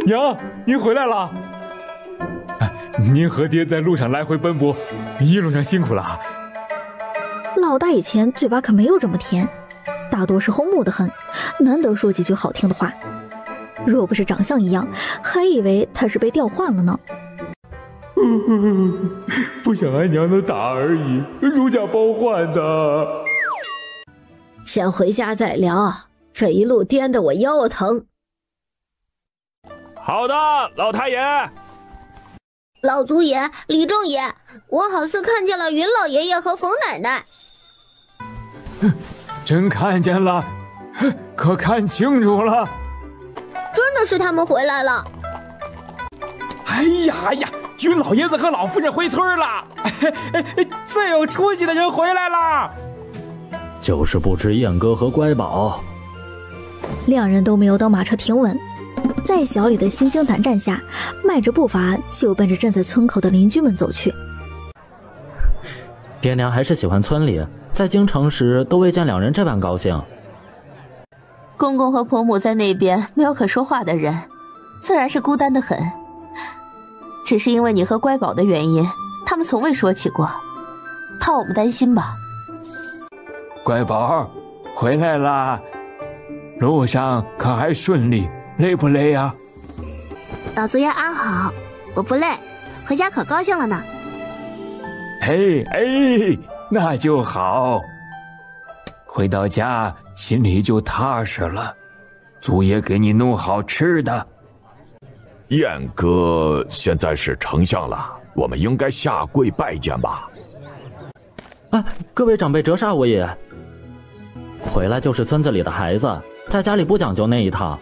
娘，您回来了。您和爹在路上来回奔波，一路上辛苦了。老大以前嘴巴可没有这么甜，大多是后木得很，难得说几句好听的话。若不是长相一样，还以为他是被调换了呢。不想挨娘的打而已，如假包换的。先回家再聊，这一路颠得我腰疼。好的，老太爷。老祖爷、李正爷，我好似看见了云老爷爷和冯奶奶。真看见了，可看清楚了。真的是他们回来了。哎呀，云老爷子和老夫人回村了，最有出息的人回来了。就是不知燕哥和乖宝。两人都没有等马车停稳，在小李的心惊胆战下，迈着步伐就奔着站在村口的邻居们走去。爹娘还是喜欢村里，在京城时都未见两人这般高兴。公公和婆母在那边没有可说话的人，自然是孤单得很。只是因为你和乖宝的原因，他们从未说起过，怕我们担心吧。乖宝，回来啦，路上可还顺利？累不累呀？老祖爷安好，我不累，回家可高兴了呢。那就好。回到家心里就踏实了，祖爷给你弄好吃的。燕哥现在是丞相了，我们应该下跪拜见吧。各位长辈折煞我也。回来就是村子里的孩子，在家里不讲究那一套。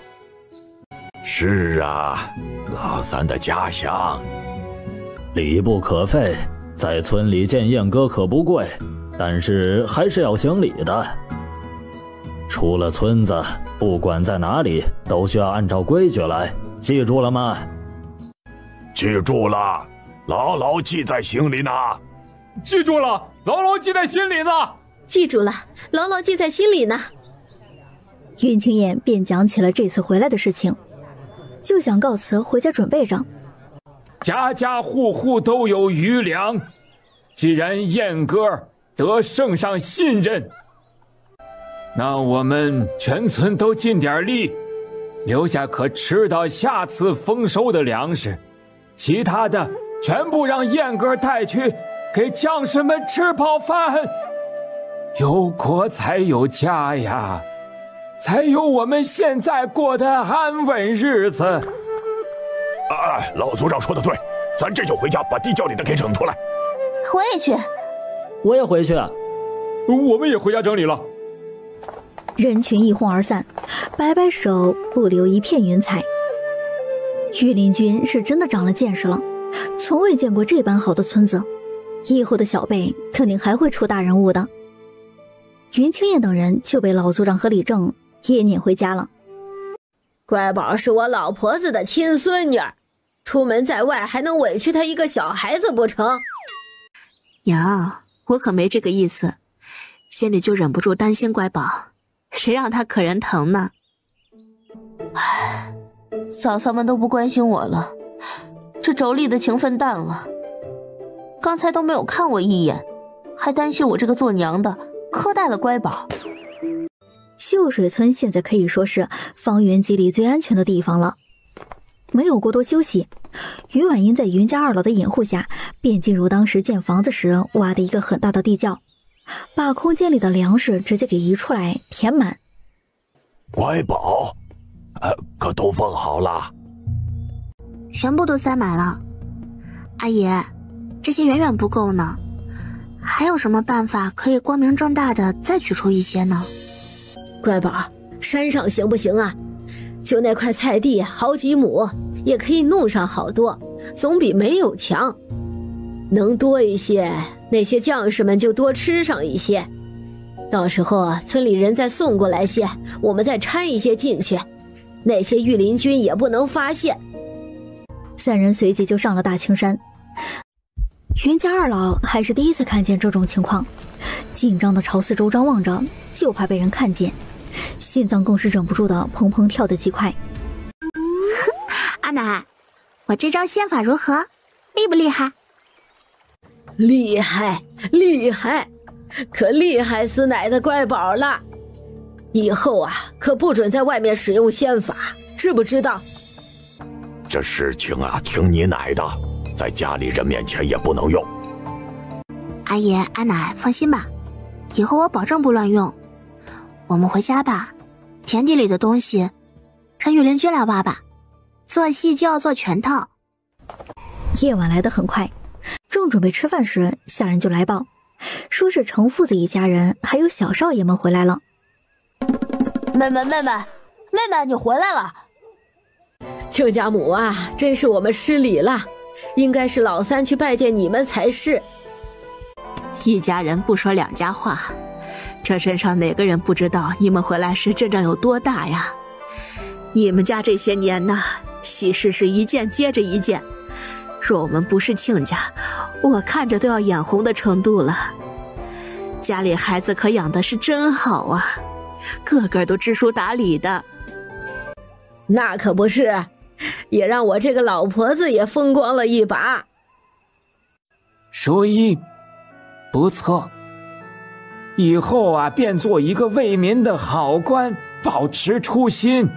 是啊，老三的家乡。礼不可废，在村里见燕哥可不贵，但是还是要行礼的。出了村子，不管在哪里，都需要按照规矩来，记住了吗？记住了，牢牢记在心里呢。记住了，牢牢记在心里呢。记住了，牢牢记在心里呢。云清燕便讲起了这次回来的事情，就想告辞回家准备着。家家户户都有余粮，既然燕哥得圣上信任，那我们全村都尽点力，留下可吃到下次丰收的粮食，其他的全部让燕哥带去，给将士们吃饱饭。有国才有家呀，才有我们现在过的安稳日子。老族长说的对，咱这就回家把地窖里的给整出来。我也去。我也回去。我们也回家整理了。人群一哄而散，摆摆手，不留一片云彩。御林军是真的长了见识了，从未见过这般好的村子，以后的小辈肯定还会出大人物的。云清燕等人就被老族长和李正也撵回家了。乖宝是我老婆子的亲孙女，出门在外还能委屈他一个小孩子不成？娘，我可没这个意思，心里就忍不住担心乖宝，谁让他可人疼呢？唉，嫂嫂们都不关心我了，这妯娌的情分淡了。刚才都没有看我一眼，还担心我这个做娘的苛待了乖宝。秀水村现在可以说是方圆几里最安全的地方了。没有过多休息，于婉英在云家二老的掩护下，便进入当时建房子时挖的一个很大的地窖，把空间里的粮食直接给移出来填满。乖宝，可都放好了？全部都塞满了。阿爷，这些远远不够呢，还有什么办法可以光明正大的再取出一些呢？乖宝，山上行不行啊？就那块菜地好几亩，也可以弄上好多，总比没有强。能多一些，那些将士们就多吃上一些。到时候村里人再送过来些，我们再掺一些进去，那些御林军也不能发现。三人随即就上了大青山。云家二老还是第一次看见这种情况，紧张的朝四周张望着，就怕被人看见，心脏更是忍不住的砰砰跳得极快。阿奶，我这招仙法如何？厉不厉害？厉害，厉害，可厉害死奶的乖宝了！以后啊，可不准在外面使用仙法，知不知道？这事情啊，听你奶的，在家里人面前也不能用。阿爷阿奶放心吧，以后我保证不乱用。我们回家吧，田地里的东西让御林军来挖吧，做戏就要做全套。夜晚来得很快，正准备吃饭时，下人就来报，说是程父子一家人还有小少爷们回来了。妹妹，你回来了。亲家母啊，真是我们失礼了，应该是老三去拜见你们才是。一家人不说两家话，这身上哪个人不知道你们回来时阵仗有多大呀？你们家这些年呢，喜事是一件接着一件，若我们不是亲家，我看着都要眼红的程度了。家里孩子可养的是真好啊，个个都知书达理的。那可不是，也让我这个老婆子也风光了一把。淑仪，不错，以后啊，便做一个为民的好官，保持初心，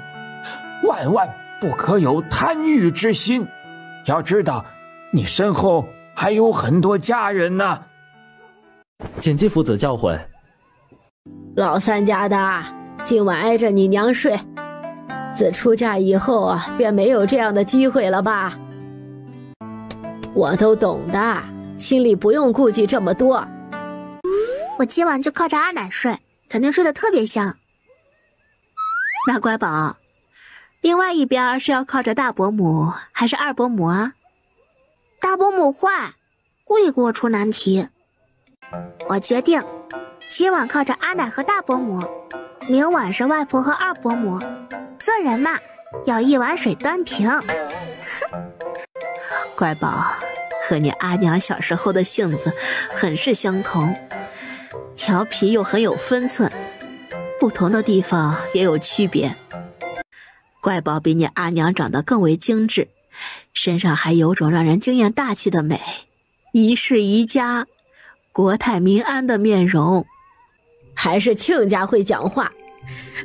万万不可有贪欲之心。要知道，你身后还有很多家人呢。谨记夫子教诲。老三家的，今晚挨着你娘睡。自出嫁以后啊，便没有这样的机会了吧？我都懂的，心里不用顾忌这么多。我今晚就靠着阿奶睡，肯定睡得特别香。那乖宝，另外一边是要靠着大伯母还是二伯母啊？大伯母坏，故意给我出难题。我决定，今晚靠着阿奶和大伯母，明晚是外婆和二伯母。做人嘛，要一碗水端平。哼，乖宝，和你阿娘小时候的性子很是相同，调皮又很有分寸，不同的地方也有区别。乖宝比你阿娘长得更为精致，身上还有种让人惊艳大气的美，一世宜家，国泰民安的面容。还是亲家会讲话，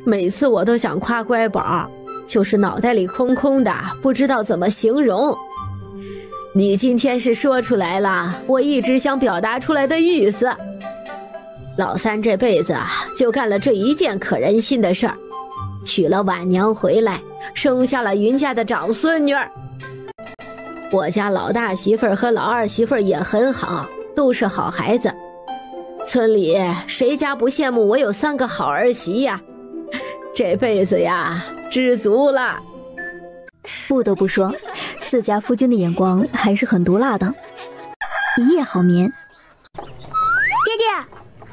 每次我都想夸乖宝，就是脑袋里空空的，不知道怎么形容。你今天是说出来了我一直想表达出来的意思。老三这辈子就干了这一件可人心的事儿，娶了婉娘回来，生下了云家的长孙女儿。我家老大媳妇儿和老二媳妇儿也很好，都是好孩子。村里谁家不羡慕我有3个好儿媳呀？这辈子呀，知足了。不得不说，自家夫君的眼光还是很毒辣的。一夜好眠。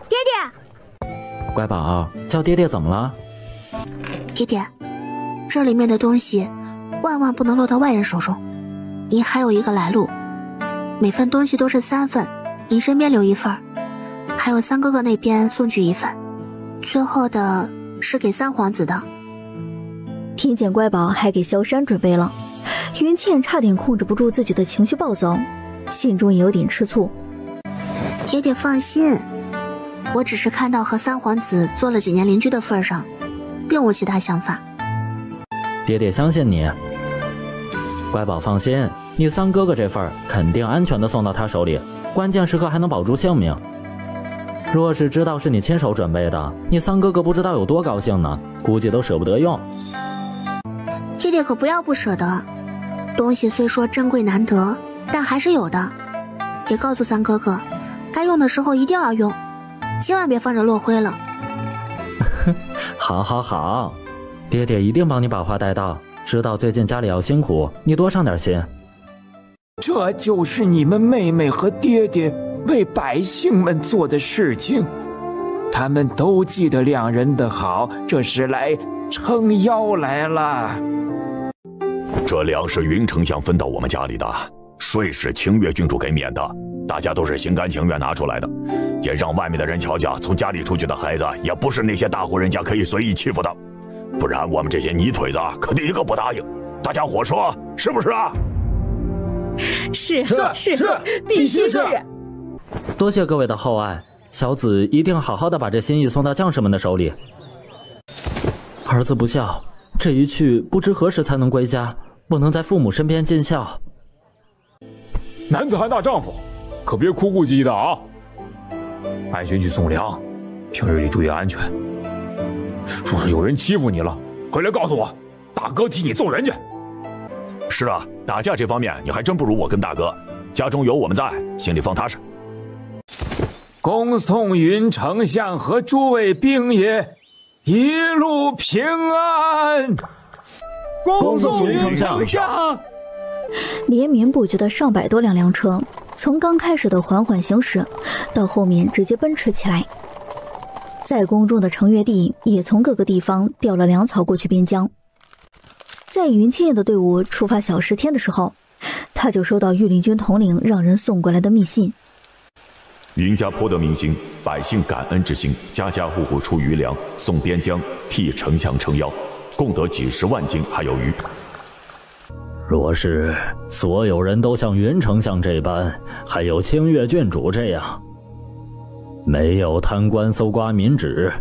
爹爹，乖宝，叫爹爹怎么了？爹爹，这里面的东西万万不能落到外人手中。您还有一个来路，每份东西都是3份，您身边留1份，还有三哥哥那边送去1份，最后的是给三皇子的。听见乖宝还给萧山准备了，云倩差点控制不住自己的情绪暴走，心中也有点吃醋。爹爹放心，我只是看到和三皇子做了几年邻居的份上，并无其他想法。爹爹相信你，乖宝放心，你三哥哥这份肯定安全的送到他手里，关键时刻还能保住性命。若是知道是你亲手准备的，你三哥哥不知道有多高兴呢，估计都舍不得用。爹爹可不要不舍得，东西虽说珍贵难得，但还是有的。也告诉三哥哥，该用的时候一定要用，千万别放着落灰了。好好好，爹爹一定帮你把话带到，知道最近家里要辛苦，你多上点心。这就是你们妹妹和爹爹为百姓们做的事情，他们都记得两人的好，这是来撑腰来了。这粮是云丞相分到我们家里的，税是清月郡主给免的，大家都是心甘情愿拿出来的，也让外面的人瞧瞧，从家里出去的孩子也不是那些大户人家可以随意欺负的，不然我们这些泥腿子可第一个不答应。大家伙说是不是啊？是，必须是。多谢各位的厚爱，小子一定好好的把这心意送到将士们的手里。儿子不孝，这一去不知何时才能归家，不能在父母身边尽孝。男子汉大丈夫，可别哭哭唧唧的啊！安心去送粮，平日里注意安全。若是有人欺负你了，回来告诉我，大哥替你揍人家。是啊，打架这方面你还真不如我跟大哥，家中有我们在，心里放踏实。恭送云丞相和诸位兵爷一路平安。恭送云丞相。连绵不绝的上百多辆车，从刚开始的缓缓行驶，到后面直接奔驰起来。在宫中的程月帝也从各个地方调了粮草过去边疆。在云千叶的队伍出发小10天的时候，他就收到御林军统领让人送过来的密信。云家颇得民心，百姓感恩之心，家家户户出余粮送边疆，替丞相撑腰，共得几10万斤还有余。若是所有人都像云丞相这般，还有清月郡主这样，没有贪官搜刮民脂，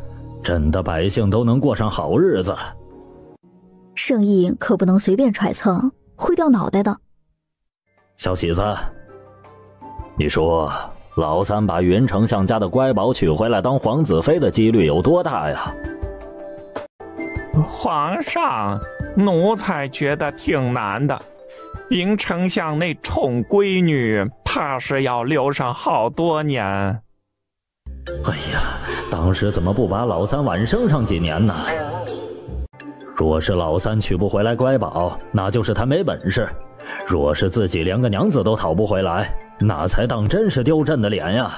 朕的百姓都能过上好日子。圣意可不能随便揣测，会掉脑袋的。小喜子，你说老三把云丞相家的乖宝娶回来当皇子妃的几率有多大呀？皇上，奴才觉得挺难的。云丞相那宠闺女，怕是要留上好多年。哎呀，当时怎么不把老三晚生上几年呢？若是老三娶不回来乖宝，那就是他没本事；若是自己连个娘子都讨不回来，那才当真是丢朕的脸呀。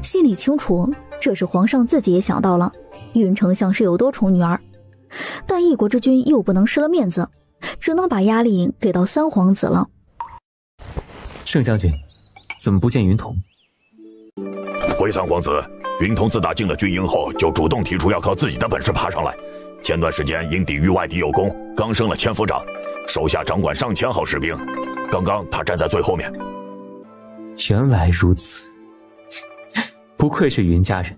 心里清楚，这是皇上自己也想到了，云丞相是有多宠女儿，但一国之君又不能失了面子，只能把压力给到三皇子了。盛将军，怎么不见云童？回三皇子，云童自打进了军营后，就主动提出要靠自己的本事爬上来。前段时间因抵御外敌有功，刚升了千夫长，手下掌管上千号士兵。刚刚他站在最后面。原来如此，不愧是云家人。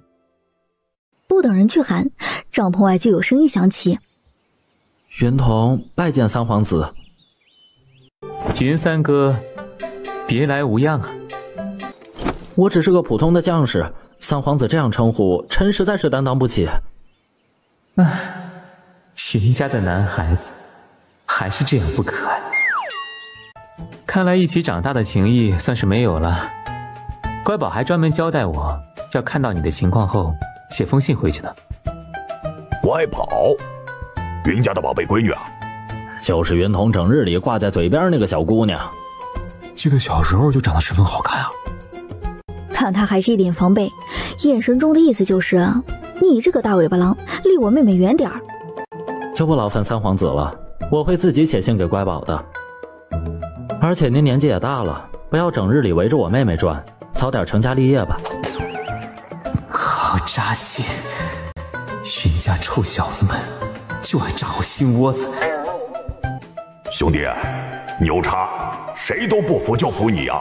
不等人去喊，帐篷外就有声音响起：云童拜见三皇子。云三哥，别来无恙啊。我只是个普通的将士，三皇子这样称呼，臣实在是担当不起。唉，云家的男孩子还是这样不可爱。看来一起长大的情谊算是没有了。乖宝还专门交代我，要看到你的情况后写封信回去呢。乖宝，云家的宝贝闺女啊，就是云童整日里挂在嘴边那个小姑娘。记得小时候就长得十分好看啊。看他还是一脸防备，眼神中的意思就是你这个大尾巴狼，离我妹妹远点儿。就不劳烦三皇子了，我会自己写信给乖宝的。而且您年纪也大了，不要整日里围着我妹妹转，早点成家立业吧。好扎心！荀家臭小子们就爱扎我心窝子。兄弟，牛叉，谁都不服就服你啊！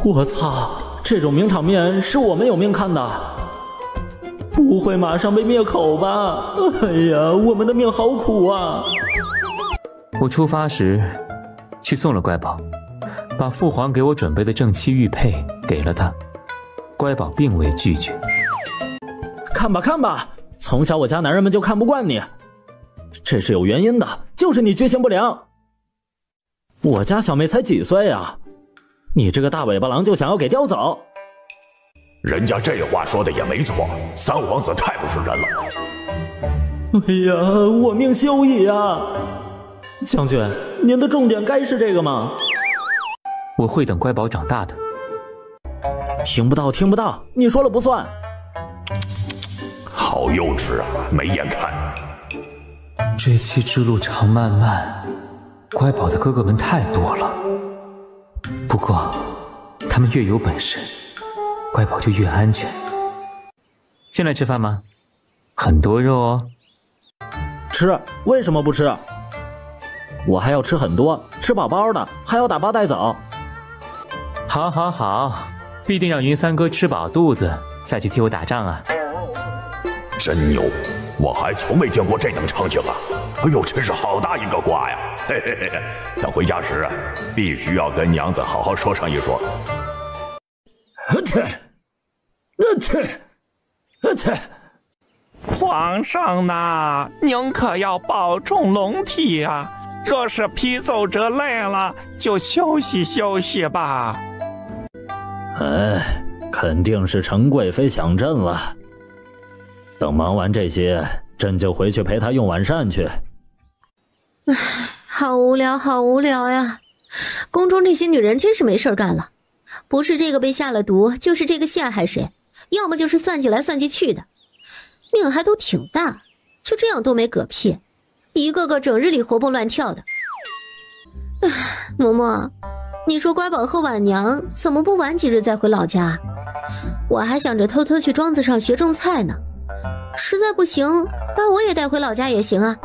我操，这种名场面是我们有命看的，不会马上被灭口吧？哎呀，我们的命好苦啊！我出发时去送了乖宝，把父皇给我准备的正妻玉佩给了他，乖宝并未拒绝。看吧看吧，从小我家男人们就看不惯你，这是有原因的，就是你居心不良。我家小妹才几岁啊，你这个大尾巴狼就想要给叼走？人家这话说的也没错，三皇子太不是人了。哎呀，我命休矣啊！将军，您的重点该是这个吗？我会等乖宝长大的。听不到听不到，你说了不算。好幼稚啊，没眼看。追妻之路长漫漫，乖宝的哥哥们太多了。不过，他们越有本事，乖宝就越安全。进来吃饭吗？很多肉哦。吃，为什么不吃？我还要吃很多，吃饱饱的，还要打包带走。好，好，好，必定让云三哥吃饱肚子，再去替我打仗啊！真牛，我还从没见过这等场景啊！哎呦，真是好大一个瓜呀！嘿嘿嘿，等回家时啊，必须要跟娘子好好说上一说。皇上呐，您可要保重龙体啊！若是批奏折累了，就休息休息吧。哎，肯定是陈贵妃想朕了。等忙完这些，朕就回去陪她用晚膳去。唉，好无聊，好无聊呀！宫中这些女人真是没事干了，不是这个被下了毒，就是这个陷害谁，要么就是算计来算计去的，命还都挺大，就这样都没嗝屁，一个个整日里活蹦乱跳的。唉，嬷嬷，你说乖宝和婉娘怎么不晚几日再回老家？我还想着偷偷去庄子上学种菜呢，实在不行，把我也带回老家也行啊。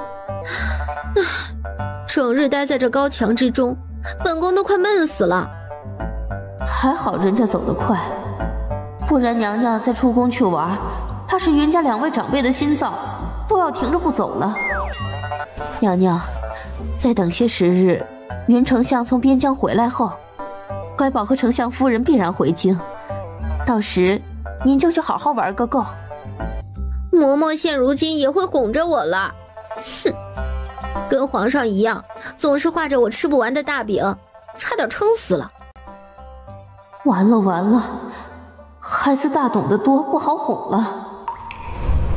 唉，整日待在这高墙之中，本宫都快闷死了。还好人家走得快，不然娘娘再出宫去玩，怕是云家两位长辈的心脏都要停着不走了。娘娘，再等些时日，云丞相从边疆回来后，乖宝和丞相夫人必然回京，到时您就去好好玩个够。嬷嬷现如今也会哄着我了，哼，跟皇上一样，总是画着我吃不完的大饼，差点撑死了。完了完了，孩子大懂得多，不好哄了。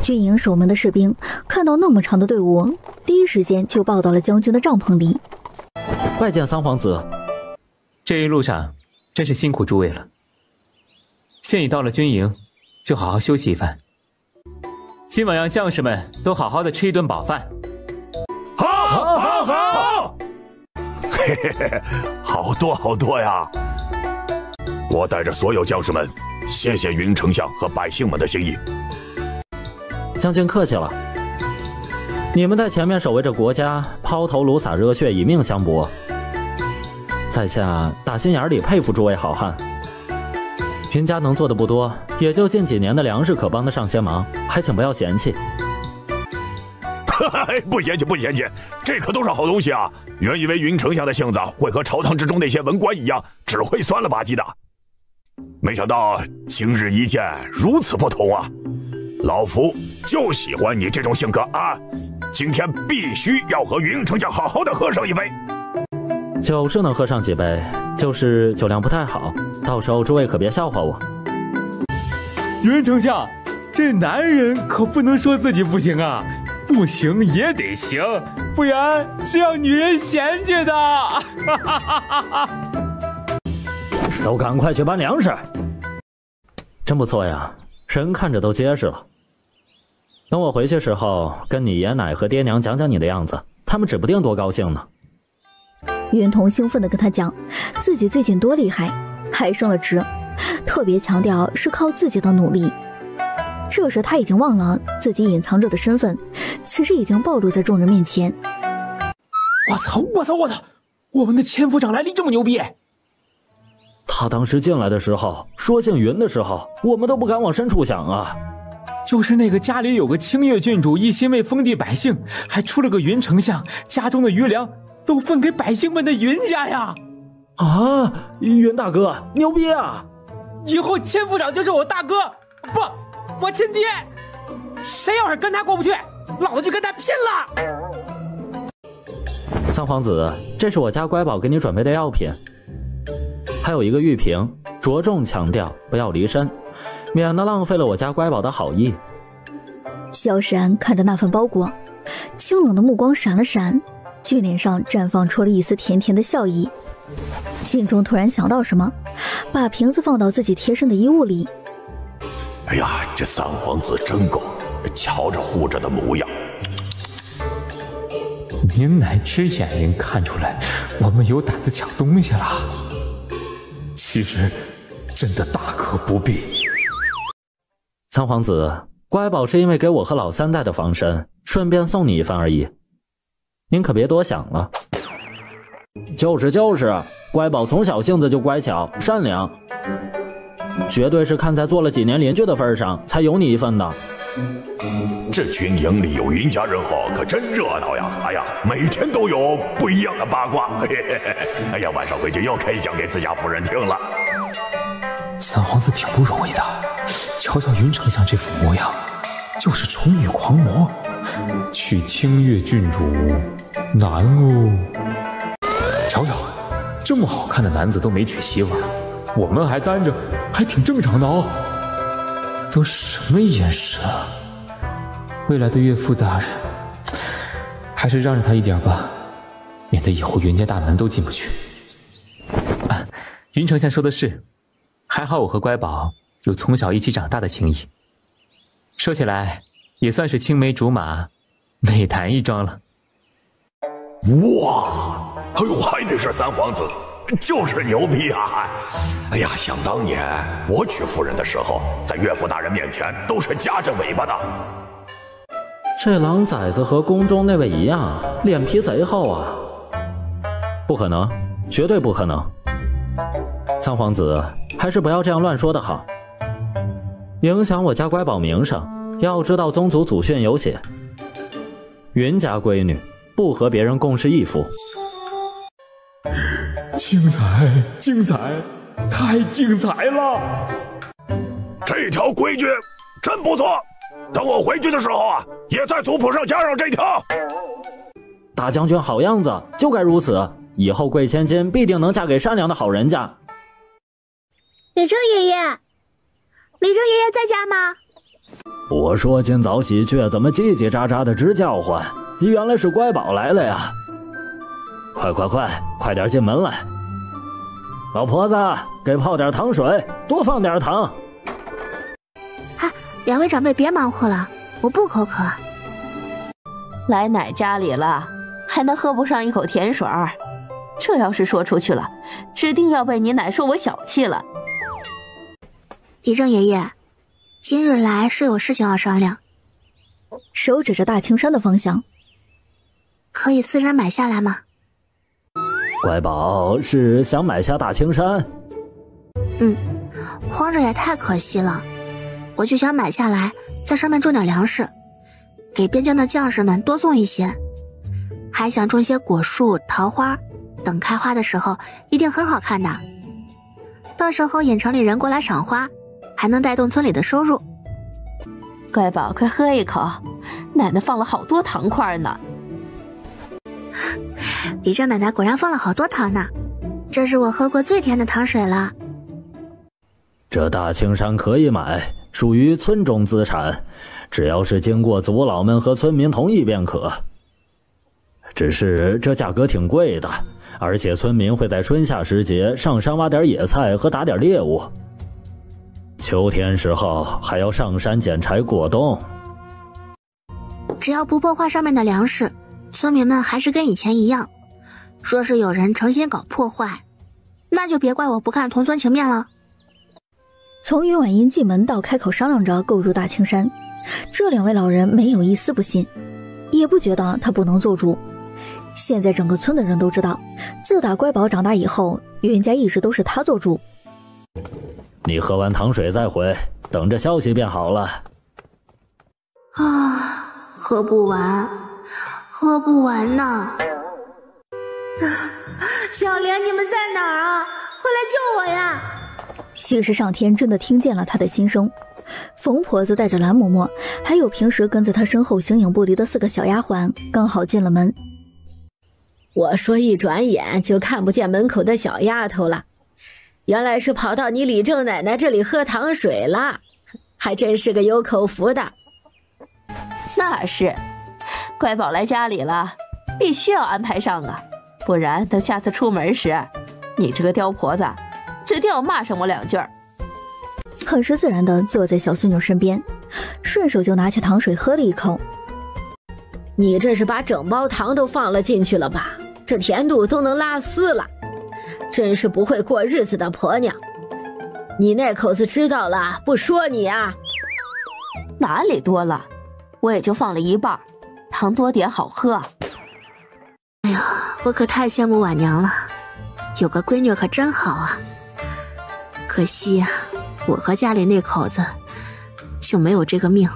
军营守门的士兵看到那么长的队伍，第一时间就报到了将军的帐篷里。拜见三皇子。这一路上真是辛苦诸位了。现已到了军营，就好好休息一番。今晚让将士们都好好的吃一顿饱饭。好，好，好，好！嘿嘿嘿，好多好多呀！我带着所有将士们，谢谢云丞相和百姓们的心意。将军客气了，你们在前面守卫着国家，抛头颅洒热血，以命相搏。在下打心眼里佩服诸位好汉。云家能做的不多，也就近几年的粮食可帮得上些忙，还请不要嫌弃。不嫌弃不嫌弃，这可都是好东西啊！原以为云丞相的性子会和朝堂之中那些文官一样，只会酸了吧唧的，没想到今日一见如此不同啊！老夫就喜欢你这种性格啊！今天必须要和云丞相好好的喝上一杯。酒是能喝上几杯，就是酒量不太好，到时候诸位可别笑话我。云丞相，这男人可不能说自己不行啊，不行也得行，不然是让女人嫌弃的。都赶快去搬粮食。真不错呀，人看着都结实了。等我回去时候，跟你爷奶和爹娘讲讲你的样子，他们指不定多高兴呢。云童兴奋地跟他讲，自己最近多厉害，还升了职，特别强调是靠自己的努力。这时他已经忘了自己隐藏着的身份，其实已经暴露在众人面前。我操！我们的千夫长来历这么牛逼！他当时进来的时候说姓云的时候，我们都不敢往深处想啊。就是那个家里有个清越郡主，一心为封地百姓，还出了个云丞相，家中的余粮都分给百姓们的云家呀！啊，云大哥牛逼啊！以后千夫长就是我大哥，不，我亲爹。谁要是跟他过不去，老子就跟他拼了！三皇子，这是我家乖宝给你准备的药品，还有一个玉瓶，着重强调不要离身，免得浪费了我家乖宝的好意。萧山看着那份包裹，清冷的目光闪了闪，俊脸上绽放出了一丝甜甜的笑意，心中突然想到什么，把瓶子放到自己贴身的衣物里。哎呀，这三皇子真够，瞧着护着的模样。您哪只眼睛看出来我们有胆子抢东西了？其实真的大可不必。三皇子，乖宝是因为给我和老三代的防身，顺便送你一份而已，您可别多想了。就是，乖宝从小性子就乖巧善良，绝对是看在做了几年邻居的份上才有你一份的。这军营里有云家人后可真热闹呀！哎呀，每天都有不一样的八卦。嘿嘿嘿，哎呀，晚上回去又可以讲给自家夫人听了。三皇子挺不容易的，瞧瞧云丞相这副模样，就是宠女狂魔，娶清越郡主难哦。瞧瞧，这么好看的男子都没娶媳妇儿，我们还单着，还挺正常的哦。都什么眼神啊！未来的岳父大人，还是让着他一点吧，免得以后云家大门都进不去。啊，云丞相说的是，还好我和乖宝有从小一起长大的情谊，说起来也算是青梅竹马，美谈一桩了。哇，哎呦，还得是三皇子，就是牛逼啊！哎呀，想当年我娶夫人的时候，在岳父大人面前都是夹着尾巴的。这狼崽子和宫中那位一样，脸皮贼厚啊！不可能，绝对不可能！三皇子，还是不要这样乱说的好，影响我家乖宝名声。要知道宗族祖训有写，云家闺女不和别人共侍一夫。精彩，太精彩了！这条规矩真不错，等我回去的时候啊，也在族谱上加上这条。大将军好样子，就该如此，以后贵千金必定能嫁给善良的好人家。李正爷爷在家吗？我说今早喜鹊怎么叽叽喳喳的直叫唤，原来是乖宝来了呀！快点进门来！老婆子，给泡点糖水，多放点糖。两位长辈别忙活了，我不口渴。来奶家里了，还能喝不上一口甜水儿？这要是说出去了，指定要被你奶说我小气了。李正爷爷，今日来是有事情要商量。手指着大青山的方向，可以私人买下来吗？乖宝是想买下大青山？荒着也太可惜了，我就想买下来，在上面种点粮食，给边疆的将士们多送一些，还想种些果树、桃花，等开花的时候一定很好看的。到时候引城里人过来赏花，还能带动村里的收入。乖宝，快喝一口，奶奶放了好多糖块呢。李正奶奶果然放了好多糖呢，这是我喝过最甜的糖水了。这大青山可以买，属于村中资产，只要是经过族老们和村民同意便可。只是这价格挺贵的，而且村民会在春夏时节上山挖点野菜和打点猎物，秋天时候还要上山捡柴过冬。只要不破坏上面的粮食，村民们还是跟以前一样，若是有人诚心搞破坏，那就别怪我不看同村情面了。从云婉音进门到开口商量着购入大青山，这两位老人没有一丝不信，也不觉得他不能做主。现在整个村的人都知道，自打乖宝长大以后，云家一直都是他做主。你喝完糖水再回，等着消息便好了。啊，喝不完，喝不完呢！小莲，你们在哪儿啊？快来救我呀！许是上天真的听见了他的心声，冯婆子带着蓝嬷嬷，还有平时跟在他身后形影不离的4个小丫鬟，刚好进了门。我说一转眼就看不见门口的小丫头了，原来是跑到你李正奶奶这里喝糖水了，还真是个有口福的。那是，乖宝来家里了，必须要安排上啊，不然等下次出门时，你这个刁婆子指定要骂上我2句。很是自然地坐在小孙女身边，顺手就拿起糖水喝了一口。你这是把整包糖都放了进去了吧？这甜度都能拉丝了，真是不会过日子的婆娘。你那口子知道了不说你啊？哪里多了，我也就放了一半，糖多点好喝。哎呀，我可太羡慕婉娘了，有个闺女可真好啊。可惜呀，我和家里那口子就没有这个命。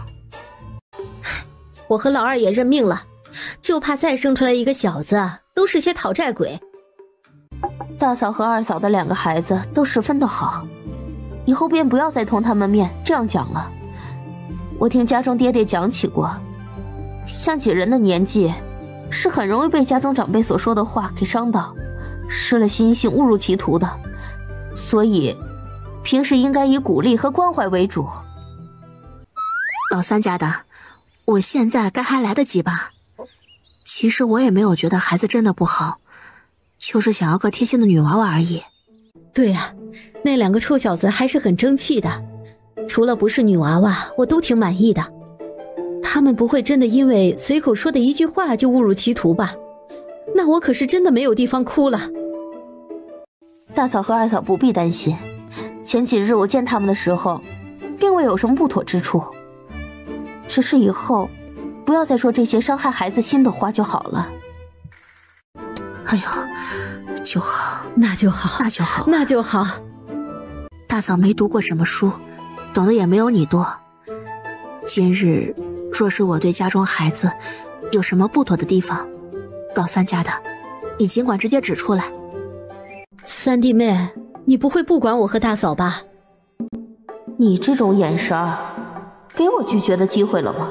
我和老二也认命了，就怕再生出来一个小子，都是些讨债鬼。大嫂和二嫂的2个孩子都十分的好，以后便不要再同他们面这样讲了。我听家中爹爹讲起过，像几人的年纪，是很容易被家中长辈所说的话给伤到，失了心性，误入歧途的。所以，平时应该以鼓励和关怀为主。老三家的，我现在该还来得及吧？其实我也没有觉得孩子真的不好，就是想要个贴心的女娃娃而已。对啊，那2个臭小子还是很争气的，除了不是女娃娃，我都挺满意的。他们不会真的因为随口说的一句话就误入歧途吧？那我可是真的没有地方哭了。大嫂和二嫂不必担心，前几日我见他们的时候，并未有什么不妥之处。只是以后不要再说这些伤害孩子心的话就好了。哎呦，就好，那就好，那就好，那就好。大嫂没读过什么书，懂得也没有你多。今日若是我对家中孩子有什么不妥的地方，老三家的，你尽管直接指出来。三弟妹，你不会不管我和大嫂吧？你这种眼神儿，给我拒绝的机会了吗？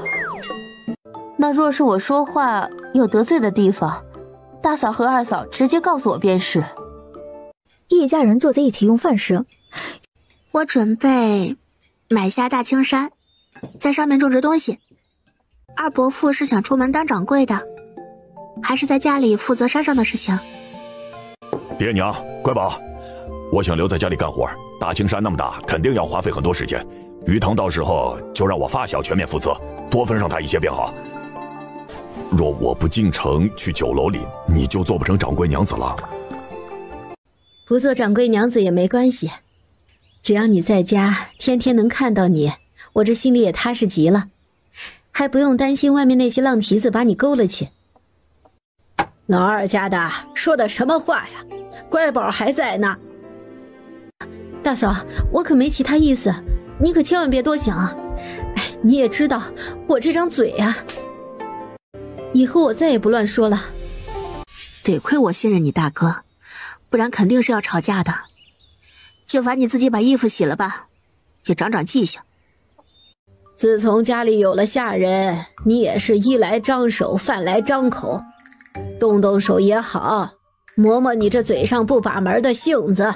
那若是我说话有得罪的地方，大嫂和二嫂直接告诉我便是。一家人坐在一起用饭时，我准备买下大青山，在上面种植东西。二伯父是想出门当掌柜的，还是在家里负责山上的事情？爹娘，乖宝，我想留在家里干活。大青山那么大，肯定要花费很多时间。鱼塘到时候就让我发小全面负责，多分上他一些便好。若我不进城去酒楼里，你就做不成掌柜娘子了。不做掌柜娘子也没关系，只要你在家，天天能看到你，我这心里也踏实极了，还不用担心外面那些浪蹄子把你勾了去。老二家的说的什么话呀？乖宝还在呢。大嫂，我可没其他意思，你可千万别多想啊。哎，你也知道我这张嘴啊，以后我再也不乱说了。得亏我信任你大哥，不然肯定是要吵架的。就烦你自己把衣服洗了吧，也长长记性。自从家里有了下人，你也是衣来张手，饭来张口，动动手也好，磨磨你这嘴上不把门的性子。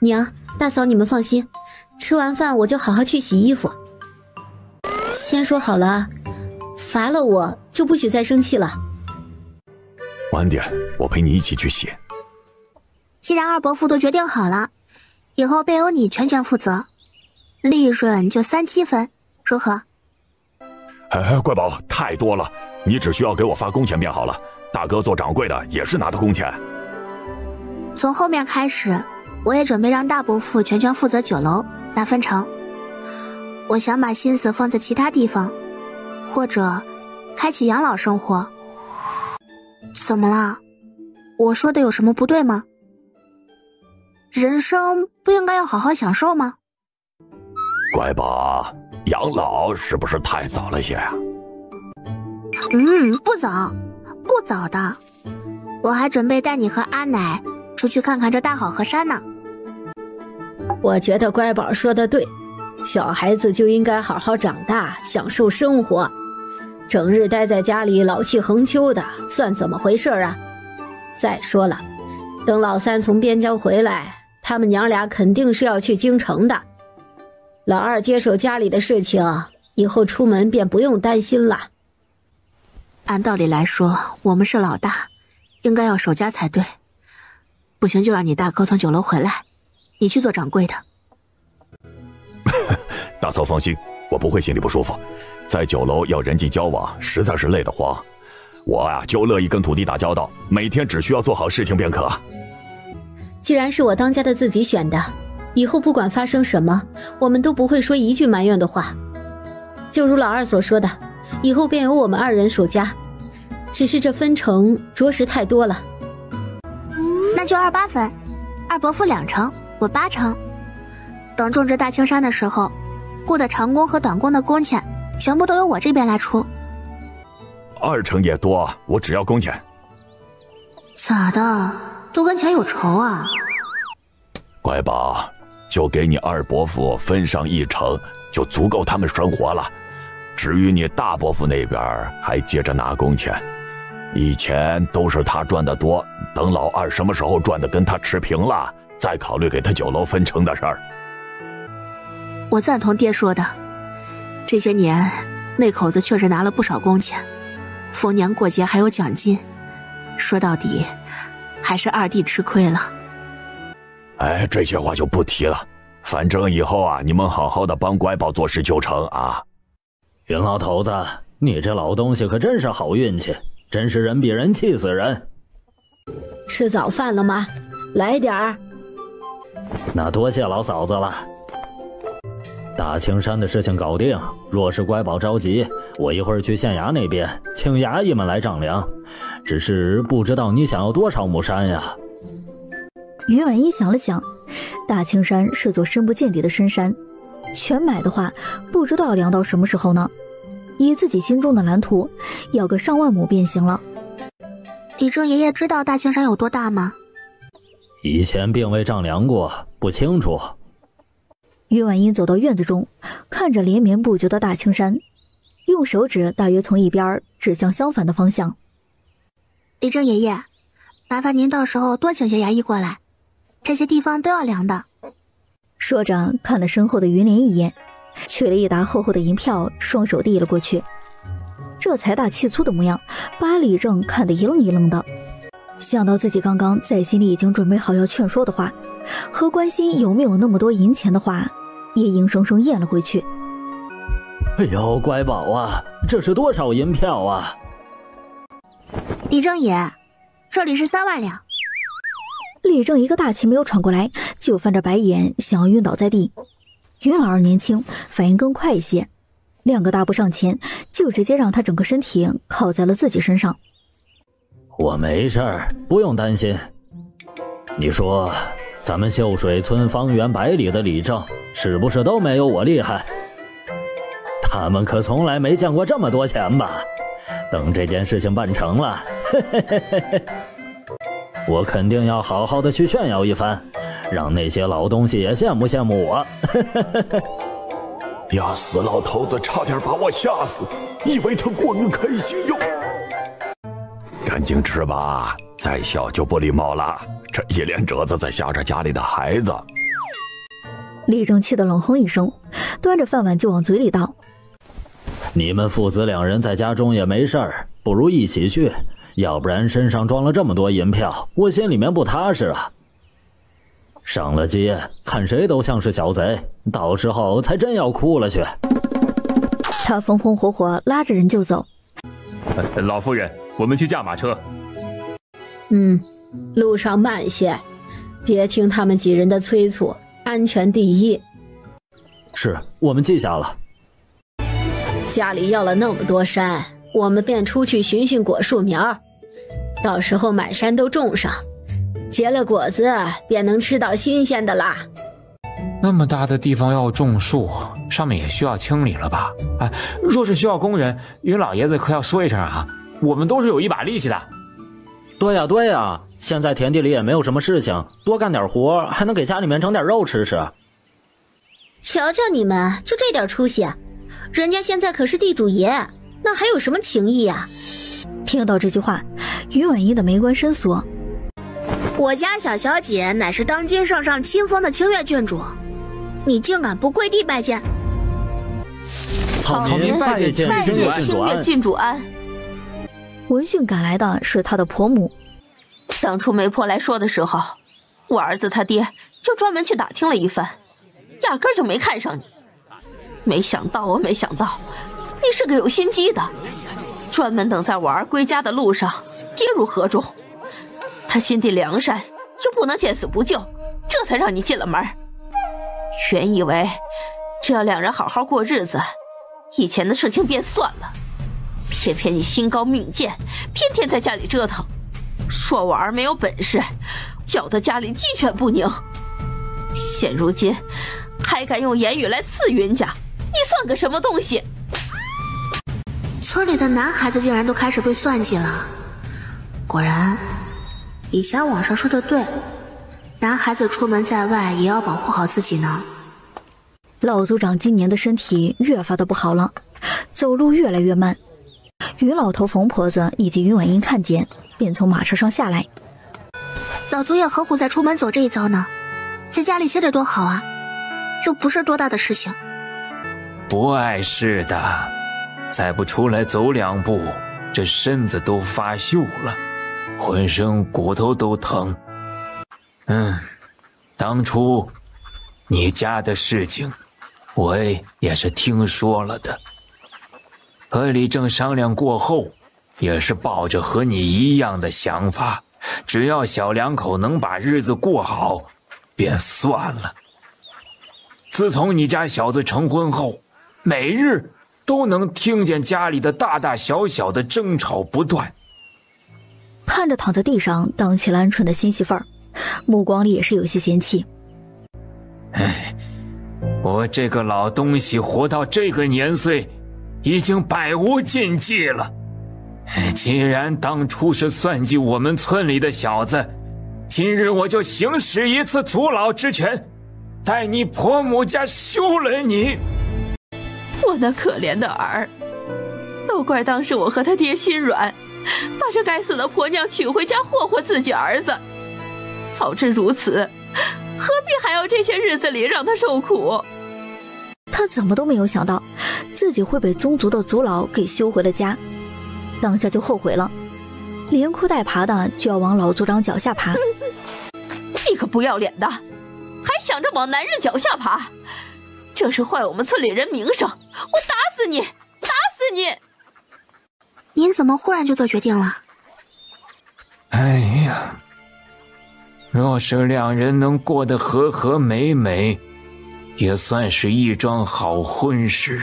娘，大嫂你们放心，吃完饭我就好好去洗衣服。先说好了，罚了我就不许再生气了。晚点我陪你一起去洗。既然二伯父都决定好了，以后便由你全权负责，利润就3-7分，如何？乖宝，太多了，你只需要给我发工钱便好了，大哥做掌柜的也是拿的工钱。从后面开始，我也准备让大伯父全权负责酒楼拿分成。我想把心思放在其他地方，或者开启养老生活。怎么了？我说的有什么不对吗？人生不应该要好好享受吗？乖宝，养老是不是太早了些啊？不早，不早的。我还准备带你和阿奶出去看看这大好河山呢。我觉得乖宝说的对，小孩子就应该好好长大，享受生活。整日待在家里老气横秋的，算怎么回事啊？再说了，等老三从边疆回来，他们娘俩肯定是要去京城的。老二接手家里的事情，以后出门便不用担心了。按道理来说，我们是老大，应该要守家才对。不行就让你大哥从酒楼回来，你去做掌柜的。大嫂放心，我不会心里不舒服。在酒楼要人际交往，实在是累得慌。我就乐意跟土地打交道，每天只需要做好事情便可。既然是我当家的自己选的，以后不管发生什么，我们都不会说一句埋怨的话。就如老二所说的，以后便由我们二人守家，只是这分成着实太多了。那就28分，二伯父2成，我8成。等种植大青山的时候，雇的长工和短工的工钱全部都由我这边来出。2成也多，我只要工钱。咋的？都跟钱有仇啊？乖宝，就给你二伯父分上1成，就足够他们生活了。至于你大伯父那边还接着拿工钱，以前都是他赚得多，等老二什么时候赚的跟他持平了，再考虑给他酒楼分成的事儿。我赞同爹说的，这些年那口子确实拿了不少工钱，逢年过节还有奖金，说到底还是二弟吃亏了。这些话就不提了，反正以后你们好好的帮乖宝做事就成啊。云老头子，你这老东西可真是好运气，真是人比人气死人。吃早饭了吗？来点儿。那多谢老嫂子了。大青山的事情搞定，若是乖宝着急，我一会儿去县衙那边请衙役们来丈量，只是不知道你想要多少亩山呀？于婉一想了想，大青山是座深不见底的深山，全买的话不知道要量到什么时候呢。以自己心中的蓝图，要个上万亩便行了。李正爷爷知道大青山有多大吗？以前并未丈量过，不清楚。于婉英走到院子中，看着连绵不绝的大青山，用手指大约从一边指向相反的方向。李正爷爷，麻烦您到时候多请些衙役过来，这些地方都要量的。说着看了身后的云莲一眼，取了一沓厚厚的银票，双手递了过去。这财大气粗的模样，把李正看得一愣一愣的。想到自己刚刚在心里已经准备好要劝说的话，和关心有没有那么多银钱的话，也硬生生咽了回去。哎呦，乖宝啊，这是多少银票啊？李正爷，这里是3万两。李正一个大气没有喘过来，就翻着白眼，想要晕倒在地。云老二年轻，反应更快一些，2个大步上前，就直接让他整个身体靠在了自己身上。我没事儿，不用担心。你说咱们秀水村方圆100里的李正是不是都没有我厉害？他们可从来没见过这么多钱吧？等这件事情办成了，我肯定要好好的去炫耀一番，让那些老东西也羡慕羡慕我。呀，死老头子差点把我吓死，以为他过于开心哟。赶紧吃吧，再小就不礼貌了，这一脸褶子在吓着家里的孩子。李正气得冷哼一声，端着饭碗就往嘴里倒。你们父子2人在家中也没事儿，不如一起去，要不然身上装了这么多银票，我心里面不踏实啊。上了街看谁都像是小贼，到时候才真要哭了去。他风风火火拉着人就走。老夫人，我们去驾马车，路上慢些，别听他们几人的催促，安全第一。是，我们记下了。家里要了那么多山，我们便出去寻寻果树苗，到时候满山都种上，结了果子便能吃到新鲜的啦。那么大的地方要种树，上面也需要清理了吧？哎，若是需要工人，云老爷子可要说一声啊，我们都是有一把力气的。对呀对呀，现在田地里也没有什么事情，多干点活还能给家里面整点肉吃吃。瞧瞧你们，就这点出息，人家现在可是地主爷，那还有什么情谊啊？听到这句话，于婉仪的眉关深锁。我家小小姐乃是当今圣上亲封的清越郡主，你竟敢不跪地拜见？草民拜见清越郡主安。闻讯赶来的是他的婆母。当初媒婆来说的时候，我儿子他爹就专门去打听了一番，压根就没看上你。没想到你是个有心机的，专门等在我儿归家的路上跌入河中。他心地良善，又不能见死不救，这才让你进了门。原以为只要两人好好过日子，以前的事情便算了，偏偏你心高命贱，天天在家里折腾，说我儿没有本事，搅得家里鸡犬不宁。现如今还敢用言语来刺云家，你算个什么东西？村里的男孩子竟然都开始被算计了。果然以前网上说的对，男孩子出门在外也要保护好自己呢。老族长今年的身体越发的不好了，走路越来越慢。云老头、冯婆子以及云婉英看见，便从马车上下来。老祖爷何苦再出门走这一遭呢？在家里歇着多好啊，又不是多大的事情。不碍事的，再不出来走两步，这身子都发锈了，浑身骨头都疼。当初你家的事情，我也是听说了的。和李正商量过后，也是抱着和你一样的想法，只要小两口能把日子过好，便算了。自从你家小子成婚后，每日都能听见家里的大大小小的争吵不断。看着躺在地上荡起了鹌鹑的新媳妇儿，目光里也是有些嫌弃。我这个老东西活到这个年岁，已经百无禁忌了。既然当初是算计我们村里的小子，今日我就行使一次祖老之权，带你婆母家休了你。我那可怜的儿，都怪当时我和他爹心软，把这该死的婆娘娶回家霍霍自己儿子。早知如此，何必还要这些日子里让他受苦？他怎么都没有想到自己会被宗族的族老给休回了家，当下就后悔了，连哭带爬的就要往老族长脚下爬。你个不要脸的，还想着往男人脚下爬，这是坏我们村里人名声，我打死你，打死你！您怎么忽然就做决定了？哎呀，若是两人能过得和和美美，也算是一桩好婚事。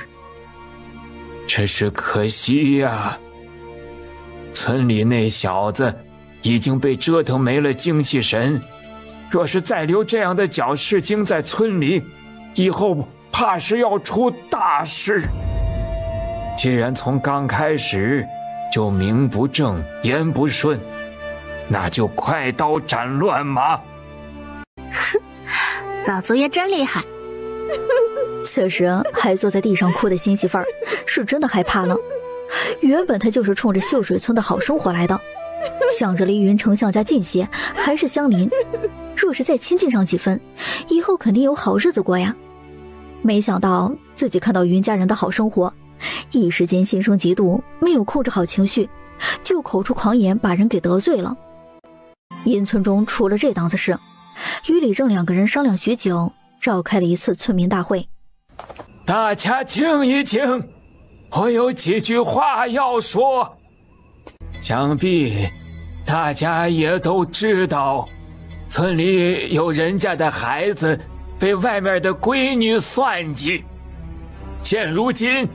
只是可惜呀，村里那小子已经被折腾没了精气神，若是再留这样的搅事精在村里，以后怕是要出大事。既然从刚开始就名不正言不顺，那就快刀斩乱麻。老祖爷真厉害。此时还坐在地上哭的新媳妇儿是真的害怕了。原本她就是冲着秀水村的好生活来的，想着离云丞相家近些，还是相邻，若是再亲近上几分，以后肯定有好日子过呀。没想到自己看到云家人的好生活，一时间心生嫉妒，没有控制好情绪，就口出狂言，把人给得罪了。阴村中出了这档子事，与李正两个人商量许久，召开了一次村民大会。大家静一静，我有几句话要说。想必大家也都知道，村里有人家的孩子被外面的闺女算计。现如今，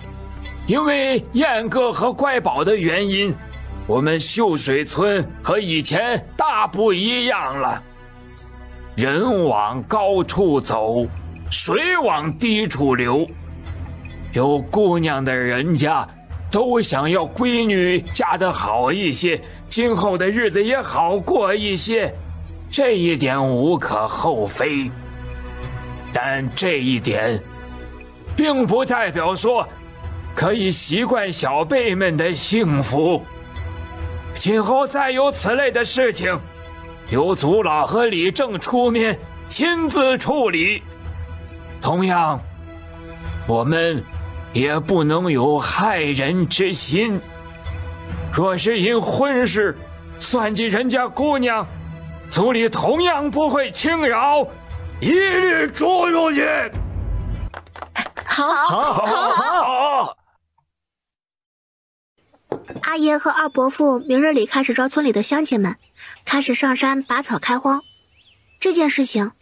因为燕哥和乖宝的原因，我们秀水村和以前大不一样了。人往高处走，水往低处流。有姑娘的人家都想要闺女嫁得好一些，今后的日子也好过一些，这一点无可厚非。但这一点并不代表说可以习惯小辈们的幸福。今后再有此类的事情，由族老和李正出面亲自处理。同样，我们也不能有害人之心。若是因婚事算计人家姑娘，族里同样不会轻饶，一律捉入去。好。阿爷和二伯父明日里开始招村里的乡亲们，开始上山拔草开荒。这件事情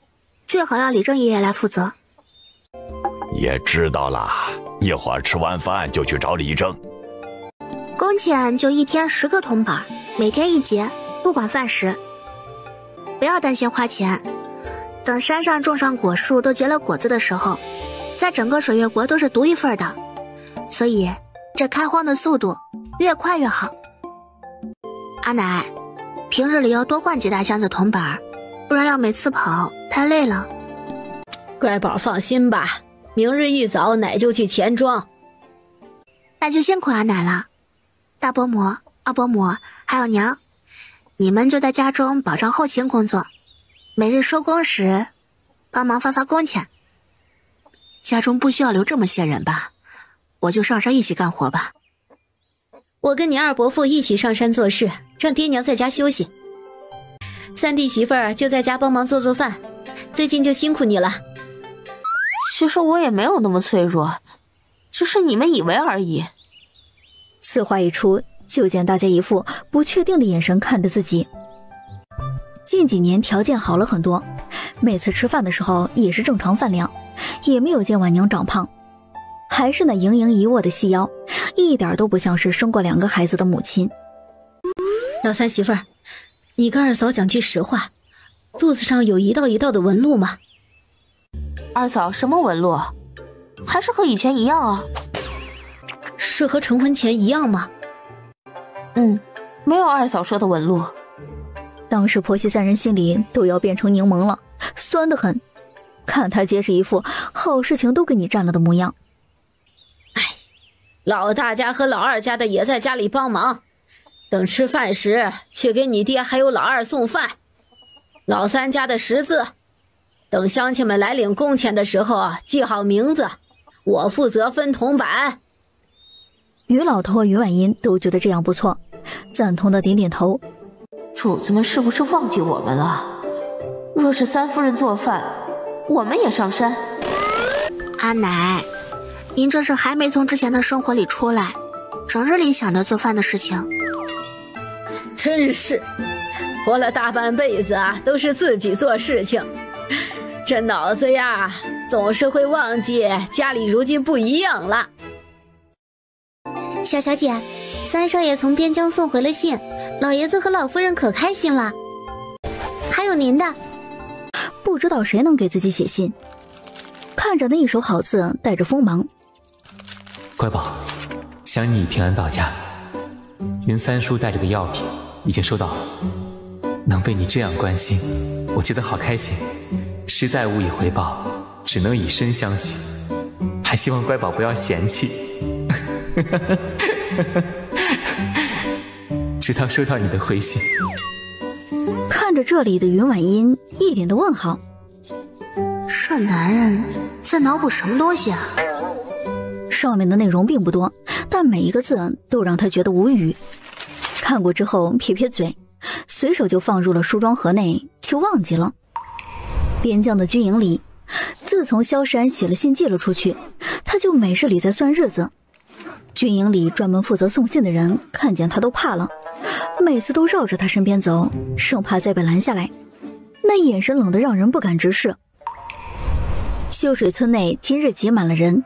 最好要李正爷爷来负责。也知道了，一会儿吃完饭就去找李正。工钱就1天10个铜板，每天1节，不管饭食。不要担心花钱，等山上种上果树都结了果子的时候，在整个水月国都是独一份的，所以这开荒的速度越快越好。阿奶，平日里要多换几大箱子铜板，不然要每次跑太累了。乖宝放心吧，明日一早奶就去钱庄。那就辛苦阿奶了。大伯母、二伯母还有娘，你们就在家中保障后勤工作，每日收工时帮忙发工钱。家中不需要留这么些人吧？我就上山一起干活吧。我跟你二伯父一起上山做事，让爹娘在家休息。三弟媳妇儿就在家帮忙做饭，最近就辛苦你了。其实我也没有那么脆弱，只是你们以为而已。此话一出，就见大家一副不确定的眼神看着自己。近几年条件好了很多，每次吃饭的时候也是正常饭量，也没有见婉娘长胖，还是那盈盈一握的细腰，一点都不像是生过2个孩子的母亲。老三媳妇儿，你跟二嫂讲句实话，肚子上有一道一道的纹路吗？二嫂，什么纹路？还是和以前一样啊。是和成婚前一样吗？没有二嫂说的纹路。当时婆媳3人心里都要变成柠檬了，酸得很。看他皆是一副好事情都给你占了的模样。老大家和老二家的也在家里帮忙，等吃饭时去给你爹还有老二送饭。老三家的识字，等乡亲们来领工钱的时候记好名字，我负责分铜板。于老头和于婉音都觉得这样不错，赞同的点点头。主子们是不是忘记我们了？若是三夫人做饭，我们也上山。阿奶，您这是还没从之前的生活里出来，整日里想着做饭的事情。真是，活了大半辈子都是自己做事情，这脑子呀，总是会忘记家里如今不一样了。小小姐，三少爷从边疆送回了信，老爷子和老夫人可开心了。还有您的。不知道谁能给自己写信，看着那一手好字带着锋芒。乖宝，想你平安到家，云三叔带着的药品已经收到了，能被你这样关心，我觉得好开心，实在无以回报，只能以身相许，还希望乖宝不要嫌弃。直到收到你的回信。看着这里的云婉音，一脸的问号。这男人在脑补什么东西啊？上面的内容并不多，但每一个字都让他觉得无语。看过之后撇撇嘴，随手就放入了梳妆盒内，就忘记了。边疆的军营里，自从萧山写了信寄了出去，他就每日里在算日子。军营里专门负责送信的人看见他都怕了，每次都绕着他身边走，生怕再被拦下来，那眼神冷得让人不敢直视。秀水村内今日挤满了人，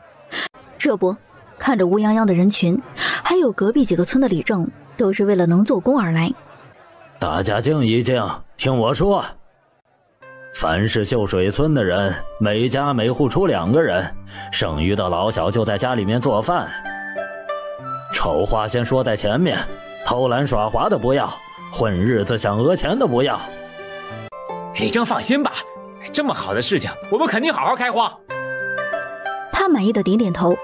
这不，看着乌泱泱的人群，还有隔壁几个村的里正都是为了能做工而来。大家静一静，听我说，凡是秀水村的人，每家每户出2个人，剩余的老小就在家里面做饭。丑话先说在前面，偷懒耍滑的不要，混日子想讹钱的不要。李正放心吧，这么好的事情我们肯定好好开荒。他满意的点点头，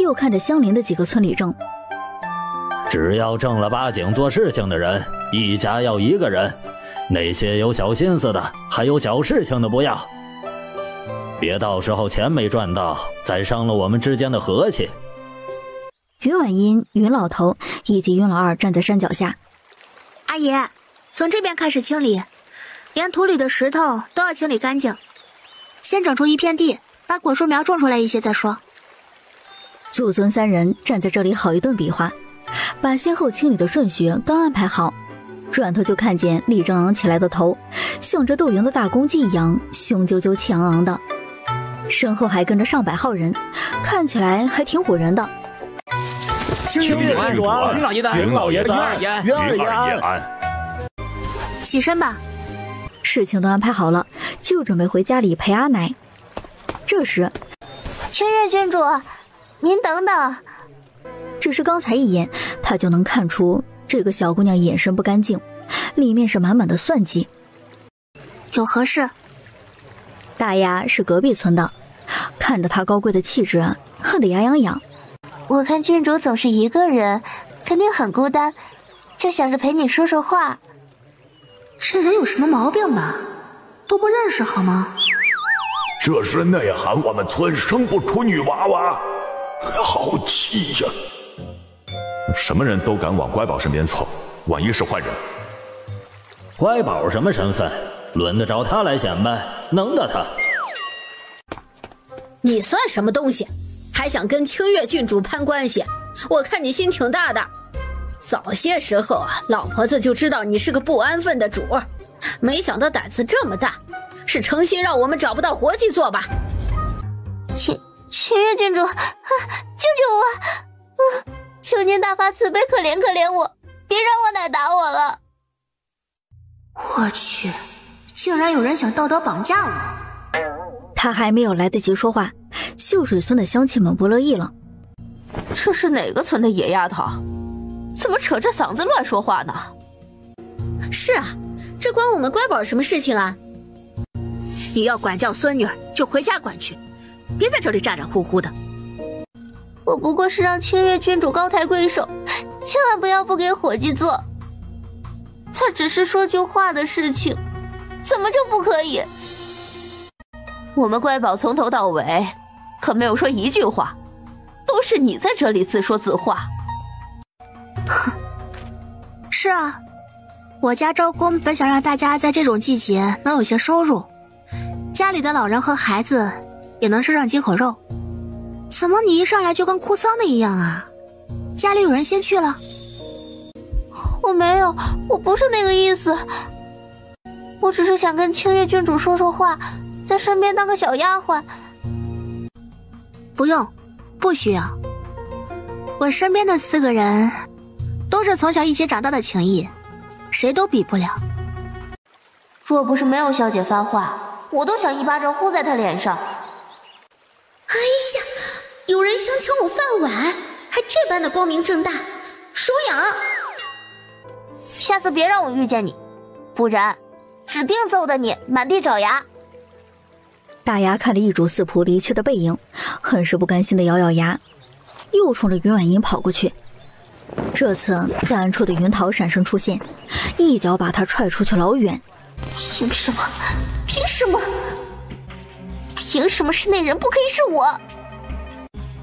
又看着相邻的几个村里正，只要正儿八经做事情的人，一家要1个人，那些有小心思的还有搅事情的不要，别到时候钱没赚到，再伤了我们之间的和气。云婉音、云老头以及云老二站在山脚下。阿爷，从这边开始清理，连土里的石头都要清理干净，先整出一片地，把果树苗种出来一些再说。祖孙3人站在这里好一顿比划，把先后清理的顺序刚安排好，转头就看见李正昂起来的头像这斗营的大公鸡一样雄赳赳气昂昂的，身后还跟着上百号人，看起来还挺唬人的。清月郡主安，云老爷的安，云老爷的安，云二爷安。起身吧。事情都安排好了，就准备回家里陪阿奶。这时，清月郡主，您等等。只是刚才一眼，他就能看出这个小姑娘眼神不干净，里面是满满的算计。有何事？大丫是隔壁村的，看着她高贵的气质，恨得牙痒痒。我看郡主总是一个人，肯定很孤单，就想着陪你说说话。这人有什么毛病吧？都不认识好吗？这是内涵我们村生不出女娃娃，好气呀！什么人都敢往乖宝身边凑，万一是坏人。乖宝什么身份？轮得着他来显摆？能的他。你算什么东西？还想跟清月郡主攀关系？我看你心挺大的。早些时候啊，老婆子就知道你是个不安分的主儿，没想到胆子这么大，是诚心让我们找不到活计做吧？清月郡主，救救我！求您大发慈悲，可怜可怜我，别让我奶打我了。我去，竟然有人想道德绑架我！他还没有来得及说话，秀水村的乡亲们不乐意了。这是哪个村的野丫头？怎么扯着嗓子乱说话呢？是啊，这关我们乖宝什么事情啊？你要管教孙女就回家管去，别在这里咋咋呼呼的。我不过是让清月郡主高抬贵手，千万不要不给伙计做。他只是说句话的事情，怎么就不可以？我们乖宝从头到尾可没有说一句话，都是你在这里自说自话。哼，是啊，我家招工本想让大家在这种季节能有些收入，家里的老人和孩子也能吃上几口肉。怎么你一上来就跟哭丧的一样啊？家里有人先去了？我没有，我不是那个意思，我只是想跟清月郡主说说话，在身边当个小丫鬟。不用，不需要。我身边的4个人都是从小一起长大的情谊，谁都比不了。若不是没有小姐发话，我都想一巴掌呼在她脸上。哎呀，有人想抢我饭碗，还这般的光明正大，收养！下次别让我遇见你，不然指定揍得你满地找牙。大牙看着一主四仆离去的背影，很是不甘心的咬咬牙，又冲着云婉音跑过去。这次在暗处的云桃闪身出现，一脚把他踹出去老远。凭什么？凭什么？凭什么是那人不可以是我？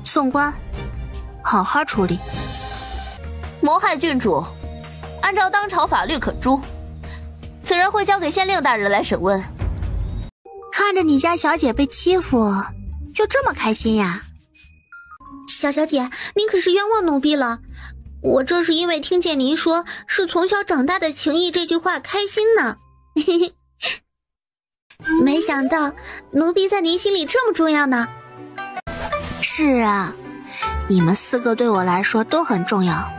宋官，好好处理。谋害郡主，按照当朝法律可诛，此人会交给县令大人来审问。看着你家小姐被欺负，就这么开心呀？小小姐，您可是冤枉奴婢了。我这是因为听见您说是从小长大的情谊这句话开心呢。没想到奴婢在您心里这么重要呢。是啊，你们4个对我来说都很重要，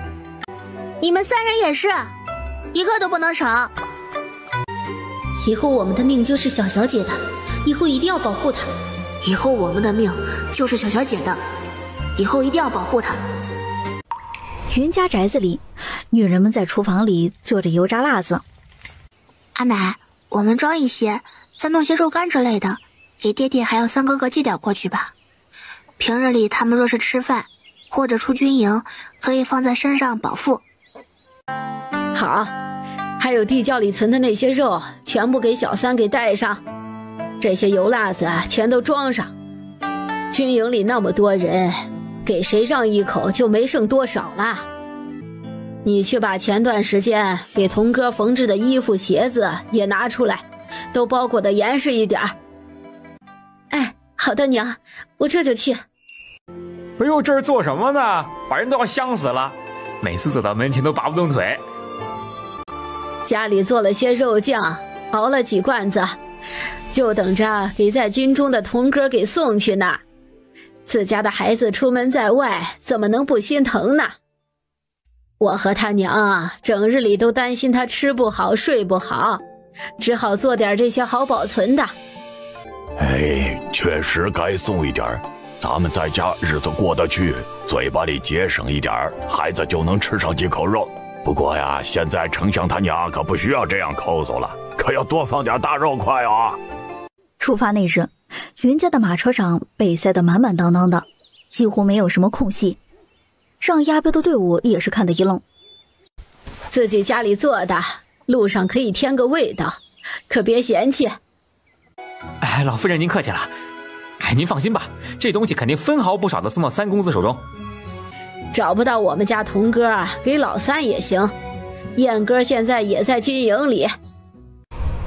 你们3人也是，一个都不能少。以后我们的命就是小小姐的，以后一定要保护她。以后我们的命就是小小姐的，以后一定要保护她。云家宅子里，女人们在厨房里做着油炸辣子。阿奶，我们装一些，再弄些肉干之类的，给爹爹还有3哥哥寄点过去吧。平日里他们若是吃饭或者出军营，可以放在身上饱腹。好，还有地窖里存的那些肉，全部给小三给带上。这些油辣子全都装上。军营里那么多人，给谁让一口就没剩多少了。你去把前段时间给童哥缝制的衣服鞋子也拿出来，都包裹得严实一点。哎，好的娘，我这就去。哎呦，这是做什么呢？把人都要香死了，每次走到门前都拔不动腿。家里做了些肉酱，熬了几罐子，就等着给在军中的童哥给送去呢。自家的孩子出门在外，怎么能不心疼呢？我和他娘啊，整日里都担心他吃不好睡不好，只好做点这些好保存的。哎，确实该送一点，咱们在家日子过得去，嘴巴里节省一点，孩子就能吃上几口肉。不过呀，现在丞相他娘可不需要这样抠搜了，可要多放点大肉块啊。出发那日，云家的马车上被塞得满满当当的，几乎没有什么空隙，让押镖的队伍也是看得一愣。自己家里做的，路上可以添个味道，可别嫌弃。哎，老夫人您客气了。哎，您放心吧，这东西肯定分毫不少的送到3公子手中。找不到我们家童哥，给老三也行。燕哥现在也在军营里。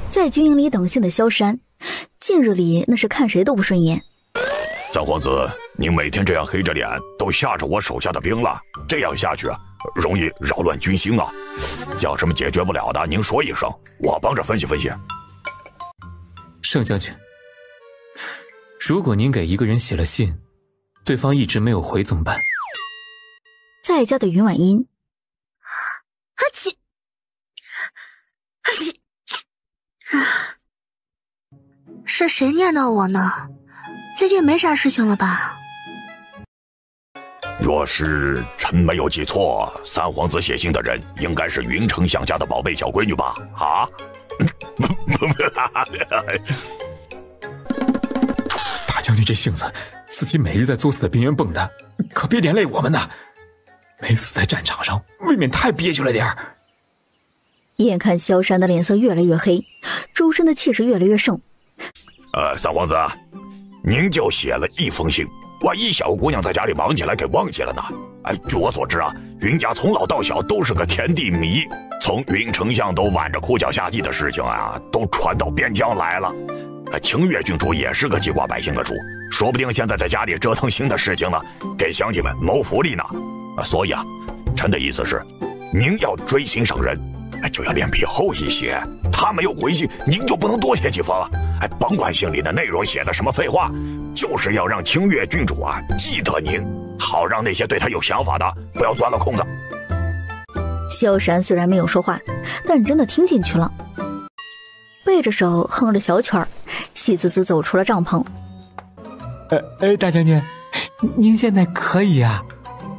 在军营里等信的萧山，近日里那是看谁都不顺眼。三皇子，您每天这样黑着脸，都吓着我手下的兵了。这样下去容易扰乱军心啊。有什么解决不了的，您说一声，我帮着分析分析。盛将军，如果您给一个人写了信，对方一直没有回怎么办？在家的云婉音，阿奇，是谁念叨我呢？最近没啥事情了吧？若是臣没有记错，三皇子写信的人应该是云丞相家的宝贝小闺女吧？啊？大将军这性子，自己每日在作死的边缘蹦跶，可别连累我们呐！没死在战场上，未免太憋屈了点儿。眼看萧山的脸色越来越黑，周身的气势越来越盛。三皇子，您就写了1封信，万一小姑娘在家里忙起来给忘记了呢？哎，据我所知啊，云家从老到小都是个田地迷，从云丞相都挽着裤脚下地的事情啊，都传到边疆来了。清越郡主也是个记挂百姓的主，说不定现在在家里折腾新的事情呢，给乡亲们谋福利呢。所以啊，臣的意思是，您要追心上人，就要脸皮厚一些。他没有回信，您就不能多写几封啊！甭管信里的内容写的什么废话，就是要让清越郡主啊记得您，好让那些对他有想法的不要钻了空子。萧山虽然没有说话，但真的听进去了，背着手哼着小曲儿，喜滋滋走出了帐篷。大将军，您现在可以啊，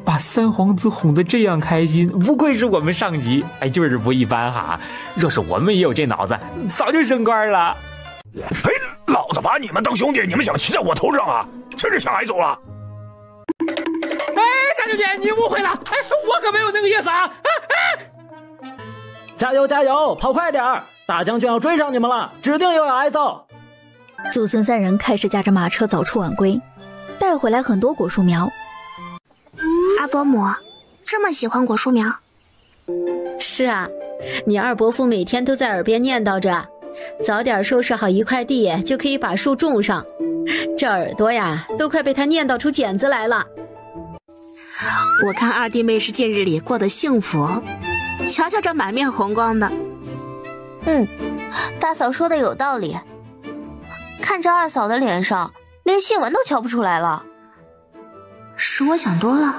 把三皇子哄得这样开心，不愧是我们上级，就是不一般哈。若是我们也有这脑子，早就升官了。老子把你们当兄弟，你们想骑在我头上啊？真是想挨揍了！大将军，你误会了，我可没有那个意思啊！加油加油，跑快点儿！大将军要追上你们了，指定又要挨揍。祖孙3人开始驾着马车早出晚归，带回来很多果树苗。阿伯母这么喜欢果树苗？是啊，你二伯父每天都在耳边念叨着，早点收拾好一块地，就可以把树种上。这耳朵呀，都快被他念叨出茧子来了。我看二弟妹是近日里过得幸福，瞧瞧这满面红光的。大嫂说的有道理。看着二嫂的脸上，连细纹都瞧不出来了。是我想多了，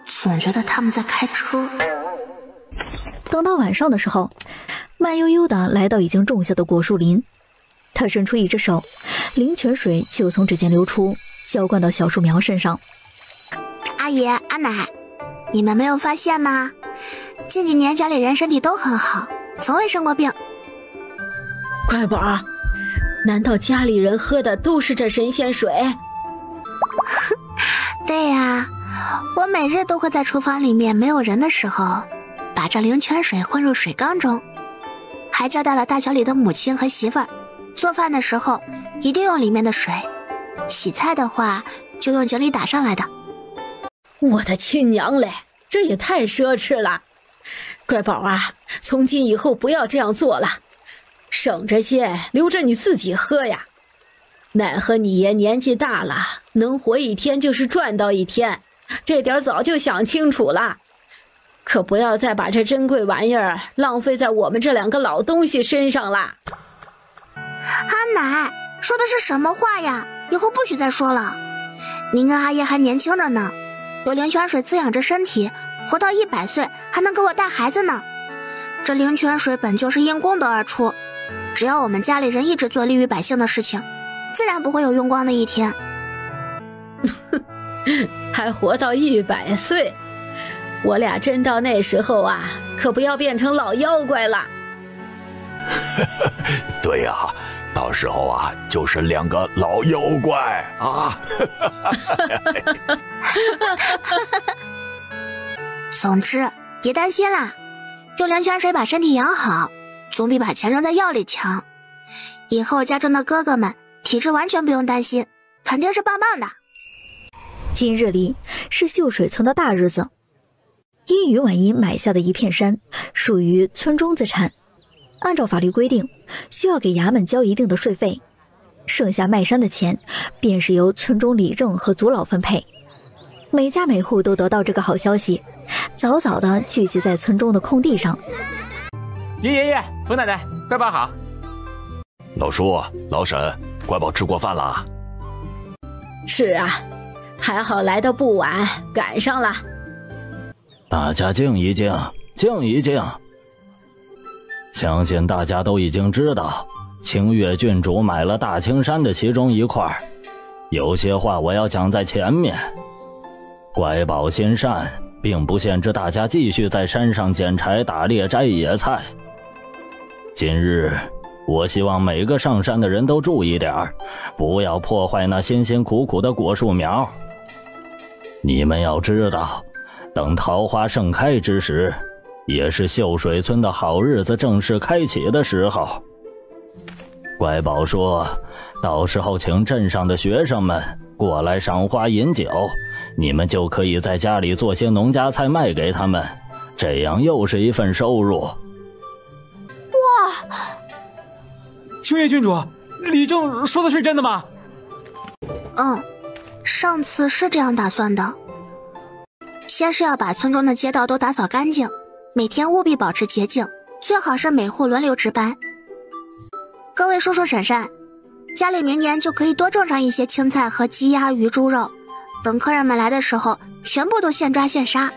总觉得他们在开车。等到晚上的时候，慢悠悠地来到已经种下的果树林，他伸出一只手，灵泉水就从指尖流出，浇灌到小树苗身上。阿爷阿奶，你们没有发现吗？近几年家里人身体都很好，从未生过病。乖宝儿，难道家里人喝的都是这神仙水？对呀，我每日都会在厨房里面没有人的时候，把这灵泉水混入水缸中，还交代了大小李的母亲和媳妇儿，做饭的时候一定用里面的水，洗菜的话就用井里打上来的。我的亲娘嘞，这也太奢侈了！乖宝啊，从今以后不要这样做了，省着些，留着你自己喝呀。奶和你爷年纪大了，能活一天就是赚到一天，这点早就想清楚了。可不要再把这珍贵玩意儿浪费在我们这两个老东西身上了。阿奶说的是什么话呀？以后不许再说了。您跟阿爷还年轻着呢，有灵泉水滋养着身体，活到100岁还能给我带孩子呢。这灵泉水本就是因功德而出，只要我们家里人一直做利于百姓的事情，自然不会有用光的一天。还活到100岁，我俩真到那时候啊，可不要变成老妖怪了。对呀，到时候啊，就是2个老妖怪啊！总之，别担心啦，用灵泉水把身体养好，总比把钱扔在药里强。以后家中的哥哥们体质完全不用担心，肯定是棒棒的。今日里是秀水村的大日子，因于婉仪买下的一片山属于村中资产，按照法律规定，需要给衙门交一定的税费，剩下卖山的钱便是由村中里正和族老分配。每家每户都得到这个好消息，早早的聚集在村中的空地上。爷爷、冯奶奶，乖宝好。老叔、老沈，乖宝吃过饭啦？是啊，还好来得不晚，赶上了。大家静一静，静一静。相信大家都已经知道，清越郡主买了大青山的其中一块，有些话我要讲在前面。乖宝心善，并不限制大家继续在山上捡柴打猎摘野菜。今日我希望每个上山的人都注意点，不要破坏那辛辛苦苦的果树苗。你们要知道，等桃花盛开之时，也是秀水村的好日子正式开启的时候。乖宝说，到时候请镇上的学生们过来赏花饮酒，你们就可以在家里做些农家菜卖给他们，这样又是一份收入。哇！清越郡主，李正说的是真的吗？上次是这样打算的。先是要把村中的街道都打扫干净，每天务必保持洁净，最好是每户轮流值班。各位叔叔婶婶，家里明年就可以多种上一些青菜和鸡鸭鱼猪肉，等客人们来的时候全部都现抓现杀，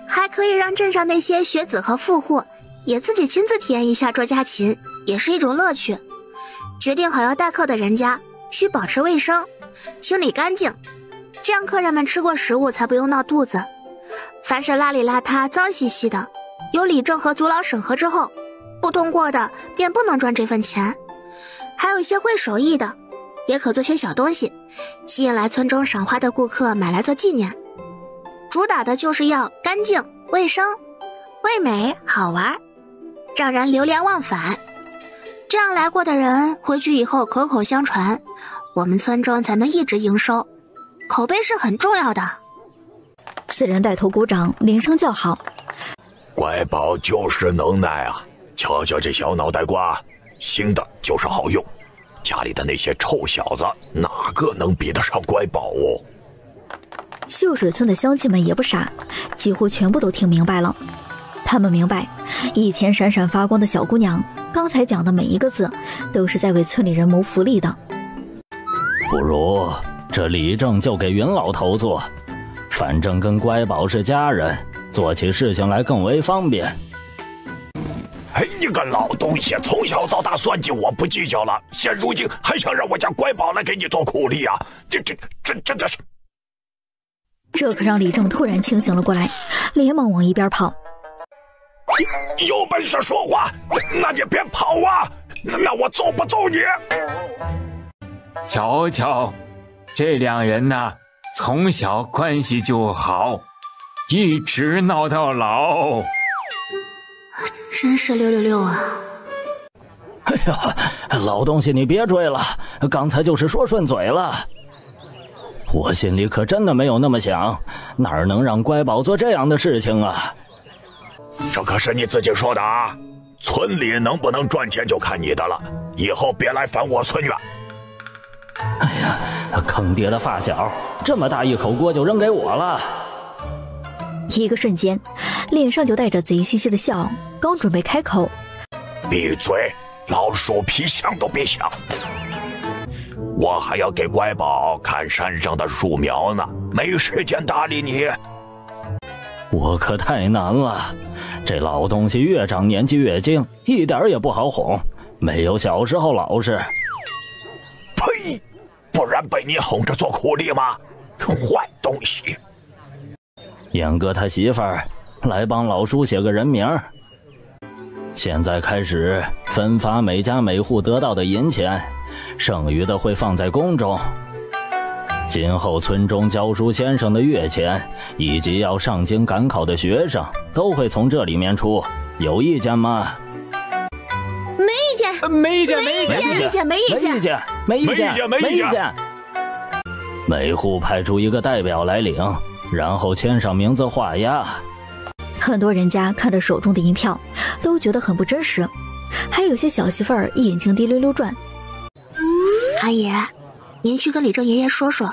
还可以让镇上那些学子和富户也自己亲自体验一下捉家禽，也是一种乐趣。决定好要待客的人家需保持卫生，清理干净，这样客人们吃过食物才不用闹肚子。凡是邋里邋遢脏兮兮的，由里正和族老审核之后，不通过的便不能赚这份钱。还有一些会手艺的，也可做些小东西，吸引来村中赏花的顾客买来做纪念。主打的就是要干净、卫生、味美、好玩，让人流连忘返。这样来过的人回去以后口口相传，我们村中才能一直营收，口碑是很重要的。4人带头鼓掌，连声叫好。乖宝就是能耐啊！瞧瞧这小脑袋瓜，新的就是好用。家里的那些臭小子，哪个能比得上乖宝哦？秀水村的乡亲们也不傻，几乎全部都听明白了。他们明白，以前闪闪发光的小姑娘刚才讲的每一个字，都是在为村里人谋福利的。不如这理政就给云老头做，反正跟乖宝是家人，做起事情来更为方便。哎，你个老东西，从小到大算计我不计较了，现如今还想让我家乖宝来给你做苦力啊？这真的是……这可让李正突然清醒了过来，连忙往一边跑。你有本事说话，那你别跑啊！那我揍不揍你？瞧瞧，这两人呐，从小关系就好，一直闹到老。真是666啊！哎呀，老东西你别追了，刚才就是说顺嘴了。我心里可真的没有那么想，哪能让乖宝做这样的事情啊？这可是你自己说的啊！村里能不能赚钱就看你的了，以后别来烦我村院。哎呀，坑爹的发小，这么大一口锅就扔给我了。一个瞬间，脸上就带着贼兮兮的笑，刚准备开口，闭嘴，老鼠皮想都别想！我还要给乖宝看山上的树苗呢，没时间搭理你。我可太难了，这老东西越长年纪越精，一点也不好哄，没有小时候老实。呸！不然被你哄着做苦力吗？坏东西！燕哥他媳妇儿来帮老叔写个人名，现在开始分发每家每户得到的银钱，剩余的会放在宫中。今后村中教书先生的月钱，以及要上京赶考的学生，都会从这里面出，有意见吗？没意见，没意见，没意见，没意见，没意见。每户派出一个代表来领，然后签上名字画押。很多人家看着手中的银票，都觉得很不真实，还有些小媳妇儿眼睛滴溜溜转。阿爷，您去跟李正爷爷说说，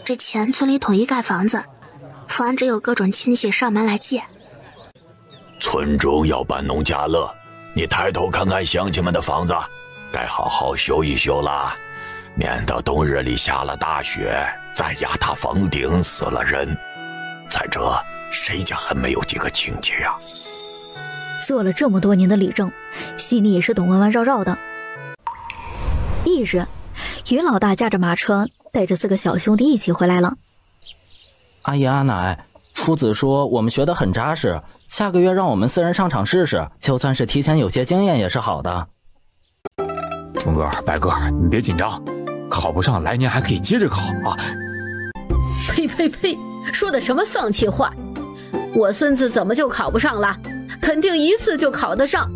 这钱村里统一盖房子，防止有各种亲戚上门来借。村中要办农家乐，你抬头看看乡亲们的房子，该好好修一修啦，免得冬日里下了大雪，再压塌房顶死了人。再者，谁家还没有几个亲戚呀？做了这么多年的李正，心里也是懂弯弯绕绕的。翌日，云老大驾着马车，带着4个小兄弟一起回来了。阿姨阿奶，夫子说我们学得很扎实，下个月让我们4人上场试试，就算是提前有些经验也是好的。峰哥、白哥，你别紧张，考不上来年还可以接着考啊！呸呸呸！说的什么丧气话！我孙子怎么就考不上了？肯定一次就考得上。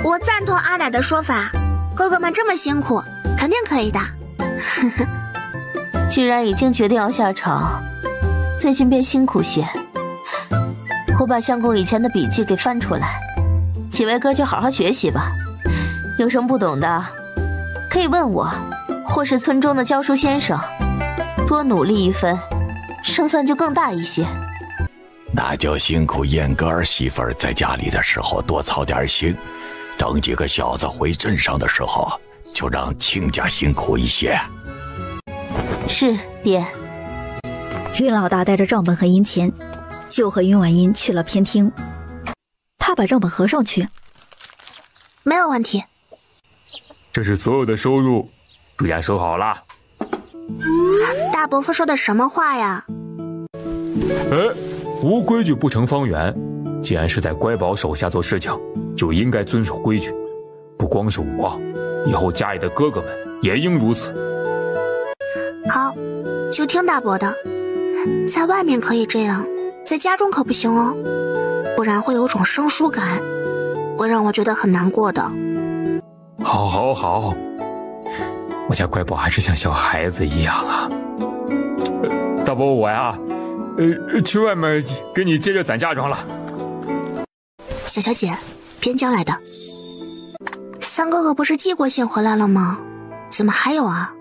我赞同阿奶的说法，哥哥们这么辛苦，肯定可以的。既然已经决定要下场，最近便辛苦些。我把相公以前的笔记给翻出来，几位哥就好好学习吧。有什么不懂的，可以问我，或是村中的教书先生。多努力一分，胜算就更大一些。那就辛苦燕哥儿媳妇儿在家里的时候多操点心，等几个小子回镇上的时候，就让亲家辛苦一些。是，爹。云老大带着账本和银钱，就和云婉音去了偏厅。他把账本合上去。没有问题。这是所有的收入，大家收好了。大伯父说的什么话呀？无规矩不成方圆。既然是在乖宝手下做事情，就应该遵守规矩。不光是我，以后家里的哥哥们也应如此。好，就听大伯的。在外面可以这样，在家中可不行哦，不然会有种生疏感，会让我觉得很难过的。好，好，好。我家乖宝还是像小孩子一样啊。大伯，我呀，去外面给你接着攒嫁妆了。小小姐，边疆来的。三哥哥不是寄过信回来了吗？怎么还有啊？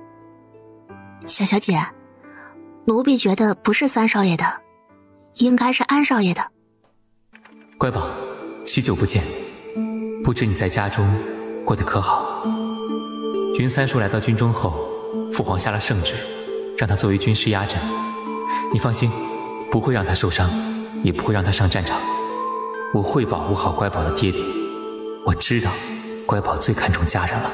小小姐，奴婢觉得不是三少爷的，应该是安少爷的。乖宝，许久不见，不知你在家中过得可好？云三叔来到军中后，父皇下了圣旨，让他作为军师压阵。你放心，不会让他受伤，也不会让他上战场。我会保护好乖宝的爹爹。我知道，乖宝最看重家人了。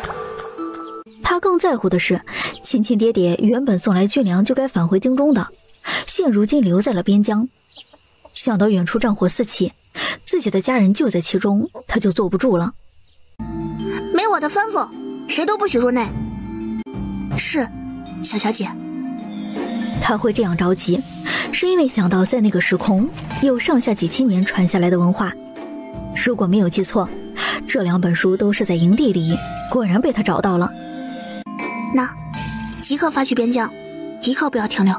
他更在乎的是，亲亲爹爹原本送来军粮就该返回京中的，现如今留在了边疆。想到远处战火四起，自己的家人就在其中，他就坐不住了。没我的吩咐，谁都不许入内。是，小小姐。他会这样着急，是因为想到在那个时空有上下几千年传下来的文化。如果没有记错，这2本书都是在营地里，果然被他找到了。那，即刻发去边疆，一刻不要停留。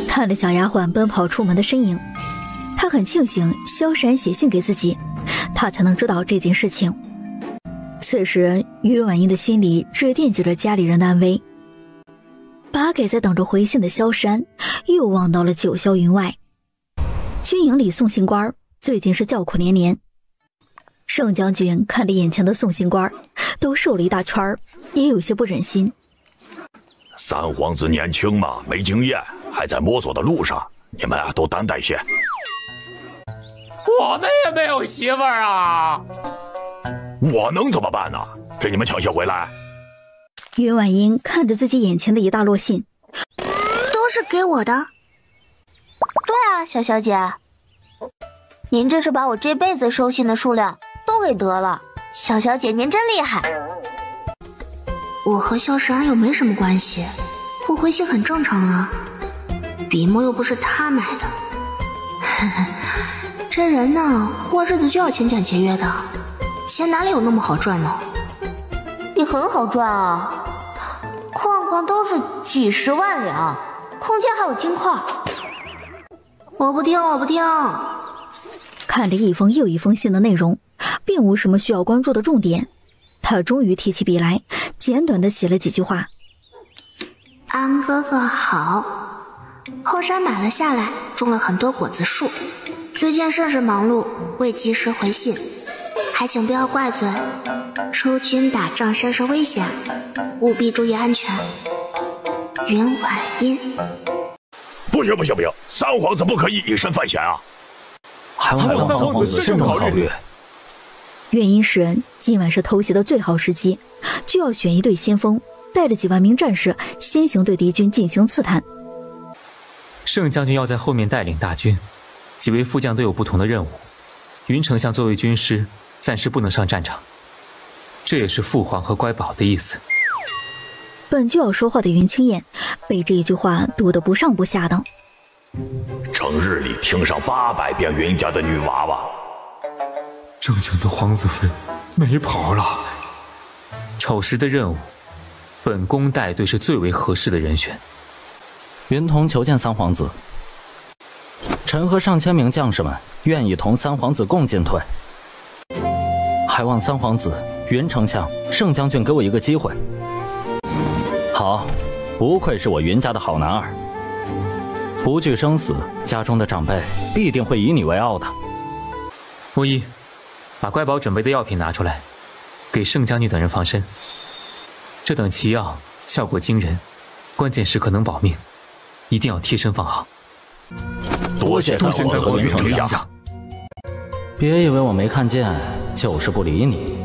看着小丫鬟奔跑出门的身影，他很庆幸萧闪写信给自己，他才能知道这件事情。此时于婉英的心里只惦记着家里人的安危，把给在等着回信的萧山又望到了九霄云外。军营里送信官最近是叫苦连连，盛将军看着眼前的送信官都瘦了一大圈，也有些不忍心。三皇子年轻嘛，没经验，还在摸索的路上，你们都担待些。我们也没有媳妇儿啊！我能怎么办呢？给你们抢些回来。云婉英看着自己眼前的一大摞信，都是给我的。对啊，小小姐，您这是把我这辈子收信的数量都给得了。小小姐您真厉害。我和萧时安又没什么关系，不回信很正常啊。笔墨又不是他买的。这人呢，过日子就要勤俭节约的，钱哪里有那么好赚呢？你很好赚啊，框框都是几10万两，空间还有金块。我不听，我不听。看着一封又一封信的内容，并无什么需要关注的重点，他终于提起笔来，简短的写了几句话。安哥哥好，后山买了下来，种了很多果子树，最近甚是忙碌，未及时回信，还请不要怪罪。出军打仗甚是危险，务必注意安全。云婉音。不行不行不行，三皇子不可以以身犯险啊！还望三皇子慎重考虑。原因是今晚是偷袭的最好时机，就要选一队先锋，带着几万名战士先行对敌军进行刺探。盛将军要在后面带领大军，几位副将都有不同的任务。云丞相作为军师，暂时不能上战场，这也是父皇和乖宝的意思。本就要说话的云清燕被这一句话堵得不上不下的，整日里听上800遍云家的女娃娃。正经的皇子妃没跑了。丑时的任务，本宫带队是最为合适的人选。云童求见三皇子。臣和上千名将士们愿意同三皇子共进退，还望三皇子、云丞相、盛将军给我一个机会。好，不愧是我云家的好男儿，不惧生死，家中的长辈必定会以你为傲的。莫一，把乖宝准备的药品拿出来，给盛将军等人防身。这等奇药效果惊人，关键时刻能保命，一定要贴身放好。多谢三皇子和云丞相。别以为我没看见，就是不理你。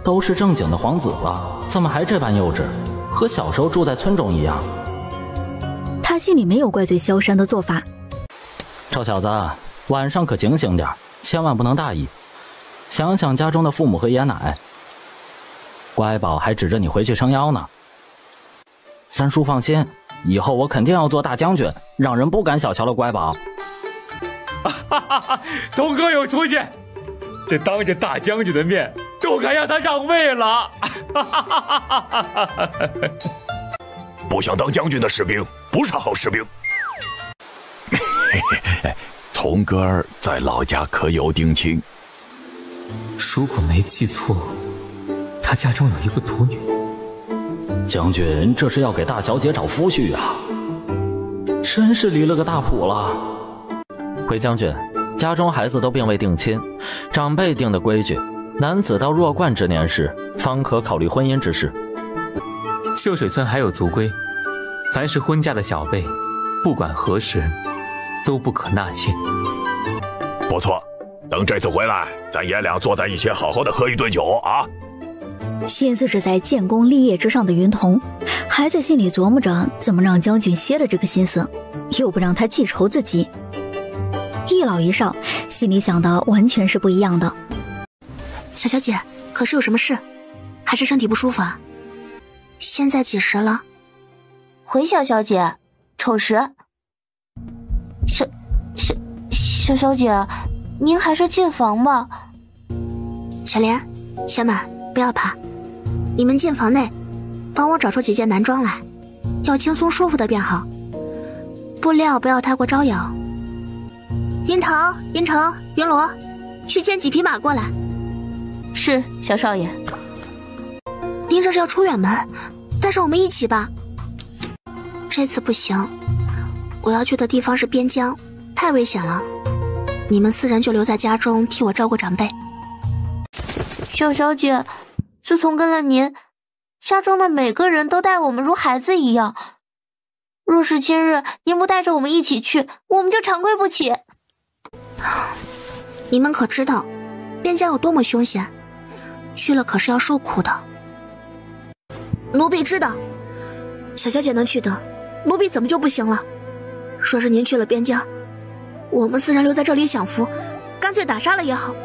都是正经的皇子了，怎么还这般幼稚？和小时候住在村中一样。他心里没有怪罪萧山的做法。臭小子，晚上可警醒点，千万不能大意。想想家中的父母和爷奶。乖宝还指着你回去撑腰呢。三叔放心，以后我肯定要做大将军，让人不敢小瞧了乖宝。童哥有出息，这当着大将军的面都敢让他让位了。不想当将军的士兵不是好士兵。童哥儿在老家可有定亲？如果没记错，他家中有一个独女。将军这是要给大小姐找夫婿啊。真是离了个大谱了。回将军，家中孩子都并未定亲，长辈定的规矩，男子到弱冠之年时，方可考虑婚姻之事。秀水村还有族规，凡是婚嫁的小辈，不管何时，都不可纳妾。不错，等这次回来，咱爷俩坐在一起，好好的喝一顿酒啊！心思只在建功立业之上的云童，还在心里琢磨着怎么让将军歇了这个心思，又不让他记仇自己。一老一少心里想的完全是不一样的。小小姐，可是有什么事？还是身体不舒服啊？现在几时了？回小小姐，丑时。小姐，您还是进房吧。小莲、小满，不要怕，你们进房内，帮我找出几件男装来，要轻松舒服的便好，布料不要太过招摇。云桃、云城、云罗，去牵几匹马过来。是，小少爷。您这是要出远门，带上我们一起吧。这次不行，我要去的地方是边疆，太危险了。你们4人就留在家中替我照顾长辈。小小姐，自从跟了您，家中的每个人都待我们如孩子一样。若是今日您不带着我们一起去，我们就长跪不起。你们可知道边疆有多么凶险？去了可是要受苦的。奴婢知道，小小姐能去得，奴婢怎么就不行了？说是您去了边疆，我们4人留在这里享福，干脆打杀了也好。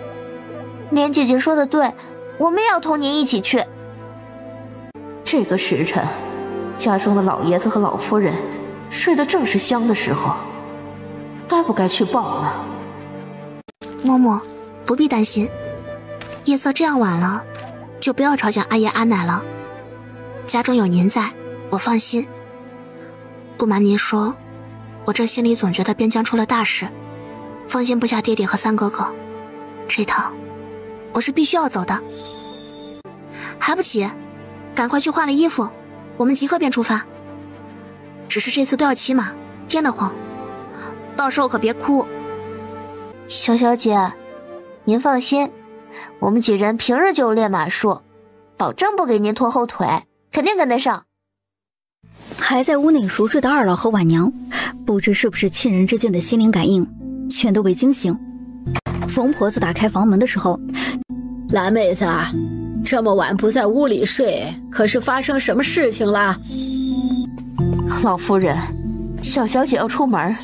莲姐姐说的对，我们也要同您一起去。这个时辰，家中的老爷子和老夫人睡得正是香的时候，该不该去报呢？嬷嬷，不必担心，夜色这样晚了，就不要吵醒阿爷阿奶了。家中有您在，我放心。不瞒您说，我这心里总觉得边疆出了大事，放心不下爹爹和3哥哥，这趟我是必须要走的。还不起，赶快去换了衣服，我们即刻便出发。只是这次都要骑马，颠得慌，到时候可别哭。小小姐，您放心，我们几人平日就练马术，保证不给您拖后腿，肯定跟得上。还在屋内熟睡的2老和婉娘，不知是不是亲人之间的心灵感应，全都被惊醒。冯婆子打开房门的时候，蓝妹子，这么晚不在屋里睡，可是发生什么事情了？老夫人，小小姐要出门。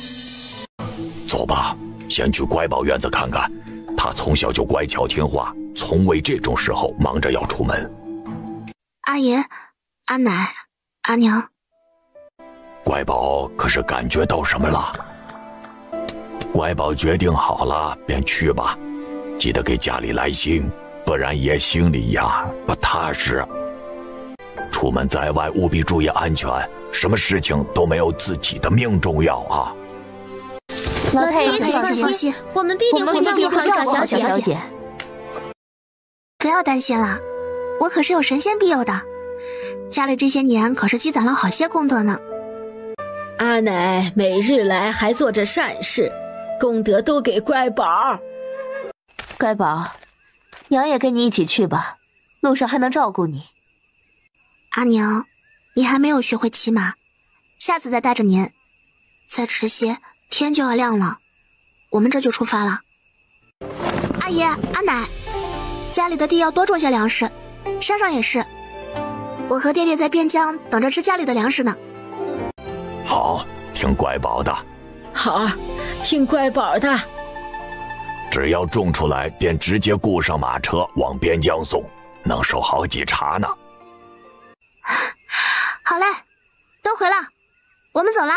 走吧，先去乖宝院子看看，她从小就乖巧听话，从未这种时候忙着要出门。阿爷、阿奶、阿娘，乖宝可是感觉到什么了？乖宝决定好了便去吧，记得给家里来信，不然爷心里呀不踏实。出门在外务必注意安全，什么事情都没有自己的命重要啊！老太爷请放心，我们必定会照顾好小小姐。不要担心了，我可是有神仙庇佑的，家里这些年可是积攒了好些功德呢。阿奶每日来还做着善事，功德都给乖宝。乖宝，娘也跟你一起去吧，路上还能照顾你。阿娘，你还没有学会骑马，下次再带着您。再迟些，天就要亮了，我们这就出发了。阿爷、阿奶，家里的地要多种些粮食，山上也是。我和爹爹在边疆等着吃家里的粮食呢。好，听乖宝的。好，听乖宝的。只要种出来，便直接雇上马车往边疆送，能收好几茬呢。好嘞，都回了，我们走啦。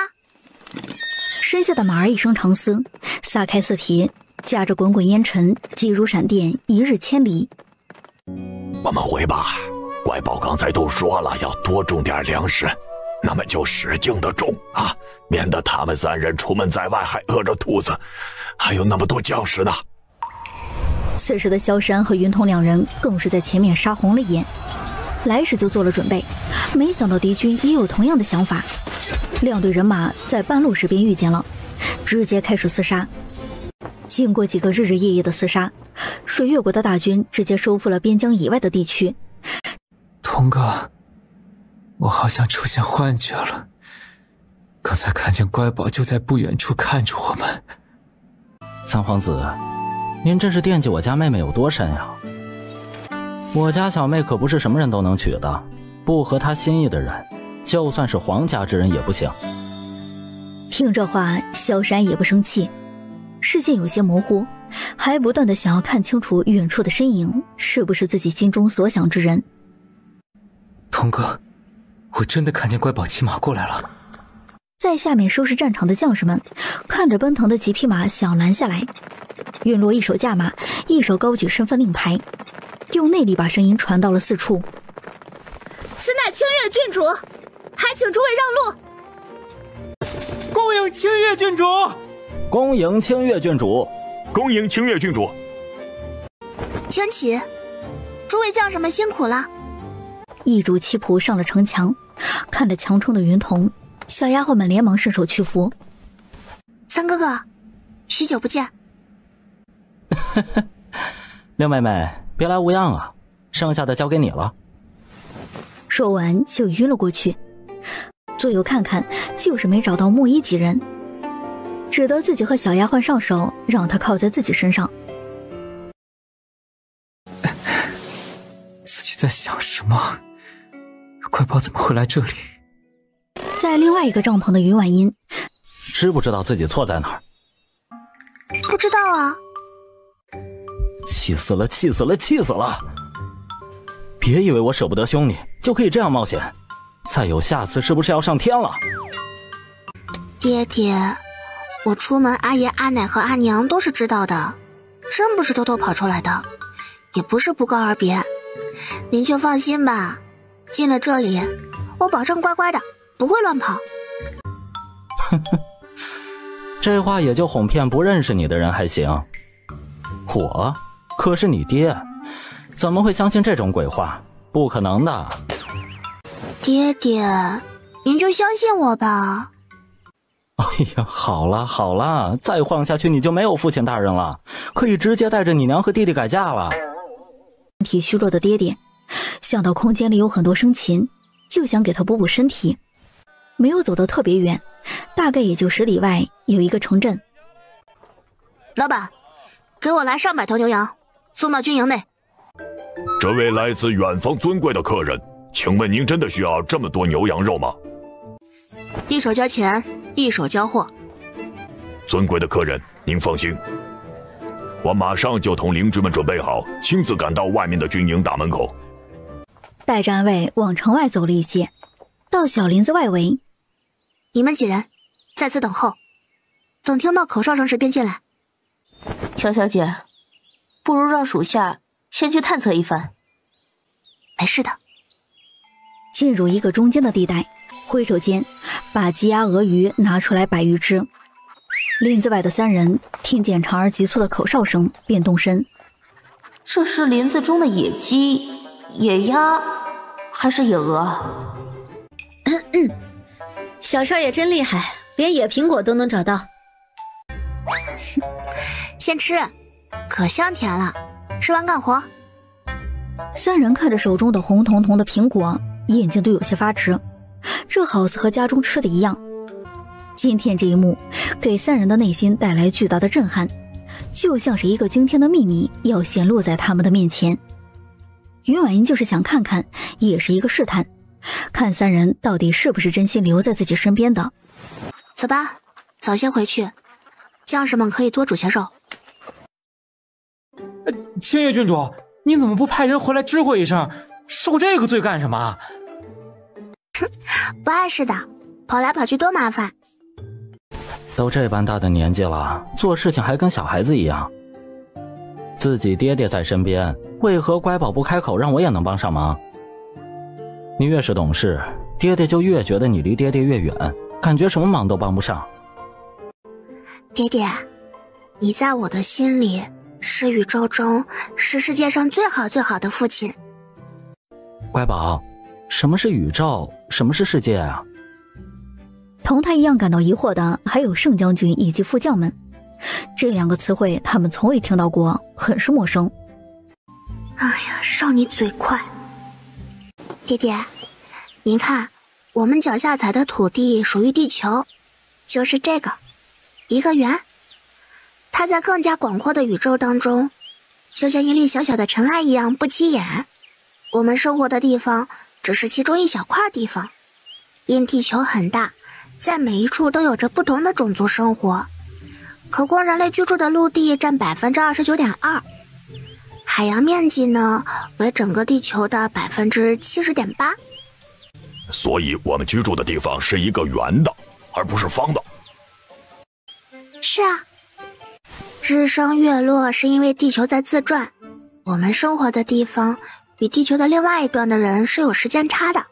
身下的马儿一声长嘶，撒开四蹄，驾着滚滚烟尘，疾如闪电，一日千里。我们回吧，乖宝刚才都说了要多种点粮食，那么就使劲的种啊，免得他们3人出门在外还饿着肚子，还有那么多将士呢。此时的萧山和云童2人更是在前面杀红了眼，来时就做了准备，没想到敌军也有同样的想法。两队人马在半路时便遇见了，直接开始厮杀。经过几个日日夜夜的厮杀，水月国的大军直接收复了边疆以外的地区。童哥，我好像出现幻觉了，刚才看见乖宝就在不远处看着我们。三皇子，您真是惦记我家妹妹有多深呀？我家小妹可不是什么人都能娶的，不合她心意的人，就算是皇家之人也不行。听这话，萧山也不生气，视线有些模糊，还不断的想要看清楚远处的身影是不是自己心中所想之人。童哥，我真的看见乖宝骑马过来了。在下面收拾战场的将士们看着奔腾的几匹马想拦下来，云罗一手驾马，一手高举身份令牌，用内力把声音传到了四处。此乃清月郡主，还请诸位让路。恭迎清月郡主！恭迎清月郡主！恭迎清月郡主！请起，诸位将士们辛苦了。一主七仆上了城墙，看着强冲的云童，小丫鬟们连忙伸手屈服。三哥哥，许久不见。六妹妹，别来无恙啊，剩下的交给你了。说完就晕了过去，左右看看，就是没找到莫伊几人，只得自己和小丫鬟上手，让她靠在自己身上。自己在想什么？乖宝怎么会来这里？在另外一个帐篷的云婉音，知不知道自己错在哪儿？不知道啊。气死了，气死了，气死了！别以为我舍不得兄你就可以这样冒险，再有下次是不是要上天了？爹爹，我出门阿爷阿奶和阿娘都是知道的，真不是偷偷跑出来的，也不是不告而别。您就放心吧，进了这里我保证乖乖的，不会乱跑。这话也就哄骗不认识你的人还行，我可是你爹，怎么会相信这种鬼话？不可能的。爹爹，您就相信我吧。哎呀，好了好了，再晃下去你就没有父亲大人了，可以直接带着你娘和弟弟改嫁了。身体虚弱的爹爹想到空间里有很多生禽，就想给他补补身体。没有走得特别远，大概也就10里外有一个城镇。老板，给我来上百头牛羊，送到军营内。这位来自远方尊贵的客人，请问您真的需要这么多牛羊肉吗？一手交钱，一手交货。尊贵的客人，您放心，我马上就同邻居们准备好，亲自赶到外面的军营大门口。带着安慰往城外走了一些，到小林子外围。你们几人在此等候，等听到口哨声时便进来。乔小姐，不如让属下先去探测一番。没事的。进入一个中间的地带，挥手间把鸡鸭鹅鱼拿出来100余只。林子外的3人听见长而急促的口哨声，便动身。这是林子中的野鸡、野鸭，还是野鹅？小少爷真厉害，连野苹果都能找到。先吃，可香甜了，吃完干活。3人看着手中的红彤彤的苹果，眼睛都有些发直，这好似和家中吃的一样。今天这一幕给3人的内心带来巨大的震撼，就像是一个惊天的秘密要显露在他们的面前。云婉音就是想看看，也是一个试探，看3人到底是不是真心留在自己身边的。走吧，早些回去，将士们可以多煮些肉。清月郡主，你怎么不派人回来知会一声？受这个罪干什么？不碍事的，跑来跑去多麻烦。都这般大的年纪了，做事情还跟小孩子一样。自己爹爹在身边，为何乖宝不开口让我也能帮上忙？你越是懂事，爹爹就越觉得你离爹爹越远，感觉什么忙都帮不上。爹爹，你在我的心里是宇宙中是世界上最好最好的父亲。乖宝，什么是宇宙？什么是世界啊？同他一样感到疑惑的还有盛将军以及副将们，这2个词汇他们从未听到过，很是陌生。哎呀，让你嘴快！爹爹，您看，我们脚下踩的土地属于地球，就是这个，一个圆。它在更加广阔的宇宙当中，就像一粒小小的尘埃一样不起眼。我们生活的地方只是其中一小块地方，因地球很大，在每一处都有着不同的种族生活。可供人类居住的陆地占 29.2%， 海洋面积呢为整个地球的 70.8%。所以我们居住的地方是一个圆的，而不是方的。是啊，日升月落是因为地球在自转，我们生活的地方与地球的另外一端的人是有时间差的。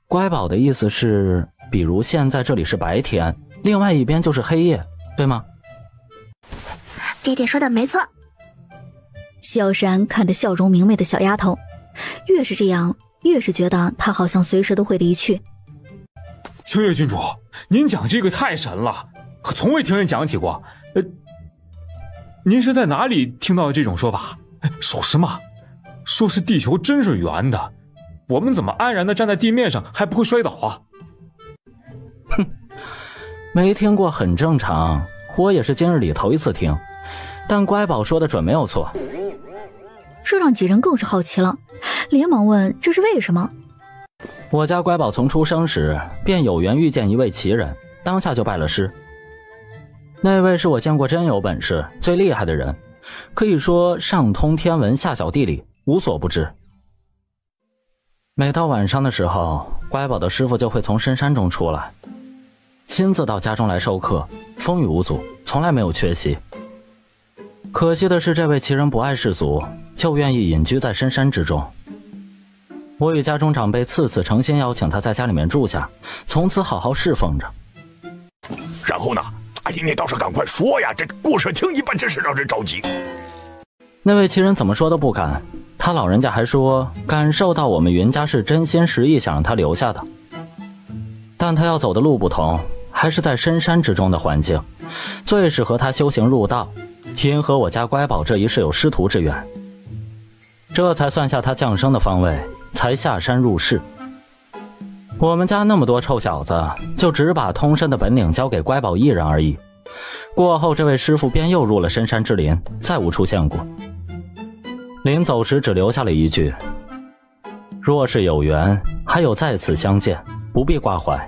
乖宝的意思是，比如现在这里是白天，另外一边就是黑夜，对吗？爹爹说的没错。萧山看着笑容明媚的小丫头，越是这样，越是觉得她好像随时都会离去。青叶郡主，您讲这个太神了，可从未听人讲起过。您是在哪里听到的这种说法？属实吗？说是地球真是圆的，我们怎么安然地站在地面上还不会摔倒啊？哼，没听过很正常，我也是今日里头一次听，但乖宝说的准没有错。这让几人更是好奇了，连忙问这是为什么。我家乖宝从出生时便有缘遇见一位奇人，当下就拜了师。那位是我见过真有本事最厉害的人，可以说上通天文下晓地理，无所不知。每到晚上的时候，乖宝的师傅就会从深山中出来，亲自到家中来授课，风雨无阻，从来没有缺席。可惜的是，这位奇人不爱世俗，就愿意隐居在深山之中。我与家中长辈次次诚心邀请他在家里面住下，从此好好侍奉着。然后呢？哎呀，你倒是赶快说呀！这故事听一半真是让人着急。那位奇人怎么说都不敢，他老人家还说感受到我们云家是真心实意想让他留下的，但他要走的路不同，还是在深山之中的环境，最适合他修行入道，因和我家乖宝这一世有师徒之缘，这才算下他降生的方位，才下山入世。我们家那么多臭小子，就只把通身的本领交给乖宝一人而已。过后这位师傅便又入了深山之林，再无出现过。临走时只留下了一句：若是有缘，还有再次相见，不必挂怀。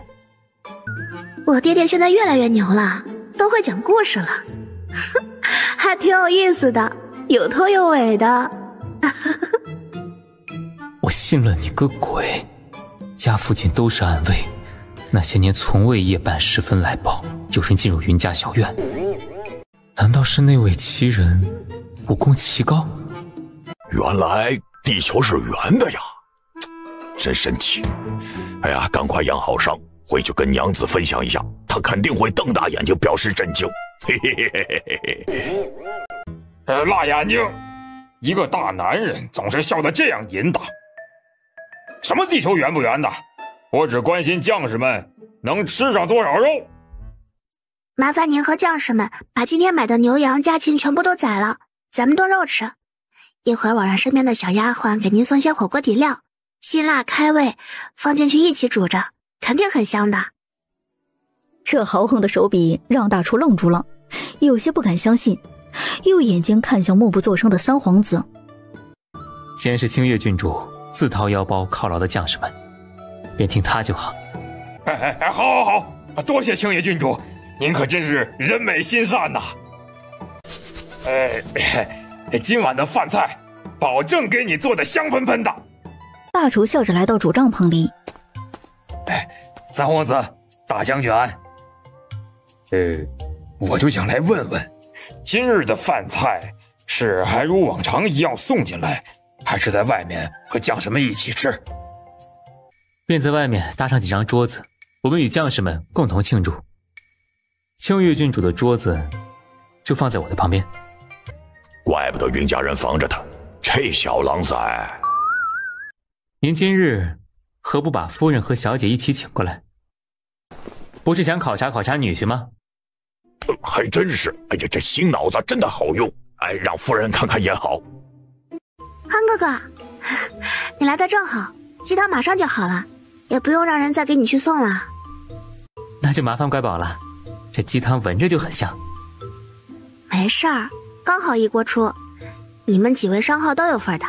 我爹爹现在越来越牛了，都会讲故事了，还挺有意思的，有头有尾的。我信了你个鬼！家附近都是暗卫，那些年从未夜半时分来报有人进入云家小院。难道是那位奇人武功奇高？原来地球是圆的呀，真神奇！哎呀，赶快养好伤，回去跟娘子分享一下，她肯定会瞪大眼睛表示震惊。嘿嘿嘿嘿嘿嘿。辣眼睛，一个大男人总是笑得这样淫荡。什么地球圆不圆的？我只关心将士们能吃上多少肉。麻烦您和将士们把今天买的牛羊家禽全部都宰了，咱们炖肉吃。一会儿我让身边的小丫鬟给您送些火锅底料，辛辣开胃，放进去一起煮着，肯定很香的。这豪横的手笔让大厨愣住了，有些不敢相信，又眼睛看向默不作声的三皇子。既然是清月郡主自掏腰包犒劳的将士们，便听他就好。好，多谢青叶郡主，您可真是人美心善呐。今晚的饭菜保证给你做的香喷喷的。大厨笑着来到主帐篷里。三皇子，大将军安。我就想来问问，今日的饭菜是还如往常一样送进来，还是在外面和将士们一起吃？便在外面搭上几张桌子，我们与将士们共同庆祝。青月郡主的桌子就放在我的旁边。怪不得云家人防着他，这小狼崽。您今日何不把夫人和小姐一起请过来？不是想考察考察女婿吗？还真是。哎呀，这新脑子真的好用。哎，让夫人看看也好。安哥哥，你来的正好，鸡汤马上就好了，也不用让人再给你去送了。那就麻烦乖宝了，这鸡汤闻着就很香。没事儿，刚好一锅出，你们几位商号都有份的。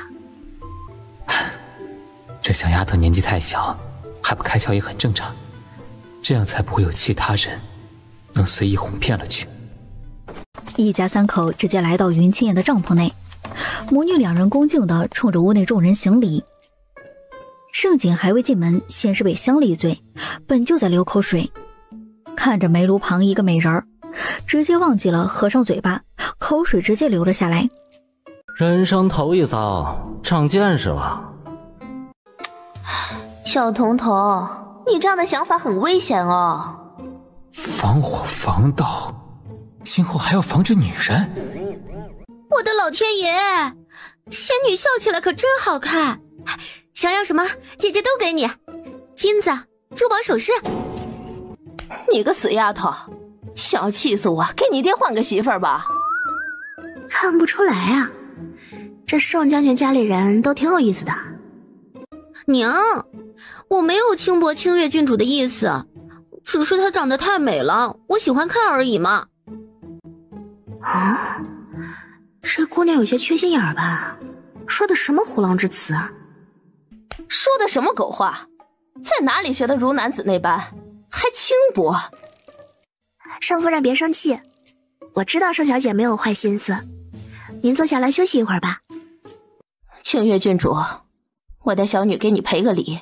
这小丫头年纪太小，还不开窍也很正常，这样才不会有其他人能随意哄骗了去。一家三口直接来到云清燕的帐篷内，母女两人恭敬地冲着屋内众人行礼。盛景还未进门，先是被香了一嘴，本就在流口水，看着煤炉旁一个美人儿，直接忘记了合上嘴巴，口水直接流了下来。人生头一遭，长见识了。小彤彤，你这样的想法很危险哦。防火防盗，今后还要防着女人。我的老天爷，仙女笑起来可真好看。想要什么，姐姐都给你，金子、珠宝首饰。你个死丫头，想要气死我，给你爹换个媳妇儿吧。看不出来啊，这盛将军家里人都挺有意思的。娘，我没有轻薄清月郡主的意思，只是她长得太美了，我喜欢看而已嘛。啊，这姑娘有些缺心眼儿吧？说的什么虎狼之词啊？说的什么狗话？在哪里学的如男子那般，还轻薄？盛夫人别生气，我知道盛小姐没有坏心思，您坐下来休息一会儿吧。清月郡主，我带小女给你赔个礼。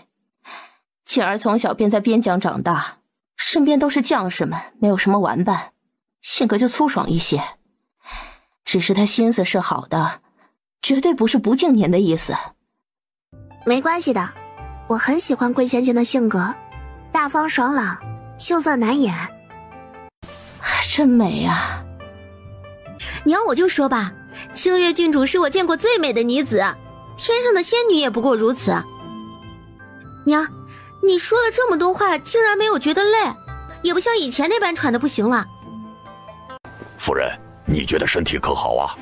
锦儿从小便在边疆长大，身边都是将士们，没有什么玩伴，性格就粗爽一些。只是她心思是好的，绝对不是不敬您的意思。没关系的，我很喜欢桂仙姐的性格，大方爽朗，秀色难掩。真美啊！娘，我就说吧，清月郡主是我见过最美的女子，天上的仙女也不过如此。娘，你说了这么多话，竟然没有觉得累，也不像以前那般喘得不行了。夫人，你觉得身体可好啊？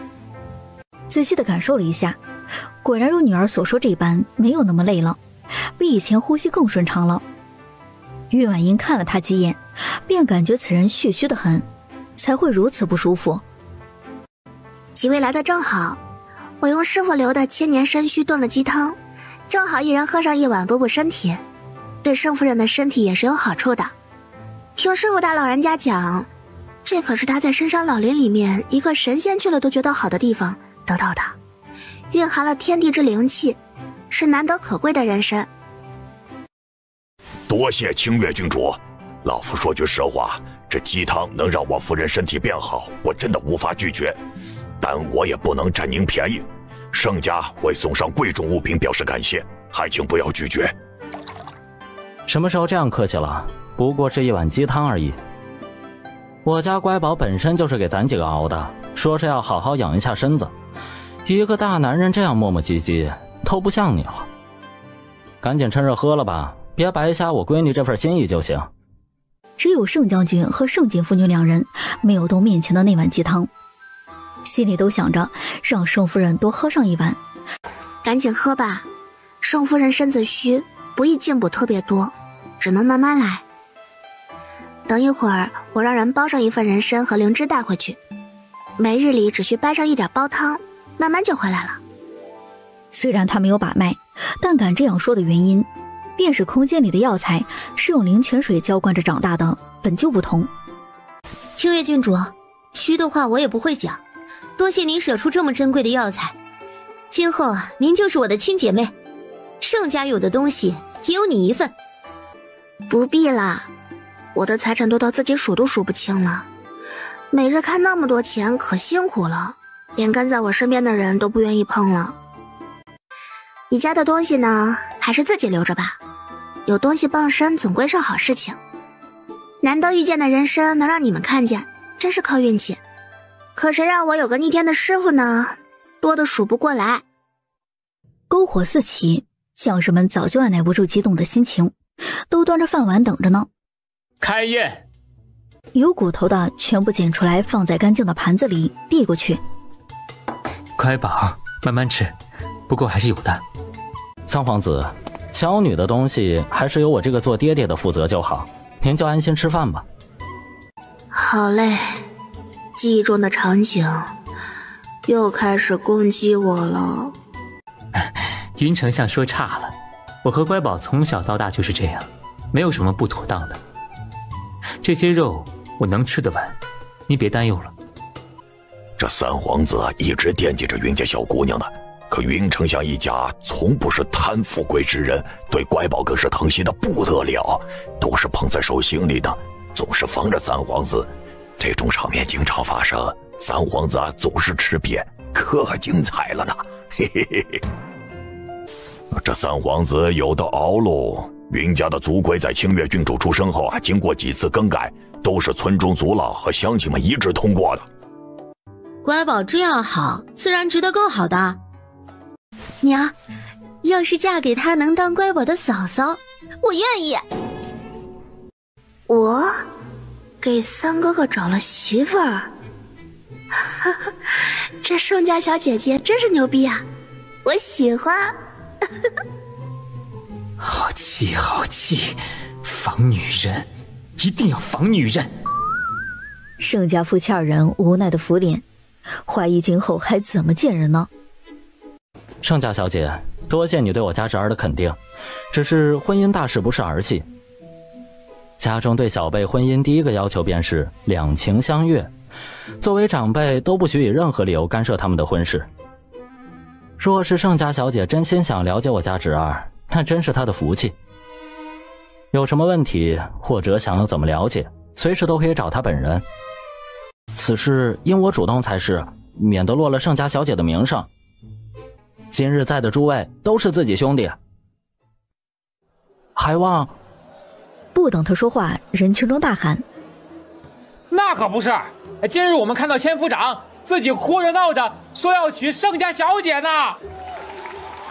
仔细地感受了一下，果然如女儿所说这般，没有那么累了，比以前呼吸更顺畅了。岳婉英看了他几眼，便感觉此人血虚得很，才会如此不舒服。几位来得正好，我用师傅留的千年参须炖了鸡汤，正好一人喝上一碗补补身体，对盛夫人的身体也是有好处的。听师傅大老人家讲，这可是他在深山老林里面一个神仙去了都觉得好的地方得到的，蕴含了天地之灵气，是难得可贵的人参。多谢清月郡主，老夫说句实话，这鸡汤能让我夫人身体变好，我真的无法拒绝，但我也不能占您便宜，盛家会送上贵重物品表示感谢，还请不要拒绝。什么时候这样客气了？不过是一碗鸡汤而已。我家乖宝本身就是给咱几个熬的，说是要好好养一下身子，一个大男人这样磨磨唧唧，都不像你了。赶紧趁热喝了吧，别白瞎我闺女这份心意就行。只有盛将军和盛锦父女两人没有动面前的那碗鸡汤，心里都想着让盛夫人多喝上一碗。赶紧喝吧，盛夫人身子虚，不宜进补特别多，只能慢慢来。等一会儿我让人煲上一份人参和灵芝带回去，每日里只需掰上一点煲汤，慢慢就回来了。虽然他没有把脉，但敢这样说的原因，便是空间里的药材是用灵泉水浇灌着长大的，本就不同。清月郡主，虚的话我也不会讲，多谢您舍出这么珍贵的药材，今后您就是我的亲姐妹，盛家有的东西也有你一份。不必啦，我的财产多到自己数都数不清了，每日看那么多钱可辛苦了，连跟在我身边的人都不愿意碰了。你家的东西呢，还是自己留着吧，有东西傍身总归是好事情。难得遇见的人参能让你们看见，真是靠运气。可谁让我有个逆天的师傅呢，多得数不过来。篝火四起，将士们早就按耐不住激动的心情，都端着饭碗等着呢。开宴。有骨头的全部捡出来，放在干净的盘子里，递过去。乖宝，慢慢吃，不过还是有的。三皇子，小女的东西还是由我这个做爹爹的负责就好，您就安心吃饭吧。好嘞，记忆中的场景又开始攻击我了。云丞相说差了，我和乖宝从小到大就是这样，没有什么不妥当的。这些肉我能吃得完，你别担忧了。这三皇子一直惦记着云家小姑娘呢，可云丞相一家从不是贪富贵之人，对乖宝更是疼惜的不得了，都是捧在手心里的，总是防着三皇子。这种场面经常发生，三皇子总是吃瘪，可精彩了呢。嘿嘿嘿嘿。这三皇子有的熬喽。云家的族规在清越郡主出生后经过几次更改，都是村中族老和乡亲们一致通过的。乖宝这样好，自然值得更好的。娘，要是嫁给他能当乖宝的嫂嫂，我愿意。我给三哥哥找了媳妇儿，这盛家小姐姐真是牛逼啊，我喜欢。好气好气，防女人，一定要防女人。盛家夫妻二人无奈的扶脸，怀疑今后还怎么见人呢？盛家小姐，多谢你对我家侄儿的肯定，只是婚姻大事不是儿戏。家中对小辈婚姻第一个要求便是两情相悦，作为长辈都不许以任何理由干涉他们的婚事。若是盛家小姐真心想了解我家侄儿，那真是他的福气。有什么问题或者想要怎么了解，随时都可以找他本人。此事应我主动才是，免得落了盛家小姐的名声。今日在的诸位都是自己兄弟，还望……不等他说话，人群中大喊：“那可不是！今日我们看到千夫长自己哭着闹着说要娶盛家小姐呢！”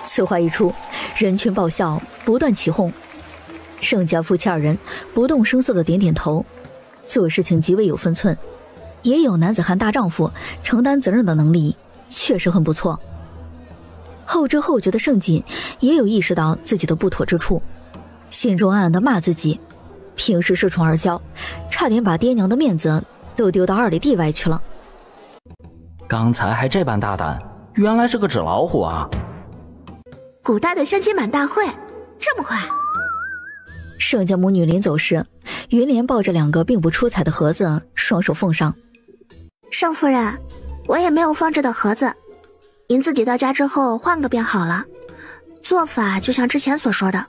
此话一出，人群爆笑，不断起哄。盛家夫妻二人不动声色地点点头，做事情极为有分寸，也有男子汉大丈夫承担责任的能力，确实很不错。后知后觉的盛锦也有意识到自己的不妥之处，心中暗暗地骂自己，平时恃宠而骄，差点把爹娘的面子都丢到2里地外去了。刚才还这般大胆，原来是个纸老虎啊！古代的相亲满大会这么快？盛家母女临走时，云莲抱着2个并不出彩的盒子，双手奉上。盛夫人，我也没有放这的盒子，您自己到家之后换个便好了，做法就像之前所说的。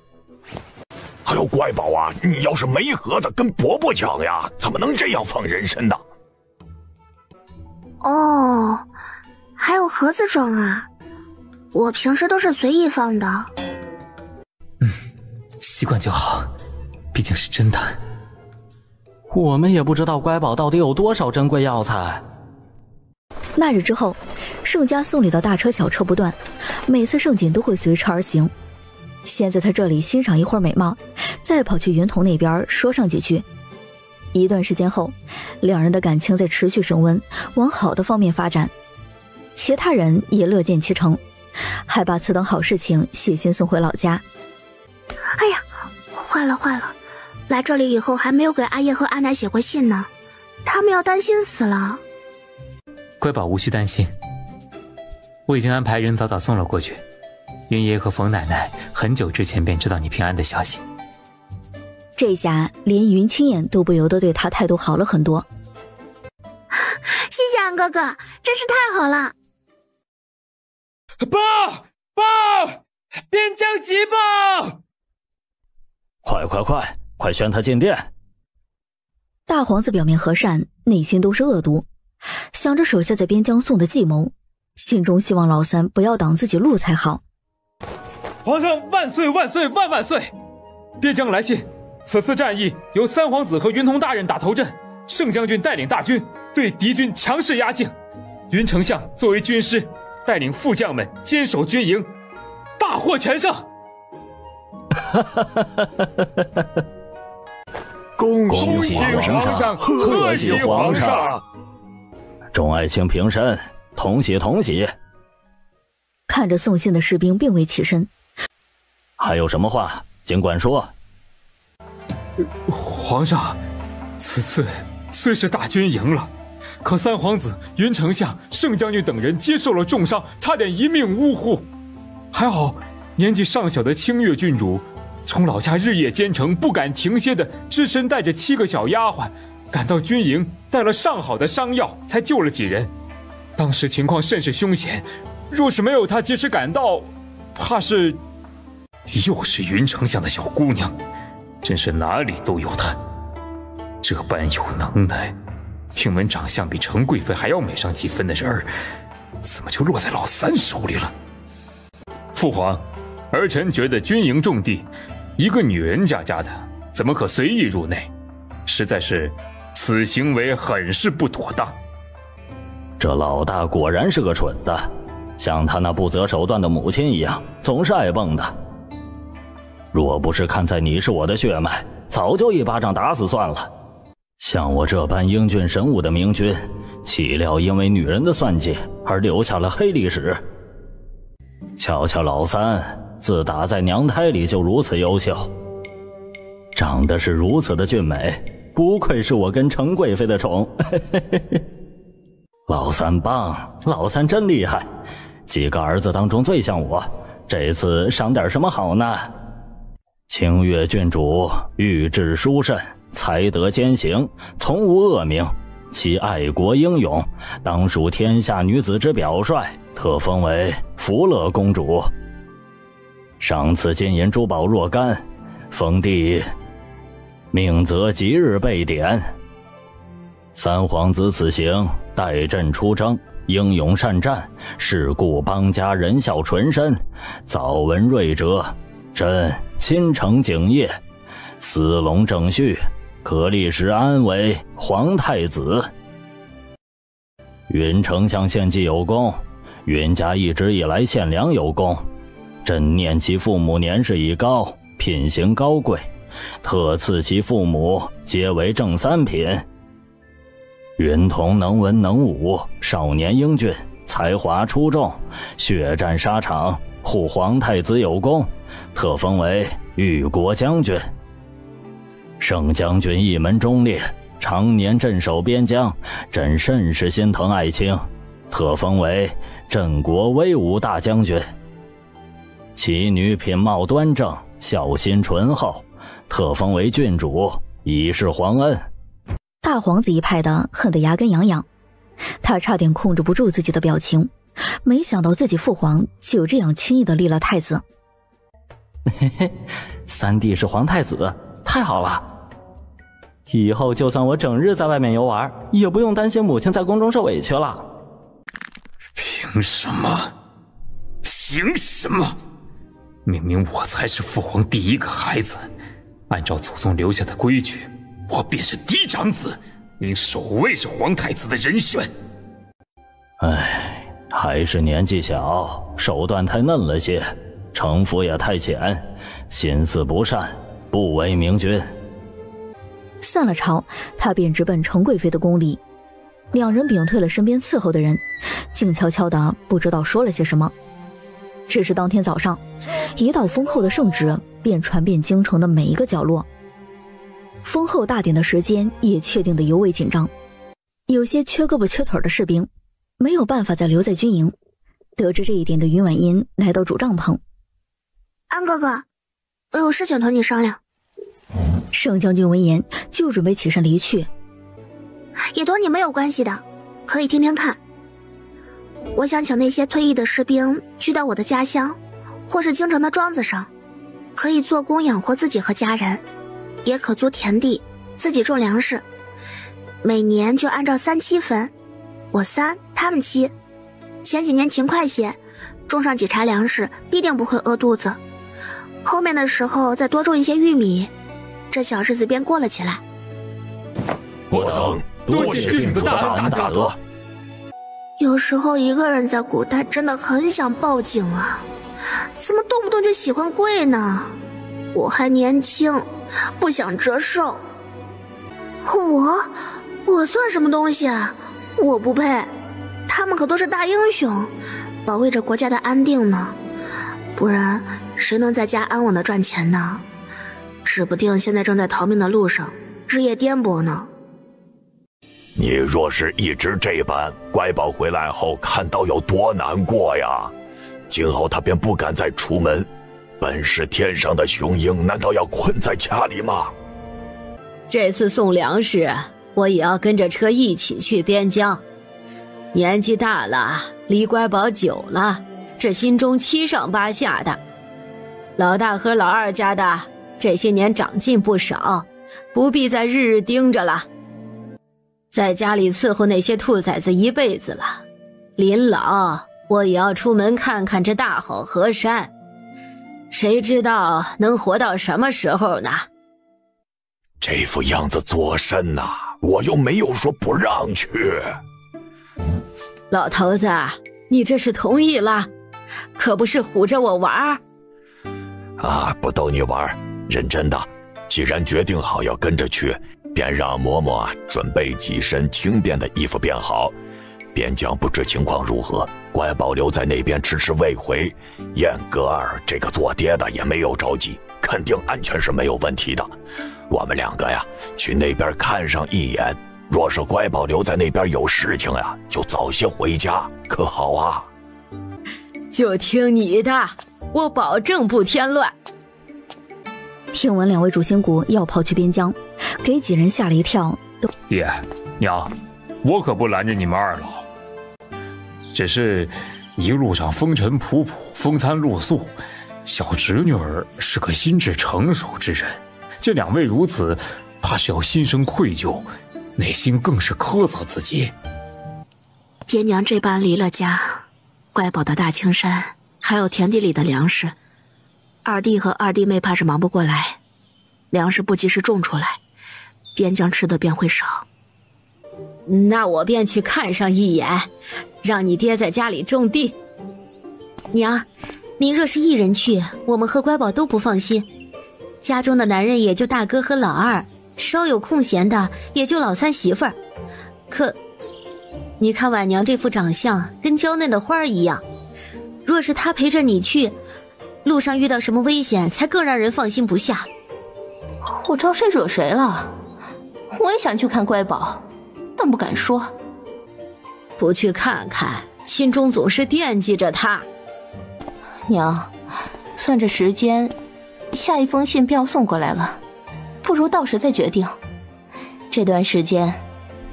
还有乖宝啊，你要是没盒子跟伯伯抢呀，怎么能这样放人参呢？哦，还有盒子装啊，我平时都是随意放的。习惯就好，毕竟是真的。我们也不知道乖宝到底有多少珍贵药材。那日之后，盛家送礼的大车小车不断，每次盛锦都会随车而行，先在他这里欣赏一会儿美貌，再跑去云童那边说上几句。一段时间后，2人的感情在持续升温，往好的方面发展，其他人也乐见其成，还把此等好事情写信送回老家。哎呀，坏了坏了，来这里以后还没有给阿叶和阿奶写过信呢，他们要担心死了。乖宝无需担心，我已经安排人早早送了过去。云爷和冯奶奶很久之前便知道你平安的消息。这下连云清燕都不由得对他态度好了很多。谢谢安哥哥，真是太好了。报！边疆急报！快宣他进殿！大皇子表面和善，内心都是恶毒，想着手下在边疆送的计谋，心中希望老三不要挡自己路才好。皇上万岁万岁万万岁！边疆来信，此次战役由三皇子和云童大人打头阵，盛将军带领大军对敌军强势压境，云丞相作为军师，带领副将们坚守军营，大获全胜。恭喜皇上，贺喜皇上！众爱卿平身，同喜同喜。看着送信的士兵并未起身，还有什么话尽管说。皇上，此次虽是大军赢了，可三皇子、云丞相、盛将军等人接受了重伤，差点一命呜呼。还好年纪尚小的清越郡主从老家日夜兼程，不敢停歇的只身带着7个小丫鬟赶到军营，带了上好的伤药，才救了几人。当时情况甚是凶险，若是没有他及时赶到，怕是……又是云丞相的小姑娘，真是哪里都有她。这般有能耐，听闻长相比程贵妃还要美上几分的人儿，怎么就落在老三手里了？父皇，儿臣觉得军营重地，一个女人家的怎么可随意入内？实在是此行为很是不妥当。这老大果然是个蠢的，像他那不择手段的母亲一样，总是爱蹦的。若不是看在你是我的血脉，早就一巴掌打死算了。像我这般英俊神武的明君，岂料因为女人的算计而留下了黑历史。瞧瞧老三，自打在娘胎里就如此优秀，长得是如此的俊美，不愧是我跟程贵妃的宠。老三棒，老三真厉害，几个儿子当中最像我，这次赏点什么好呢？清越郡主玉质殊慎，才德兼行，从无恶名，其爱国英勇，当属天下女子之表率，特封为福乐公主。赏赐金银珠宝若干，封地命则即日备典。三皇子此行带朕出征，英勇善战，是故邦家仁孝纯深，早闻瑞者，朕亲承景业，司隆正序，可立时安为皇太子。云丞相献计有功，云家一直以来献粮有功，朕念其父母年事已高，品行高贵，特赐其父母皆为正三品。云童能文能武，少年英俊，才华出众，血战沙场，护皇太子有功，特封为御国将军。盛将军一门忠烈，常年镇守边疆，朕甚是心疼爱卿，特封为镇国威武大将军。其女品貌端正，孝心醇厚，特封为郡主，以示皇恩。大皇子一派的恨得牙根痒痒，他差点控制不住自己的表情，没想到自己父皇就这样轻易地立了太子。嘿嘿，三弟是皇太子，太好了！以后就算我整日在外面游玩，也不用担心母亲在宫中受委屈了。凭什么？凭什么？明明我才是父皇第一个孩子，按照祖宗留下的规矩，我便是嫡长子，应首位是皇太子的人选。唉，还是年纪小，手段太嫩了些，城府也太浅，心思不善，不为明君。散了朝，他便直奔程贵妃的宫里。两人屏退了身边伺候的人，静悄悄的不知道说了些什么。只是当天早上，一道封后的圣旨便传遍京城的每一个角落。封后大典的时间也确定的尤为紧张，有些缺胳膊缺腿的士兵没有办法再留在军营。得知这一点的云婉音来到主帐篷。安哥哥，我有事情同你商量。盛将军闻言就准备起身离去。也同你没有关系的，可以听听看。我想请那些退役的士兵去到我的家乡，或是京城的庄子上，可以做工养活自己和家人，也可租田地，自己种粮食。每年就按照3-7分，我3，他们7。前几年勤快些，种上几茬粮食，必定不会饿肚子。后面的时候再多种一些玉米，这小日子便过了起来。我等多谢郡主大恩大德。有时候一个人在古代真的很想报警啊，怎么动不动就喜欢跪呢？我还年轻，不想折寿，我算什么东西啊？我不配，他们可都是大英雄，保卫着国家的安定呢。不然谁能在家安稳的赚钱呢？指不定现在正在逃命的路上，日夜颠簸呢。你若是一直这般，乖宝回来后看到有多难过呀！今后他便不敢再出门。本是天上的雄鹰，难道要困在家里吗？这次送粮食，我也要跟着车一起去边疆。年纪大了，离乖宝久了，这心中七上八下的。老大和老二家的这些年长进不少，不必再日日盯着了。在家里伺候那些兔崽子一辈子了，临老我也要出门看看这大好河山，谁知道能活到什么时候呢？这副样子作甚呐？我又没有说不让去。老头子，你这是同意了，可不是唬着我玩啊，不逗你玩，认真的。既然决定好要跟着去，便让嬷嬷准备几身轻便的衣服便好。边疆不知情况如何，乖宝留在那边迟迟未回。燕格尔这个做爹的也没有着急，肯定安全是没有问题的。我们两个呀，去那边看上一眼。若是乖宝留在那边有事情呀，就早些回家，可好啊？就听你的，我保证不添乱。听闻两位主心骨要跑去边疆，给几人吓了一跳。爹娘，我可不拦着你们二老，只是一路上风尘仆仆，风餐露宿，小侄女儿是个心智成熟之人，这两位如此，怕是要心生愧疚，内心更是苛责自己。爹娘这般离了家，乖宝的大青山，还有田地里的粮食，二弟和二弟妹怕是忙不过来，粮食不及时种出来，边疆吃的便会少。那我便去看上一眼，让你爹在家里种地。娘，您若是一人去，我们和乖宝都不放心。家中的男人也就大哥和老二，稍有空闲的也就老三媳妇儿。可你看婉娘这副长相，跟娇嫩的花儿一样，若是她陪着你去，路上遇到什么危险，才更让人放心不下。我招谁惹谁了？我也想去看乖宝，但不敢说。不去看看，心中总是惦记着他。娘，算着时间，下一封信便要送过来了，不如到时再决定。这段时间，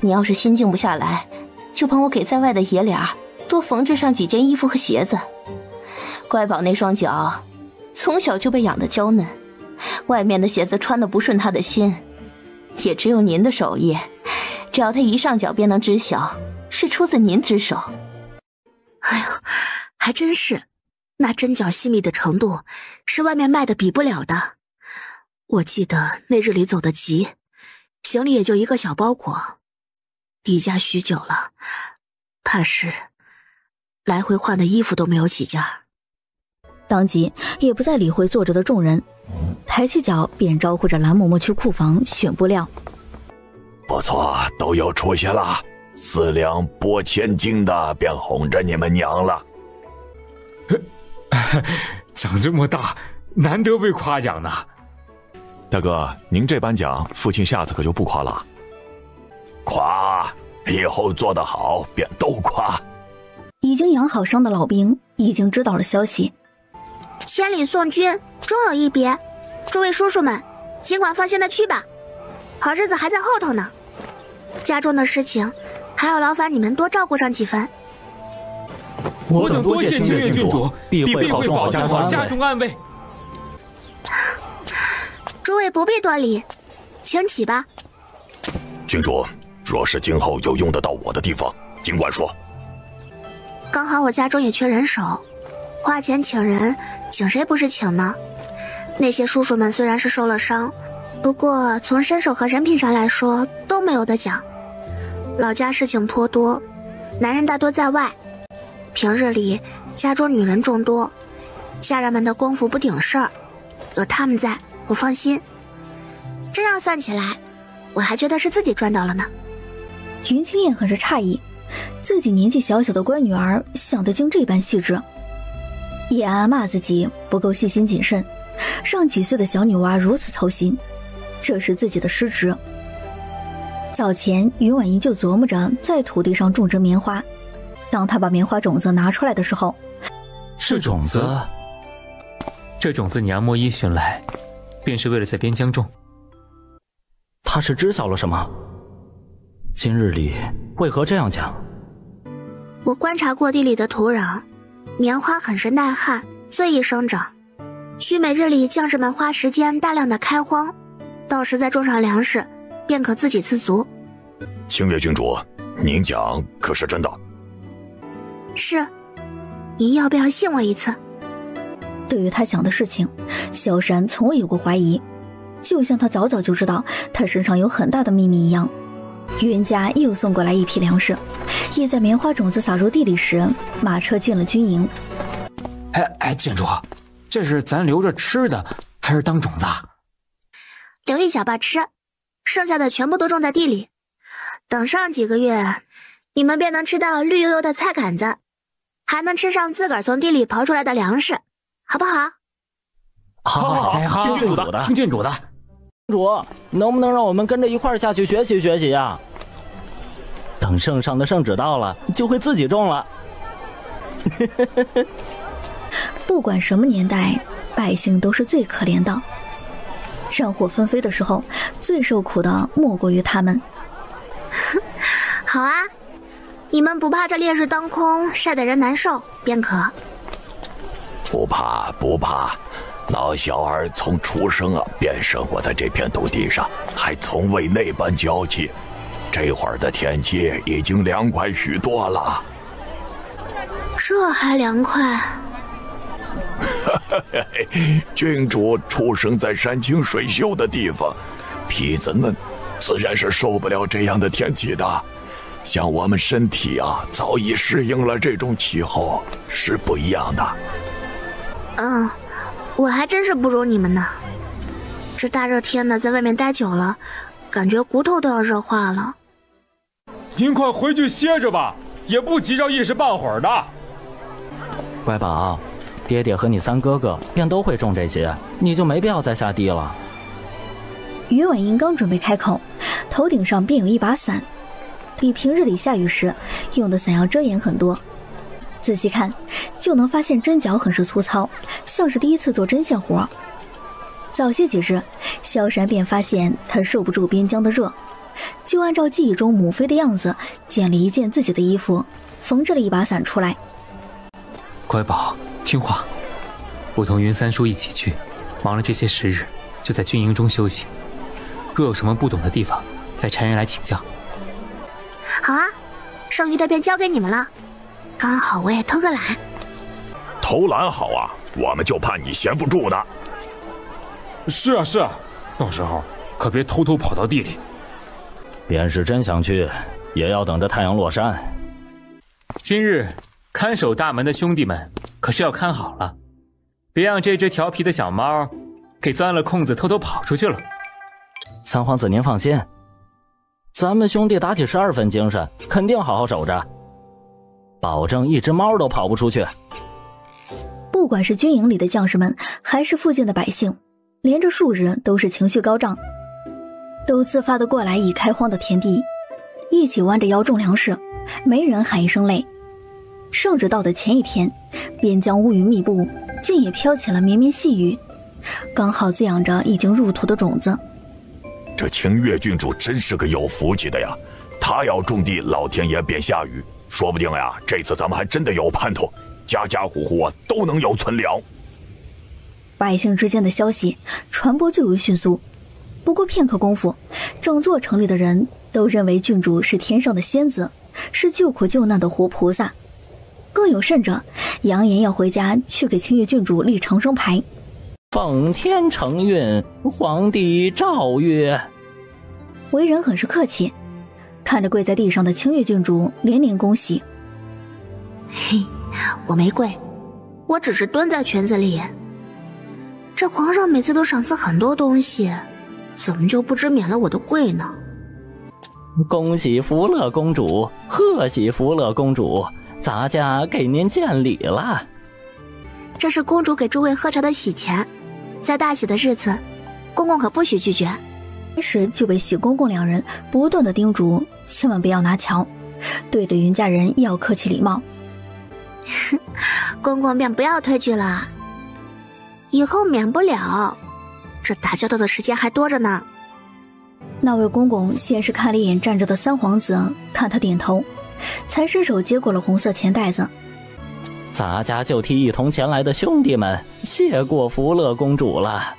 你要是心静不下来，就帮我给在外的爷俩多缝制上几件衣服和鞋子。乖宝那双脚，从小就被养得娇嫩，外面的鞋子穿得不顺他的心，也只有您的手艺，只要他一上脚便能知晓是出自您之手。哎呦，还真是，那针脚细密的程度是外面卖的比不了的。我记得那日里走得急，行李也就一个小包裹，离家许久了，怕是来回换的衣服都没有几件。当即也不再理会坐着的众人，抬起脚便招呼着蓝嬷嬷去库房选布料。不错，都有出息了，4两拨千斤的便哄着你们娘了。长这么大，难得被夸奖呢。大哥，您这般讲，父亲下次可就不夸了。夸，以后做得好便都夸。已经养好伤的老兵已经知道了消息。千里送君，终有一别。诸位叔叔们，尽管放心的去吧，好日子还在后头呢。家中的事情，还要劳烦你们多照顾上几分。我等多谢清月郡主，必会保重好家中安危。诸位不必多礼，请起吧。郡主，若是今后有用得到我的地方，尽管说。刚好我家中也缺人手，花钱请人，请谁不是请呢？那些叔叔们虽然是受了伤，不过从身手和人品上来说都没有得讲。老家事情颇多，男人大多在外，平日里家中女人众多，下人们的功夫不顶事儿，有他们在，我放心。这样算起来，我还觉得是自己赚到了呢。云清燕很是诧异，自己年纪小小的乖女儿想得竟这般细致，也暗暗骂自己不够细心谨慎，让几岁的小女娃如此操心，这是自己的失职。早前云婉莹就琢磨着在土地上种植棉花，当她把棉花种子拿出来的时候，是种子？这种子娘莫依寻来，便是为了在边疆种。他是知晓了什么？今日里为何这样讲？我观察过地里的土壤，棉花很是耐旱，最易生长，需每日里将士们花时间大量的开荒，到时再种上粮食，便可自给自足。清月郡主，您讲可是真的？是，您要不要信我一次？对于他想的事情，萧山从未有过怀疑，就像他早早就知道他身上有很大的秘密一样。云家又送过来一批粮食，也在棉花种子撒入地里时，马车进了军营。郡主，这是咱留着吃的，还是当种子啊？留一小半吃，剩下的全部都种在地里。等上几个月，你们便能吃到绿油油的菜杆子，还能吃上自个儿从地里刨出来的粮食，好不好？好，听郡主的，听郡主的。主，能不能让我们跟着一块儿下去学习学习啊？等圣上的圣旨到了，就会自己种了。不管什么年代，百姓都是最可怜的。战火纷飞的时候，最受苦的莫过于他们。好啊，你们不怕这烈日当空，晒得人难受便可。不怕不怕，老小儿从出生便生活在这片土地上，还从未那般娇气。这会儿的天气已经凉快许多了。这还凉快？郡主出生在山清水秀的地方，坯子们自然是受不了这样的天气的。像我们身体早已适应了这种气候，是不一样的。我还真是不如你们呢。这大热天的，在外面待久了，感觉骨头都要热化了。您快回去歇着吧，也不急着一时半会儿的。乖宝，爹爹和你三哥哥便都会种这些，你就没必要再下地了。于婉莹刚准备开口，头顶上便有一把伞，比平日里下雨时用的伞要遮掩很多。仔细看，就能发现针脚很是粗糙，像是第一次做针线活。早些几日，萧山便发现他受不住边疆的热，就按照记忆中母妃的样子，捡了一件自己的衣服，缝制了一把伞出来。乖宝，听话，我同云三叔一起去，忙了这些时日，就在军营中休息。若有什么不懂的地方，再差人来请教。好啊，剩余的便交给你们了。刚好我也偷个懒。偷懒好啊，我们就怕你闲不住的。是啊是啊，到时候可别偷偷跑到地里。便是真想去，也要等着太阳落山。今日看守大门的兄弟们可是要看好了，别让这只调皮的小猫给钻了空子偷偷跑出去了。三皇子您放心，咱们兄弟打起12分精神，肯定好好守着，保证一只猫都跑不出去。不管是军营里的将士们，还是附近的百姓，连着数日都是情绪高涨，都自发地过来以开荒的田地，一起弯着腰种粮食，没人喊一声累。圣旨到的前一天，边疆乌云密布，竟也飘起了绵绵细雨，刚好滋养着已经入土的种子。这清月郡主真是个有福气的呀，她要种地，老天爷便下雨，说不定呀，这次咱们还真的有盼头，家家户户都能有存粮。百姓之间的消息传播最为迅速，不过片刻功夫，整座城里的人都认为郡主是天上的仙子，是救苦救难的活菩萨，更有甚者，扬言要回家去给清月郡主立长生牌。奉天承运，皇帝诏曰。为人很是客气，看着跪在地上的清月郡主，连连恭喜。嘿，我没跪，我只是蹲在圈子里。这皇上每次都赏赐很多东西，怎么就不知免了我的跪呢？恭喜福乐公主，贺喜福乐公主，咱家给您见礼了。这是公主给诸位喝茶的喜钱，在大喜的日子，公公可不许拒绝。开始就被喜公公两人不断的叮嘱，千万不要拿强，对云家人要客气礼貌。公公便不要推拒了，以后免不了，这打交道的时间还多着呢。那位公公先是看了一眼站着的三皇子，看他点头，才伸手接过了红色钱袋子。咱家就替一同前来的兄弟们谢过福乐公主了。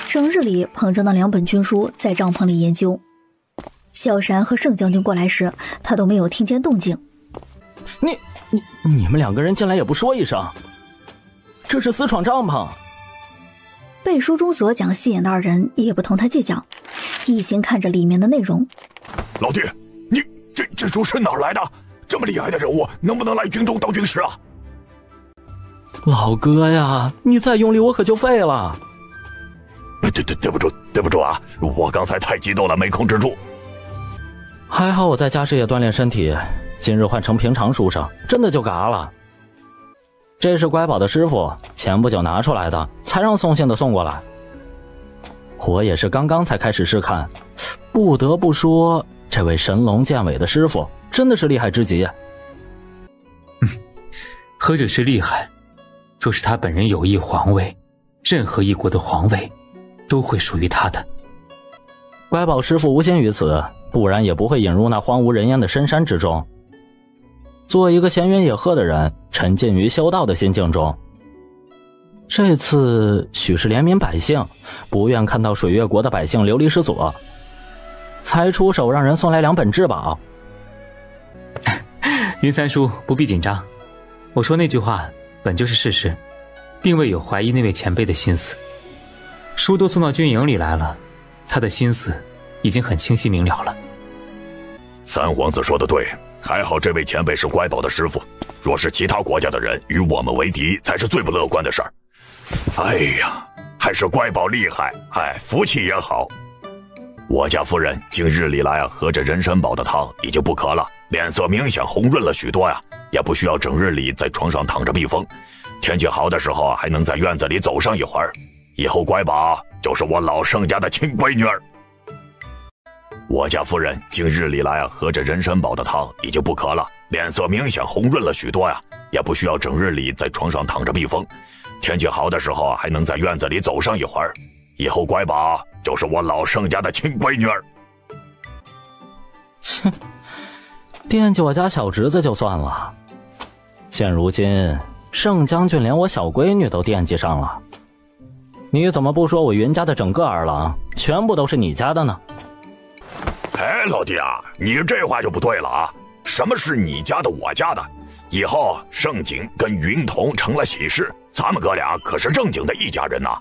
整日里捧着那2本军书在帐篷里研究，萧山和盛将军过来时，他都没有听见动静。你们2个人进来也不说一声，这是私闯帐篷。被书中所讲戏眼的2人也不同他计较，一心看着里面的内容。老弟，你这书是哪儿来的？这么厉害的人物，能不能来军中当军师啊？老哥呀，你再用力我可就废了。对不住啊，我刚才太激动了，没控制住。还好我在家时也锻炼身体，今日换成平常书生，真的就嘎了。这是乖宝的师傅前不久拿出来的，才让送信的送过来。我也是刚刚才开始试看，不得不说，这位神龙见尾的师傅真的是厉害之极。何止是厉害，若是他本人有意皇位，任何一国的皇位都会属于他的。乖宝师傅无心于此，不然也不会引入那荒无人烟的深山之中。做一个闲云野鹤的人，沉浸于修道的心境中。这次许是怜悯百姓，不愿看到水月国的百姓流离失所，才出手让人送来2本至宝。云三叔不必紧张，我说那句话本就是事实，并未有怀疑那位前辈的心思。书都送到军营里来了，他的心思已经很清晰明了了。三皇子说的对，还好这位前辈是乖宝的师傅，若是其他国家的人与我们为敌，才是最不乐观的事儿。哎呀，还是乖宝厉害，福气也好。我家夫人今日里来喝着人参宝的汤，已经不渴了，脸色明显红润了许多呀，也不需要整日里在床上躺着避风，天气好的时候还能在院子里走上一会儿。以后乖宝就是我老盛家的亲闺女儿。我家夫人今日里来喝着人参宝的汤，已经不渴了，脸色明显红润了许多呀，也不需要整日里在床上躺着避风，天气好的时候还能在院子里走上一会儿。以后乖宝就是我老盛家的亲闺女儿。切，惦记我家小侄子就算了，现如今盛将军连我小闺女都惦记上了。你怎么不说我云家的整个儿郎全部都是你家的呢？哎，老弟啊，你这话就不对了啊！什么是你家的我家的？以后盛景跟云童成了喜事，咱们哥俩可是正经的一家人呐。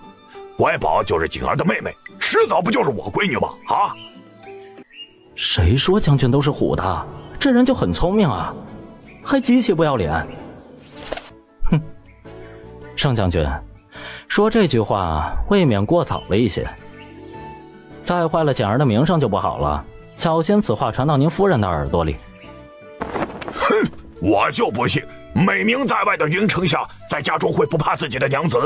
乖宝就是景儿的妹妹，迟早不就是我闺女吗？啊！谁说将军都是虎的？这人就很聪明啊，还极其不要脸。哼，盛将军说这句话未免过早了一些，再坏了简儿的名声就不好了，小心此话传到您夫人的耳朵里。哼，我就不信美名在外的云丞相在家中会不怕自己的娘子。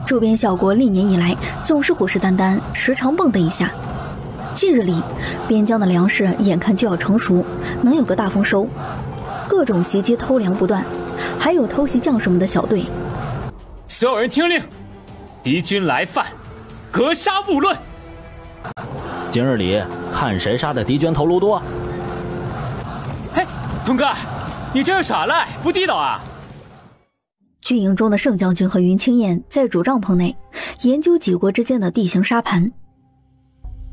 周边小国历年以来总是虎视眈眈，时常蹦跶一下。近日里，边疆的粮食眼看就要成熟，能有个大丰收，各种袭击偷粮不断，还有偷袭将士们的小队。所有人听令，敌军来犯，格杀勿论。今日里看谁杀的敌军头颅多。嘿，童哥，你这是耍赖，不地道啊！军营中的盛将军和云清燕在主帐篷内研究几国之间的地形沙盘。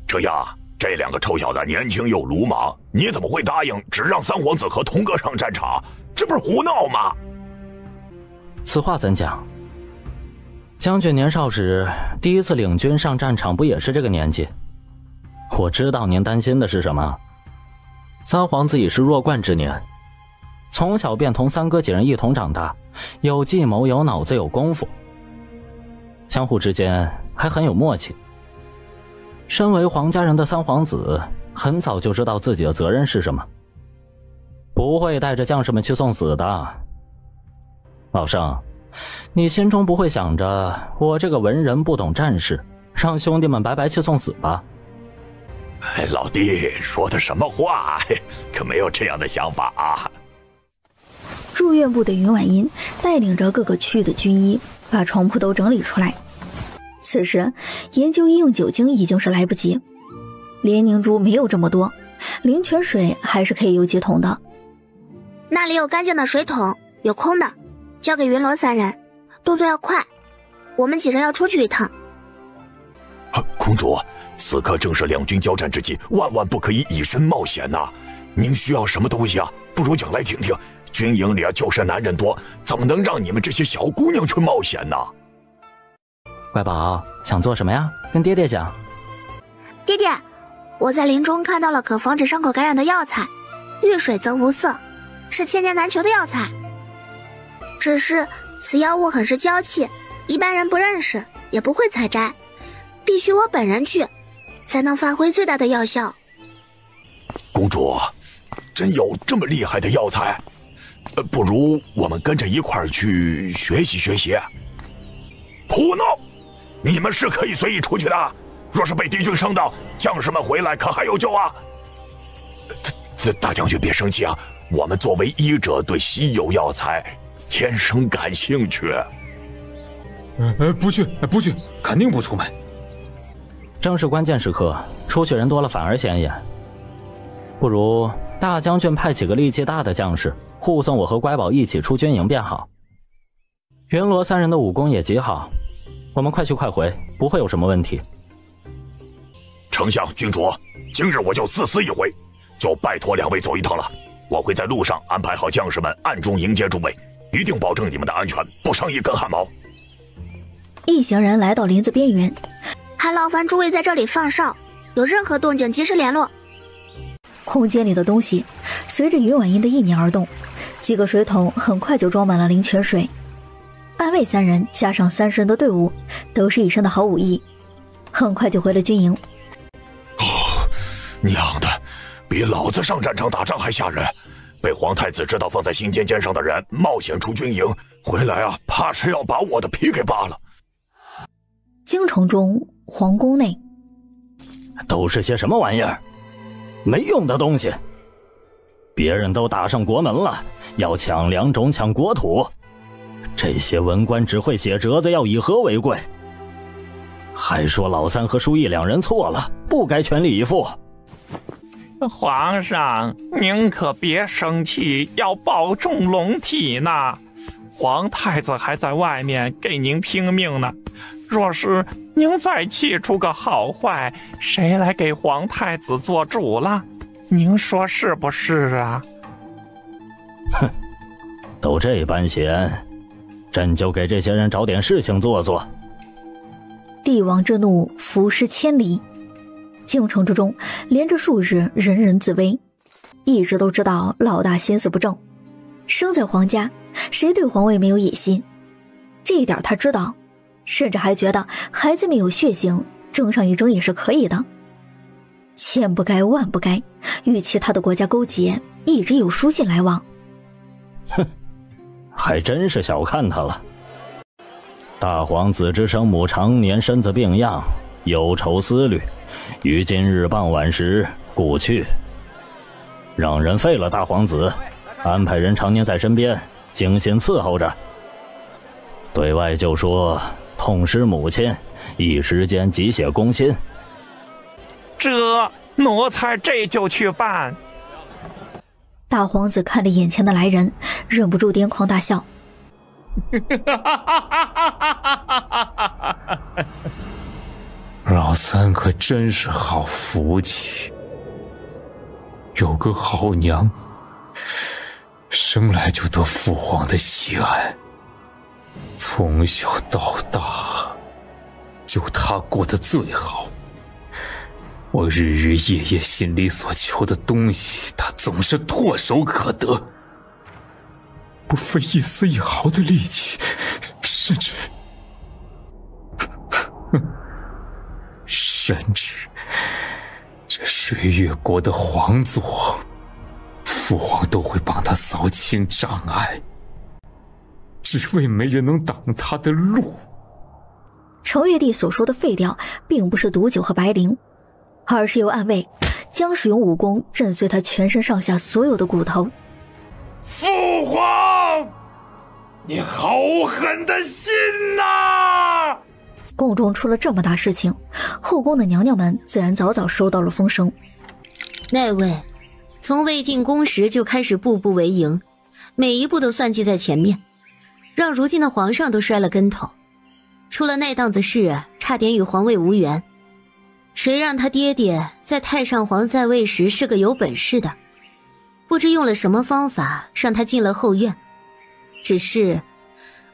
这样，这2个臭小子年轻又鲁莽，你怎么会答应只让三皇子和童哥上战场？这不是胡闹吗？此话怎讲？将军年少时第一次领军上战场，不也是这个年纪？我知道您担心的是什么。三皇子已是弱冠之年，从小便同三哥几人一同长大，有计谋，有脑子，有功夫，相互之间还很有默契。身为皇家人的三皇子，很早就知道自己的责任是什么，不会带着将士们去送死的。老生，你心中不会想着我这个文人不懂战事，让兄弟们白白去送死吧？老弟说的什么话？可没有这样的想法啊！住院部的云婉音带领着各个区域的军医，把床铺都整理出来。此时研究医用酒精已经是来不及，连凝珠没有这么多，灵泉水还是可以有几桶的。那里有干净的水桶，有空的，交给云罗3人，动作要快，我们几人要出去一趟。公主，此刻正是两军交战之际，万万不可以以身冒险呐！您需要什么东西啊？不如讲来听听。军营里就是男人多，怎么能让你们这些小姑娘去冒险呢？乖宝，想做什么呀？跟爹爹讲。爹爹，我在林中看到了可防止伤口感染的药材，遇水则无色，是千年难求的药材。只是此药物很是娇气，一般人不认识，也不会采摘，必须我本人去，才能发挥最大的药效。公主，真有这么厉害的药材？不如我们跟着一块儿去学习学习。胡闹！你们是可以随意出去的，若是被敌军伤到，将士们回来可还有救啊？大将军别生气啊，我们作为医者，对稀有药材天生感兴趣。不去，肯定不出门。正是关键时刻，出去人多了反而显眼。不如大将军派几个力气大的将士护送我和乖宝一起出军营便好。云罗3人的武功也极好，我们快去快回，不会有什么问题。丞相、郡主，今日我就自私一回，就拜托2位走一趟了。我会在路上安排好将士们暗中迎接诸位，一定保证你们的安全，不伤一根汗毛。一行人来到林子边缘，还劳烦诸位在这里放哨，有任何动静及时联络。空间里的东西随着云婉音的意念而动，几个水桶很快就装满了灵泉水。暗卫3人加上30人的队伍，都是一身的好武艺，很快就回了军营。娘的，比老子上战场打仗还吓人！被皇太子知道放在心尖上的人冒险出军营回来啊，怕是要把我的皮给扒了。京城中，皇宫内，都是些什么玩意儿？没用的东西！别人都打上国门了，要抢粮种、抢国土，这些文官只会写折子，要以和为贵。还说老三和舒毅2人错了，不该全力以赴。皇上，您可别生气，要保重龙体呢。皇太子还在外面给您拼命呢，若是您再气出个好坏，谁来给皇太子做主了？您说是不是啊？哼，都这般闲，朕就给这些人找点事情做做。帝王之怒浮尸千里，京城之中连着数日，人人自危，一直都知道老大心思不正，生在皇家，谁对皇位没有野心？这一点他知道，甚至还觉得孩子们有血性，争上一争也是可以的。千不该万不该，与其他的国家勾结，一直有书信来往。哼，还真是小看他了。大皇子之生母常年身子病恙，忧愁思虑，于今日傍晚时故去。让人废了大皇子，安排人常年在身边，精心伺候着。对外就说痛失母亲，一时间急写攻心。这奴才这就去办。大皇子看着眼前的来人，忍不住癫狂大笑。老三可真是好福气，有个好娘，生来就得父皇的喜爱，从小到大就他过得最好。我日日夜夜心里所求的东西，他总是唾手可得，不费一丝一毫的力气，甚至这水月国的皇族，父皇都会帮他扫清障碍，只为没人能挡他的路。程月帝所说的废掉，并不是毒酒和白绫，而是由暗卫将使用武功震碎他全身上下所有的骨头。父皇，你好狠的心呐！宫中出了这么大事情，后宫的娘娘们自然早早收到了风声。那位从未进宫时就开始步步为营，每一步都算计在前面，让如今的皇上都摔了跟头。出了那档子事，差点与皇位无缘。谁让他爹爹在太上皇在位时是个有本事的，不知用了什么方法让他进了后院。只是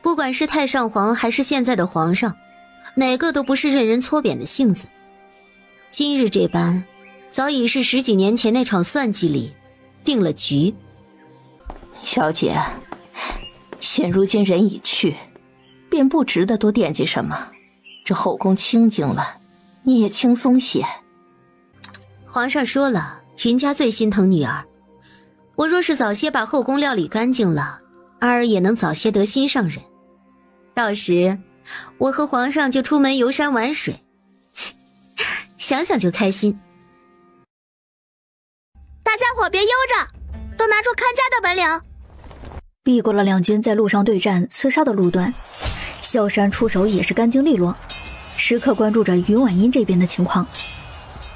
不管是太上皇还是现在的皇上，哪个都不是任人搓扁的性子。今日这般，早已是10几年前那场算计里定了局。小姐，现如今人已去，便不值得多惦记什么。这后宫清静了，你也轻松些。皇上说了，云家最心疼女儿，我若是早些把后宫料理干净了，儿也能早些得心上人。到时我和皇上就出门游山玩水，想想就开心。大家伙别悠着，都拿出看家的本领。避过了两军在路上对战厮杀的路段，萧山出手也是干净利落，时刻关注着云婉音这边的情况。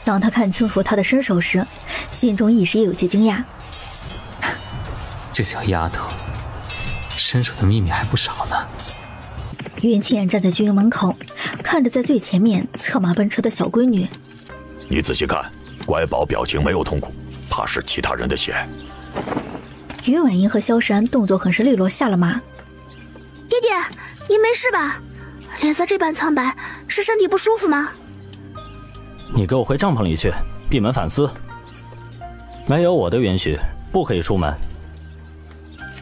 当他看清楚他的身手时，心中一时也有些惊讶。这小丫头身手的秘密还不少呢。云倩站在军营门口，看着在最前面策马奔驰的小闺女。你仔细看，乖宝表情没有痛苦，怕是其他人的血。云婉音和萧山动作很是利落，下了马。爹爹，您没事吧？脸色这般苍白，是身体不舒服吗？你给我回帐篷里去，闭门反思。没有我的允许，不可以出门。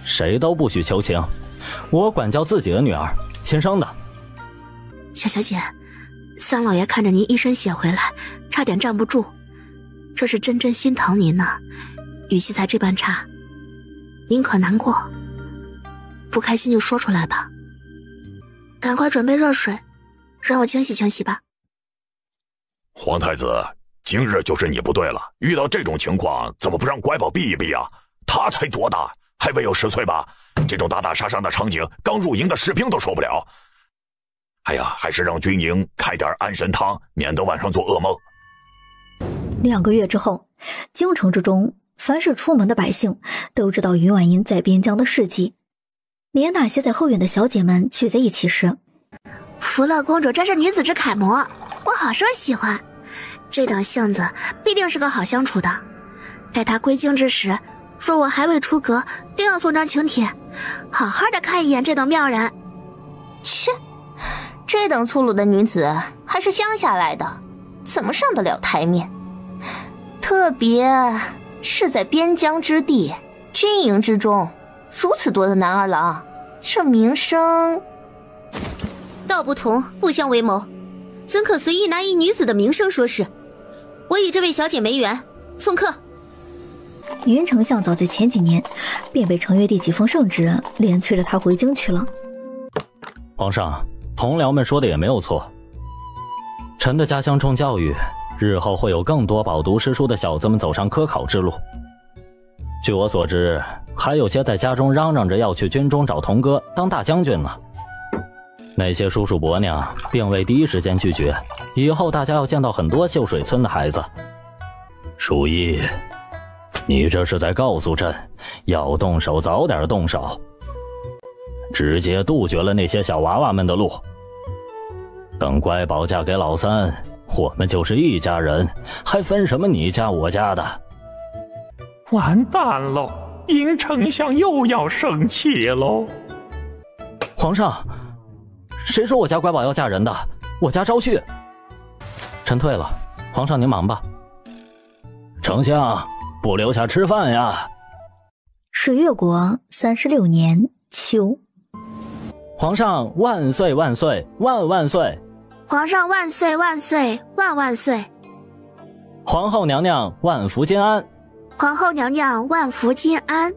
谁都不许求情，我管教自己的女儿，亲生的。小姐，三老爷看着您一身血回来，差点站不住，这是真心疼您呢，语气才这般差。您可难过？不开心就说出来吧。赶快准备热水，让我清洗清洗吧。皇太子，今日就是你不对了，遇到这种情况怎么不让乖宝避一避啊？他才多大，还未有10岁吧？这种打打杀杀的场景，刚入营的士兵都受不了。哎呀，还是让军营开点安神汤，免得晚上做噩梦。2个月之后，京城之中，凡是出门的百姓都知道云婉音在边疆的事迹，连那些在后院的小姐们聚在一起时，福乐公主真是女子之楷模，我好生喜欢。这等性子必定是个好相处的。待她归京之时，若我还未出阁，定要送张请帖，好好的看一眼这等妙人。切，这等粗鲁的女子还是乡下来的，怎么上得了台面？特别是在边疆之地、军营之中，如此多的男儿郎，这名声……道不同，不相为谋，怎可随意拿一女子的名声说事？我与这位小姐没缘，送客。云丞相早在前几年便被程月帝几封圣旨连催着他回京去了。皇上，同僚们说的也没有错，臣的家乡重教育，日后会有更多饱读诗书的小子们走上科考之路。据我所知，还有些在家中嚷嚷着要去军中找童哥当大将军呢。那些叔叔伯娘并未第一时间拒绝，以后大家要见到很多秀水村的孩子。淑一，你这是在告诉朕，要动手早点动手，直接杜绝了那些小娃娃们的路。等乖宝嫁给老三，我们就是一家人，还分什么你家我家的？完蛋喽！殷丞相又要生气喽！皇上，谁说我家乖宝要嫁人的？我家招婿。臣退了，皇上您忙吧。丞相，不留下吃饭呀？水月国36年秋。皇上万岁万岁万万岁！皇上万岁万岁万万岁！皇后娘娘万福金安。皇后娘娘万福金安。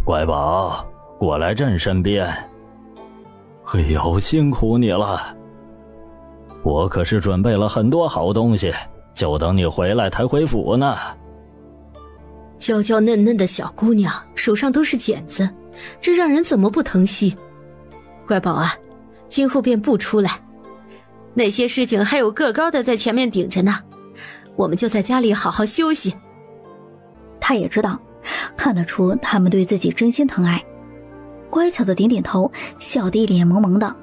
乖宝，过来朕身边。哎呦，辛苦你了。我可是准备了很多好东西，就等你回来抬回府呢。娇娇嫩嫩的小姑娘，手上都是茧子，这让人怎么不疼惜？乖宝啊，今后便不出来，那些事情还有个高的在前面顶着呢，我们就在家里好好休息。他也知道，看得出他们对自己真心疼爱，乖巧的点点头，笑得一脸萌萌的。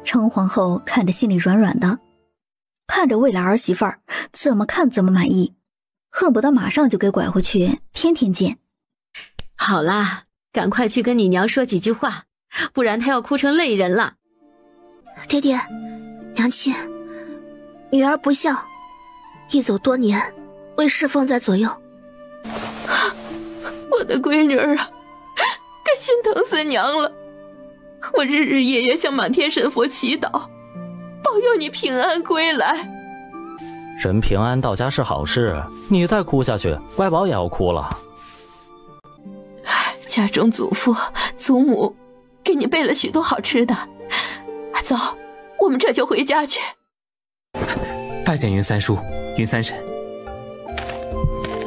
程皇后看着心里软软的，看着未来儿媳妇儿，怎么看怎么满意，恨不得马上就给拐回去天天见。好啦，赶快去跟你娘说几句话，不然她要哭成泪人了。爹爹，娘亲，女儿不孝，一走多年，为侍奉在左右。我的闺女儿啊，该心疼死娘了。我日日夜夜向满天神佛祈祷，保佑你平安归来。人平安到家是好事，你再哭下去，乖宝也要哭了。家中祖父祖母给你备了许多好吃的，走，我们这就回家去。拜见云三叔、云三婶。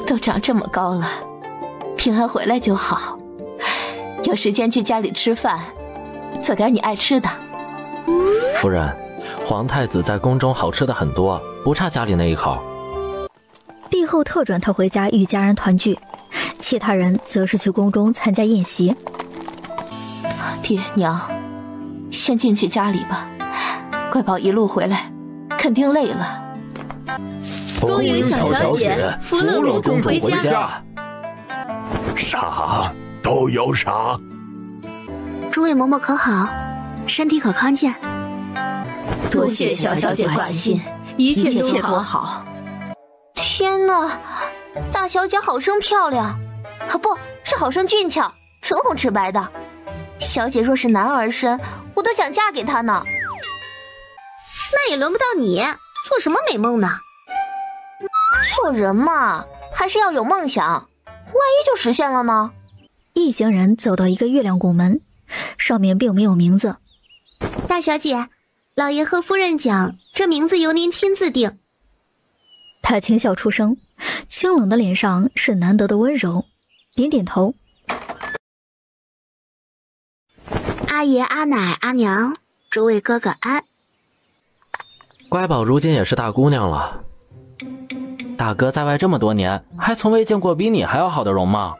都长这么高了，平安回来就好。有时间去家里吃饭，做点你爱吃的。夫人，皇太子在宫中好吃的很多，不差家里那一口。帝后特准他回家与家人团聚，其他人则是去宫中参加宴席。爹娘，先进去家里吧，乖宝一路回来肯定累了。恭迎小姐福乐公主回家。赏都有赏。诸位嬷嬷可好？身体可康健？多谢小小姐挂心，一切都好。天哪，大小姐好生漂亮，啊，不是好生俊俏，唇红齿白的。小姐若是男儿身，我都想嫁给他呢。那也轮不到你，做什么美梦呢？做人嘛，还是要有梦想，万一就实现了呢？一行人走到一个月亮宫门，上面并没有名字。大小姐，老爷和夫人讲，这名字由您亲自定。他轻笑出声，清冷的脸上是难得的温柔，点点头。阿爷、阿奶、阿娘，诸位哥哥安。乖宝如今也是大姑娘了，大哥在外这么多年，还从未见过比你还要好的容貌。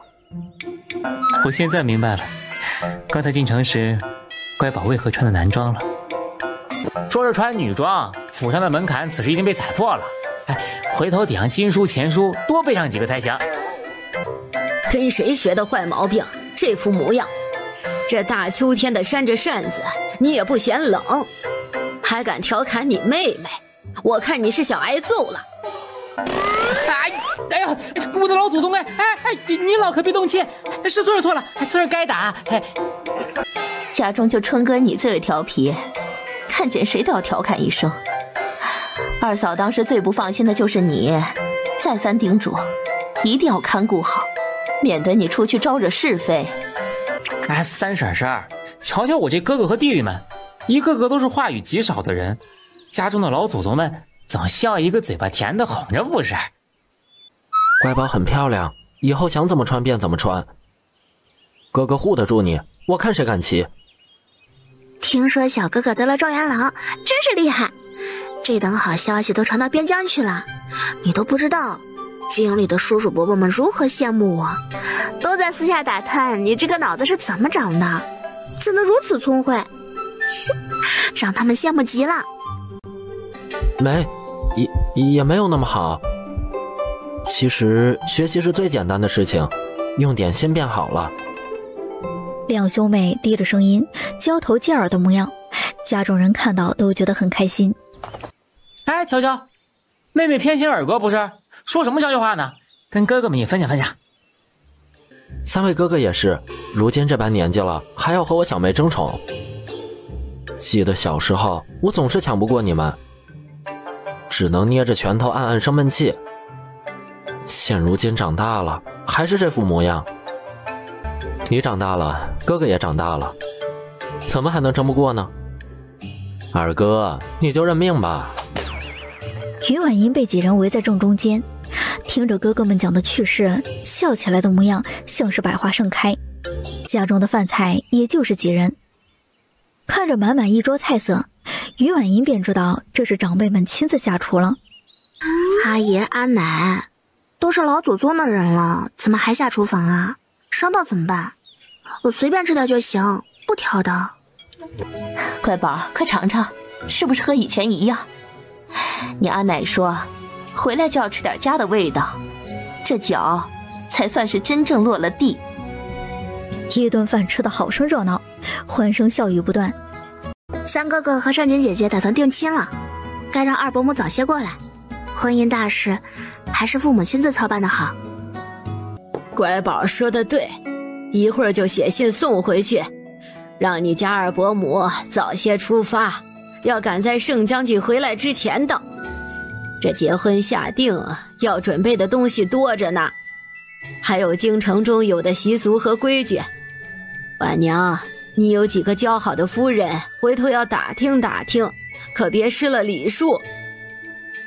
我现在明白了，刚才进城时，乖宝为何穿的男装了。说是穿女装，府上的门槛此时已经被踩破了。回头得让金书、钱书多备上几个才行。跟谁学的坏毛病？这副模样，这大秋天的扇着扇子，你也不嫌冷，还敢调侃你妹妹？我看你是想挨揍了。哎呀，我的老祖宗哎，你老可别动气，是孙儿错了，孙儿该打。家中就春哥你最为调皮，看见谁都要调侃一声。二嫂当时最不放心的就是你，再三叮嘱，一定要看顾好，免得你出去招惹是非。三婶，瞧瞧我这哥哥和弟弟们，一个个都是话语极少的人，家中的老祖宗们总需要一个嘴巴甜的哄着不是？乖宝很漂亮，以后想怎么穿便怎么穿。哥哥护得住你，我看谁敢骑。听说小哥哥得了状元郎，真是厉害。这等好消息都传到边疆去了，你都不知道京里的叔叔伯伯们如何羡慕我，都在私下打探你这个脑子是怎么长的，怎能如此聪慧，让他们羡慕极了。也没有那么好。其实学习是最简单的事情，用点心便好了。两兄妹低着声音，交头接耳的模样，家中人看到都觉得很开心。瞧，妹妹偏心尔哥不是？说什么悄悄话呢？跟哥哥们也分享分享。三位哥哥也是，如今这般年纪了，还要和我小妹争宠。记得小时候，我总是抢不过你们，只能捏着拳头暗暗生闷气，现如今长大了，还是这副模样。你长大了，哥哥也长大了，怎么还能争不过呢？二哥，你就认命吧。于婉莹被几人围在正中间，听着哥哥们讲的趣事，笑起来的模样像是百花盛开。家中的饭菜也就是几人，看着满满一桌菜色，于婉莹便知道这是长辈们亲自下厨了。阿爷阿奶都是老祖宗的人了，怎么还下厨房啊？伤到怎么办？我随便吃点就行，不挑的。乖宝，快尝尝，是不是和以前一样？你阿奶说回来就要吃点家的味道，这脚才算是真正落了地。一顿饭吃得好生热闹，欢声笑语不断。三哥哥和尚锦姐姐打算定亲了，该让二伯母早些过来。婚姻大事还是父母亲自操办的好。乖宝说的对，一会儿就写信送回去，让你家二伯母早些出发，要赶在盛将军回来之前到。这结婚下定要准备的东西多着呢，还有京城中有的习俗和规矩。婉娘，你有几个交好的夫人，回头要打听打听，可别失了礼数。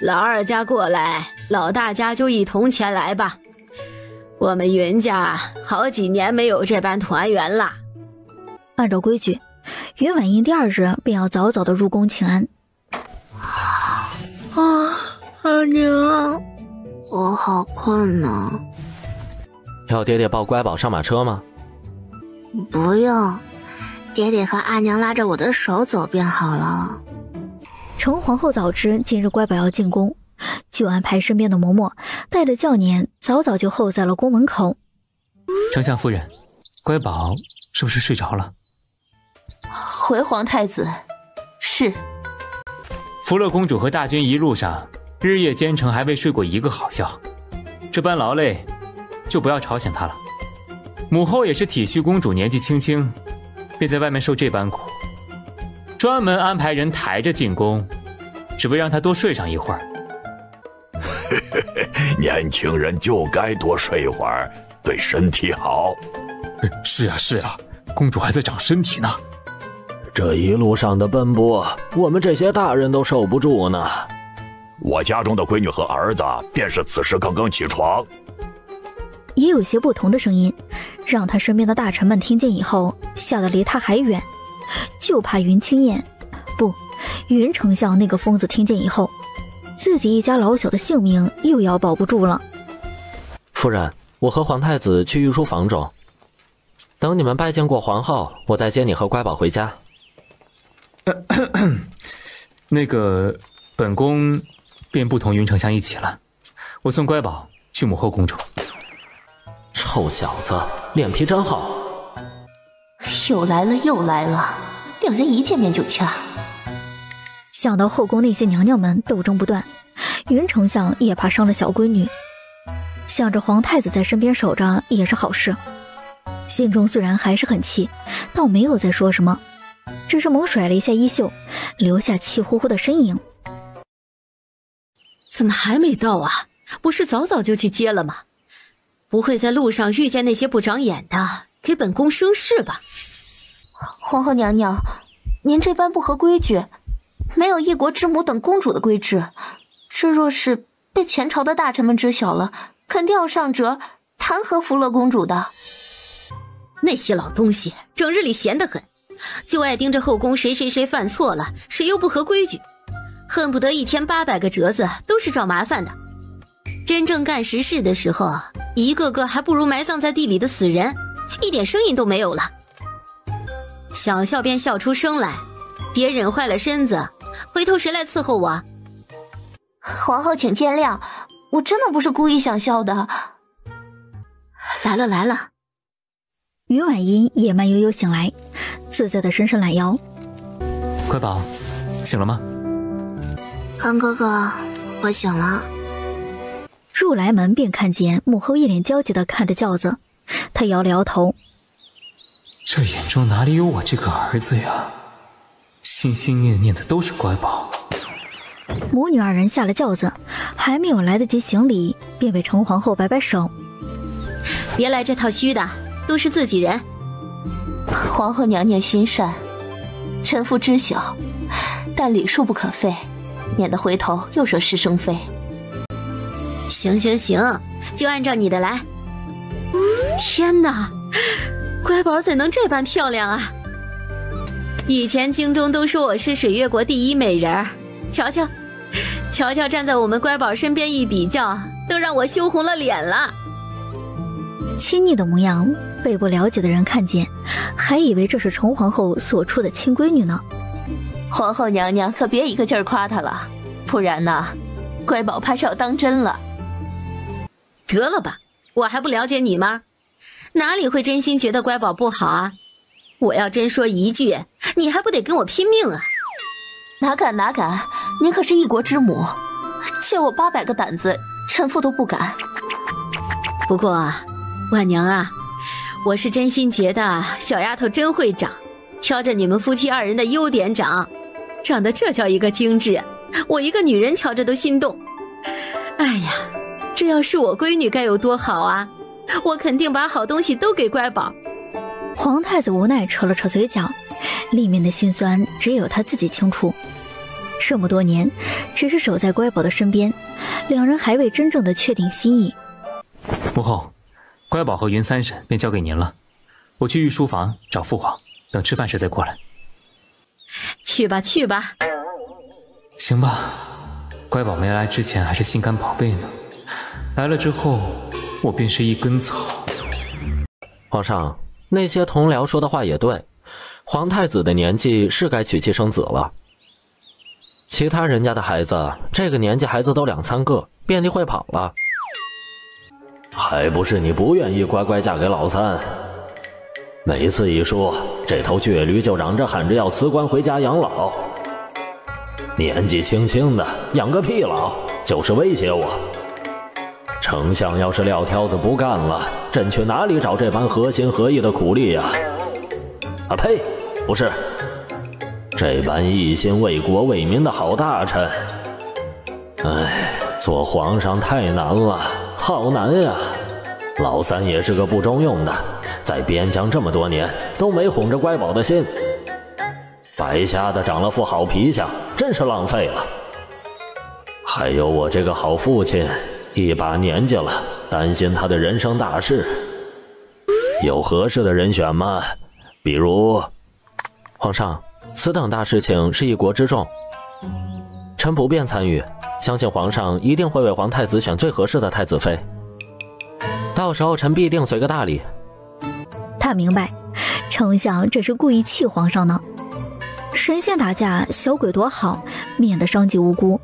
老二家过来，老大家就一同前来吧。我们云家好几年没有这般团圆了。按照规矩，于婉莹第二日便要早早的入宫请安。阿娘，我好困呢。要爹爹抱乖宝上马车吗？不用，爹爹和阿娘拉着我的手走便好了。程皇后早知今日乖宝要进宫，就安排身边的嬷嬷带着轿辇早早就候在了宫门口。丞相夫人，乖宝是不是睡着了？回皇太子，是。福乐公主和大军一路上日夜兼程，还未睡过一个好觉，这般劳累就不要吵醒她了。母后也是体恤公主年纪轻轻，便在外面受这般苦，专门安排人抬着进宫，只为让她多睡上一会儿。年轻人就该多睡会儿，对身体好。是啊是啊，公主还在长身体呢。这一路上的奔波，我们这些大人都受不住呢。我家中的闺女和儿子便是此时刚刚起床。也有些不同的声音，让他身边的大臣们听见以后，吓得离他还远，就怕云清燕，不，云丞相那个疯子听见以后，自己一家老小的性命又要保不住了。夫人，我和皇太子去御书房中，等你们拜见过皇后，我再接你和乖宝回家。那个，本宫便不同云丞相一起了，我送乖宝去母后宫中。臭小子，脸皮真厚。又来了又来了，两人一见面就掐。想到后宫那些娘娘们斗争不断，云丞相也怕伤了小闺女，想着皇太子在身边守着也是好事，心中虽然还是很气，倒没有再说什么，只是猛甩了一下衣袖，留下气呼呼的身影。怎么还没到啊？不是早早就去接了吗？不会在路上遇见那些不长眼的，给本宫生事吧？皇后娘娘，您这般不合规矩，没有一国之母等公主的规制，这若是被前朝的大臣们知晓了，肯定要上折弹劾福乐公主的。那些老东西整日里闲得很，就爱盯着后宫谁犯错了，谁又不合规矩，恨不得一天800个折子都是找麻烦的。真正干实事的时候，一个个还不如埋葬在地里的死人，一点声音都没有了。想笑便笑出声来，别忍坏了身子，回头谁来伺候我？皇后请见谅，我真的不是故意想笑的。来了来了。于婉莹也慢悠悠醒来，自在的伸伸懒腰。乖宝，醒了吗？康哥哥，我醒了。入来门便看见母后一脸焦急地看着轿子，她摇了摇头。这眼中哪里有我这个儿子呀？心心念念的都是乖宝。母女二人下了轿子，还没有来得及行礼，便为程皇后摆摆手：“别来这套虚的，都是自己人。”皇后娘娘心善，臣妇知晓，但礼数不可废，免得回头又惹是生非。行，就按照你的来。天哪，乖宝怎能这般漂亮啊！以前京中都说我是水月国第一美人儿，瞧瞧站在我们乖宝身边一比较，都让我羞红了脸了。亲昵的模样被不了解的人看见，还以为这是程皇后所出的亲闺女呢。皇后娘娘可别一个劲儿夸她了，不然呢，乖宝怕是要当真了。得了吧，我还不了解你吗？哪里会真心觉得乖宝不好啊？我要真说一句，你还不得跟我拼命啊？哪敢，您可是一国之母，借我800个胆子，臣妇都不敢。不过婉娘啊，我是真心觉得小丫头真会长，挑着你们夫妻2人的优点长得这叫一个精致，我一个女人瞧着都心动。哎呀，这要是我闺女该有多好啊！我肯定把好东西都给乖宝。皇太子无奈扯了扯嘴角，里面的辛酸只有他自己清楚。这么多年，只是守在乖宝的身边，两人还未真正的确定心意。母后，乖宝和云三婶便交给您了，我去御书房找父皇，等吃饭时再过来。去吧。行吧，乖宝没来之前还是心肝宝贝呢，来了之后，我便是一根草。皇上，那些同僚说的话也对，皇太子的年纪是该娶妻生子了。其他人家的孩子，这个年纪孩子都2、3个，遍地会跑了。还不是你不愿意乖乖嫁给老三？每次一说，这头倔驴就嚷着喊着要辞官回家养老。年纪轻轻的养个屁老，就是威胁我。丞相要是撂挑子不干了，朕去哪里找这般合心合意的苦力呀？啊呸，不是，这般一心为国为民的好大臣。哎，做皇上太难了，好难呀！老三也是个不中用的，在边疆这么多年都没哄着乖宝的心，白瞎的长了副好皮相，真是浪费了。还有我这个好父亲，一把年纪了，担心他的人生大事，有合适的人选吗？比如……皇上，此等大事情是一国之重，臣不便参与，相信皇上一定会为皇太子选最合适的太子妃，到时候臣必定随个大礼。他明白，丞相这是故意气皇上呢。神仙打架，小鬼躲好，免得伤及无辜。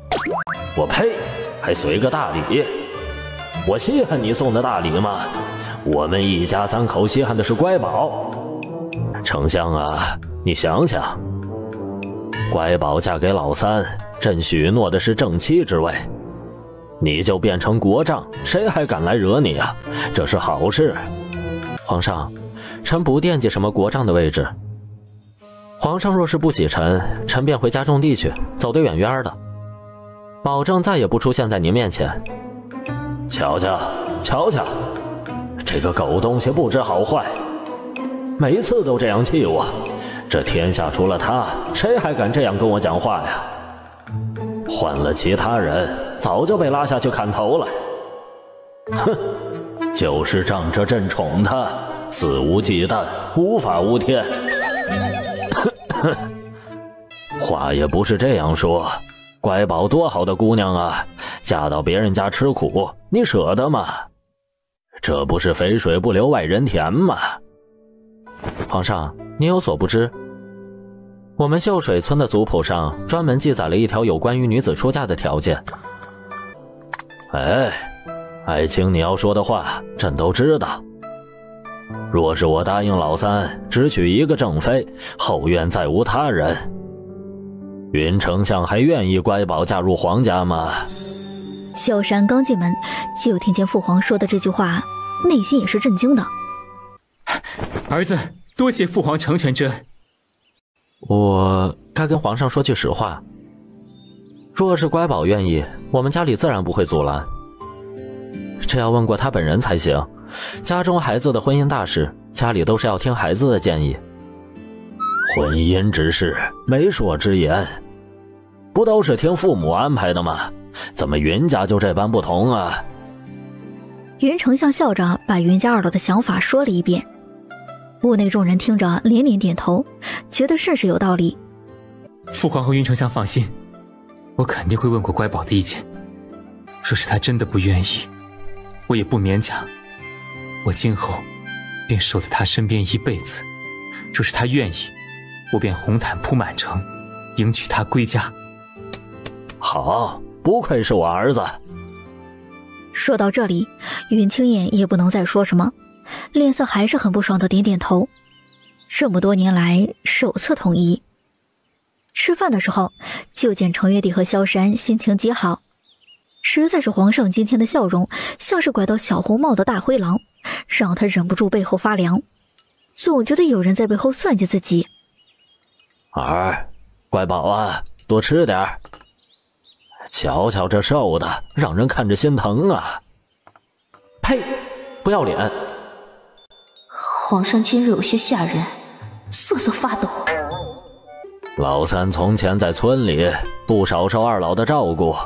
我呸！还随个大礼？我稀罕你送的大礼吗？我们一家3口稀罕的是乖宝。丞相啊，你想想，乖宝嫁给老三，朕许诺的是正妻之位，你就变成国丈，谁还敢来惹你啊？这是好事。皇上，臣不惦记什么国丈的位置。皇上若是不喜臣，臣便回家种地去，走得远远的，保证再也不出现在您面前。瞧瞧，这个狗东西不知好坏，每次都这样气我。这天下除了他，谁还敢这样跟我讲话呀？换了其他人，早就被拉下去砍头了。哼，就是仗着朕宠他，肆无忌惮，无法无天。话也不是这样说，乖宝多好的姑娘啊，嫁到别人家吃苦，你舍得吗？这不是肥水不流外人田吗？皇上，您有所不知，我们秀水村的族谱上专门记载了一条有关于女子出嫁的条件。哎，爱卿你要说的话，朕都知道。若是我答应老三只娶一个正妃，后院再无他人，云丞相还愿意乖宝嫁入皇家吗？萧山刚进门，就听见父皇说的这句话，内心也是震惊的。儿子，多谢父皇成全之恩。我该跟皇上说句实话，若是乖宝愿意，我们家里自然不会阻拦。这要问过他本人才行。家中孩子的婚姻大事，家里都是要听孩子的建议。婚姻之事，媒妁之言，不都是听父母安排的吗？怎么云家就这般不同啊？云丞相笑着把云家二老的想法说了一遍。屋内众人听着连连点头，觉得甚是有道理。父皇和云丞相放心，我肯定会问过乖宝的意见。若是他真的不愿意，我也不勉强，我今后便守在他身边一辈子。若是他愿意，我便红毯铺满城，迎娶她归家。好，不愧是我儿子。说到这里，云清燕也不能再说什么，脸色还是很不爽的点点头。这么多年来首次同意。吃饭的时候，就见程月帝和萧山心情极好，实在是皇上今天的笑容像是拐到小红帽的大灰狼，让他忍不住背后发凉，总觉得有人在背后算计自己。儿，乖宝啊，多吃点儿。瞧瞧这瘦的，让人看着心疼啊！呸，不要脸！皇上今日有些吓人，瑟瑟发抖。老三从前在村里不少受二老的照顾，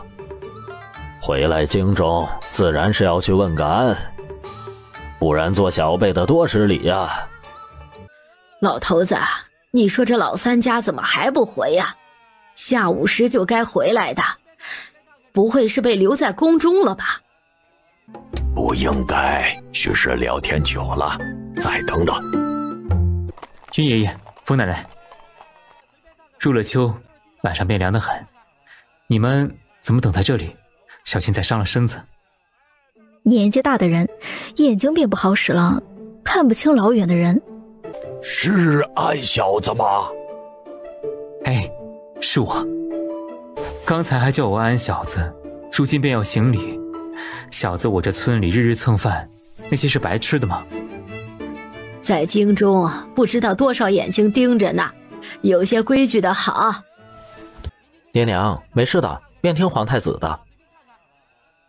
回来京中自然是要去问个安，不然做小辈的多失礼呀。老头子，你说这老三家怎么还不回呀？下午时就该回来的，不会是被留在宫中了吧？不应该，许是聊天久了，再等等。君爷爷，风奶奶，入了秋，晚上便凉得很，你们怎么等在这里？小心再伤了身子。年纪大的人眼睛便不好使了，看不清老远的人。是安小子吗？哎，是我。刚才还叫我安小子，如今便要行礼。小子，我这村里日日蹭饭，那些是白吃的吗？在京中不知道多少眼睛盯着呢，有些规矩的好。爹娘，没事的，便听皇太子的。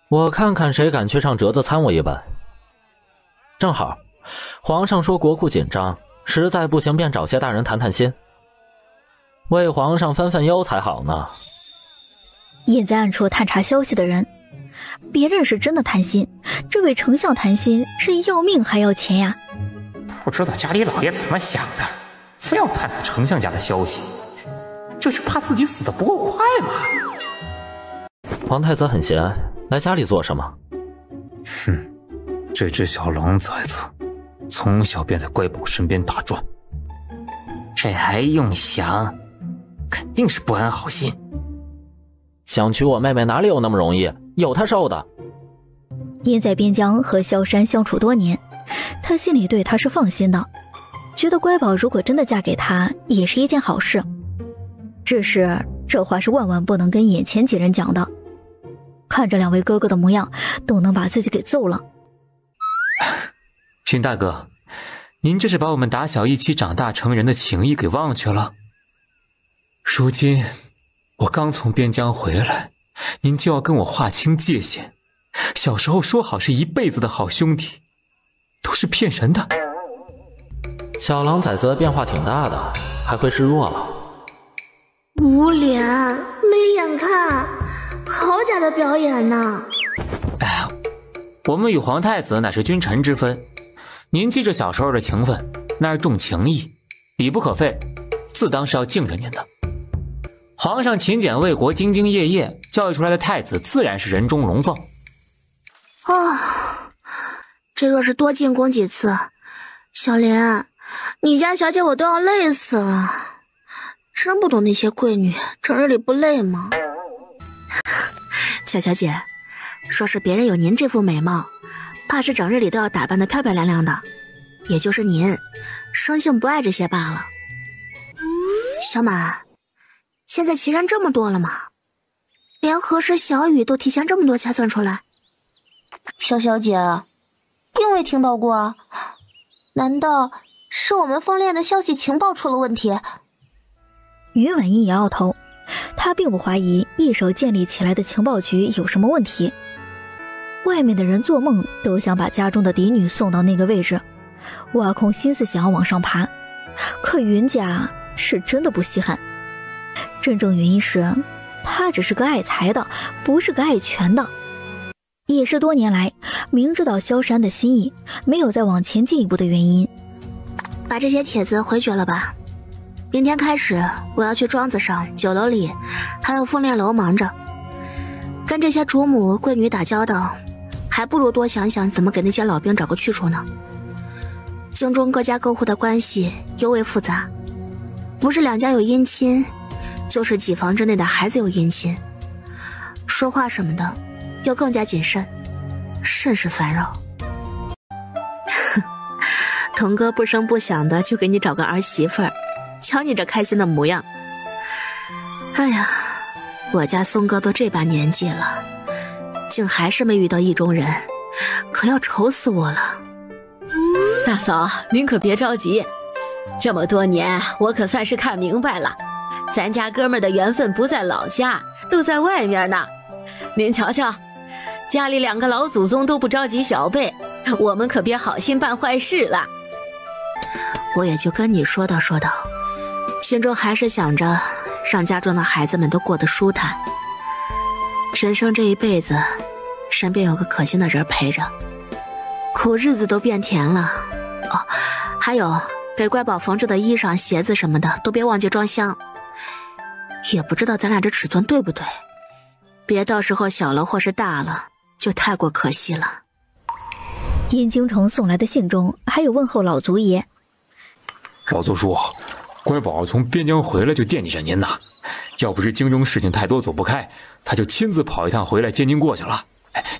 我看看谁敢去上折子参我一本。正好，皇上说国库紧张，实在不行便找些大人谈谈心，为皇上分分忧才好呢。隐在暗处探查消息的人，别人是真的贪心，这位丞相贪心是要命还要钱呀。不知道家里老爷怎么想的，非要探测丞相家的消息，这是怕自己死得不够快吗？皇太子很闲，来家里做什么？哼，这只小狼崽子从小便在乖宝身边打转，这还用想？肯定是不安好心。想娶我妹妹哪里有那么容易，有他受的。因在边疆和萧山相处多年，他心里对他是放心的，觉得乖宝如果真的嫁给他也是一件好事。只是这话是万万不能跟眼前几人讲的，看着两位哥哥的模样，都能把自己给揍了。秦大哥，您这是把我们打小一起长大成人的情谊给忘却了？如今我刚从边疆回来，您就要跟我划清界限。小时候说好是一辈子的好兄弟，都是骗人的。小狼崽子变化挺大的，还会示弱了。无脸没眼看，好假的表演呢！哎，我们与皇太子乃是君臣之分，您记着小时候的情分，那是重情义，礼不可废，自当是要敬着您的。皇上勤俭为国，兢兢业业，教育出来的太子自然是人中龙凤。这若是多进宫几次，小莲，你家小姐我都要累死了。真不懂那些贵女整日里不累吗？小姐，说是别人有您这副美貌，怕是整日里都要打扮得漂漂亮亮的，也就是您生性不爱这些罢了。小满，现在奇人这么多了吗？连和氏小雨都提前这么多掐算出来。小小姐，并未听到过，难道是我们凤恋的消息情报出了问题？云婉一摇摇头，她并不怀疑一手建立起来的情报局有什么问题。外面的人做梦都想把家中的嫡女送到那个位置，挖空心思想要往上爬。可云家是真的不稀罕，真正原因是他只是个爱财的，不是个爱权的。也是多年来明知道萧山的心意，没有再往前进一步的原因。把这些帖子回绝了吧。明天开始我要去庄子上、酒楼里还有凤炼楼忙着，跟这些主母贵女打交道，还不如多想想怎么给那些老兵找个去处呢。京中各家各户的关系尤为复杂，不是两家有姻亲，就是几房之内的孩子有姻亲，说话什么的要更加谨慎，甚是烦扰。童哥不声不响的就给你找个儿媳妇儿，瞧你这开心的模样。哎呀，我家松哥都这把年纪了，竟还是没遇到意中人，可要愁死我了。大嫂，您可别着急，这么多年我可算是看明白了，咱家哥们儿的缘分不在老家，都在外面呢。您瞧瞧，家里2个老祖宗都不着急小辈，我们可别好心办坏事了。我也就跟你说道，心中还是想着让家中的孩子们都过得舒坦。人生这一辈子，身边有个可心的人陪着，苦日子都变甜了。哦，还有给乖宝缝制的衣裳、鞋子什么的，都别忘记装箱。也不知道咱俩这尺寸对不对，别到时候小了或是大了，就太过可惜了。殷京城送来的信中还有问候老族爷。老族叔，乖宝从边疆回来就惦记着您呐，要不是京中事情太多走不开，他就亲自跑一趟回来接您过去了。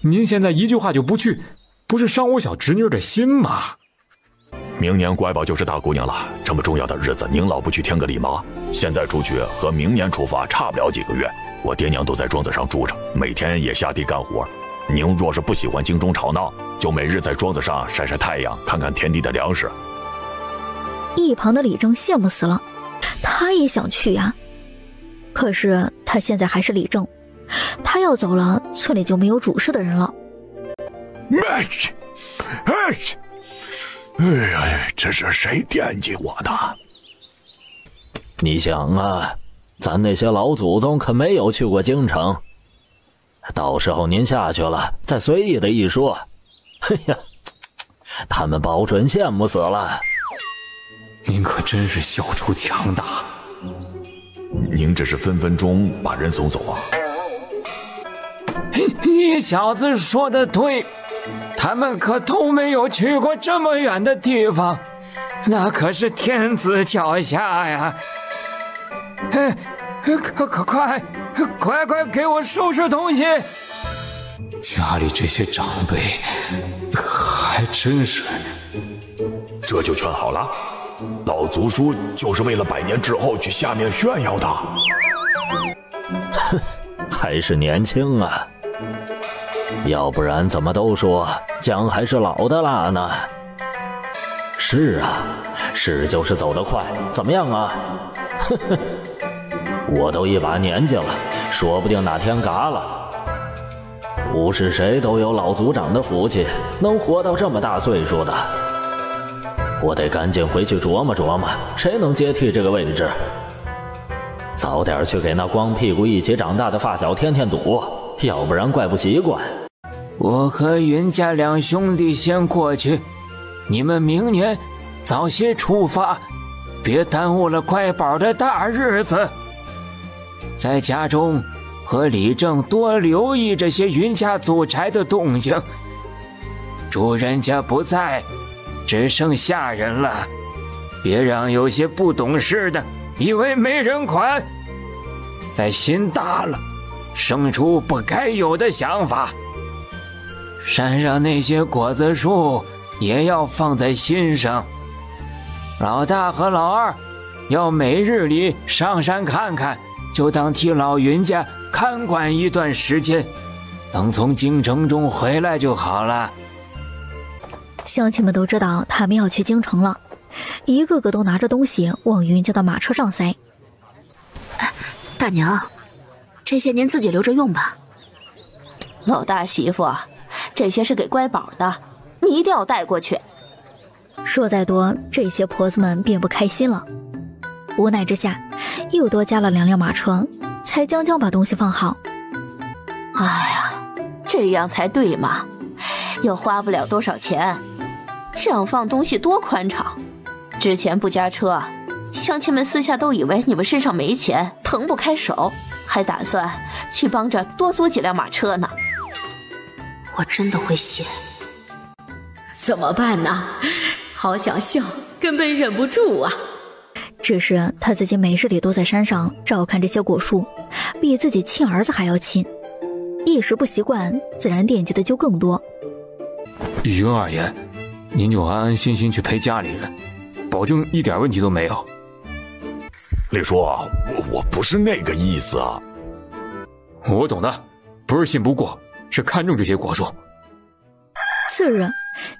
您现在一句话就不去，不是伤我小侄女的心吗？明年乖宝就是大姑娘了，这么重要的日子，您老不去添个礼吗？现在出去和明年出发差不了几个月，我爹娘都在庄子上住着，每天也下地干活。您若是不喜欢京中吵闹，就每日在庄子上晒晒太阳，看看田地的粮食。一旁的李正羡慕死了，他也想去呀。可是他现在还是李正，他要走了，村里就没有主事的人了。哎呀，这是谁惦记我的？你想啊，咱那些老祖宗可没有去过京城，到时候您下去了，再随意的一说，哎呀，他们保准羡慕死了。您可真是小厨强大。您这是分分钟把人送走啊！你小子说的对，他们可都没有去过这么远的地方，那可是天子脚下呀！快给我收拾东西！家里这些长辈还真是……这就劝好了，老族叔就是为了100年之后去下面炫耀的。哼，还是年轻啊，要不然怎么都说姜还是老的辣呢？是啊，是就是走得快，怎么样啊？呵呵，我都一把年纪了，说不定哪天嘎了。不是谁都有老族长的福气，能活到这么大岁数的。我得赶紧回去琢磨琢磨，谁能接替这个位置。早点去给那光屁股一起长大的发小添添堵，要不然怪不习惯。我和云家2兄弟先过去，你们明年早些出发，别耽误了乖宝的大日子。在家中和李正多留意这些云家祖宅的动静，主人家不在，只剩下人了，别让有些不懂事的以为没人管，在心大了生出不该有的想法。山上那些果子树也要放在心上，老大和老二要每日里上山看看，就当替老云家看管一段时间，等从京城中回来就好了。乡亲们都知道他们要去京城了，一个个都拿着东西往云家的马车上塞。大娘，这些您自己留着用吧。老大媳妇，这些是给乖宝的，你一定要带过去。说再多，这些婆子们便不开心了。无奈之下，又多加了2辆马车，才将将把东西放好。哎呀，这样才对嘛，又花不了多少钱，这样放东西多宽敞。之前不加车，乡亲们私下都以为你们身上没钱，腾不开手，还打算去帮着多租几辆马车呢。我真的会写。怎么办呢？好想笑，根本忍不住啊！只是他自己没事里都在山上照看这些果树，比自己亲儿子还要亲，一时不习惯，自然惦记的就更多。云二爷，您就安安心心去陪家里人，保证一点问题都没有。李叔，我不是那个意思啊。我懂的，不是信不过，是看中这些果树。次日，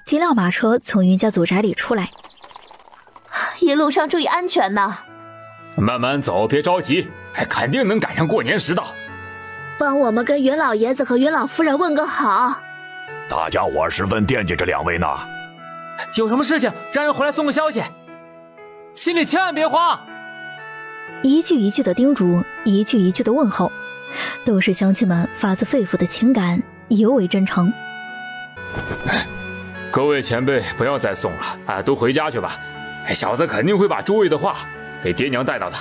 几辆马车从云家祖宅里出来，一路上注意安全呐。慢慢走，别着急，肯定能赶上过年时到。帮我们跟云老爷子和云老夫人问个好。大家伙十分惦记这2位呢。有什么事情，让人回来送个消息，心里千万别慌。一句一句的叮嘱，一句一句的问候，都是乡亲们发自肺腑的情感，尤为真诚。各位前辈不要再送了，都回家去吧。小子肯定会把诸位的话给爹娘带到的。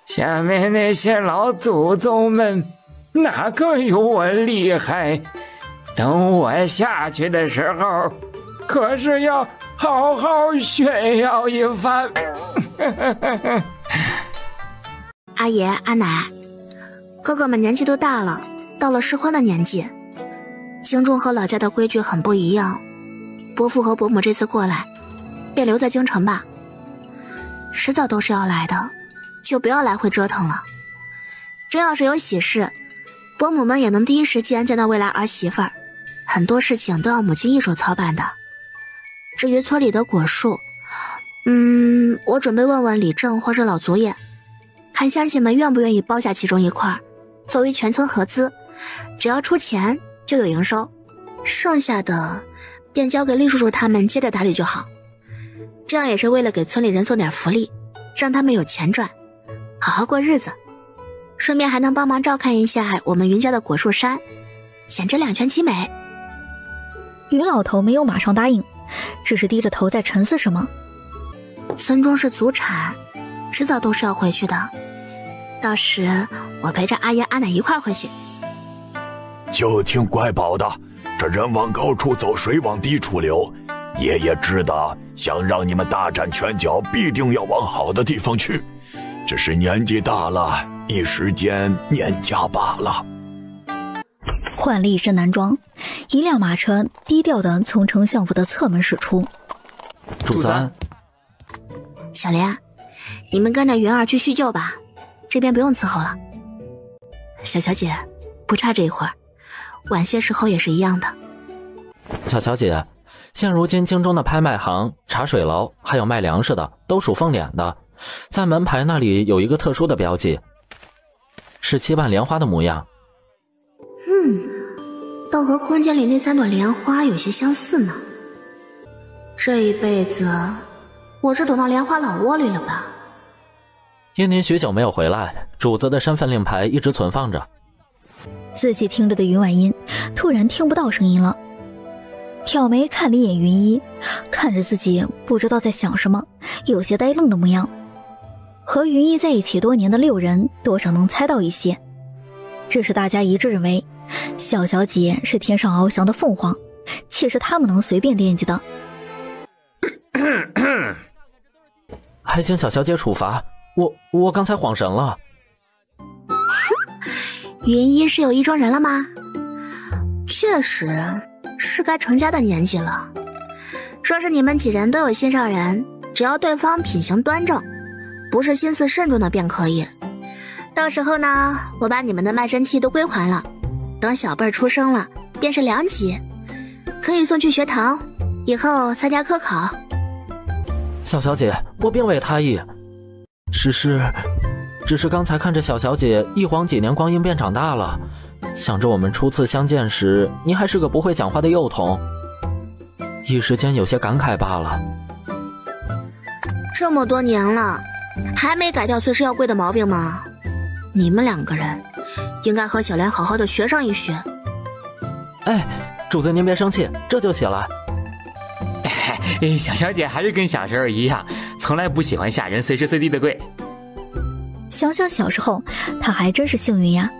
下面那些老祖宗们哪个有我厉害？等我下去的时候，可是要好好炫耀一番。阿爷阿奶，哥哥们年纪都大了，到了适婚的年纪。京中和老家的规矩很不一样，伯父和伯母这次过来，便留在京城吧。迟早都是要来的，就不要来回折腾了。真要是有喜事，伯母们也能第一时间见到未来儿媳妇儿，很多事情都要母亲一手操办的。至于村里的果树，我准备问问李正或者老祖爷，看乡亲们愿不愿意包下其中一块，作为全村合资，只要出钱就有营收，剩下的便交给厉叔叔他们接着打理就好。这样也是为了给村里人送点福利，让他们有钱赚，好好过日子，顺便还能帮忙照看一下我们云家的果树山，简直两全其美。云老头没有马上答应，只是低着头在沉思什么。村中是祖产，迟早都是要回去的，到时我陪着阿爷阿奶一块回去。就听乖宝的，这人往高处走，水往低处流。爷爷知道，想让你们大展拳脚，必定要往好的地方去。只是年纪大了，一时间念家罢了。换了一身男装，一辆马车低调地从丞相府的侧门驶出。主三，小莲，你们跟着云儿去叙旧吧，这边不用伺候了。小乔姐，不差这一会儿，晚些时候也是一样的。巧巧姐，现如今京中的拍卖行、茶水楼，还有卖粮食的，都属凤脸的，在门牌那里有一个特殊的标记，是7瓣莲花的模样。倒和空间里那3朵莲花有些相似呢。这一辈子，我是躲到莲花老窝里了吧？因您许久没有回来，主子的身份令牌一直存放着。自己听着的云婉音突然听不到声音了，挑眉看了一眼云一，看着自己不知道在想什么，有些呆愣的模样。和云一在一起多年的6人多少能猜到一些，只是大家一致认为小小姐是天上翱翔的凤凰，岂是他们能随便惦记的？还请小小姐处罚，我刚才恍神了。云一是有意中人了吗？确实是该成家的年纪了。说是你们几人都有心上人，只要对方品行端正，不是心思慎重的便可以。到时候呢，我把你们的卖身契都归还了，等小辈儿出生了便是良级，可以送去学堂，以后参加科考。小小姐，我并未他意，只是刚才看着小小姐一晃几年光阴便长大了，想着我们初次相见时，你还是个不会讲话的幼童，一时间有些感慨罢了。这么多年了，还没改掉随时要跪的毛病吗？你们2个人应该和小莲好好的学上一学。哎，主子您别生气，这就起来。小小姐还是跟小时候一样，从来不喜欢下人随时随地的跪。想想小时候，他还真是幸运呀。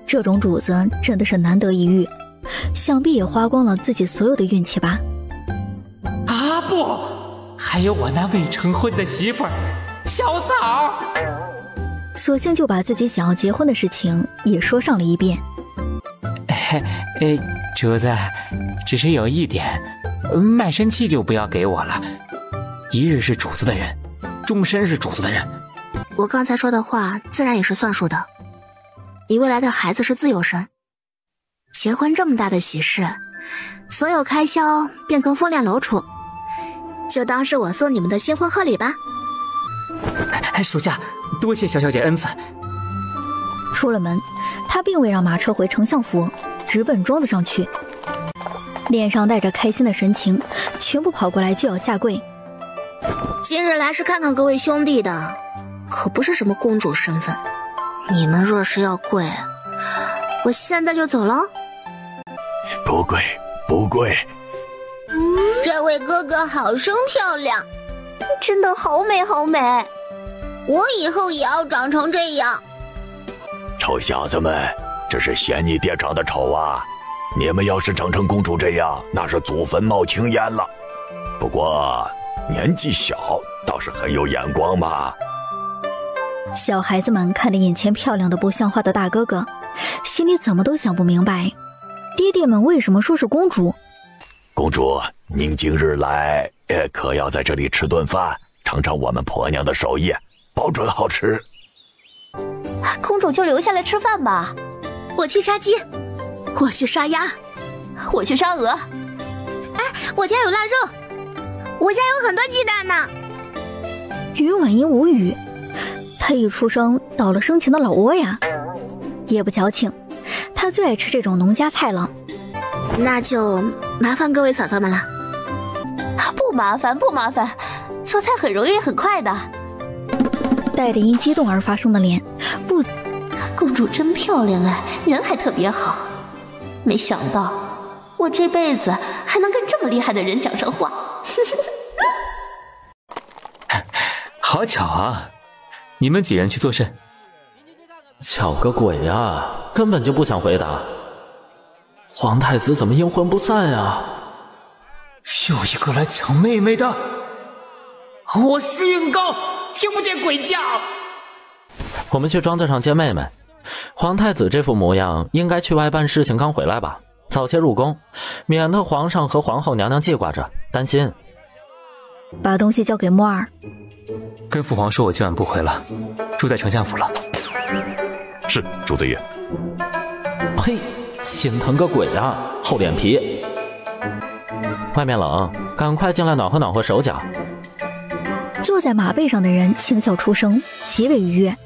这种主子真的是难得一遇，想必也花光了自己所有的运气吧。啊不，还有我那未成婚的媳妇儿小枣。索性就把自己想要结婚的事情也说上了一遍。主子，只是有一点，卖身契就不要给我了。一日是主子的人，终身是主子的人。我刚才说的话自然也是算数的。你未来的孩子是自由身，结婚这么大的喜事，所有开销便从凤亮楼出，就当是我送你们的新婚贺礼吧。属下多谢小小姐恩赐。出了门，他并未让马车回丞相府，直奔庄子上去，脸上带着开心的神情，全部跑过来就要下跪。今日来是看看各位兄弟的，可不是什么公主身份。你们若是要跪，我现在就走了。不跪，不跪。这位哥哥好生漂亮，真的好美好美。我以后也要长成这样。臭小子们，这是嫌你爹长得丑啊！你们要是长成公主这样，那是祖坟冒青烟了。不过年纪小，倒是很有眼光嘛。小孩子们看着眼前漂亮的不像话的大哥哥，心里怎么都想不明白，爹爹们为什么说是公主？公主，您今日来，可要在这里吃顿饭，尝尝我们婆娘的手艺，保准好吃。公主就留下来吃饭吧。我去杀鸡，我去杀鸭，我去杀鹅。哎，我家有腊肉，我家有很多鸡蛋呢。于婉英无语，她一出生到了生前的老窝呀。也不矫情，她最爱吃这种农家菜了。那就麻烦各位嫂嫂们了。不麻烦，不麻烦，做菜很容易很快的。带着因激动而发生的脸，不，公主真漂亮哎，人还特别好。没想到我这辈子还能跟这么厉害的人讲上话。好巧啊，你们几人去做甚？巧个鬼啊，根本就不想回答。皇太子怎么阴魂不散啊？又一个来抢妹妹的！我时运高，听不见鬼叫。我们去庄子上接妹妹。皇太子这副模样，应该去外办事情刚回来吧？早些入宫，免得皇上和皇后娘娘记挂着，担心。把东西交给莫儿。跟父皇说我今晚不回了，住在丞相府了。是，主子爷。呸！心疼个鬼啊，厚脸皮。外面冷，赶快进来暖和暖和手脚。坐在马背上的人轻笑出声，极为愉悦。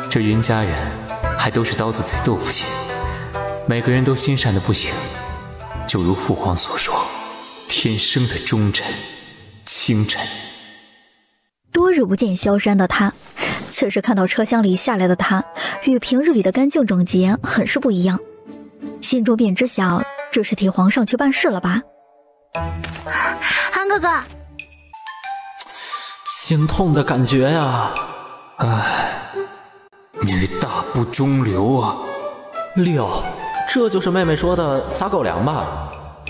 这云家人还都是刀子嘴豆腐心，每个人都心善的不行，就如父皇所说，天生的忠臣清臣。多日不见萧山的他，此时看到车厢里下来的他，与平日里的干净整洁很是不一样，心中便知晓这是替皇上去办事了吧。韩哥哥，心痛的感觉呀！唉，女大不中留啊。六，这就是妹妹说的撒狗粮吧？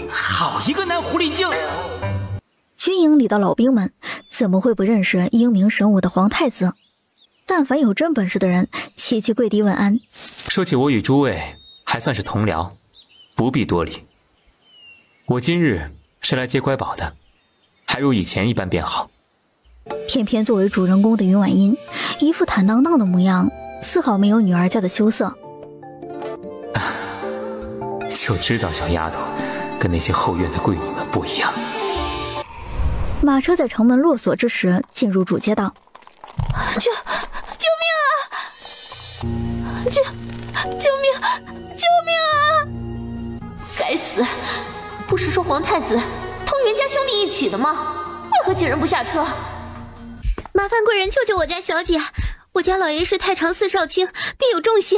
好一个男狐狸精！军营里的老兵们怎么会不认识英明神武的皇太子？但凡有真本事的人，齐齐跪地问安。说起我与诸位，还算是同僚，不必多礼。我今日是来接乖宝的，还如以前一般便好。偏偏作为主人公的云婉音，一副坦荡荡的模样，丝毫没有女儿家的羞涩。就知道小丫头跟那些后院的闺女们不一样。马车在城门落锁之时进入主街道。救命啊！救命！救命啊！该死！不是说皇太子同袁家兄弟一起的吗？为何几人不下车？麻烦贵人救救我家小姐，我家老爷是太常寺少卿，必有重谢。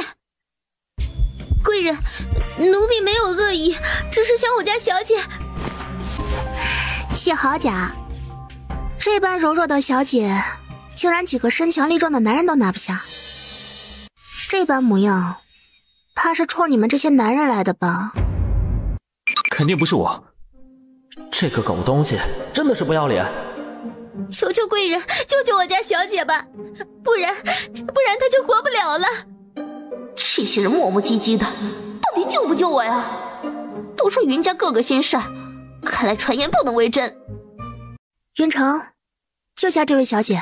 贵人，奴婢没有恶意，只是想我家小姐。谢好甲，这般柔弱的小姐，竟然几个身强力壮的男人都拿不下。这般模样，怕是冲你们这些男人来的吧？肯定不是我。这个狗东西真的是不要脸！求求贵人救救我家小姐吧，不然她就活不了了。这些人磨磨唧唧的，到底救不救我呀？都说云家个个心善，看来传言不能为真。云城，救下这位小姐，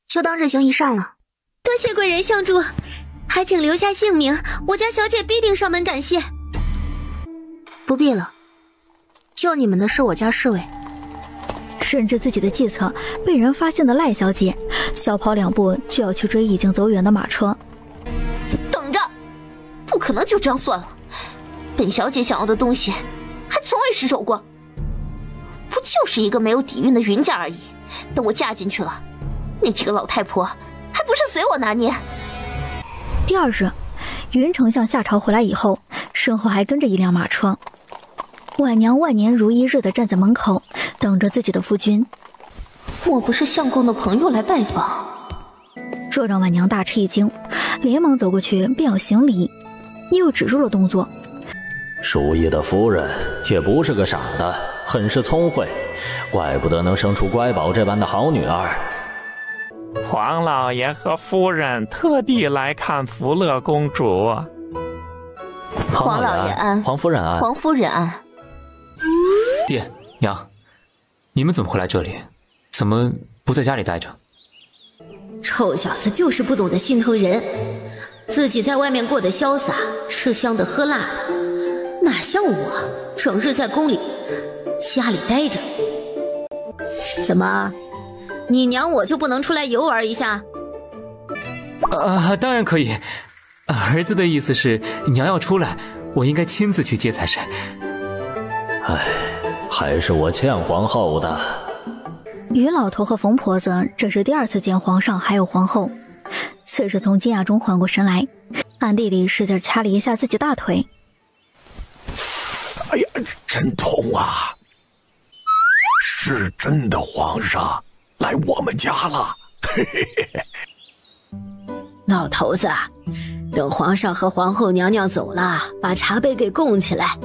就当日行一善了。多谢贵人相助，还请留下姓名，我家小姐必定上门感谢。不必了，救你们的是我家侍卫。深知自己的计策被人发现的赖小姐，小跑2步就要去追已经走远的马车。等着，不可能就这样算了。本小姐想要的东西，还从未失手过。不就是一个没有底蕴的云家而已。等我嫁进去了，那几个老太婆还不是随我拿捏？第二日，云丞相下朝回来以后，身后还跟着一辆马车。婉娘万年如一日地站在门口，等着自己的夫君。莫不是相公的朋友来拜访？这让婉娘大吃一惊，连忙走过去便要行礼，又止住了动作。淑仪的夫人也不是个傻的，很是聪慧，怪不得能生出乖宝这般的好女儿。皇老爷和夫人特地来看福乐公主。皇老爷安，皇夫人安，皇夫人安。爹娘，你们怎么会来这里？怎么不在家里待着？臭小子就是不懂得心疼人，自己在外面过得潇洒，吃香的喝辣的，哪像我整日在宫里家里待着。怎么，你娘我就不能出来游玩一下？当然可以。儿子的意思是，娘要出来，我应该亲自去接才是。唉，还是我欠皇后的。于老头和冯婆子这是第2次见皇上还有皇后，此时从惊讶中缓过神来，暗地里使劲掐了一下自己大腿。哎呀，真痛啊！是真的皇上来我们家了。嘿嘿嘿。老头子，等皇上和皇后娘娘走了，把茶杯给供起来，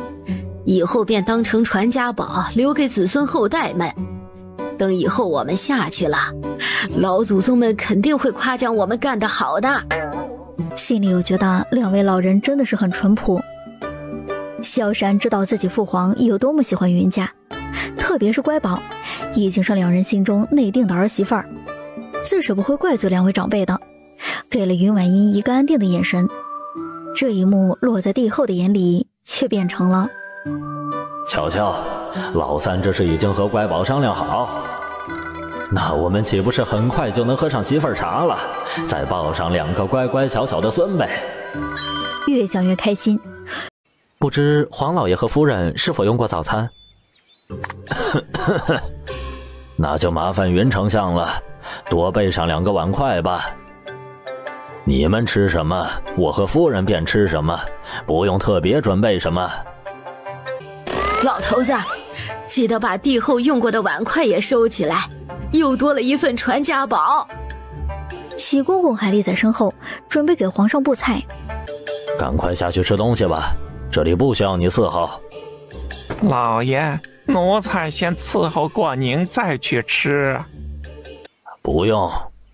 以后便当成传家宝，留给子孙后代们。等以后我们下去了，老祖宗们肯定会夸奖我们干得好的。心里又觉得2位老人真的是很淳朴。萧山知道自己父皇有多么喜欢云家，特别是乖宝，已经是2人心中内定的儿媳妇儿，自是不会怪罪2位长辈的，给了云婉音一个安定的眼神。这一幕落在帝后的眼里，却变成了：瞧瞧，老三这是已经和乖宝商量好，那我们岂不是很快就能喝上媳妇儿茶了，再抱上2个乖乖巧巧的孙辈？越想越开心。不知皇老爷和夫人是否用过早餐？那就麻烦云丞相了，多备上2个碗筷吧。你们吃什么，我和夫人便吃什么，不用特别准备什么。老头子，记得把帝后用过的碗筷也收起来，又多了一份传家宝。喜公公还立在身后，准备给皇上布菜。赶快下去吃东西吧，这里不需要你伺候。老爷，奴才先伺候过您再去吃。不用，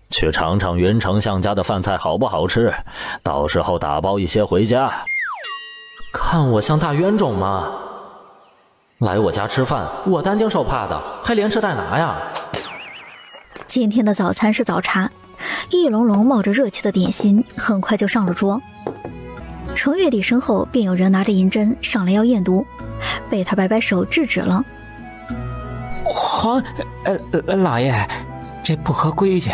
去尝尝云丞相家的饭菜好不好吃，到时候打包一些回家。看我像大冤种吗？来我家吃饭，我担惊受怕的，还连吃带拿呀。今天的早餐是早茶，一笼笼冒着热气的点心很快就上了桌。程月帝身后便有人拿着银针上来要验毒，被他摆摆手制止了。老爷，这不合规矩。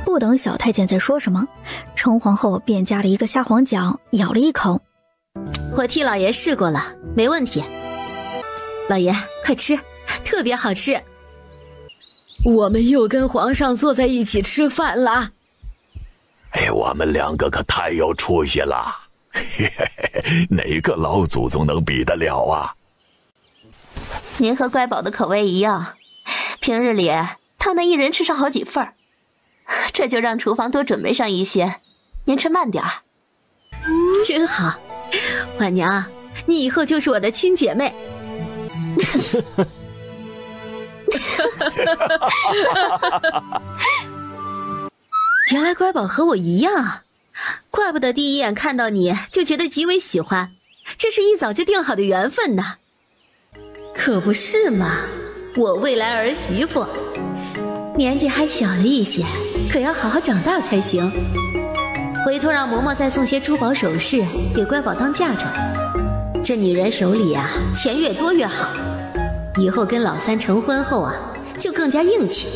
不等小太监再说什么，程皇后便夹了一个虾黄饺，咬了一口。我替老爷试过了，没问题。老爷，快吃，特别好吃。我们又跟皇上坐在一起吃饭了。哎，我们两个可太有出息了，嘿嘿嘿，哪个老祖宗能比得了啊？您和乖宝的口味一样，平日里他能一人吃上好几份儿，这就让厨房多准备上一些，您吃慢点儿。真好，婉娘，你以后就是我的亲姐妹。原来乖宝和我一样啊，怪不得第一眼看到你就觉得极为喜欢，这是一早就定好的缘分呢。可不是嘛，我未来儿媳妇年纪还小了一些，可要好好长大才行。回头让嬷嬷再送些珠宝首饰给乖宝当嫁妆，这女人手里啊，钱越多越好，以后跟老三成婚后啊，就更加硬气。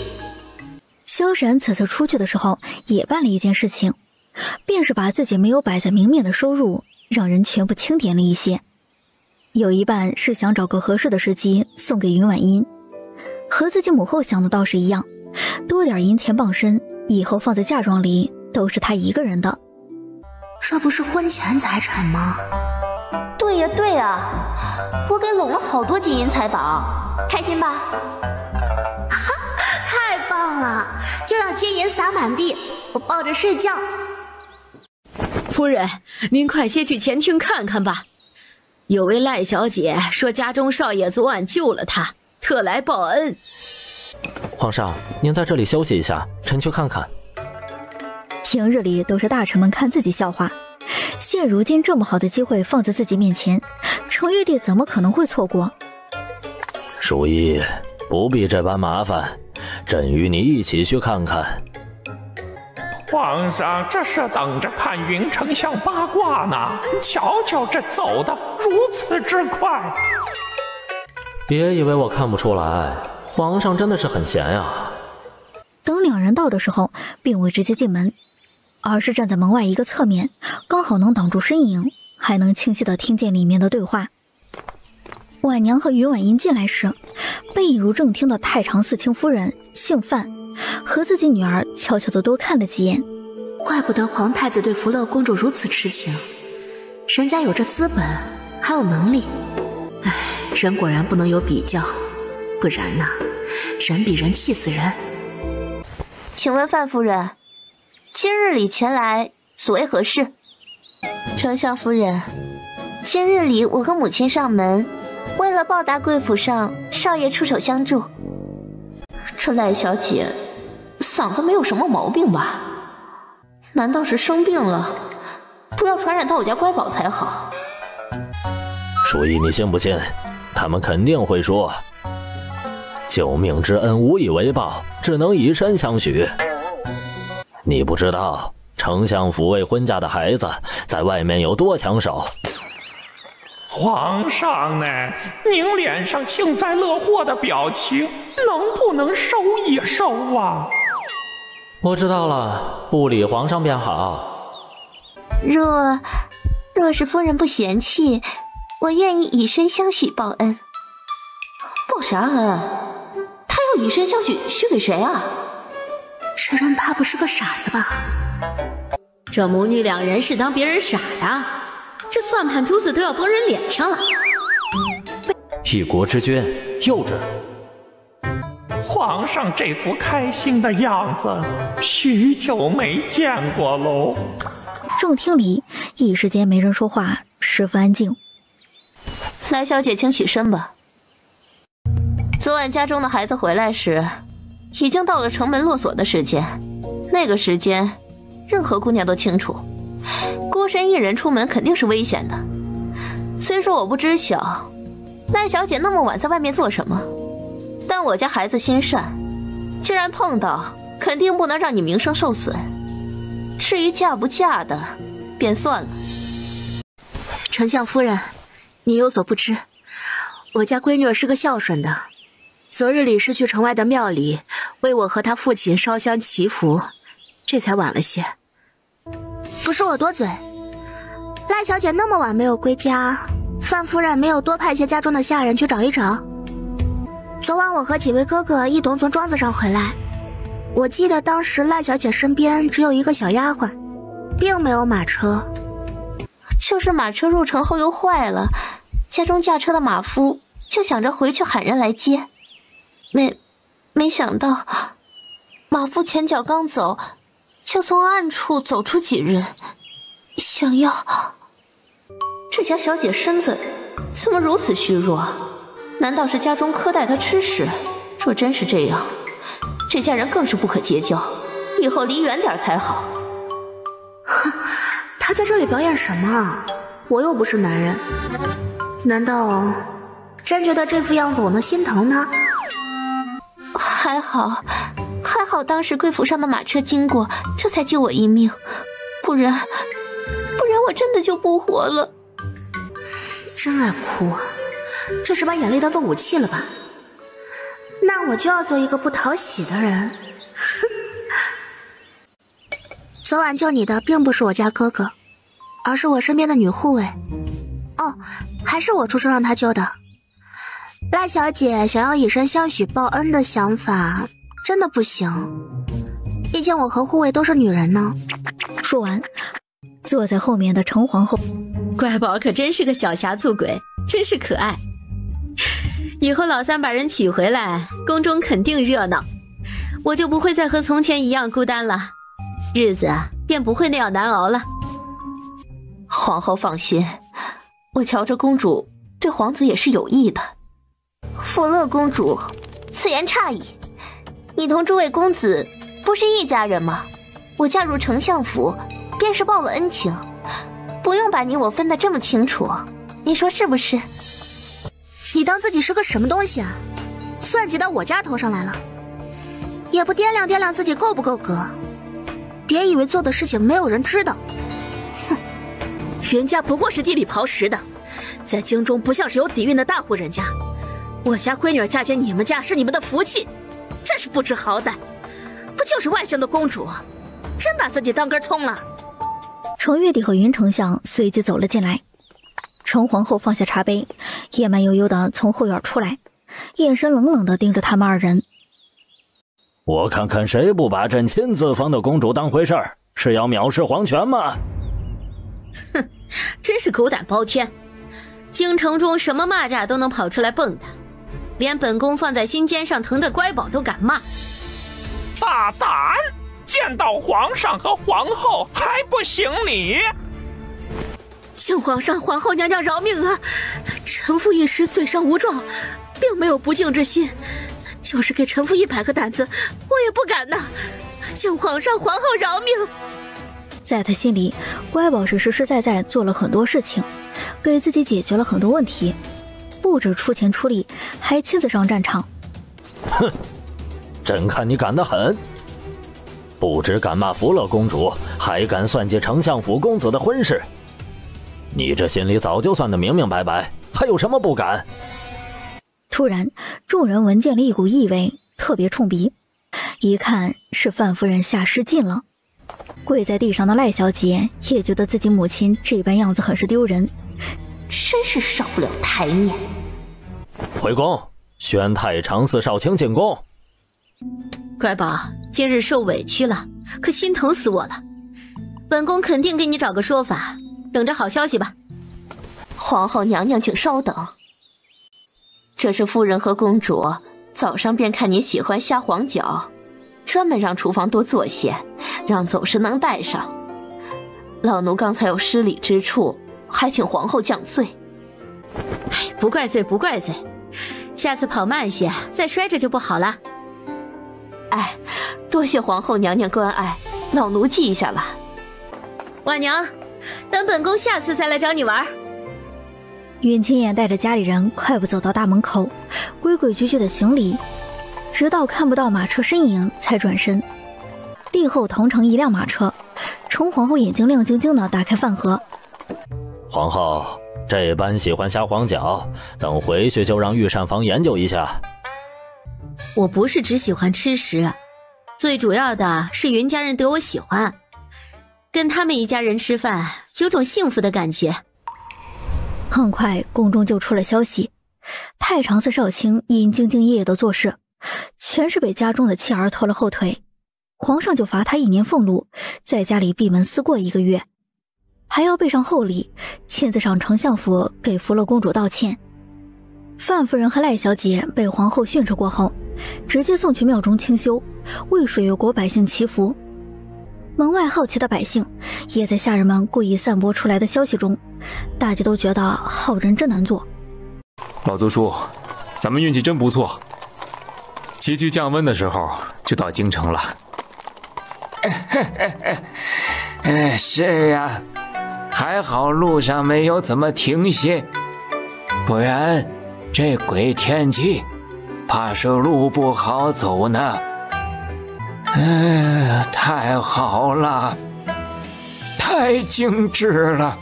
萧闪此次出去的时候也办了一件事情，便是把自己没有摆在明面的收入让人全部清点了一些，有一半是想找个合适的时机送给云婉音，和自己母后想的倒是一样，多点银钱傍身，以后放在嫁妆里都是她一个人的。这不是婚前财产吗？对呀对呀，我给拢了好多金银财宝，开心吧？哈，太棒了，就要金银洒满地，我抱着睡觉。夫人，您快些去前厅看看吧，有位赖小姐说家中少爷昨晚救了她，特来报恩。皇上，您在这里休息一下，臣去看看。平日里都是大臣们看自己笑话，现如今这么好的机会放在自己面前，程玉帝怎么可能会错过？淑仪，不必这般麻烦，朕与你一起去看看。皇上这是等着看云丞相八卦呢，瞧瞧这走的如此之快。别以为我看不出来，皇上真的是很闲呀。等两人到的时候，并未直接进门，而是站在门外一个侧面，刚好能挡住身影，还能清晰地听见里面的对话。婉娘和云婉音进来时，被引入正厅的太常四卿夫人姓范，和自己女儿悄悄地多看了几眼。怪不得皇太子对福乐公主如此痴情，人家有这资本，还有能力。唉，人果然不能有比较，不然呢，人比人气死人。请问范夫人，今日里前来所谓何事？丞相夫人，今日里我和母亲上门，为了报答贵府上少爷出手相助。这赖小姐嗓子没有什么毛病吧？难道是生病了？不要传染到我家乖宝才好。淑仪，你信不信？他们肯定会说，救命之恩无以为报，只能以身相许。你不知道丞相府未婚嫁的孩子在外面有多抢手。皇上呢？您脸上幸灾乐祸的表情，能不能收一收啊？我知道了，不理皇上便好。若是夫人不嫌弃，我愿意以身相许报恩。报啥恩？他要以身相许，许给谁啊？这人怕不是个傻子吧？这母女两人是当别人傻呀？这算盘珠子都要崩人脸上了。一国之君，幼稚。皇上这副开心的样子，许久没见过喽。正厅里一时间没人说话，十分安静。来小姐，请起身吧。昨晚家中的孩子回来时，已经到了城门落锁的时间。那个时间，任何姑娘都清楚，孤身一人出门肯定是危险的。虽说我不知晓赖小姐那么晚在外面做什么，但我家孩子心善，既然碰到，肯定不能让你名声受损。至于嫁不嫁的，便算了。丞相夫人，你有所不知，我家闺女是个孝顺的。昨日里是去城外的庙里为我和她父亲烧香祈福，这才晚了些。不是我多嘴，赖小姐那么晚没有归家，范夫人没有多派些家中的下人去找一找？昨晚我和几位哥哥一同从庄子上回来，我记得当时赖小姐身边只有一个小丫鬟，并没有马车。就是马车入城后又坏了，家中驾车的马夫就想着回去喊人来接，没想到马夫前脚刚走，就从暗处走出几人，想要……这家小姐身子怎么如此虚弱？难道是家中苛待她吃食？若真是这样，这家人更是不可结交，以后离远点才好。哼，她在这里表演什么？我又不是男人，难道真觉得这副样子我能心疼她？还好当时贵府上的马车经过，这才救我一命，不然我真的就不活了。真爱哭啊，这是把眼泪当做武器了吧？那我就要做一个不讨喜的人。昨晚救你的并不是我家哥哥，而是我身边的女护卫。哦，还是我出手让他救的。赖小姐想要以身相许报恩的想法真的不行，毕竟我和护卫都是女人呢。说完，坐在后面的程皇后，乖宝可真是个小侠醋鬼，真是可爱。以后老三把人娶回来，宫中肯定热闹，我就不会再和从前一样孤单了，日子便不会那样难熬了。皇后放心，我瞧着公主对皇子也是有意的。福乐公主，此言差矣，你同诸位公子不是一家人吗？我嫁入丞相府，便是报了恩情，不用把你我分得这么清楚，你说是不是？你当自己是个什么东西啊？算计到我家头上来了，也不掂量掂量自己够不够格？别以为做的事情没有人知道。哼，云家不过是地里刨食的，在京中不像是有底蕴的大户人家。我家闺女嫁进你们家是你们的福气，真是不知好歹，不就是外姓的公主，真把自己当根葱了。程月帝和云丞相随即走了进来，程皇后放下茶杯，也慢悠悠地从后院出来，眼神冷冷地盯着他们二人。我看看谁不把朕亲自封的公主当回事儿，是要藐视皇权吗？哼，真是狗胆包天，京城中什么蚂蚱都能跑出来蹦跶，连本宫放在心尖上疼的乖宝都敢骂。大胆！见到皇上和皇后还不行礼？请皇上皇后娘娘饶命啊！臣妇一时嘴上无状，并没有不敬之心，就是给臣妇100个胆子我也不敢呐！请皇上皇后饶命。在他心里，乖宝是实实在在做了很多事情，给自己解决了很多问题，不止出钱出力，还亲自上战场。哼，朕看你敢得很，不只敢骂福乐公主，还敢算计丞相府公子的婚事。你这心里早就算得明明白白，还有什么不敢？突然，众人闻见了一股异味，特别冲鼻，一看是范夫人下失禁了。跪在地上的赖小姐也觉得自己母亲这般样子很是丢人，真是上不了台面。回宫，宣太常寺少卿进宫。乖宝，今日受委屈了，可心疼死我了。本宫肯定给你找个说法，等着好消息吧。皇后娘娘请稍等，这是夫人和公主早上便看你喜欢虾黄饺，专门让厨房多做些，让走时能带上。老奴刚才有失礼之处，还请皇后降罪。不怪罪不怪罪，下次跑慢些，再摔着就不好了。哎，多谢皇后娘娘关爱，老奴记下了。婉娘，等本宫下次再来找你玩。允清燕带着家里人快步走到大门口，规规矩矩的行礼，直到看不到马车身影才转身。帝后同乘一辆马车，程皇后眼睛亮晶晶地打开饭盒。皇后，这般喜欢虾黄饺，等回去就让御膳房研究一下。我不是只喜欢吃食，最主要的是云家人得我喜欢，跟他们一家人吃饭有种幸福的感觉。很快宫中就出了消息，太常寺少卿因兢兢业业的做事，全是被家中的妻儿拖了后腿，皇上就罚他1年俸禄，在家里闭门思过1个月，还要备上厚礼，亲自上丞相府给福乐公主道歉。范夫人和赖小姐被皇后训斥过后，直接送去庙中清修，为水月国百姓祈福。门外好奇的百姓也在下人们故意散播出来的消息中，大家都觉得好人真难做。老族叔，咱们运气真不错，急剧降温的时候就到京城了。是啊，还好路上没有怎么停歇，不然这鬼天气，怕是路不好走呢。太好了，太精致了，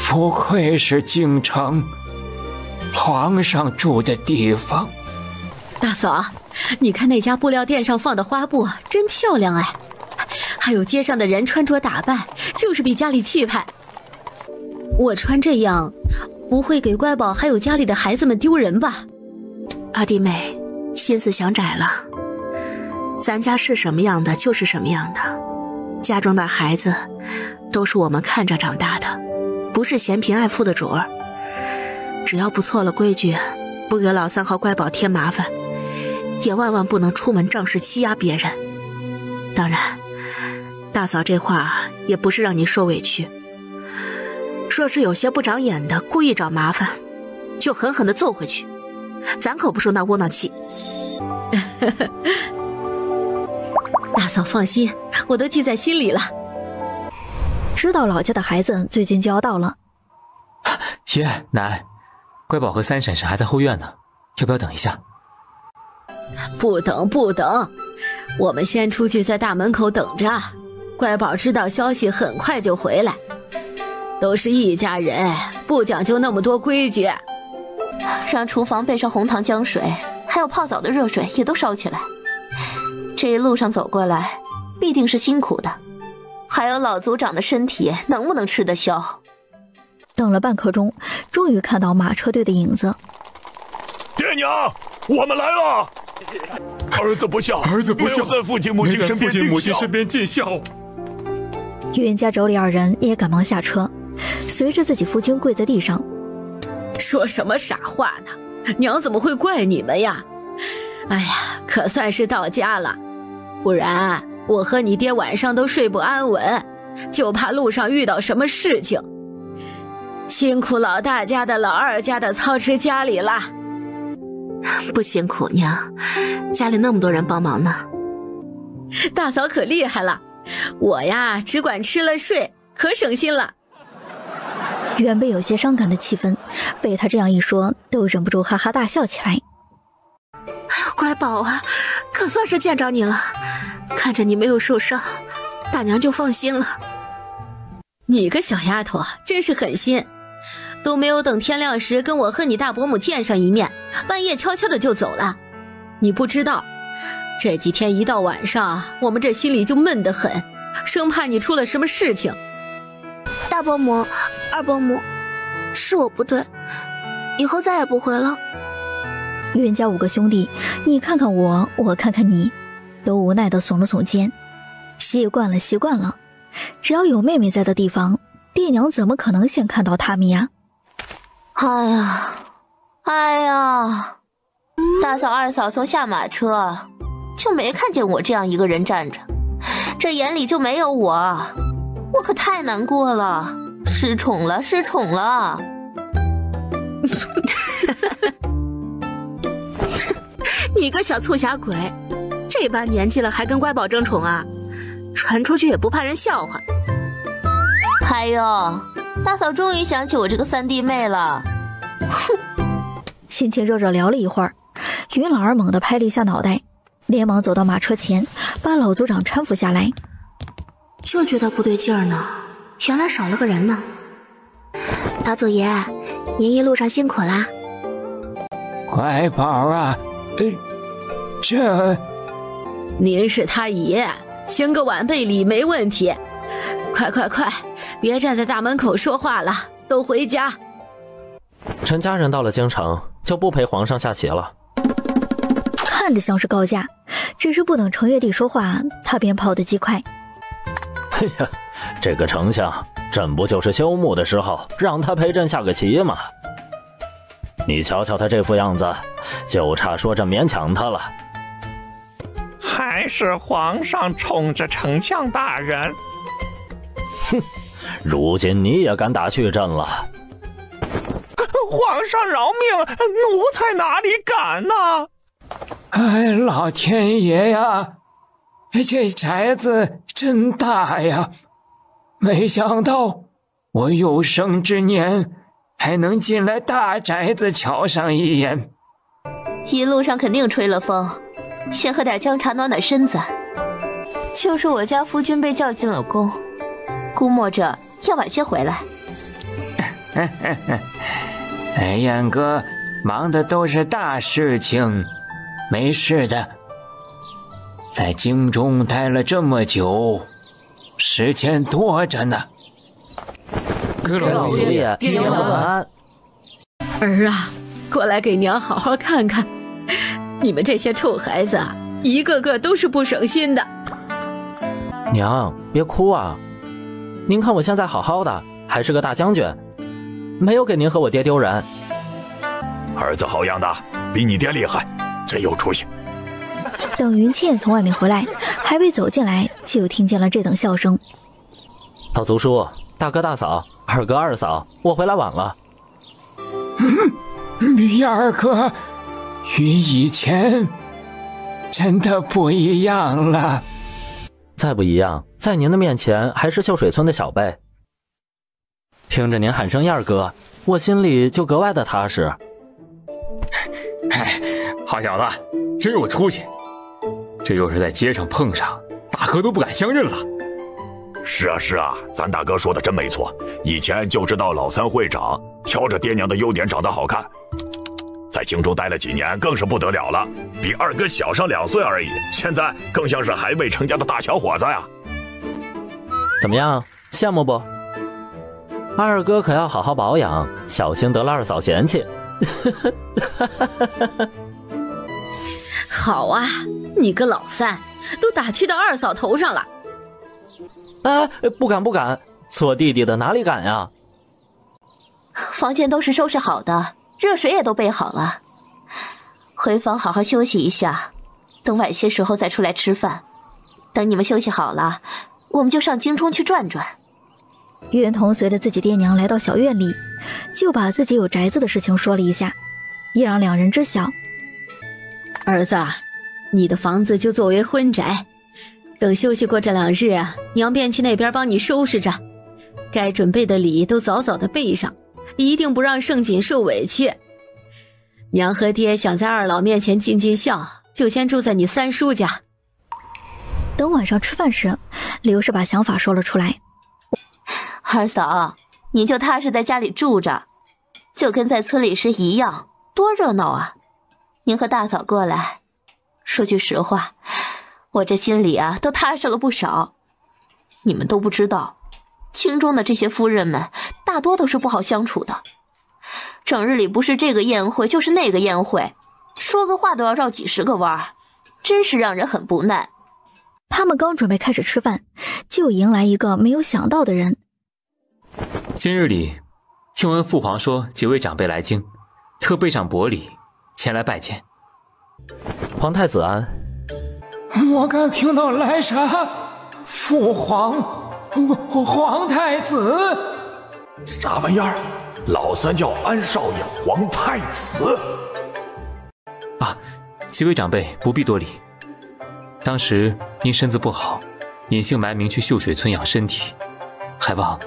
不愧是京城，皇上住的地方。大嫂，你看那家布料店上放的花布真漂亮哎，还有街上的人穿着打扮，就是比家里气派。我穿这样，不会给乖宝还有家里的孩子们丢人吧？二弟妹，心思想窄了。咱家是什么样的就是什么样的，家中的孩子都是我们看着长大的，不是嫌贫爱富的主儿。只要不错了规矩，不给老三和乖宝添麻烦，也万万不能出门仗势欺压别人。当然，大嫂这话也不是让你受委屈，若是有些不长眼的故意找麻烦，就狠狠地揍回去，咱可不受那窝囊气。大嫂放心，我都记在心里了。知道老家的孩子最近就要到了。爷奶，乖宝和三婶婶还在后院呢，要不要等一下？不等不等，我们先出去在大门口等着，乖宝知道消息很快就回来。都是一家人，不讲究那么多规矩。让厨房备上红糖姜水，还有泡澡的热水也都烧起来。这一路上走过来，必定是辛苦的。还有老族长的身体能不能吃得消？等了半刻钟，终于看到马车队的影子。爹娘，我们来了！儿子不孝，儿子不孝，没有在父亲母亲身边尽孝。云家妯娌2人也赶忙下车，随着自己夫君跪在地上。说什么傻话呢？娘怎么会怪你们呀？哎呀，可算是到家了，不然我和你爹晚上都睡不安稳，就怕路上遇到什么事情。辛苦老大家的老二家的操持家里了。不辛苦娘，家里那么多人帮忙呢。大嫂可厉害了，我呀只管吃了睡，可省心了。原本有些伤感的气氛，被他这样一说，都忍不住哈哈大笑起来。乖宝啊，可算是见着你了，看着你没有受伤，大娘就放心了。你个小丫头真是狠心，都没有等天亮时跟我和你大伯母见上一面，半夜悄悄的就走了。你不知道，这几天一到晚上，我们这心里就闷得很，生怕你出了什么事情。大伯母、二伯母，是我不对，以后再也不会了。云家5个兄弟，你看看我，我看看你，都无奈地耸了耸肩。习惯了，习惯了。只要有妹妹在的地方，爹娘怎么可能先看到他们呀？哎呀，大嫂二嫂从下马车就没看见我这样一个人站着，这眼里就没有我，我可太难过了，失宠了，失宠了。你个小醋侠鬼，这般年纪了还跟乖宝争宠啊？传出去也不怕人笑话。还有，大嫂终于想起我这个3弟妹了。哼！亲亲热热聊了一会儿，云老儿猛地拍了一下脑袋，连忙走到马车前，把老族长搀扶下来。就觉得不对劲儿呢，原来少了个人呢。老祖爷，您一路上辛苦啦。乖宝啊，您是他爷，行个晚辈礼没问题。快，别站在大门口说话了，都回家。陈家人到了京城，就不陪皇上下棋了。看着像是告假，只是不等程月帝说话，他便跑得极快。哎呀，这个丞相，朕不就是休沐的时候让他陪朕下个棋吗？你瞧瞧他这副样子，就差说朕勉强他了。还是皇上宠着丞相大人。哼，如今你也敢打趣朕了？皇上饶命，奴才哪里敢呢？哎，老天爷呀，这宅子真大呀！没想到我有生之年还能进来大宅子瞧上一眼。一路上肯定吹了风，先喝点姜茶暖暖身子。就是我家夫君被叫进了宫，估摸着要晚些回来。哎，燕哥忙的都是大事情，没事的。在京中待了这么久，时间多着呢。阁老爷，爹娘晚安。儿啊，过来给娘好好看看，你们这些臭孩子，一个个都是不省心的。娘，别哭啊！您看我现在好好的，还是个大将军，没有给您和我爹丢人。儿子好样的，比你爹厉害，真有出息。等云倩从外面回来，还未走进来，就听见了这等笑声。老族叔，大哥大嫂，二哥二嫂，我回来晚了。燕儿哥，与以前真的不一样了。再不一样，在您的面前还是秀水村的小辈。听着您喊声燕儿哥，我心里就格外的踏实。哎，好小子，真有出息！这要是在街上碰上，大哥都不敢相认了。是啊，咱大哥说的真没错。以前就知道老三会长，挑着爹娘的优点长得好看，在京中待了几年，更是不得了了，比二哥小上2岁而已，现在更像是还未成家的大小伙子呀。怎么样，羡慕不？二哥可要好好保养，小心得了二嫂嫌弃。好啊，你个老三，都打趣到二嫂头上了。啊，不敢，做弟弟的哪里敢呀？房间都是收拾好的，热水也都备好了。回房好好休息一下，等晚些时候再出来吃饭。等你们休息好了，我们就上京中去转转。袁童随着自己爹娘来到小院里，就把自己有宅子的事情说了一下，也让两人知晓。儿子，你的房子就作为婚宅，等休息过这2日，娘便去那边帮你收拾着，该准备的礼都早早的备上，一定不让盛锦受委屈。娘和爹想在二老面前尽尽孝，就先住在你三叔家。等晚上吃饭时，刘氏把想法说了出来。二嫂，你就踏实在家里住着，就跟在村里时一样，多热闹啊！您和大嫂过来，说句实话，我这心里啊都踏实了不少。你们都不知道，京中的这些夫人们大多都是不好相处的，整日里不是这个宴会就是那个宴会，说个话都要绕几10个弯，真是让人很不耐。他们刚准备开始吃饭，就迎来一个没有想到的人。今日里，听闻父皇说几位长辈来京，特备上薄礼前来拜见。皇太子安。我刚听到来啥？父皇，皇太子。啥玩意儿？老三叫安少爷皇太子。啊，几位长辈不必多礼。当时您身子不好，隐姓埋名去秀水村养身体，还望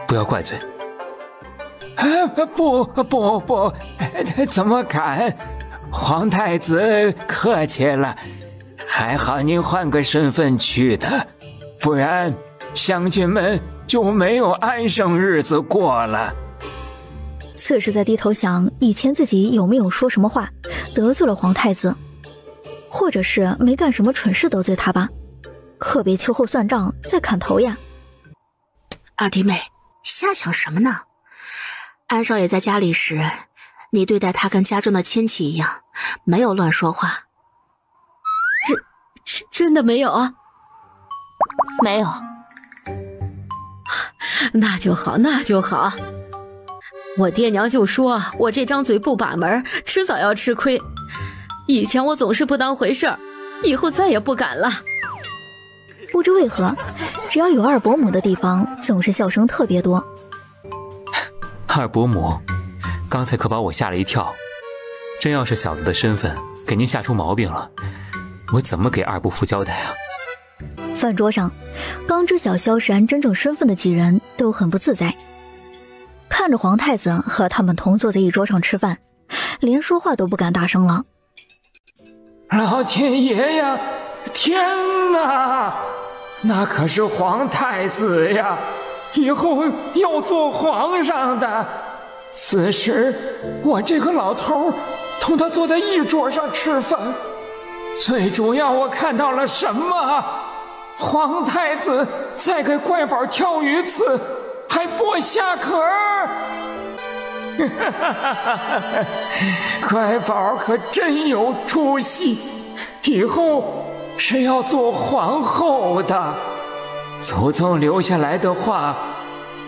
不要怪罪。不，怎么敢？皇太子客气了，还好您换个身份去的，不然乡亲们就没有安生日子过了。此时在低头想以前自己有没有说什么话得罪了皇太子。或者是没干什么蠢事得罪他吧，可别秋后算账再砍头呀。二弟妹，瞎想什么呢？安少爷在家里时，你对待他跟家中的亲戚一样，没有乱说话。真的没有啊？没有。那就好，那就好。我爹娘就说我这张嘴不把门，迟早要吃亏。以前我总是不当回事儿，以后再也不敢了。不知为何，只要有二伯母的地方，总是笑声特别多。二伯母，刚才可把我吓了一跳。真要是小子的身份给您吓出毛病了，我怎么给二伯父交代啊？饭桌上，刚知晓萧山真正身份的几人都很不自在，看着皇太子和他们同坐在一桌上吃饭，连说话都不敢大声了。老天爷呀，天哪，那可是皇太子呀，以后要做皇上的。此时我这个老头同他坐在一桌上吃饭，最主要我看到了什么？皇太子在给乖宝挑鱼刺，还剥虾壳。乖宝可真有出息，以后是要做皇后的。祖宗留下来的话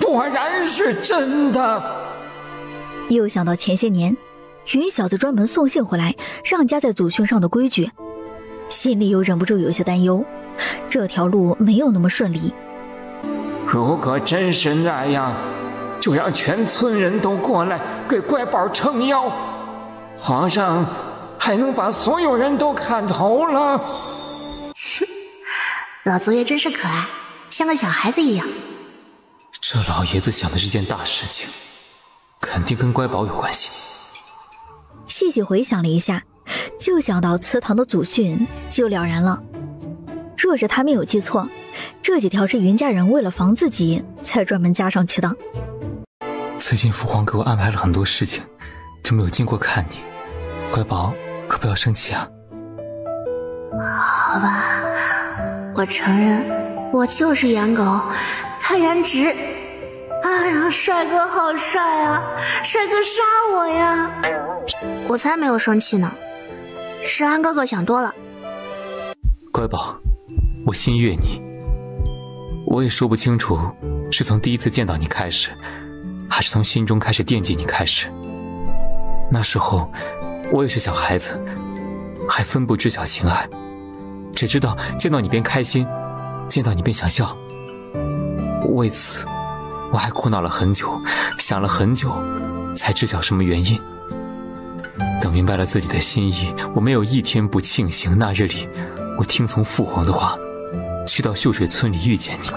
果然是真的。又想到前些年云小子专门送信回来让家在祖训上的规矩，心里又忍不住有些担忧，这条路没有那么顺利。如果真是那样，就让全村人都过来给乖宝撑腰，皇上还能把所有人都砍头了。老祖爷真是可爱，像个小孩子一样。这老爷子想的是件大事情，肯定跟乖宝有关系。细细回想了一下，就想到祠堂的祖训，就了然了。若是他没有记错，这几条是云家人为了防自己才专门加上去的。最近父皇给我安排了很多事情，就没有经过看你。乖宝可不要生气啊。好吧，我承认我就是颜狗，看颜值。哎呀，帅哥好帅啊，帅哥杀我呀。我才没有生气呢，是安哥哥想多了。乖宝，我心悦你，我也说不清楚是从第一次见到你开始，还是从心中开始惦记你开始。那时候我也是小孩子，还分不知晓情爱，只知道见到你便开心，见到你便想笑。为此我还苦恼了很久，想了很久，才知晓什么原因。等明白了自己的心意，我没有一天不庆幸那日里我听从父皇的话，去到秀水村里遇见你。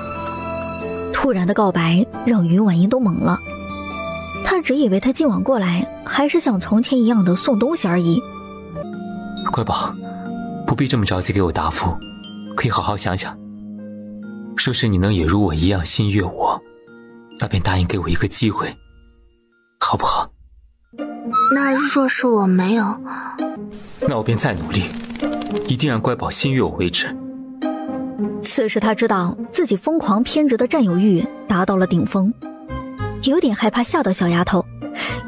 突然的告白让云婉音都懵了，她只以为他今晚过来还是像从前一样的送东西而已。乖宝，不必这么着急给我答复，可以好好想想。若是你能也如我一样心悦我，那便答应给我一个机会，好不好？那若是我没有，那我便再努力，一定让乖宝心悦我为止。此时他知道自己疯狂偏执的占有欲达到了顶峰，有点害怕吓到小丫头，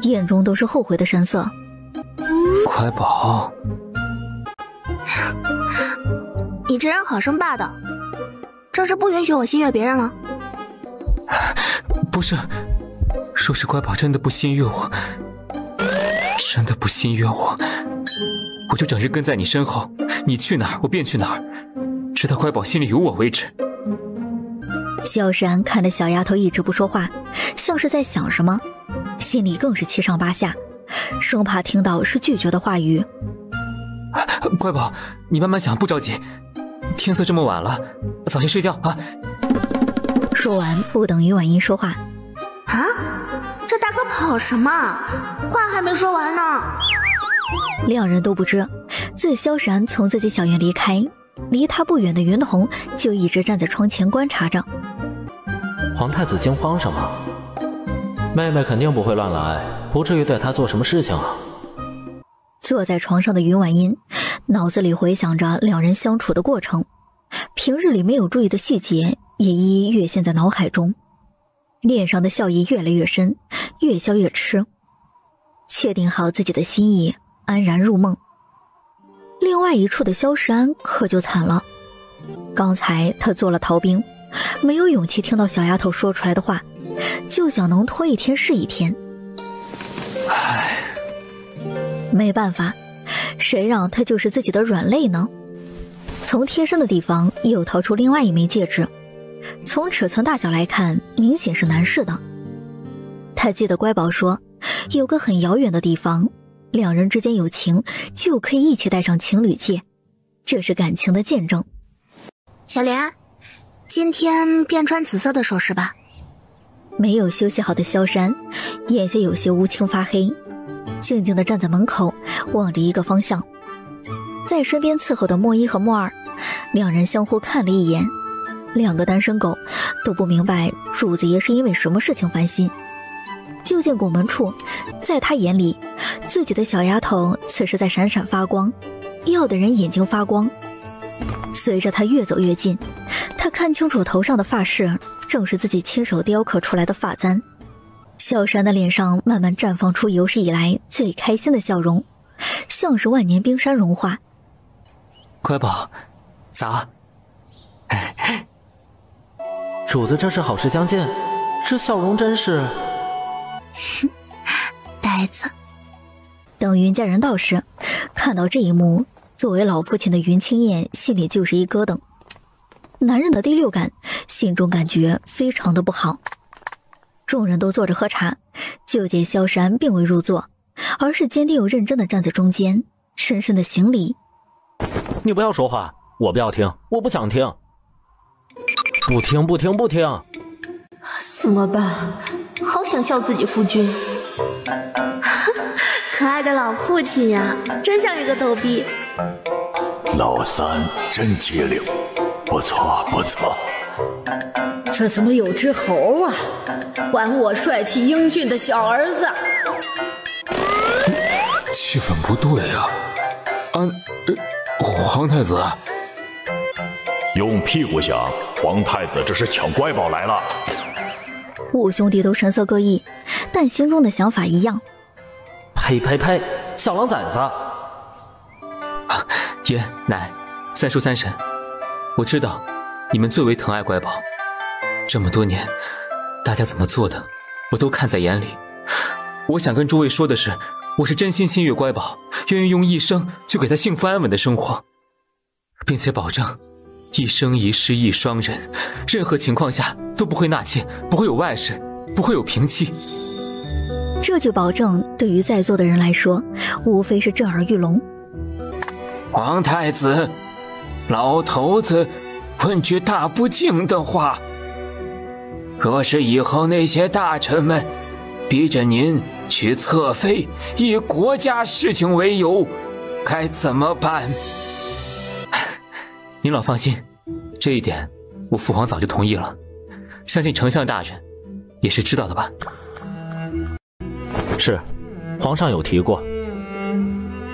眼中都是后悔的神色。乖宝，你这人好生霸道，这是不允许我心悦别人了？不是，若是乖宝真的不心悦我，真的不心悦我，我就整日跟在你身后，你去哪儿我便去哪儿，直到乖宝心里有我为止。萧山看着小丫头一直不说话，像是在想什么，心里更是七上八下，生怕听到是拒绝的话语。乖宝，你慢慢想，不着急，天色这么晚了，早些睡觉啊。说完不等云婉音说话。啊，这大哥跑什么？话还没说完呢。两人都不知，自萧山从自己小院离开，离他不远的云童就一直站在窗前观察着。皇太子惊慌什么？妹妹肯定不会乱来，不至于对他做什么事情啊。坐在床上的云婉音脑子里回想着两人相处的过程，平日里没有注意的细节也一一跃现在脑海中，脸上的笑意越来越深，越笑越痴。确定好自己的心意，安然入梦。另外一处的萧世安可就惨了，刚才他做了逃兵，没有勇气听到小丫头说出来的话，就想能拖一天是一天。唉，没办法，谁让他就是自己的软肋呢？从贴身的地方又掏出另外一枚戒指，从尺寸大小来看，明显是男士的。他记得乖宝说，有个很遥远的地方，两人之间有情，就可以一起戴上情侣戒，这是感情的见证。小莲，今天便穿紫色的首饰吧。没有休息好的萧山，眼下有些乌青发黑，静静地站在门口，望着一个方向。在身边伺候的莫一和莫二，两人相互看了一眼，两个单身狗都不明白主子爷是因为什么事情烦心。就见拱门处，在他眼里，自己的小丫头此时在闪闪发光，要的人眼睛发光。随着他越走越近，他看清楚头上的发饰正是自己亲手雕刻出来的发簪。萧山的脸上慢慢绽放出有史以来最开心的笑容，像是万年冰山融化。乖宝，咋？主子这是好事将近，这笑容真是……呆子。等云家人到时，看到这一幕，作为老父亲的云清燕心里就是一咯噔。男人的第六感，心中感觉非常的不好。众人都坐着喝茶，就见萧山并未入座，而是坚定又认真地站在中间，深深的行礼。你不要说话，我不要听，我不想听。不听不听不听。怎么办？好想笑自己夫君。可爱的老父亲呀，真像一个逗逼。老三真机灵，不错不错。这怎么有只猴啊？还我帅气英俊的小儿子！气氛不对啊！皇太子，用屁股想，皇太子这是抢乖宝来了。五兄弟都神色各异，但心中的想法一样。呸呸呸！小狼崽子！爷奶，三叔三婶，我知道你们最为疼爱乖宝，这么多年，大家怎么做的，我都看在眼里。我想跟诸位说的是，我是真心心悦乖宝，愿意用一生去给他幸福安稳的生活，并且保证一生一世一双人，任何情况下都不会纳妾，不会有外事，不会有平妻。这句保证对于在座的人来说，无非是震耳欲聋。皇太子，老头子问句大不敬的话，若是以后那些大臣们逼着您去侧妃，以国家事情为由，该怎么办？您老放心，这一点我父皇早就同意了，相信丞相大人也是知道的吧？是，皇上有提过。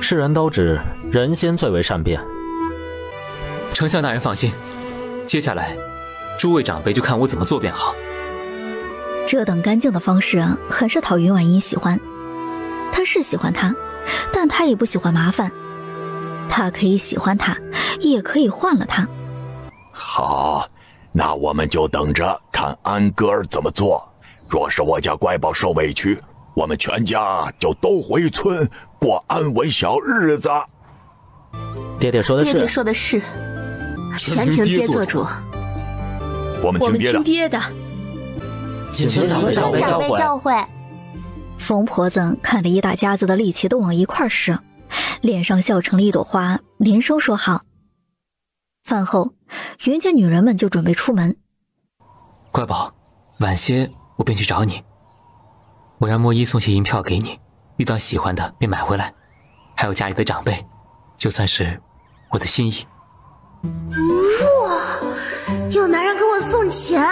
世人都知人心最为善变。丞相大人放心，接下来诸位长辈就看我怎么做便好。这等干净的方式很是讨云婉音喜欢。他是喜欢他，但他也不喜欢麻烦。他可以喜欢他，也可以换了他。好，那我们就等着看安哥儿怎么做。若是我家乖宝受委屈，我们全家就都回村过安稳小日子。爹爹说的是。爹爹说的是。全凭爹做主。我们听爹的。听爹的。谨遵长辈教诲。疯婆子看着一大家子的力气都往一块使，脸上笑成了一朵花，连声说好。饭后，云家女人们就准备出门。乖宝，晚些我便去找你。我让莫一送些银票给你，遇到喜欢的便买回来。还有家里的长辈，就算是我的心意。哇，有男人给我送钱？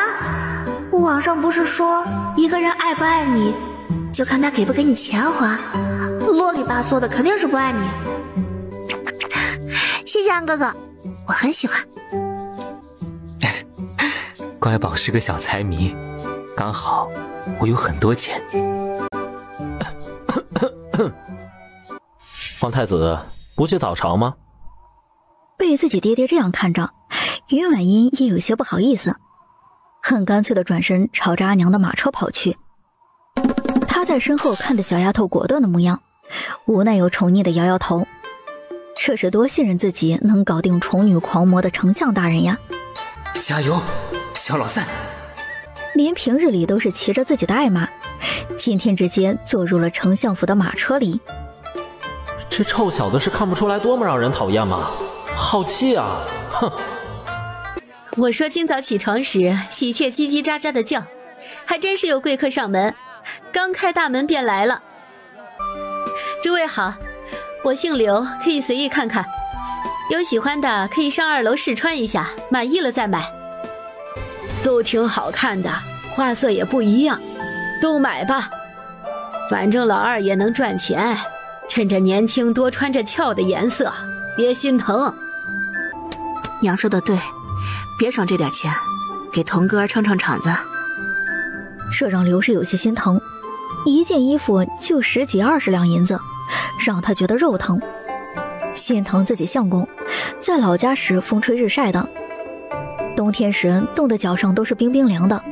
网上不是说一个人爱不爱你，就看他给不给你钱花？啰里吧嗦的，肯定是不爱你。谢谢安哥哥，我很喜欢。乖宝是个小财迷，刚好我有很多钱。皇太子不去早朝吗？被自己爹爹这样看着，云婉音也有些不好意思，很干脆的转身朝着阿娘的马车跑去。他在身后看着小丫头果断的模样，无奈又宠溺的摇摇头。这是多信任自己能搞定宠女狂魔的丞相大人呀！加油，小老三！连平日里都是骑着自己的爱马，今天直接坐入了丞相府的马车里。这臭小子是看不出来多么让人讨厌吗？好气啊！哼！我说今早起床时，喜鹊叽叽喳喳的叫，还真是有贵客上门。刚开大门便来了。诸位好，我姓刘，可以随意看看，有喜欢的可以上2楼试穿一下，满意了再买。都挺好看的，花色也不一样，都买吧。反正老二也能赚钱，趁着年轻多穿着俏的颜色，别心疼。娘说的对，别省这点钱，给童哥撑撑场子。这让刘氏有些心疼，一件衣服就10几20两银子，让他觉得肉疼。心疼自己相公，在老家时风吹日晒的，冬天时冻得脚上都是冰冰凉的。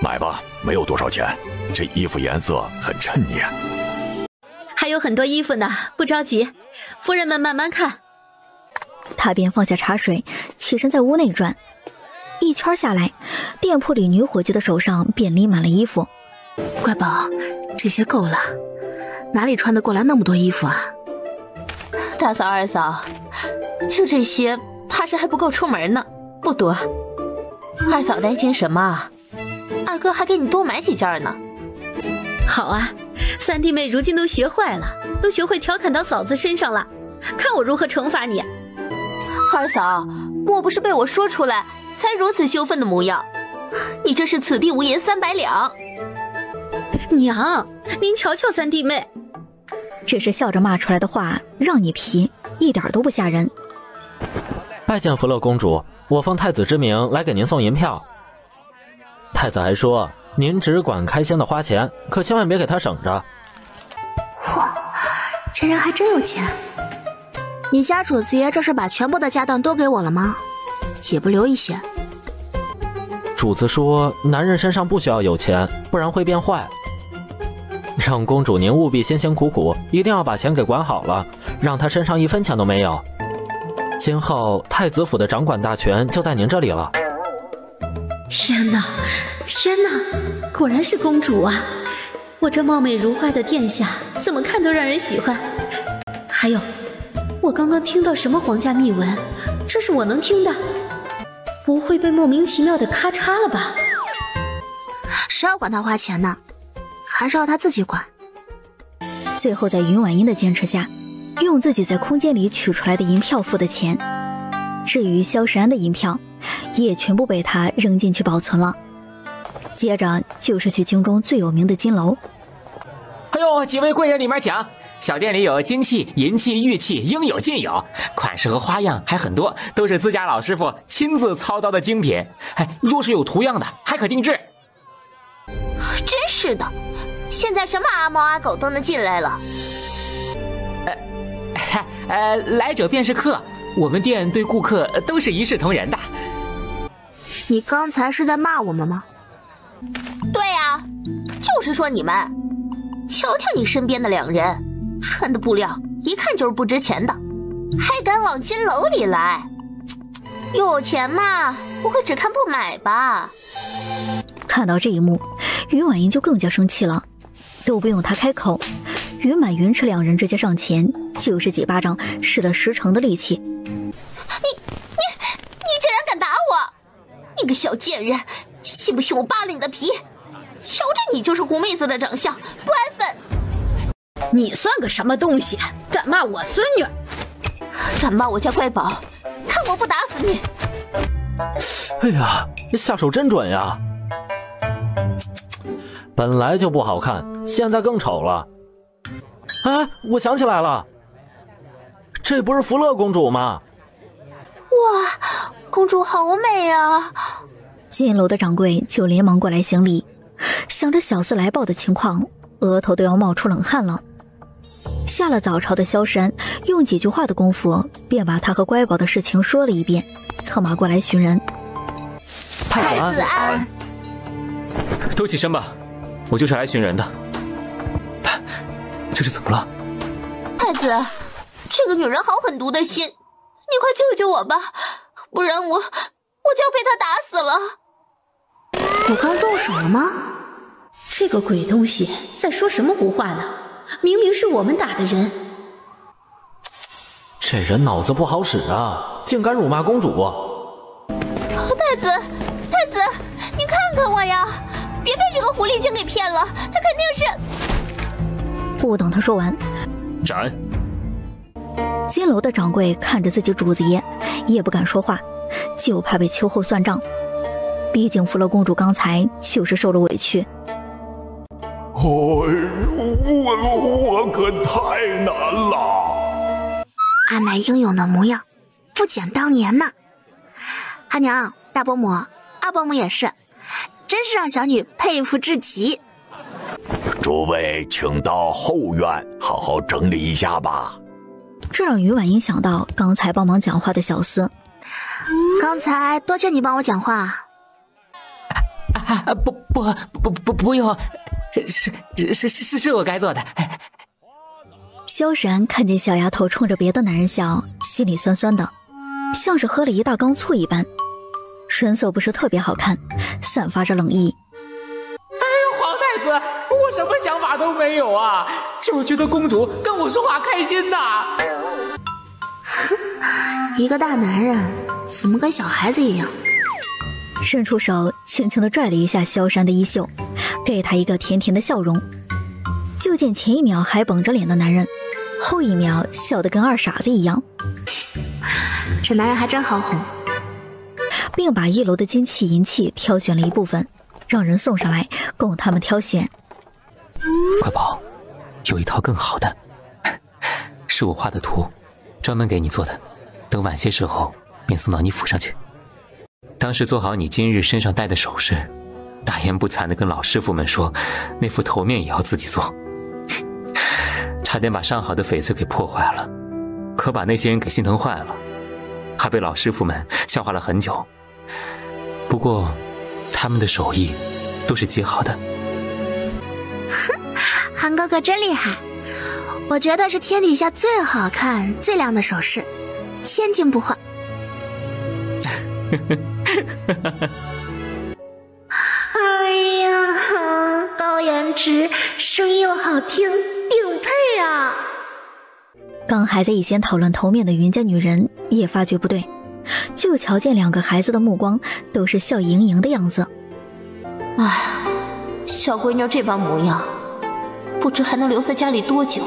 买吧，没有多少钱，这衣服颜色很衬你。还有很多衣服呢，不着急，夫人们慢慢看。他便放下茶水，起身在屋内转。一圈下来，店铺里女伙计的手上便拎满了衣服。乖宝，这些够了，哪里穿得过来那么多衣服啊？大嫂二嫂，就这些，怕是还不够出门呢，不多。二嫂担心什么？二哥还给你多买几件呢。好啊，三弟妹如今都学坏了，都学会调侃到嫂子身上了，看我如何惩罚你。二嫂，莫不是被我说出来才如此羞愤的模样？你这是此地无银300两。娘，您瞧瞧三弟妹，这是笑着骂出来的话，让你皮，一点都不吓人。拜见福乐公主，我奉太子之名来给您送银票。太子还说，您只管开心的花钱，可千万别给他省着。嚯，这人还真有钱。你家主子爷这是把全部的家当都给我了吗？也不留一些。主子说，男人身上不需要有钱，不然会变坏。让公主您务必辛辛苦苦，一定要把钱给管好了，让他身上1分钱都没有。今后太子府的掌管大权就在您这里了。天哪，天哪，果然是公主啊！我这貌美如花的殿下，怎么看都让人喜欢。还有，我刚刚听到什么皇家秘闻？这是我能听的？不会被莫名其妙的咔嚓了吧？谁要管他花钱呢？还是要他自己管。最后在云婉音的坚持下，用自己在空间里取出来的银票付的钱。至于萧时安的银票，也全部被他扔进去保存了。接着就是去京中最有名的金楼。哎呦，几位贵人里面请，小店里有金器、银器、玉器，应有尽有，款式和花样还很多，都是自家老师傅亲自操刀的精品。哎，若是有图样的，还可定制。真是的，现在什么阿猫阿狗都能进来了。来者便是客，我们店对顾客都是一视同仁的。你刚才是在骂我们吗？对啊，就是说你们。瞧瞧你身边的2人，穿的布料一看就是不值钱的，还敢往金楼里来。有钱嘛，不会只看不买吧？看到这一幕，云婉音就更加生气了，都不用她开口，云满云池2人直接上前，就是几巴掌，使了10成的力气。你竟然敢打我！你个小贱人，信不信我扒了你的皮？瞧着你就是狐妹子的长相，不安分。你算个什么东西？敢骂我孙女？敢骂我家乖宝，看我不打死你！哎呀，下手真准呀！本来就不好看，现在更丑了。啊，我想起来了，这不是福乐公主吗？哇，公主好美啊！进楼的掌柜就连忙过来行礼，想着小厮来报的情况，额头都要冒出冷汗了。下了早朝的萧山用几句话的功夫，便把他和乖宝的事情说了一遍，特马过来寻人。太子安，都起身吧，我就是来寻人的。这是怎么了？太子，这个女人好狠毒的心，你快救救我吧，不然我就要被她打死了。我刚动手了吗？这个鬼东西在说什么胡话呢？明明是我们打的人。这人脑子不好使啊，竟敢辱骂公主。太子，你看看我呀，别被这个狐狸精给骗了，他肯定是……不等他说完，斩！金楼的掌柜看着自己主子爷，也不敢说话，就怕被秋后算账。毕竟福乐公主刚才就是受了委屈。哎呦，我可太难了！阿奶英勇的模样，不减当年呢。阿娘、大伯母、二伯母也是，真是让小女佩服至极。诸位请到后院好好整理一下吧。这让于婉英想到刚才帮忙讲话的小厮。刚才多谢你帮我讲话。不用，是我该做的。萧然看见小丫头冲着别的男人笑，心里酸酸的，像是喝了一大缸醋一般，神色不是特别好看，散发着冷意。皇太子，我什么想法都没有啊，就觉得公主跟我说话开心呐。一个大男人怎么跟小孩子一样？伸出手轻轻地拽了一下萧山的衣袖，给他一个甜甜的笑容。就见前一秒还绷着脸的男人，后一秒笑得跟二傻子一样。这男人还真好哄。并把一楼的金器银器挑选了一部分，让人送上来供他们挑选。乖宝，有一套更好的，是我画的图，专门给你做的，等晚些时候便送到你府上去。当时做好你今日身上戴的首饰，大言不惭地跟老师傅们说，那副头面也要自己做，差点把上好的翡翠给破坏了，可把那些人给心疼坏了，还被老师傅们笑话了很久。不过他们的手艺都是极好的。哼，韩哥哥真厉害，我觉得是天底下最好看最亮的首饰，千金不换。哎呀，高颜值，声音又好听，顶配啊！刚还在一间讨论头面的云家女人也发觉不对，就瞧见两个孩子的目光都是笑盈盈的样子。唉，小闺女这般模样，不知还能留在家里多久。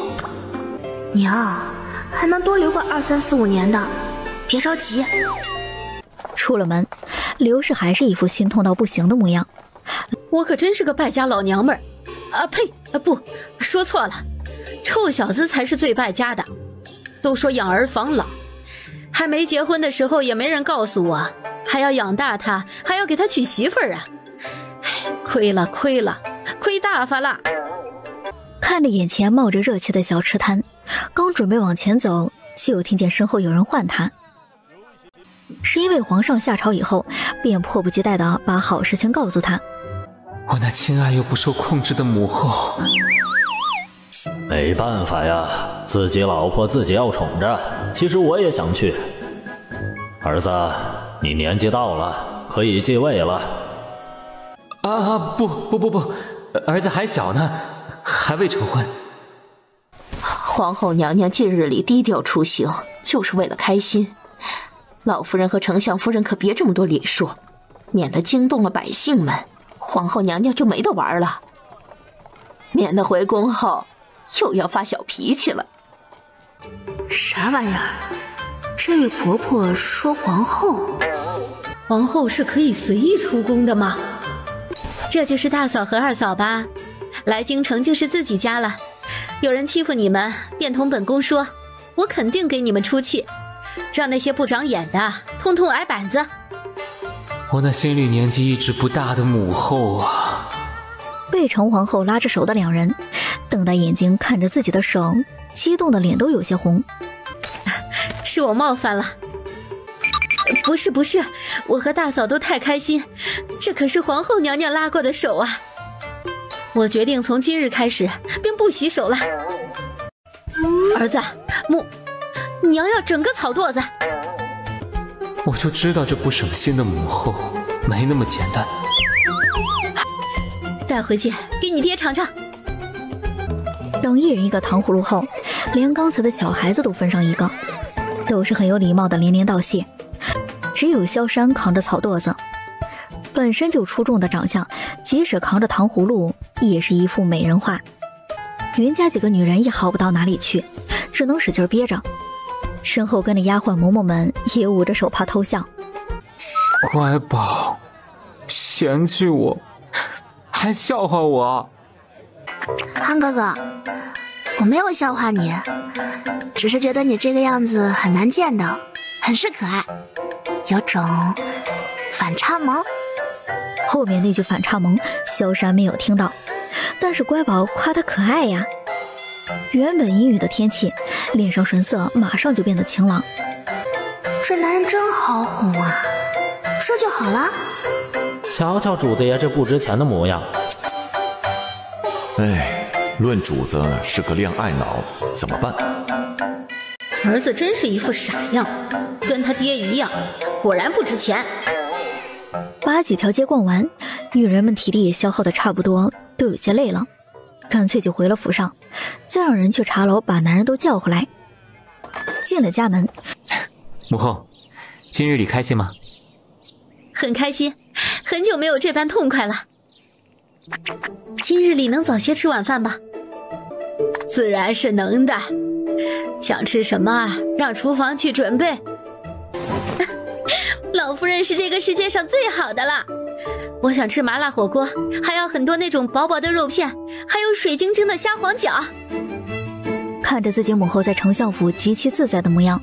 娘，还能多留个2、3、4、5年的，别着急。出了门，刘氏还是一副心痛到不行的模样。我可真是个败家老娘们儿啊！呸，不，说错了，臭小子才是最败家的。都说养儿防老，还没结婚的时候也没人告诉我，还要养大他，还要给他娶媳妇儿啊！亏了，亏大发了。看着眼前冒着热气的小吃摊，刚准备往前走，就听见身后有人唤他。是因为皇上下朝以后，便迫不及待地把好事情告诉他。我那亲爱又不受控制的母后，没办法呀，自己老婆自己要宠着。其实我也想去。儿子，你年纪到了，可以继位了。啊，不，儿子还小呢，还未成婚。皇后娘娘近日里低调出行，就是为了开心。老夫人和丞相夫人可别这么多礼数，免得惊动了百姓们，皇后娘娘就没得玩了，免得回宫后又要发小脾气了。啥玩意儿？这位婆婆说皇后是可以随意出宫的吗？这就是大嫂和二嫂吧？来京城就是自己家了，有人欺负你们，便同本宫说，我肯定给你们出气，让那些不长眼的通通挨板子。我那心里年纪一直不大的母后啊！被程皇后拉着手的两人，瞪大眼睛看着自己的手，激动的脸都有些红。是我冒犯了。不是，我和大嫂都太开心，这可是皇后娘娘拉过的手啊！我决定从今日开始便不洗手了。儿子，娘要整个草垛子。我就知道这不省心的母后没那么简单。带回去给你爹尝尝。等一人一个糖葫芦后，连刚才的小孩子都分上一个，都是很有礼貌的连连道谢。只有萧山扛着草垛子，本身就出众的长相，即使扛着糖葫芦也是一副美人画。云家几个女人也好不到哪里去，只能使劲憋着。身后跟着丫鬟嬷嬷们也捂着手怕偷笑。乖宝，嫌弃我，还笑话我。安哥哥，我没有笑话你，只是觉得你这个样子很难见的，很是可爱，有种反差萌。后面那句反差萌，萧山没有听到，但是乖宝夸他可爱呀。原本阴雨的天气，脸上神色马上就变得晴朗。这男人真好哄啊，这就好了。瞧瞧主子爷这不值钱的模样。哎，论主子是个恋爱脑，怎么办？儿子真是一副傻样，跟他爹一样，果然不值钱。把几条街逛完，女人们体力也消耗的差不多，都有些累了，干脆就回了府上，再让人去茶楼把男人都叫回来。进了家门，母后，今日里开心吗？很开心，很久没有这般痛快了。今日里能早些吃晚饭吧？自然是能的。想吃什么，让厨房去准备。老夫人是这个世界上最好的了。我想吃麻辣火锅，还要很多那种薄薄的肉片，还有水晶晶的虾黄饺。看着自己母后在丞相府极其自在的模样，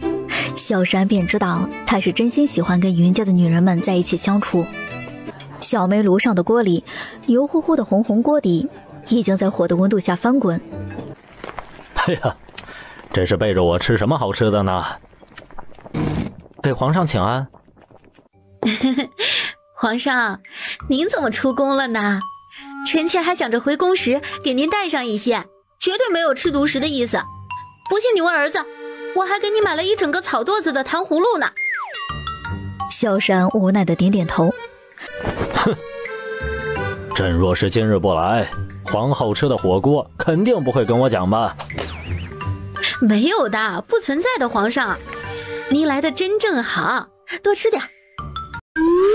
萧山便知道她是真心喜欢跟云家的女人们在一起相处。小煤炉上的锅里，油乎乎的红锅底已经在火的温度下翻滚。哎呀，这是背着我吃什么好吃的呢？给皇上请安。皇上，您怎么出宫了呢？臣妾还想着回宫时给您带上一些，绝对没有吃独食的意思。不信你问儿子，我还给你买了一整个草垛子的糖葫芦呢。萧山无奈的点点头。哼，朕若是今日不来，皇后吃的火锅肯定不会跟我讲吧？没有的，不存在的，皇上，您来的真正好，多吃点。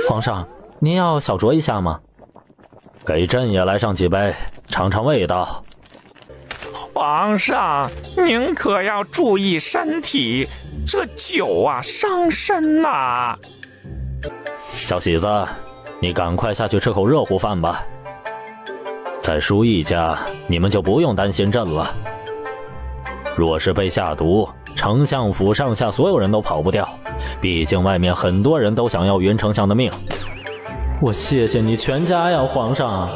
皇上，您要小酌一下吗？给朕也来上几杯，尝尝味道。皇上，您可要注意身体，这酒啊伤身呐。小喜子，你赶快下去吃口热乎饭吧。在舒义家，你们就不用担心朕了。若是被下毒，丞相府上下所有人都跑不掉，毕竟外面很多人都想要云丞相的命。我谢谢你全家呀，皇上。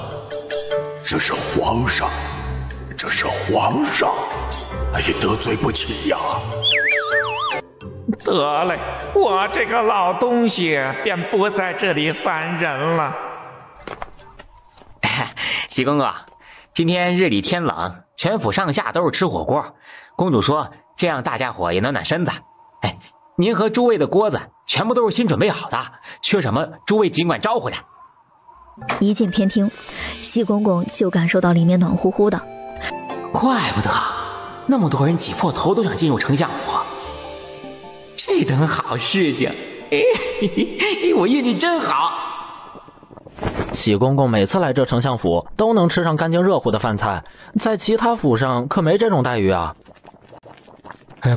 这是皇上，这是皇上，哎，得罪不起呀。得嘞，我这个老东西便不在这里烦人了。喜公公，今天日里天冷，全府上下都是吃火锅。公主说这样大家伙也暖暖身子。哎，您和诸位的锅子全部都是新准备好的，缺什么诸位尽管招呼的。一进偏厅，西公公就感受到里面暖乎乎的。怪不得那么多人挤破头都想进入丞相府，这等好事情，我运气真好。喜公公每次来这丞相府都能吃上干净热乎的饭菜，在其他府上可没这种待遇啊。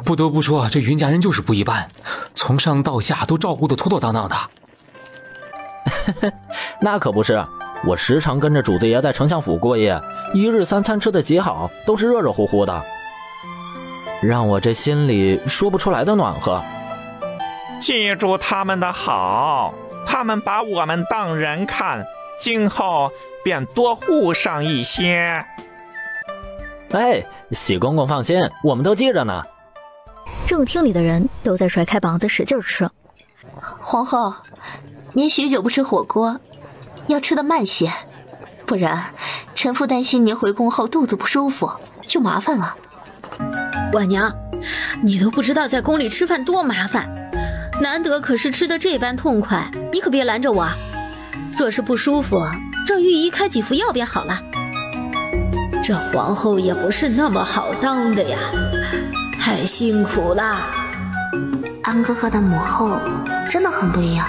不得不说，这云家人就是不一般，从上到下都照顾得妥妥当当的。那可不是，我时常跟着主子爷在丞相府过夜，一日三餐吃得极好，都是热热乎乎的。让我这心里说不出来的暖和。记住他们的好，他们把我们当人看，今后便多护上一些。哎，喜公公放心，我们都记着呢。正厅里的人都在甩开膀子使劲吃。皇后，您许久不吃火锅，要吃得慢些，不然臣妇担心您回宫后肚子不舒服，就麻烦了。婉娘，你都不知道在宫里吃饭多麻烦，难得可是吃得这般痛快，你可别拦着我。若是不舒服，让御医开几副药便好了。这皇后也不是那么好当的呀，太辛苦了。安哥哥的母后真的很不一样，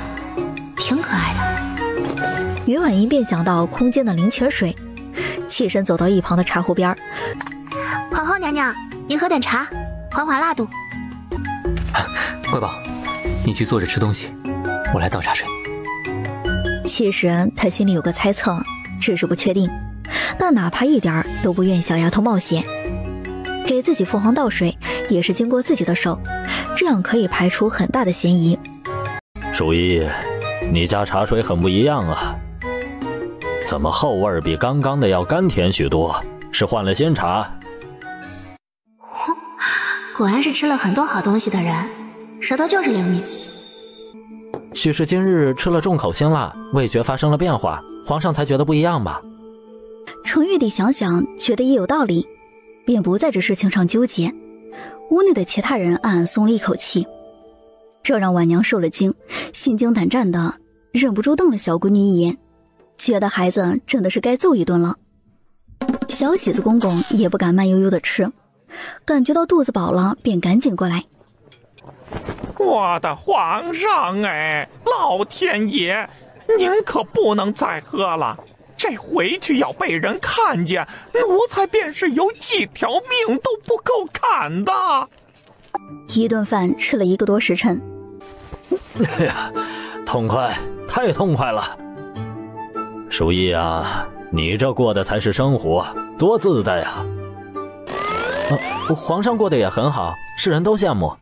挺可爱的。云婉一便想到空间的灵泉水，起身走到一旁的茶壶边。皇后娘娘，您喝点茶，缓缓辣度。乖宝，你去坐着吃东西，我来倒茶水。其实他心里有个猜测，只是不确定，但哪怕一点都不愿小丫头冒险。给自己父皇倒水也是经过自己的手，这样可以排除很大的嫌疑。淑仪，你家茶水很不一样啊，怎么后味比刚刚的要甘甜许多？是换了新茶？果然是吃了很多好东西的人，舌头就是灵敏。许是今日吃了重口辛辣，味觉发生了变化，皇上才觉得不一样吧？程玉帝想想，觉得也有道理，便不在这事情上纠结。屋内的其他人暗暗松了一口气，这让婉娘受了惊，心惊胆战的，忍不住瞪了小闺女一眼，觉得孩子真的是该揍一顿了。小喜子公公也不敢慢悠悠的吃，感觉到肚子饱了，便赶紧过来。我的皇上哎，老天爷，您可不能再喝了，这回去要被人看见，奴才便是有几条命都不够砍的。一顿饭吃了1个多时辰。哎呀，痛快，太痛快了！淑仪啊，你这过的才是生活，多自在呀！皇上过得也很好，世人都羡慕。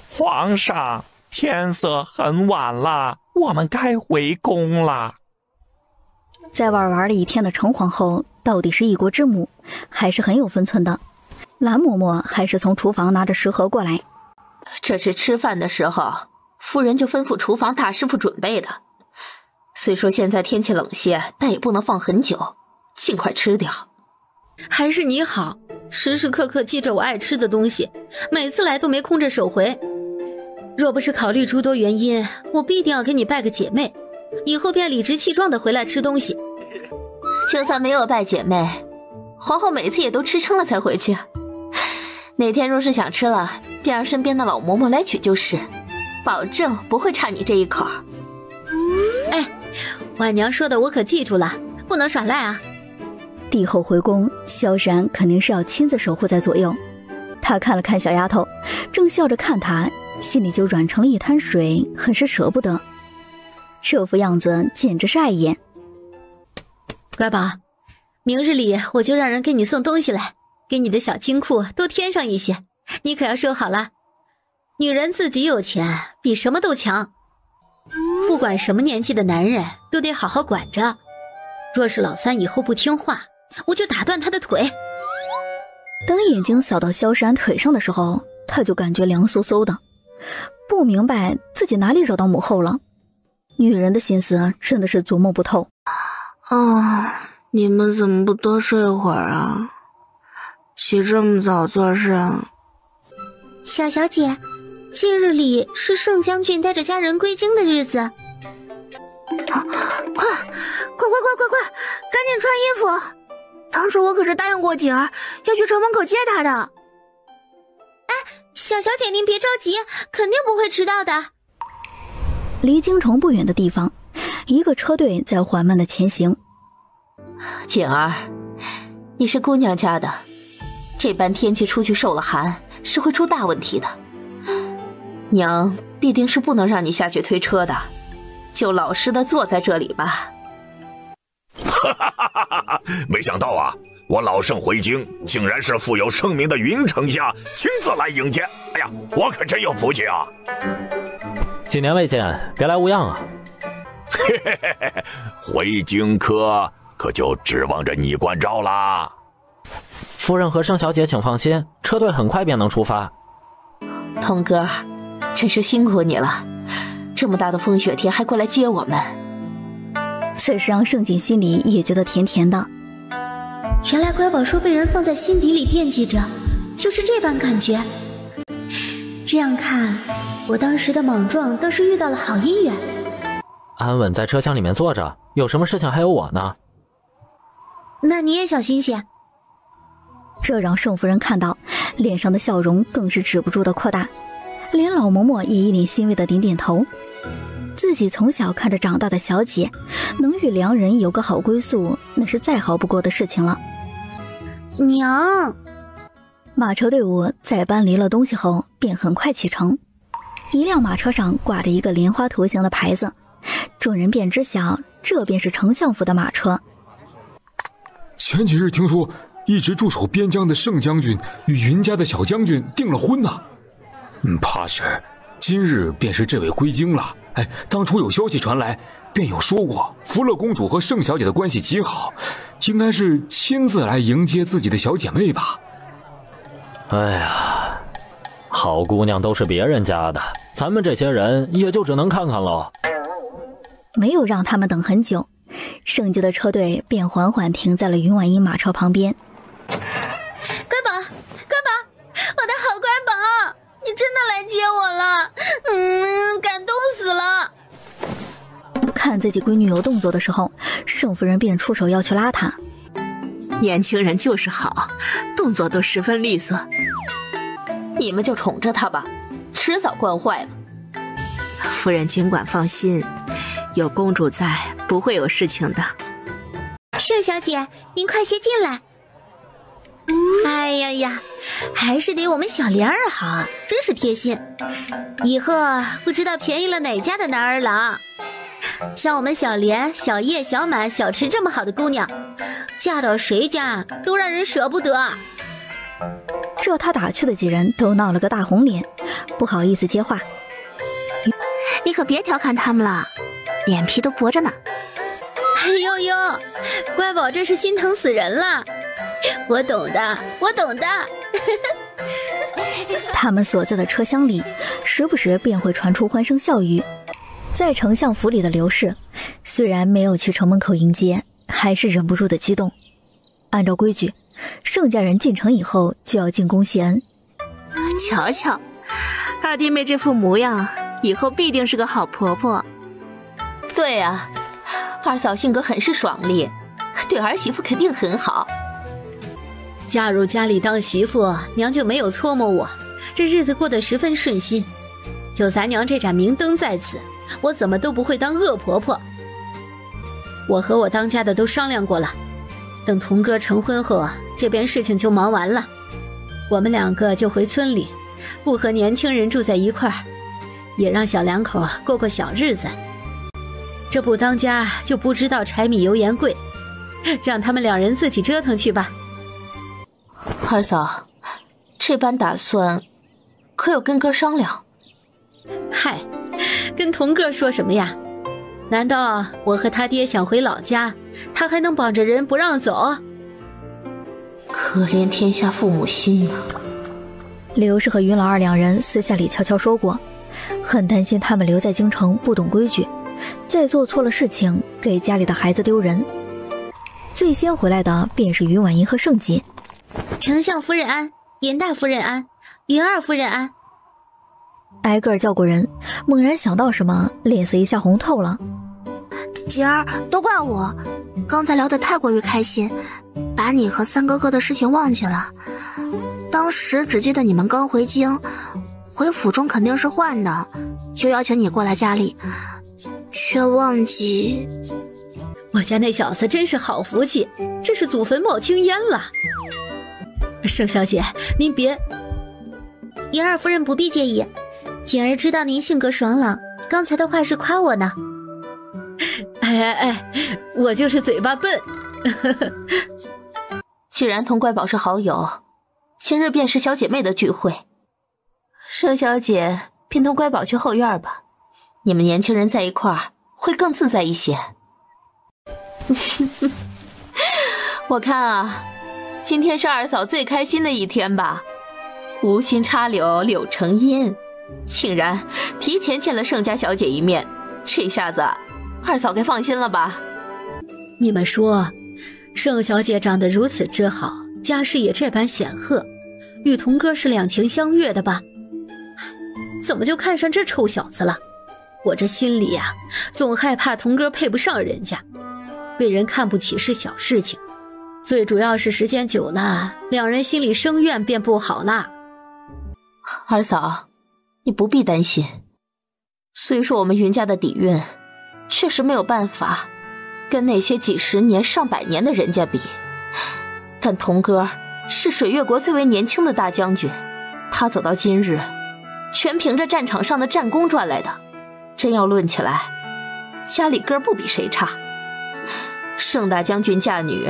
皇上，天色很晚了，我们该回宫了。在外玩了一天的程皇后，到底是一国之母，还是很有分寸的。蓝嬷嬷还是从厨房拿着食盒过来。这是吃饭的时候，夫人就吩咐厨房大师傅准备的。虽说现在天气冷些，但也不能放很久，尽快吃掉。还是你好，时时刻刻记着我爱吃的东西，每次来都没空着手回。若不是考虑诸多原因，我必定要给你拜个姐妹，以后便理直气壮地回来吃东西。就算没有拜姐妹，皇后每次也都吃撑了才回去。哪天若是想吃了，便让身边的老嬷嬷来取就是，保证不会差你这一口。哎，婉娘说的我可记住了，不能耍赖啊。帝后回宫，萧然肯定是要亲自守护在左右。他看了看小丫头，正笑着看她，心里就软成了一滩水，很是舍不得。这副样子简直是碍眼。乖宝，明日里我就让人给你送东西来，给你的小金库多添上一些，你可要收好了。女人自己有钱，比什么都强。不管什么年纪的男人，都得好好管着。若是老三以后不听话，我就打断他的腿。等眼睛扫到萧然腿上的时候，他就感觉凉飕飕的，不明白自己哪里惹到母后了。女人的心思真的是琢磨不透。你们怎么不多睡会儿啊？起这么早做事啊？小小姐，今日里是盛将军带着家人归京的日子。快，赶紧穿衣服！当初我可是答应过景儿要去城门口接她的。哎，小小姐您别着急，肯定不会迟到的。离京城不远的地方，一个车队在缓慢的前行。景儿，你是姑娘家的，这般天气出去受了寒是会出大问题的。娘必定是不能让你下去推车的，就老实的坐在这里吧。没想到啊，我老盛回京，竟然是富有盛名的云丞相亲自来迎接。哎呀，我可真有福气啊！几年未见，别来无恙啊！嘿嘿嘿嘿，回京可就指望着你关照啦。夫人和盛小姐请放心，车队很快便能出发。童哥，真是辛苦你了，这么大的风雪天还过来接我们。此时让盛景心里也觉得甜甜的。原来乖宝说被人放在心底里惦记着，就是这般感觉。这样看，我当时的莽撞倒是遇到了好姻缘。安稳在车厢里面坐着，有什么事情还有我呢？那你也小心些。这让盛夫人看到，脸上的笑容更是止不住的扩大，连老嬷嬷也一脸欣慰的点点头。自己从小看着长大的小姐，能与良人有个好归宿，那是再好不过的事情了。娘，马车队伍在搬离了东西后便很快启程，一辆马车上挂着一个莲花图形的牌子，众人便知晓这便是丞相府的马车。前几日听说一直驻守边疆的盛将军与云家的小将军订了婚呢，怕是今日便是这位归京了。哎，当初有消息传来，便有说过福乐公主和盛小姐的关系极好，应该是亲自来迎接自己的小姐妹吧。哎呀，好姑娘都是别人家的，咱们这些人也就只能看看喽。没有让他们等很久，盛家的车队便缓缓停在了云婉英马车旁边。乖宝，乖宝，我的好乖宝，你真的来接我了，感动死了。看自己闺女有动作的时候，盛夫人便出手要去拉她。年轻人就是好，动作都十分利索。你们就宠着她吧，迟早惯坏了。夫人尽管放心，有公主在，不会有事情的。盛小姐，您快些进来。哎呀呀，还是得我们小莲儿好，真是贴心。以后不知道便宜了哪家的男儿郎。像我们小莲、小叶、小满、小池这么好的姑娘，嫁到谁家都让人舍不得。这他打趣的几人都闹了个大红脸，不好意思接话。你可别调侃他们了，脸皮都薄着呢。哎呦呦，乖宝这是心疼死人了。我懂的，我懂的。他们所在的车厢里，时不时便会传出欢声笑语。在丞相府里的刘氏，虽然没有去城门口迎接，还是忍不住的激动。按照规矩，盛家人进城以后就要进宫谢恩。瞧瞧，二弟妹这副模样，以后必定是个好婆婆。对呀，二嫂性格很是爽利，对儿媳妇肯定很好。嫁入家里当媳妇，娘就没有搓磨我，这日子过得十分顺心。有咱娘这盏明灯在此，我怎么都不会当恶婆婆。我和我当家的都商量过了，等童哥成婚后，这边事情就忙完了，我们两个就回村里，不和年轻人住在一块儿，也让小两口过过小日子。这不当家就不知道柴米油盐贵，让他们两人自己折腾去吧。二嫂，这般打算可有跟哥商量？嗨，跟童哥说什么呀？难道我和他爹想回老家，他还能绑着人不让走？可怜天下父母心啊！刘氏和云老二两人私下里悄悄说过，很担心他们留在京城不懂规矩，再做错了事情给家里的孩子丢人。最先回来的便是云婉英和盛姐。丞相夫人安，严大夫人安，云二夫人安。挨个叫过人，猛然想到什么，脸色一下红透了。姐儿，都怪我，刚才聊得太过于开心，把你和三哥哥的事情忘记了。当时只记得你们刚回京，回府中肯定是换的，就邀请你过来家里，却忘记。我家那小子真是好福气，这是祖坟冒青烟了。盛小姐，您别。云二夫人不必介意，简儿知道您性格爽朗，刚才的话是夸我呢。哎，我就是嘴巴笨。既然同乖宝是好友，今日便是小姐妹的聚会。盛小姐便同乖宝去后院吧，你们年轻人在一块儿会更自在一些。我看啊，今天是二嫂最开心的一天吧。无心插柳柳成荫，竟然提前见了盛家小姐一面，这下子二嫂该放心了吧？你们说，盛小姐长得如此之好，家世也这般显赫，与童哥是两情相悦的吧？怎么就看上这臭小子了？我这心里呀，总害怕童哥配不上人家，被人看不起是小事情，最主要是时间久了，两人心里生怨便不好啦。二嫂，你不必担心。虽说我们云家的底蕴确实没有办法跟那些几十年上百年的人家比，但童哥是水月国最为年轻的大将军，他走到今日全凭着战场上的战功赚来的，真要论起来，家里哥不比谁差。盛大将军嫁女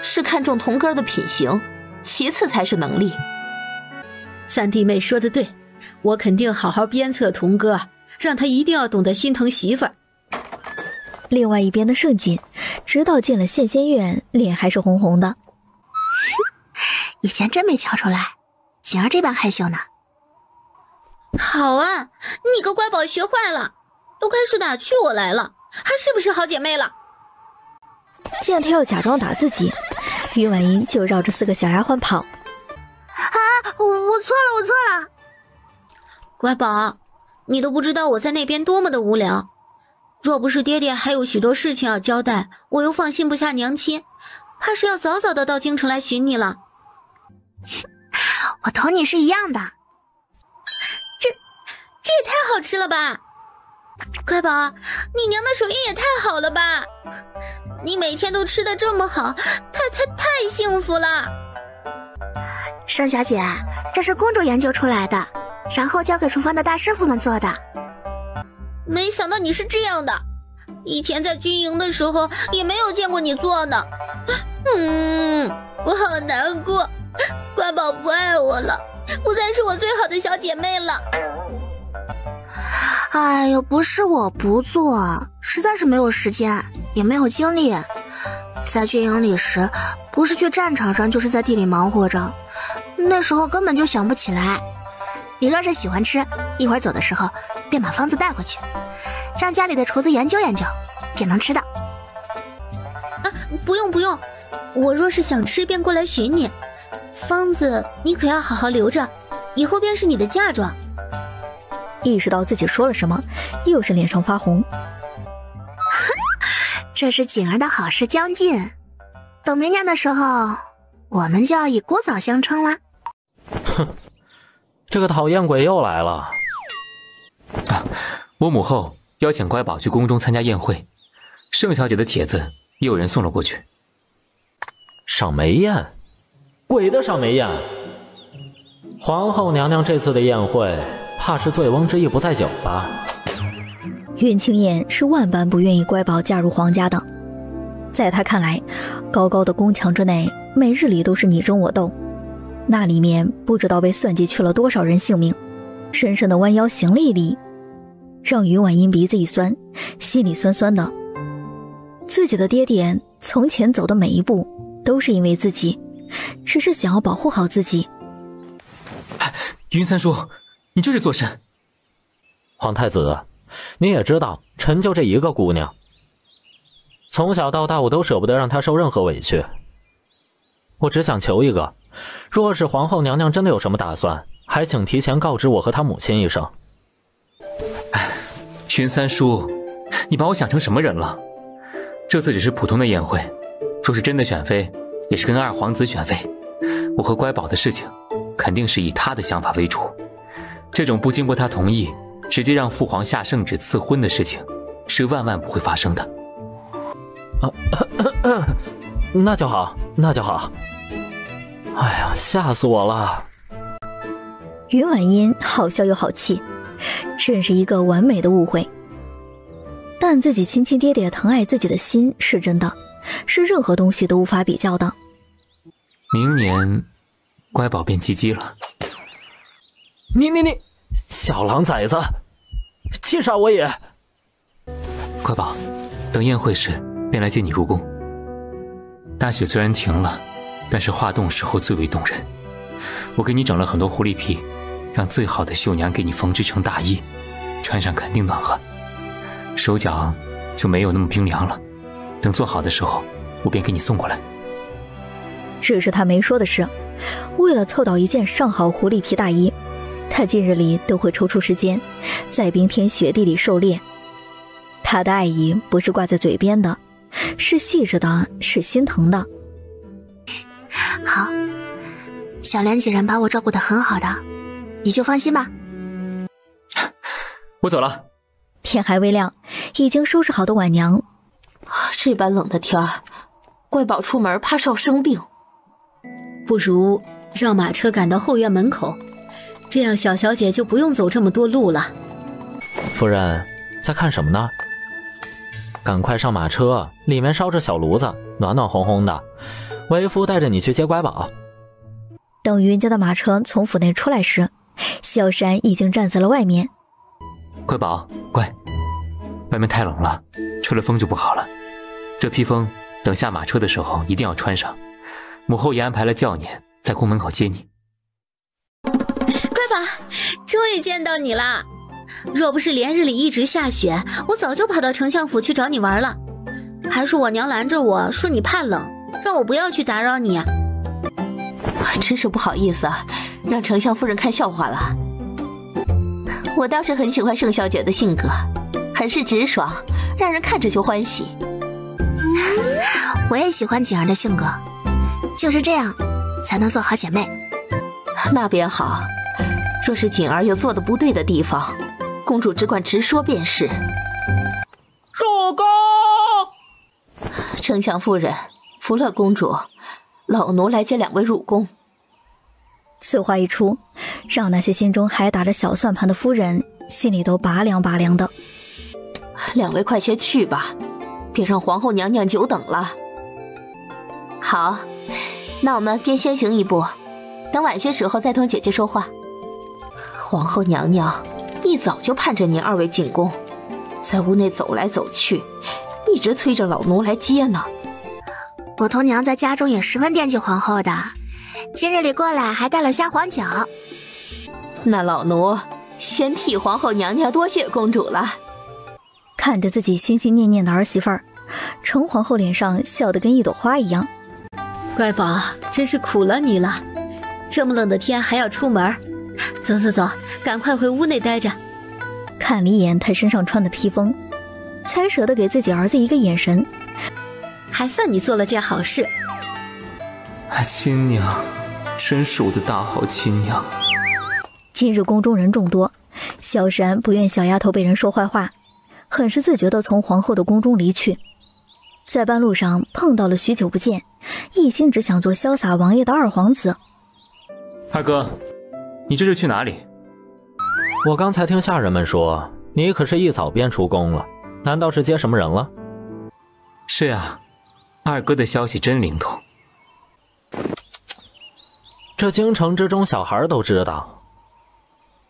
是看重童哥的品行，其次才是能力。三弟妹说的对，我肯定好好鞭策童哥，让他一定要懂得心疼媳妇儿。另外一边的盛锦，直到进了县仙院，脸还是红红的。以前真没瞧出来，锦儿这般害羞呢。好啊，你个乖宝学坏了，都开始打趣我来了，还是不是好姐妹了？见他要假装打自己，云婉音就绕着4个小丫鬟跑。我错了。乖宝，你都不知道我在那边多么的无聊。若不是爹爹还有许多事情要交代，我又放心不下娘亲，怕是要早早的到京城来寻你了。我同你是一样的。这也太好吃了吧！乖宝，你娘的手艺也太好了吧！你每天都吃得这么好，太幸福了。盛小姐，这是公主研究出来的，然后交给厨房的大师傅们做的。没想到你是这样的，以前在军营的时候也没有见过你做的。我好难过，乖宝不爱我了，不再是我最好的小姐妹了。哎呦，不是我不做，实在是没有时间，也没有精力。在军营里时，不是去战场上，就是在地里忙活着，那时候根本就想不起来。你若是喜欢吃，一会儿走的时候便把方子带回去，让家里的厨子研究研究，便能吃到。不用，我若是想吃便过来寻你。方子你可要好好留着，以后便是你的嫁妆。意识到自己说了什么，又是脸上发红。这是锦儿的好事将近，等明年的时候，我们就要以姑嫂相称了。哼，这个讨厌鬼又来了。我母后邀请乖宝去宫中参加宴会，盛小姐的帖子也有人送了过去。赏梅宴？鬼的赏梅宴！皇后娘娘这次的宴会，怕是醉翁之意不在酒吧。云清燕是万般不愿意乖宝嫁入皇家的，在她看来，高高的宫墙之内，每日里都是你争我斗，那里面不知道被算计去了多少人性命。深深的弯腰行了一礼，让云婉音鼻子一酸，心里酸酸的。自己的爹爹从前走的每一步都是因为自己，只是想要保护好自己。云三叔，你这是作甚？皇太子，你也知道臣就这一个姑娘，从小到大我都舍不得让她受任何委屈。我只想求一个，若是皇后娘娘真的有什么打算，还请提前告知我和她母亲一声。云三叔，你把我想成什么人了？这次只是普通的宴会，若是真的选妃，也是跟二皇子选妃。我和乖宝的事情肯定是以他的想法为主，这种不经过他同意直接让父皇下圣旨赐婚的事情是万万不会发生的。那就好，那就好。哎呀，吓死我了。云婉音好笑又好气，真是一个完美的误会。但自己亲亲爹爹疼爱自己的心是真的，是任何东西都无法比较的。明年，乖宝变鸡鸡了。你，小狼崽子，气杀我也！乖宝，等宴会时便来接你入宫。大雪虽然停了，但是化冻时候最为动人。我给你整了很多狐狸皮，让最好的绣娘给你缝制成大衣，穿上肯定暖和，手脚就没有那么冰凉了。等做好的时候，我便给你送过来。只是他没说的是，为了凑到一件上好狐狸皮大衣，他近日里都会抽出时间，在冰天雪地里狩猎。他的爱意不是挂在嘴边的，是细致的，是心疼的。好，小莲几人把我照顾得很好的，你就放心吧。我走了。天还未亮，已经收拾好的晚娘。这般冷的天儿，乖宝出门怕少生病，不如让马车赶到后院门口，这样小小姐就不用走这么多路了。夫人在看什么呢？赶快上马车，里面烧着小炉子，暖暖烘烘的。为夫带着你去接乖宝。等云家的马车从府内出来时，萧山已经站在了外面。乖宝，乖，外面太冷了，吹了风就不好了。这披风等下马车的时候一定要穿上。母后也安排了轿辇在宫门口接你。乖宝，终于见到你啦！若不是连日里一直下雪，我早就跑到丞相府去找你玩了。还是我娘拦着我说你怕冷，让我不要去打扰你。真是不好意思啊，让丞相夫人看笑话了。我倒是很喜欢盛小姐的性格，很是直爽，让人看着就欢喜。我也喜欢景儿的性格，就是这样才能做好姐妹。那便好，若是景儿有做的不对的地方，公主只管直说便是。入宫！丞相夫人，福乐公主，老奴来接两位入宫。此话一出，让那些心中还打着小算盘的夫人心里都拔凉拔凉的。两位快些去吧，别让皇后娘娘久等了。好，那我们便先行一步，等晚些时候再同姐姐说话。皇后娘娘一早就盼着您二位进宫，在屋内走来走去，一直催着老奴来接呢。我同娘在家中也十分惦记皇后的，今日里过来还带了虾黄饺。那老奴先替皇后娘娘多谢公主了。看着自己心心念念的儿媳妇儿，程皇后脸上笑得跟一朵花一样。乖宝，真是苦了你了，这么冷的天还要出门。走走走，赶快回屋内待着。看了一眼他身上穿的披风，才舍得给自己儿子一个眼神。还算你做了件好事。亲娘，真是我的大好亲娘。今日宫中人众多，萧山不愿小丫头被人说坏话，很是自觉地从皇后的宫中离去。在半路上碰到了许久不见，一心只想做潇洒王爷的二皇子。二哥，你这是去哪里？我刚才听下人们说，你可是一早便出宫了，难道是接什么人了？是啊，二哥的消息真灵通。这京城之中小孩都知道，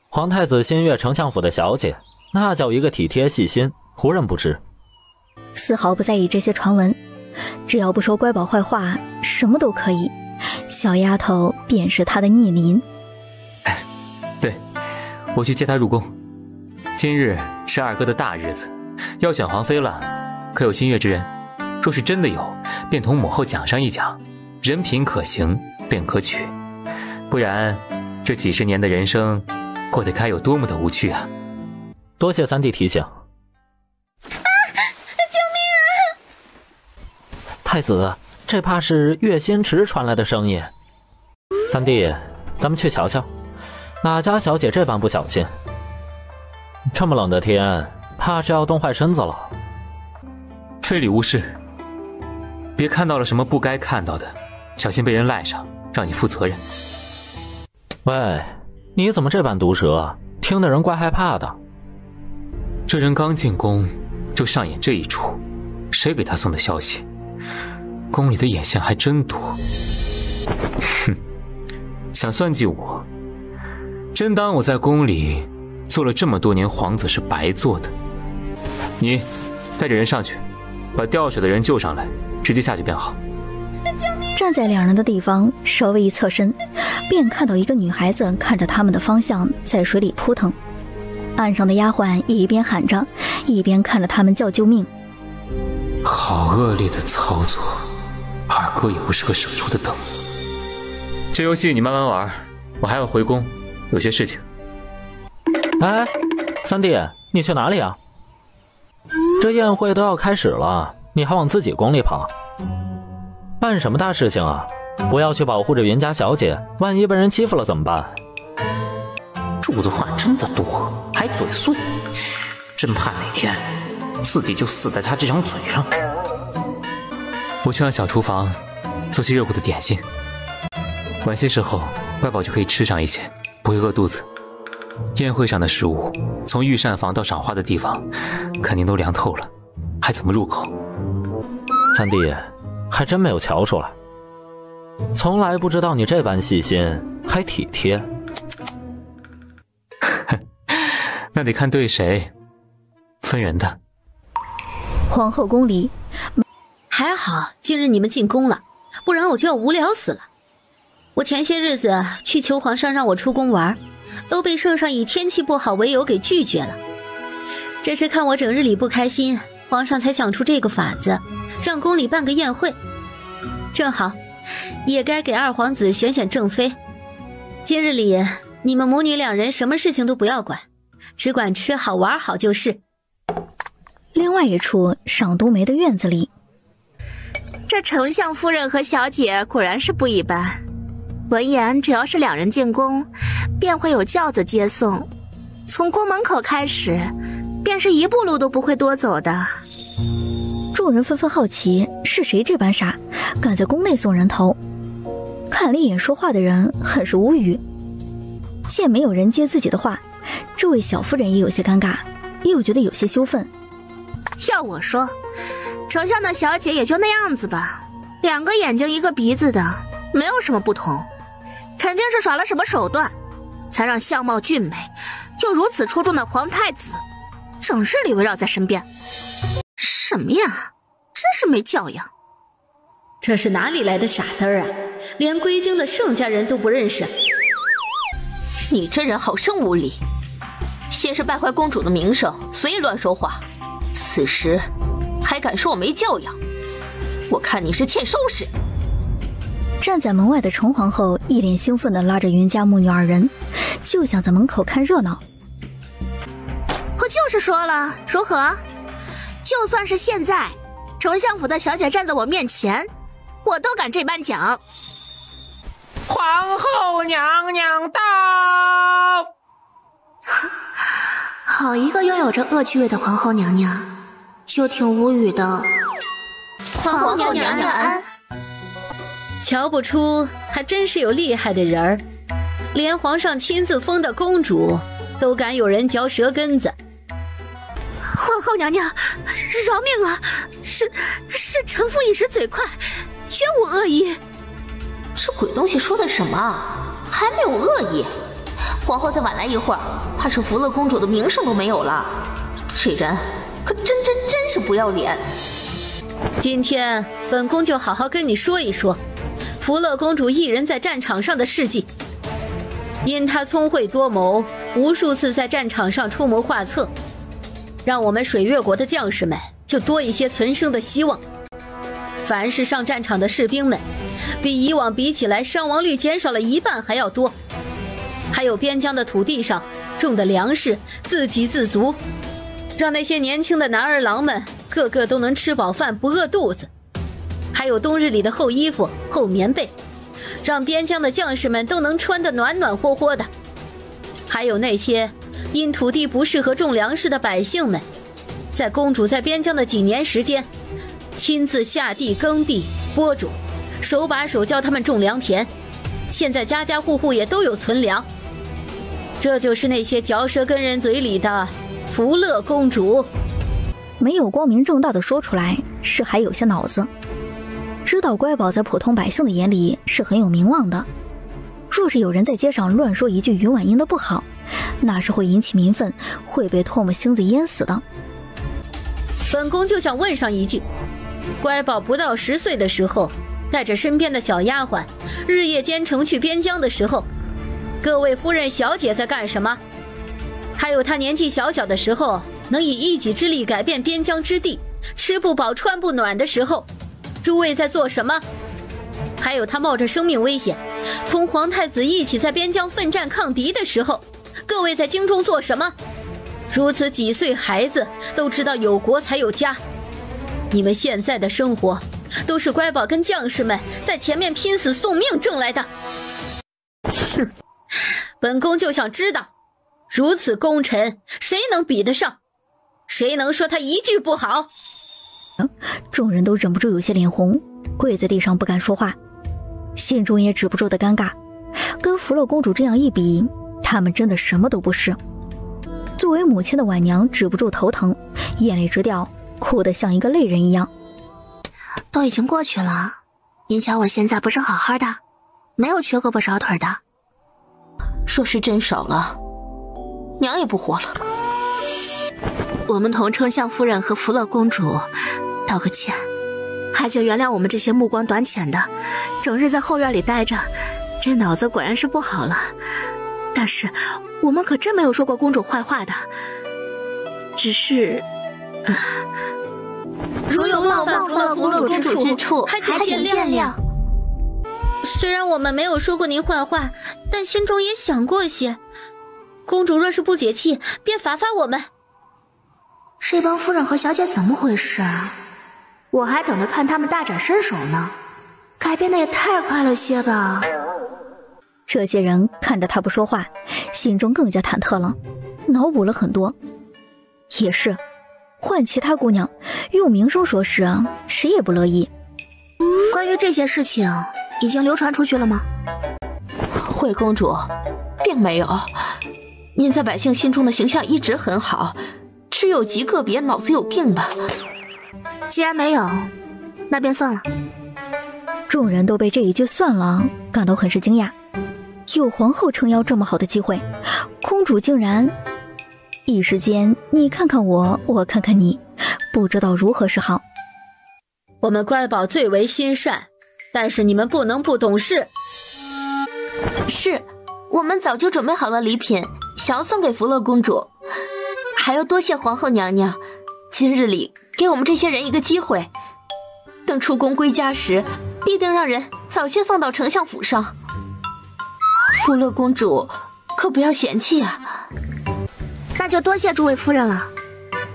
皇太子新阅丞相府的小姐，那叫一个体贴细心，胡人不知。丝毫不在意这些传闻，只要不说乖宝坏话，什么都可以。小丫头便是他的逆鳞。对，我去接她入宫。今日是二哥的大日子，要选皇妃了，可有心悦之人？若是真的有，便同母后讲上一讲，人品可行便可娶，不然这几十年的人生过得该有多么的无趣啊！多谢三弟提醒。太子，这怕是月心池传来的声音。三弟，咱们去瞧瞧，哪家小姐这般不小心？这么冷的天，怕是要冻坏身子了。非礼勿视，别看到了什么不该看到的，小心被人赖上，让你负责任。喂，你怎么这般毒舌？听得人怪害怕的。这人刚进宫就上演这一出，谁给他送的消息？宫里的眼线还真多。哼，想算计我，真当我在宫里做了这么多年皇子是白做的。你带着人上去，把掉水的人救上来，直接下去便好。站在两人的地方稍微一侧身，便看到一个女孩子看着他们的方向在水里扑腾。岸上的丫鬟一边喊着，一边看着他们叫救命。好恶劣的操作，二哥也不是个省油的灯。这游戏你慢慢玩，我还要回宫，有些事情。哎，三弟，你去哪里啊？这宴会都要开始了，你还往自己宫里跑？办什么大事情啊？不要去保护着云家小姐，万一被人欺负了怎么办？主子话真的多，还嘴碎，真怕哪天自己就死在他这张嘴上。我去让小厨房做些热乎的点心，晚些时候外宝就可以吃上一些，不会饿肚子。宴会上的食物，从御膳房到赏花的地方，肯定都凉透了，还怎么入口？三弟，还真没有瞧出来，从来不知道你这般细心，还体贴。那得看对谁，分人的。皇后宫里，还好今日你们进宫了，不然我就要无聊死了。我前些日子去求皇上让我出宫玩，都被圣上以天气不好为由给拒绝了。这是看我整日里不开心，皇上才想出这个法子，让宫里办个宴会。正好，也该给二皇子选选正妃。今日里你们母女两人什么事情都不要管，只管吃好玩好就是。另外一处赏冬梅的院子里，这丞相夫人和小姐果然是不一般。闻言，只要是两人进宫，便会有轿子接送，从宫门口开始，便是一步路都不会多走的。众人纷纷好奇，是谁这般傻，敢在宫内送人头？看了一眼说话的人，很是无语。见没有人接自己的话，这位小夫人也有些尴尬，又觉得有些羞愤。要我说，丞相的小姐也就那样子吧，两个眼睛一个鼻子的，没有什么不同，肯定是耍了什么手段，才让相貌俊美又如此出众的皇太子整日里围绕在身边。什么呀，真是没教养。这是哪里来的傻嘚儿啊，连归京的盛家人都不认识。你这人好生无礼，先是败坏公主的名声，随意乱说话，此时还敢说我没教养，我看你是欠收拾。站在门外的程皇后一脸兴奋地拉着云家母女二人，就想在门口看热闹。我就是说了，如何？就算是现在，丞相府的小姐站在我面前，我都敢这般讲。皇后娘娘到！好一个拥有着恶趣味的皇后娘娘，就挺无语的。皇后娘娘安。瞧不出还真是有厉害的人儿，连皇上亲自封的公主都敢有人嚼舌根子。皇后娘娘，饶命啊！是臣妇一时嘴快，冤无恶意。这鬼东西说的什么？还没有恶意？皇后再晚来一会儿，怕是福乐公主的名声都没有了。这人可真是不要脸。今天本宫就好好跟你说一说福乐公主一人在战场上的事迹。因她聪慧多谋，无数次在战场上出谋划策，让我们水月国的将士们就多一些存生的希望。凡是上战场的士兵们，比以往比起来伤亡率减少了1半还要多。还有边疆的土地上种的粮食自给自足，让那些年轻的男儿郎们个个都能吃饱饭不饿肚子。还有冬日里的厚衣服厚棉被，让边疆的将士们都能穿得暖暖和和的。还有那些因土地不适合种粮食的百姓们，在公主在边疆的几年时间，亲自下地耕地播种，手把手教他们种良田，现在家家户户也都有存粮。这就是那些嚼舌根人嘴里的福乐公主。没有光明正大的说出来，是还有些脑子。知道乖宝在普通百姓的眼里是很有名望的。若是有人在街上乱说一句云婉英的不好，那是会引起民愤，会被唾沫星子淹死的。本宫就想问上一句，乖宝不到10岁的时候，带着身边的小丫鬟日夜兼程去边疆的时候，各位夫人小姐在干什么？还有他年纪小小的时候，能以一己之力改变边疆之地，吃不饱穿不暖的时候，诸位在做什么？还有他冒着生命危险同皇太子一起在边疆奋战抗敌的时候，各位在京中做什么？如此几岁孩子都知道有国才有家，你们现在的生活都是乖宝跟将士们在前面拼死送命挣来的。哼，本宫就想知道，如此功臣谁能比得上？谁能说他一句不好？众人都忍不住有些脸红，跪在地上不敢说话，心中也止不住的尴尬。跟福乐公主这样一比，他们真的什么都不是。作为母亲的婉娘止不住头疼，眼泪直掉，哭得像一个泪人一样。都已经过去了，您瞧我现在不是好好的，没有缺胳膊少腿的。说是真少了，娘也不活了。我们同丞相夫人和福乐公主道个歉，还请原谅我们这些目光短浅的，整日在后院里待着，这脑子果然是不好了。但是我们可真没有说过公主坏话的，只是如有冒犯福乐公主之处，还请见谅。虽然我们没有说过您坏话，但心中也想过些。公主若是不解气，便罚我们。这帮夫人和小姐怎么回事啊？我还等着看他们大展身手呢，改变的也太快了些吧。这些人看着他不说话，心中更加忐忑了，脑补了很多。也是，换其他姑娘用名声说事啊，谁也不乐意。关于这些事情已经流传出去了吗？惠公主并没有，您在百姓心中的形象一直很好，只有极个别脑子有病吧。既然没有，那便算了。众人都被这一句算了感到很是惊讶。有皇后撑腰这么好的机会，公主竟然一时间你看看我，我看看你，不知道如何是好。我们乖宝最为心善，但是你们不能不懂事。是，我们早就准备好了礼品，想要送给福乐公主，还要多谢皇后娘娘今日里给我们这些人一个机会，等出宫归家时，必定让人早些送到丞相府上。福乐公主可不要嫌弃啊。那就多谢诸位夫人了，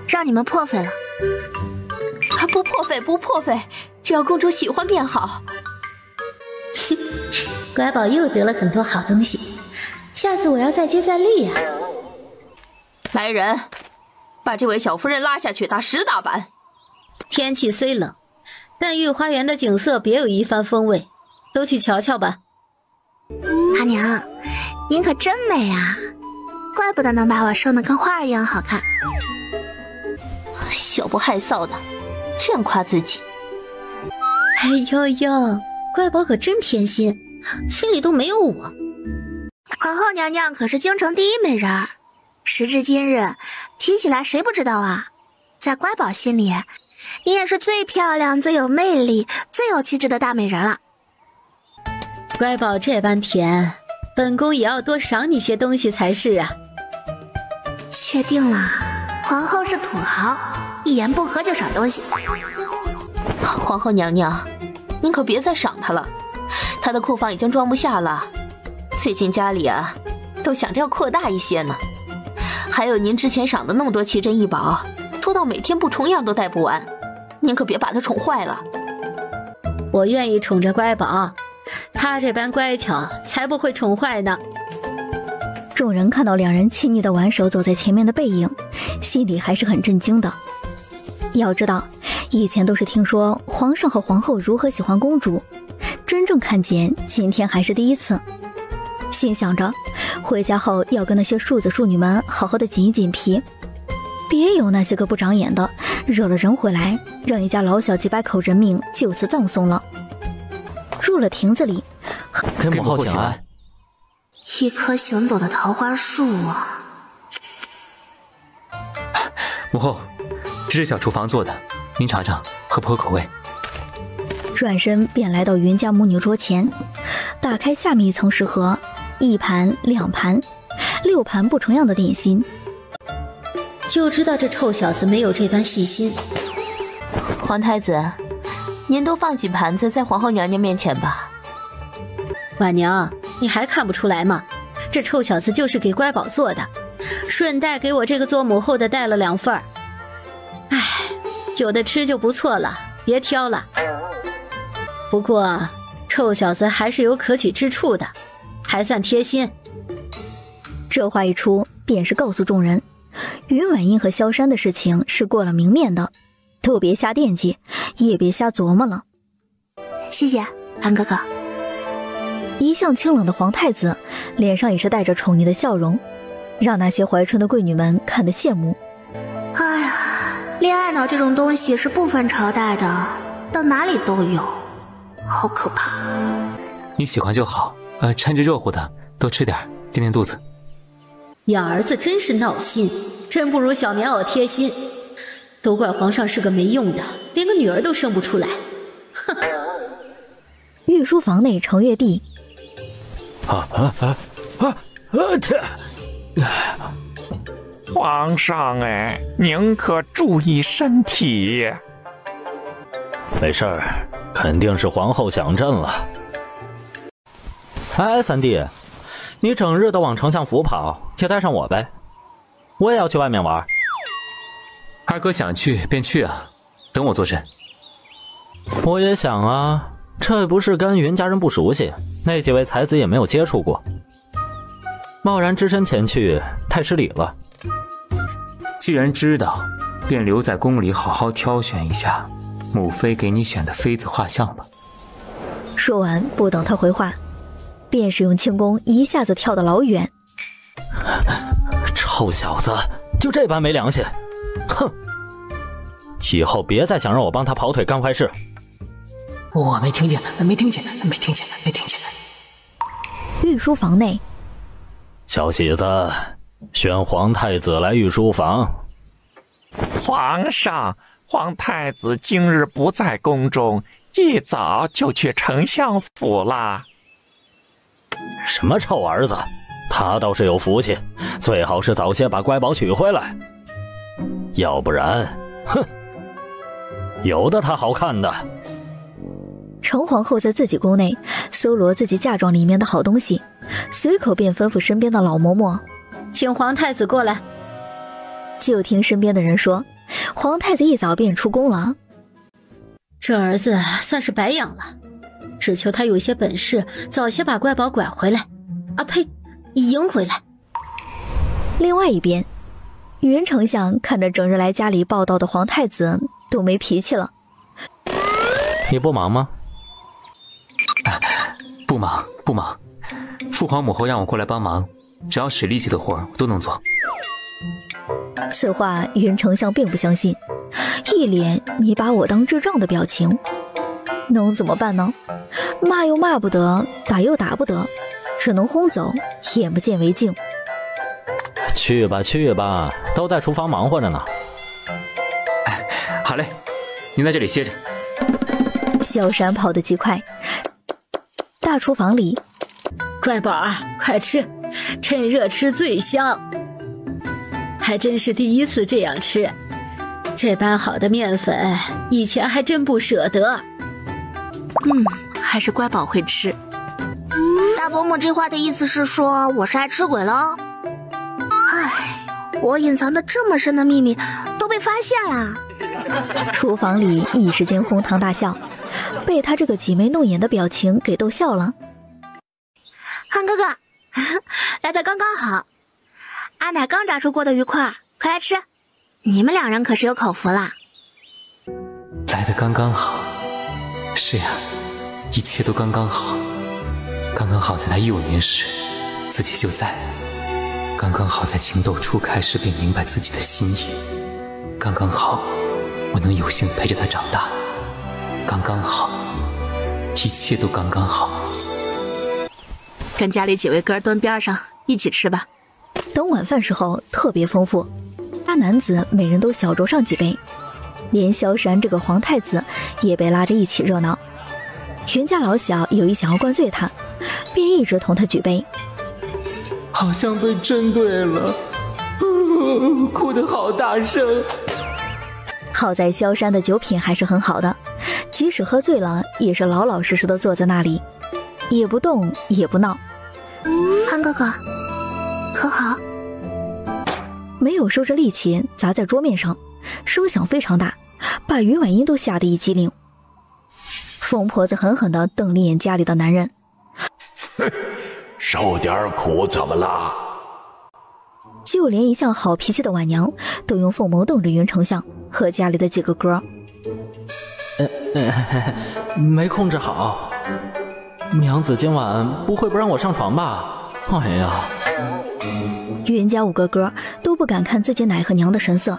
让你们破费了。不破费不破费，只要公主喜欢便好。乖宝又得了很多好东西，下次我要再接再厉啊。来人，把这位小夫人拉下去打10大板。天气虽冷，但御花园的景色别有一番风味，都去瞧瞧吧。阿娘，您可真美啊，怪不得能把我生得跟花一样好看。小不害臊的，这样夸自己。哎呦呦，乖宝可真偏心，心里都没有我。皇后娘娘可是京城第一美人儿，时至今日提起来谁不知道啊？在乖宝心里，你也是最漂亮、最有魅力、最有气质的大美人了。乖宝这般甜，本宫也要多赏你些东西才是啊。确定了，皇后是土豪，一言不合就赏东西。皇后娘娘，您可别再赏她了，她的库房已经装不下了，最近家里啊都想着要扩大一些呢。还有您之前赏的那么多奇珍异宝，多到每天不重样都带不完，您可别把她宠坏了。我愿意宠着乖宝，她这般乖巧才不会宠坏呢。众人看到两人亲昵的挽手走在前面的背影，心里还是很震惊的。要知道，以前都是听说皇上和皇后如何喜欢公主，真正看见今天还是第一次。心想着回家后要跟那些庶子庶女们好好的紧一紧皮，别有那些个不长眼的惹了人回来，让一家老小几百口人命就此葬送了。入了亭子里，给母后请安。一棵行走的桃花树啊！母后，这是小厨房做的，您尝尝合不合口味？转身便来到云家母女桌前，打开下面一层食盒，1盘、2盘、6盘不重样的点心。就知道这臭小子没有这般细心。皇太子，您多放几盘子在皇后娘娘面前吧。婉娘，你还看不出来吗？这臭小子就是给乖宝做的，顺带给我这个做母后的带了2份儿。唉，有的吃就不错了，别挑了。不过，臭小子还是有可取之处的，还算贴心。这话一出，便是告诉众人，云婉英和萧山的事情是过了明面的，都别瞎惦记，也别瞎琢磨了。谢谢安哥哥。一向清冷的皇太子脸上也是带着宠溺的笑容，让那些怀春的贵女们看得羡慕。哎呀，恋爱脑这种东西是不分朝代的，到哪里都有，好可怕。你喜欢就好，趁着热乎的多吃点，垫垫肚子。养儿子真是闹心，真不如小棉袄贴心。都怪皇上是个没用的，连个女儿都生不出来。哼！御书房内，程月帝。皇上哎，您可注意身体。没事儿，肯定是皇后想朕了。哎，三弟，你整日都往丞相府跑，也带上我呗，我也要去外面玩。二哥想去便去啊，等我做甚？我也想啊，这不是跟云家人不熟悉，那几位才子也没有接触过，贸然只身前去，太失礼了。既然知道，便留在宫里好好挑选一下母妃给你选的妃子画像吧。说完，不等他回话，便是用轻功一下子跳得老远。臭小子，就这般没良心！哼！以后别再想让我帮他跑腿干坏事。我没听见。御书房内，小喜子，宣皇太子来御书房。皇上，皇太子今日不在宫中，一早就去丞相府啦。什么臭儿子，他倒是有福气，最好是早些把乖宝娶回来，要不然，哼，有的他好看的。程皇后在自己宫内搜罗自己嫁妆里面的好东西，随口便吩咐身边的老嬷嬷，请皇太子过来。就听身边的人说，皇太子一早便出宫了。这儿子算是白养了，只求他有些本事，早些把乖宝拐回来。啊呸，迎回来。另外一边，云丞相看着整日来家里报道的皇太子，都没脾气了。你不忙吗？不忙，父皇母后让我过来帮忙，只要使力气的活我都能做。此话云丞相并不相信，一脸你把我当智障的表情。能怎么办呢？骂又骂不得，打又打不得，只能轰走，眼不见为净。去吧，都在厨房忙活着呢。好嘞，您在这里歇着。萧山跑得极快，大厨房里，乖宝儿，快吃，趁热吃最香。还真是第一次这样吃，这般好的面粉，以前还真不舍得。还是乖宝会吃。大伯母这话的意思是说我是爱吃鬼喽？唉，我隐藏的这么深的秘密都被发现了。厨房里一时间哄堂大笑，被他这个挤眉弄眼的表情给逗笑了。汉哥哥，来的刚刚好，阿奶刚炸出过的鱼块，快来吃。你们两人可是有口福啦。来的刚刚好，是呀，一切都刚刚好，刚刚好在他幼年时自己就在，刚刚好在情窦初开时便明白自己的心意，刚刚好我能有幸陪着他长大，刚刚好一切都刚刚好。跟家里几位哥蹲边上一起吃吧。等晚饭时候特别丰富，大男子每人都小酌上几杯，连萧山这个皇太子也被拉着一起热闹。云家老小有意想要灌醉他，便一直同他举杯。好像被针对了，哭得好大声。好在萧山的酒品还是很好的，即使喝醉了也是老老实实的坐在那里，也不动也不闹。安哥哥可好？没有收拾力气砸在桌面上，声响非常大，把于婉音都吓得一激灵。疯婆子狠狠地瞪了一眼家里的男人，受点苦怎么啦？就连一向好脾气的婉娘都用凤眸瞪着云丞相和家里的几个哥。没控制好，娘子今晚不会不让我上床吧？哎呀，云家5个哥都不敢看自己奶和娘的神色，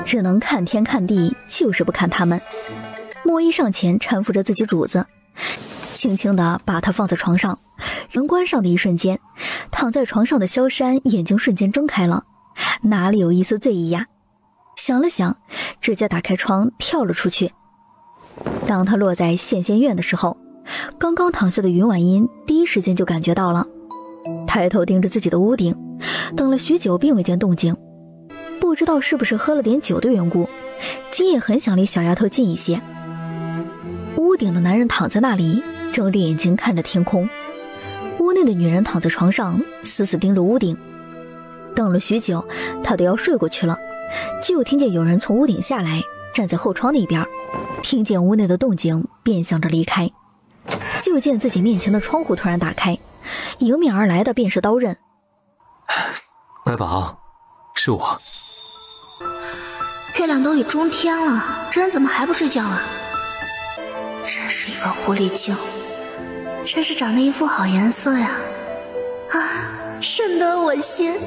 只能看天看地，就是不看他们。莫一上前搀扶着自己主子，轻轻地把他放在床上。门关上的一瞬间，躺在床上的萧山眼睛瞬间睁开了，哪里有一丝醉意呀？想了想，直接打开窗跳了出去。当他落在羡仙院的时候，刚刚躺下的云婉音第一时间就感觉到了，抬头盯着自己的屋顶，等了许久并未见动静。不知道是不是喝了点酒的缘故，今夜很想离小丫头近一些。屋顶的男人躺在那里，睁着眼睛看着天空。屋内的女人躺在床上，死死盯着屋顶。等了许久，她都要睡过去了，就听见有人从屋顶下来，站在后窗那边，听见屋内的动静便想着离开。就见自己面前的窗户突然打开，迎面而来的便是刀刃。乖宝，是我。月亮都已中天了，这人怎么还不睡觉啊？真是一个狐狸精，真是长得一副好颜色呀！啊，深得我心，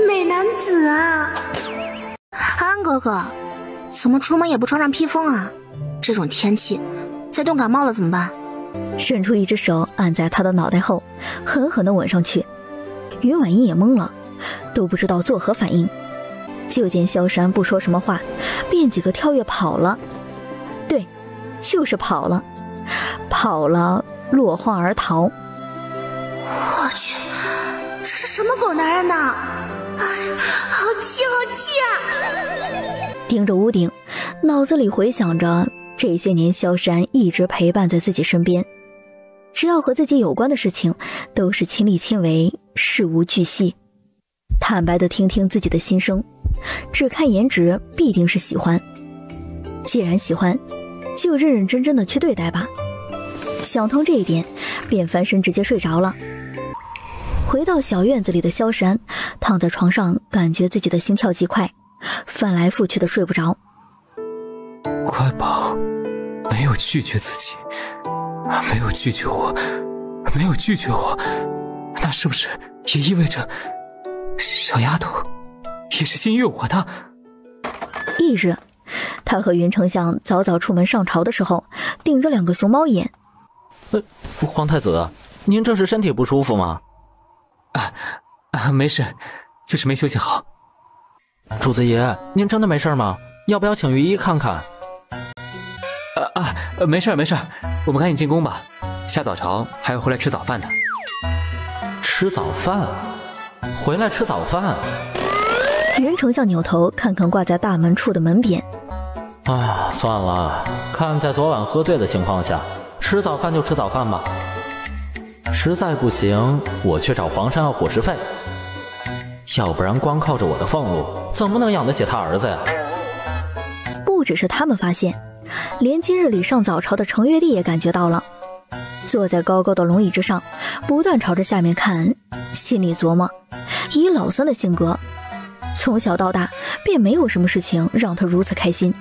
美男子啊！安哥哥，怎么出门也不穿上披风啊？这种天气，再冻感冒了怎么办？伸出一只手按在他的脑袋后，狠狠地吻上去。云婉音也懵了，都不知道作何反应。就见萧山不说什么话，便几个跳跃跑了。对，就是跑了，跑了，落荒而逃。我去，这是什么狗男人呐！哎，好气好气啊！盯着屋顶，脑子里回想着这些年萧山一直陪伴在自己身边，只要和自己有关的事情都是亲力亲为，事无巨细。坦白地听听自己的心声，只看颜值必定是喜欢，既然喜欢，就认认真真的去对待吧。想通这一点，便翻身直接睡着了。回到小院子里的萧山躺在床上，感觉自己的心跳极快，翻来覆去的睡不着。乖宝没有拒绝自己，没有拒绝我，没有拒绝我，那是不是也意味着小丫头也是心悦我的？翌日，他和云丞相早早出门上朝的时候，顶着2个熊猫眼。皇太子，您这是身体不舒服吗？没事，就是没休息好。主子爷，您真的没事吗？要不要请御医看看？没事没事，我们赶紧进宫吧，下早朝还要回来吃早饭的。吃早饭？回来吃早饭？云丞相扭头看看挂在大门处的门匾。算了，看在昨晚喝醉的情况下，吃早饭就吃早饭吧。实在不行，我去找皇上要伙食费，要不然光靠着我的俸禄，怎么能养得起他儿子呀？不只是他们发现，连今日里上早朝的程月帝也感觉到了。坐在高高的龙椅之上，不断朝着下面看，心里琢磨，以老三的性格，从小到大便没有什么事情让他如此开心。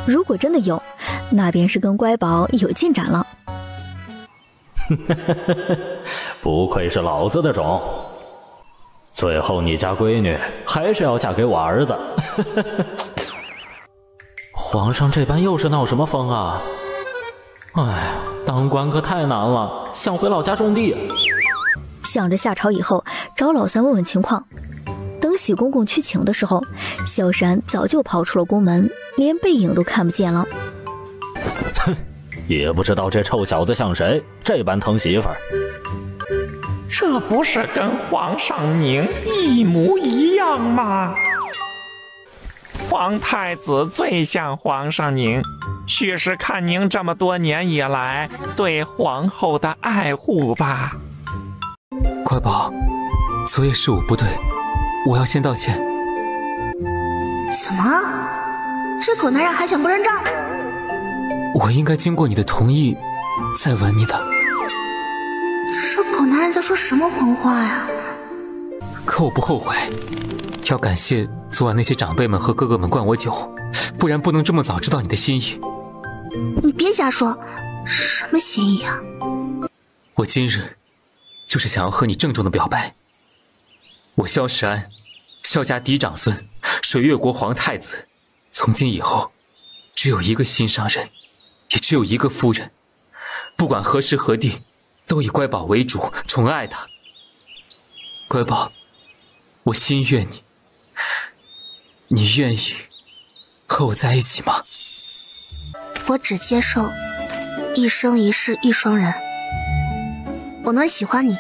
如果真的有，那便是跟乖宝有进展了。不愧是老子的种，最后你家闺女还是要嫁给我儿子。皇上这般又是闹什么疯啊？当官可太难了，想回老家种地。想着下朝以后找老三问问情况。等喜公公去请的时候，萧山早就跑出了宫门，连背影都看不见了。哼，也不知道这臭小子像谁，这般疼媳妇儿。这不是跟皇上您一模一样吗？皇太子最像皇上您，须是看您这么多年以来对皇后的爱护吧。乖宝，昨夜是我不对，我要先道歉。什么？这狗男人还想不认账？我应该经过你的同意再吻你的。这狗男人在说什么混话呀？可我不后悔，要感谢昨晚那些长辈们和哥哥们灌我酒，不然不能这么早知道你的心意。你别瞎说，什么心意啊？我今日就是想要和你郑重的表白，我萧时安，萧家嫡长孙，水月国皇太子，从今以后只有一个心上人，也只有一个夫人，不管何时何地，都以乖宝为主，宠爱他。乖宝，我心悦你，你愿意和我在一起吗？我只接受一生一世一双人，我能喜欢你，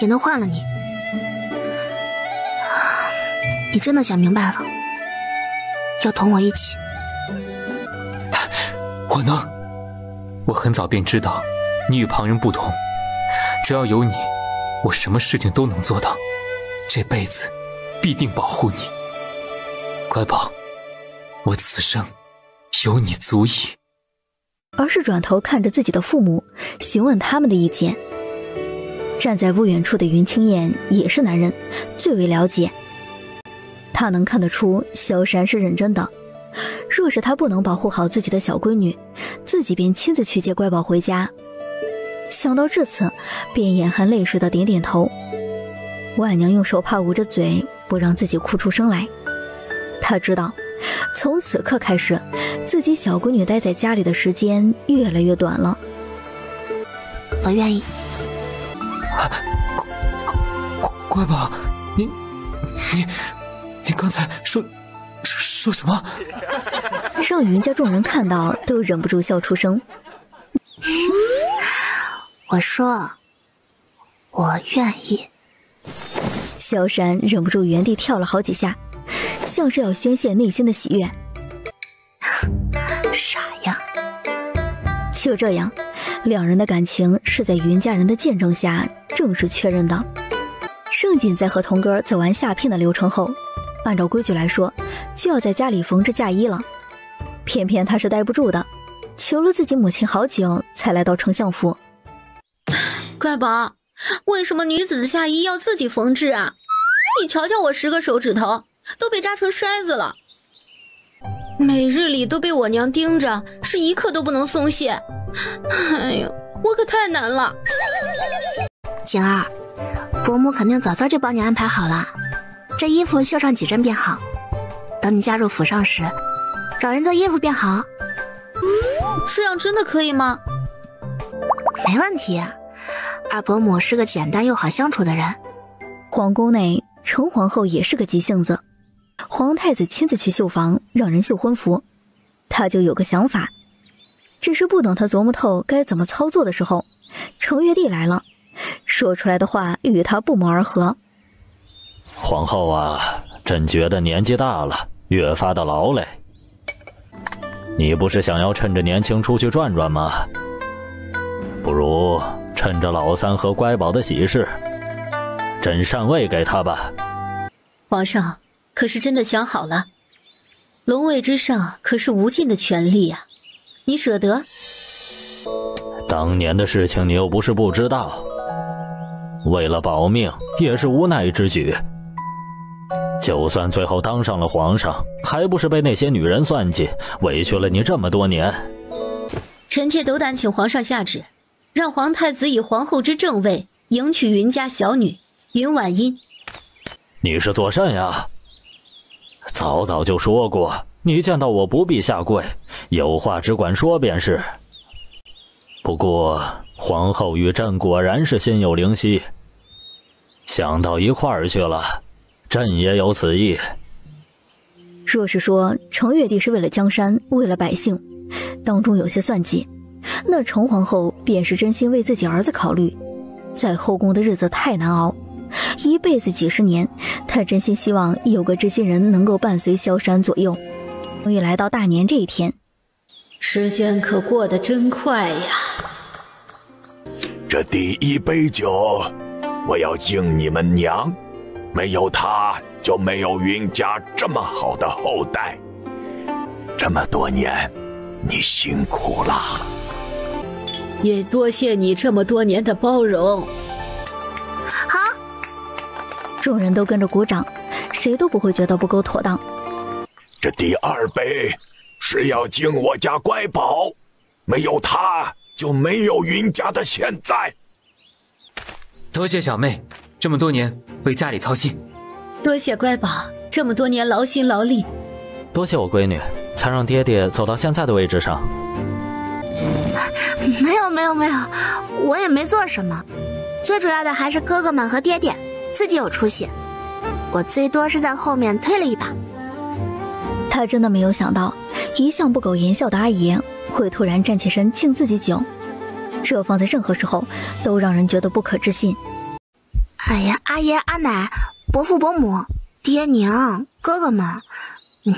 也能换了你。你真的想明白了，要同我一起。我能，我很早便知道你与旁人不同，只要有你，我什么事情都能做到，这辈子必定保护你。乖宝，我此生有你足矣。而是转头看着自己的父母，询问他们的意见。站在不远处的云清燕也是男人，最为了解。他能看得出萧山是认真的，若是他不能保护好自己的小闺女，自己便亲自去接乖宝回家。想到这次，便眼含泪水的点点头。万娘用手帕捂着嘴，不让自己哭出声来。她知道从此刻开始，自己小闺女待在家里的时间越来越短了。我愿意。乖宝，你刚才说什么？让云家众人看到都忍不住笑出声。我说我愿意。萧山忍不住原地跳了好几下，像是要宣泄内心的喜悦。傻呀！就这样，两人的感情是在云家人的见证下正式确认的。盛锦在和童哥走完下聘的流程后，按照规矩来说，就要在家里缝制嫁衣了。偏偏他是待不住的，求了自己母亲好久，才来到丞相府。乖宝，为什么女子的嫁衣要自己缝制啊？你瞧瞧我10个手指头都被扎成筛子了，每日里都被我娘盯着，是一刻都不能松懈。哎呦，我可太难了。景儿，伯母肯定早早就帮你安排好了，这衣服绣上几针便好。等你嫁入府上时，找人做衣服便好。这样真的可以吗？没问题，二伯母是个简单又好相处的人。皇宫内，程皇后也是个急性子，皇太子亲自去绣房，让人绣婚服，他就有个想法，只是不等他琢磨透该怎么操作的时候，程月帝来了，说出来的话与他不谋而合。皇后啊，朕觉得年纪大了，越发的劳累。你不是想要趁着年轻出去转转吗？不如趁着老三和乖宝的喜事，朕禅位给他吧。皇上可是真的想好了，龙位之上可是无尽的权力啊，你舍得？当年的事情你又不是不知道，为了保命也是无奈之举。就算最后当上了皇上，还不是被那些女人算计，委屈了你这么多年。臣妾斗胆请皇上下旨，让皇太子以皇后之正位迎娶云家小女云婉音。你是作甚呀？早就说过，你见到我不必下跪，有话只管说便是。不过皇后与朕果然是心有灵犀，想到一块儿去了，朕也有此意。若是说程月帝是为了江山，为了百姓，当中有些算计，那程皇后便是真心为自己儿子考虑。在后宫的日子太难熬，一辈子几十年，她真心希望有个知心人能够伴随萧山左右。终于来到大年这一天，时间可过得真快呀！这第一杯酒，我要敬你们娘，没有她就没有云家这么好的后代。这么多年，你辛苦了。也多谢你这么多年的包容。好，众人都跟着鼓掌，谁都不会觉得不够妥当。这第二杯是要敬我家乖宝，没有他就没有云家的现在。多谢小妹这么多年为家里操心。多谢乖宝这么多年劳心劳力。多谢我闺女，才让爹爹走到现在的位置上。没有，我也没做什么，最主要的还是哥哥们和爹爹自己有出息，我最多是在后面推了一把。他真的没有想到，一向不苟言笑的阿爷会突然站起身敬自己酒，这放在任何时候都让人觉得不可置信。哎呀，阿爷阿奶、伯父伯母、爹娘、哥哥们，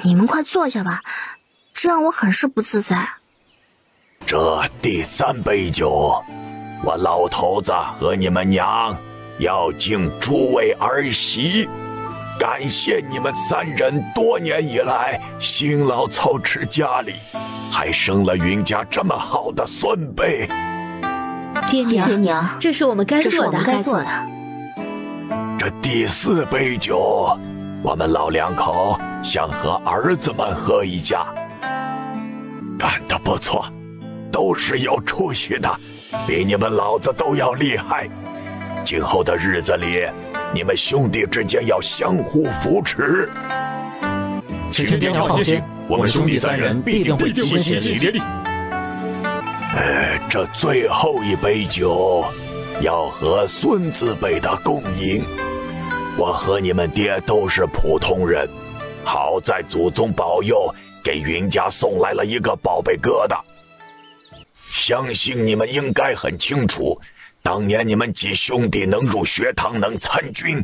你们快坐下吧，这样我很是不自在。这第三杯酒，我老头子和你们娘要敬诸位儿媳，感谢你们三人多年以来辛劳操持家里，还生了云家这么好的孙辈。爹娘，这是我们该做的。这第四杯酒，我们老两口想和儿子们喝一下。干得不错，都是有出息的，比你们老子都要厉害。今后的日子里，你们兄弟之间要相互扶持。请爹娘放心，我们兄弟三人必定会齐心协力。这最后一杯酒，要和孙子辈的共饮。我和你们爹都是普通人，好在祖宗保佑，给云家送来了一个宝贝疙瘩。相信你们应该很清楚，当年你们几兄弟能入学堂能参军，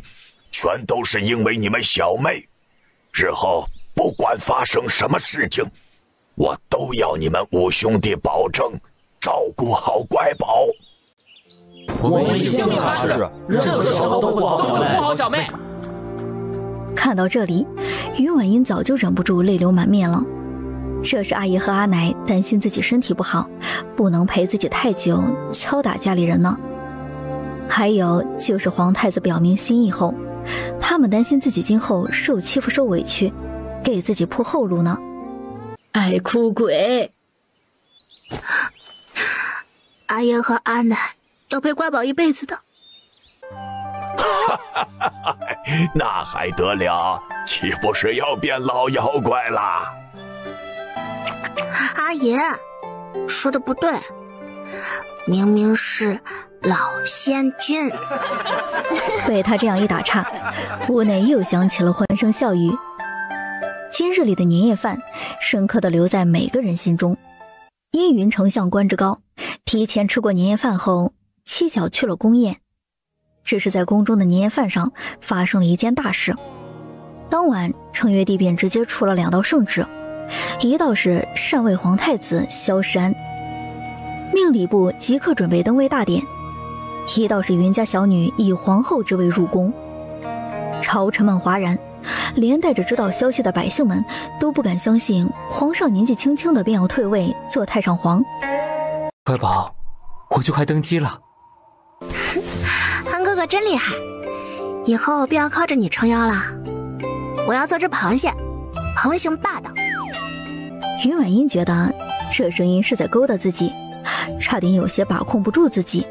全都是因为你们小妹。日后不管发生什么事情，我都要你们五兄弟保证照顾好乖宝。我们一起尽力发誓，任何时候都护好小妹。看到这里，云婉音早就忍不住泪流满面了。这是阿爷和阿奶担心自己身体不好，不能陪自己太久，敲打家里人呢。还有就是皇太子表明心意后，他们担心自己今后受欺负受委屈，给自己铺后路呢。爱哭鬼！阿爷和阿奶要陪乖宝一辈子的。那还得了，岂不是要变老妖怪啦？阿爷说的不对，明明是老仙君。被他这样一打岔，屋内又响起了欢声笑语。今日里的年夜饭深刻地留在每个人心中。因云丞相官职高，提前吃过年夜饭后，妻小去了宫宴。只是在宫中的年夜饭上发生了一件大事。当晚程月帝便直接出了2道圣旨，一道是禅位皇太子萧山，命礼部即刻准备登位大典；一道是云家小女以皇后之位入宫。朝臣们哗然，连带着知道消息的百姓们都不敢相信皇上年纪轻轻的便要退位做太上皇。乖宝，我就快登基了。韩哥哥真厉害，以后便要靠着你撑腰了。我要做只螃蟹，横行霸道。云婉音觉得这声音是在勾搭自己，差点有些把控不住自己。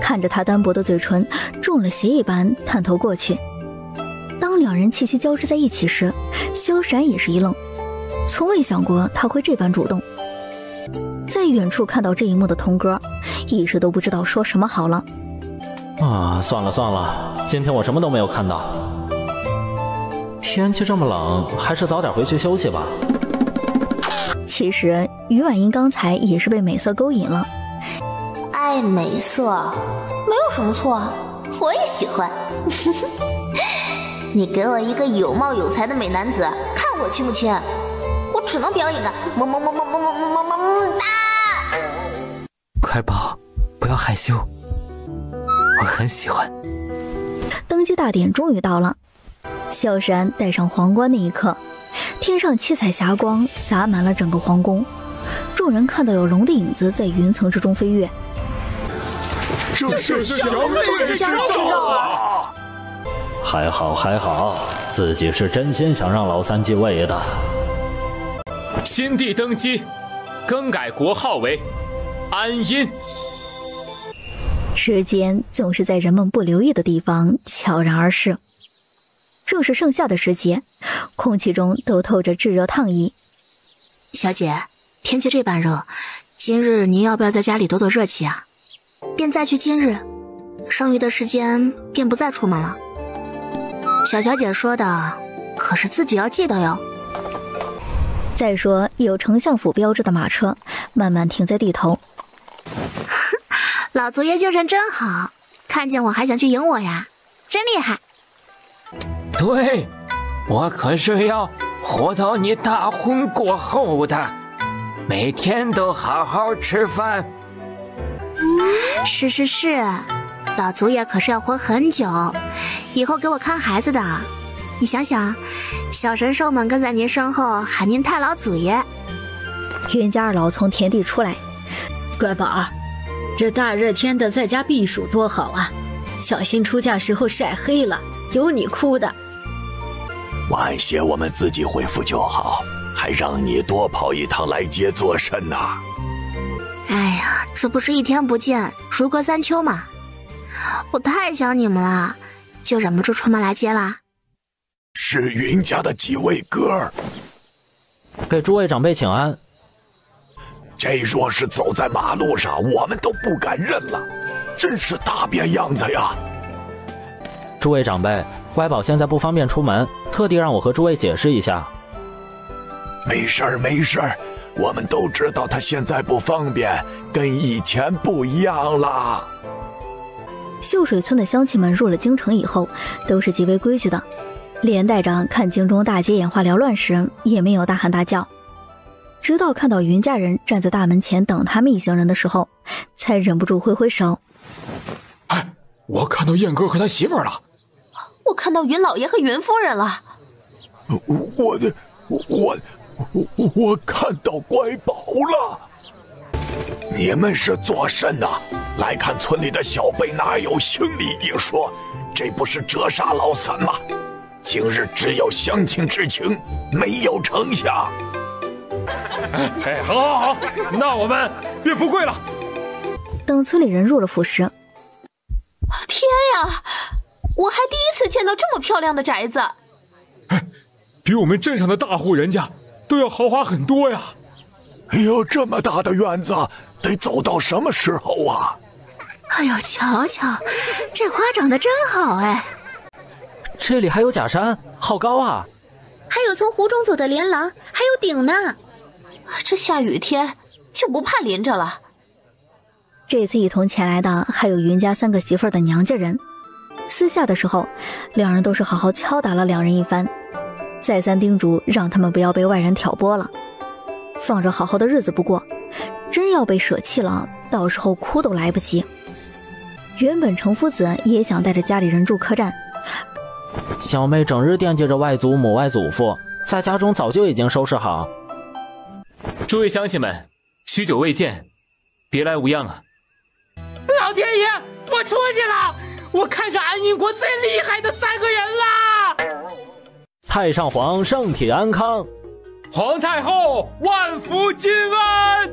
看着他单薄的嘴唇中了邪一般探头过去，当两人气息交织在一起时，萧闪也是一愣，从未想过他会这般主动。在远处看到这一幕的童哥，一时都不知道说什么好了。算了，今天我什么都没有看到。天气这么冷，还是早点回去休息吧。其实于婉英刚才也是被美色勾引了。爱美色没有什么错，我也喜欢。你给我一个有貌有才的美男子，看我亲不亲？我只能表演个么哒。乖宝，不要害羞，我很喜欢。登基大典终于到了，萧山戴上皇冠那一刻，天上七彩霞光洒满了整个皇宫，众人看到有龙的影子在云层之中飞跃。这是祥瑞之兆啊！还好，自己是真心想让老三继位的。新帝登基，更改国号为安阴。时间总是在人们不留意的地方悄然而逝。正是盛夏的时节，空气中都透着炙热烫意。小姐，天气这般热，今日您要不要在家里躲躲热气啊？便再去今日，剩余的时间便不再出门了。小小姐说的，可是自己要记得哟。再说，有丞相府标志的马车慢慢停在地头。老祖爷精神真好，看见我还想去迎我呀，真厉害。对，我可是要活到你大婚过后的，每天都好好吃饭。是，老祖爷可是要活很久，以后给我看孩子的。你想想，小神兽们跟在您身后喊您太老祖爷。云家二老从田地出来，乖宝儿，这大热天的在家避暑多好啊，小心出嫁时候晒黑了，有你哭的。晚些我们自己恢复就好，还让你多跑一趟来接做甚呐？哎呀，这不是一天不见如隔三秋吗？我太想你们了，就忍不住出门来接啦。是云家的几位哥儿，给诸位长辈请安。这若是走在马路上，我们都不敢认了，真是大变样子呀！诸位长辈，乖宝现在不方便出门，特地让我和诸位解释一下。没事儿，我们都知道他现在不方便，跟以前不一样啦。秀水村的乡亲们入了京城以后，都是极为规矩的，连带着看京中大街眼花缭乱时，也没有大喊大叫。直到看到云家人站在大门前等他们一行人的时候，才忍不住挥挥手。哎，我看到燕哥和他媳妇儿了。我看到云老爷和云夫人了。我看到乖宝了。你们是做甚呐？来看村里的小辈哪有行礼一说？这不是折杀老三吗？今日只有乡亲之情，没有丞相。哎，好，那我们便不跪了。等村里人入了府时，天呀，我还第一次见到这么漂亮的宅子。比我们镇上的大户人家都要豪华很多呀。哎呦，这么大的院子，得走到什么时候啊？哎呦，瞧瞧，这花长得真好哎！这里还有假山，好高啊！还有从湖中走的连廊，还有顶呢。这下雨天就不怕淋着了。这次一同前来的还有云家3个媳妇儿的娘家人。私下的时候，两人都是好好敲打了两人一番，再三叮嘱让他们不要被外人挑拨了，放着好好的日子不过，真要被舍弃了，到时候哭都来不及。原本程夫子也想带着家里人住客栈，小妹整日惦记着外祖母外祖父，在家中早就已经收拾好。诸位乡亲们，许久未见，别来无恙啊！老天爷，我出去了，我看上安宁国最厉害的3个人啦！太上皇圣体安康，皇太后万福金安，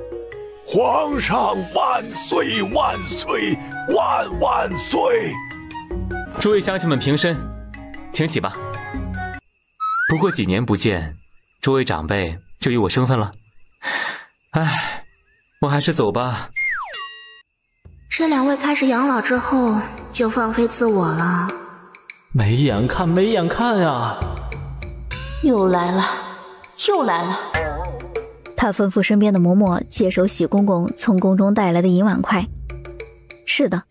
皇上万岁万岁万万岁！诸位乡亲们平身，请起吧。不过几年不见，诸位长辈就有我生分了。唉，我还是走吧。这两位开始养老之后就放飞自我了，没眼看没眼看呀！又来了，又来了。他吩咐身边的嬷嬷接手喜公公从宫中带来的银碗筷。是的，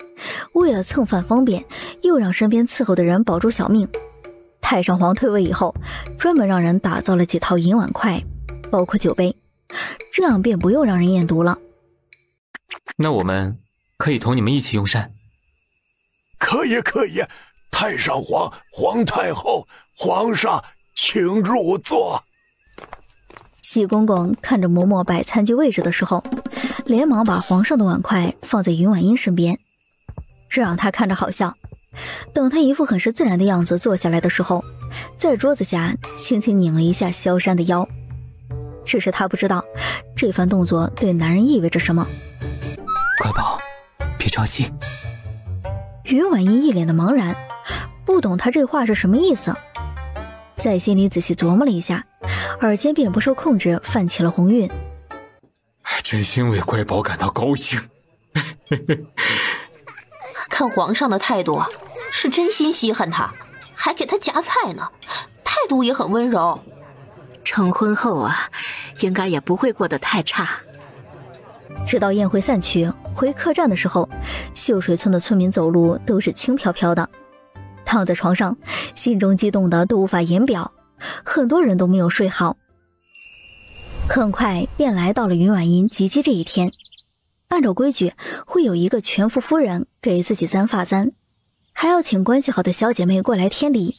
为了蹭饭方便，又让身边伺候的人保住小命，太上皇退位以后，专门让人打造了几套银碗筷，包括酒杯，这样便不用让人验毒了。那我们可以同你们一起用膳。可以，太上皇、皇太后、皇上，请入座。喜公公看着嬷嬷摆餐具位置的时候，连忙把皇上的碗筷放在云婉音身边，这让他看着好笑。等他一副很是自然的样子坐下来的时候，在桌子下轻轻拧了一下萧山的腰。只是他不知道这番动作对男人意味着什么。乖宝，别着急。云婉音一脸的茫然，不懂他这话是什么意思，在心里仔细琢磨了一下，耳间便不受控制泛起了红晕。真心为乖宝感到高兴。看皇上的态度啊，是真心稀罕他，还给他夹菜呢，态度也很温柔。成婚后啊，应该也不会过得太差。直到宴会散去，回客栈的时候，秀水村的村民走路都是轻飘飘的，躺在床上，心中激动的都无法言表，很多人都没有睡好。很快便来到了云婉音及笄这一天，按照规矩会有一个全福夫人给自己簪发簪，还要请关系好的小姐妹过来添礼。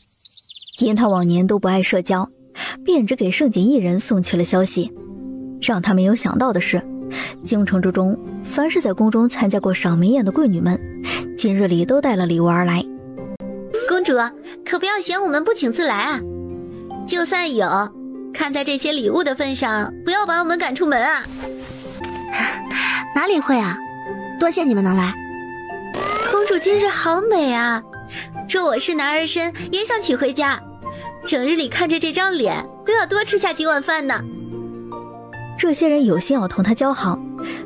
因她往年都不爱社交，便只给盛景一人送去了消息。让她没有想到的是，京城之中凡是在宫中参加过赏梅宴的贵女们，今日里都带了礼物而来。公主可不要嫌我们不请自来啊，就算有，看在这些礼物的份上，不要把我们赶出门啊。哪里会啊，多谢你们能来。公主今日好美啊，若我是男儿身也想娶回家，整日里看着这张脸都要多吃下几碗饭呢。这些人有心要同他交好，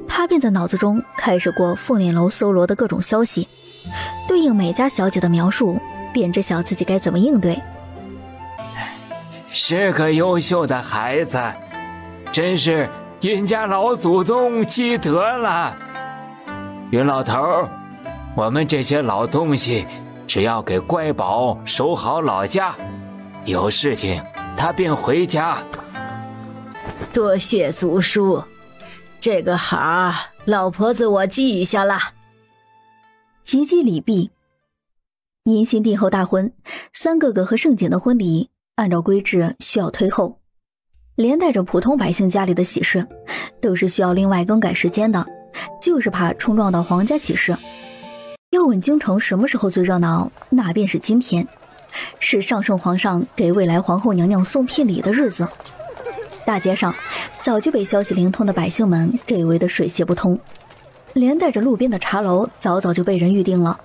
他便在脑子中开始过凤莲楼搜罗的各种消息，对应每家小姐的描述，便知晓自己该怎么应对。是个优秀的孩子，真是云家老祖宗积德了。云老头，我们这些老东西只要给乖宝守好老家，有事情他便回家。多谢祖叔，这个好老婆子我记下了。及笄礼毕，迎新帝后大婚，三哥哥和盛景的婚礼按照规制需要推后，连带着普通百姓家里的喜事都是需要另外更改时间的，就是怕冲撞到皇家喜事。要问京城什么时候最热闹，那便是今天，是上圣皇上给未来皇后娘娘送聘礼的日子。大街上早就被消息灵通的百姓们给围得水泄不通，连带着路边的茶楼早早就被人预定了。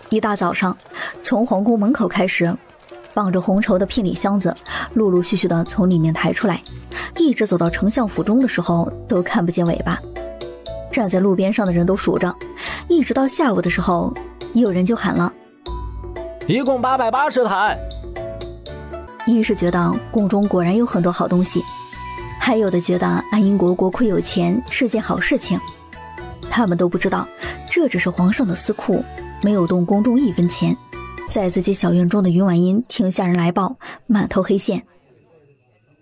一大早上，从皇宫门口开始，绑着红绸的聘礼箱子陆陆续续的从里面抬出来，一直走到丞相府中的时候都看不见尾巴。站在路边上的人都数着，一直到下午的时候，有人就喊了：一共880台。一是觉得宫中果然有很多好东西，还有的觉得安阴国国库有钱是件好事情。他们都不知道，这只是皇上的私库，没有动宫中一分钱。在自己小院中的云婉音听下人来报，满头黑线。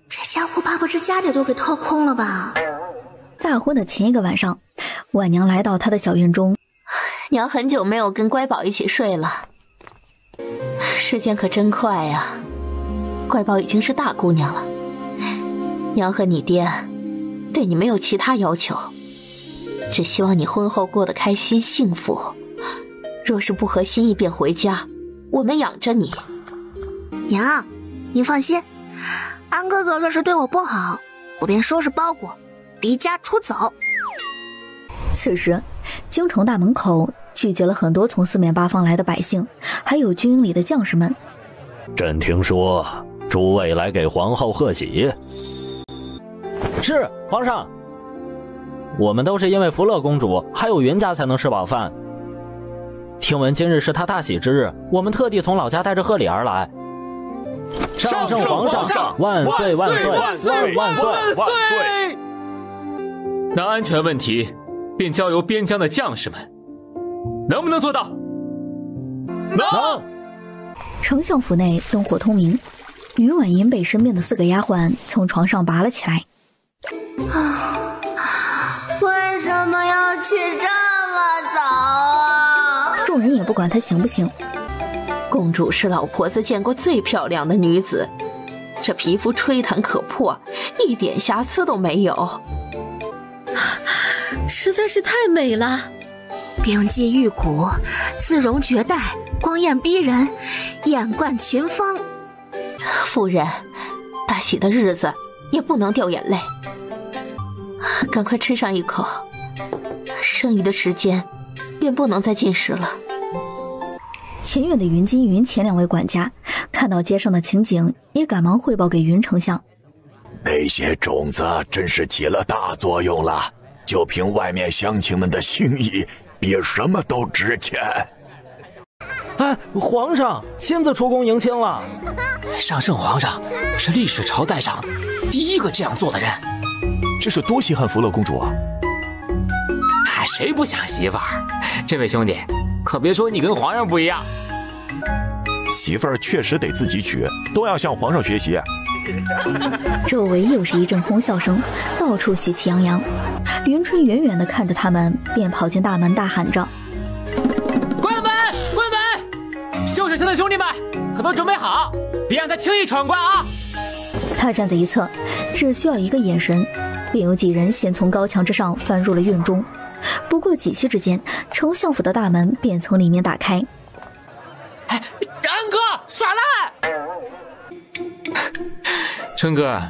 这家伙怕不是家里都给掏空了吧？大婚的前一个晚上，婉娘来到她的小院中。娘很久没有跟乖宝一起睡了，时间可真快呀，乖宝已经是大姑娘了。娘和你爹对你没有其他要求，只希望你婚后过得开心幸福。若是不合心意便回家，我们养着你。娘，您放心，安哥哥若是对我不好，我便收拾包裹离家出走。此时京城大门口聚集了很多从四面八方来的百姓，还有军营里的将士们。朕听说诸位来给皇后贺喜。是皇上。我们都是因为福乐公主还有云家才能吃饱饭。听闻今日是她大喜之日，我们特地从老家带着贺礼而来。上圣皇上，万岁万岁万岁万岁！那安全问题便交由边疆的将士们，能不能做到？能。丞相府内灯火通明，云婉莹被身边的4个丫鬟从床上拔了起来。为什么要起这么早啊？众人也不管她醒不醒。公主是老婆子见过最漂亮的女子，这皮肤吹弹可破，一点瑕疵都没有，实在是太美了。冰肌玉骨，姿容绝代，光艳逼人，艳冠群芳。夫人，大喜的日子也不能掉眼泪，赶快吃上一口，剩余的时间便不能再进食了。前院的云金、云前2位管家看到街上的情景，也赶忙汇报给云丞相。那些种子真是起了大作用了，就凭外面乡亲们的心意，比什么都值钱。哎，皇上亲自出宫迎亲了。上圣皇上是历史朝代上第一个这样做的人，这是多稀罕福乐公主啊！嗨，谁不想媳妇儿？这位兄弟，可别说你跟皇上不一样。媳妇儿确实得自己娶，都要向皇上学习。周围又是一阵哄笑声，到处喜气洋洋。云春远远地看着他们，便跑进大门大喊着：关门！关门！秀水村的兄弟们可都准备好，别让他轻易闯关啊！他站在一侧，只需要一个眼神，便有几人先从高墙之上翻入了院中。不过几息之间，丞相府的大门便从里面打开。安哥，耍赖！春哥，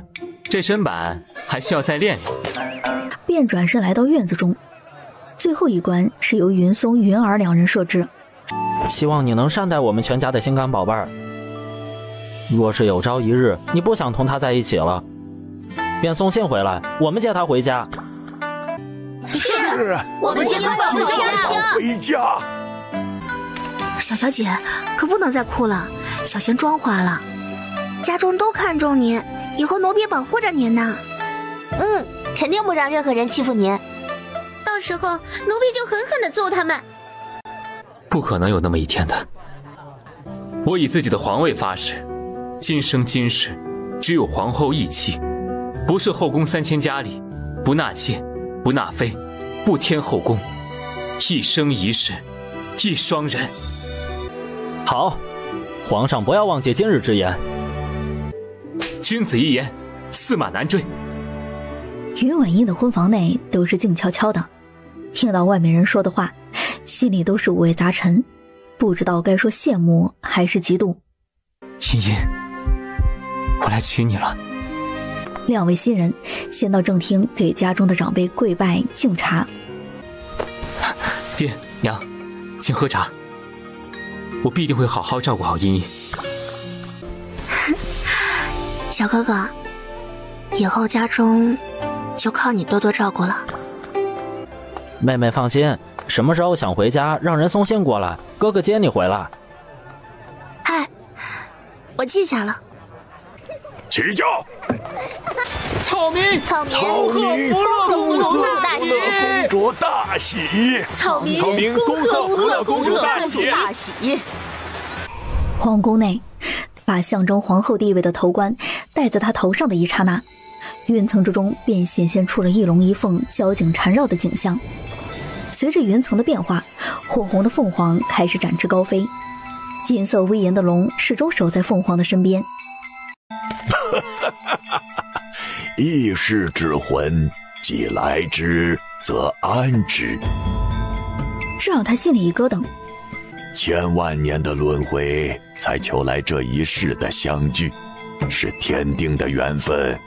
这身板还需要再练练。便转身来到院子中，最后一关是由云松、云儿2人设置。希望你能善待我们全家的心肝宝贝儿。若是有朝一日你不想同他在一起了，便送信回来，我们接他回家。是，我们接他回家。小小姐，可不能再哭了，小心妆花了。家中都看重您，以后奴婢保护着您呢。肯定不让任何人欺负您。到时候奴婢就狠狠地揍他们。不可能有那么一天的。我以自己的皇位发誓，今生今世只有皇后一妻，不设后宫3000佳丽，不纳妾，不纳妃，不添后宫，一生一世一双人。好，皇上不要忘记今日之言。君子一言，驷马难追。云婉英的婚房内都是静悄悄的，听到外面人说的话，心里都是五味杂陈，不知道该说羡慕还是嫉妒。茵茵，我来娶你了。2位新人先到正厅给家中的长辈跪拜敬茶。爹娘，请喝茶。我必定会好好照顾好茵茵。小哥哥，以后家中就靠你多多照顾了。妹妹放心，什么时候想回家，让人送信过来，哥哥接你回来。嗨，我记下了。起轿！草民，草民，恭贺福乐公主大喜！草民，恭贺福乐公主大喜！皇宫内，把象征皇后地位的头冠戴在她头上的一刹那，云层之中便显现出了一龙一凤交颈缠绕的景象。随着云层的变化，火红的凤凰开始展翅高飞，金色威严的龙始终守在凤凰的身边。一世之魂，既来之则安之。这让他心里一咯噔，千万年的轮回，才求来这一世的相聚，是天定的缘分。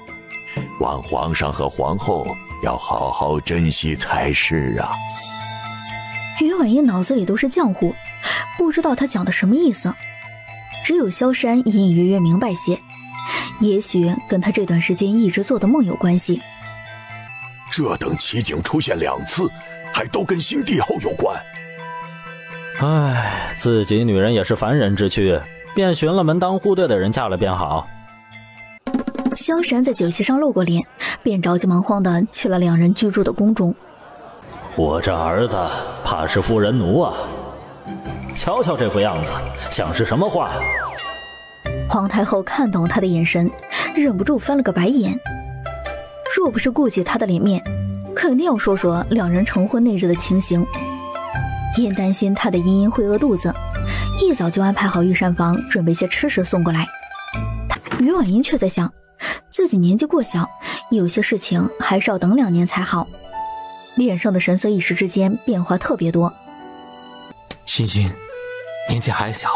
望皇上和皇后要好好珍惜才是啊。云婉英脑子里都是浆糊，不知道他讲的什么意思。只有萧山隐隐约约明白些，也许跟他这段时间一直做的梦有关系。这等奇景出现2次，还都跟新帝后有关。唉，自己女人也是凡人之躯，便寻了门当户对的人嫁了便好。萧山在酒席上露过脸，便着急忙慌地去了2人居住的宫中。我这儿子怕是妇人奴啊！瞧瞧这副样子，像是什么话呀？皇太后看懂他的眼神，忍不住翻了个白眼。若不是顾及他的脸面，肯定要说说2人成婚那日的情形。因担心他的茵茵会饿肚子，一早就安排好御膳房，准备些吃食送过来。于婉英却在想，自己年纪过小，有些事情还是要等2年才好。脸上的神色一时之间变化特别多。欣欣，年纪还小，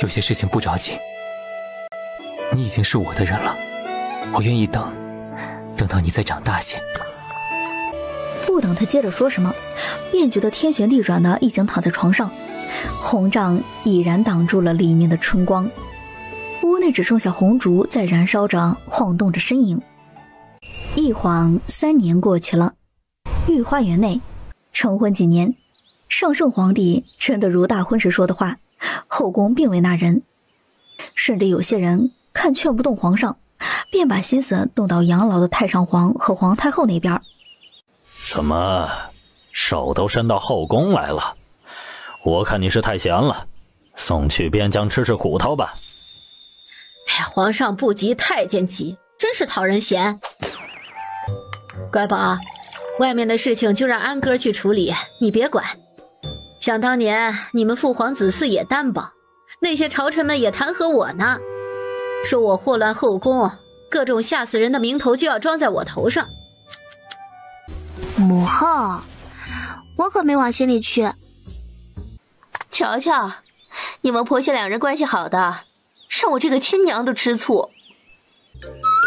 有些事情不着急。你已经是我的人了，我愿意等到你再长大些。不等他接着说什么，便觉得天旋地转的已经躺在床上，红帐已然挡住了里面的春光，屋内只剩下红烛在燃烧着，晃动着身影。一晃3年过去了，御花园内成婚几年，上圣皇帝真的如大婚时说的话，后宫并未纳人，甚至有些人看劝不动皇上，便把心思动到养老的太上皇和皇太后那边。怎么手都伸到后宫来了？我看你是太闲了，送去边疆吃吃苦头吧。哎，皇上不急太监急，真是讨人嫌。乖宝，外面的事情就让安哥去处理，你别管。想当年你们父皇子嗣也单薄，那些朝臣们也弹劾我呢，说我祸乱后宫，各种吓死人的名头就要装在我头上。母后，我可没往心里去。瞧瞧，你们婆媳2人关系好的，让我这个亲娘都吃醋。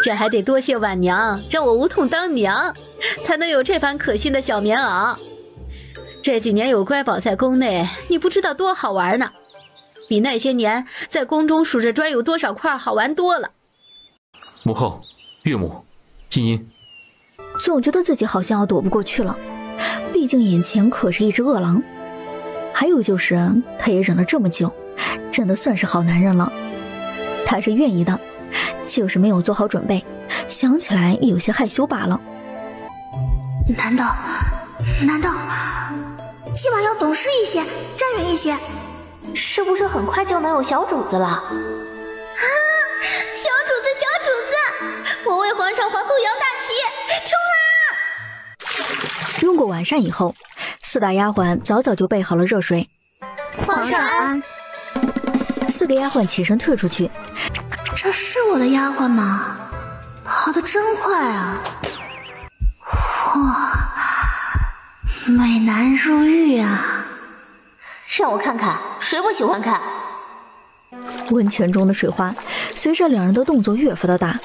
这还得多谢婉娘，让我无痛当娘，才能有这般可心的小棉袄。这几年有乖宝在宫内，你不知道多好玩呢，比那些年在宫中数着砖有多少块好玩多了。母后，岳母，茵茵，总觉得自己好像要躲不过去了，毕竟眼前可是一只饿狼。还有就是他也忍了这么久，真的算是好男人了。他是愿意的，就是没有做好准备，想起来有些害羞罢了。难道今晚要懂事一些，站远一些？是不是很快就能有小主子了？啊，小主子，我为皇上皇后摇大旗，冲啊！用过晚膳以后，4大丫鬟早早就备好了热水。皇上安。 4个丫鬟起身退出去。这是我的丫鬟吗？跑得真快啊！哇，美男如玉啊！让我看看，谁不喜欢看？温泉中的水花随着两人的动作越发的大，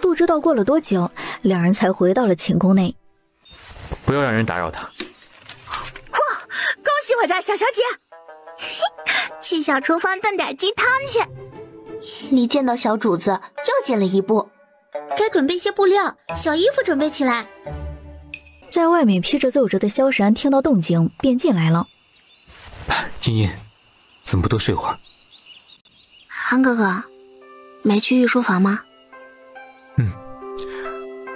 不知道过了多久，两人才回到了寝宫内。不要让人打扰他。恭喜我家小小姐！去小厨房炖点鸡汤去。离见到小主子又近了一步。该准备些布料，小衣服准备起来。在外面披着奏折的萧然听到动静便进来了。茵茵，怎么不多睡会儿？韩哥哥，没去御书房吗？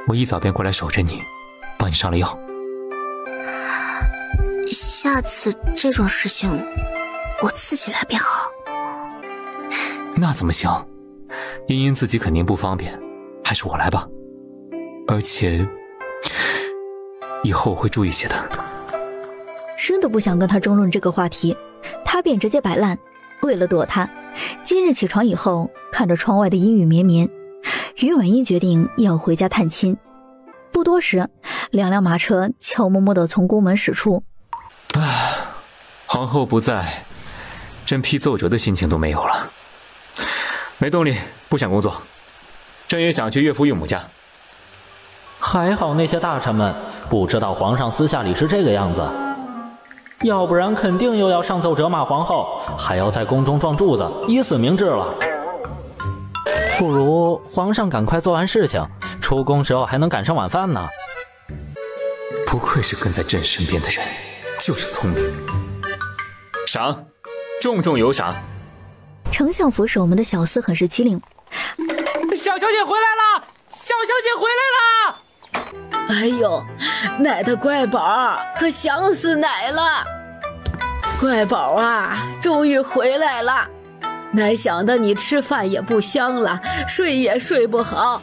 我一早便过来守着你，帮你上了药。下次这种事情我自己来便好。那怎么行？茵茵自己肯定不方便，还是我来吧。而且以后我会注意些的。真的不想跟他争论这个话题，他便直接摆烂。为了躲他，今日起床以后，看着窗外的阴雨绵绵，于婉英决定要回家探亲。不多时，两辆马车悄摸摸地从宫门驶出。皇后不在，真批奏折的心情都没有了。没动力，不想工作，朕也想去岳父岳母家。还好那些大臣们不知道皇上私下里是这个样子，要不然肯定又要上奏折骂皇后，还要在宫中撞柱子，以死明志了。不如皇上赶快做完事情，出宫时候还能赶上晚饭呢。不愧是跟在朕身边的人，就是聪明。赏，重重有赏。丞相府守门的小厮很是机灵。小小姐回来了，小小姐回来了。哎呦，奶的乖宝可想死奶了。乖宝啊，终于回来了。奶想的你吃饭也不香了，睡也睡不好。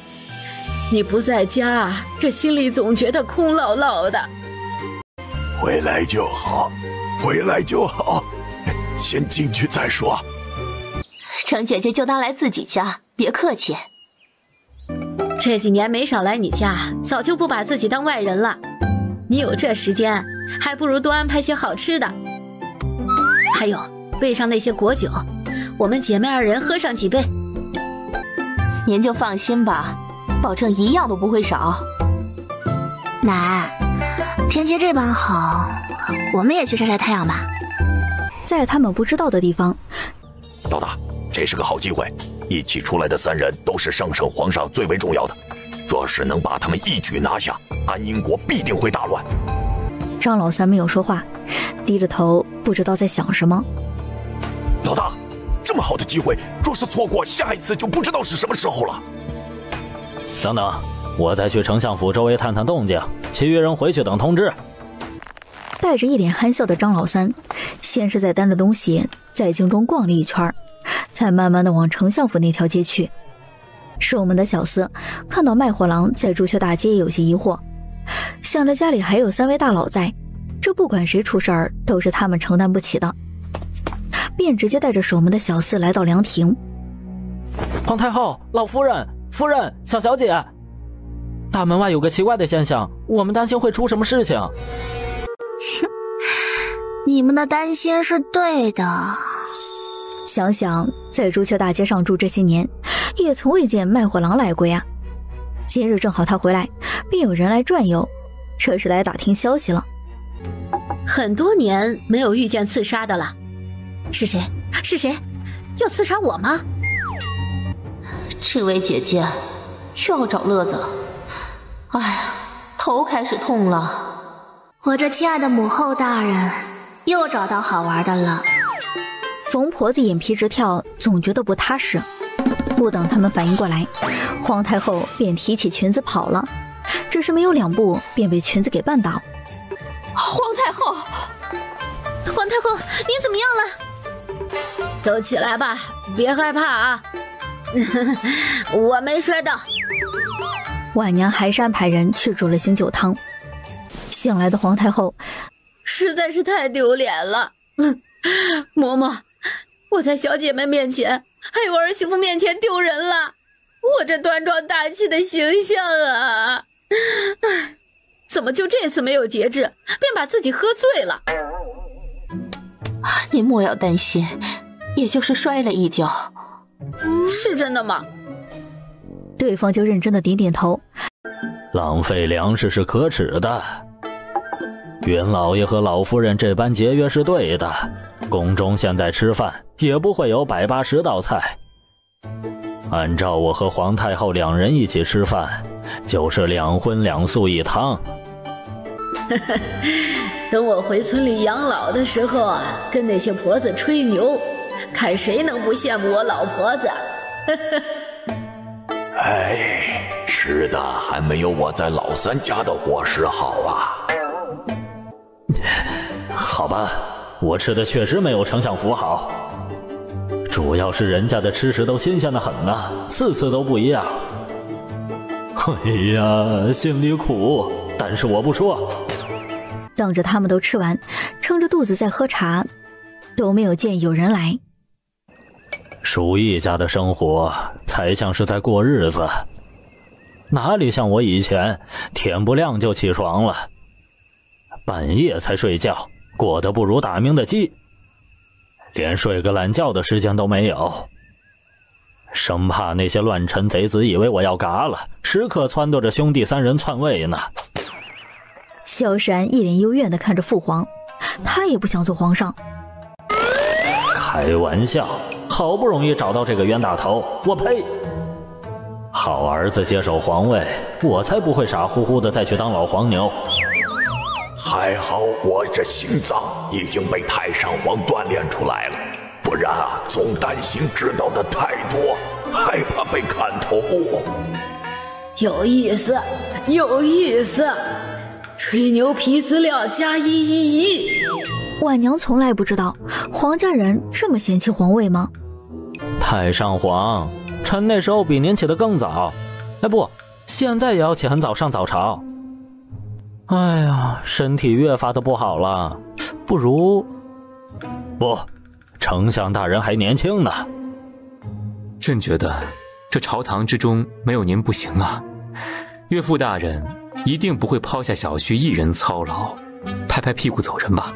你不在家，这心里总觉得空落落的。回来就好，回来就好，先进去再说。程姐姐就当来自己家，别客气。这几年没少来你家，早就不把自己当外人了。你有这时间，还不如多安排些好吃的。还有，备上那些果酒，我们姐妹二人喝上几杯。您就放心吧，保证一样都不会少。奶，天气这般好，我们也去晒晒太阳吧。在他们不知道的地方，老大，这是个好机会。一起出来的3人都是上圣皇上最为重要的，若是能把他们一举拿下，安阴国必定会大乱。张老三没有说话，低着头不知道在想什么。老大，这么好的机会，若是错过，下一次就不知道是什么时候了。等等，我再去丞相府周围探探动静，其余人回去等通知。带着一脸憨笑的张老三，先是在担着东西在京中逛了一圈，才慢慢的往丞相府那条街去。守门的小厮看到卖货郎在朱雀大街也有些疑惑，想着家里还有3位大佬在，这不管谁出事儿都是他们承担不起的，便直接带着守门的小厮来到凉亭。皇太后、老夫人、夫人、小小姐，大门外有个奇怪的现象，我们担心会出什么事情。你们的担心是对的。想想在朱雀大街上住这些年，也从未见卖货郎来过呀。今日正好他回来，便有人来转悠，这是来打听消息了。很多年没有遇见刺杀的了，是谁？是谁？要刺杀我吗？这位姐姐又要找乐子了。哎呀，头开始痛了。我这亲爱的母后大人又找到好玩的了。冯婆子眼皮直跳，总觉得不踏实。不等他们反应过来，皇太后便提起裙子跑了，只是没有2步便被裙子给绊倒。皇太后，皇太后，您怎么样了？都起来吧，别害怕啊。我没摔倒。婉娘还是安排人去煮了醒酒汤。醒来的皇太后实在是太丢脸了。嬷嬷，我在小姐们面前还有儿媳妇面前丢人了，我这端庄大气的形象啊，怎么就这次没有节制，便把自己喝醉了？您莫要担心，也就是摔了一跤。是真的吗？对方就认真的点点头。浪费粮食是可耻的，云老爷和老夫人这般节约是对的，宫中现在吃饭也不会有180道菜。按照我和皇太后2人一起吃饭，就是2荤2素1汤。等我回村里养老的时候啊，跟那些婆子吹牛，看谁能不羡慕我老婆子。哎，吃的还没有我在老三家的伙食好啊。好吧，我吃的确实没有丞相府好，主要是人家的吃食都新鲜的很呢，次次都不一样。哎呀，心里苦，但是我不说。等着他们都吃完，撑着肚子在喝茶，都没有见有人来。鼠疫家的生活才像是在过日子，哪里像我以前天不亮就起床了，半夜才睡觉，过得不如打鸣的鸡，连睡个懒觉的时间都没有，生怕那些乱臣贼子以为我要嘎了，时刻撺掇着兄弟3人篡位呢。萧山一脸幽怨地看着父皇，他也不想做皇上。开玩笑，好不容易找到这个冤大头，我呸！好儿子接手皇位，我才不会傻乎乎的再去当老黄牛。还好我这心脏已经被太上皇锻炼出来了，不然啊，总担心知道的太多，害怕被看透。有意思，有意思，吹牛皮资料加111。婉娘从来不知道皇家人这么嫌弃皇位吗？太上皇，臣那时候比您起得更早，哎不，现在也要起很早上早朝。哎呀，身体越发的不好了，不如……不，丞相大人还年轻呢。朕觉得这朝堂之中没有您不行啊，岳父大人一定不会抛下小婿一人操劳，拍拍屁股走人吧。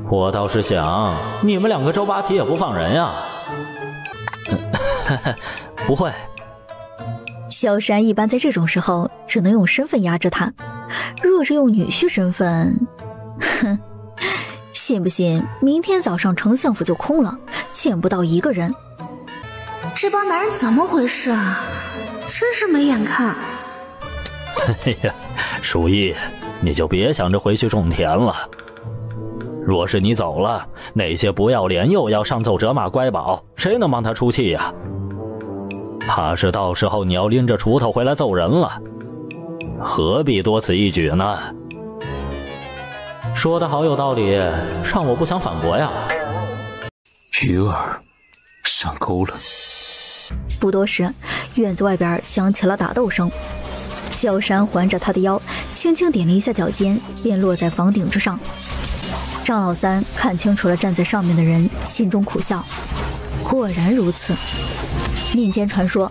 我倒是想，你们两个周扒皮也不放人呀。不会。萧山一般在这种时候只能用身份压制他，若是用女婿身份，哼，信不信明天早上丞相府就空了，见不到一个人。这帮男人怎么回事啊？真是没眼看。哎呀，淑仪，你就别想着回去种田了。若是你走了，那些不要脸又要上奏折骂乖宝，谁能帮他出气呀？怕是到时候你要拎着锄头回来揍人了，何必多此一举呢？说得好有道理，让我不想反驳呀。鱼儿上钩了。不多时，院子外边响起了打斗声。萧山环着他的腰，轻轻点了一下脚尖，便落在房顶之上。张老三看清楚了站在上面的人，心中苦笑，果然如此。民间传说，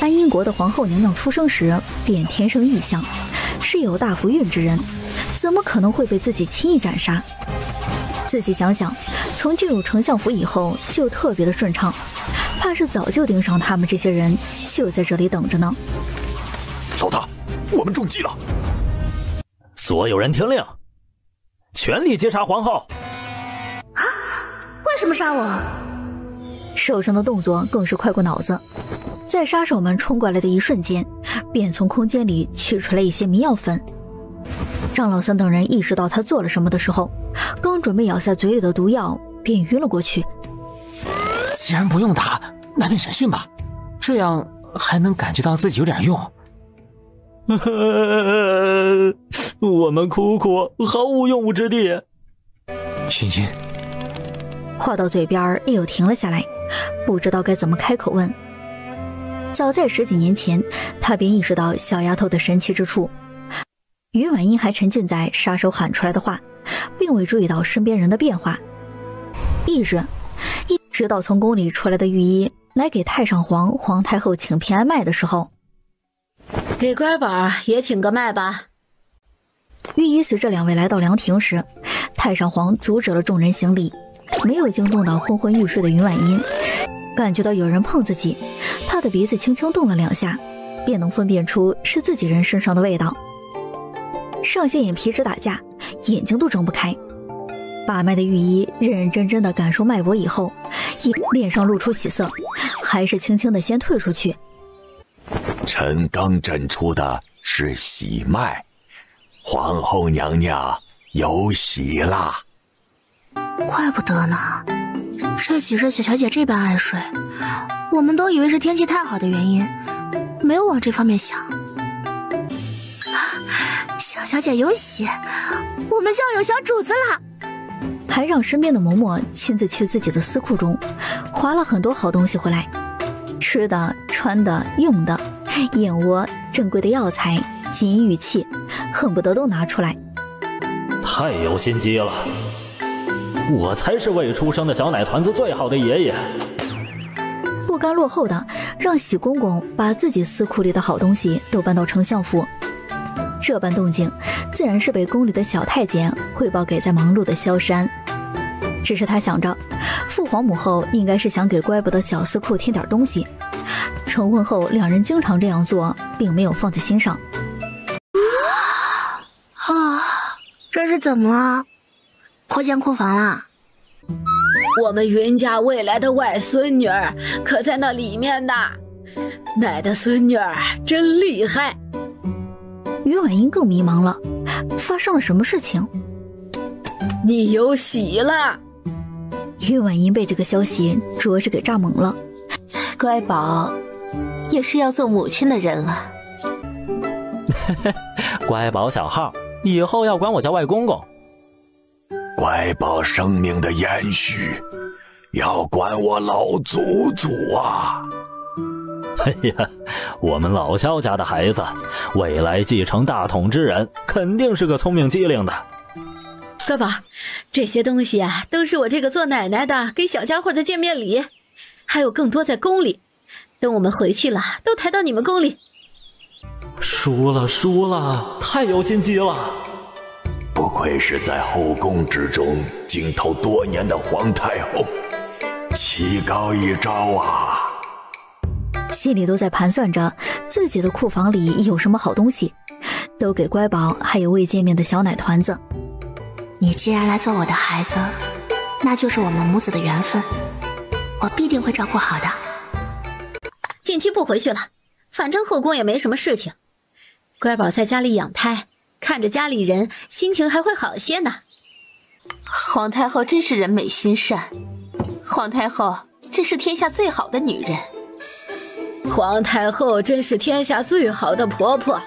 安阴国的皇后娘娘出生时便天生异象，是有大福运之人，怎么可能会被自己轻易斩杀？仔细想想，从进入丞相府以后就特别的顺畅，怕是早就盯上他们这些人，就在这里等着呢。老大，我们中计了！所有人听令，全力截杀皇后！啊！为什么杀我？手上的动作更是快过脑子，在杀手们冲过来的一瞬间，便从空间里取出来一些迷药粉。张老三等人意识到他做了什么的时候，刚准备咬下嘴里的毒药，便晕了过去。既然不用打，那便审讯吧，这样还能感觉到自己有点用。我们苦苦毫无用武之地。茵茵话到嘴边又停了下来，不知道该怎么开口问。早在10几年前，他便意识到小丫头的神奇之处。于婉英还沉浸在杀手喊出来的话，并未注意到身边人的变化。一直到从宫里出来的御医来给太上皇、皇太后请平安脉的时候，给乖宝也请个脉吧。御医随着两位来到凉亭时，太上皇阻止了众人行礼，没有惊动到昏昏欲睡的云婉音。感觉到有人碰自己，他的鼻子轻轻动了2下，便能分辨出是自己人身上的味道。上下眼皮直打架，眼睛都睁不开。把脉的御医认认真真的感受脉搏以后，脸上露出喜色，还是轻轻的先退出去。臣刚诊出的是喜脉，皇后娘娘有喜啦。怪不得呢，这几日小小姐这般爱睡，我们都以为是天气太好的原因，没有往这方面想。小小姐有喜，我们就要有小主子啦！还让身边的嬷嬷亲自去自己的私库中划了很多好东西回来，吃的、穿的、用的，燕窝、珍贵的药材、金银玉器，恨不得都拿出来。太有心机了，我才是未出生的小奶团子最好的爷爷。不甘落后的让喜公公把自己私库里的好东西都搬到丞相府，这般动静自然是被宫里的小太监汇报给在忙碌的萧山。只是他想着父皇母后应该是想给乖宝的小私库添点东西，成婚后两人经常这样做，并没有放在心上。这是怎么了？扩建库房了？我们云家未来的外孙女儿可在那里面呢，奶的孙女儿真厉害。于婉英更迷茫了，发生了什么事情？你有喜了！云婉音被这个消息着实给炸懵了。乖宝也是要做母亲的人了。乖宝小号，以后要管我叫外公公。乖宝生命的延续，要管我老祖祖啊！哎呀，我们老萧家的孩子，未来继承大统之人，肯定是个聪明机灵的。乖宝，这些东西啊，都是我这个做奶奶的给小家伙的见面礼，还有更多在宫里。等我们回去了，都抬到你们宫里。输了，太有心机了。不愧是在后宫之中惊头多年的皇太后，棋高一招啊！心里都在盘算着自己的库房里有什么好东西，都给乖宝还有未见面的小奶团子。你既然来做我的孩子，那就是我们母子的缘分，我必定会照顾好的。近期不回去了，反正后宫也没什么事情，乖宝在家里养胎，看着家里人，心情还会好些呢。皇太后真是人美心善，皇太后真是天下最好的女人。皇太后真是天下最好的婆婆，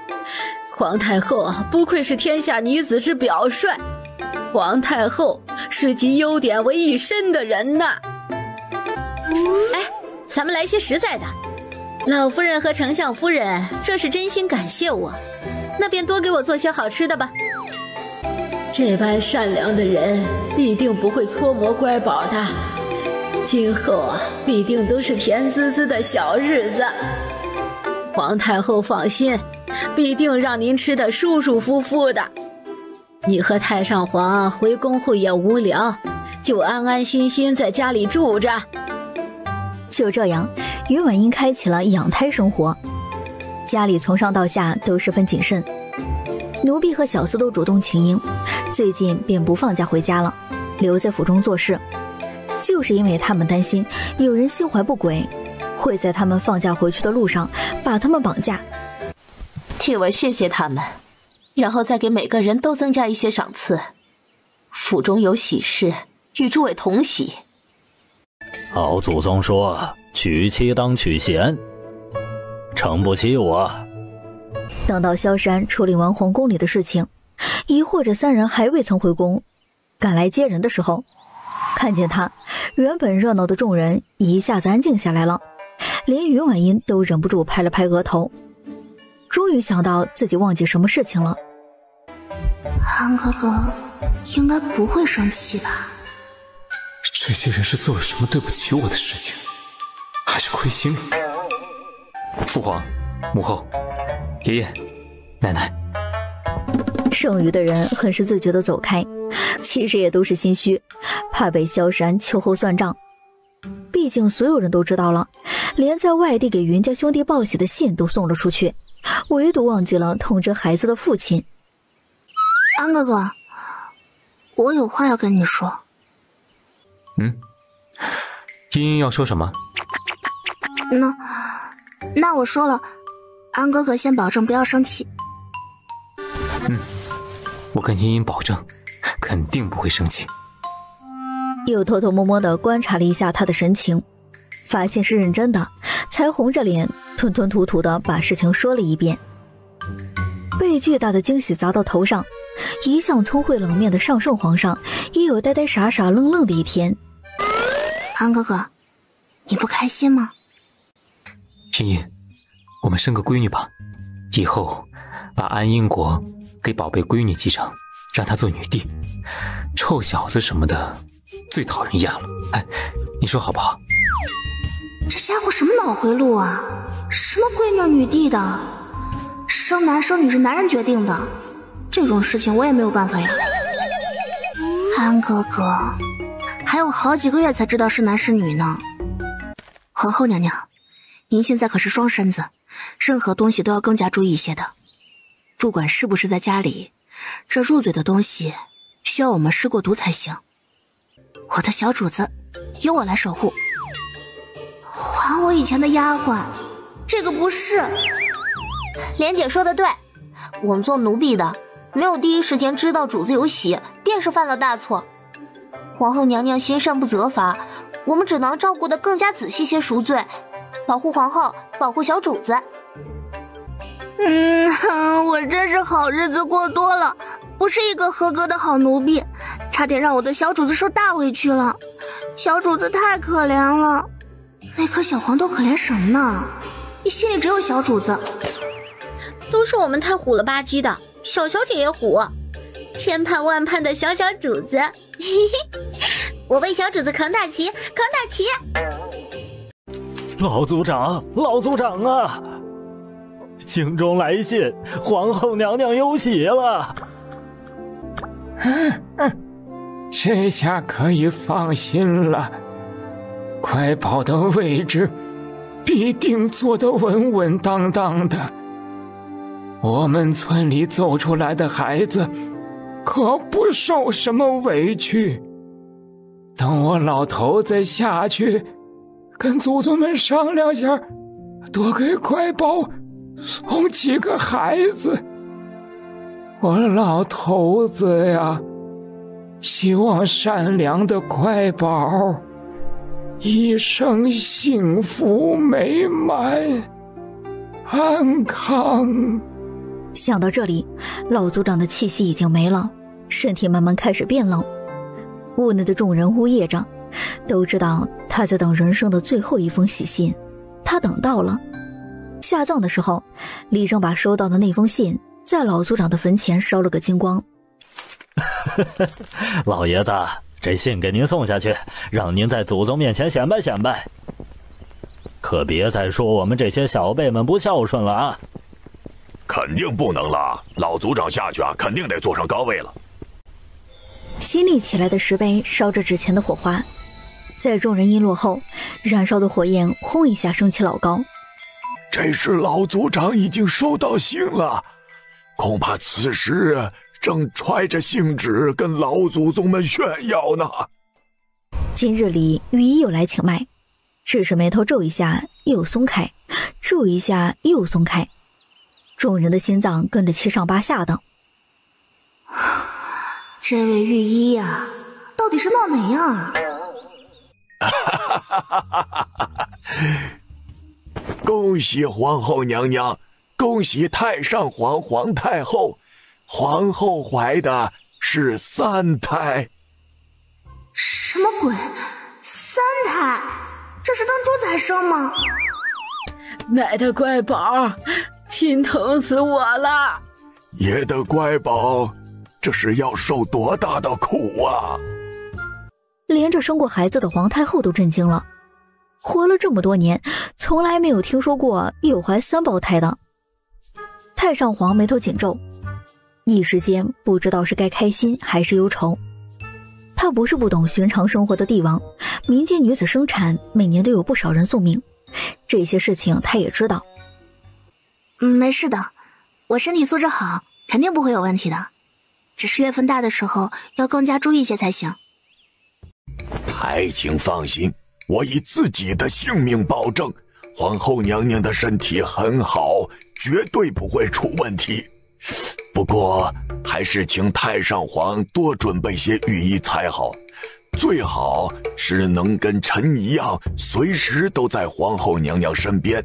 皇太后不愧是天下女子之表率，皇太后是集优点为一身的人呐。哎，咱们来些实在的，老夫人和丞相夫人这是真心感谢我，那便多给我做些好吃的吧。这般善良的人必定不会搓磨乖宝的，今后必定都是甜滋滋的小日子。皇太后放心，必定让您吃得舒舒服服的。你和太上皇回宫后也无聊，就安安心心在家里住着。就这样，云婉音开启了养胎生活，家里从上到下都十分谨慎，奴婢和小厮都主动请缨，最近便不放假回家了，留在府中做事，就是因为他们担心有人心怀不轨，会在他们放假回去的路上把他们绑架。替我谢谢他们，然后再给每个人都增加一些赏赐。府中有喜事，与诸位同喜。老祖宗说，娶妻当娶贤，承不起我。等到萧山处理完皇宫里的事情，疑惑着三人还未曾回宫，赶来接人的时候，看见他，原本热闹的众人一下子安静下来了，连云婉音都忍不住拍了拍额头，终于想到自己忘记什么事情了。安哥哥应该不会生气吧？这些人是做了什么对不起我的事情，还是亏心了？父皇、母后、爷爷、奶奶。剩余的人很是自觉地走开，其实也都是心虚，怕被萧山秋后算账。毕竟所有人都知道了，连在外地给云家兄弟报喜的信都送了出去，唯独忘记了通知孩子的父亲。安哥哥，我有话要跟你说。茵茵要说什么？那我说了，安哥哥先保证不要生气。我跟茵茵保证，肯定不会生气。又偷偷摸摸地观察了一下他的神情，发现是认真的，才红着脸吞吞吐吐地把事情说了一遍。被巨大的惊喜砸到头上，一向聪慧冷面的上圣皇上也有呆呆傻傻愣愣的一天。安哥哥，你不开心吗？茵茵，我们生个闺女吧，以后把安阴国给宝贝闺女继承，让她做女帝。臭小子什么的最讨人厌了，哎，你说好不好？这家伙什么脑回路啊？什么闺女女帝的，生男生女是男人决定的，这种事情我也没有办法呀。安哥哥，还有好几个月才知道是男是女呢。皇后娘娘，您现在可是双身子，任何东西都要更加注意一些的。不管是不是在家里，这入嘴的东西需要我们试过毒才行。我的小主子由我来守护。还我以前的丫鬟，这个不是。莲姐说的对，我们做奴婢的没有第一时间知道主子有喜，便是犯了大错。皇后娘娘心善不责罚，我们只能照顾得更加仔细些赎罪，保护皇后，保护小主子。我真是好日子过多了，不是一个合格的好奴婢，差点让我的小主子受大委屈了。小主子太可怜了。那颗小黄豆可怜什么呢？你心里只有小主子。都是我们太虎了吧唧的，小小姐也虎，千盼万盼的小小主子。我为小主子扛大旗，扛大旗。老族长，老族长啊！京中来信，皇后娘娘有喜了。这下可以放心了，快宝的位置必定坐得稳稳当当的。我们村里走出来的孩子可不受什么委屈。等我老头子下去跟祖宗们商量下，多给乖宝送几个孩子。我老头子呀，希望善良的乖宝一生幸福美满安康。想到这里，老族长的气息已经没了，身体慢慢开始变冷。屋内的众人呜咽着，都知道他在等人生的最后一封喜信。他等到了。下葬的时候，李正把收到的那封信在老族长的坟前烧了个精光。老爷子，这信给您送下去，让您在祖宗面前显摆显摆。可别再说我们这些小辈们不孝顺了啊！肯定不能了，老族长下去啊，肯定得坐上高位了。新立起来的石碑烧着纸钱的火花，在众人一落后，燃烧的火焰轰一下升起老高。这时老族长已经收到信了，恐怕此时正揣着信纸跟老祖宗们炫耀呢。今日里御医又来请脉，只是眉头皱一下又松开，皱一下又松开，众人的心脏跟着七上八下的。这位御医呀，到底是闹哪样啊？恭喜皇后娘娘，恭喜太上皇、皇太后，皇后怀的是3胎。什么鬼？3胎？这是当猪仔生吗？奶的乖宝，心疼死我了。爷的乖宝，这是要受多大的苦啊！连着生过孩子的皇太后都震惊了，活了这么多年，从来没有听说过有怀3胞胎的。太上皇眉头紧皱，一时间不知道是该开心还是忧愁。他不是不懂寻常生活的帝王，民间女子生产每年都有不少人送命，这些事情他也知道。没事的，我身体素质好，肯定不会有问题的。只是月份大的时候要更加注意些才行。太请放心，我以自己的性命保证，皇后娘娘的身体很好，绝对不会出问题。不过还是请太上皇多准备些御医才好，最好是能跟臣一样随时都在皇后娘娘身边，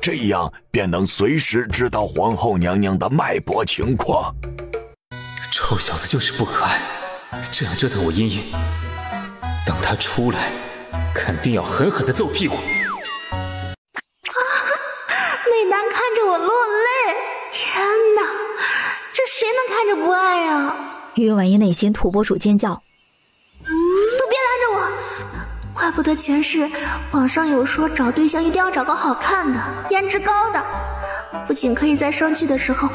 这样便能随时知道皇后娘娘的脉搏情况。臭小子就是不可爱，这样折腾我茵茵，等他出来肯定要狠狠地揍屁股。美男看着我落泪，天哪，这谁能看着不爱啊？云婉仪内心土拨鼠尖叫，都别拦着我！怪不得前世网上有说找对象一定要找个好看的、颜值高的，不仅可以在生气的时候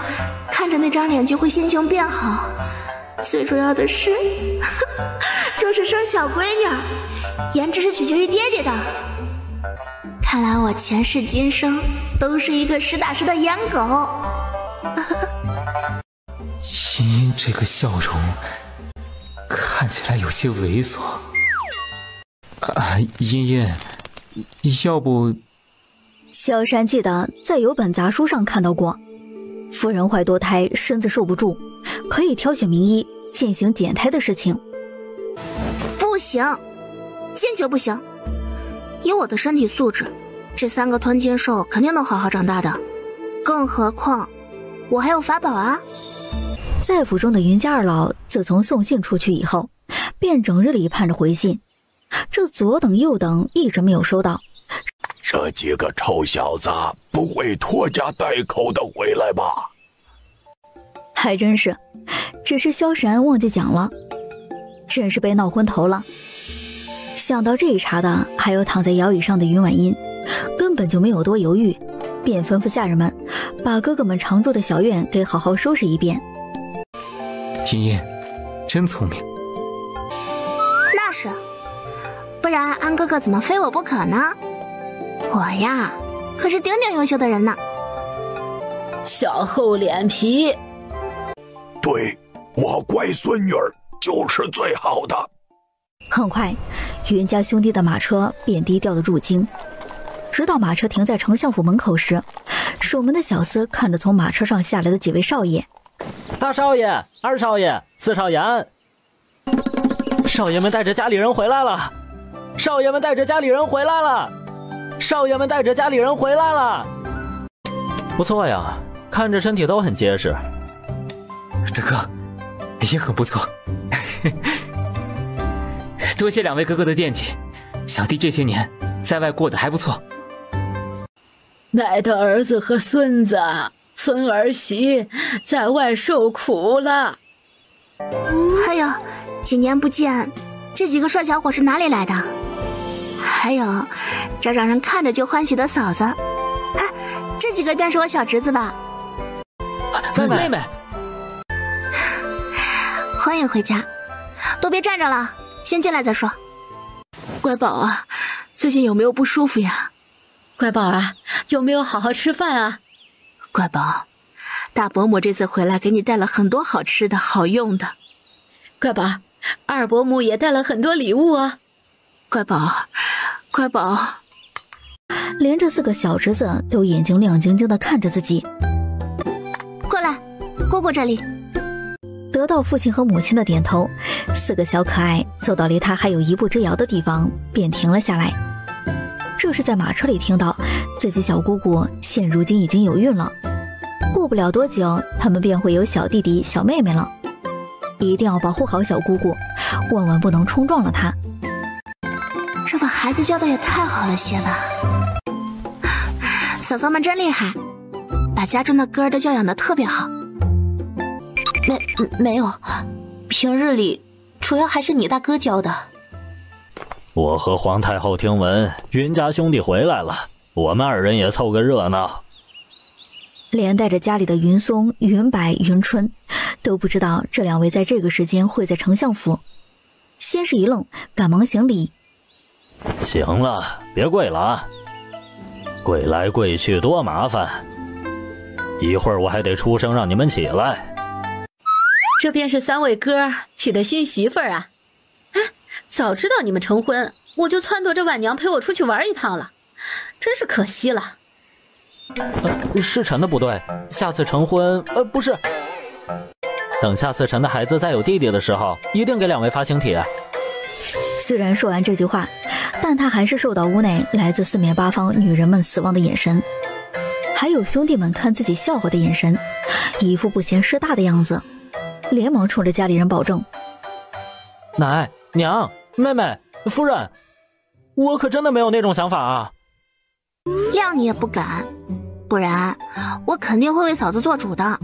看着那张脸就会心情变好，最重要的是若是生小闺女，颜值是取决于爹爹的。看来我前世今生都是一个实打实的颜狗。茵茵这个笑容看起来有些猥琐。茵茵，要不……萧山记得在有本杂书上看到过，夫人怀多胎，身子受不住，可以挑选名医进行减胎的事情。不行，坚决不行！以我的身体素质，这3个吞金兽肯定能好好长大的，更何况我还有法宝啊！在府中的云家二老自从送信出去以后，便整日里盼着回信，这左等右等一直没有收到。这几个臭小子不会拖家带口的回来吧？还真是，只是萧闪忘记讲了，真是被闹昏头了。想到这一茬的还有躺在摇椅上的云婉音，根本就没有多犹豫，便吩咐下人们把哥哥们常住的小院给好好收拾一遍。金音真聪明。那是，不然安哥哥怎么非我不可呢？我呀，可是顶顶优秀的人呢。小厚脸皮。对，我乖孙女儿就是最好的。很快，云家兄弟的马车便低调的入京，直到马车停在丞相府门口时，守门的小厮看着从马车上下来的几位少爷。大少爷、二少爷、四少爷安，少爷们带着家里人回来了！少爷们带着家里人回来了！少爷们带着家里人回来了！不错呀，看着身体都很结实。德哥，也很不错。多谢2位哥哥的惦记，小弟这些年在外过得还不错。奶的儿子和孙子、孙儿媳在外受苦了。哎呦，几年不见，这几个帅小伙是哪里来的？还有，这让人看着就欢喜的嫂子，哎，这几个便是我小侄子吧？妹妹，欢迎回家，都别站着了，先进来再说。乖宝啊，最近有没有不舒服呀？乖宝啊，有没有好好吃饭啊？乖宝，大伯母这次回来给你带了很多好吃的好用的。乖宝，二伯母也带了很多礼物啊。乖宝，乖宝，连这4个小侄子都眼睛亮晶晶地看着自己。过来，姑姑这里。得到父亲和母亲的点头，4个小可爱走到离他还有1步之遥的地方，便停了下来。这是在马车里听到自己小姑姑现如今已经有孕了，过不了多久，他们便会有小弟弟、小妹妹了。一定要保护好小姑姑，万万不能冲撞了她。这把孩子教的也太好了些吧！嫂嫂们真厉害，把家中的哥儿都教养的特别好。没有，平日里主要还是你大哥教的。我和皇太后听闻云家兄弟回来了，我们2人也凑个热闹。连带着家里的云松、云柏、云春都不知道这2位在这个时间会在丞相府，先是一愣，赶忙行礼。行了，别跪了啊！跪来跪去多麻烦，一会儿我还得出声让你们起来。这便是3位哥娶的新媳妇儿啊！哎，早知道你们成婚，我就撺掇着婉娘陪我出去玩一趟了，真是可惜了。是臣的不对，下次成婚，不是，等下次臣的孩子再有弟弟的时候，一定给2位发请帖。虽然说完这句话，但他还是受到屋内来自4面8方女人们死亡的眼神，还有兄弟们看自己笑话的眼神，一副不嫌事大的样子，连忙冲着家里人保证：奶、娘、妹妹、夫人，我可真的没有那种想法啊！谅你也不敢，不然我肯定会为嫂子做主的。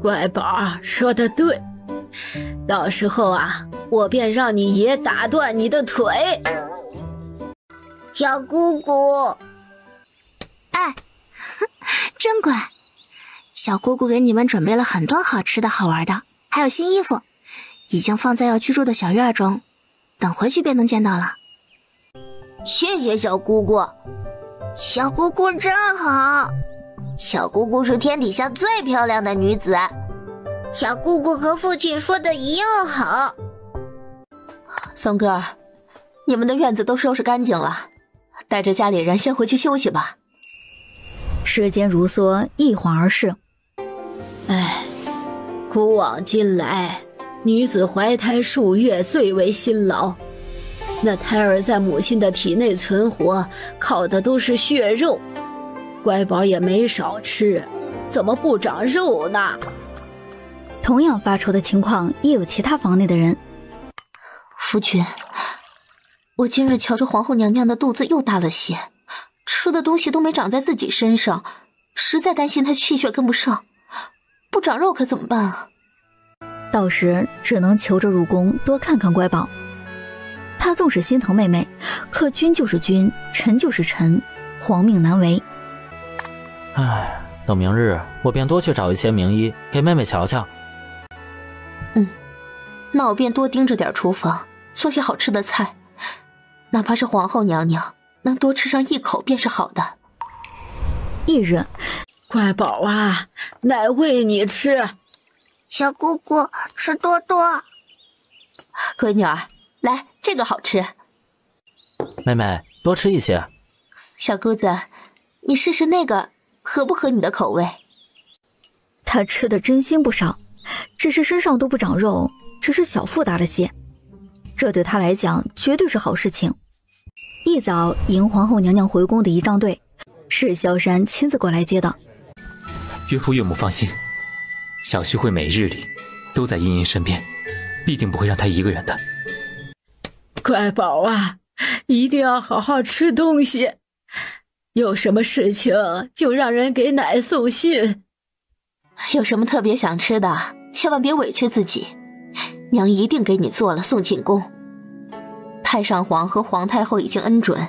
乖宝说得对，到时候啊，我便让你爷打断你的腿。小姑姑，哎，真乖。小姑姑给你们准备了很多好吃的好玩的，还有新衣服，已经放在要居住的小院中，等回去便能见到了。谢谢小姑姑。小姑姑真好，小姑姑是天底下最漂亮的女子。小姑姑和父亲说的一样好。松哥儿，你们的院子都收拾干净了，带着家里人先回去休息吧。时间如梭，一晃而逝，哎，古往今来，女子怀胎数月最为辛劳，那胎儿在母亲的体内存活，靠的都是血肉。乖宝也没少吃，怎么不长肉呢？同样发愁的情况也有其他房内的人。夫君，我今日瞧着皇后娘娘的肚子又大了些，吃的东西都没长在自己身上，实在担心她气血跟不上，不长肉可怎么办啊？到时只能求着入宫多看看乖宝。他纵使心疼妹妹，可君就是君，臣就是臣，皇命难违。唉，等明日我便多去找一些名医给妹妹瞧瞧。那我便多盯着点厨房，做些好吃的菜，哪怕是皇后娘娘能多吃上一口便是好的。翌日，乖宝啊，奶喂你吃。小姑姑吃多多。闺女儿，来，这个好吃。妹妹多吃一些。小姑子，你试试那个，合不合你的口味？她吃的真心不少，只是身上都不长肉，只是小腹大了些，这对她来讲绝对是好事情。一早迎皇后娘娘回宫的仪仗队是萧山亲自过来接的。岳父岳母放心，小婿会每日里都在茵茵身边，必定不会让她一个人的。乖宝啊，一定要好好吃东西，有什么事情就让人给奶送信。有什么特别想吃的，千万别委屈自己，娘一定给你做了送进宫。太上皇和皇太后已经恩准，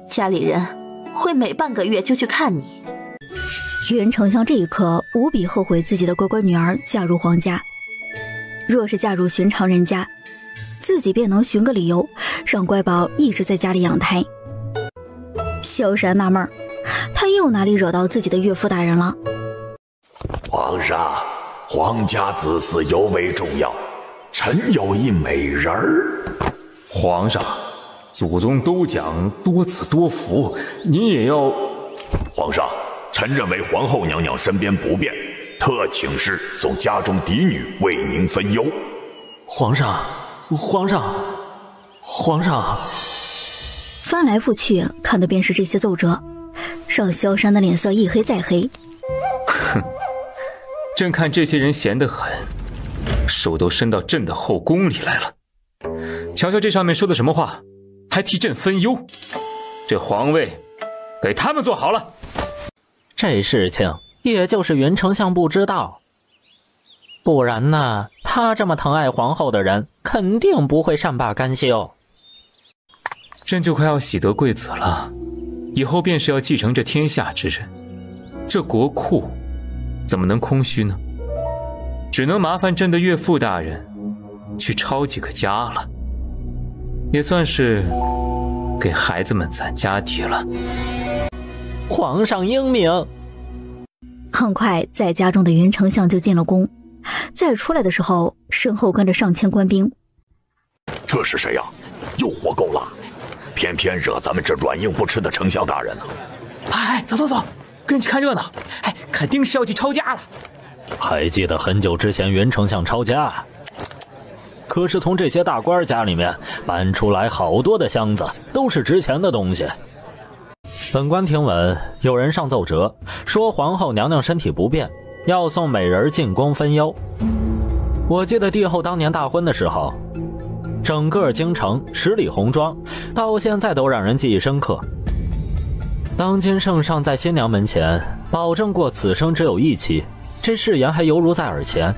家里人会每半个月就去看你。袁丞相这一刻无比后悔自己的乖乖女儿嫁入皇家，若是嫁入寻常人家，自己便能寻个理由让乖宝一直在家里养胎。萧山纳闷，他又哪里惹到自己的岳父大人了？皇上，皇家子嗣尤为重要，臣有一美人儿。皇上，祖宗都讲多子多福，您也要。皇上，臣认为皇后娘娘身边不便，特请示送家中嫡女为您分忧。皇上，皇上，皇上！翻来覆去看的便是这些奏折，让萧山的脸色一黑再黑。哼，朕看这些人闲得很，手都伸到朕的后宫里来了。瞧瞧这上面说的什么话，还替朕分忧，这皇位给他们做好了。这事情也就是袁丞相不知道，不然呢，他这么疼爱皇后的人肯定不会善罢甘休。朕就快要喜得贵子了，以后便是要继承这天下之人，这国库怎么能空虚呢？只能麻烦朕的岳父大人去抄几个家了，也算是给孩子们攒家底了。皇上英明。很快在家中的袁丞相就进了宫，再出来的时候身后跟着上千官兵。这是谁呀？又活够了，偏偏惹咱们这软硬不吃的丞相大人了。哎，走走走，跟人去看热闹。哎，肯定是要去抄家了。还记得很久之前袁丞相抄家，可是从这些大官家里面搬出来好多的箱子，都是值钱的东西。本官听闻有人上奏折，说皇后娘娘身体不便，要送美人进宫分忧。我记得帝后当年大婚的时候，整个京城10里红妆，到现在都让人记忆深刻。当今圣上在新娘门前保证过此生只有一妻，这誓言还犹如在耳前。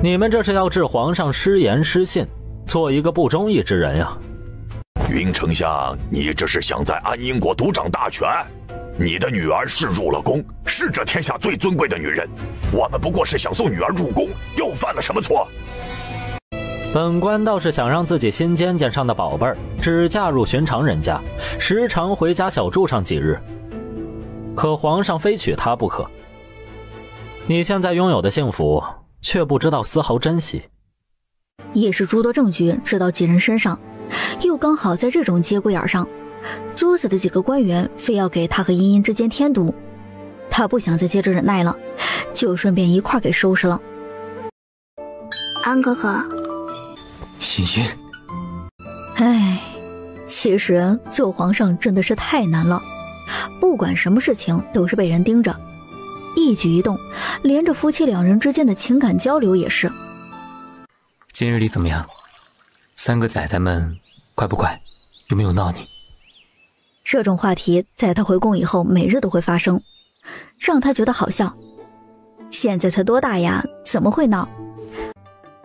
你们这是要置皇上失言失信，做一个不忠义之人呀！云丞相，你这是想在安阴国独掌大权？你的女儿是入了宫，是这天下最尊贵的女人，我们不过是想送女儿入宫，又犯了什么错？本官倒是想让自己心尖尖上的宝贝儿只嫁入寻常人家，时常回家小住上几日，可皇上非娶她不可。你现在拥有的幸福，却不知道丝毫珍惜。也是诸多证据指到几人身上，又刚好在这种节骨眼上，作死的几个官员非要给他和茵茵之间添堵。他不想再接着忍耐了，就顺便一块给收拾了。安哥哥，欣欣，唉，其实做皇上真的是太难了，不管什么事情都是被人盯着，一举一动，连着夫妻两人之间的情感交流也是。今日里怎么样？3个崽崽们乖不乖？有没有闹你？这种话题在他回宫以后每日都会发生，让他觉得好笑。现在才多大呀，怎么会闹？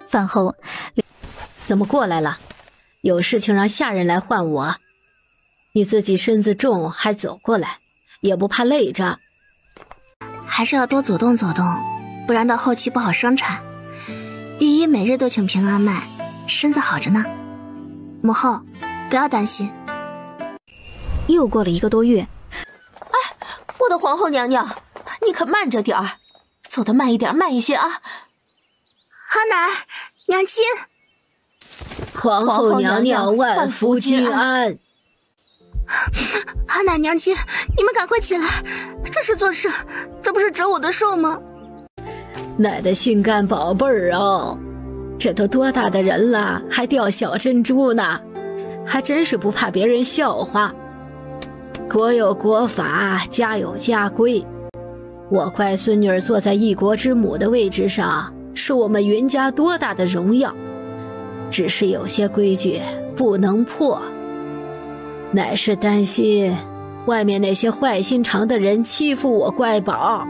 饭后，怎么过来了？有事情让下人来唤我，你自己身子重还走过来，也不怕累着？还是要多走动走动，不然到后期不好生产。御医每日都请平安麦，身子好着呢。母后，不要担心。又过了1个多月，哎，我的皇后娘娘，你可慢着点儿，走得慢一点，慢一些啊！阿奶，娘亲，皇后娘娘万福金安。阿奶娘亲，你们赶快起来，这是做事，这不是折我的寿吗？奶的心肝宝贝儿哦，这都多大的人了，还掉小珍珠呢，还真是不怕别人笑话。国有国法，家有家规，我乖孙女儿坐在一国之母的位置上，是我们云家多大的荣耀，只是有些规矩不能破。乃是担心外面那些坏心肠的人欺负我乖宝。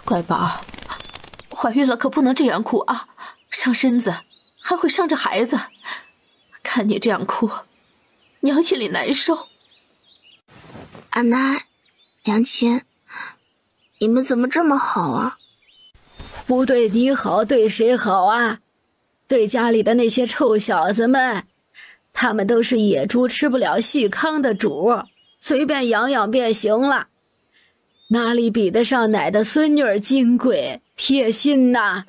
乖宝，怀孕了可不能这样哭啊，伤身子，还会伤着孩子。看你这样哭，娘心里难受。阿奶，娘亲，你们怎么这么好啊？不对你好，对谁好啊？对家里的那些臭小子们，他们都是野猪吃不了细糠的主，随便养养便行了，哪里比得上奶的孙女儿金贵贴心呐？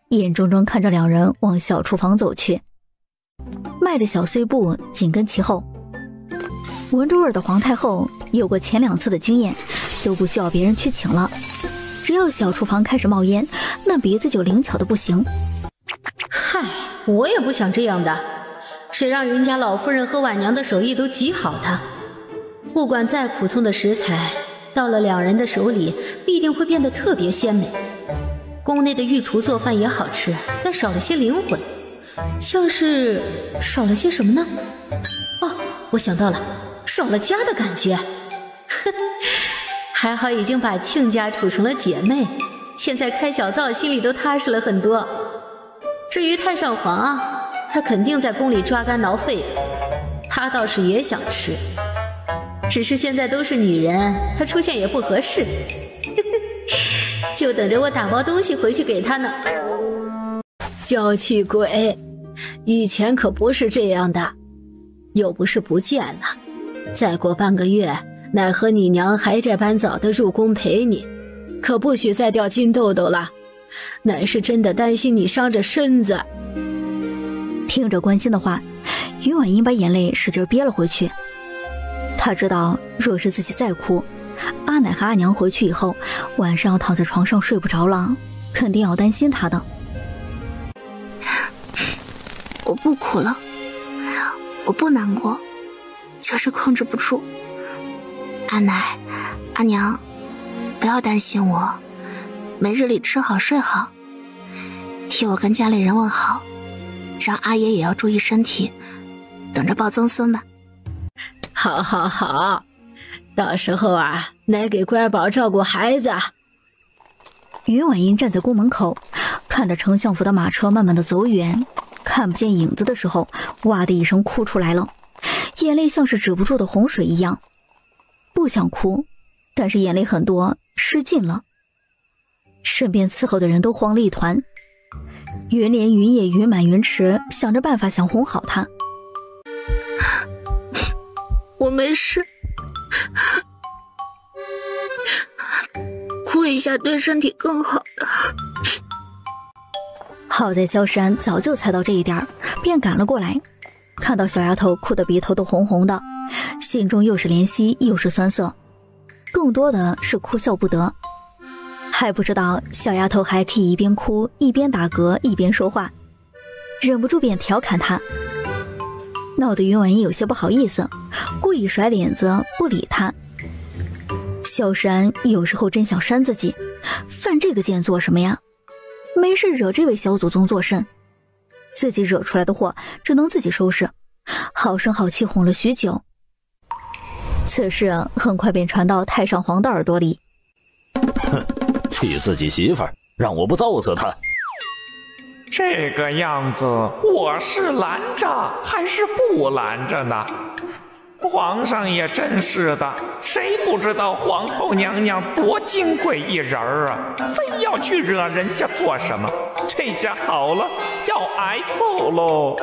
眼睁睁看着两人往小厨房走去，迈着小碎步紧跟其后。闻着味儿的皇太后有过前2次的经验，都不需要别人去请了，只要小厨房开始冒烟，那鼻子就灵巧的不行。嗨，我也不想这样的，谁让云家老夫人和婉娘的手艺都极好的，不管再普通的食材，到了两人的手里必定会变得特别鲜美。宫内的御厨做饭也好吃，但少了些灵魂，像是少了些什么呢？哦，我想到了，少了家的感觉。还好已经把亲家处成了姐妹，现在开小灶心里都踏实了很多。至于太上皇啊，他肯定在宫里抓肝挠肺，他倒是也想吃，只是现在都是女人，他出现也不合适。就等着我打包东西回去给他呢。娇气鬼，以前可不是这样的，又不是不见了，再过半个月，奶和你娘还这般早的入宫陪你，可不许再掉金豆豆了，奶是真的担心你伤着身子。听着关心的话，于婉英把眼泪使劲憋了回去。她知道若是自己再哭，阿奶和阿娘回去以后，晚上要躺在床上睡不着了，肯定要担心她的。我不哭了，我不难过，就是控制不住。阿奶、阿娘，不要担心我，每日里吃好睡好，替我跟家里人问好，让阿爷也要注意身体，等着抱曾孙吧。好好好，到时候啊，奶给乖宝照顾孩子。于婉英站在宫门口，看着丞相府的马车慢慢的走远，看不见影子的时候，哇的一声哭出来了，眼泪像是止不住的洪水一样。不想哭，但是眼泪很多，失禁了。身边伺候的人都慌了一团，云莲、云野、云满、云池想着办法想哄好他。我没事，哭一下对身体更好的。好在萧山早就猜到这一点，便赶了过来，看到小丫头哭得鼻头都红红的，心中又是怜惜又是酸涩，更多的是哭笑不得。还不知道小丫头还可以一边哭一边打嗝一边说话，忍不住便调侃她，闹得云婉音有些不好意思，故意甩脸子不理她。萧山有时候真想扇自己，犯这个贱做什么呀？没事惹这位小祖宗作甚？自己惹出来的祸只能自己收拾，好声好气哄了许久。此事很快便传到太上皇的耳朵里。哼，气自己媳妇儿，让我不揍死他！这个样子，我是拦着还是不拦着呢？皇上也真是的，谁不知道皇后娘娘多金贵一人儿啊，非要去惹人家做什么？这下好了，要挨揍喽！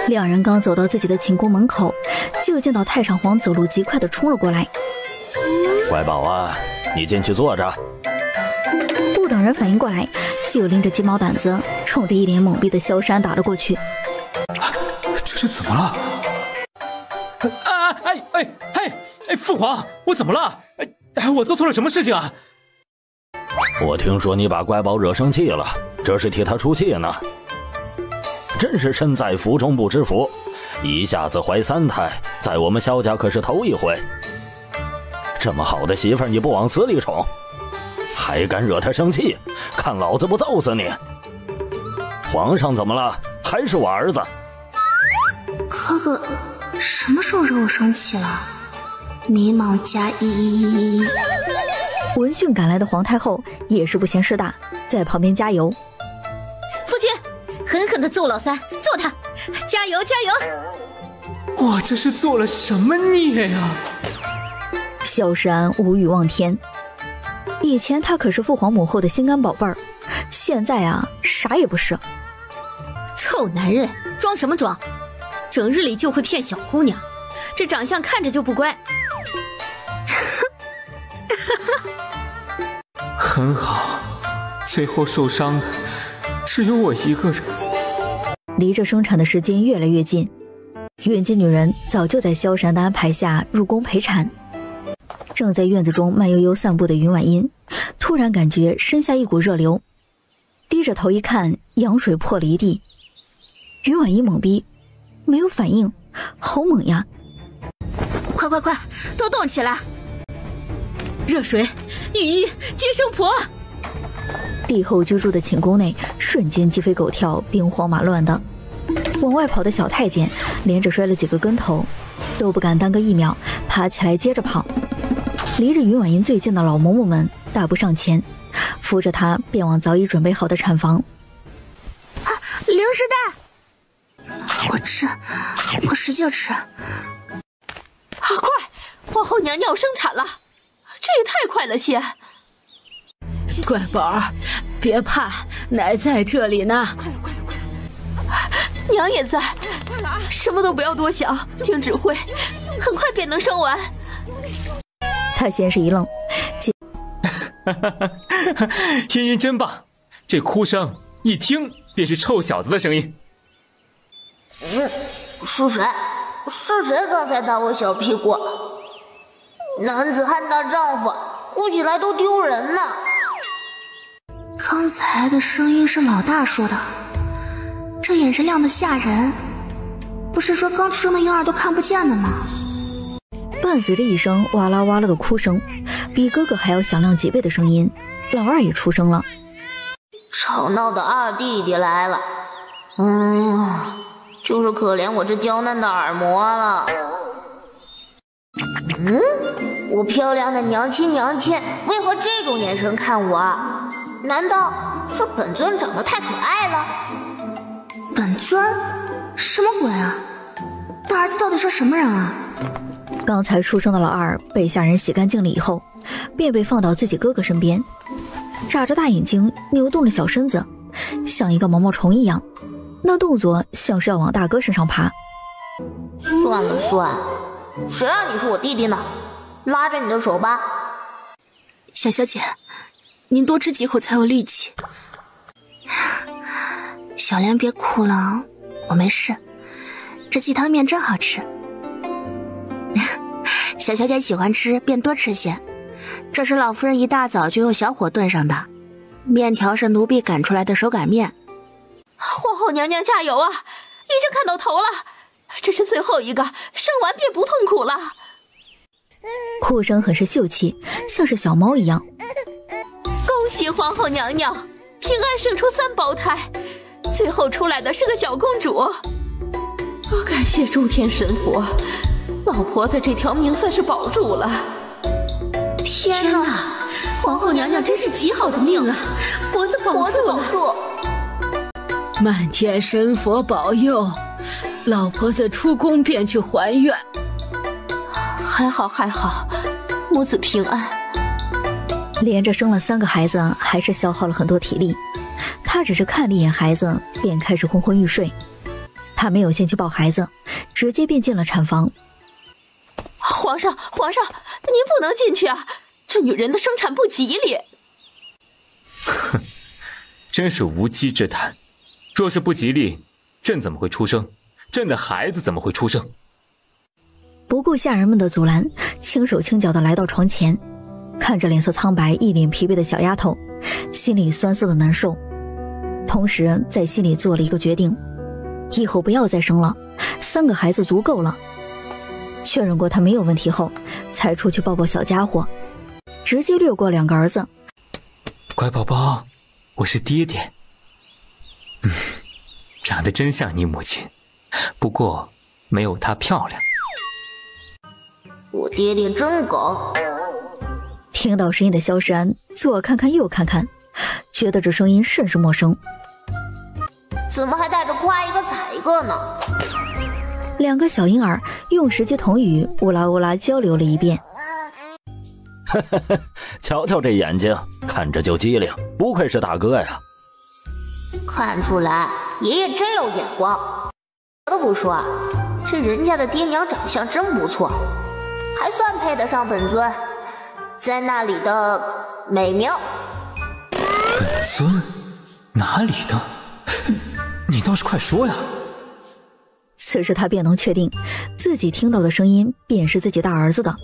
两人刚走到自己的寝宫门口，就见到太上皇走路极快地冲了过来。乖宝啊，你进去坐着。不等人反应过来，就拎着鸡毛掸子冲着一脸懵逼的萧山打了过去。这是怎么了？父皇，我怎么了？我做错了什么事情啊？我听说你把乖宝惹生气了，这是替他出气呢。真是身在福中不知福，一下子怀3胎，在我们萧家可是头一回。这么好的媳妇儿你不往死里宠，还敢惹她生气，看老子不揍死你！皇上怎么了？还是我儿子。哥哥什么时候惹我生气了？迷茫加1。闻讯赶来的皇太后也是不嫌事大，在旁边加油。夫君，狠狠地揍老三，揍他，加油加油！我这是做了什么孽呀？萧山无语望天，以前他可是父皇母后的心肝宝贝儿，现在啊啥也不是。臭男人，装什么装？整日里就会骗小姑娘，这长相看着就不乖。很好，最后受伤的只有我一个人。离着生产的时间越来越近，远近女人早就在萧山的安排下入宫陪产。正在院子中慢悠悠散步的云婉音突然感觉身下一股热流，低着头一看，羊水泼了一地。云婉音懵逼，没有反应，好猛呀！快，都动起来！热水、御医、接生婆。帝后居住的寝宫内瞬间鸡飞狗跳，兵荒马乱的。往外跑的小太监连着摔了几个跟头，都不敢耽搁1秒，爬起来接着跑。离着云婉音最近的老嬷嬷们大步上前，扶着她便往早已准备好的产房。零食袋，我吃，我使劲吃。快，皇后娘娘要生产了，这也太快了些。乖宝儿，别怕，奶在这里呢。娘也在，什么都不要多想，听指挥，很快便能生完。他先是一愣，茵茵真棒，这哭声一听便是臭小子的声音。是谁？是谁刚才打我小屁股？男子汉大丈夫，哭起来都丢人呢。刚才的声音是老大说的，这眼神亮得吓人，不是说刚出生的婴儿都看不见的吗？伴随着一声哇啦哇啦的哭声，比哥哥还要响亮几倍的声音，老二也出声了。吵闹的二弟弟来了，哎呀，就是可怜我这娇嫩的耳膜了。我漂亮的娘亲，为何这种眼神看我？难道是本尊长得太可爱了？本尊？什么鬼啊？大儿子到底是什么人啊？刚才出生的老二被下人洗干净了以后，便被放到自己哥哥身边，眨着大眼睛，扭动着小身子，像一个毛毛虫一样，那动作像是要往大哥身上爬。算了，谁让你是我弟弟呢？拉着你的手吧。小小姐，您多吃几口才有力气。小莲别哭了，我没事。这鸡汤面真好吃。小小姐喜欢吃便多吃些，这是老夫人一大早就用小火炖上的，面条是奴婢擀出来的手擀面。皇后娘娘加油啊！已经看到头了，这是最后一个，生完便不痛苦了。哭声很是秀气，像是小猫一样。恭喜皇后娘娘平安生出3胞胎，最后出来的是个小公主。感谢诸天神佛，老婆子这条命算是保住了。天哪，皇后娘娘真是极好的命啊，脖子保住。漫天神佛保佑，老婆子出宫便去还愿。还好，母子平安。连着生了3个孩子，还是消耗了很多体力。她只是看了一眼孩子，便开始昏昏欲睡。她没有先去抱孩子，直接便进了产房。皇上，您不能进去啊！这女人的生产不吉利。哼，真是无稽之谈。若是不吉利，朕怎么会出生？朕的孩子怎么会出生？不顾下人们的阻拦，轻手轻脚地来到床前，看着脸色苍白、一脸疲惫的小丫头，心里酸涩的难受。同时在心里做了一个决定，以后不要再生了，3个孩子足够了。确认过他没有问题后，才出去抱抱小家伙，直接掠过2个儿子。乖宝宝，我是爹爹。长得真像你母亲，不过没有她漂亮。我爹爹真狗。听到声音的萧山左看看右看看，觉得这声音甚是陌生。怎么还带着夸一个踩一个呢？2个小婴儿用10级童语乌拉乌拉交流了一遍。瞧瞧这眼睛，看着就机灵，不愧是大哥呀。看出来爷爷真有眼光。不得不说，这人家的爹娘长相真不错，还算配得上本尊在那里的美名。本尊？哪里的？你倒是快说呀！此时他便能确定自己听到的声音便是自己大儿子的，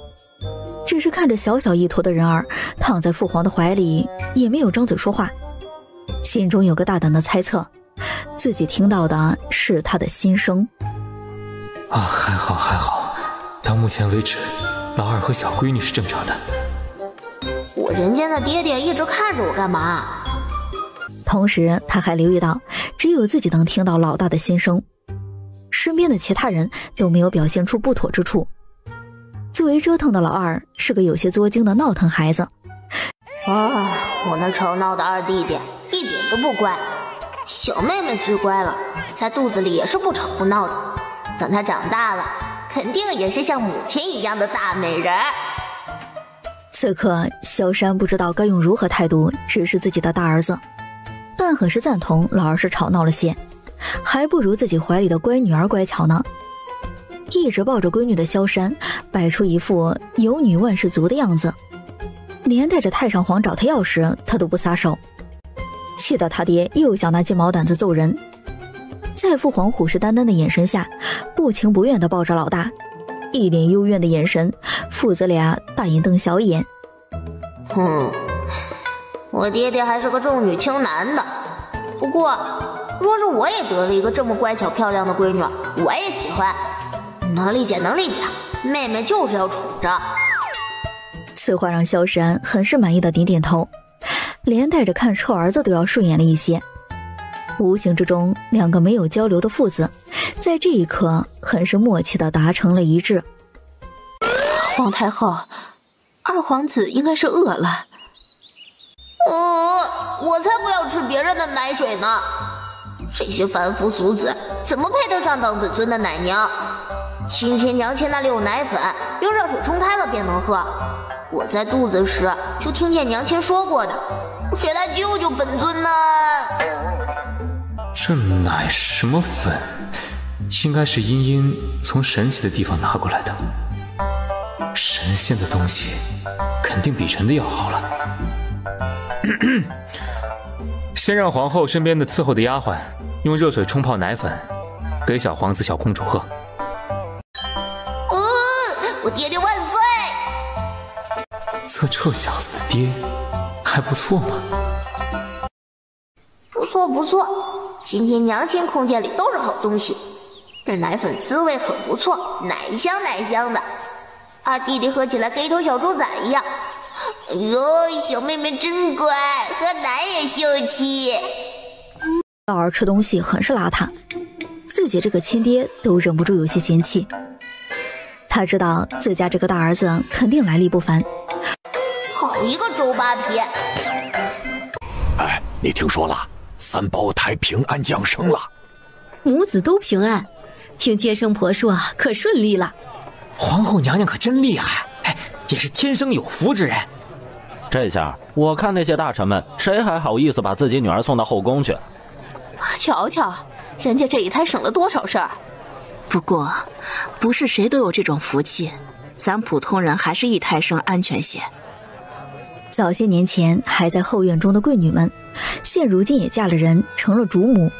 只是看着小小一坨的人儿躺在父皇的怀里，也没有张嘴说话，心中有个大胆的猜测，自己听到的是他的心声。还好，到目前为止，老二和小闺女是正常的。我人家的爹爹一直看着我干嘛？同时他还留意到，只有自己能听到老大的心声，身边的其他人都没有表现出不妥之处。作为折腾的老二，是个有些作精的闹腾孩子。我那吵闹的二弟弟一点都不乖，小妹妹最乖了，在肚子里也是不吵不闹的。等她长大了，肯定也是像母亲一样的大美人。此刻萧山不知道该用如何态度指示自己的大儿子，但很是赞同老二是吵闹了些，还不如自己怀里的乖女儿乖巧呢。一直抱着闺女的萧山摆出一副有女万事足的样子，连带着太上皇找他要时他都不撒手，气得他爹又想拿鸡毛掸子揍人。在父皇虎视眈眈的眼神下，不情不愿地抱着老大，一脸幽怨的眼神，父子俩大眼瞪小眼。我爹爹还是个重女轻男的，不过若是我也得了一个这么乖巧漂亮的闺女，我也喜欢。能理解，妹妹就是要宠着。此话让萧山很是满意的点点头，连带着看臭儿子都要顺眼了一些。无形之中，2个没有交流的父子在这一刻很是默契的达成了一致。皇太后，二皇子应该是饿了。我才不要吃别人的奶水呢！这些凡夫俗子怎么配得上当本尊的奶娘？亲亲娘亲那里有奶粉，用热水冲开了便能喝。我在肚子时就听见娘亲说过的，谁来救救本尊呢？这奶什么粉，应该是茵茵从神奇的地方拿过来的。神仙的东西肯定比人的要好了。先让皇后身边的伺候的丫鬟用热水冲泡奶粉，给小皇子小公主喝。我爹爹万岁！做臭小子的爹还不错嘛。不错不错，今天娘亲空间里都是好东西。这奶粉滋味很不错，奶香奶香的。二弟弟喝起来跟一头小猪崽一样。哎呦，小妹妹真乖，喝奶也秀气。老二吃东西很是邋遢，自己这个亲爹都忍不住有些嫌弃。他知道自家这个大儿子肯定来历不凡。好一个周扒皮！哎，你听说了？三胞胎平安降生了，母子都平安。听接生婆说，可顺利了。皇后娘娘可真厉害，哎，也是天生有福之人。这下我看那些大臣们，谁还好意思把自己女儿送到后宫去？瞧瞧，人家这一胎省了多少事儿。不过，不是谁都有这种福气，咱普通人还是一胎生安全些。早些年前还在后院中的贵女们，现如今也嫁了人，成了主母。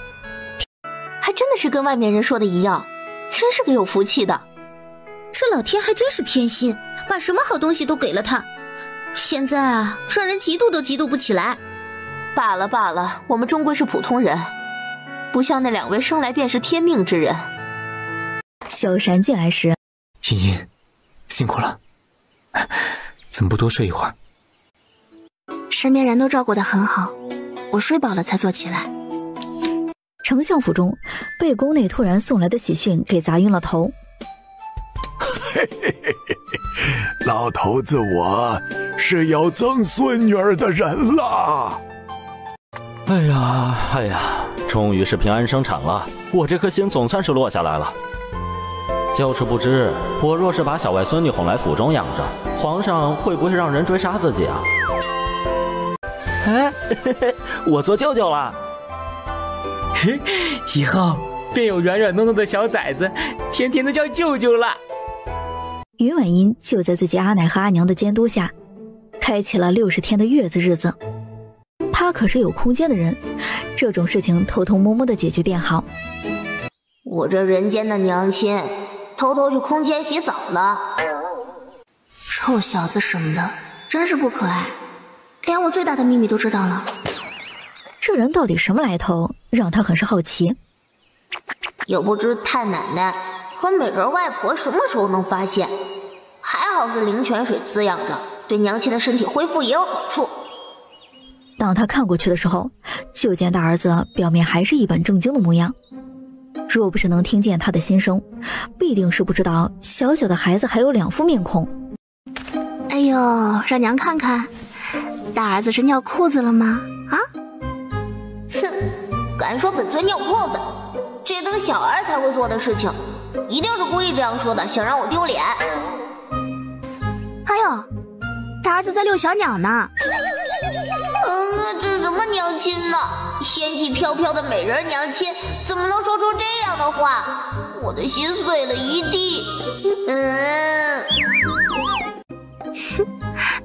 还真的是跟外面人说的一样，真是个有福气的。这老天还真是偏心，把什么好东西都给了他。现在啊，让人嫉妒都嫉妒不起来。罢了罢了，我们终归是普通人，不像那两位生来便是天命之人。小山进来时，茵茵，辛苦了，怎么不多睡一会儿？身边人都照顾得很好，我睡饱了才坐起来。丞相府中，被宫内突然送来的喜讯给砸晕了头。嘿嘿嘿嘿，老头子，我是要赠孙女儿的人了。哎呀，终于是平安生产了，我这颗心总算是落下来了。就是不知我若是把小外孙女哄来府中养着，皇上会不会让人追杀自己啊？哎，我做舅舅了。以后便有软软糯糯的小崽子，甜甜的叫舅舅了。云婉音就在自己阿奶和阿娘的监督下，开启了60天的月子日子。她可是有空间的人，这种事情偷偷摸摸的解决便好。我这人间的娘亲，偷偷去空间洗澡了。臭小子什么的，真是不可爱，连我最大的秘密都知道了。这人到底什么来头，让他很是好奇。也不知太奶奶和美人外婆什么时候能发现。还好是灵泉水滋养着，对娘亲的身体恢复也有好处。当他看过去的时候，就见大儿子表面还是一本正经的模样。若不是能听见他的心声，必定是不知道小小的孩子还有2副面孔。哎呦，让娘看看，大儿子是尿裤子了吗？啊？哼，敢说本尊尿裤子，这等小儿才会做的事情，一定是故意这样说的，想让我丢脸。哎呦，大儿子在遛小鸟呢。这什么娘亲呢？仙气飘飘的美人娘亲，怎么能说出这样的话？我的心碎了一地。哼，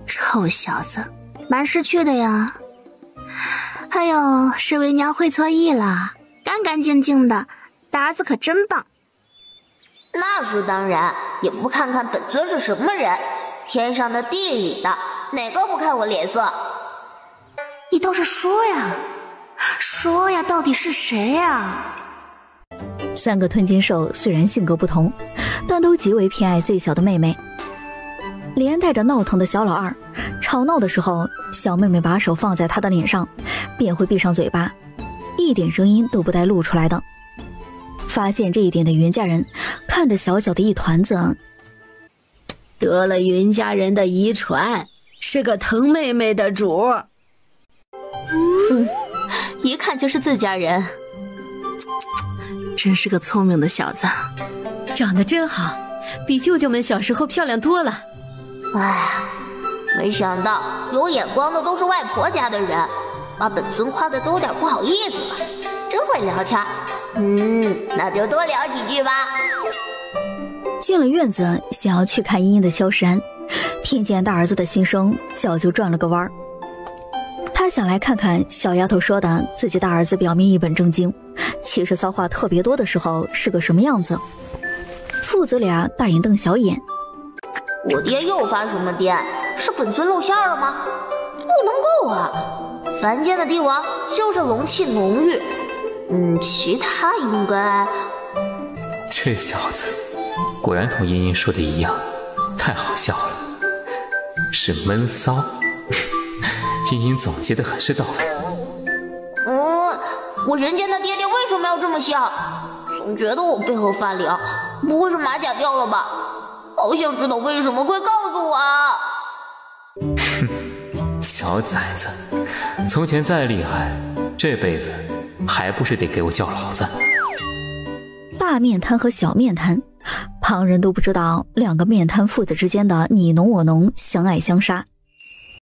臭小子，蛮识趣的呀。哎呦，是为娘会错意了，干干净净的，大儿子可真棒。那是当然，也不看看本尊是什么人，天上的地里的，哪个不看我脸色？你倒是说呀，说呀，到底是谁呀？3个吞金兽虽然性格不同，但都极为偏爱最小的妹妹。连带着闹腾的小老二，吵闹的时候，小妹妹把手放在他的脸上，便会闭上嘴巴，一点声音都不带露出来的。发现这一点的云家人看着小小的一团子，得了云家人的遗传，是个疼妹妹的主。一看就是自家人。真是个聪明的小子，长得真好，比舅舅们小时候漂亮多了。哎，没想到有眼光的都是外婆家的人，把本尊夸的都有点不好意思了。真会聊天，那就多聊几句吧。进了院子，想要去看茵茵的萧时安，听见大儿子的心声，脚就转了个弯儿。他想来看看小丫头说的自己大儿子表面一本正经，其实骚话特别多的时候是个什么样子。父子俩大眼瞪小眼。我爹又发什么癫？是本尊露馅了吗？不能够啊！凡间的帝王就是龙气浓郁，其他应该……这小子果然同茵茵说的一样，太好笑了，是闷骚。茵茵总结的很是到位。我人间的爹爹为什么要这么笑？总觉得我背后发凉，不会是马甲掉了吧？好想知道为什么，快告诉我啊！小崽子，从前再厉害，这辈子还不是得给我叫老子。大面瘫和小面瘫，旁人都不知道两个面瘫父子之间的你侬我侬，相爱相杀。